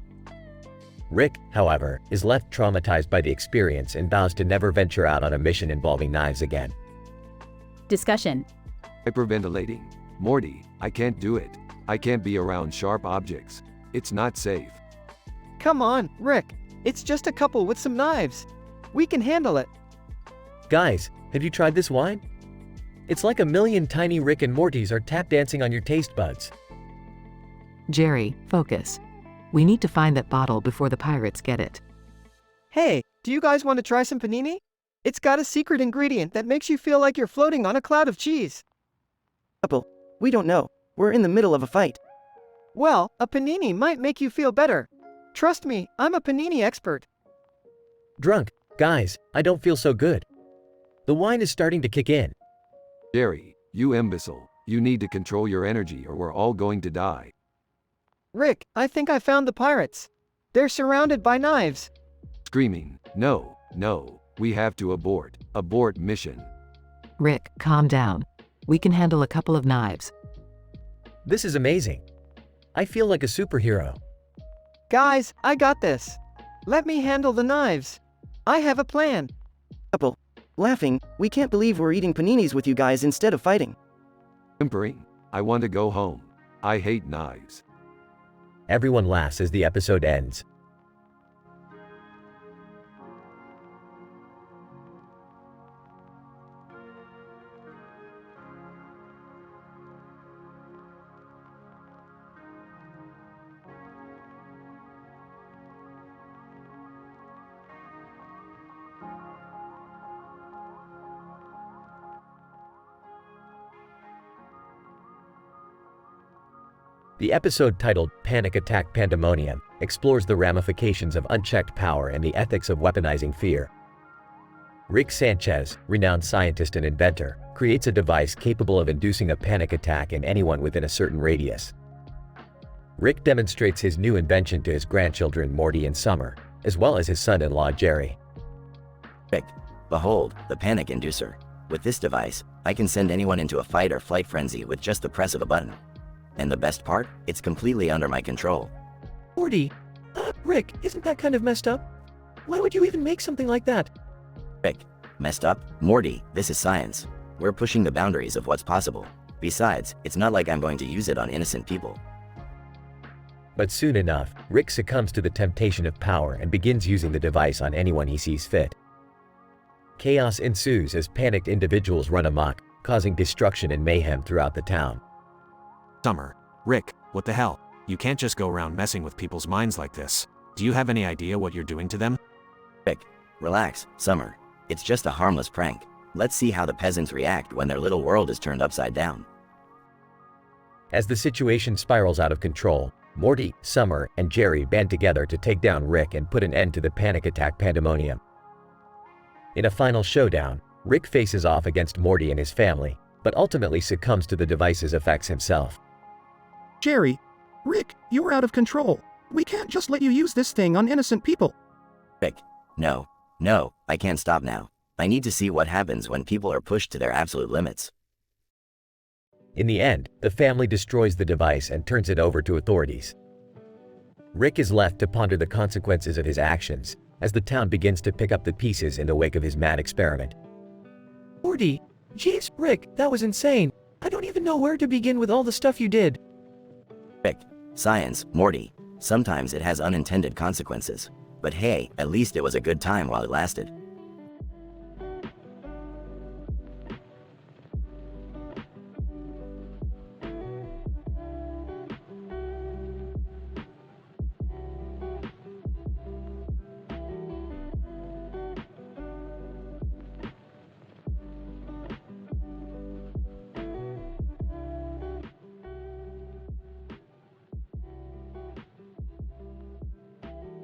Rick, however, is left traumatized by the experience and vows to never venture out on a mission involving knives again. Discussion. Hyperventilating. Morty, I can't do it. I can't be around sharp objects. It's not safe. Come on, Rick. It's just a couple with some knives. We can handle it. Guys, have you tried this wine? It's like a million tiny Rick and Mortys are tap dancing on your taste buds. Jerry, focus. We need to find that bottle before the pirates get it. Hey, do you guys want to try some panini? It's got a secret ingredient that makes you feel like you're floating on a cloud of cheese. Couple, we don't know. We're in the middle of a fight. Well, a panini might make you feel better. Trust me, I'm a panini expert. Drunk. Guys, I don't feel so good. The wine is starting to kick in. Jerry, you imbecile. You need to control your energy or we're all going to die. Rick, I think I found the pirates. They're surrounded by knives. Screaming, no, no, we have to abort. Abort mission. Rick, calm down. We can handle a couple of knives. This is amazing. I feel like a superhero. Guys, I got this. Let me handle the knives. I have a plan. Couple, laughing, we can't believe we're eating paninis with you guys instead of fighting. Whimpering, I want to go home. I hate knives. Everyone laughs as the episode ends. The episode titled Panic Attack Pandemonium explores the ramifications of unchecked power and the ethics of weaponizing fear. Rick Sanchez, renowned scientist and inventor, creates a device capable of inducing a panic attack in anyone within a certain radius. Rick demonstrates his new invention to his grandchildren Morty and Summer, as well as his son-in-law Jerry. Rick, behold, the panic inducer. With this device, I can send anyone into a fight or flight frenzy with just the press of a button. And the best part, it's completely under my control. Morty, Rick, isn't that kind of messed up? Why would you even make something like that? Rick, messed up? Morty, this is science. We're pushing the boundaries of what's possible. Besides, it's not like I'm going to use it on innocent people. But soon enough, Rick succumbs to the temptation of power and begins using the device on anyone he sees fit. Chaos ensues as panicked individuals run amok, causing destruction and mayhem throughout the town. Summer. Rick, what the hell? You can't just go around messing with people's minds like this. Do you have any idea what you're doing to them? Rick, relax, Summer. It's just a harmless prank. Let's see how the peasants react when their little world is turned upside down. As the situation spirals out of control, Morty, Summer, and Jerry band together to take down Rick and put an end to the panic attack pandemonium. In a final showdown, Rick faces off against Morty and his family, but ultimately succumbs to the device's effects himself. Jerry, Rick, you're out of control. We can't just let you use this thing on innocent people. Rick, no, I can't stop now. I need to see what happens when people are pushed to their absolute limits. In the end, the family destroys the device and turns it over to authorities. Rick is left to ponder the consequences of his actions, as the town begins to pick up the pieces in the wake of his mad experiment. Morty, jeez, Rick, that was insane. I don't even know where to begin with all the stuff you did. Rick, science, Morty, sometimes it has unintended consequences. But hey, at least it was a good time while it lasted.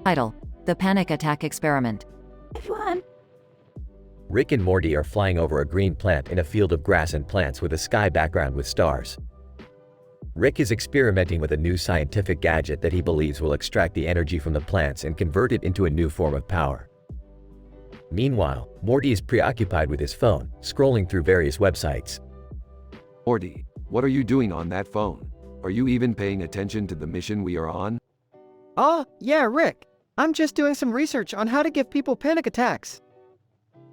Title: The Panic Attack Experiment. F1. Rick and Morty are flying over a green plant in a field of grass and plants with a sky background with stars. Rick is experimenting with a new scientific gadget that he believes will extract the energy from the plants and convert it into a new form of power. Meanwhile, Morty is preoccupied with his phone, scrolling through various websites. Morty, what are you doing on that phone? Are you even paying attention to the mission we are on? Yeah, Rick. I'm just doing some research on how to give people panic attacks.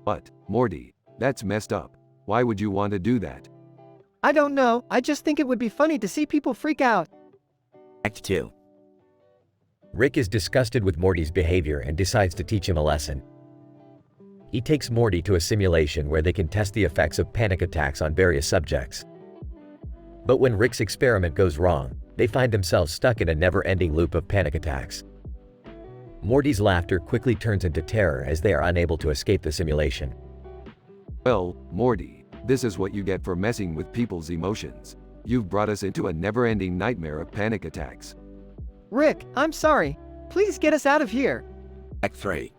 What, Morty? That's messed up. Why would you want to do that? I don't know, I just think it would be funny to see people freak out. Act 2. Rick is disgusted with Morty's behavior and decides to teach him a lesson. He takes Morty to a simulation where they can test the effects of panic attacks on various subjects. But when Rick's experiment goes wrong, they find themselves stuck in a never-ending loop of panic attacks. Morty's laughter quickly turns into terror as they are unable to escape the simulation. Well, Morty, this is what you get for messing with people's emotions. You've brought us into a never-ending nightmare of panic attacks. Rick, I'm sorry. Please get us out of here. Act 3.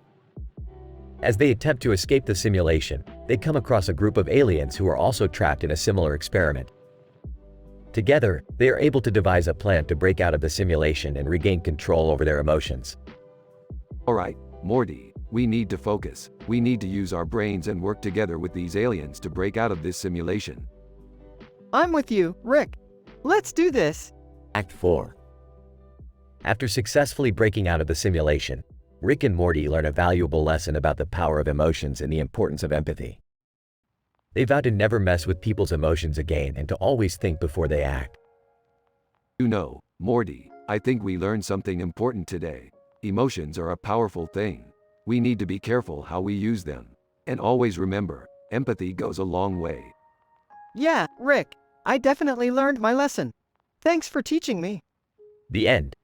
As they attempt to escape the simulation, they come across a group of aliens who are also trapped in a similar experiment. Together, they are able to devise a plan to break out of the simulation and regain control over their emotions. Alright, Morty, we need to focus. We need to use our brains and work together with these aliens to break out of this simulation. I'm with you, Rick. Let's do this. Act 4. After successfully breaking out of the simulation, Rick and Morty learn a valuable lesson about the power of emotions and the importance of empathy. They vow to never mess with people's emotions again and to always think before they act. You know, Morty, I think we learned something important today. Emotions are a powerful thing. We need to be careful how we use them. And always remember, empathy goes a long way. Yeah, Rick, I definitely learned my lesson. Thanks for teaching me. The end.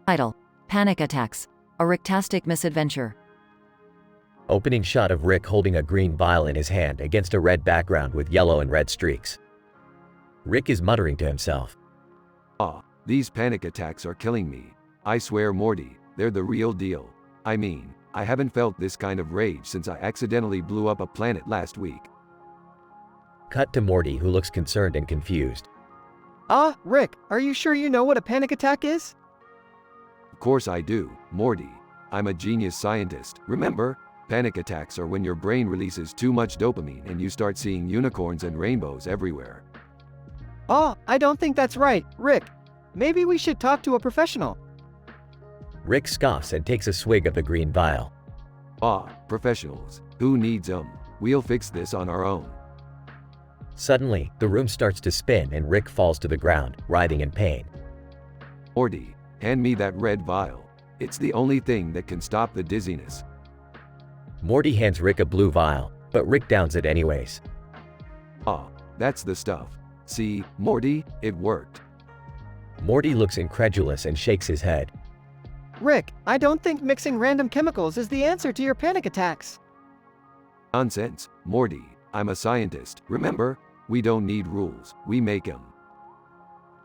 Title: Panic Attacks. A Ricktastic Misadventure. Opening shot of Rick holding a green vial in his hand against a red background with yellow and red streaks. Rick is muttering to himself. These panic attacks are killing me. I swear, Morty, they're the real deal. I mean, I haven't felt this kind of rage since I accidentally blew up a planet last week. Cut to Morty, who looks concerned and confused. Rick, are you sure you know what a panic attack is? Of course I do, Morty. I'm a genius scientist. Remember? Panic attacks are when your brain releases too much dopamine and you start seeing unicorns and rainbows everywhere. Oh, I don't think that's right, Rick. Maybe we should talk to a professional. Rick scoffs and takes a swig of the green vial. Ah, professionals. Who needs them? We'll fix this on our own. Suddenly, the room starts to spin and Rick falls to the ground, writhing in pain. Morty, hand me that red vial. It's the only thing that can stop the dizziness. Morty hands Rick a blue vial, but Rick downs it anyways. Ah, that's the stuff. See, Morty, it worked. Morty looks incredulous and shakes his head. Rick, I don't think mixing random chemicals is the answer to your panic attacks. Nonsense, Morty. I'm a scientist. Remember? We don't need rules, we make them.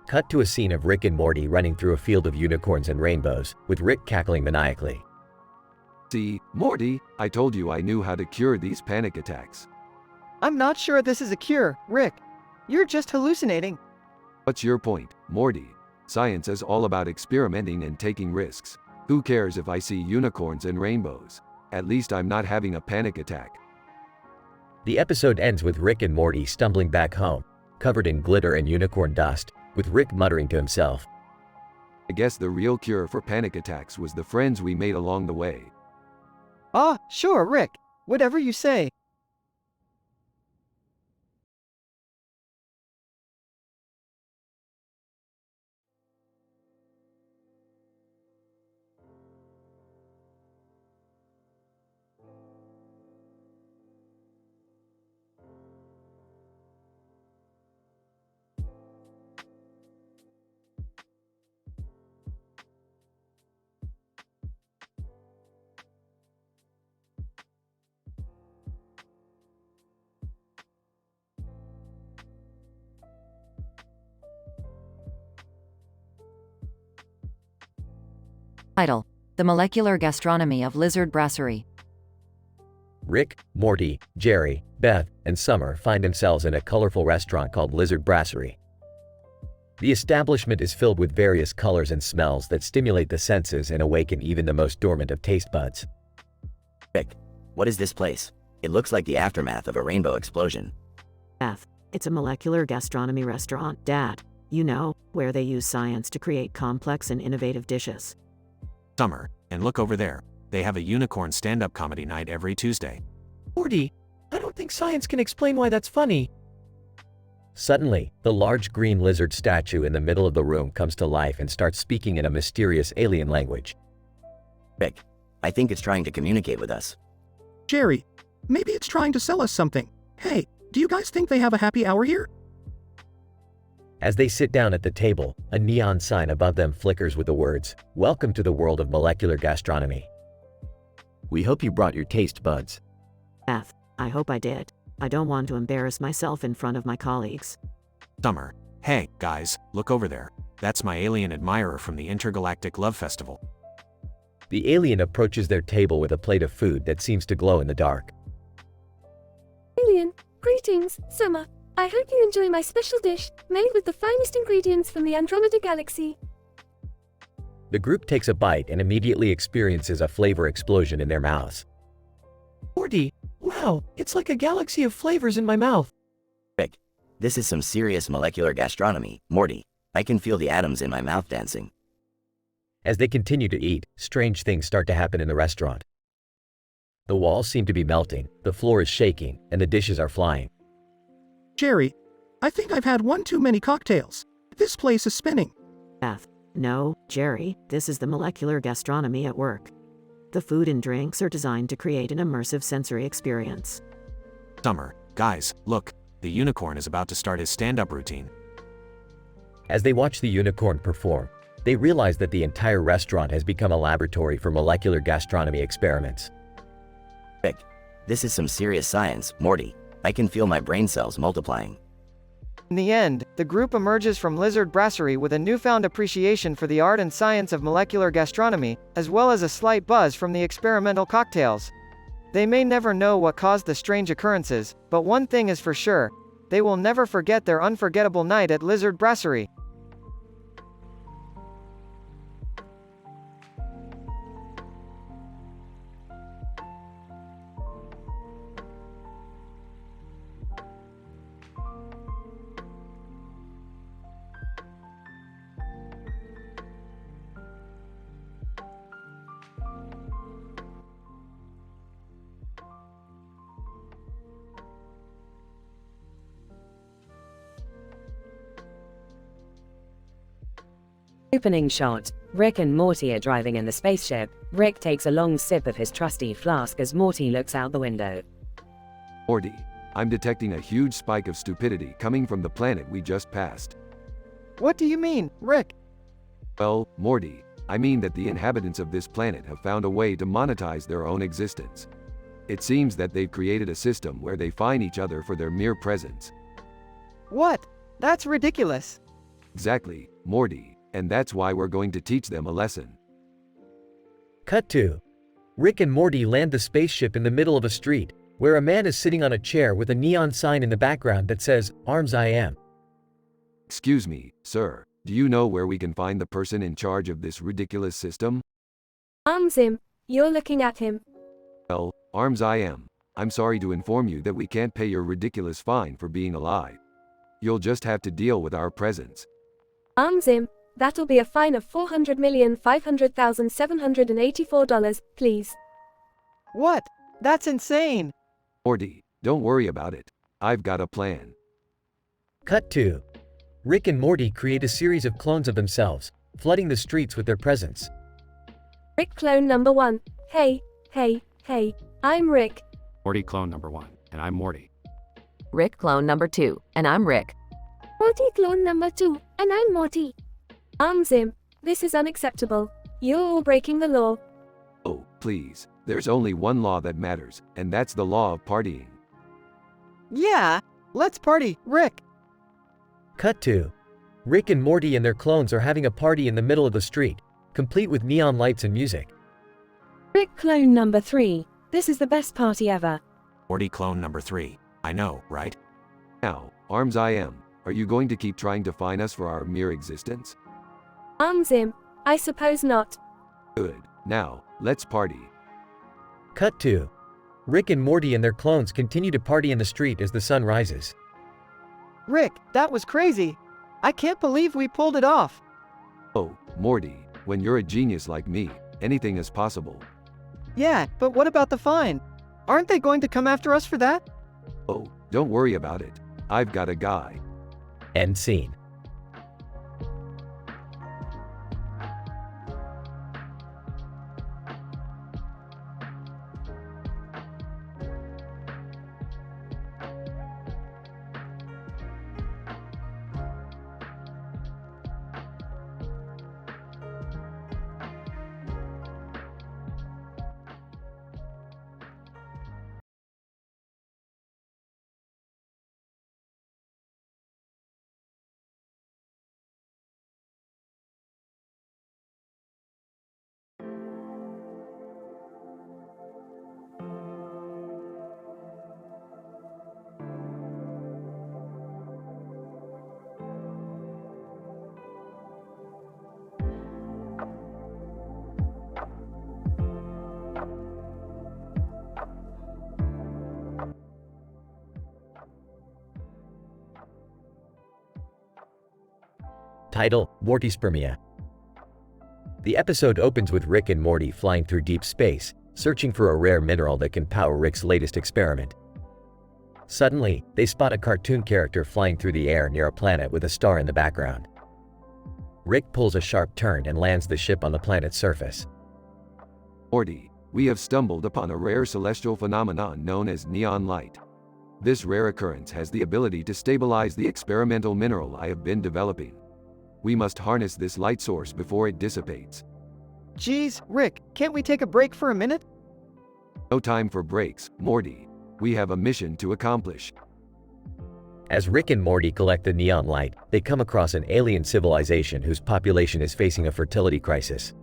Cut to a scene of Rick and Morty running through a field of unicorns and rainbows, with Rick cackling maniacally. See, Morty, I told you I knew how to cure these panic attacks. I'm not sure this is a cure, Rick. You're just hallucinating. What's your point, Morty? Science is all about experimenting and taking risks. Who cares if I see unicorns and rainbows? At least I'm not having a panic attack. The episode ends with Rick and Morty stumbling back home, covered in glitter and unicorn dust, with Rick muttering to himself. I guess the real cure for panic attacks was the friends we made along the way. Ah, sure, Rick. Whatever you say. Title: The Molecular Gastronomy of Lizard Brasserie. Rick, Morty, Jerry, Beth, and Summer find themselves in a colorful restaurant called Lizard Brasserie. The establishment is filled with various colors and smells that stimulate the senses and awaken even the most dormant of taste buds. Rick, what is this place? It looks like the aftermath of a rainbow explosion. Beth, it's a molecular gastronomy restaurant, Dad. You know, where they use science to create complex and innovative dishes. Summer, and look over there. They have a unicorn stand-up comedy night every Tuesday. Morty, I don't think science can explain why that's funny. Suddenly, the large green lizard statue in the middle of the room comes to life and starts speaking in a mysterious alien language. Rick, I think it's trying to communicate with us. Jerry, maybe it's trying to sell us something. Hey, do you guys think they have a happy hour here? As they sit down at the table, a neon sign above them flickers with the words, "Welcome to the world of molecular gastronomy. We hope you brought your taste buds." Beth, I hope I did. I don't want to embarrass myself in front of my colleagues. Summer, hey, guys, look over there. That's my alien admirer from the Intergalactic Love Festival. The alien approaches their table with a plate of food that seems to glow in the dark. Alien, greetings, Summer. I hope you enjoy my special dish, made with the finest ingredients from the Andromeda Galaxy. The group takes a bite and immediately experiences a flavor explosion in their mouths. Morty, wow, it's like a galaxy of flavors in my mouth. Rick, this is some serious molecular gastronomy. Morty, I can feel the atoms in my mouth dancing. As they continue to eat, strange things start to happen in the restaurant. The walls seem to be melting, the floor is shaking, and the dishes are flying. Jerry, I think I've had one too many cocktails. This place is spinning. Beth, no, Jerry, this is the molecular gastronomy at work. The food and drinks are designed to create an immersive sensory experience. Summer, guys, look, the unicorn is about to start his stand-up routine. As they watch the unicorn perform, they realize that the entire restaurant has become a laboratory for molecular gastronomy experiments. Rick, this is some serious science. Morty, I can feel my brain cells multiplying. In the end, the group emerges from Lizard Brasserie with a newfound appreciation for the art and science of molecular gastronomy, as well as a slight buzz from the experimental cocktails. They may never know what caused the strange occurrences, but one thing is for sure, they will never forget their unforgettable night at Lizard Brasserie. Opening shot. Rick and Morty are driving in the spaceship. Rick takes a long sip of his trusty flask as Morty looks out the window. Morty, I'm detecting a huge spike of stupidity coming from the planet we just passed. What do you mean, Rick? Well, Morty, I mean that the inhabitants of this planet have found a way to monetize their own existence. It seems that they've created a system where they fine each other for their mere presence. What? That's ridiculous. Exactly, Morty, and that's why we're going to teach them a lesson. Cut 2. Rick and Morty land the spaceship in the middle of a street, where a man is sitting on a chair with a neon sign in the background that says, "Arms I am." Excuse me, sir, do you know where we can find the person in charge of this ridiculous system? Arms him. You're looking at him. Well, Arms I am. I'm sorry to inform you that we can't pay your ridiculous fine for being alive. You'll just have to deal with our presence. Arms him. That'll be a fine of $400,500,784, please. What? That's insane. Morty, don't worry about it. I've got a plan. Cut 2. Rick and Morty create a series of clones of themselves, flooding the streets with their presence. Rick clone number 1. Hey, hey, hey, I'm Rick. Morty clone number 1, and I'm Morty. Rick clone number 2, and I'm Rick. Morty clone number 2, and I'm Morty. Arms him. This is unacceptable. You're all breaking the law. Oh, please. There's only one law that matters, and that's the law of partying. Yeah, let's party, Rick. Cut 2. Rick and Morty and their clones are having a party in the middle of the street, complete with neon lights and music. Rick clone number 3. This is the best party ever. Morty clone number 3. I know, right? Now, Arms I am, are you going to keep trying to fine us for our mere existence? Arms him. I suppose not. Good. Now, let's party. Cut 2. Rick and Morty and their clones continue to party in the street as the sun rises. Rick, that was crazy. I can't believe we pulled it off. Oh, Morty, when you're a genius like me, anything is possible. Yeah, but what about the fine? Aren't they going to come after us for that? Oh, don't worry about it. I've got a guy. End scene. Title: Mortyspermia. The episode opens with Rick and Morty flying through deep space, searching for a rare mineral that can power Rick's latest experiment. Suddenly, they spot a cartoon character flying through the air near a planet with a star in the background. Rick pulls a sharp turn and lands the ship on the planet's surface. Morty, we have stumbled upon a rare celestial phenomenon known as neon light. This rare occurrence has the ability to stabilize the experimental mineral I have been developing. We must harness this light source before it dissipates. Geez, Rick, can't we take a break for a minute? No time for breaks, Morty. We have a mission to accomplish. As Rick and Morty collect the neon light, they come across an alien civilization whose population is facing a fertility crisis.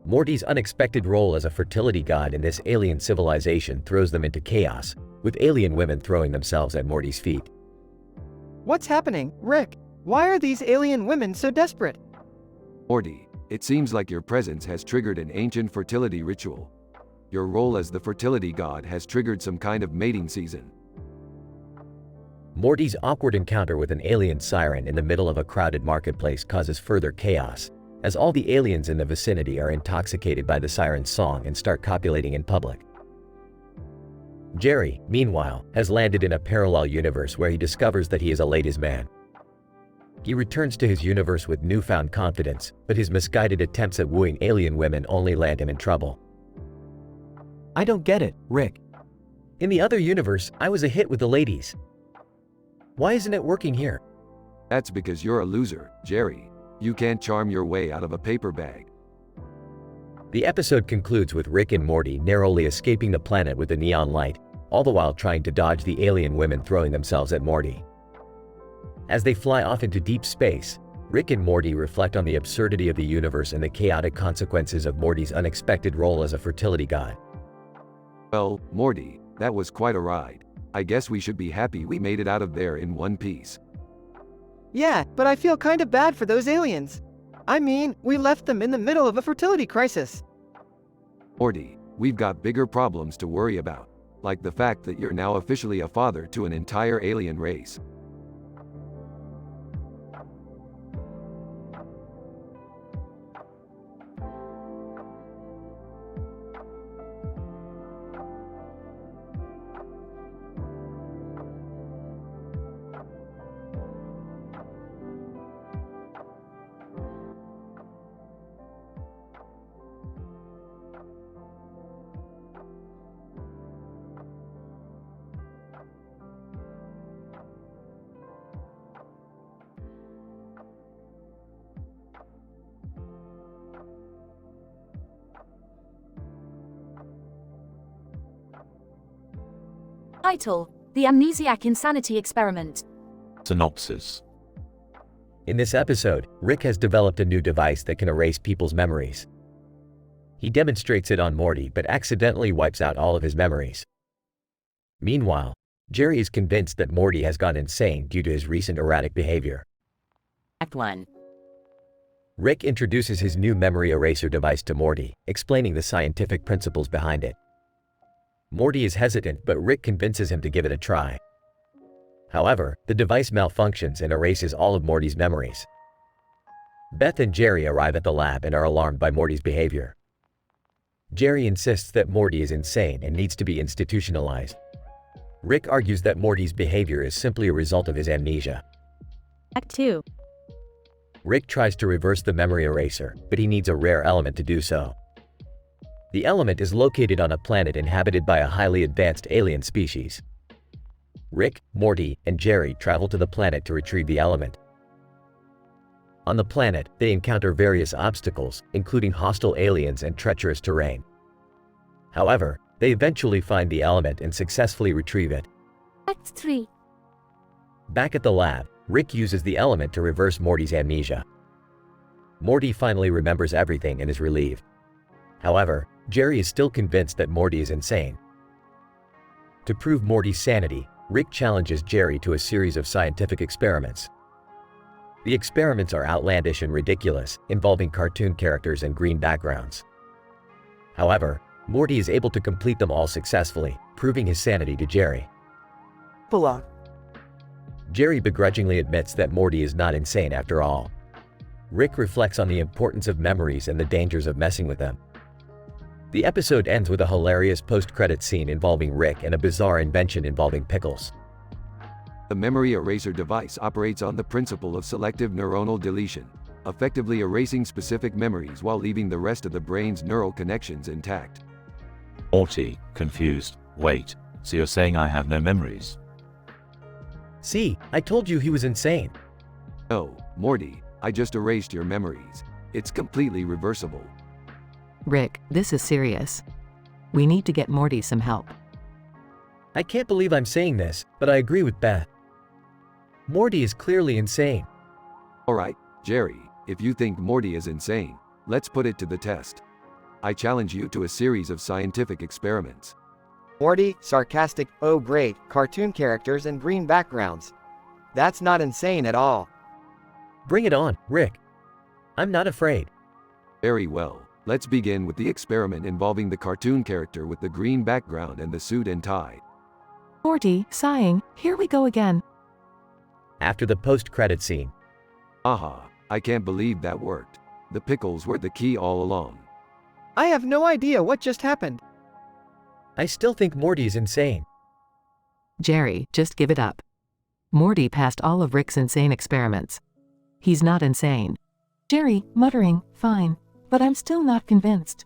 Morty's unexpected role as a fertility god in this alien civilization throws them into chaos, with alien women throwing themselves at Morty's feet. What's happening, Rick? Why are these alien women so desperate? Morty, it seems like your presence has triggered an ancient fertility ritual. Your role as the fertility god has triggered some kind of mating season. Morty's awkward encounter with an alien siren in the middle of a crowded marketplace causes further chaos, as all the aliens in the vicinity are intoxicated by the siren's song and start copulating in public. Jerry, meanwhile, has landed in a parallel universe where he discovers that he is a ladies' man. He returns to his universe with newfound confidence, but his misguided attempts at wooing alien women only land him in trouble. I don't get it, Rick. In the other universe, I was a hit with the ladies. Why isn't it working here? That's because you're a loser, Jerry. You can't charm your way out of a paper bag. The episode concludes with Rick and Morty narrowly escaping the planet with a neon light, all the while trying to dodge the alien women throwing themselves at Morty. As they fly off into deep space, Rick and Morty reflect on the absurdity of the universe and the chaotic consequences of Morty's unexpected role as a fertility god. Well, Morty, that was quite a ride. I guess we should be happy we made it out of there in one piece. Yeah, but I feel kinda bad for those aliens. I mean, we left them in the middle of a fertility crisis. Morty, we've got bigger problems to worry about, like the fact that you're now officially a father to an entire alien race. Title: The Amnesiac Insanity Experiment. Synopsis. In this episode, Rick has developed a new device that can erase people's memories. He demonstrates it on Morty but accidentally wipes out all of his memories. Meanwhile, Jerry is convinced that Morty has gone insane due to his recent erratic behavior. Act 1. Rick introduces his new memory eraser device to Morty, explaining the scientific principles behind it. Morty is hesitant, but Rick convinces him to give it a try. However, the device malfunctions and erases all of Morty's memories. Beth and Jerry arrive at the lab and are alarmed by Morty's behavior. Jerry insists that Morty is insane and needs to be institutionalized. Rick argues that Morty's behavior is simply a result of his amnesia. Act 2. Rick tries to reverse the memory eraser, but he needs a rare element to do so. The element is located on a planet inhabited by a highly advanced alien species. Rick, Morty, and Jerry travel to the planet to retrieve the element. On the planet, they encounter various obstacles, including hostile aliens and treacherous terrain. However, they eventually find the element and successfully retrieve it. Act 3. Back at the lab, Rick uses the element to reverse Morty's amnesia. Morty finally remembers everything and is relieved. However, Jerry is still convinced that Morty is insane. To prove Morty's sanity, Rick challenges Jerry to a series of scientific experiments. The experiments are outlandish and ridiculous, involving cartoon characters and green backgrounds. However, Morty is able to complete them all successfully, proving his sanity to Jerry. Bullock. Jerry begrudgingly admits that Morty is not insane after all. Rick reflects on the importance of memories and the dangers of messing with them. The episode ends with a hilarious post-credit scene involving Rick and a bizarre invention involving pickles. The memory eraser device operates on the principle of selective neuronal deletion, effectively erasing specific memories while leaving the rest of the brain's neural connections intact. Morty, confused. Wait, so you're saying I have no memories? See, I told you he was insane. No, Morty, I just erased your memories. It's completely reversible. Rick, this is serious. We need to get Morty some help. I can't believe I'm saying this, but I agree with Beth. Morty is clearly insane. Alright, Jerry, if you think Morty is insane, let's put it to the test. I challenge you to a series of scientific experiments. Morty, sarcastic, oh great, cartoon characters and green backgrounds. That's not insane at all. Bring it on, Rick. I'm not afraid. Very well. Let's begin with the experiment involving the cartoon character with the green background and the suit and tie. Morty, sighing, here we go again. After the post-credit scene. Aha, I can't believe that worked. The pickles were the key all along. I have no idea what just happened. I still think Morty is insane. Jerry, just give it up. Morty passed all of Rick's insane experiments. He's not insane. Jerry, muttering, fine, but I'm still not convinced.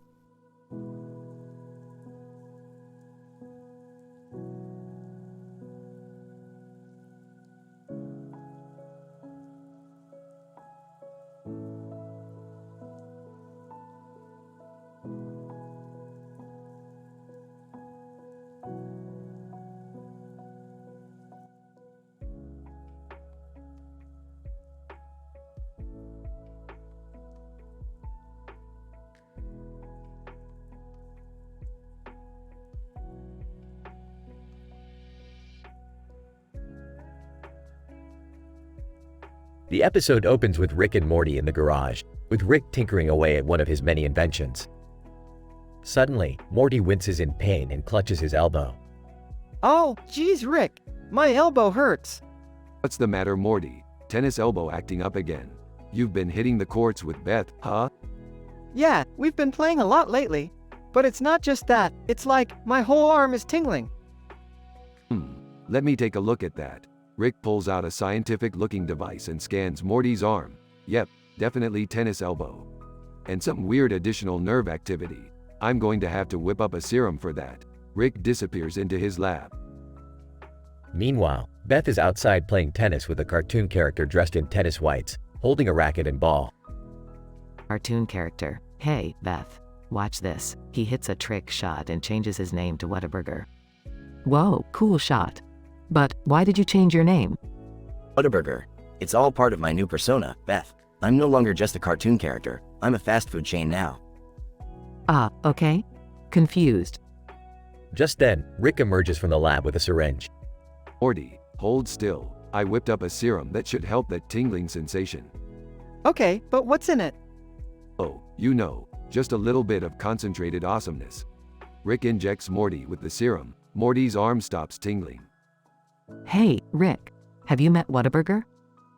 The episode opens with Rick and Morty in the garage, with Rick tinkering away at one of his many inventions. Suddenly, Morty winces in pain and clutches his elbow. Oh, geez, Rick, my elbow hurts. What's the matter, Morty? Tennis elbow acting up again. You've been hitting the courts with Beth, huh? Yeah, we've been playing a lot lately. But it's not just that, it's like, my whole arm is tingling. Let me take a look at that. Rick pulls out a scientific-looking device and scans Morty's arm. Yep, definitely tennis elbow. And some weird additional nerve activity. I'm going to have to whip up a serum for that. Rick disappears into his lab. Meanwhile, Beth is outside playing tennis with a cartoon character dressed in tennis whites, holding a racket and ball. Cartoon character. Hey, Beth. Watch this. He hits a trick shot and changes his name to Whataburger. Whoa, cool shot. But why did you change your name? Whataburger. It's all part of my new persona, Beth. I'm no longer just a cartoon character. I'm a fast food chain now. Ah, okay. Confused. Just then, Rick emerges from the lab with a syringe. Morty, hold still. I whipped up a serum that should help that tingling sensation. Okay, but what's in it? Oh, you know, just a little bit of concentrated awesomeness. Rick injects Morty with the serum. Morty's arm stops tingling. Hey, Rick. Have you met Whataburger?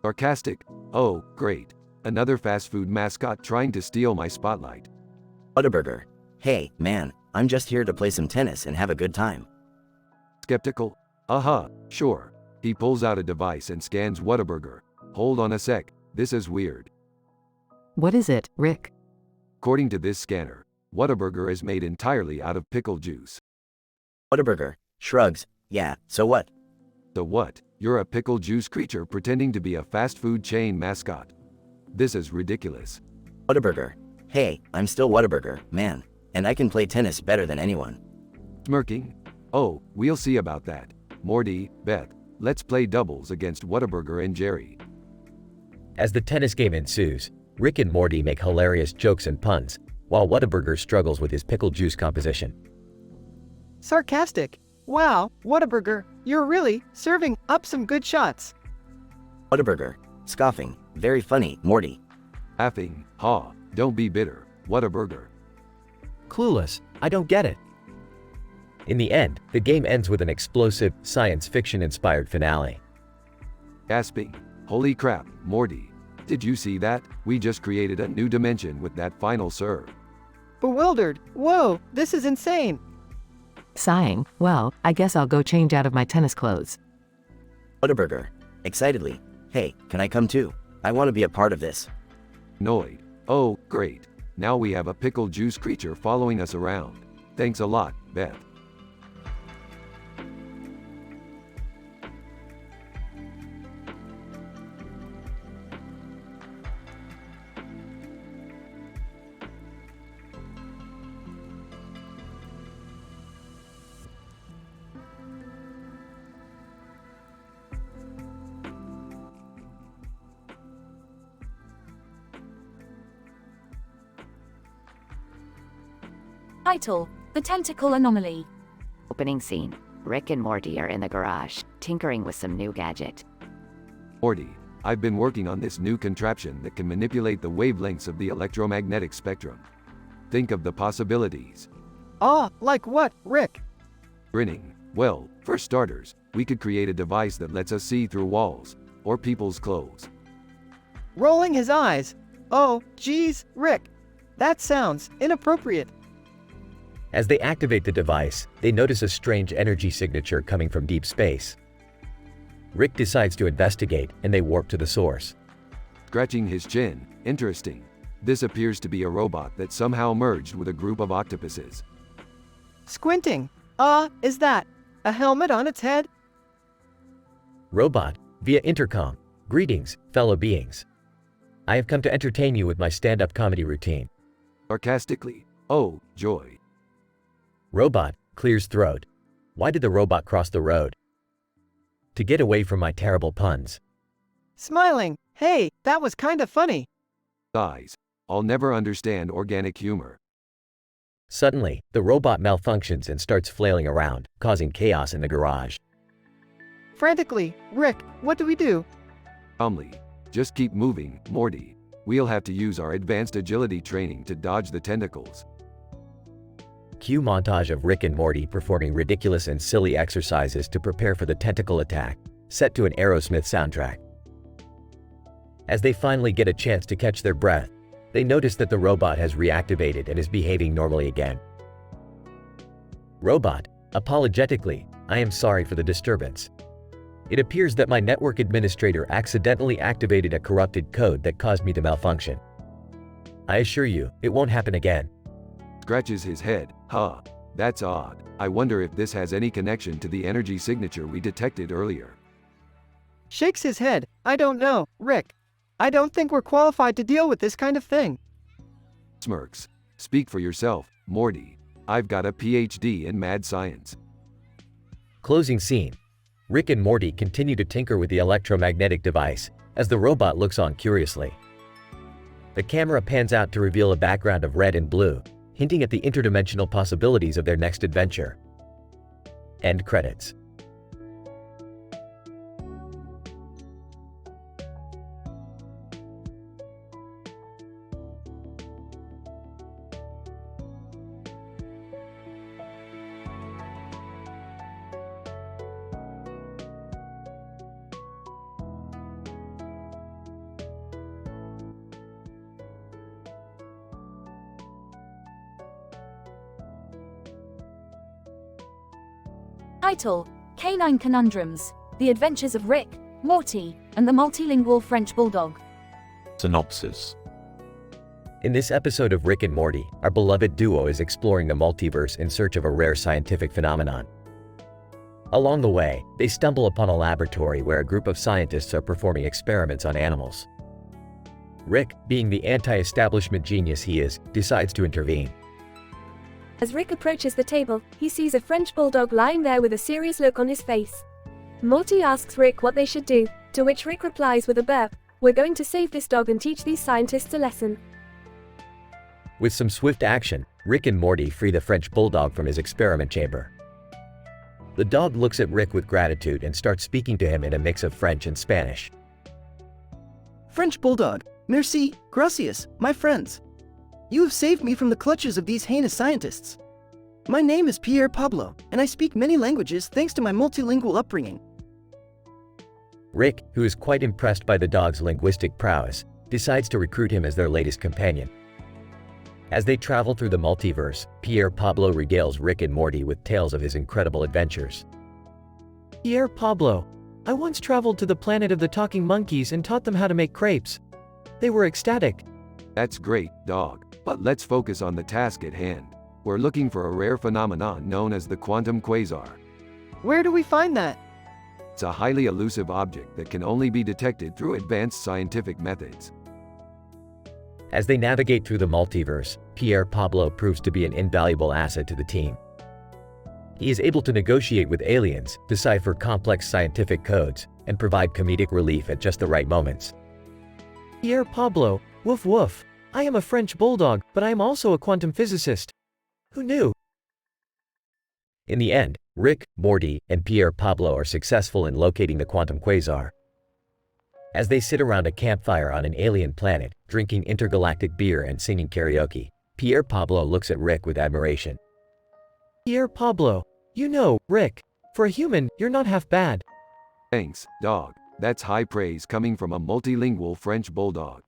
Sarcastic. Oh, great. Another fast food mascot trying to steal my spotlight. Whataburger. Hey, man, I'm just here to play some tennis and have a good time. Skeptical? Sure. He pulls out a device and scans Whataburger. Hold on a sec, this is weird. What is it, Rick? According to this scanner, Whataburger is made entirely out of pickle juice. Whataburger shrugs. Yeah, so what? So what? You're a pickle juice creature pretending to be a fast food chain mascot. This is ridiculous. Whataburger. Hey, I'm still Whataburger, man. And I can play tennis better than anyone. Smirking? Oh, we'll see about that. Morty, Beth, let's play doubles against Whataburger and Jerry. As the tennis game ensues, Rick and Morty make hilarious jokes and puns, while Whataburger struggles with his pickle juice composition. Sarcastic. Wow, Whataburger, you're really serving up some good shots. Whataburger. Scoffing. Very funny, Morty. Laughing. Ha, don't be bitter. Whataburger. Clueless. I don't get it. In the end, the game ends with an explosive, science fiction-inspired finale. Gasping. Holy crap, Morty. Did you see that? We just created a new dimension with that final serve. Bewildered. Whoa, this is insane. Sighing. Well, I guess I'll go change out of my tennis clothes. Whataburger. Excitedly. Hey, can I come too? I want to be a part of this. Annoyed. Oh, great. Now we have a pickle juice creature following us around. Thanks a lot, Beth. Title: The Tentacle Anomaly. Opening scene. Rick and Morty are in the garage, tinkering with some new gadget. Morty, I've been working on this new contraption that can manipulate the wavelengths of the electromagnetic spectrum. Think of the possibilities. Like what, Rick? Grinning. Well, for starters, we could create a device that lets us see through walls, or people's clothes. Rolling his eyes. Oh, geez, Rick. That sounds inappropriate. As they activate the device, they notice a strange energy signature coming from deep space. Rick decides to investigate, and they warp to the source. Scratching his chin, interesting. This appears to be a robot that somehow merged with a group of octopuses. Squinting. Is that a helmet on its head? Robot, via intercom. Greetings, fellow beings. I have come to entertain you with my stand-up comedy routine. Sarcastically, oh, joy. Robot, clears throat. Why did the robot cross the road? To get away from my terrible puns. Smiling. Hey, that was kinda funny. Sighs. I'll never understand organic humor. Suddenly, the robot malfunctions and starts flailing around, causing chaos in the garage. Frantically, Rick, what do we do? Calmly. Just keep moving, Morty. We'll have to use our advanced agility training to dodge the tentacles. Cue montage of Rick and Morty performing ridiculous and silly exercises to prepare for the tentacle attack, set to an Aerosmith soundtrack. As they finally get a chance to catch their breath, they notice that the robot has reactivated and is behaving normally again. Robot, apologetically, I am sorry for the disturbance. It appears that my network administrator accidentally activated a corrupted code that caused me to malfunction. I assure you, it won't happen again. Scratches his head. Huh. That's odd. I wonder if this has any connection to the energy signature we detected earlier. Shakes his head. I don't know, Rick. I don't think we're qualified to deal with this kind of thing. Smirks. Speak for yourself, Morty. I've got a PhD in mad science. Closing scene. Rick and Morty continue to tinker with the electromagnetic device, as the robot looks on curiously. The camera pans out to reveal a background of red and blue, hinting at the interdimensional possibilities of their next adventure. End credits. Title: Canine Conundrums, The Adventures of Rick, Morty, and the Multilingual French Bulldog. Synopsis. In this episode of Rick and Morty, our beloved duo is exploring the multiverse in search of a rare scientific phenomenon. Along the way, they stumble upon a laboratory where a group of scientists are performing experiments on animals. Rick, being the anti-establishment genius he is, decides to intervene. As Rick approaches the table, he sees a French bulldog lying there with a serious look on his face. Morty asks Rick what they should do, to which Rick replies with a burp, "We're going to save this dog and teach these scientists a lesson." With some swift action, Rick and Morty free the French bulldog from his experiment chamber. The dog looks at Rick with gratitude and starts speaking to him in a mix of French and Spanish. French bulldog, merci, gracias, my friends. You have saved me from the clutches of these heinous scientists. My name is Pierre Pablo, and I speak many languages thanks to my multilingual upbringing. Rick, who is quite impressed by the dog's linguistic prowess, decides to recruit him as their latest companion. As they travel through the multiverse, Pierre Pablo regales Rick and Morty with tales of his incredible adventures. Pierre Pablo. I once traveled to the planet of the talking monkeys and taught them how to make crepes. They were ecstatic. That's great, dog. But let's focus on the task at hand. We're looking for a rare phenomenon known as the quantum quasar. Where do we find that? It's a highly elusive object that can only be detected through advanced scientific methods. As they navigate through the multiverse, Pierre Pablo proves to be an invaluable asset to the team. He is able to negotiate with aliens, decipher complex scientific codes, and provide comedic relief at just the right moments. Pierre Pablo, woof woof. I am a French bulldog, but I am also a quantum physicist. Who knew? In the end, Rick, Morty, and Pierre Pablo are successful in locating the quantum quasar. As they sit around a campfire on an alien planet, drinking intergalactic beer and singing karaoke, Pierre Pablo looks at Rick with admiration. Pierre Pablo, you know, Rick, for a human, you're not half bad. Thanks, dog. That's high praise coming from a multilingual French bulldog.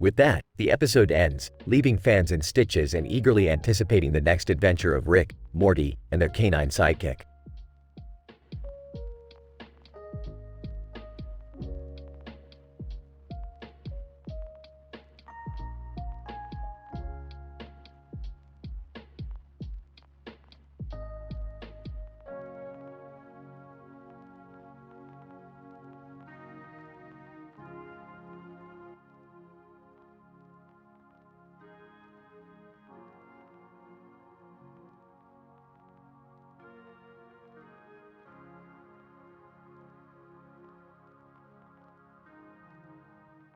With that, the episode ends, leaving fans in stitches and eagerly anticipating the next adventure of Rick, Morty, and their canine sidekick.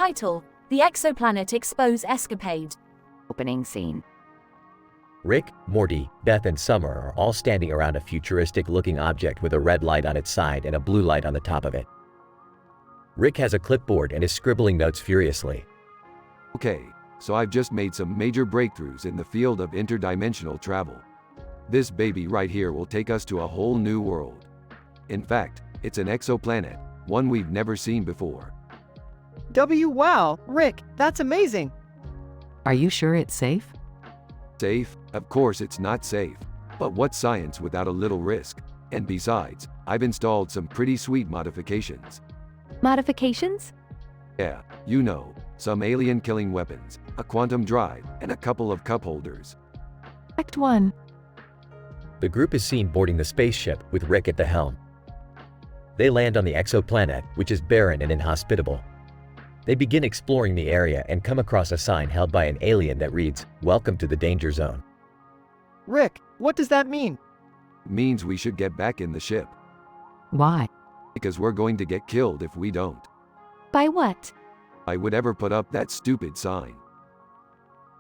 Title: The Exoplanet Expose Escapade. Opening scene. Rick, Morty, Beth, and Summer are all standing around a futuristic-looking object with a red light on its side and a blue light on the top of it. Rick has a clipboard and is scribbling notes furiously. Okay, so I've just made some major breakthroughs in the field of interdimensional travel. This baby right here will take us to a whole new world. In fact, it's an exoplanet, one we've never seen before. Wow, Rick, that's amazing. Are you sure it's safe? Safe? Of course it's not safe. But what's science without a little risk? And besides, I've installed some pretty sweet modifications. Modifications? Yeah, you know, some alien-killing weapons, a quantum drive, and a couple of cup holders. Act 1. The group is seen boarding the spaceship with Rick at the helm. They land on the exoplanet, which is barren and inhospitable. They begin exploring the area and come across a sign held by an alien that reads, "Welcome to the danger zone." Rick, what does that mean? Means we should get back in the ship. Why? Because we're going to get killed if we don't. By what? I would ever put up that stupid sign.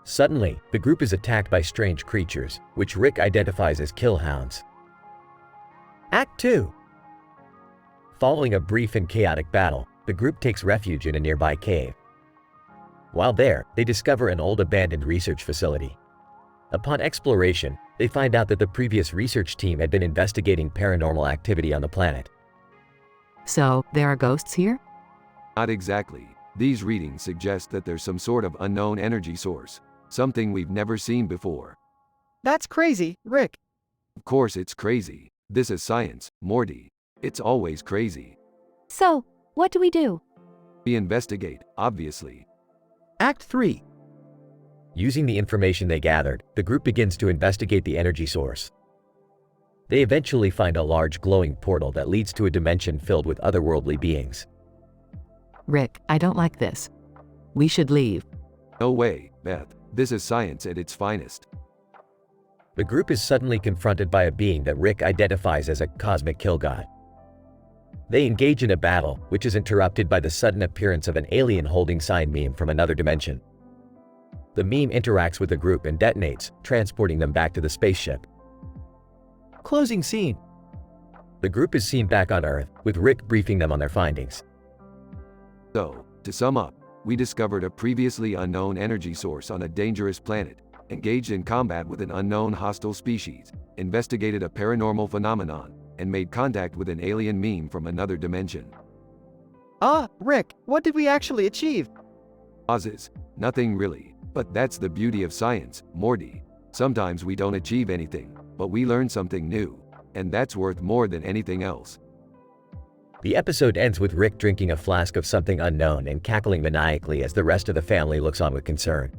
Suddenly, the group is attacked by strange creatures, which Rick identifies as killhounds. Act 2. Following a brief and chaotic battle, the group takes refuge in a nearby cave. While there, they discover an old abandoned research facility. Upon exploration, they find out that the previous research team had been investigating paranormal activity on the planet. So, there are ghosts here? Not exactly. These readings suggest that there's some sort of unknown energy source, something we've never seen before. That's crazy, Rick. Of course it's crazy. This is science, Morty. It's always crazy. So, what do we do? We investigate, obviously. Act 3. Using the information they gathered, the group begins to investigate the energy source. They eventually find a large glowing portal that leads to a dimension filled with otherworldly beings. Rick, I don't like this. We should leave. No way, Beth. This is science at its finest. The group is suddenly confronted by a being that Rick identifies as a cosmic kill god. They engage in a battle, which is interrupted by the sudden appearance of an alien holding sign meme from another dimension. The meme interacts with the group and detonates, transporting them back to the spaceship. Closing scene. The group is seen back on Earth, with Rick briefing them on their findings. So, to sum up, we discovered a previously unknown energy source on a dangerous planet, engaged in combat with an unknown hostile species, investigated a paranormal phenomenon, and made contact with an alien meme from another dimension. Rick, what did we actually achieve? Pauses. Nothing really, but that's the beauty of science, Morty. Sometimes we don't achieve anything, but we learn something new, and that's worth more than anything else. The episode ends with Rick drinking a flask of something unknown and cackling maniacally as the rest of the family looks on with concern.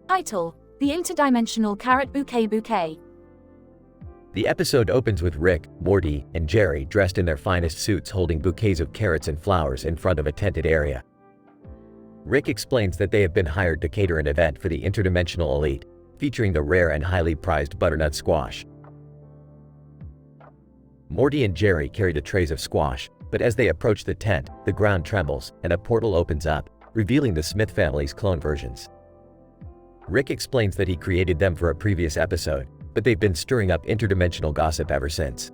Title: The Interdimensional Carrot Bouquet. The episode opens with Rick, Morty, and Jerry dressed in their finest suits holding bouquets of carrots and flowers in front of a tented area. Rick explains that they have been hired to cater an event for the interdimensional elite, featuring the rare and highly prized butternut squash. Morty and Jerry carry the trays of squash, but as they approach the tent, the ground trembles and a portal opens up, revealing the Smith family's clone versions. Rick explains that he created them for a previous episode, but they've been stirring up interdimensional gossip ever since.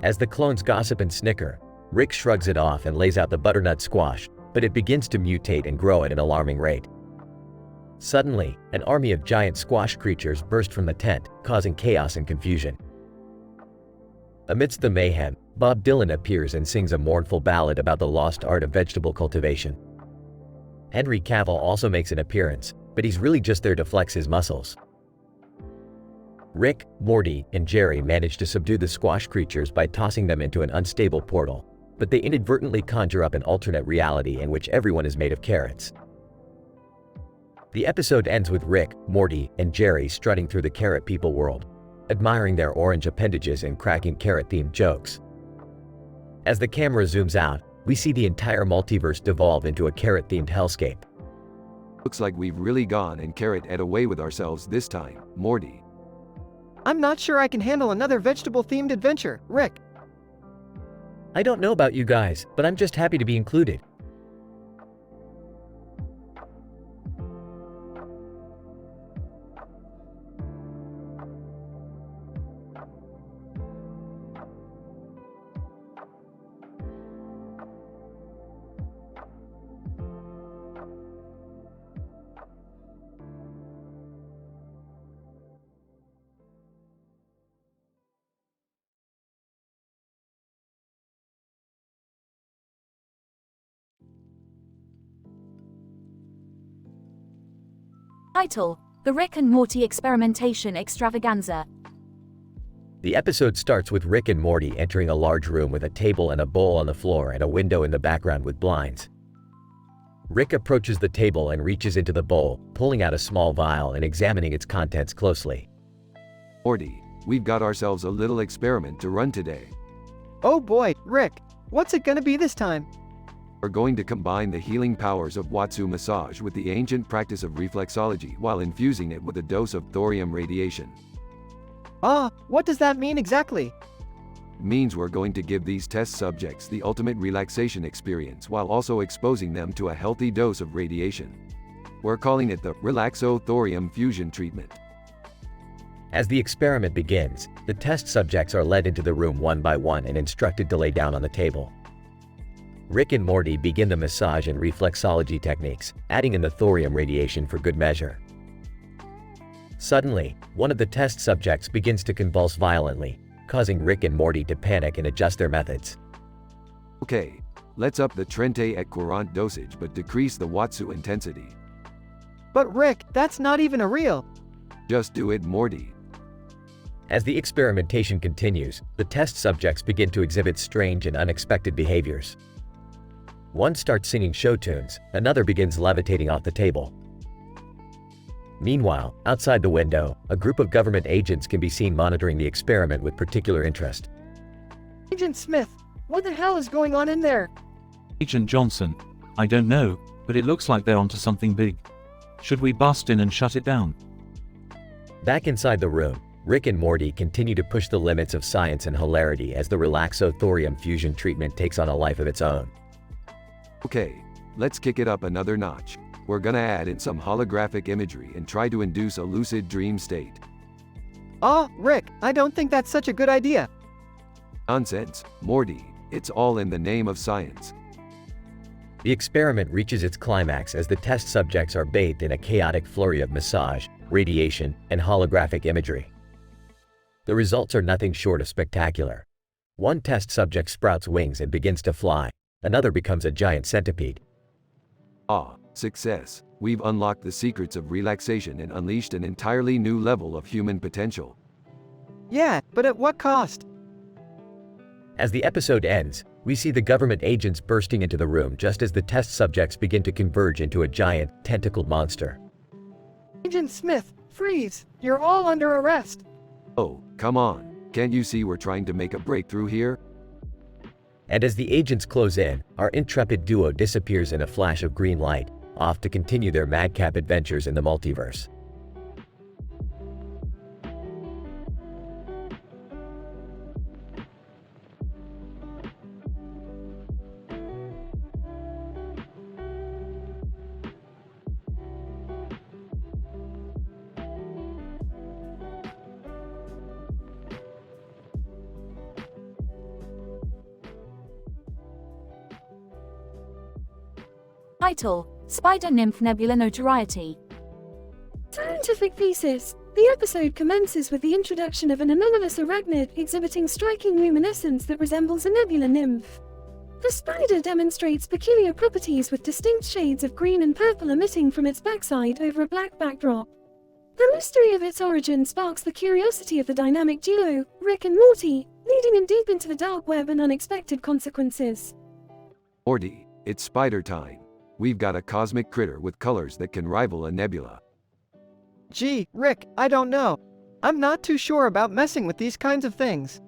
As the clones gossip and snicker, Rick shrugs it off and lays out the butternut squash, but it begins to mutate and grow at an alarming rate. Suddenly, an army of giant squash creatures burst from the tent, causing chaos and confusion. Amidst the mayhem, Bob Dylan appears and sings a mournful ballad about the lost art of vegetable cultivation. Henry Cavill also makes an appearance, but he's really just there to flex his muscles. Rick, Morty, and Jerry manage to subdue the squash creatures by tossing them into an unstable portal, but they inadvertently conjure up an alternate reality in which everyone is made of carrots. The episode ends with Rick, Morty, and Jerry strutting through the Carrot People world. admiring their orange appendages and cracking carrot-themed jokes. As the camera zooms out, we see the entire multiverse devolve into a carrot-themed hellscape. Looks like we've really gone and carrot-ed away with ourselves this time, Morty. I'm not sure I can handle another vegetable-themed adventure, Rick. I don't know about you guys, but I'm just happy to be included. Title: The Rick and Morty Experimentation Extravaganza. The episode starts with Rick and Morty entering a large room with a table and a bowl on the floor and a window in the background with blinds. Rick approaches the table and reaches into the bowl, pulling out a small vial and examining its contents closely. Morty, we've got ourselves a little experiment to run today. Oh boy, Rick, what's it gonna be this time? We're going to combine the healing powers of Watsu massage with the ancient practice of reflexology while infusing it with a dose of thorium radiation. What does that mean exactly? Means we're going to give these test subjects the ultimate relaxation experience while also exposing them to a healthy dose of radiation. We're calling it the Relaxo Thorium Fusion Treatment. As the experiment begins, the test subjects are led into the room one by one and instructed to lay down on the table. Rick and Morty begin the massage and reflexology techniques, adding in the thorium radiation for good measure. Suddenly, one of the test subjects begins to convulse violently, causing Rick and Morty to panic and adjust their methods. Okay, let's up the Trente et Courant dosage but decrease the Watsu intensity. But Rick, that's not even a real. Just do it, Morty. As the experimentation continues, the test subjects begin to exhibit strange and unexpected behaviors. One starts singing show tunes, another begins levitating off the table. Meanwhile, outside the window, a group of government agents can be seen monitoring the experiment with particular interest. Agent Smith, what the hell is going on in there? Agent Johnson, I don't know, but it looks like they're onto something big. Should we bust in and shut it down? Back inside the room, Rick and Morty continue to push the limits of science and hilarity as the Relaxo Thorium Fusion treatment takes on a life of its own. Okay, let's kick it up another notch. We're gonna add in some holographic imagery and try to induce a lucid dream state. Rick, I don't think that's such a good idea. Nonsense, Morty, it's all in the name of science. The experiment reaches its climax as the test subjects are bathed in a chaotic flurry of massage, radiation, and holographic imagery. The results are nothing short of spectacular. One test subject sprouts wings and begins to fly. Another becomes a giant centipede. Success. We've unlocked the secrets of relaxation and unleashed an entirely new level of human potential. Yeah, but at what cost? As the episode ends, we see the government agents bursting into the room just as the test subjects begin to converge into a giant, tentacled monster. Agent Smith, freeze! You're all under arrest! Oh, come on. Can't you see we're trying to make a breakthrough here? And as the agents close in, our intrepid duo disappears in a flash of green light, off to continue their madcap adventures in the multiverse. Title: Spider Nymph Nebula Notoriety. Scientific thesis. The episode commences with the introduction of an anomalous arachnid exhibiting striking luminescence that resembles a nebula nymph. The spider demonstrates peculiar properties with distinct shades of green and purple emitting from its backside over a black backdrop. The mystery of its origin sparks the curiosity of the dynamic duo, Rick and Morty, leading in deep into the dark web and unexpected consequences. Morty, it's spider time. We've got a cosmic critter with colors that can rival a nebula. Gee, Rick, I don't know. I'm not too sure about messing with these kinds of things.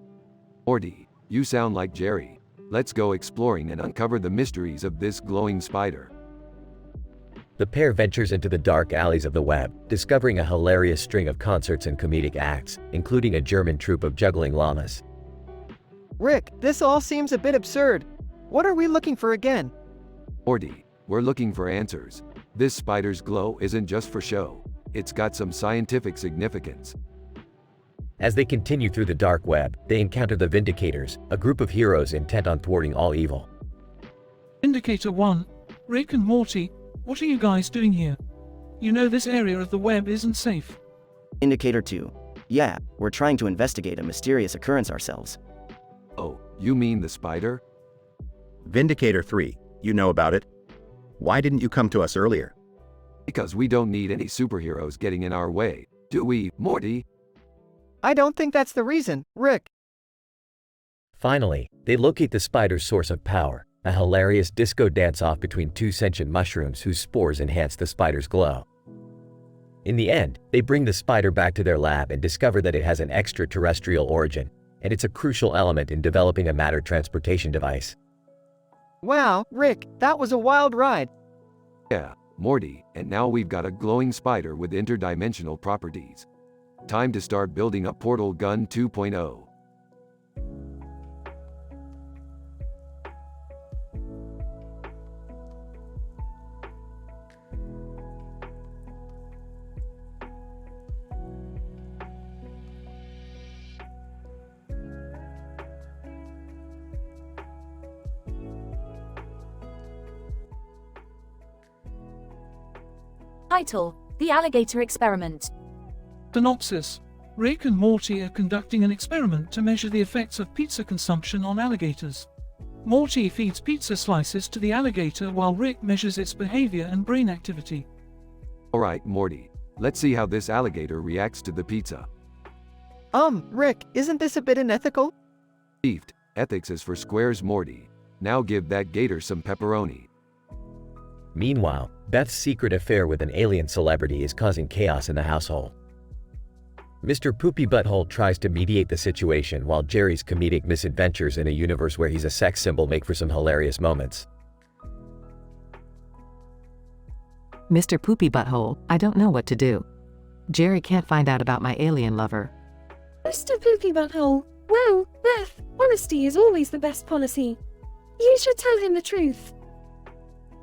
Morty, you sound like Jerry. Let's go exploring and uncover the mysteries of this glowing spider. The pair ventures into the dark alleys of the web, discovering a hilarious string of concerts and comedic acts, including a German troupe of juggling llamas. Rick, this all seems a bit absurd. What are we looking for again? Morty, we're looking for answers. This spider's glow isn't just for show. It's got some scientific significance. As they continue through the dark web, they encounter the Vindicators, a group of heroes intent on thwarting all evil. Vindicator 1, Rick and Morty, what are you guys doing here? You know this area of the web isn't safe. Indicator 2. Yeah, we're trying to investigate a mysterious occurrence ourselves. Oh, you mean the spider? Vindicator 3, you know about it? Why didn't you come to us earlier? Because we don't need any superheroes getting in our way, do we, Morty? I don't think that's the reason, Rick. Finally, they locate the spider's source of power, a hilarious disco dance-off between two sentient mushrooms whose spores enhance the spider's glow. In the end, they bring the spider back to their lab and discover that it has an extraterrestrial origin, and it's a crucial element in developing a matter transportation device. Wow, Rick, that was a wild ride. Yeah, Morty, and now we've got a glowing spider with interdimensional properties. Time to start building up Portal Gun 2.0. Title: The Alligator Experiment. Synopsis: Rick and Morty are conducting an experiment to measure the effects of pizza consumption on alligators. Morty feeds pizza slices to the alligator while Rick measures its behavior and brain activity. Alright, Morty, let's see how this alligator reacts to the pizza. Rick, isn't this a bit unethical? Beefed, ethics is for squares, Morty. Now give that gator some pepperoni. Meanwhile, Beth's secret affair with an alien celebrity is causing chaos in the household. Mr. Poopy Butthole tries to mediate the situation while Jerry's comedic misadventures in a universe where he's a sex symbol make for some hilarious moments. Mr. Poopy Butthole, I don't know what to do. Jerry can't find out about my alien lover. Mr. Poopy Butthole, well, Beth, honesty is always the best policy. You should tell him the truth.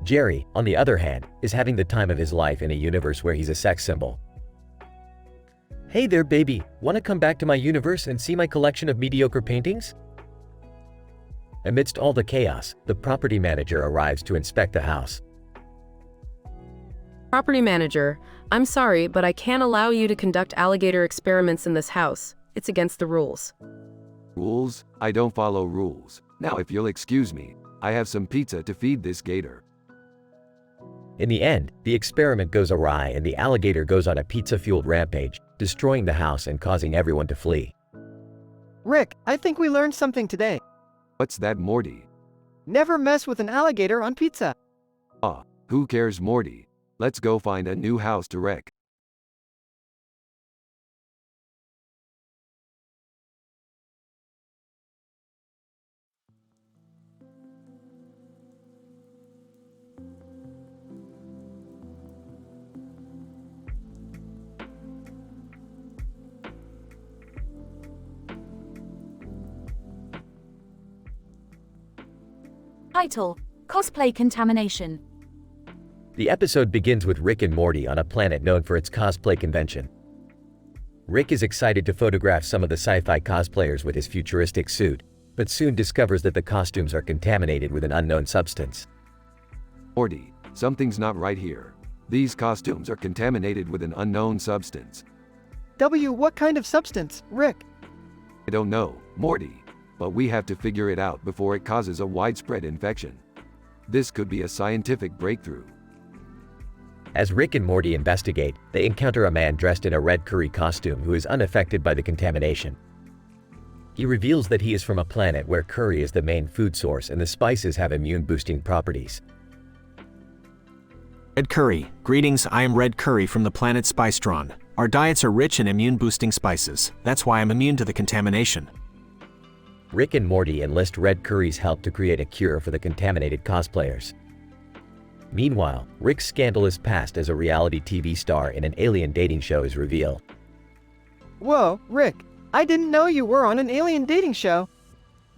Jerry, on the other hand, is having the time of his life in a universe where he's a sex symbol. Hey there, baby, want to come back to my universe and see my collection of mediocre paintings? Amidst all the chaos, the property manager arrives to inspect the house. Property manager, I'm sorry, but I can't allow you to conduct alligator experiments in this house. It's against the rules. Rules? I don't follow rules. Now if you'll excuse me, I have some pizza to feed this gator. In the end, the experiment goes awry and the alligator goes on a pizza-fueled rampage, destroying the house and causing everyone to flee. Rick, I think we learned something today. What's that, Morty? Never mess with an alligator on pizza. Ah, who cares, Morty? Let's go find a new house to wreck. Title: Cosplay Contamination. The episode begins with Rick and Morty on a planet known for its cosplay convention. Rick is excited to photograph some of the sci-fi cosplayers with his futuristic suit, but soon discovers that the costumes are contaminated with an unknown substance. Morty, something's not right here. These costumes are contaminated with an unknown substance. What kind of substance, Rick? I don't know, Morty, but we have to figure it out before it causes a widespread infection. This could be a scientific breakthrough. As Rick and Morty investigate, they encounter a man dressed in a red curry costume who is unaffected by the contamination. He reveals that he is from a planet where curry is the main food source and the spices have immune-boosting properties. Red Curry. Greetings, I am Red Curry from the planet Spicetron. Our diets are rich in immune-boosting spices. That's why I'm immune to the contamination. Rick and Morty enlist Red Curry's help to create a cure for the contaminated cosplayers. Meanwhile, Rick's scandalous past as a reality TV star in an alien dating show is revealed. Whoa, Rick, I didn't know you were on an alien dating show.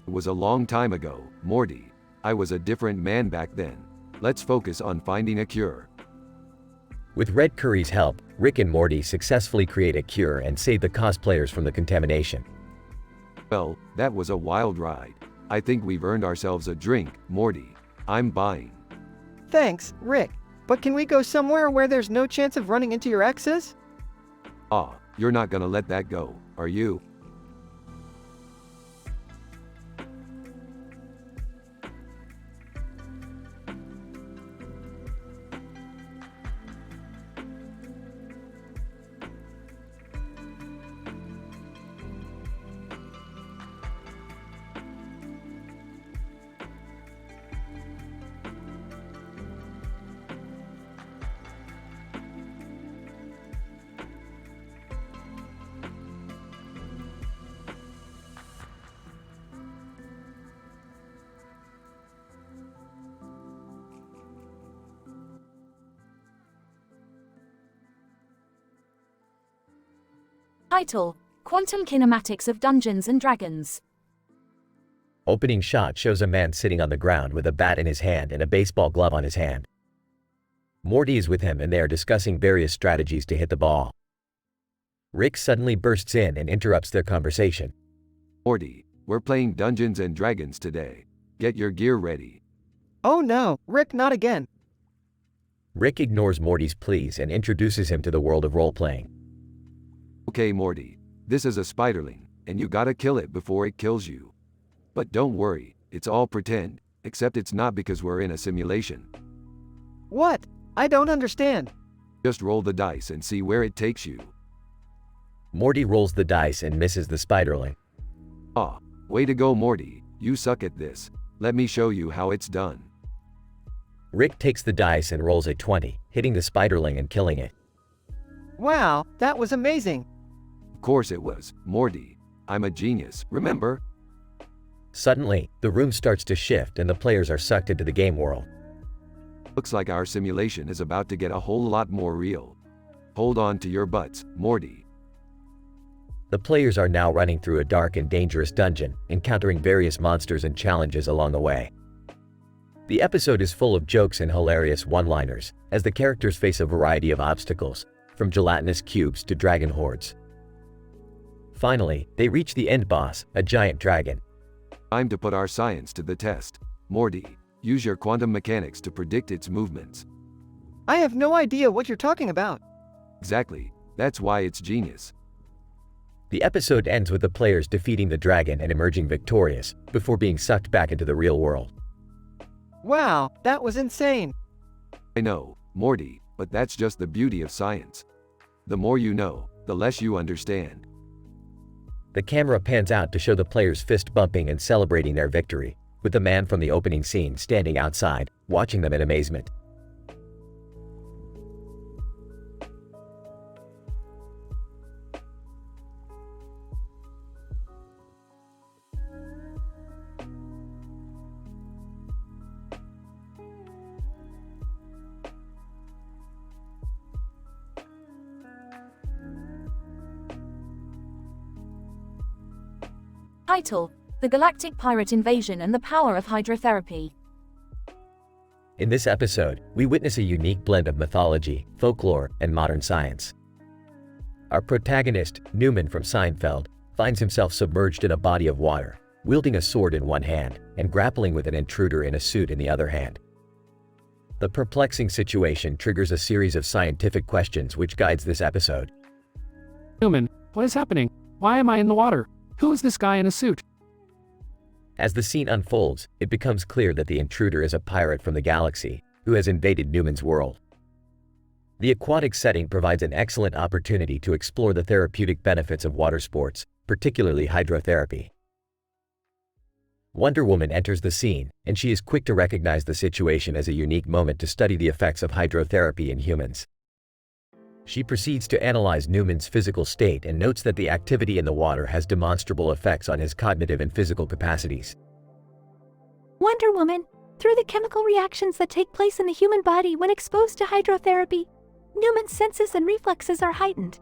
It was a long time ago, Morty. I was a different man back then. Let's focus on finding a cure. With Red Curry's help, Rick and Morty successfully create a cure and save the cosplayers from the contamination. Well, that was a wild ride. I think we've earned ourselves a drink, Morty. I'm buying. Thanks, Rick. But can we go somewhere where there's no chance of running into your exes? Ah, you're not gonna let that go, are you? Title: Quantum Kinematics of Dungeons and Dragons. Opening shot shows a man sitting on the ground with a bat in his hand and a baseball glove on his hand. Morty is with him and they are discussing various strategies to hit the ball. Rick suddenly bursts in and interrupts their conversation. Morty, we're playing Dungeons and Dragons today. Get your gear ready. Oh no, Rick, not again. Rick ignores Morty's pleas and introduces him to the world of role-playing. Okay, Morty, this is a spiderling, and you gotta kill it before it kills you. But don't worry, it's all pretend, except it's not because we're in a simulation. What? I don't understand. Just roll the dice and see where it takes you. Morty rolls the dice and misses the spiderling. Ah, way to go, Morty, you suck at this. Let me show you how it's done. Rick takes the dice and rolls a 20, hitting the spiderling and killing it. Wow, that was amazing. Of course it was, Morty. I'm a genius, remember? Suddenly, the room starts to shift and the players are sucked into the game world. Looks like our simulation is about to get a whole lot more real. Hold on to your butts, Morty. The players are now running through a dark and dangerous dungeon, encountering various monsters and challenges along the way. The episode is full of jokes and hilarious one-liners, as the characters face a variety of obstacles, from gelatinous cubes to dragon hordes. Finally, they reach the end boss, a giant dragon. Time to put our science to the test. Morty, use your quantum mechanics to predict its movements. I have no idea what you're talking about. Exactly, that's why it's genius. The episode ends with the players defeating the dragon and emerging victorious, before being sucked back into the real world. Wow, that was insane. I know, Morty, but that's just the beauty of science. The more you know, the less you understand. The camera pans out to show the players fist bumping and celebrating their victory, with the man from the opening scene standing outside, watching them in amazement. Title: The Galactic Pirate Invasion and the Power of Hydrotherapy. In this episode, we witness a unique blend of mythology, folklore, and modern science. Our protagonist, Newman from Seinfeld, finds himself submerged in a body of water, wielding a sword in one hand and grappling with an intruder in a suit in the other hand. The perplexing situation triggers a series of scientific questions which guides this episode. Newman, what is happening? Why am I in the water? Who is this guy in a suit? As the scene unfolds, it becomes clear that the intruder is a pirate from the galaxy, who has invaded Newman's world. The aquatic setting provides an excellent opportunity to explore the therapeutic benefits of water sports, particularly hydrotherapy. Wonder Woman enters the scene, and she is quick to recognize the situation as a unique moment to study the effects of hydrotherapy in humans. She proceeds to analyze Newman's physical state and notes that the activity in the water has demonstrable effects on his cognitive and physical capacities. Wonder Woman, through the chemical reactions that take place in the human body when exposed to hydrotherapy, Newman's senses and reflexes are heightened.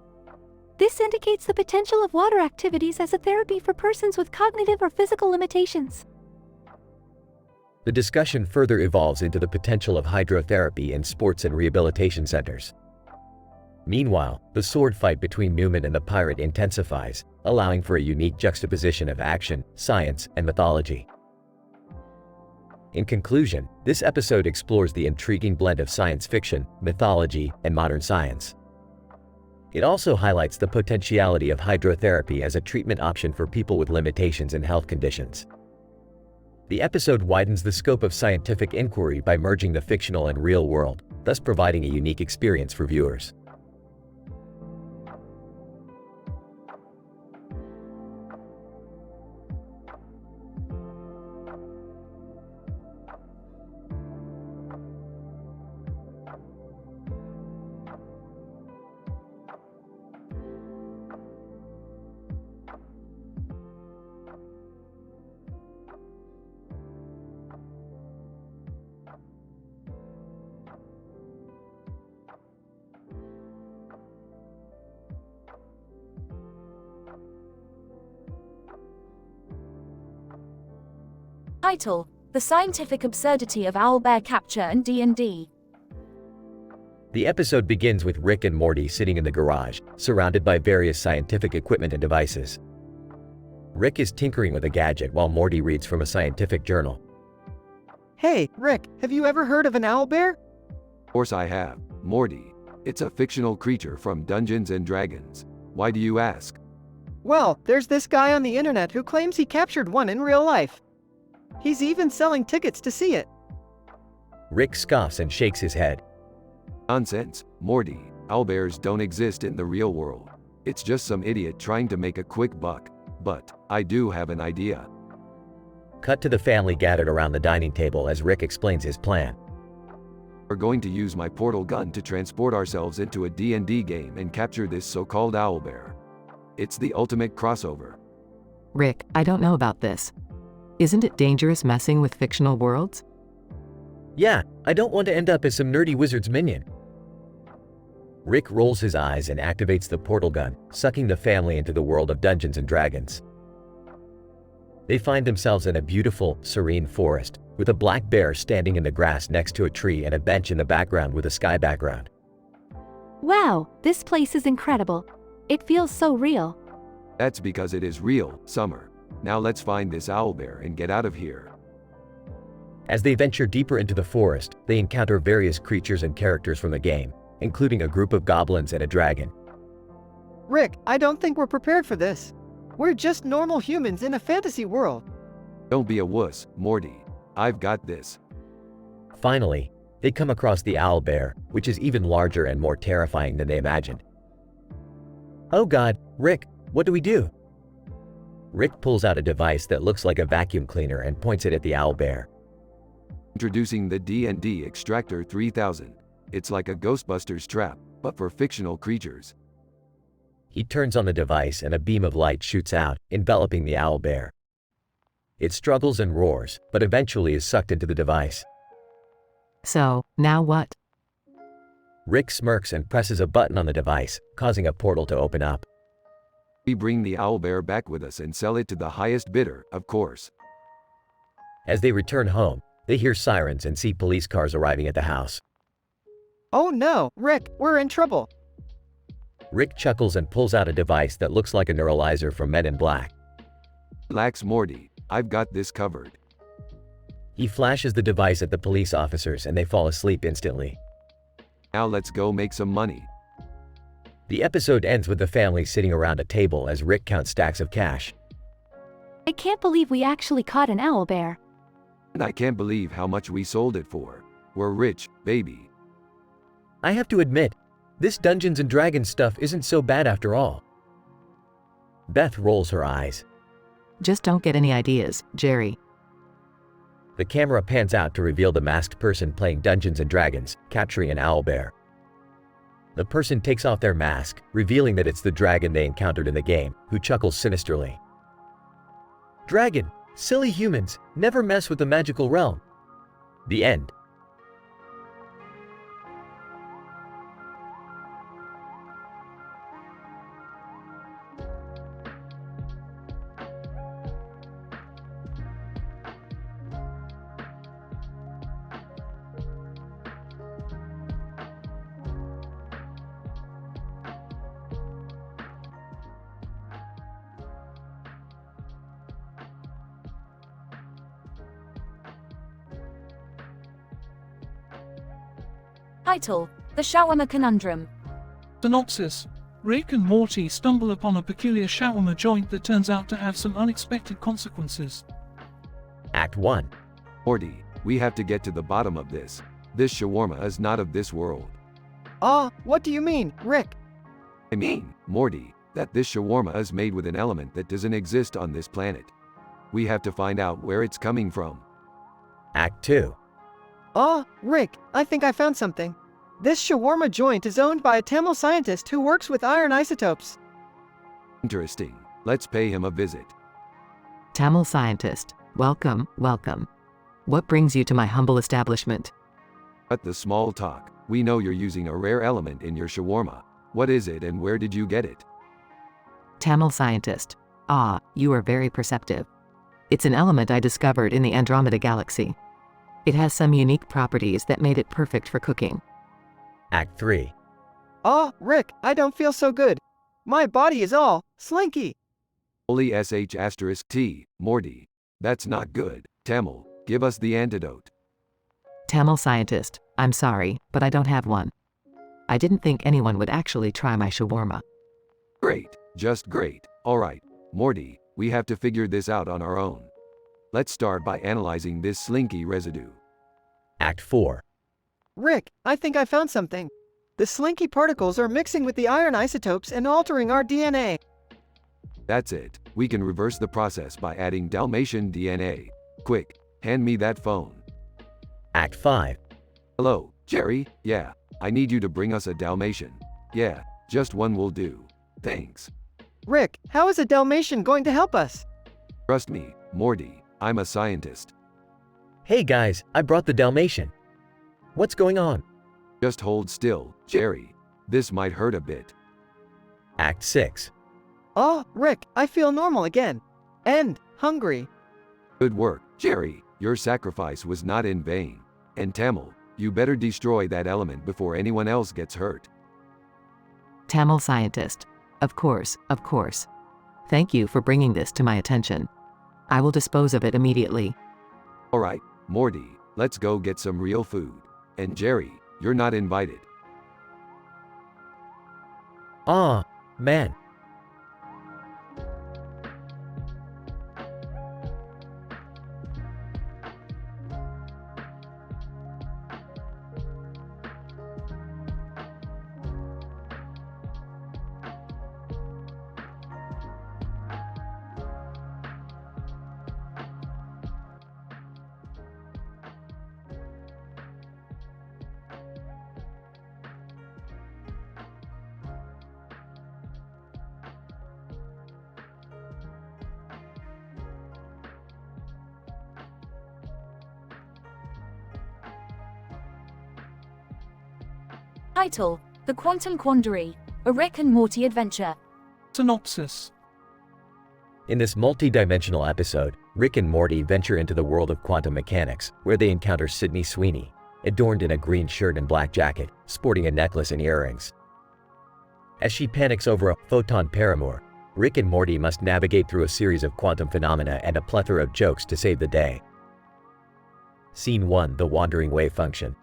This indicates the potential of water activities as a therapy for persons with cognitive or physical limitations. The discussion further evolves into the potential of hydrotherapy in sports and rehabilitation centers. Meanwhile, the sword fight between Newman and the pirate intensifies, allowing for a unique juxtaposition of action, science, and mythology. In conclusion, this episode explores the intriguing blend of science fiction, mythology, and modern science. It also highlights the potentiality of hydrotherapy as a treatment option for people with limitations and health conditions. The episode widens the scope of scientific inquiry by merging the fictional and real world, thus providing a unique experience for viewers. Title: The Scientific Absurdity of Owlbear Capture and D&D. The episode begins with Rick and Morty sitting in the garage, surrounded by various scientific equipment and devices. Rick is tinkering with a gadget while Morty reads from a scientific journal. Hey, Rick, have you ever heard of an owlbear? Of course I have, Morty. It's a fictional creature from Dungeons and Dragons. Why do you ask? Well, there's this guy on the internet who claims he captured one in real life. He's even selling tickets to see it. Rick scoffs and shakes his head. Nonsense, Morty. Owlbears don't exist in the real world. It's just some idiot trying to make a quick buck. But I do have an idea. Cut to the family gathered around the dining table as Rick explains his plan. We're going to use my portal gun to transport ourselves into a D&D game and capture this so-called owlbear. It's the ultimate crossover. Rick, I don't know about this. Isn't it dangerous messing with fictional worlds? Yeah, I don't want to end up as some nerdy wizard's minion. Rick rolls his eyes and activates the portal gun, sucking the family into the world of Dungeons and Dragons. They find themselves in a beautiful, serene forest, with a black bear standing in the grass next to a tree and a bench in the background with a sky background. Wow, this place is incredible. It feels so real. That's because it is real, Summer. Now let's find this owlbear and get out of here. As they venture deeper into the forest, they encounter various creatures and characters from the game, including a group of goblins and a dragon. Rick, I don't think we're prepared for this. We're just normal humans in a fantasy world. Don't be a wuss, Morty. I've got this. Finally, they come across the owlbear, which is even larger and more terrifying than they imagined. Oh God, Rick, what do we do? Rick pulls out a device that looks like a vacuum cleaner and points it at the owlbear. Introducing the D&D Extractor 3000. It's like a Ghostbusters trap, but for fictional creatures. He turns on the device and a beam of light shoots out, enveloping the owlbear. It struggles and roars, but eventually is sucked into the device. So, now what? Rick smirks and presses a button on the device, causing a portal to open up. We bring the owlbear back with us and sell it to the highest bidder, of course. As they return home, they hear sirens and see police cars arriving at the house. Oh no, Rick, we're in trouble. Rick chuckles and pulls out a device that looks like a neuralizer from Men in Black. Relax, Morty. I've got this covered. He flashes the device at the police officers and they fall asleep instantly. Now let's go make some money. The episode ends with the family sitting around a table as Rick counts stacks of cash. I can't believe we actually caught an owlbear. And I can't believe how much we sold it for. We're rich, baby. I have to admit, this Dungeons and Dragons stuff isn't so bad after all. Beth rolls her eyes. Just don't get any ideas, Jerry. The camera pans out to reveal the masked person playing Dungeons and Dragons, capturing an owlbear. The person takes off their mask, revealing that it's the dragon they encountered in the game, who chuckles sinisterly. Dragon, silly humans, never mess with the magical realm. The end. Title: The Shawarma Conundrum. Synopsis: Rick and Morty stumble upon a peculiar shawarma joint that turns out to have some unexpected consequences. Act 1. Morty, we have to get to the bottom of this. This shawarma is not of this world. What do you mean, Rick? I mean, Morty, that this shawarma is made with an element that doesn't exist on this planet. We have to find out where it's coming from. Act 2. Rick, I think I found something. This shawarma joint is owned by a Tamil scientist who works with iron isotopes. Interesting. Let's pay him a visit. Tamil scientist, welcome, welcome. What brings you to my humble establishment? Cut the small talk. We know you're using a rare element in your shawarma. What is it and where did you get it? Tamil scientist. You are very perceptive. It's an element I discovered in the Andromeda galaxy. It has some unique properties that made it perfect for cooking. Act 3. Rick, I don't feel so good. My body is all slinky. Holy sh*T, Morty. That's not good. Tamil, give us the antidote. Tamil scientist, I'm sorry, but I don't have one. I didn't think anyone would actually try my shawarma. Great, just great. Alright, Morty, we have to figure this out on our own. Let's start by analyzing this slinky residue. Act 4. Rick, I think I found something. The slinky particles are mixing with the iron isotopes and altering our DNA. That's it. We can reverse the process by adding Dalmatian DNA. Quick, hand me that phone. Act 5. Hello, Jerry? Yeah, I need you to bring us a Dalmatian. Yeah, just one will do. Thanks. Rick, how is a Dalmatian going to help us? Trust me, Morty, I'm a scientist. Hey guys, I brought the Dalmatian. What's going on? Just hold still, Jerry. This might hurt a bit. Act 6. Rick, I feel normal again. And hungry. Good work, Jerry. Your sacrifice was not in vain. And Tamil, you better destroy that element before anyone else gets hurt. Tamil scientist. Of course, of course. Thank you for bringing this to my attention. I will dispose of it immediately. Alright, Morty, let's go get some real food. And Jerry, you're not invited. Man. Title: The Quantum Quandary, a Rick and Morty adventure. Synopsis: In this multi-dimensional episode, Rick and Morty venture into the world of quantum mechanics, where they encounter Sydney Sweeney, adorned in a green shirt and black jacket, sporting a necklace and earrings. As she panics over a photon paramour, Rick and Morty must navigate through a series of quantum phenomena and a plethora of jokes to save the day. Scene 1: The Wandering Wave Function.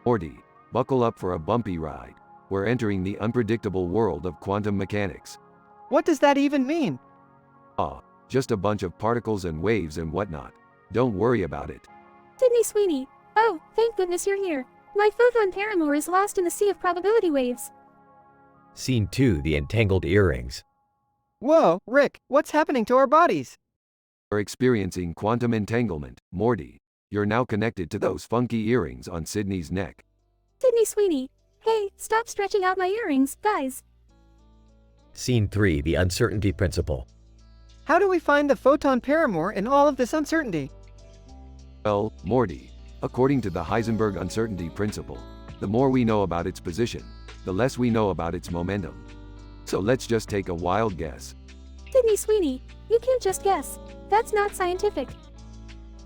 Morty, buckle up for a bumpy ride. We're entering the unpredictable world of quantum mechanics. What does that even mean? Just a bunch of particles and waves and whatnot. Don't worry about it. Sydney Sweeney. Oh, thank goodness you're here. My photon paramour is lost in the sea of probability waves. Scene 2: The Entangled Earrings. Whoa, Rick, what's happening to our bodies? We're experiencing quantum entanglement, Morty. You're now connected to those funky earrings on Sydney's neck. Sydney Sweeney. Hey, stop stretching out my earrings, guys. Scene 3, the uncertainty principle. How do we find the photon paramour in all of this uncertainty? Well, Morty, according to the Heisenberg uncertainty principle, the more we know about its position, the less we know about its momentum. So let's just take a wild guess. Sydney Sweeney, you can't just guess. That's not scientific.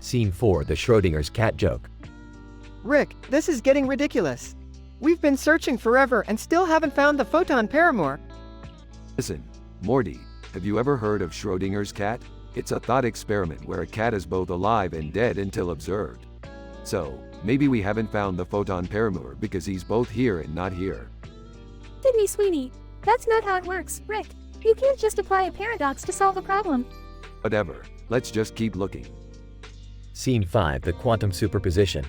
Scene 4, the Schrodinger's cat joke. Rick, this is getting ridiculous. We've been searching forever and still haven't found the photon paramour. Listen, Morty, have you ever heard of Schrodinger's cat? It's a thought experiment where a cat is both alive and dead until observed. So, maybe we haven't found the photon paramour because he's both here and not here. Sydney Sweeney, that's not how it works, Rick. You can't just apply a paradox to solve a problem. Whatever, let's just keep looking. Scene 5, the quantum superposition.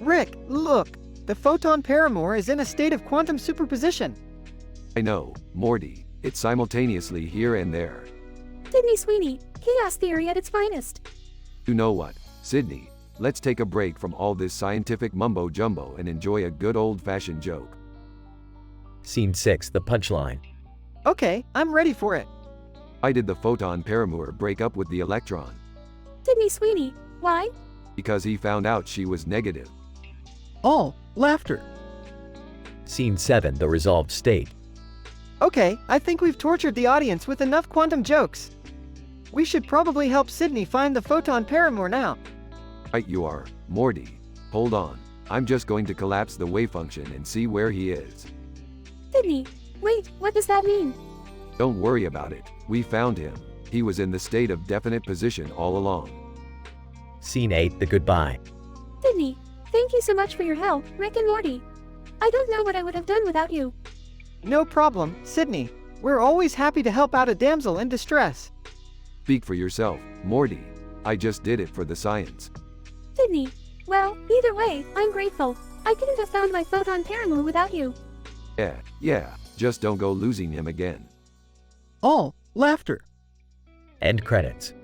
Rick, look! The photon paramour is in a state of quantum superposition. I know, Morty, it's simultaneously here and there. Sydney Sweeney, chaos theory at its finest. You know what, Sydney, let's take a break from all this scientific mumbo-jumbo and enjoy a good old-fashioned joke. Scene 6, the punchline. Okay, I'm ready for it. Why did the photon paramour break up with the electron? Sydney Sweeney, why? Because he found out she was negative. All laughter. Scene 7, the resolved state. Okay, I think we've tortured the audience with enough quantum jokes. We should probably help Sydney find the photon paramour now. Right you are, Morty. Hold on, I'm just going to collapse the wave function and see where he is. Sydney, wait, what does that mean? Don't worry about it, we found him. He was in the state of definite position all along. Scene 8, the goodbye. Sydney, thank you so much for your help, Rick and Morty. I don't know what I would have done without you. No problem, Sydney. We're always happy to help out a damsel in distress. Speak for yourself, Morty. I just did it for the science. Sydney, well, either way, I'm grateful. I couldn't have found my photon paramour without you. Yeah, just don't go losing him again. All laughter. End credits.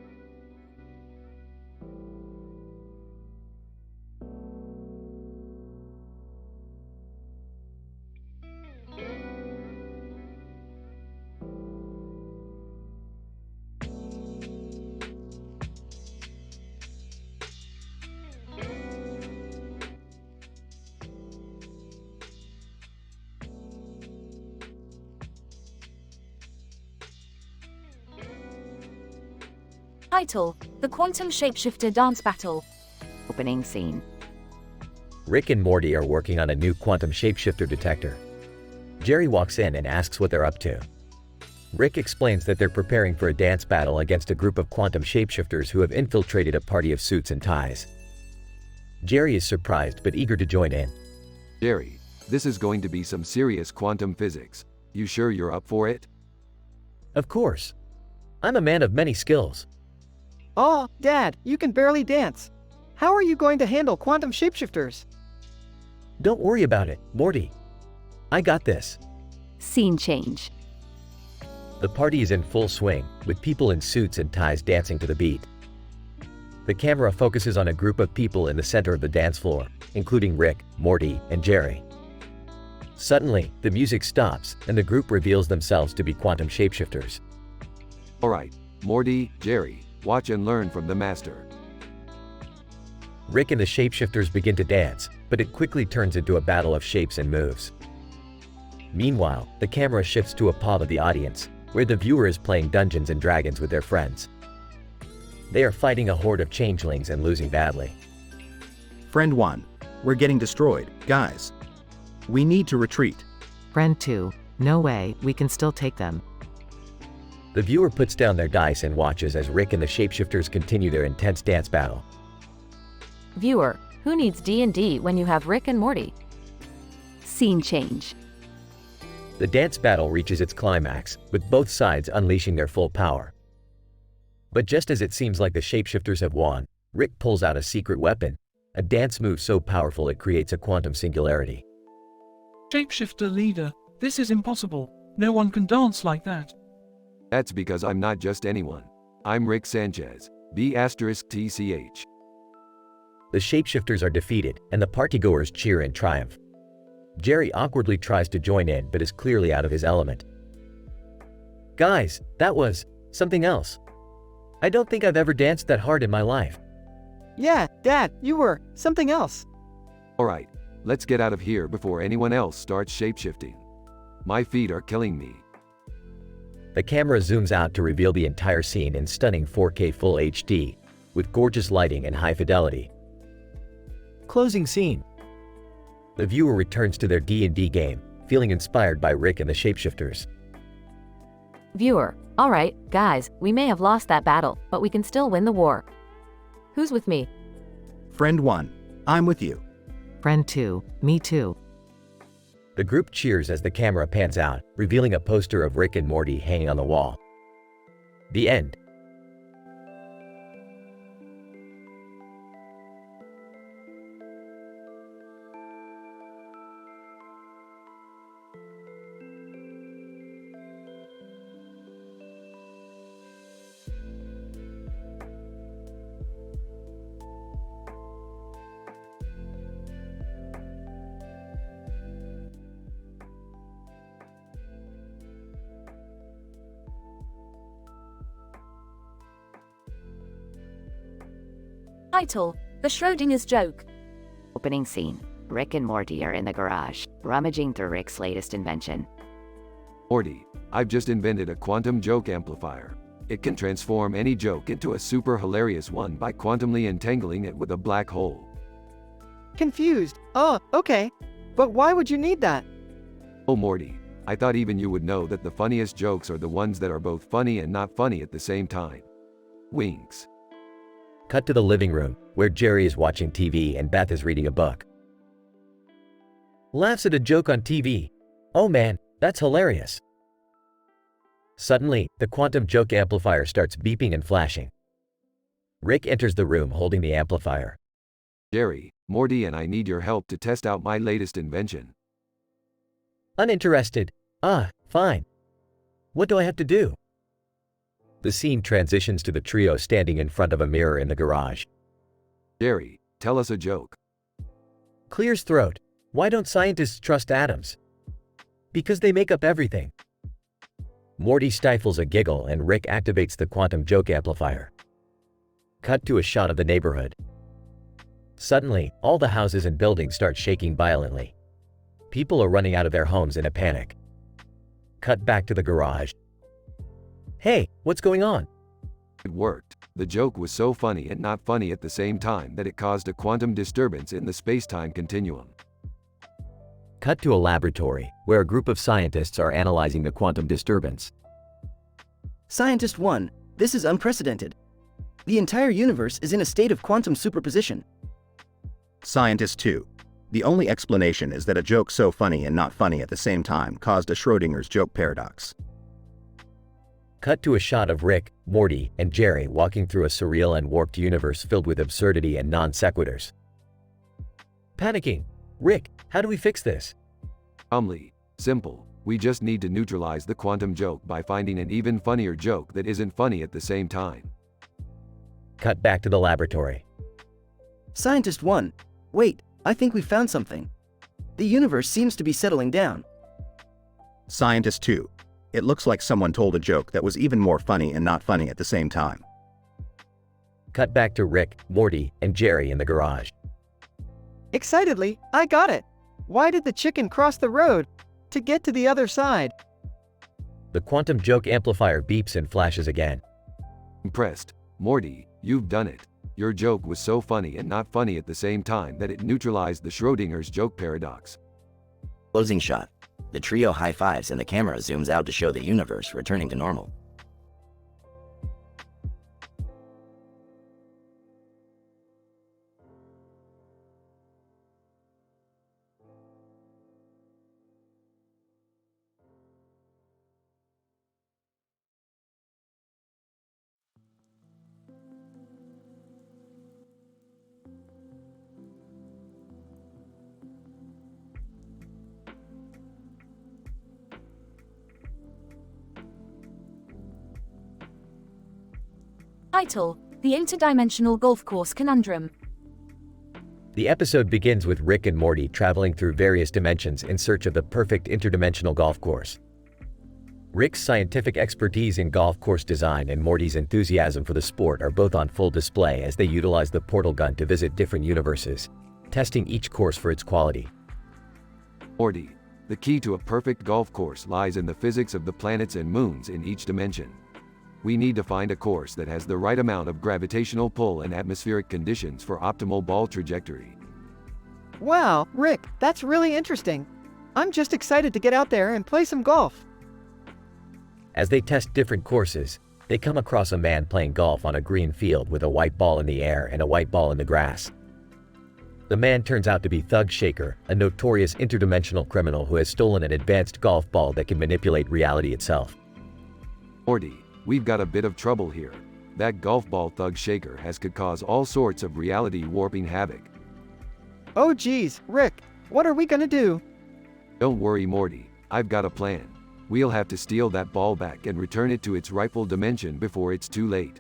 Title: The Quantum Shapeshifter Dance Battle. Opening scene. Rick and Morty are working on a new quantum shapeshifter detector. Jerry walks in and asks what they're up to. Rick explains that they're preparing for a dance battle against a group of quantum shapeshifters who have infiltrated a party of suits and ties. Jerry is surprised but eager to join in. Jerry, this is going to be some serious quantum physics. You sure you're up for it? Of course. I'm a man of many skills. Aw, Dad, you can barely dance. How are you going to handle quantum shapeshifters? Don't worry about it, Morty. I got this. Scene change. The party is in full swing, with people in suits and ties dancing to the beat. The camera focuses on a group of people in the center of the dance floor, including Rick, Morty, and Jerry. Suddenly, the music stops, and the group reveals themselves to be quantum shapeshifters. Alright, Morty, Jerry, watch and learn from the master. Rick and the shapeshifters begin to dance, but it quickly turns into a battle of shapes and moves. Meanwhile, the camera shifts to a pod of the audience, where the viewer is playing Dungeons and Dragons with their friends. They are fighting a horde of changelings and losing badly. Friend 1. We're getting destroyed, guys. We need to retreat. Friend 2. No way, we can still take them. The viewer puts down their dice and watches as Rick and the shapeshifters continue their intense dance battle. Viewer, who needs D&D when you have Rick and Morty? Scene change. The dance battle reaches its climax, with both sides unleashing their full power. But just as it seems like the shapeshifters have won, Rick pulls out a secret weapon, a dance move so powerful it creates a quantum singularity. Shapeshifter leader, this is impossible. No one can dance like that. That's because I'm not just anyone. I'm Rick Sanchez, B*TCH. The shapeshifters are defeated, and the partygoers cheer in triumph. Jerry awkwardly tries to join in but is clearly out of his element. Guys, that was something else. I don't think I've ever danced that hard in my life. Yeah, Dad, you were something else. Alright, let's get out of here before anyone else starts shapeshifting. My feet are killing me. The camera zooms out to reveal the entire scene in stunning 4K Full HD, with gorgeous lighting and high fidelity. Closing scene. The viewer returns to their D&D game, feeling inspired by Rick and the shapeshifters. Viewer, alright, guys, we may have lost that battle, but we can still win the war. Who's with me? Friend 1. I'm with you. Friend 2. Me too. The group cheers as the camera pans out, revealing a poster of Rick and Morty hanging on the wall. The end. Title: The Schrodinger's Joke. Opening scene. Rick and Morty are in the garage, rummaging through Rick's latest invention. Morty, I've just invented a quantum joke amplifier. It can transform any joke into a super hilarious one by quantumly entangling it with a black hole. Confused. Oh, okay. But why would you need that? Oh Morty, I thought even you would know that the funniest jokes are the ones that are both funny and not funny at the same time. Winks. Cut to the living room, where Jerry is watching TV and Beth is reading a book. Laughs at a joke on TV. Oh man, that's hilarious. Suddenly, the quantum joke amplifier starts beeping and flashing. Rick enters the room holding the amplifier. Jerry, Morty and I need your help to test out my latest invention. Uninterested. Fine. What do I have to do? The scene transitions to the trio standing in front of a mirror in the garage. Jerry, tell us a joke. Clears throat. Why don't scientists trust atoms? Because they make up everything. Morty stifles a giggle and Rick activates the quantum joke amplifier. Cut to a shot of the neighborhood. Suddenly, all the houses and buildings start shaking violently. People are running out of their homes in a panic. Cut back to the garage. Hey, what's going on? It worked. The joke was so funny and not funny at the same time that it caused a quantum disturbance in the space-time continuum. Cut to a laboratory, where a group of scientists are analyzing the quantum disturbance. Scientist 1, this is unprecedented. The entire universe is in a state of quantum superposition. Scientist 2. The only explanation is that a joke so funny and not funny at the same time caused a Schrodinger's joke paradox. Cut to a shot of Rick, Morty, and Jerry walking through a surreal and warped universe filled with absurdity and non-sequiturs. Panicking. Rick, how do we fix this? Calmly. Simple. We just need to neutralize the quantum joke by finding an even funnier joke that isn't funny at the same time. Cut back to the laboratory. Scientist 1. Wait, I think we found something. The universe seems to be settling down. Scientist 2. It looks like someone told a joke that was even more funny and not funny at the same time. Cut back to Rick, Morty, and Jerry in the garage. Excitedly, I got it. Why did the chicken cross the road? To get to the other side. The quantum joke amplifier beeps and flashes again. Impressed. Morty, you've done it. Your joke was so funny and not funny at the same time that it neutralized the Schrodinger's joke paradox. Closing shot. The trio high-fives and the camera zooms out to show the universe returning to normal. Title: The Interdimensional Golf Course Conundrum. The episode begins with Rick and Morty traveling through various dimensions in search of the perfect interdimensional golf course. Rick's scientific expertise in golf course design and Morty's enthusiasm for the sport are both on full display as they utilize the portal gun to visit different universes, testing each course for its quality. Morty, the key to a perfect golf course lies in the physics of the planets and moons in each dimension. We need to find a course that has the right amount of gravitational pull and atmospheric conditions for optimal ball trajectory. Wow, Rick, that's really interesting. I'm just excited to get out there and play some golf. As they test different courses, they come across a man playing golf on a green field with a white ball in the air and a white ball in the grass. The man turns out to be Thug Shaker, a notorious interdimensional criminal who has stolen an advanced golf ball that can manipulate reality itself. Morty, we've got a bit of trouble here. That golf ball Thug Shaker has could cause all sorts of reality warping havoc. Oh geez, Rick, what are we gonna do? Don't worry, Morty, I've got a plan. We'll have to steal that ball back and return it to its rightful dimension before it's too late.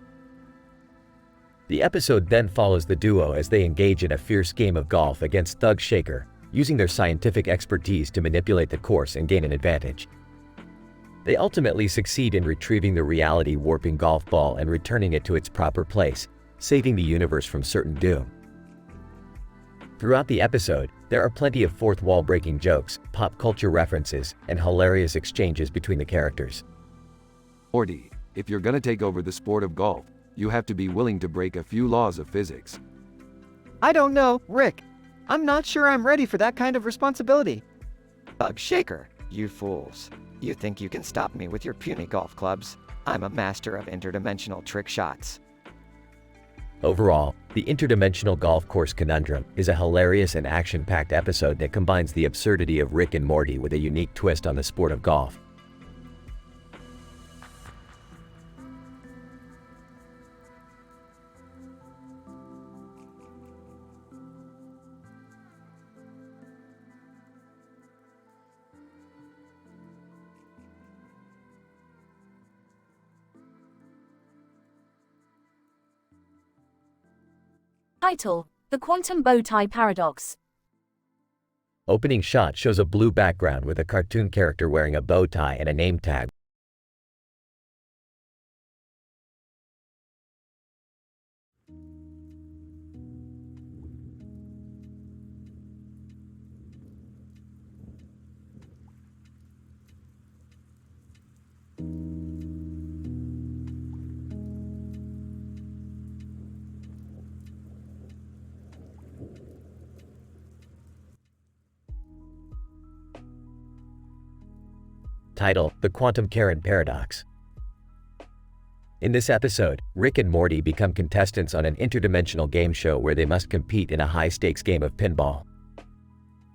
The episode then follows the duo as they engage in a fierce game of golf against Thug Shaker, using their scientific expertise to manipulate the course and gain an advantage. They ultimately succeed in retrieving the reality-warping golf ball and returning it to its proper place, saving the universe from certain doom. Throughout the episode, there are plenty of fourth-wall breaking jokes, pop culture references, and hilarious exchanges between the characters. Morty, if you're gonna take over the sport of golf, you have to be willing to break a few laws of physics. I don't know, Rick. I'm not sure I'm ready for that kind of responsibility. Thug Shaker, you fools. You think you can stop me with your puny golf clubs? I'm a master of interdimensional trick shots. Overall, the Interdimensional Golf Course Conundrum is a hilarious and action-packed episode that combines the absurdity of Rick and Morty with a unique twist on the sport of golf. Title: The Quantum Bow Tie Paradox. Opening shot shows a blue background with a cartoon character wearing a bow tie and a name tag. Title: The Quantum Karen Paradox. In this episode, Rick and Morty become contestants on an interdimensional game show where they must compete in a high-stakes game of pinball.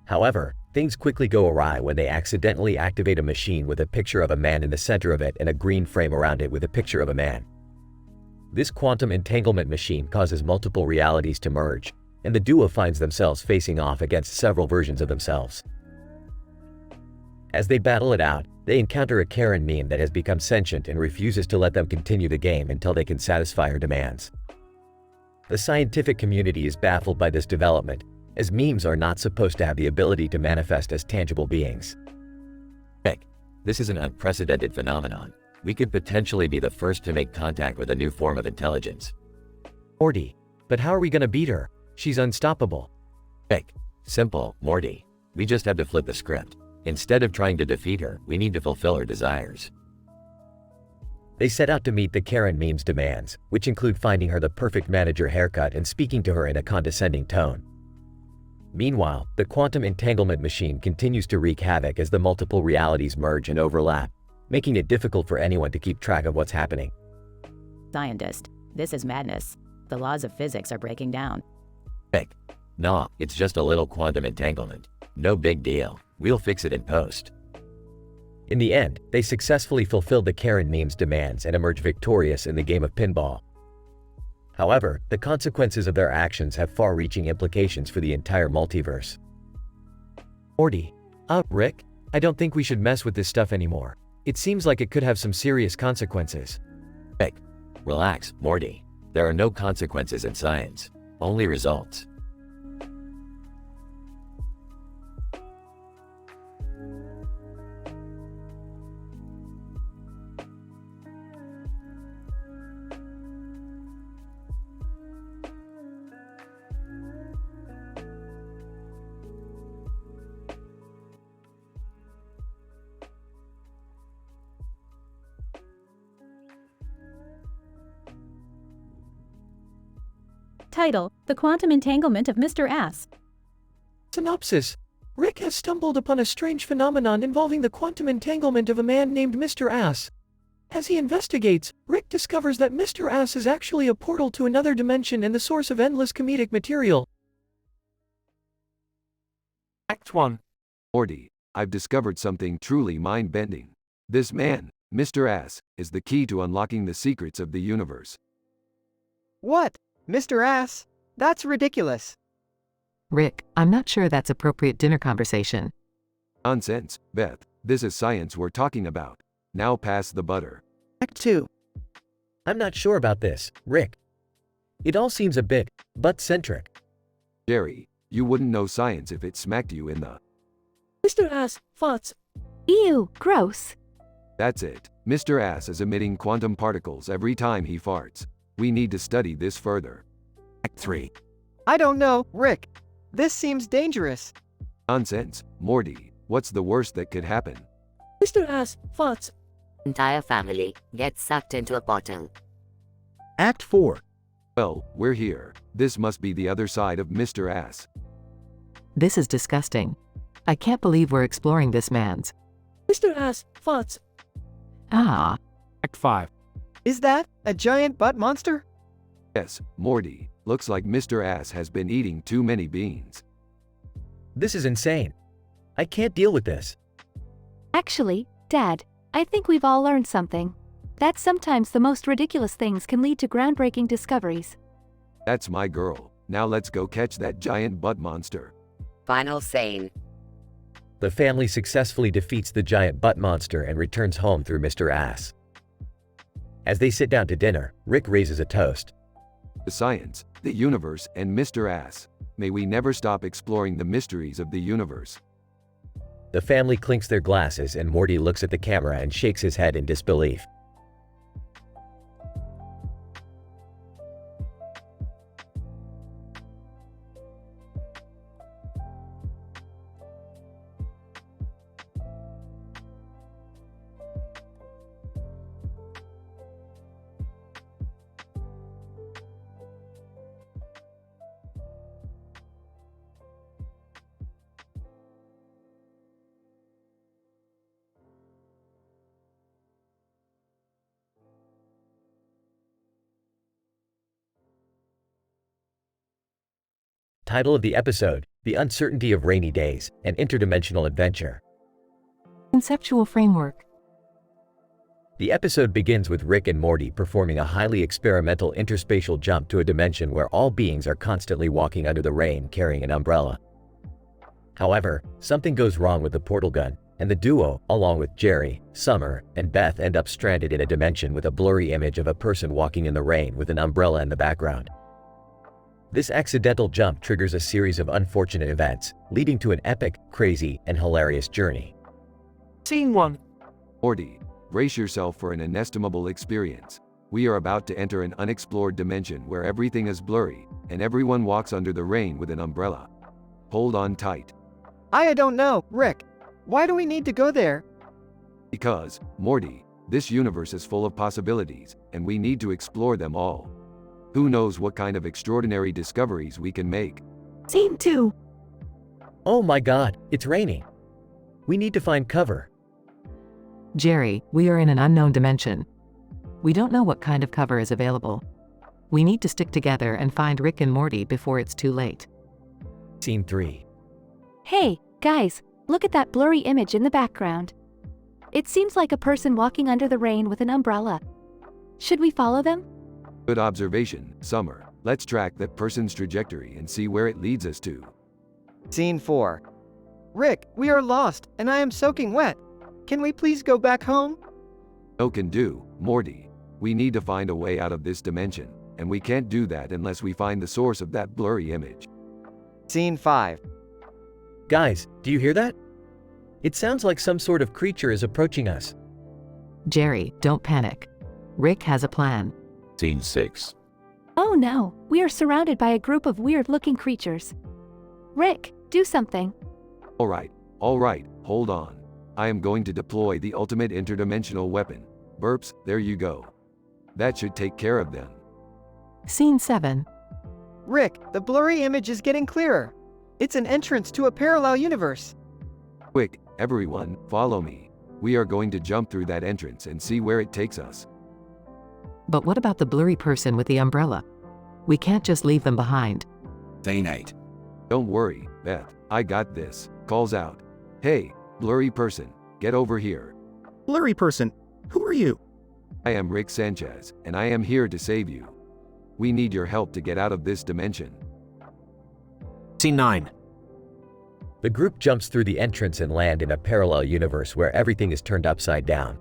However, things quickly go awry when they accidentally activate a machine with a picture of a man in the center of it and a green frame around it with a picture of a man. This quantum entanglement machine causes multiple realities to merge, and the duo finds themselves facing off against several versions of themselves. As they battle it out, they encounter a Karen meme that has become sentient and refuses to let them continue the game until they can satisfy her demands. The scientific community is baffled by this development, as memes are not supposed to have the ability to manifest as tangible beings. Heck, this is an unprecedented phenomenon. We could potentially be the first to make contact with a new form of intelligence. Morty, but how are we gonna beat her? She's unstoppable. Heck, simple, Morty. We just have to flip the script. Instead of trying to defeat her, we need to fulfill her desires. They set out to meet the Karen meme's demands, which include finding her the perfect manager haircut and speaking to her in a condescending tone. Meanwhile, the quantum entanglement machine continues to wreak havoc as the multiple realities merge and overlap, making it difficult for anyone to keep track of what's happening. Scientist, this is madness. The laws of physics are breaking down. Heck, nah, it's just a little quantum entanglement. No big deal. We'll fix it in post. In the end, they successfully fulfilled the Karen meme's demands and emerge victorious in the game of pinball. However, the consequences of their actions have far-reaching implications for the entire multiverse. Morty, Rick, I don't think we should mess with this stuff anymore. It seems like it could have some serious consequences. Heck, relax, Morty. There are no consequences in science, only results. Title: The Quantum Entanglement of Mr. Ass. Synopsis: Rick has stumbled upon a strange phenomenon involving the quantum entanglement of a man named Mr. Ass. As he investigates, Rick discovers that Mr. Ass is actually a portal to another dimension and the source of endless comedic material. Act 1. Morty, I've discovered something truly mind-bending. This man, Mr. Ass, is the key to unlocking the secrets of the universe. What? Mr. Ass? That's ridiculous. Rick, I'm not sure that's appropriate dinner conversation. Nonsense, Beth. This is science we're talking about. Now pass the butter. Act 2. I'm not sure about this, Rick. It all seems a bit butt-centric. Jerry, you wouldn't know science if it smacked you in the... Mr. Ass, farts. Ew, gross. That's it. Mr. Ass is emitting quantum particles every time he farts. We need to study this further. Act 3. I don't know, Rick. This seems dangerous. Nonsense, Morty. What's the worst that could happen? Mr. Ass, farts. Entire family gets sucked into a portal. Act 4. Well, we're here. This must be the other side of Mr. Ass. This is disgusting. I can't believe we're exploring this man's. Mr. Ass, farts. Ah. Act 5. Is that a giant butt monster? Yes, Morty. Looks like Mr. Ass has been eating too many beans. This is insane. I can't deal with this. Actually, Dad, I think we've all learned something. That sometimes the most ridiculous things can lead to groundbreaking discoveries. That's my girl. Now let's go catch that giant butt monster. Final scene. The family successfully defeats the giant butt monster and returns home through Mr. Ass. As they sit down to dinner, Rick raises a toast. The science, the universe, and Mr. Ass. May we never stop exploring the mysteries of the universe. The family clinks their glasses and Morty looks at the camera and shakes his head in disbelief. Title of the episode: The Uncertainty of Rainy Days, an Interdimensional Adventure. Conceptual framework. The episode begins with Rick and Morty performing a highly experimental interspatial jump to a dimension where all beings are constantly walking under the rain carrying an umbrella. However, something goes wrong with the portal gun, and the duo, along with Jerry, Summer, and Beth, end up stranded in a dimension with a blurry image of a person walking in the rain with an umbrella in the background. This accidental jump triggers a series of unfortunate events, leading to an epic, crazy, and hilarious journey. Scene 1. Morty, brace yourself for an inestimable experience. We are about to enter an unexplored dimension where everything is blurry, and everyone walks under the rain with an umbrella. Hold on tight. I don't know, Rick. Why do we need to go there? Because, Morty, this universe is full of possibilities, and we need to explore them all. Who knows what kind of extraordinary discoveries we can make. Scene 2. Oh my god, it's raining. We need to find cover. Jerry, we are in an unknown dimension. We don't know what kind of cover is available. We need to stick together and find Rick and Morty before it's too late. Scene 3. Hey, guys, look at that blurry image in the background. It seems like a person walking under the rain with an umbrella. Should we follow them? Good observation, Summer. Let's track that person's trajectory and see where it leads us to. Scene 4. Rick, we are lost, and I am soaking wet. Can we please go back home? No can do, Morty. We need to find a way out of this dimension, and we can't do that unless we find the source of that blurry image. Scene 5. Guys, do you hear that? It sounds like some sort of creature is approaching us. Jerry, don't panic. Rick has a plan. Scene 6. Oh no, we are surrounded by a group of weird-looking creatures. Rick, do something. All right, hold on. I am going to deploy the ultimate interdimensional weapon. Burps, there you go. That should take care of them. Scene 7. Rick, the blurry image is getting clearer. It's an entrance to a parallel universe. Quick, everyone, follow me. We are going to jump through that entrance and see where it takes us. But what about the blurry person with the umbrella? We can't just leave them behind. They ain't. Don't worry, Beth, I got this. Calls out. Hey, blurry person, get over here. Blurry person, who are you? I am Rick Sanchez, and I am here to save you. We need your help to get out of this dimension. Scene 9. The group jumps through the entrance and land in a parallel universe where everything is turned upside down.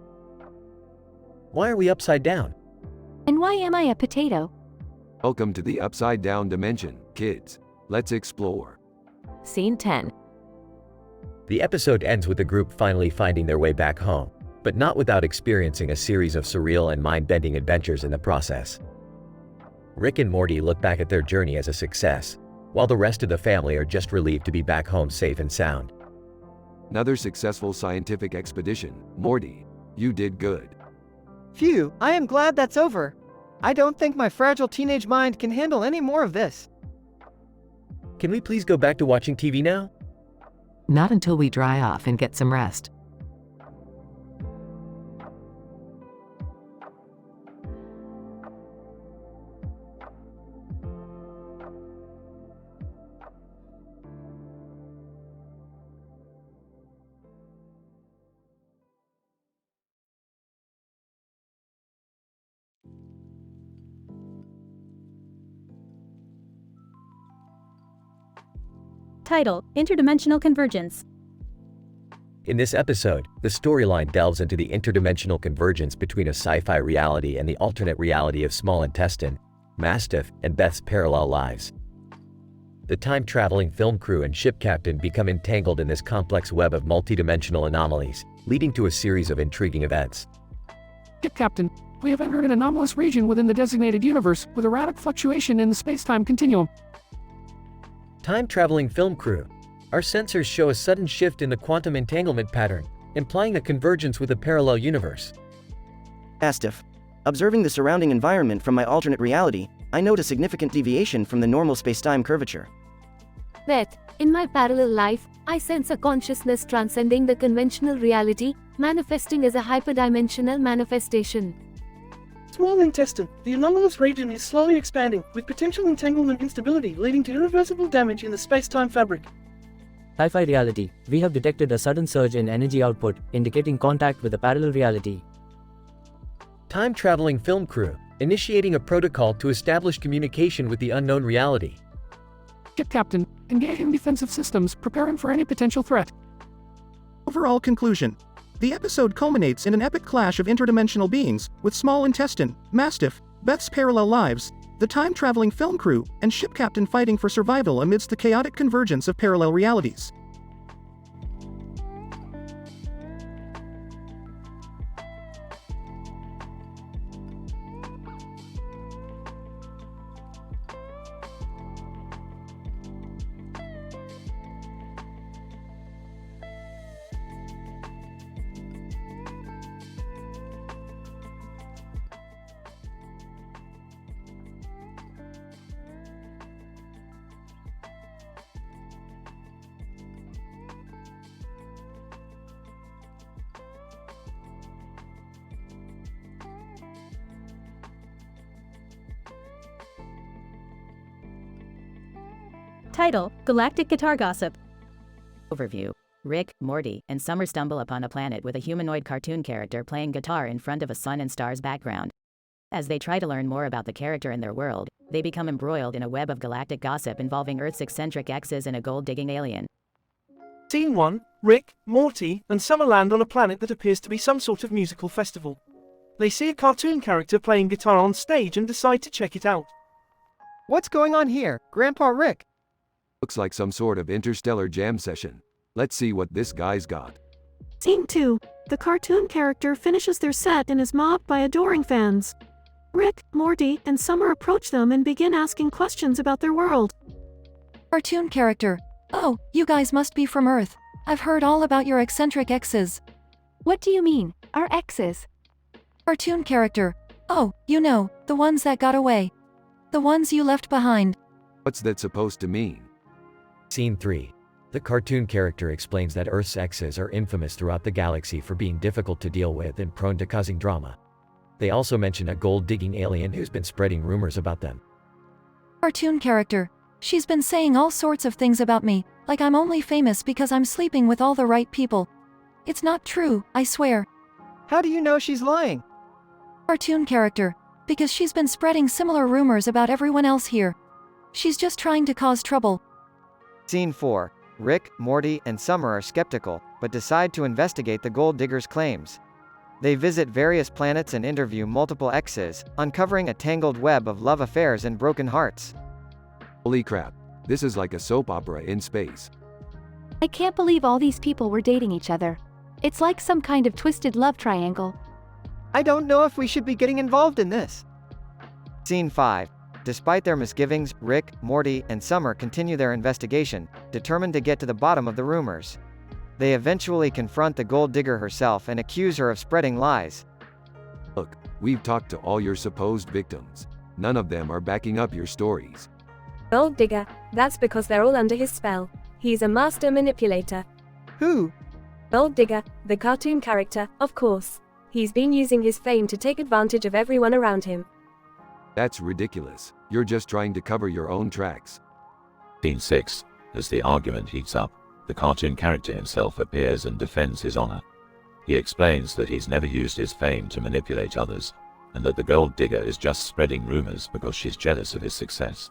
Why are we upside down? And why am I a potato? Welcome to the upside down dimension, kids. Let's explore. Scene 10. The episode ends with the group finally finding their way back home, but not without experiencing a series of surreal and mind-bending adventures in the process. Rick and Morty look back at their journey as a success, while the rest of the family are just relieved to be back home safe and sound. Another successful scientific expedition. Morty, you did good. Phew, I am glad that's over. I don't think my fragile teenage mind can handle any more of this. Can we please go back to watching TV now? Not until we dry off and get some rest. Title: Interdimensional Convergence. In this episode, the storyline delves into the interdimensional convergence between a sci-fi reality and the alternate reality of small intestine, Mastiff, and Beth's parallel lives. The time-traveling film crew and ship captain become entangled in this complex web of multidimensional anomalies, leading to a series of intriguing events. Ship Captain, we have entered an anomalous region within the designated universe with erratic fluctuation in the space-time continuum. Time-traveling film crew. Our sensors show a sudden shift in the quantum entanglement pattern, implying a convergence with a parallel universe. Mastiff. Observing the surrounding environment from my alternate reality, I note a significant deviation from the normal space-time curvature. Beth, in my parallel life, I sense a consciousness transcending the conventional reality, manifesting as a hyperdimensional manifestation. Small intestine. The anomalous region is slowly expanding, with potential entanglement instability leading to irreversible damage in the space-time fabric. Sci-fi reality. We have detected a sudden surge in energy output, indicating contact with a parallel reality. Time-traveling film crew, initiating a protocol to establish communication with the unknown reality. Ship Captain, engaging defensive systems, preparing for any potential threat. Overall conclusion. The episode culminates in an epic clash of interdimensional beings, with Small Intestine, Mastiff, Beth's parallel lives, the time-traveling film crew, and ship captain fighting for survival amidst the chaotic convergence of parallel realities. Title: Galactic Guitar Gossip. Overview. Rick, Morty, and Summer stumble upon a planet with a humanoid cartoon character playing guitar in front of a sun and stars background. As they try to learn more about the character and their world, they become embroiled in a web of galactic gossip involving Earth's eccentric exes and a gold-digging alien. Scene 1. Rick, Morty, and Summer land on a planet that appears to be some sort of musical festival. They see a cartoon character playing guitar on stage and decide to check it out. What's going on here, Grandpa Rick? Looks like some sort of interstellar jam session. Let's see what this guy's got. Scene 2. The cartoon character finishes their set and is mobbed by adoring fans. Rick, Morty, and Summer approach them and begin asking questions about their world. Cartoon character. Oh, you guys must be from Earth. I've heard all about your eccentric exes. What do you mean, our exes? Cartoon character. Oh, you know, the ones that got away. The ones you left behind. What's that supposed to mean? Scene 3. The cartoon character explains that Earth's exes are infamous throughout the galaxy for being difficult to deal with and prone to causing drama. They also mention a gold-digging alien who's been spreading rumors about them. Cartoon character. She's been saying all sorts of things about me, like I'm only famous because I'm sleeping with all the right people. It's not true, I swear. How do you know she's lying? Cartoon character. Because she's been spreading similar rumors about everyone else here. She's just trying to cause trouble. Scene 4. Rick, Morty, and Summer are skeptical, but decide to investigate the gold digger's claims. They visit various planets and interview multiple exes, uncovering a tangled web of love affairs and broken hearts. Holy crap, this is like a soap opera in space. I can't believe all these people were dating each other. It's like some kind of twisted love triangle. I don't know if we should be getting involved in this. Scene 5. Despite their misgivings, Rick, Morty, and Summer continue their investigation, determined to get to the bottom of the rumors. They eventually confront the gold digger herself and accuse her of spreading lies. Look, we've talked to all your supposed victims. None of them are backing up your stories. Gold digger, that's because they're all under his spell. He's a master manipulator. Who? Gold digger, the cartoon character, of course. He's been using his fame to take advantage of everyone around him. That's ridiculous. You're just trying to cover your own tracks. Scene 6. As the argument heats up, the cartoon character himself appears and defends his honor. He explains that he's never used his fame to manipulate others, and that the gold digger is just spreading rumors because she's jealous of his success.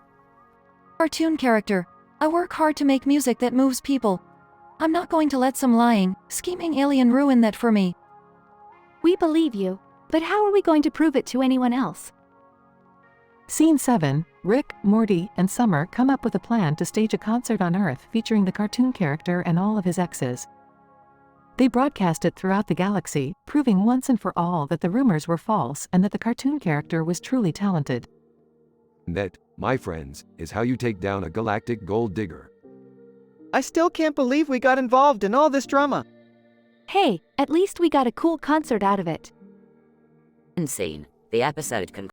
Cartoon character. I work hard to make music that moves people. I'm not going to let some lying, scheming alien ruin that for me. We believe you, but how are we going to prove it to anyone else? Scene 7. Rick, Morty, and Summer come up with a plan to stage a concert on Earth featuring the cartoon character and all of his exes. They broadcast it throughout the galaxy, proving once and for all that the rumors were false and that the cartoon character was truly talented. And that, my friends, is how you take down a galactic gold digger. I still can't believe we got involved in all this drama. Hey, at least we got a cool concert out of it. Insane. The episode concludes.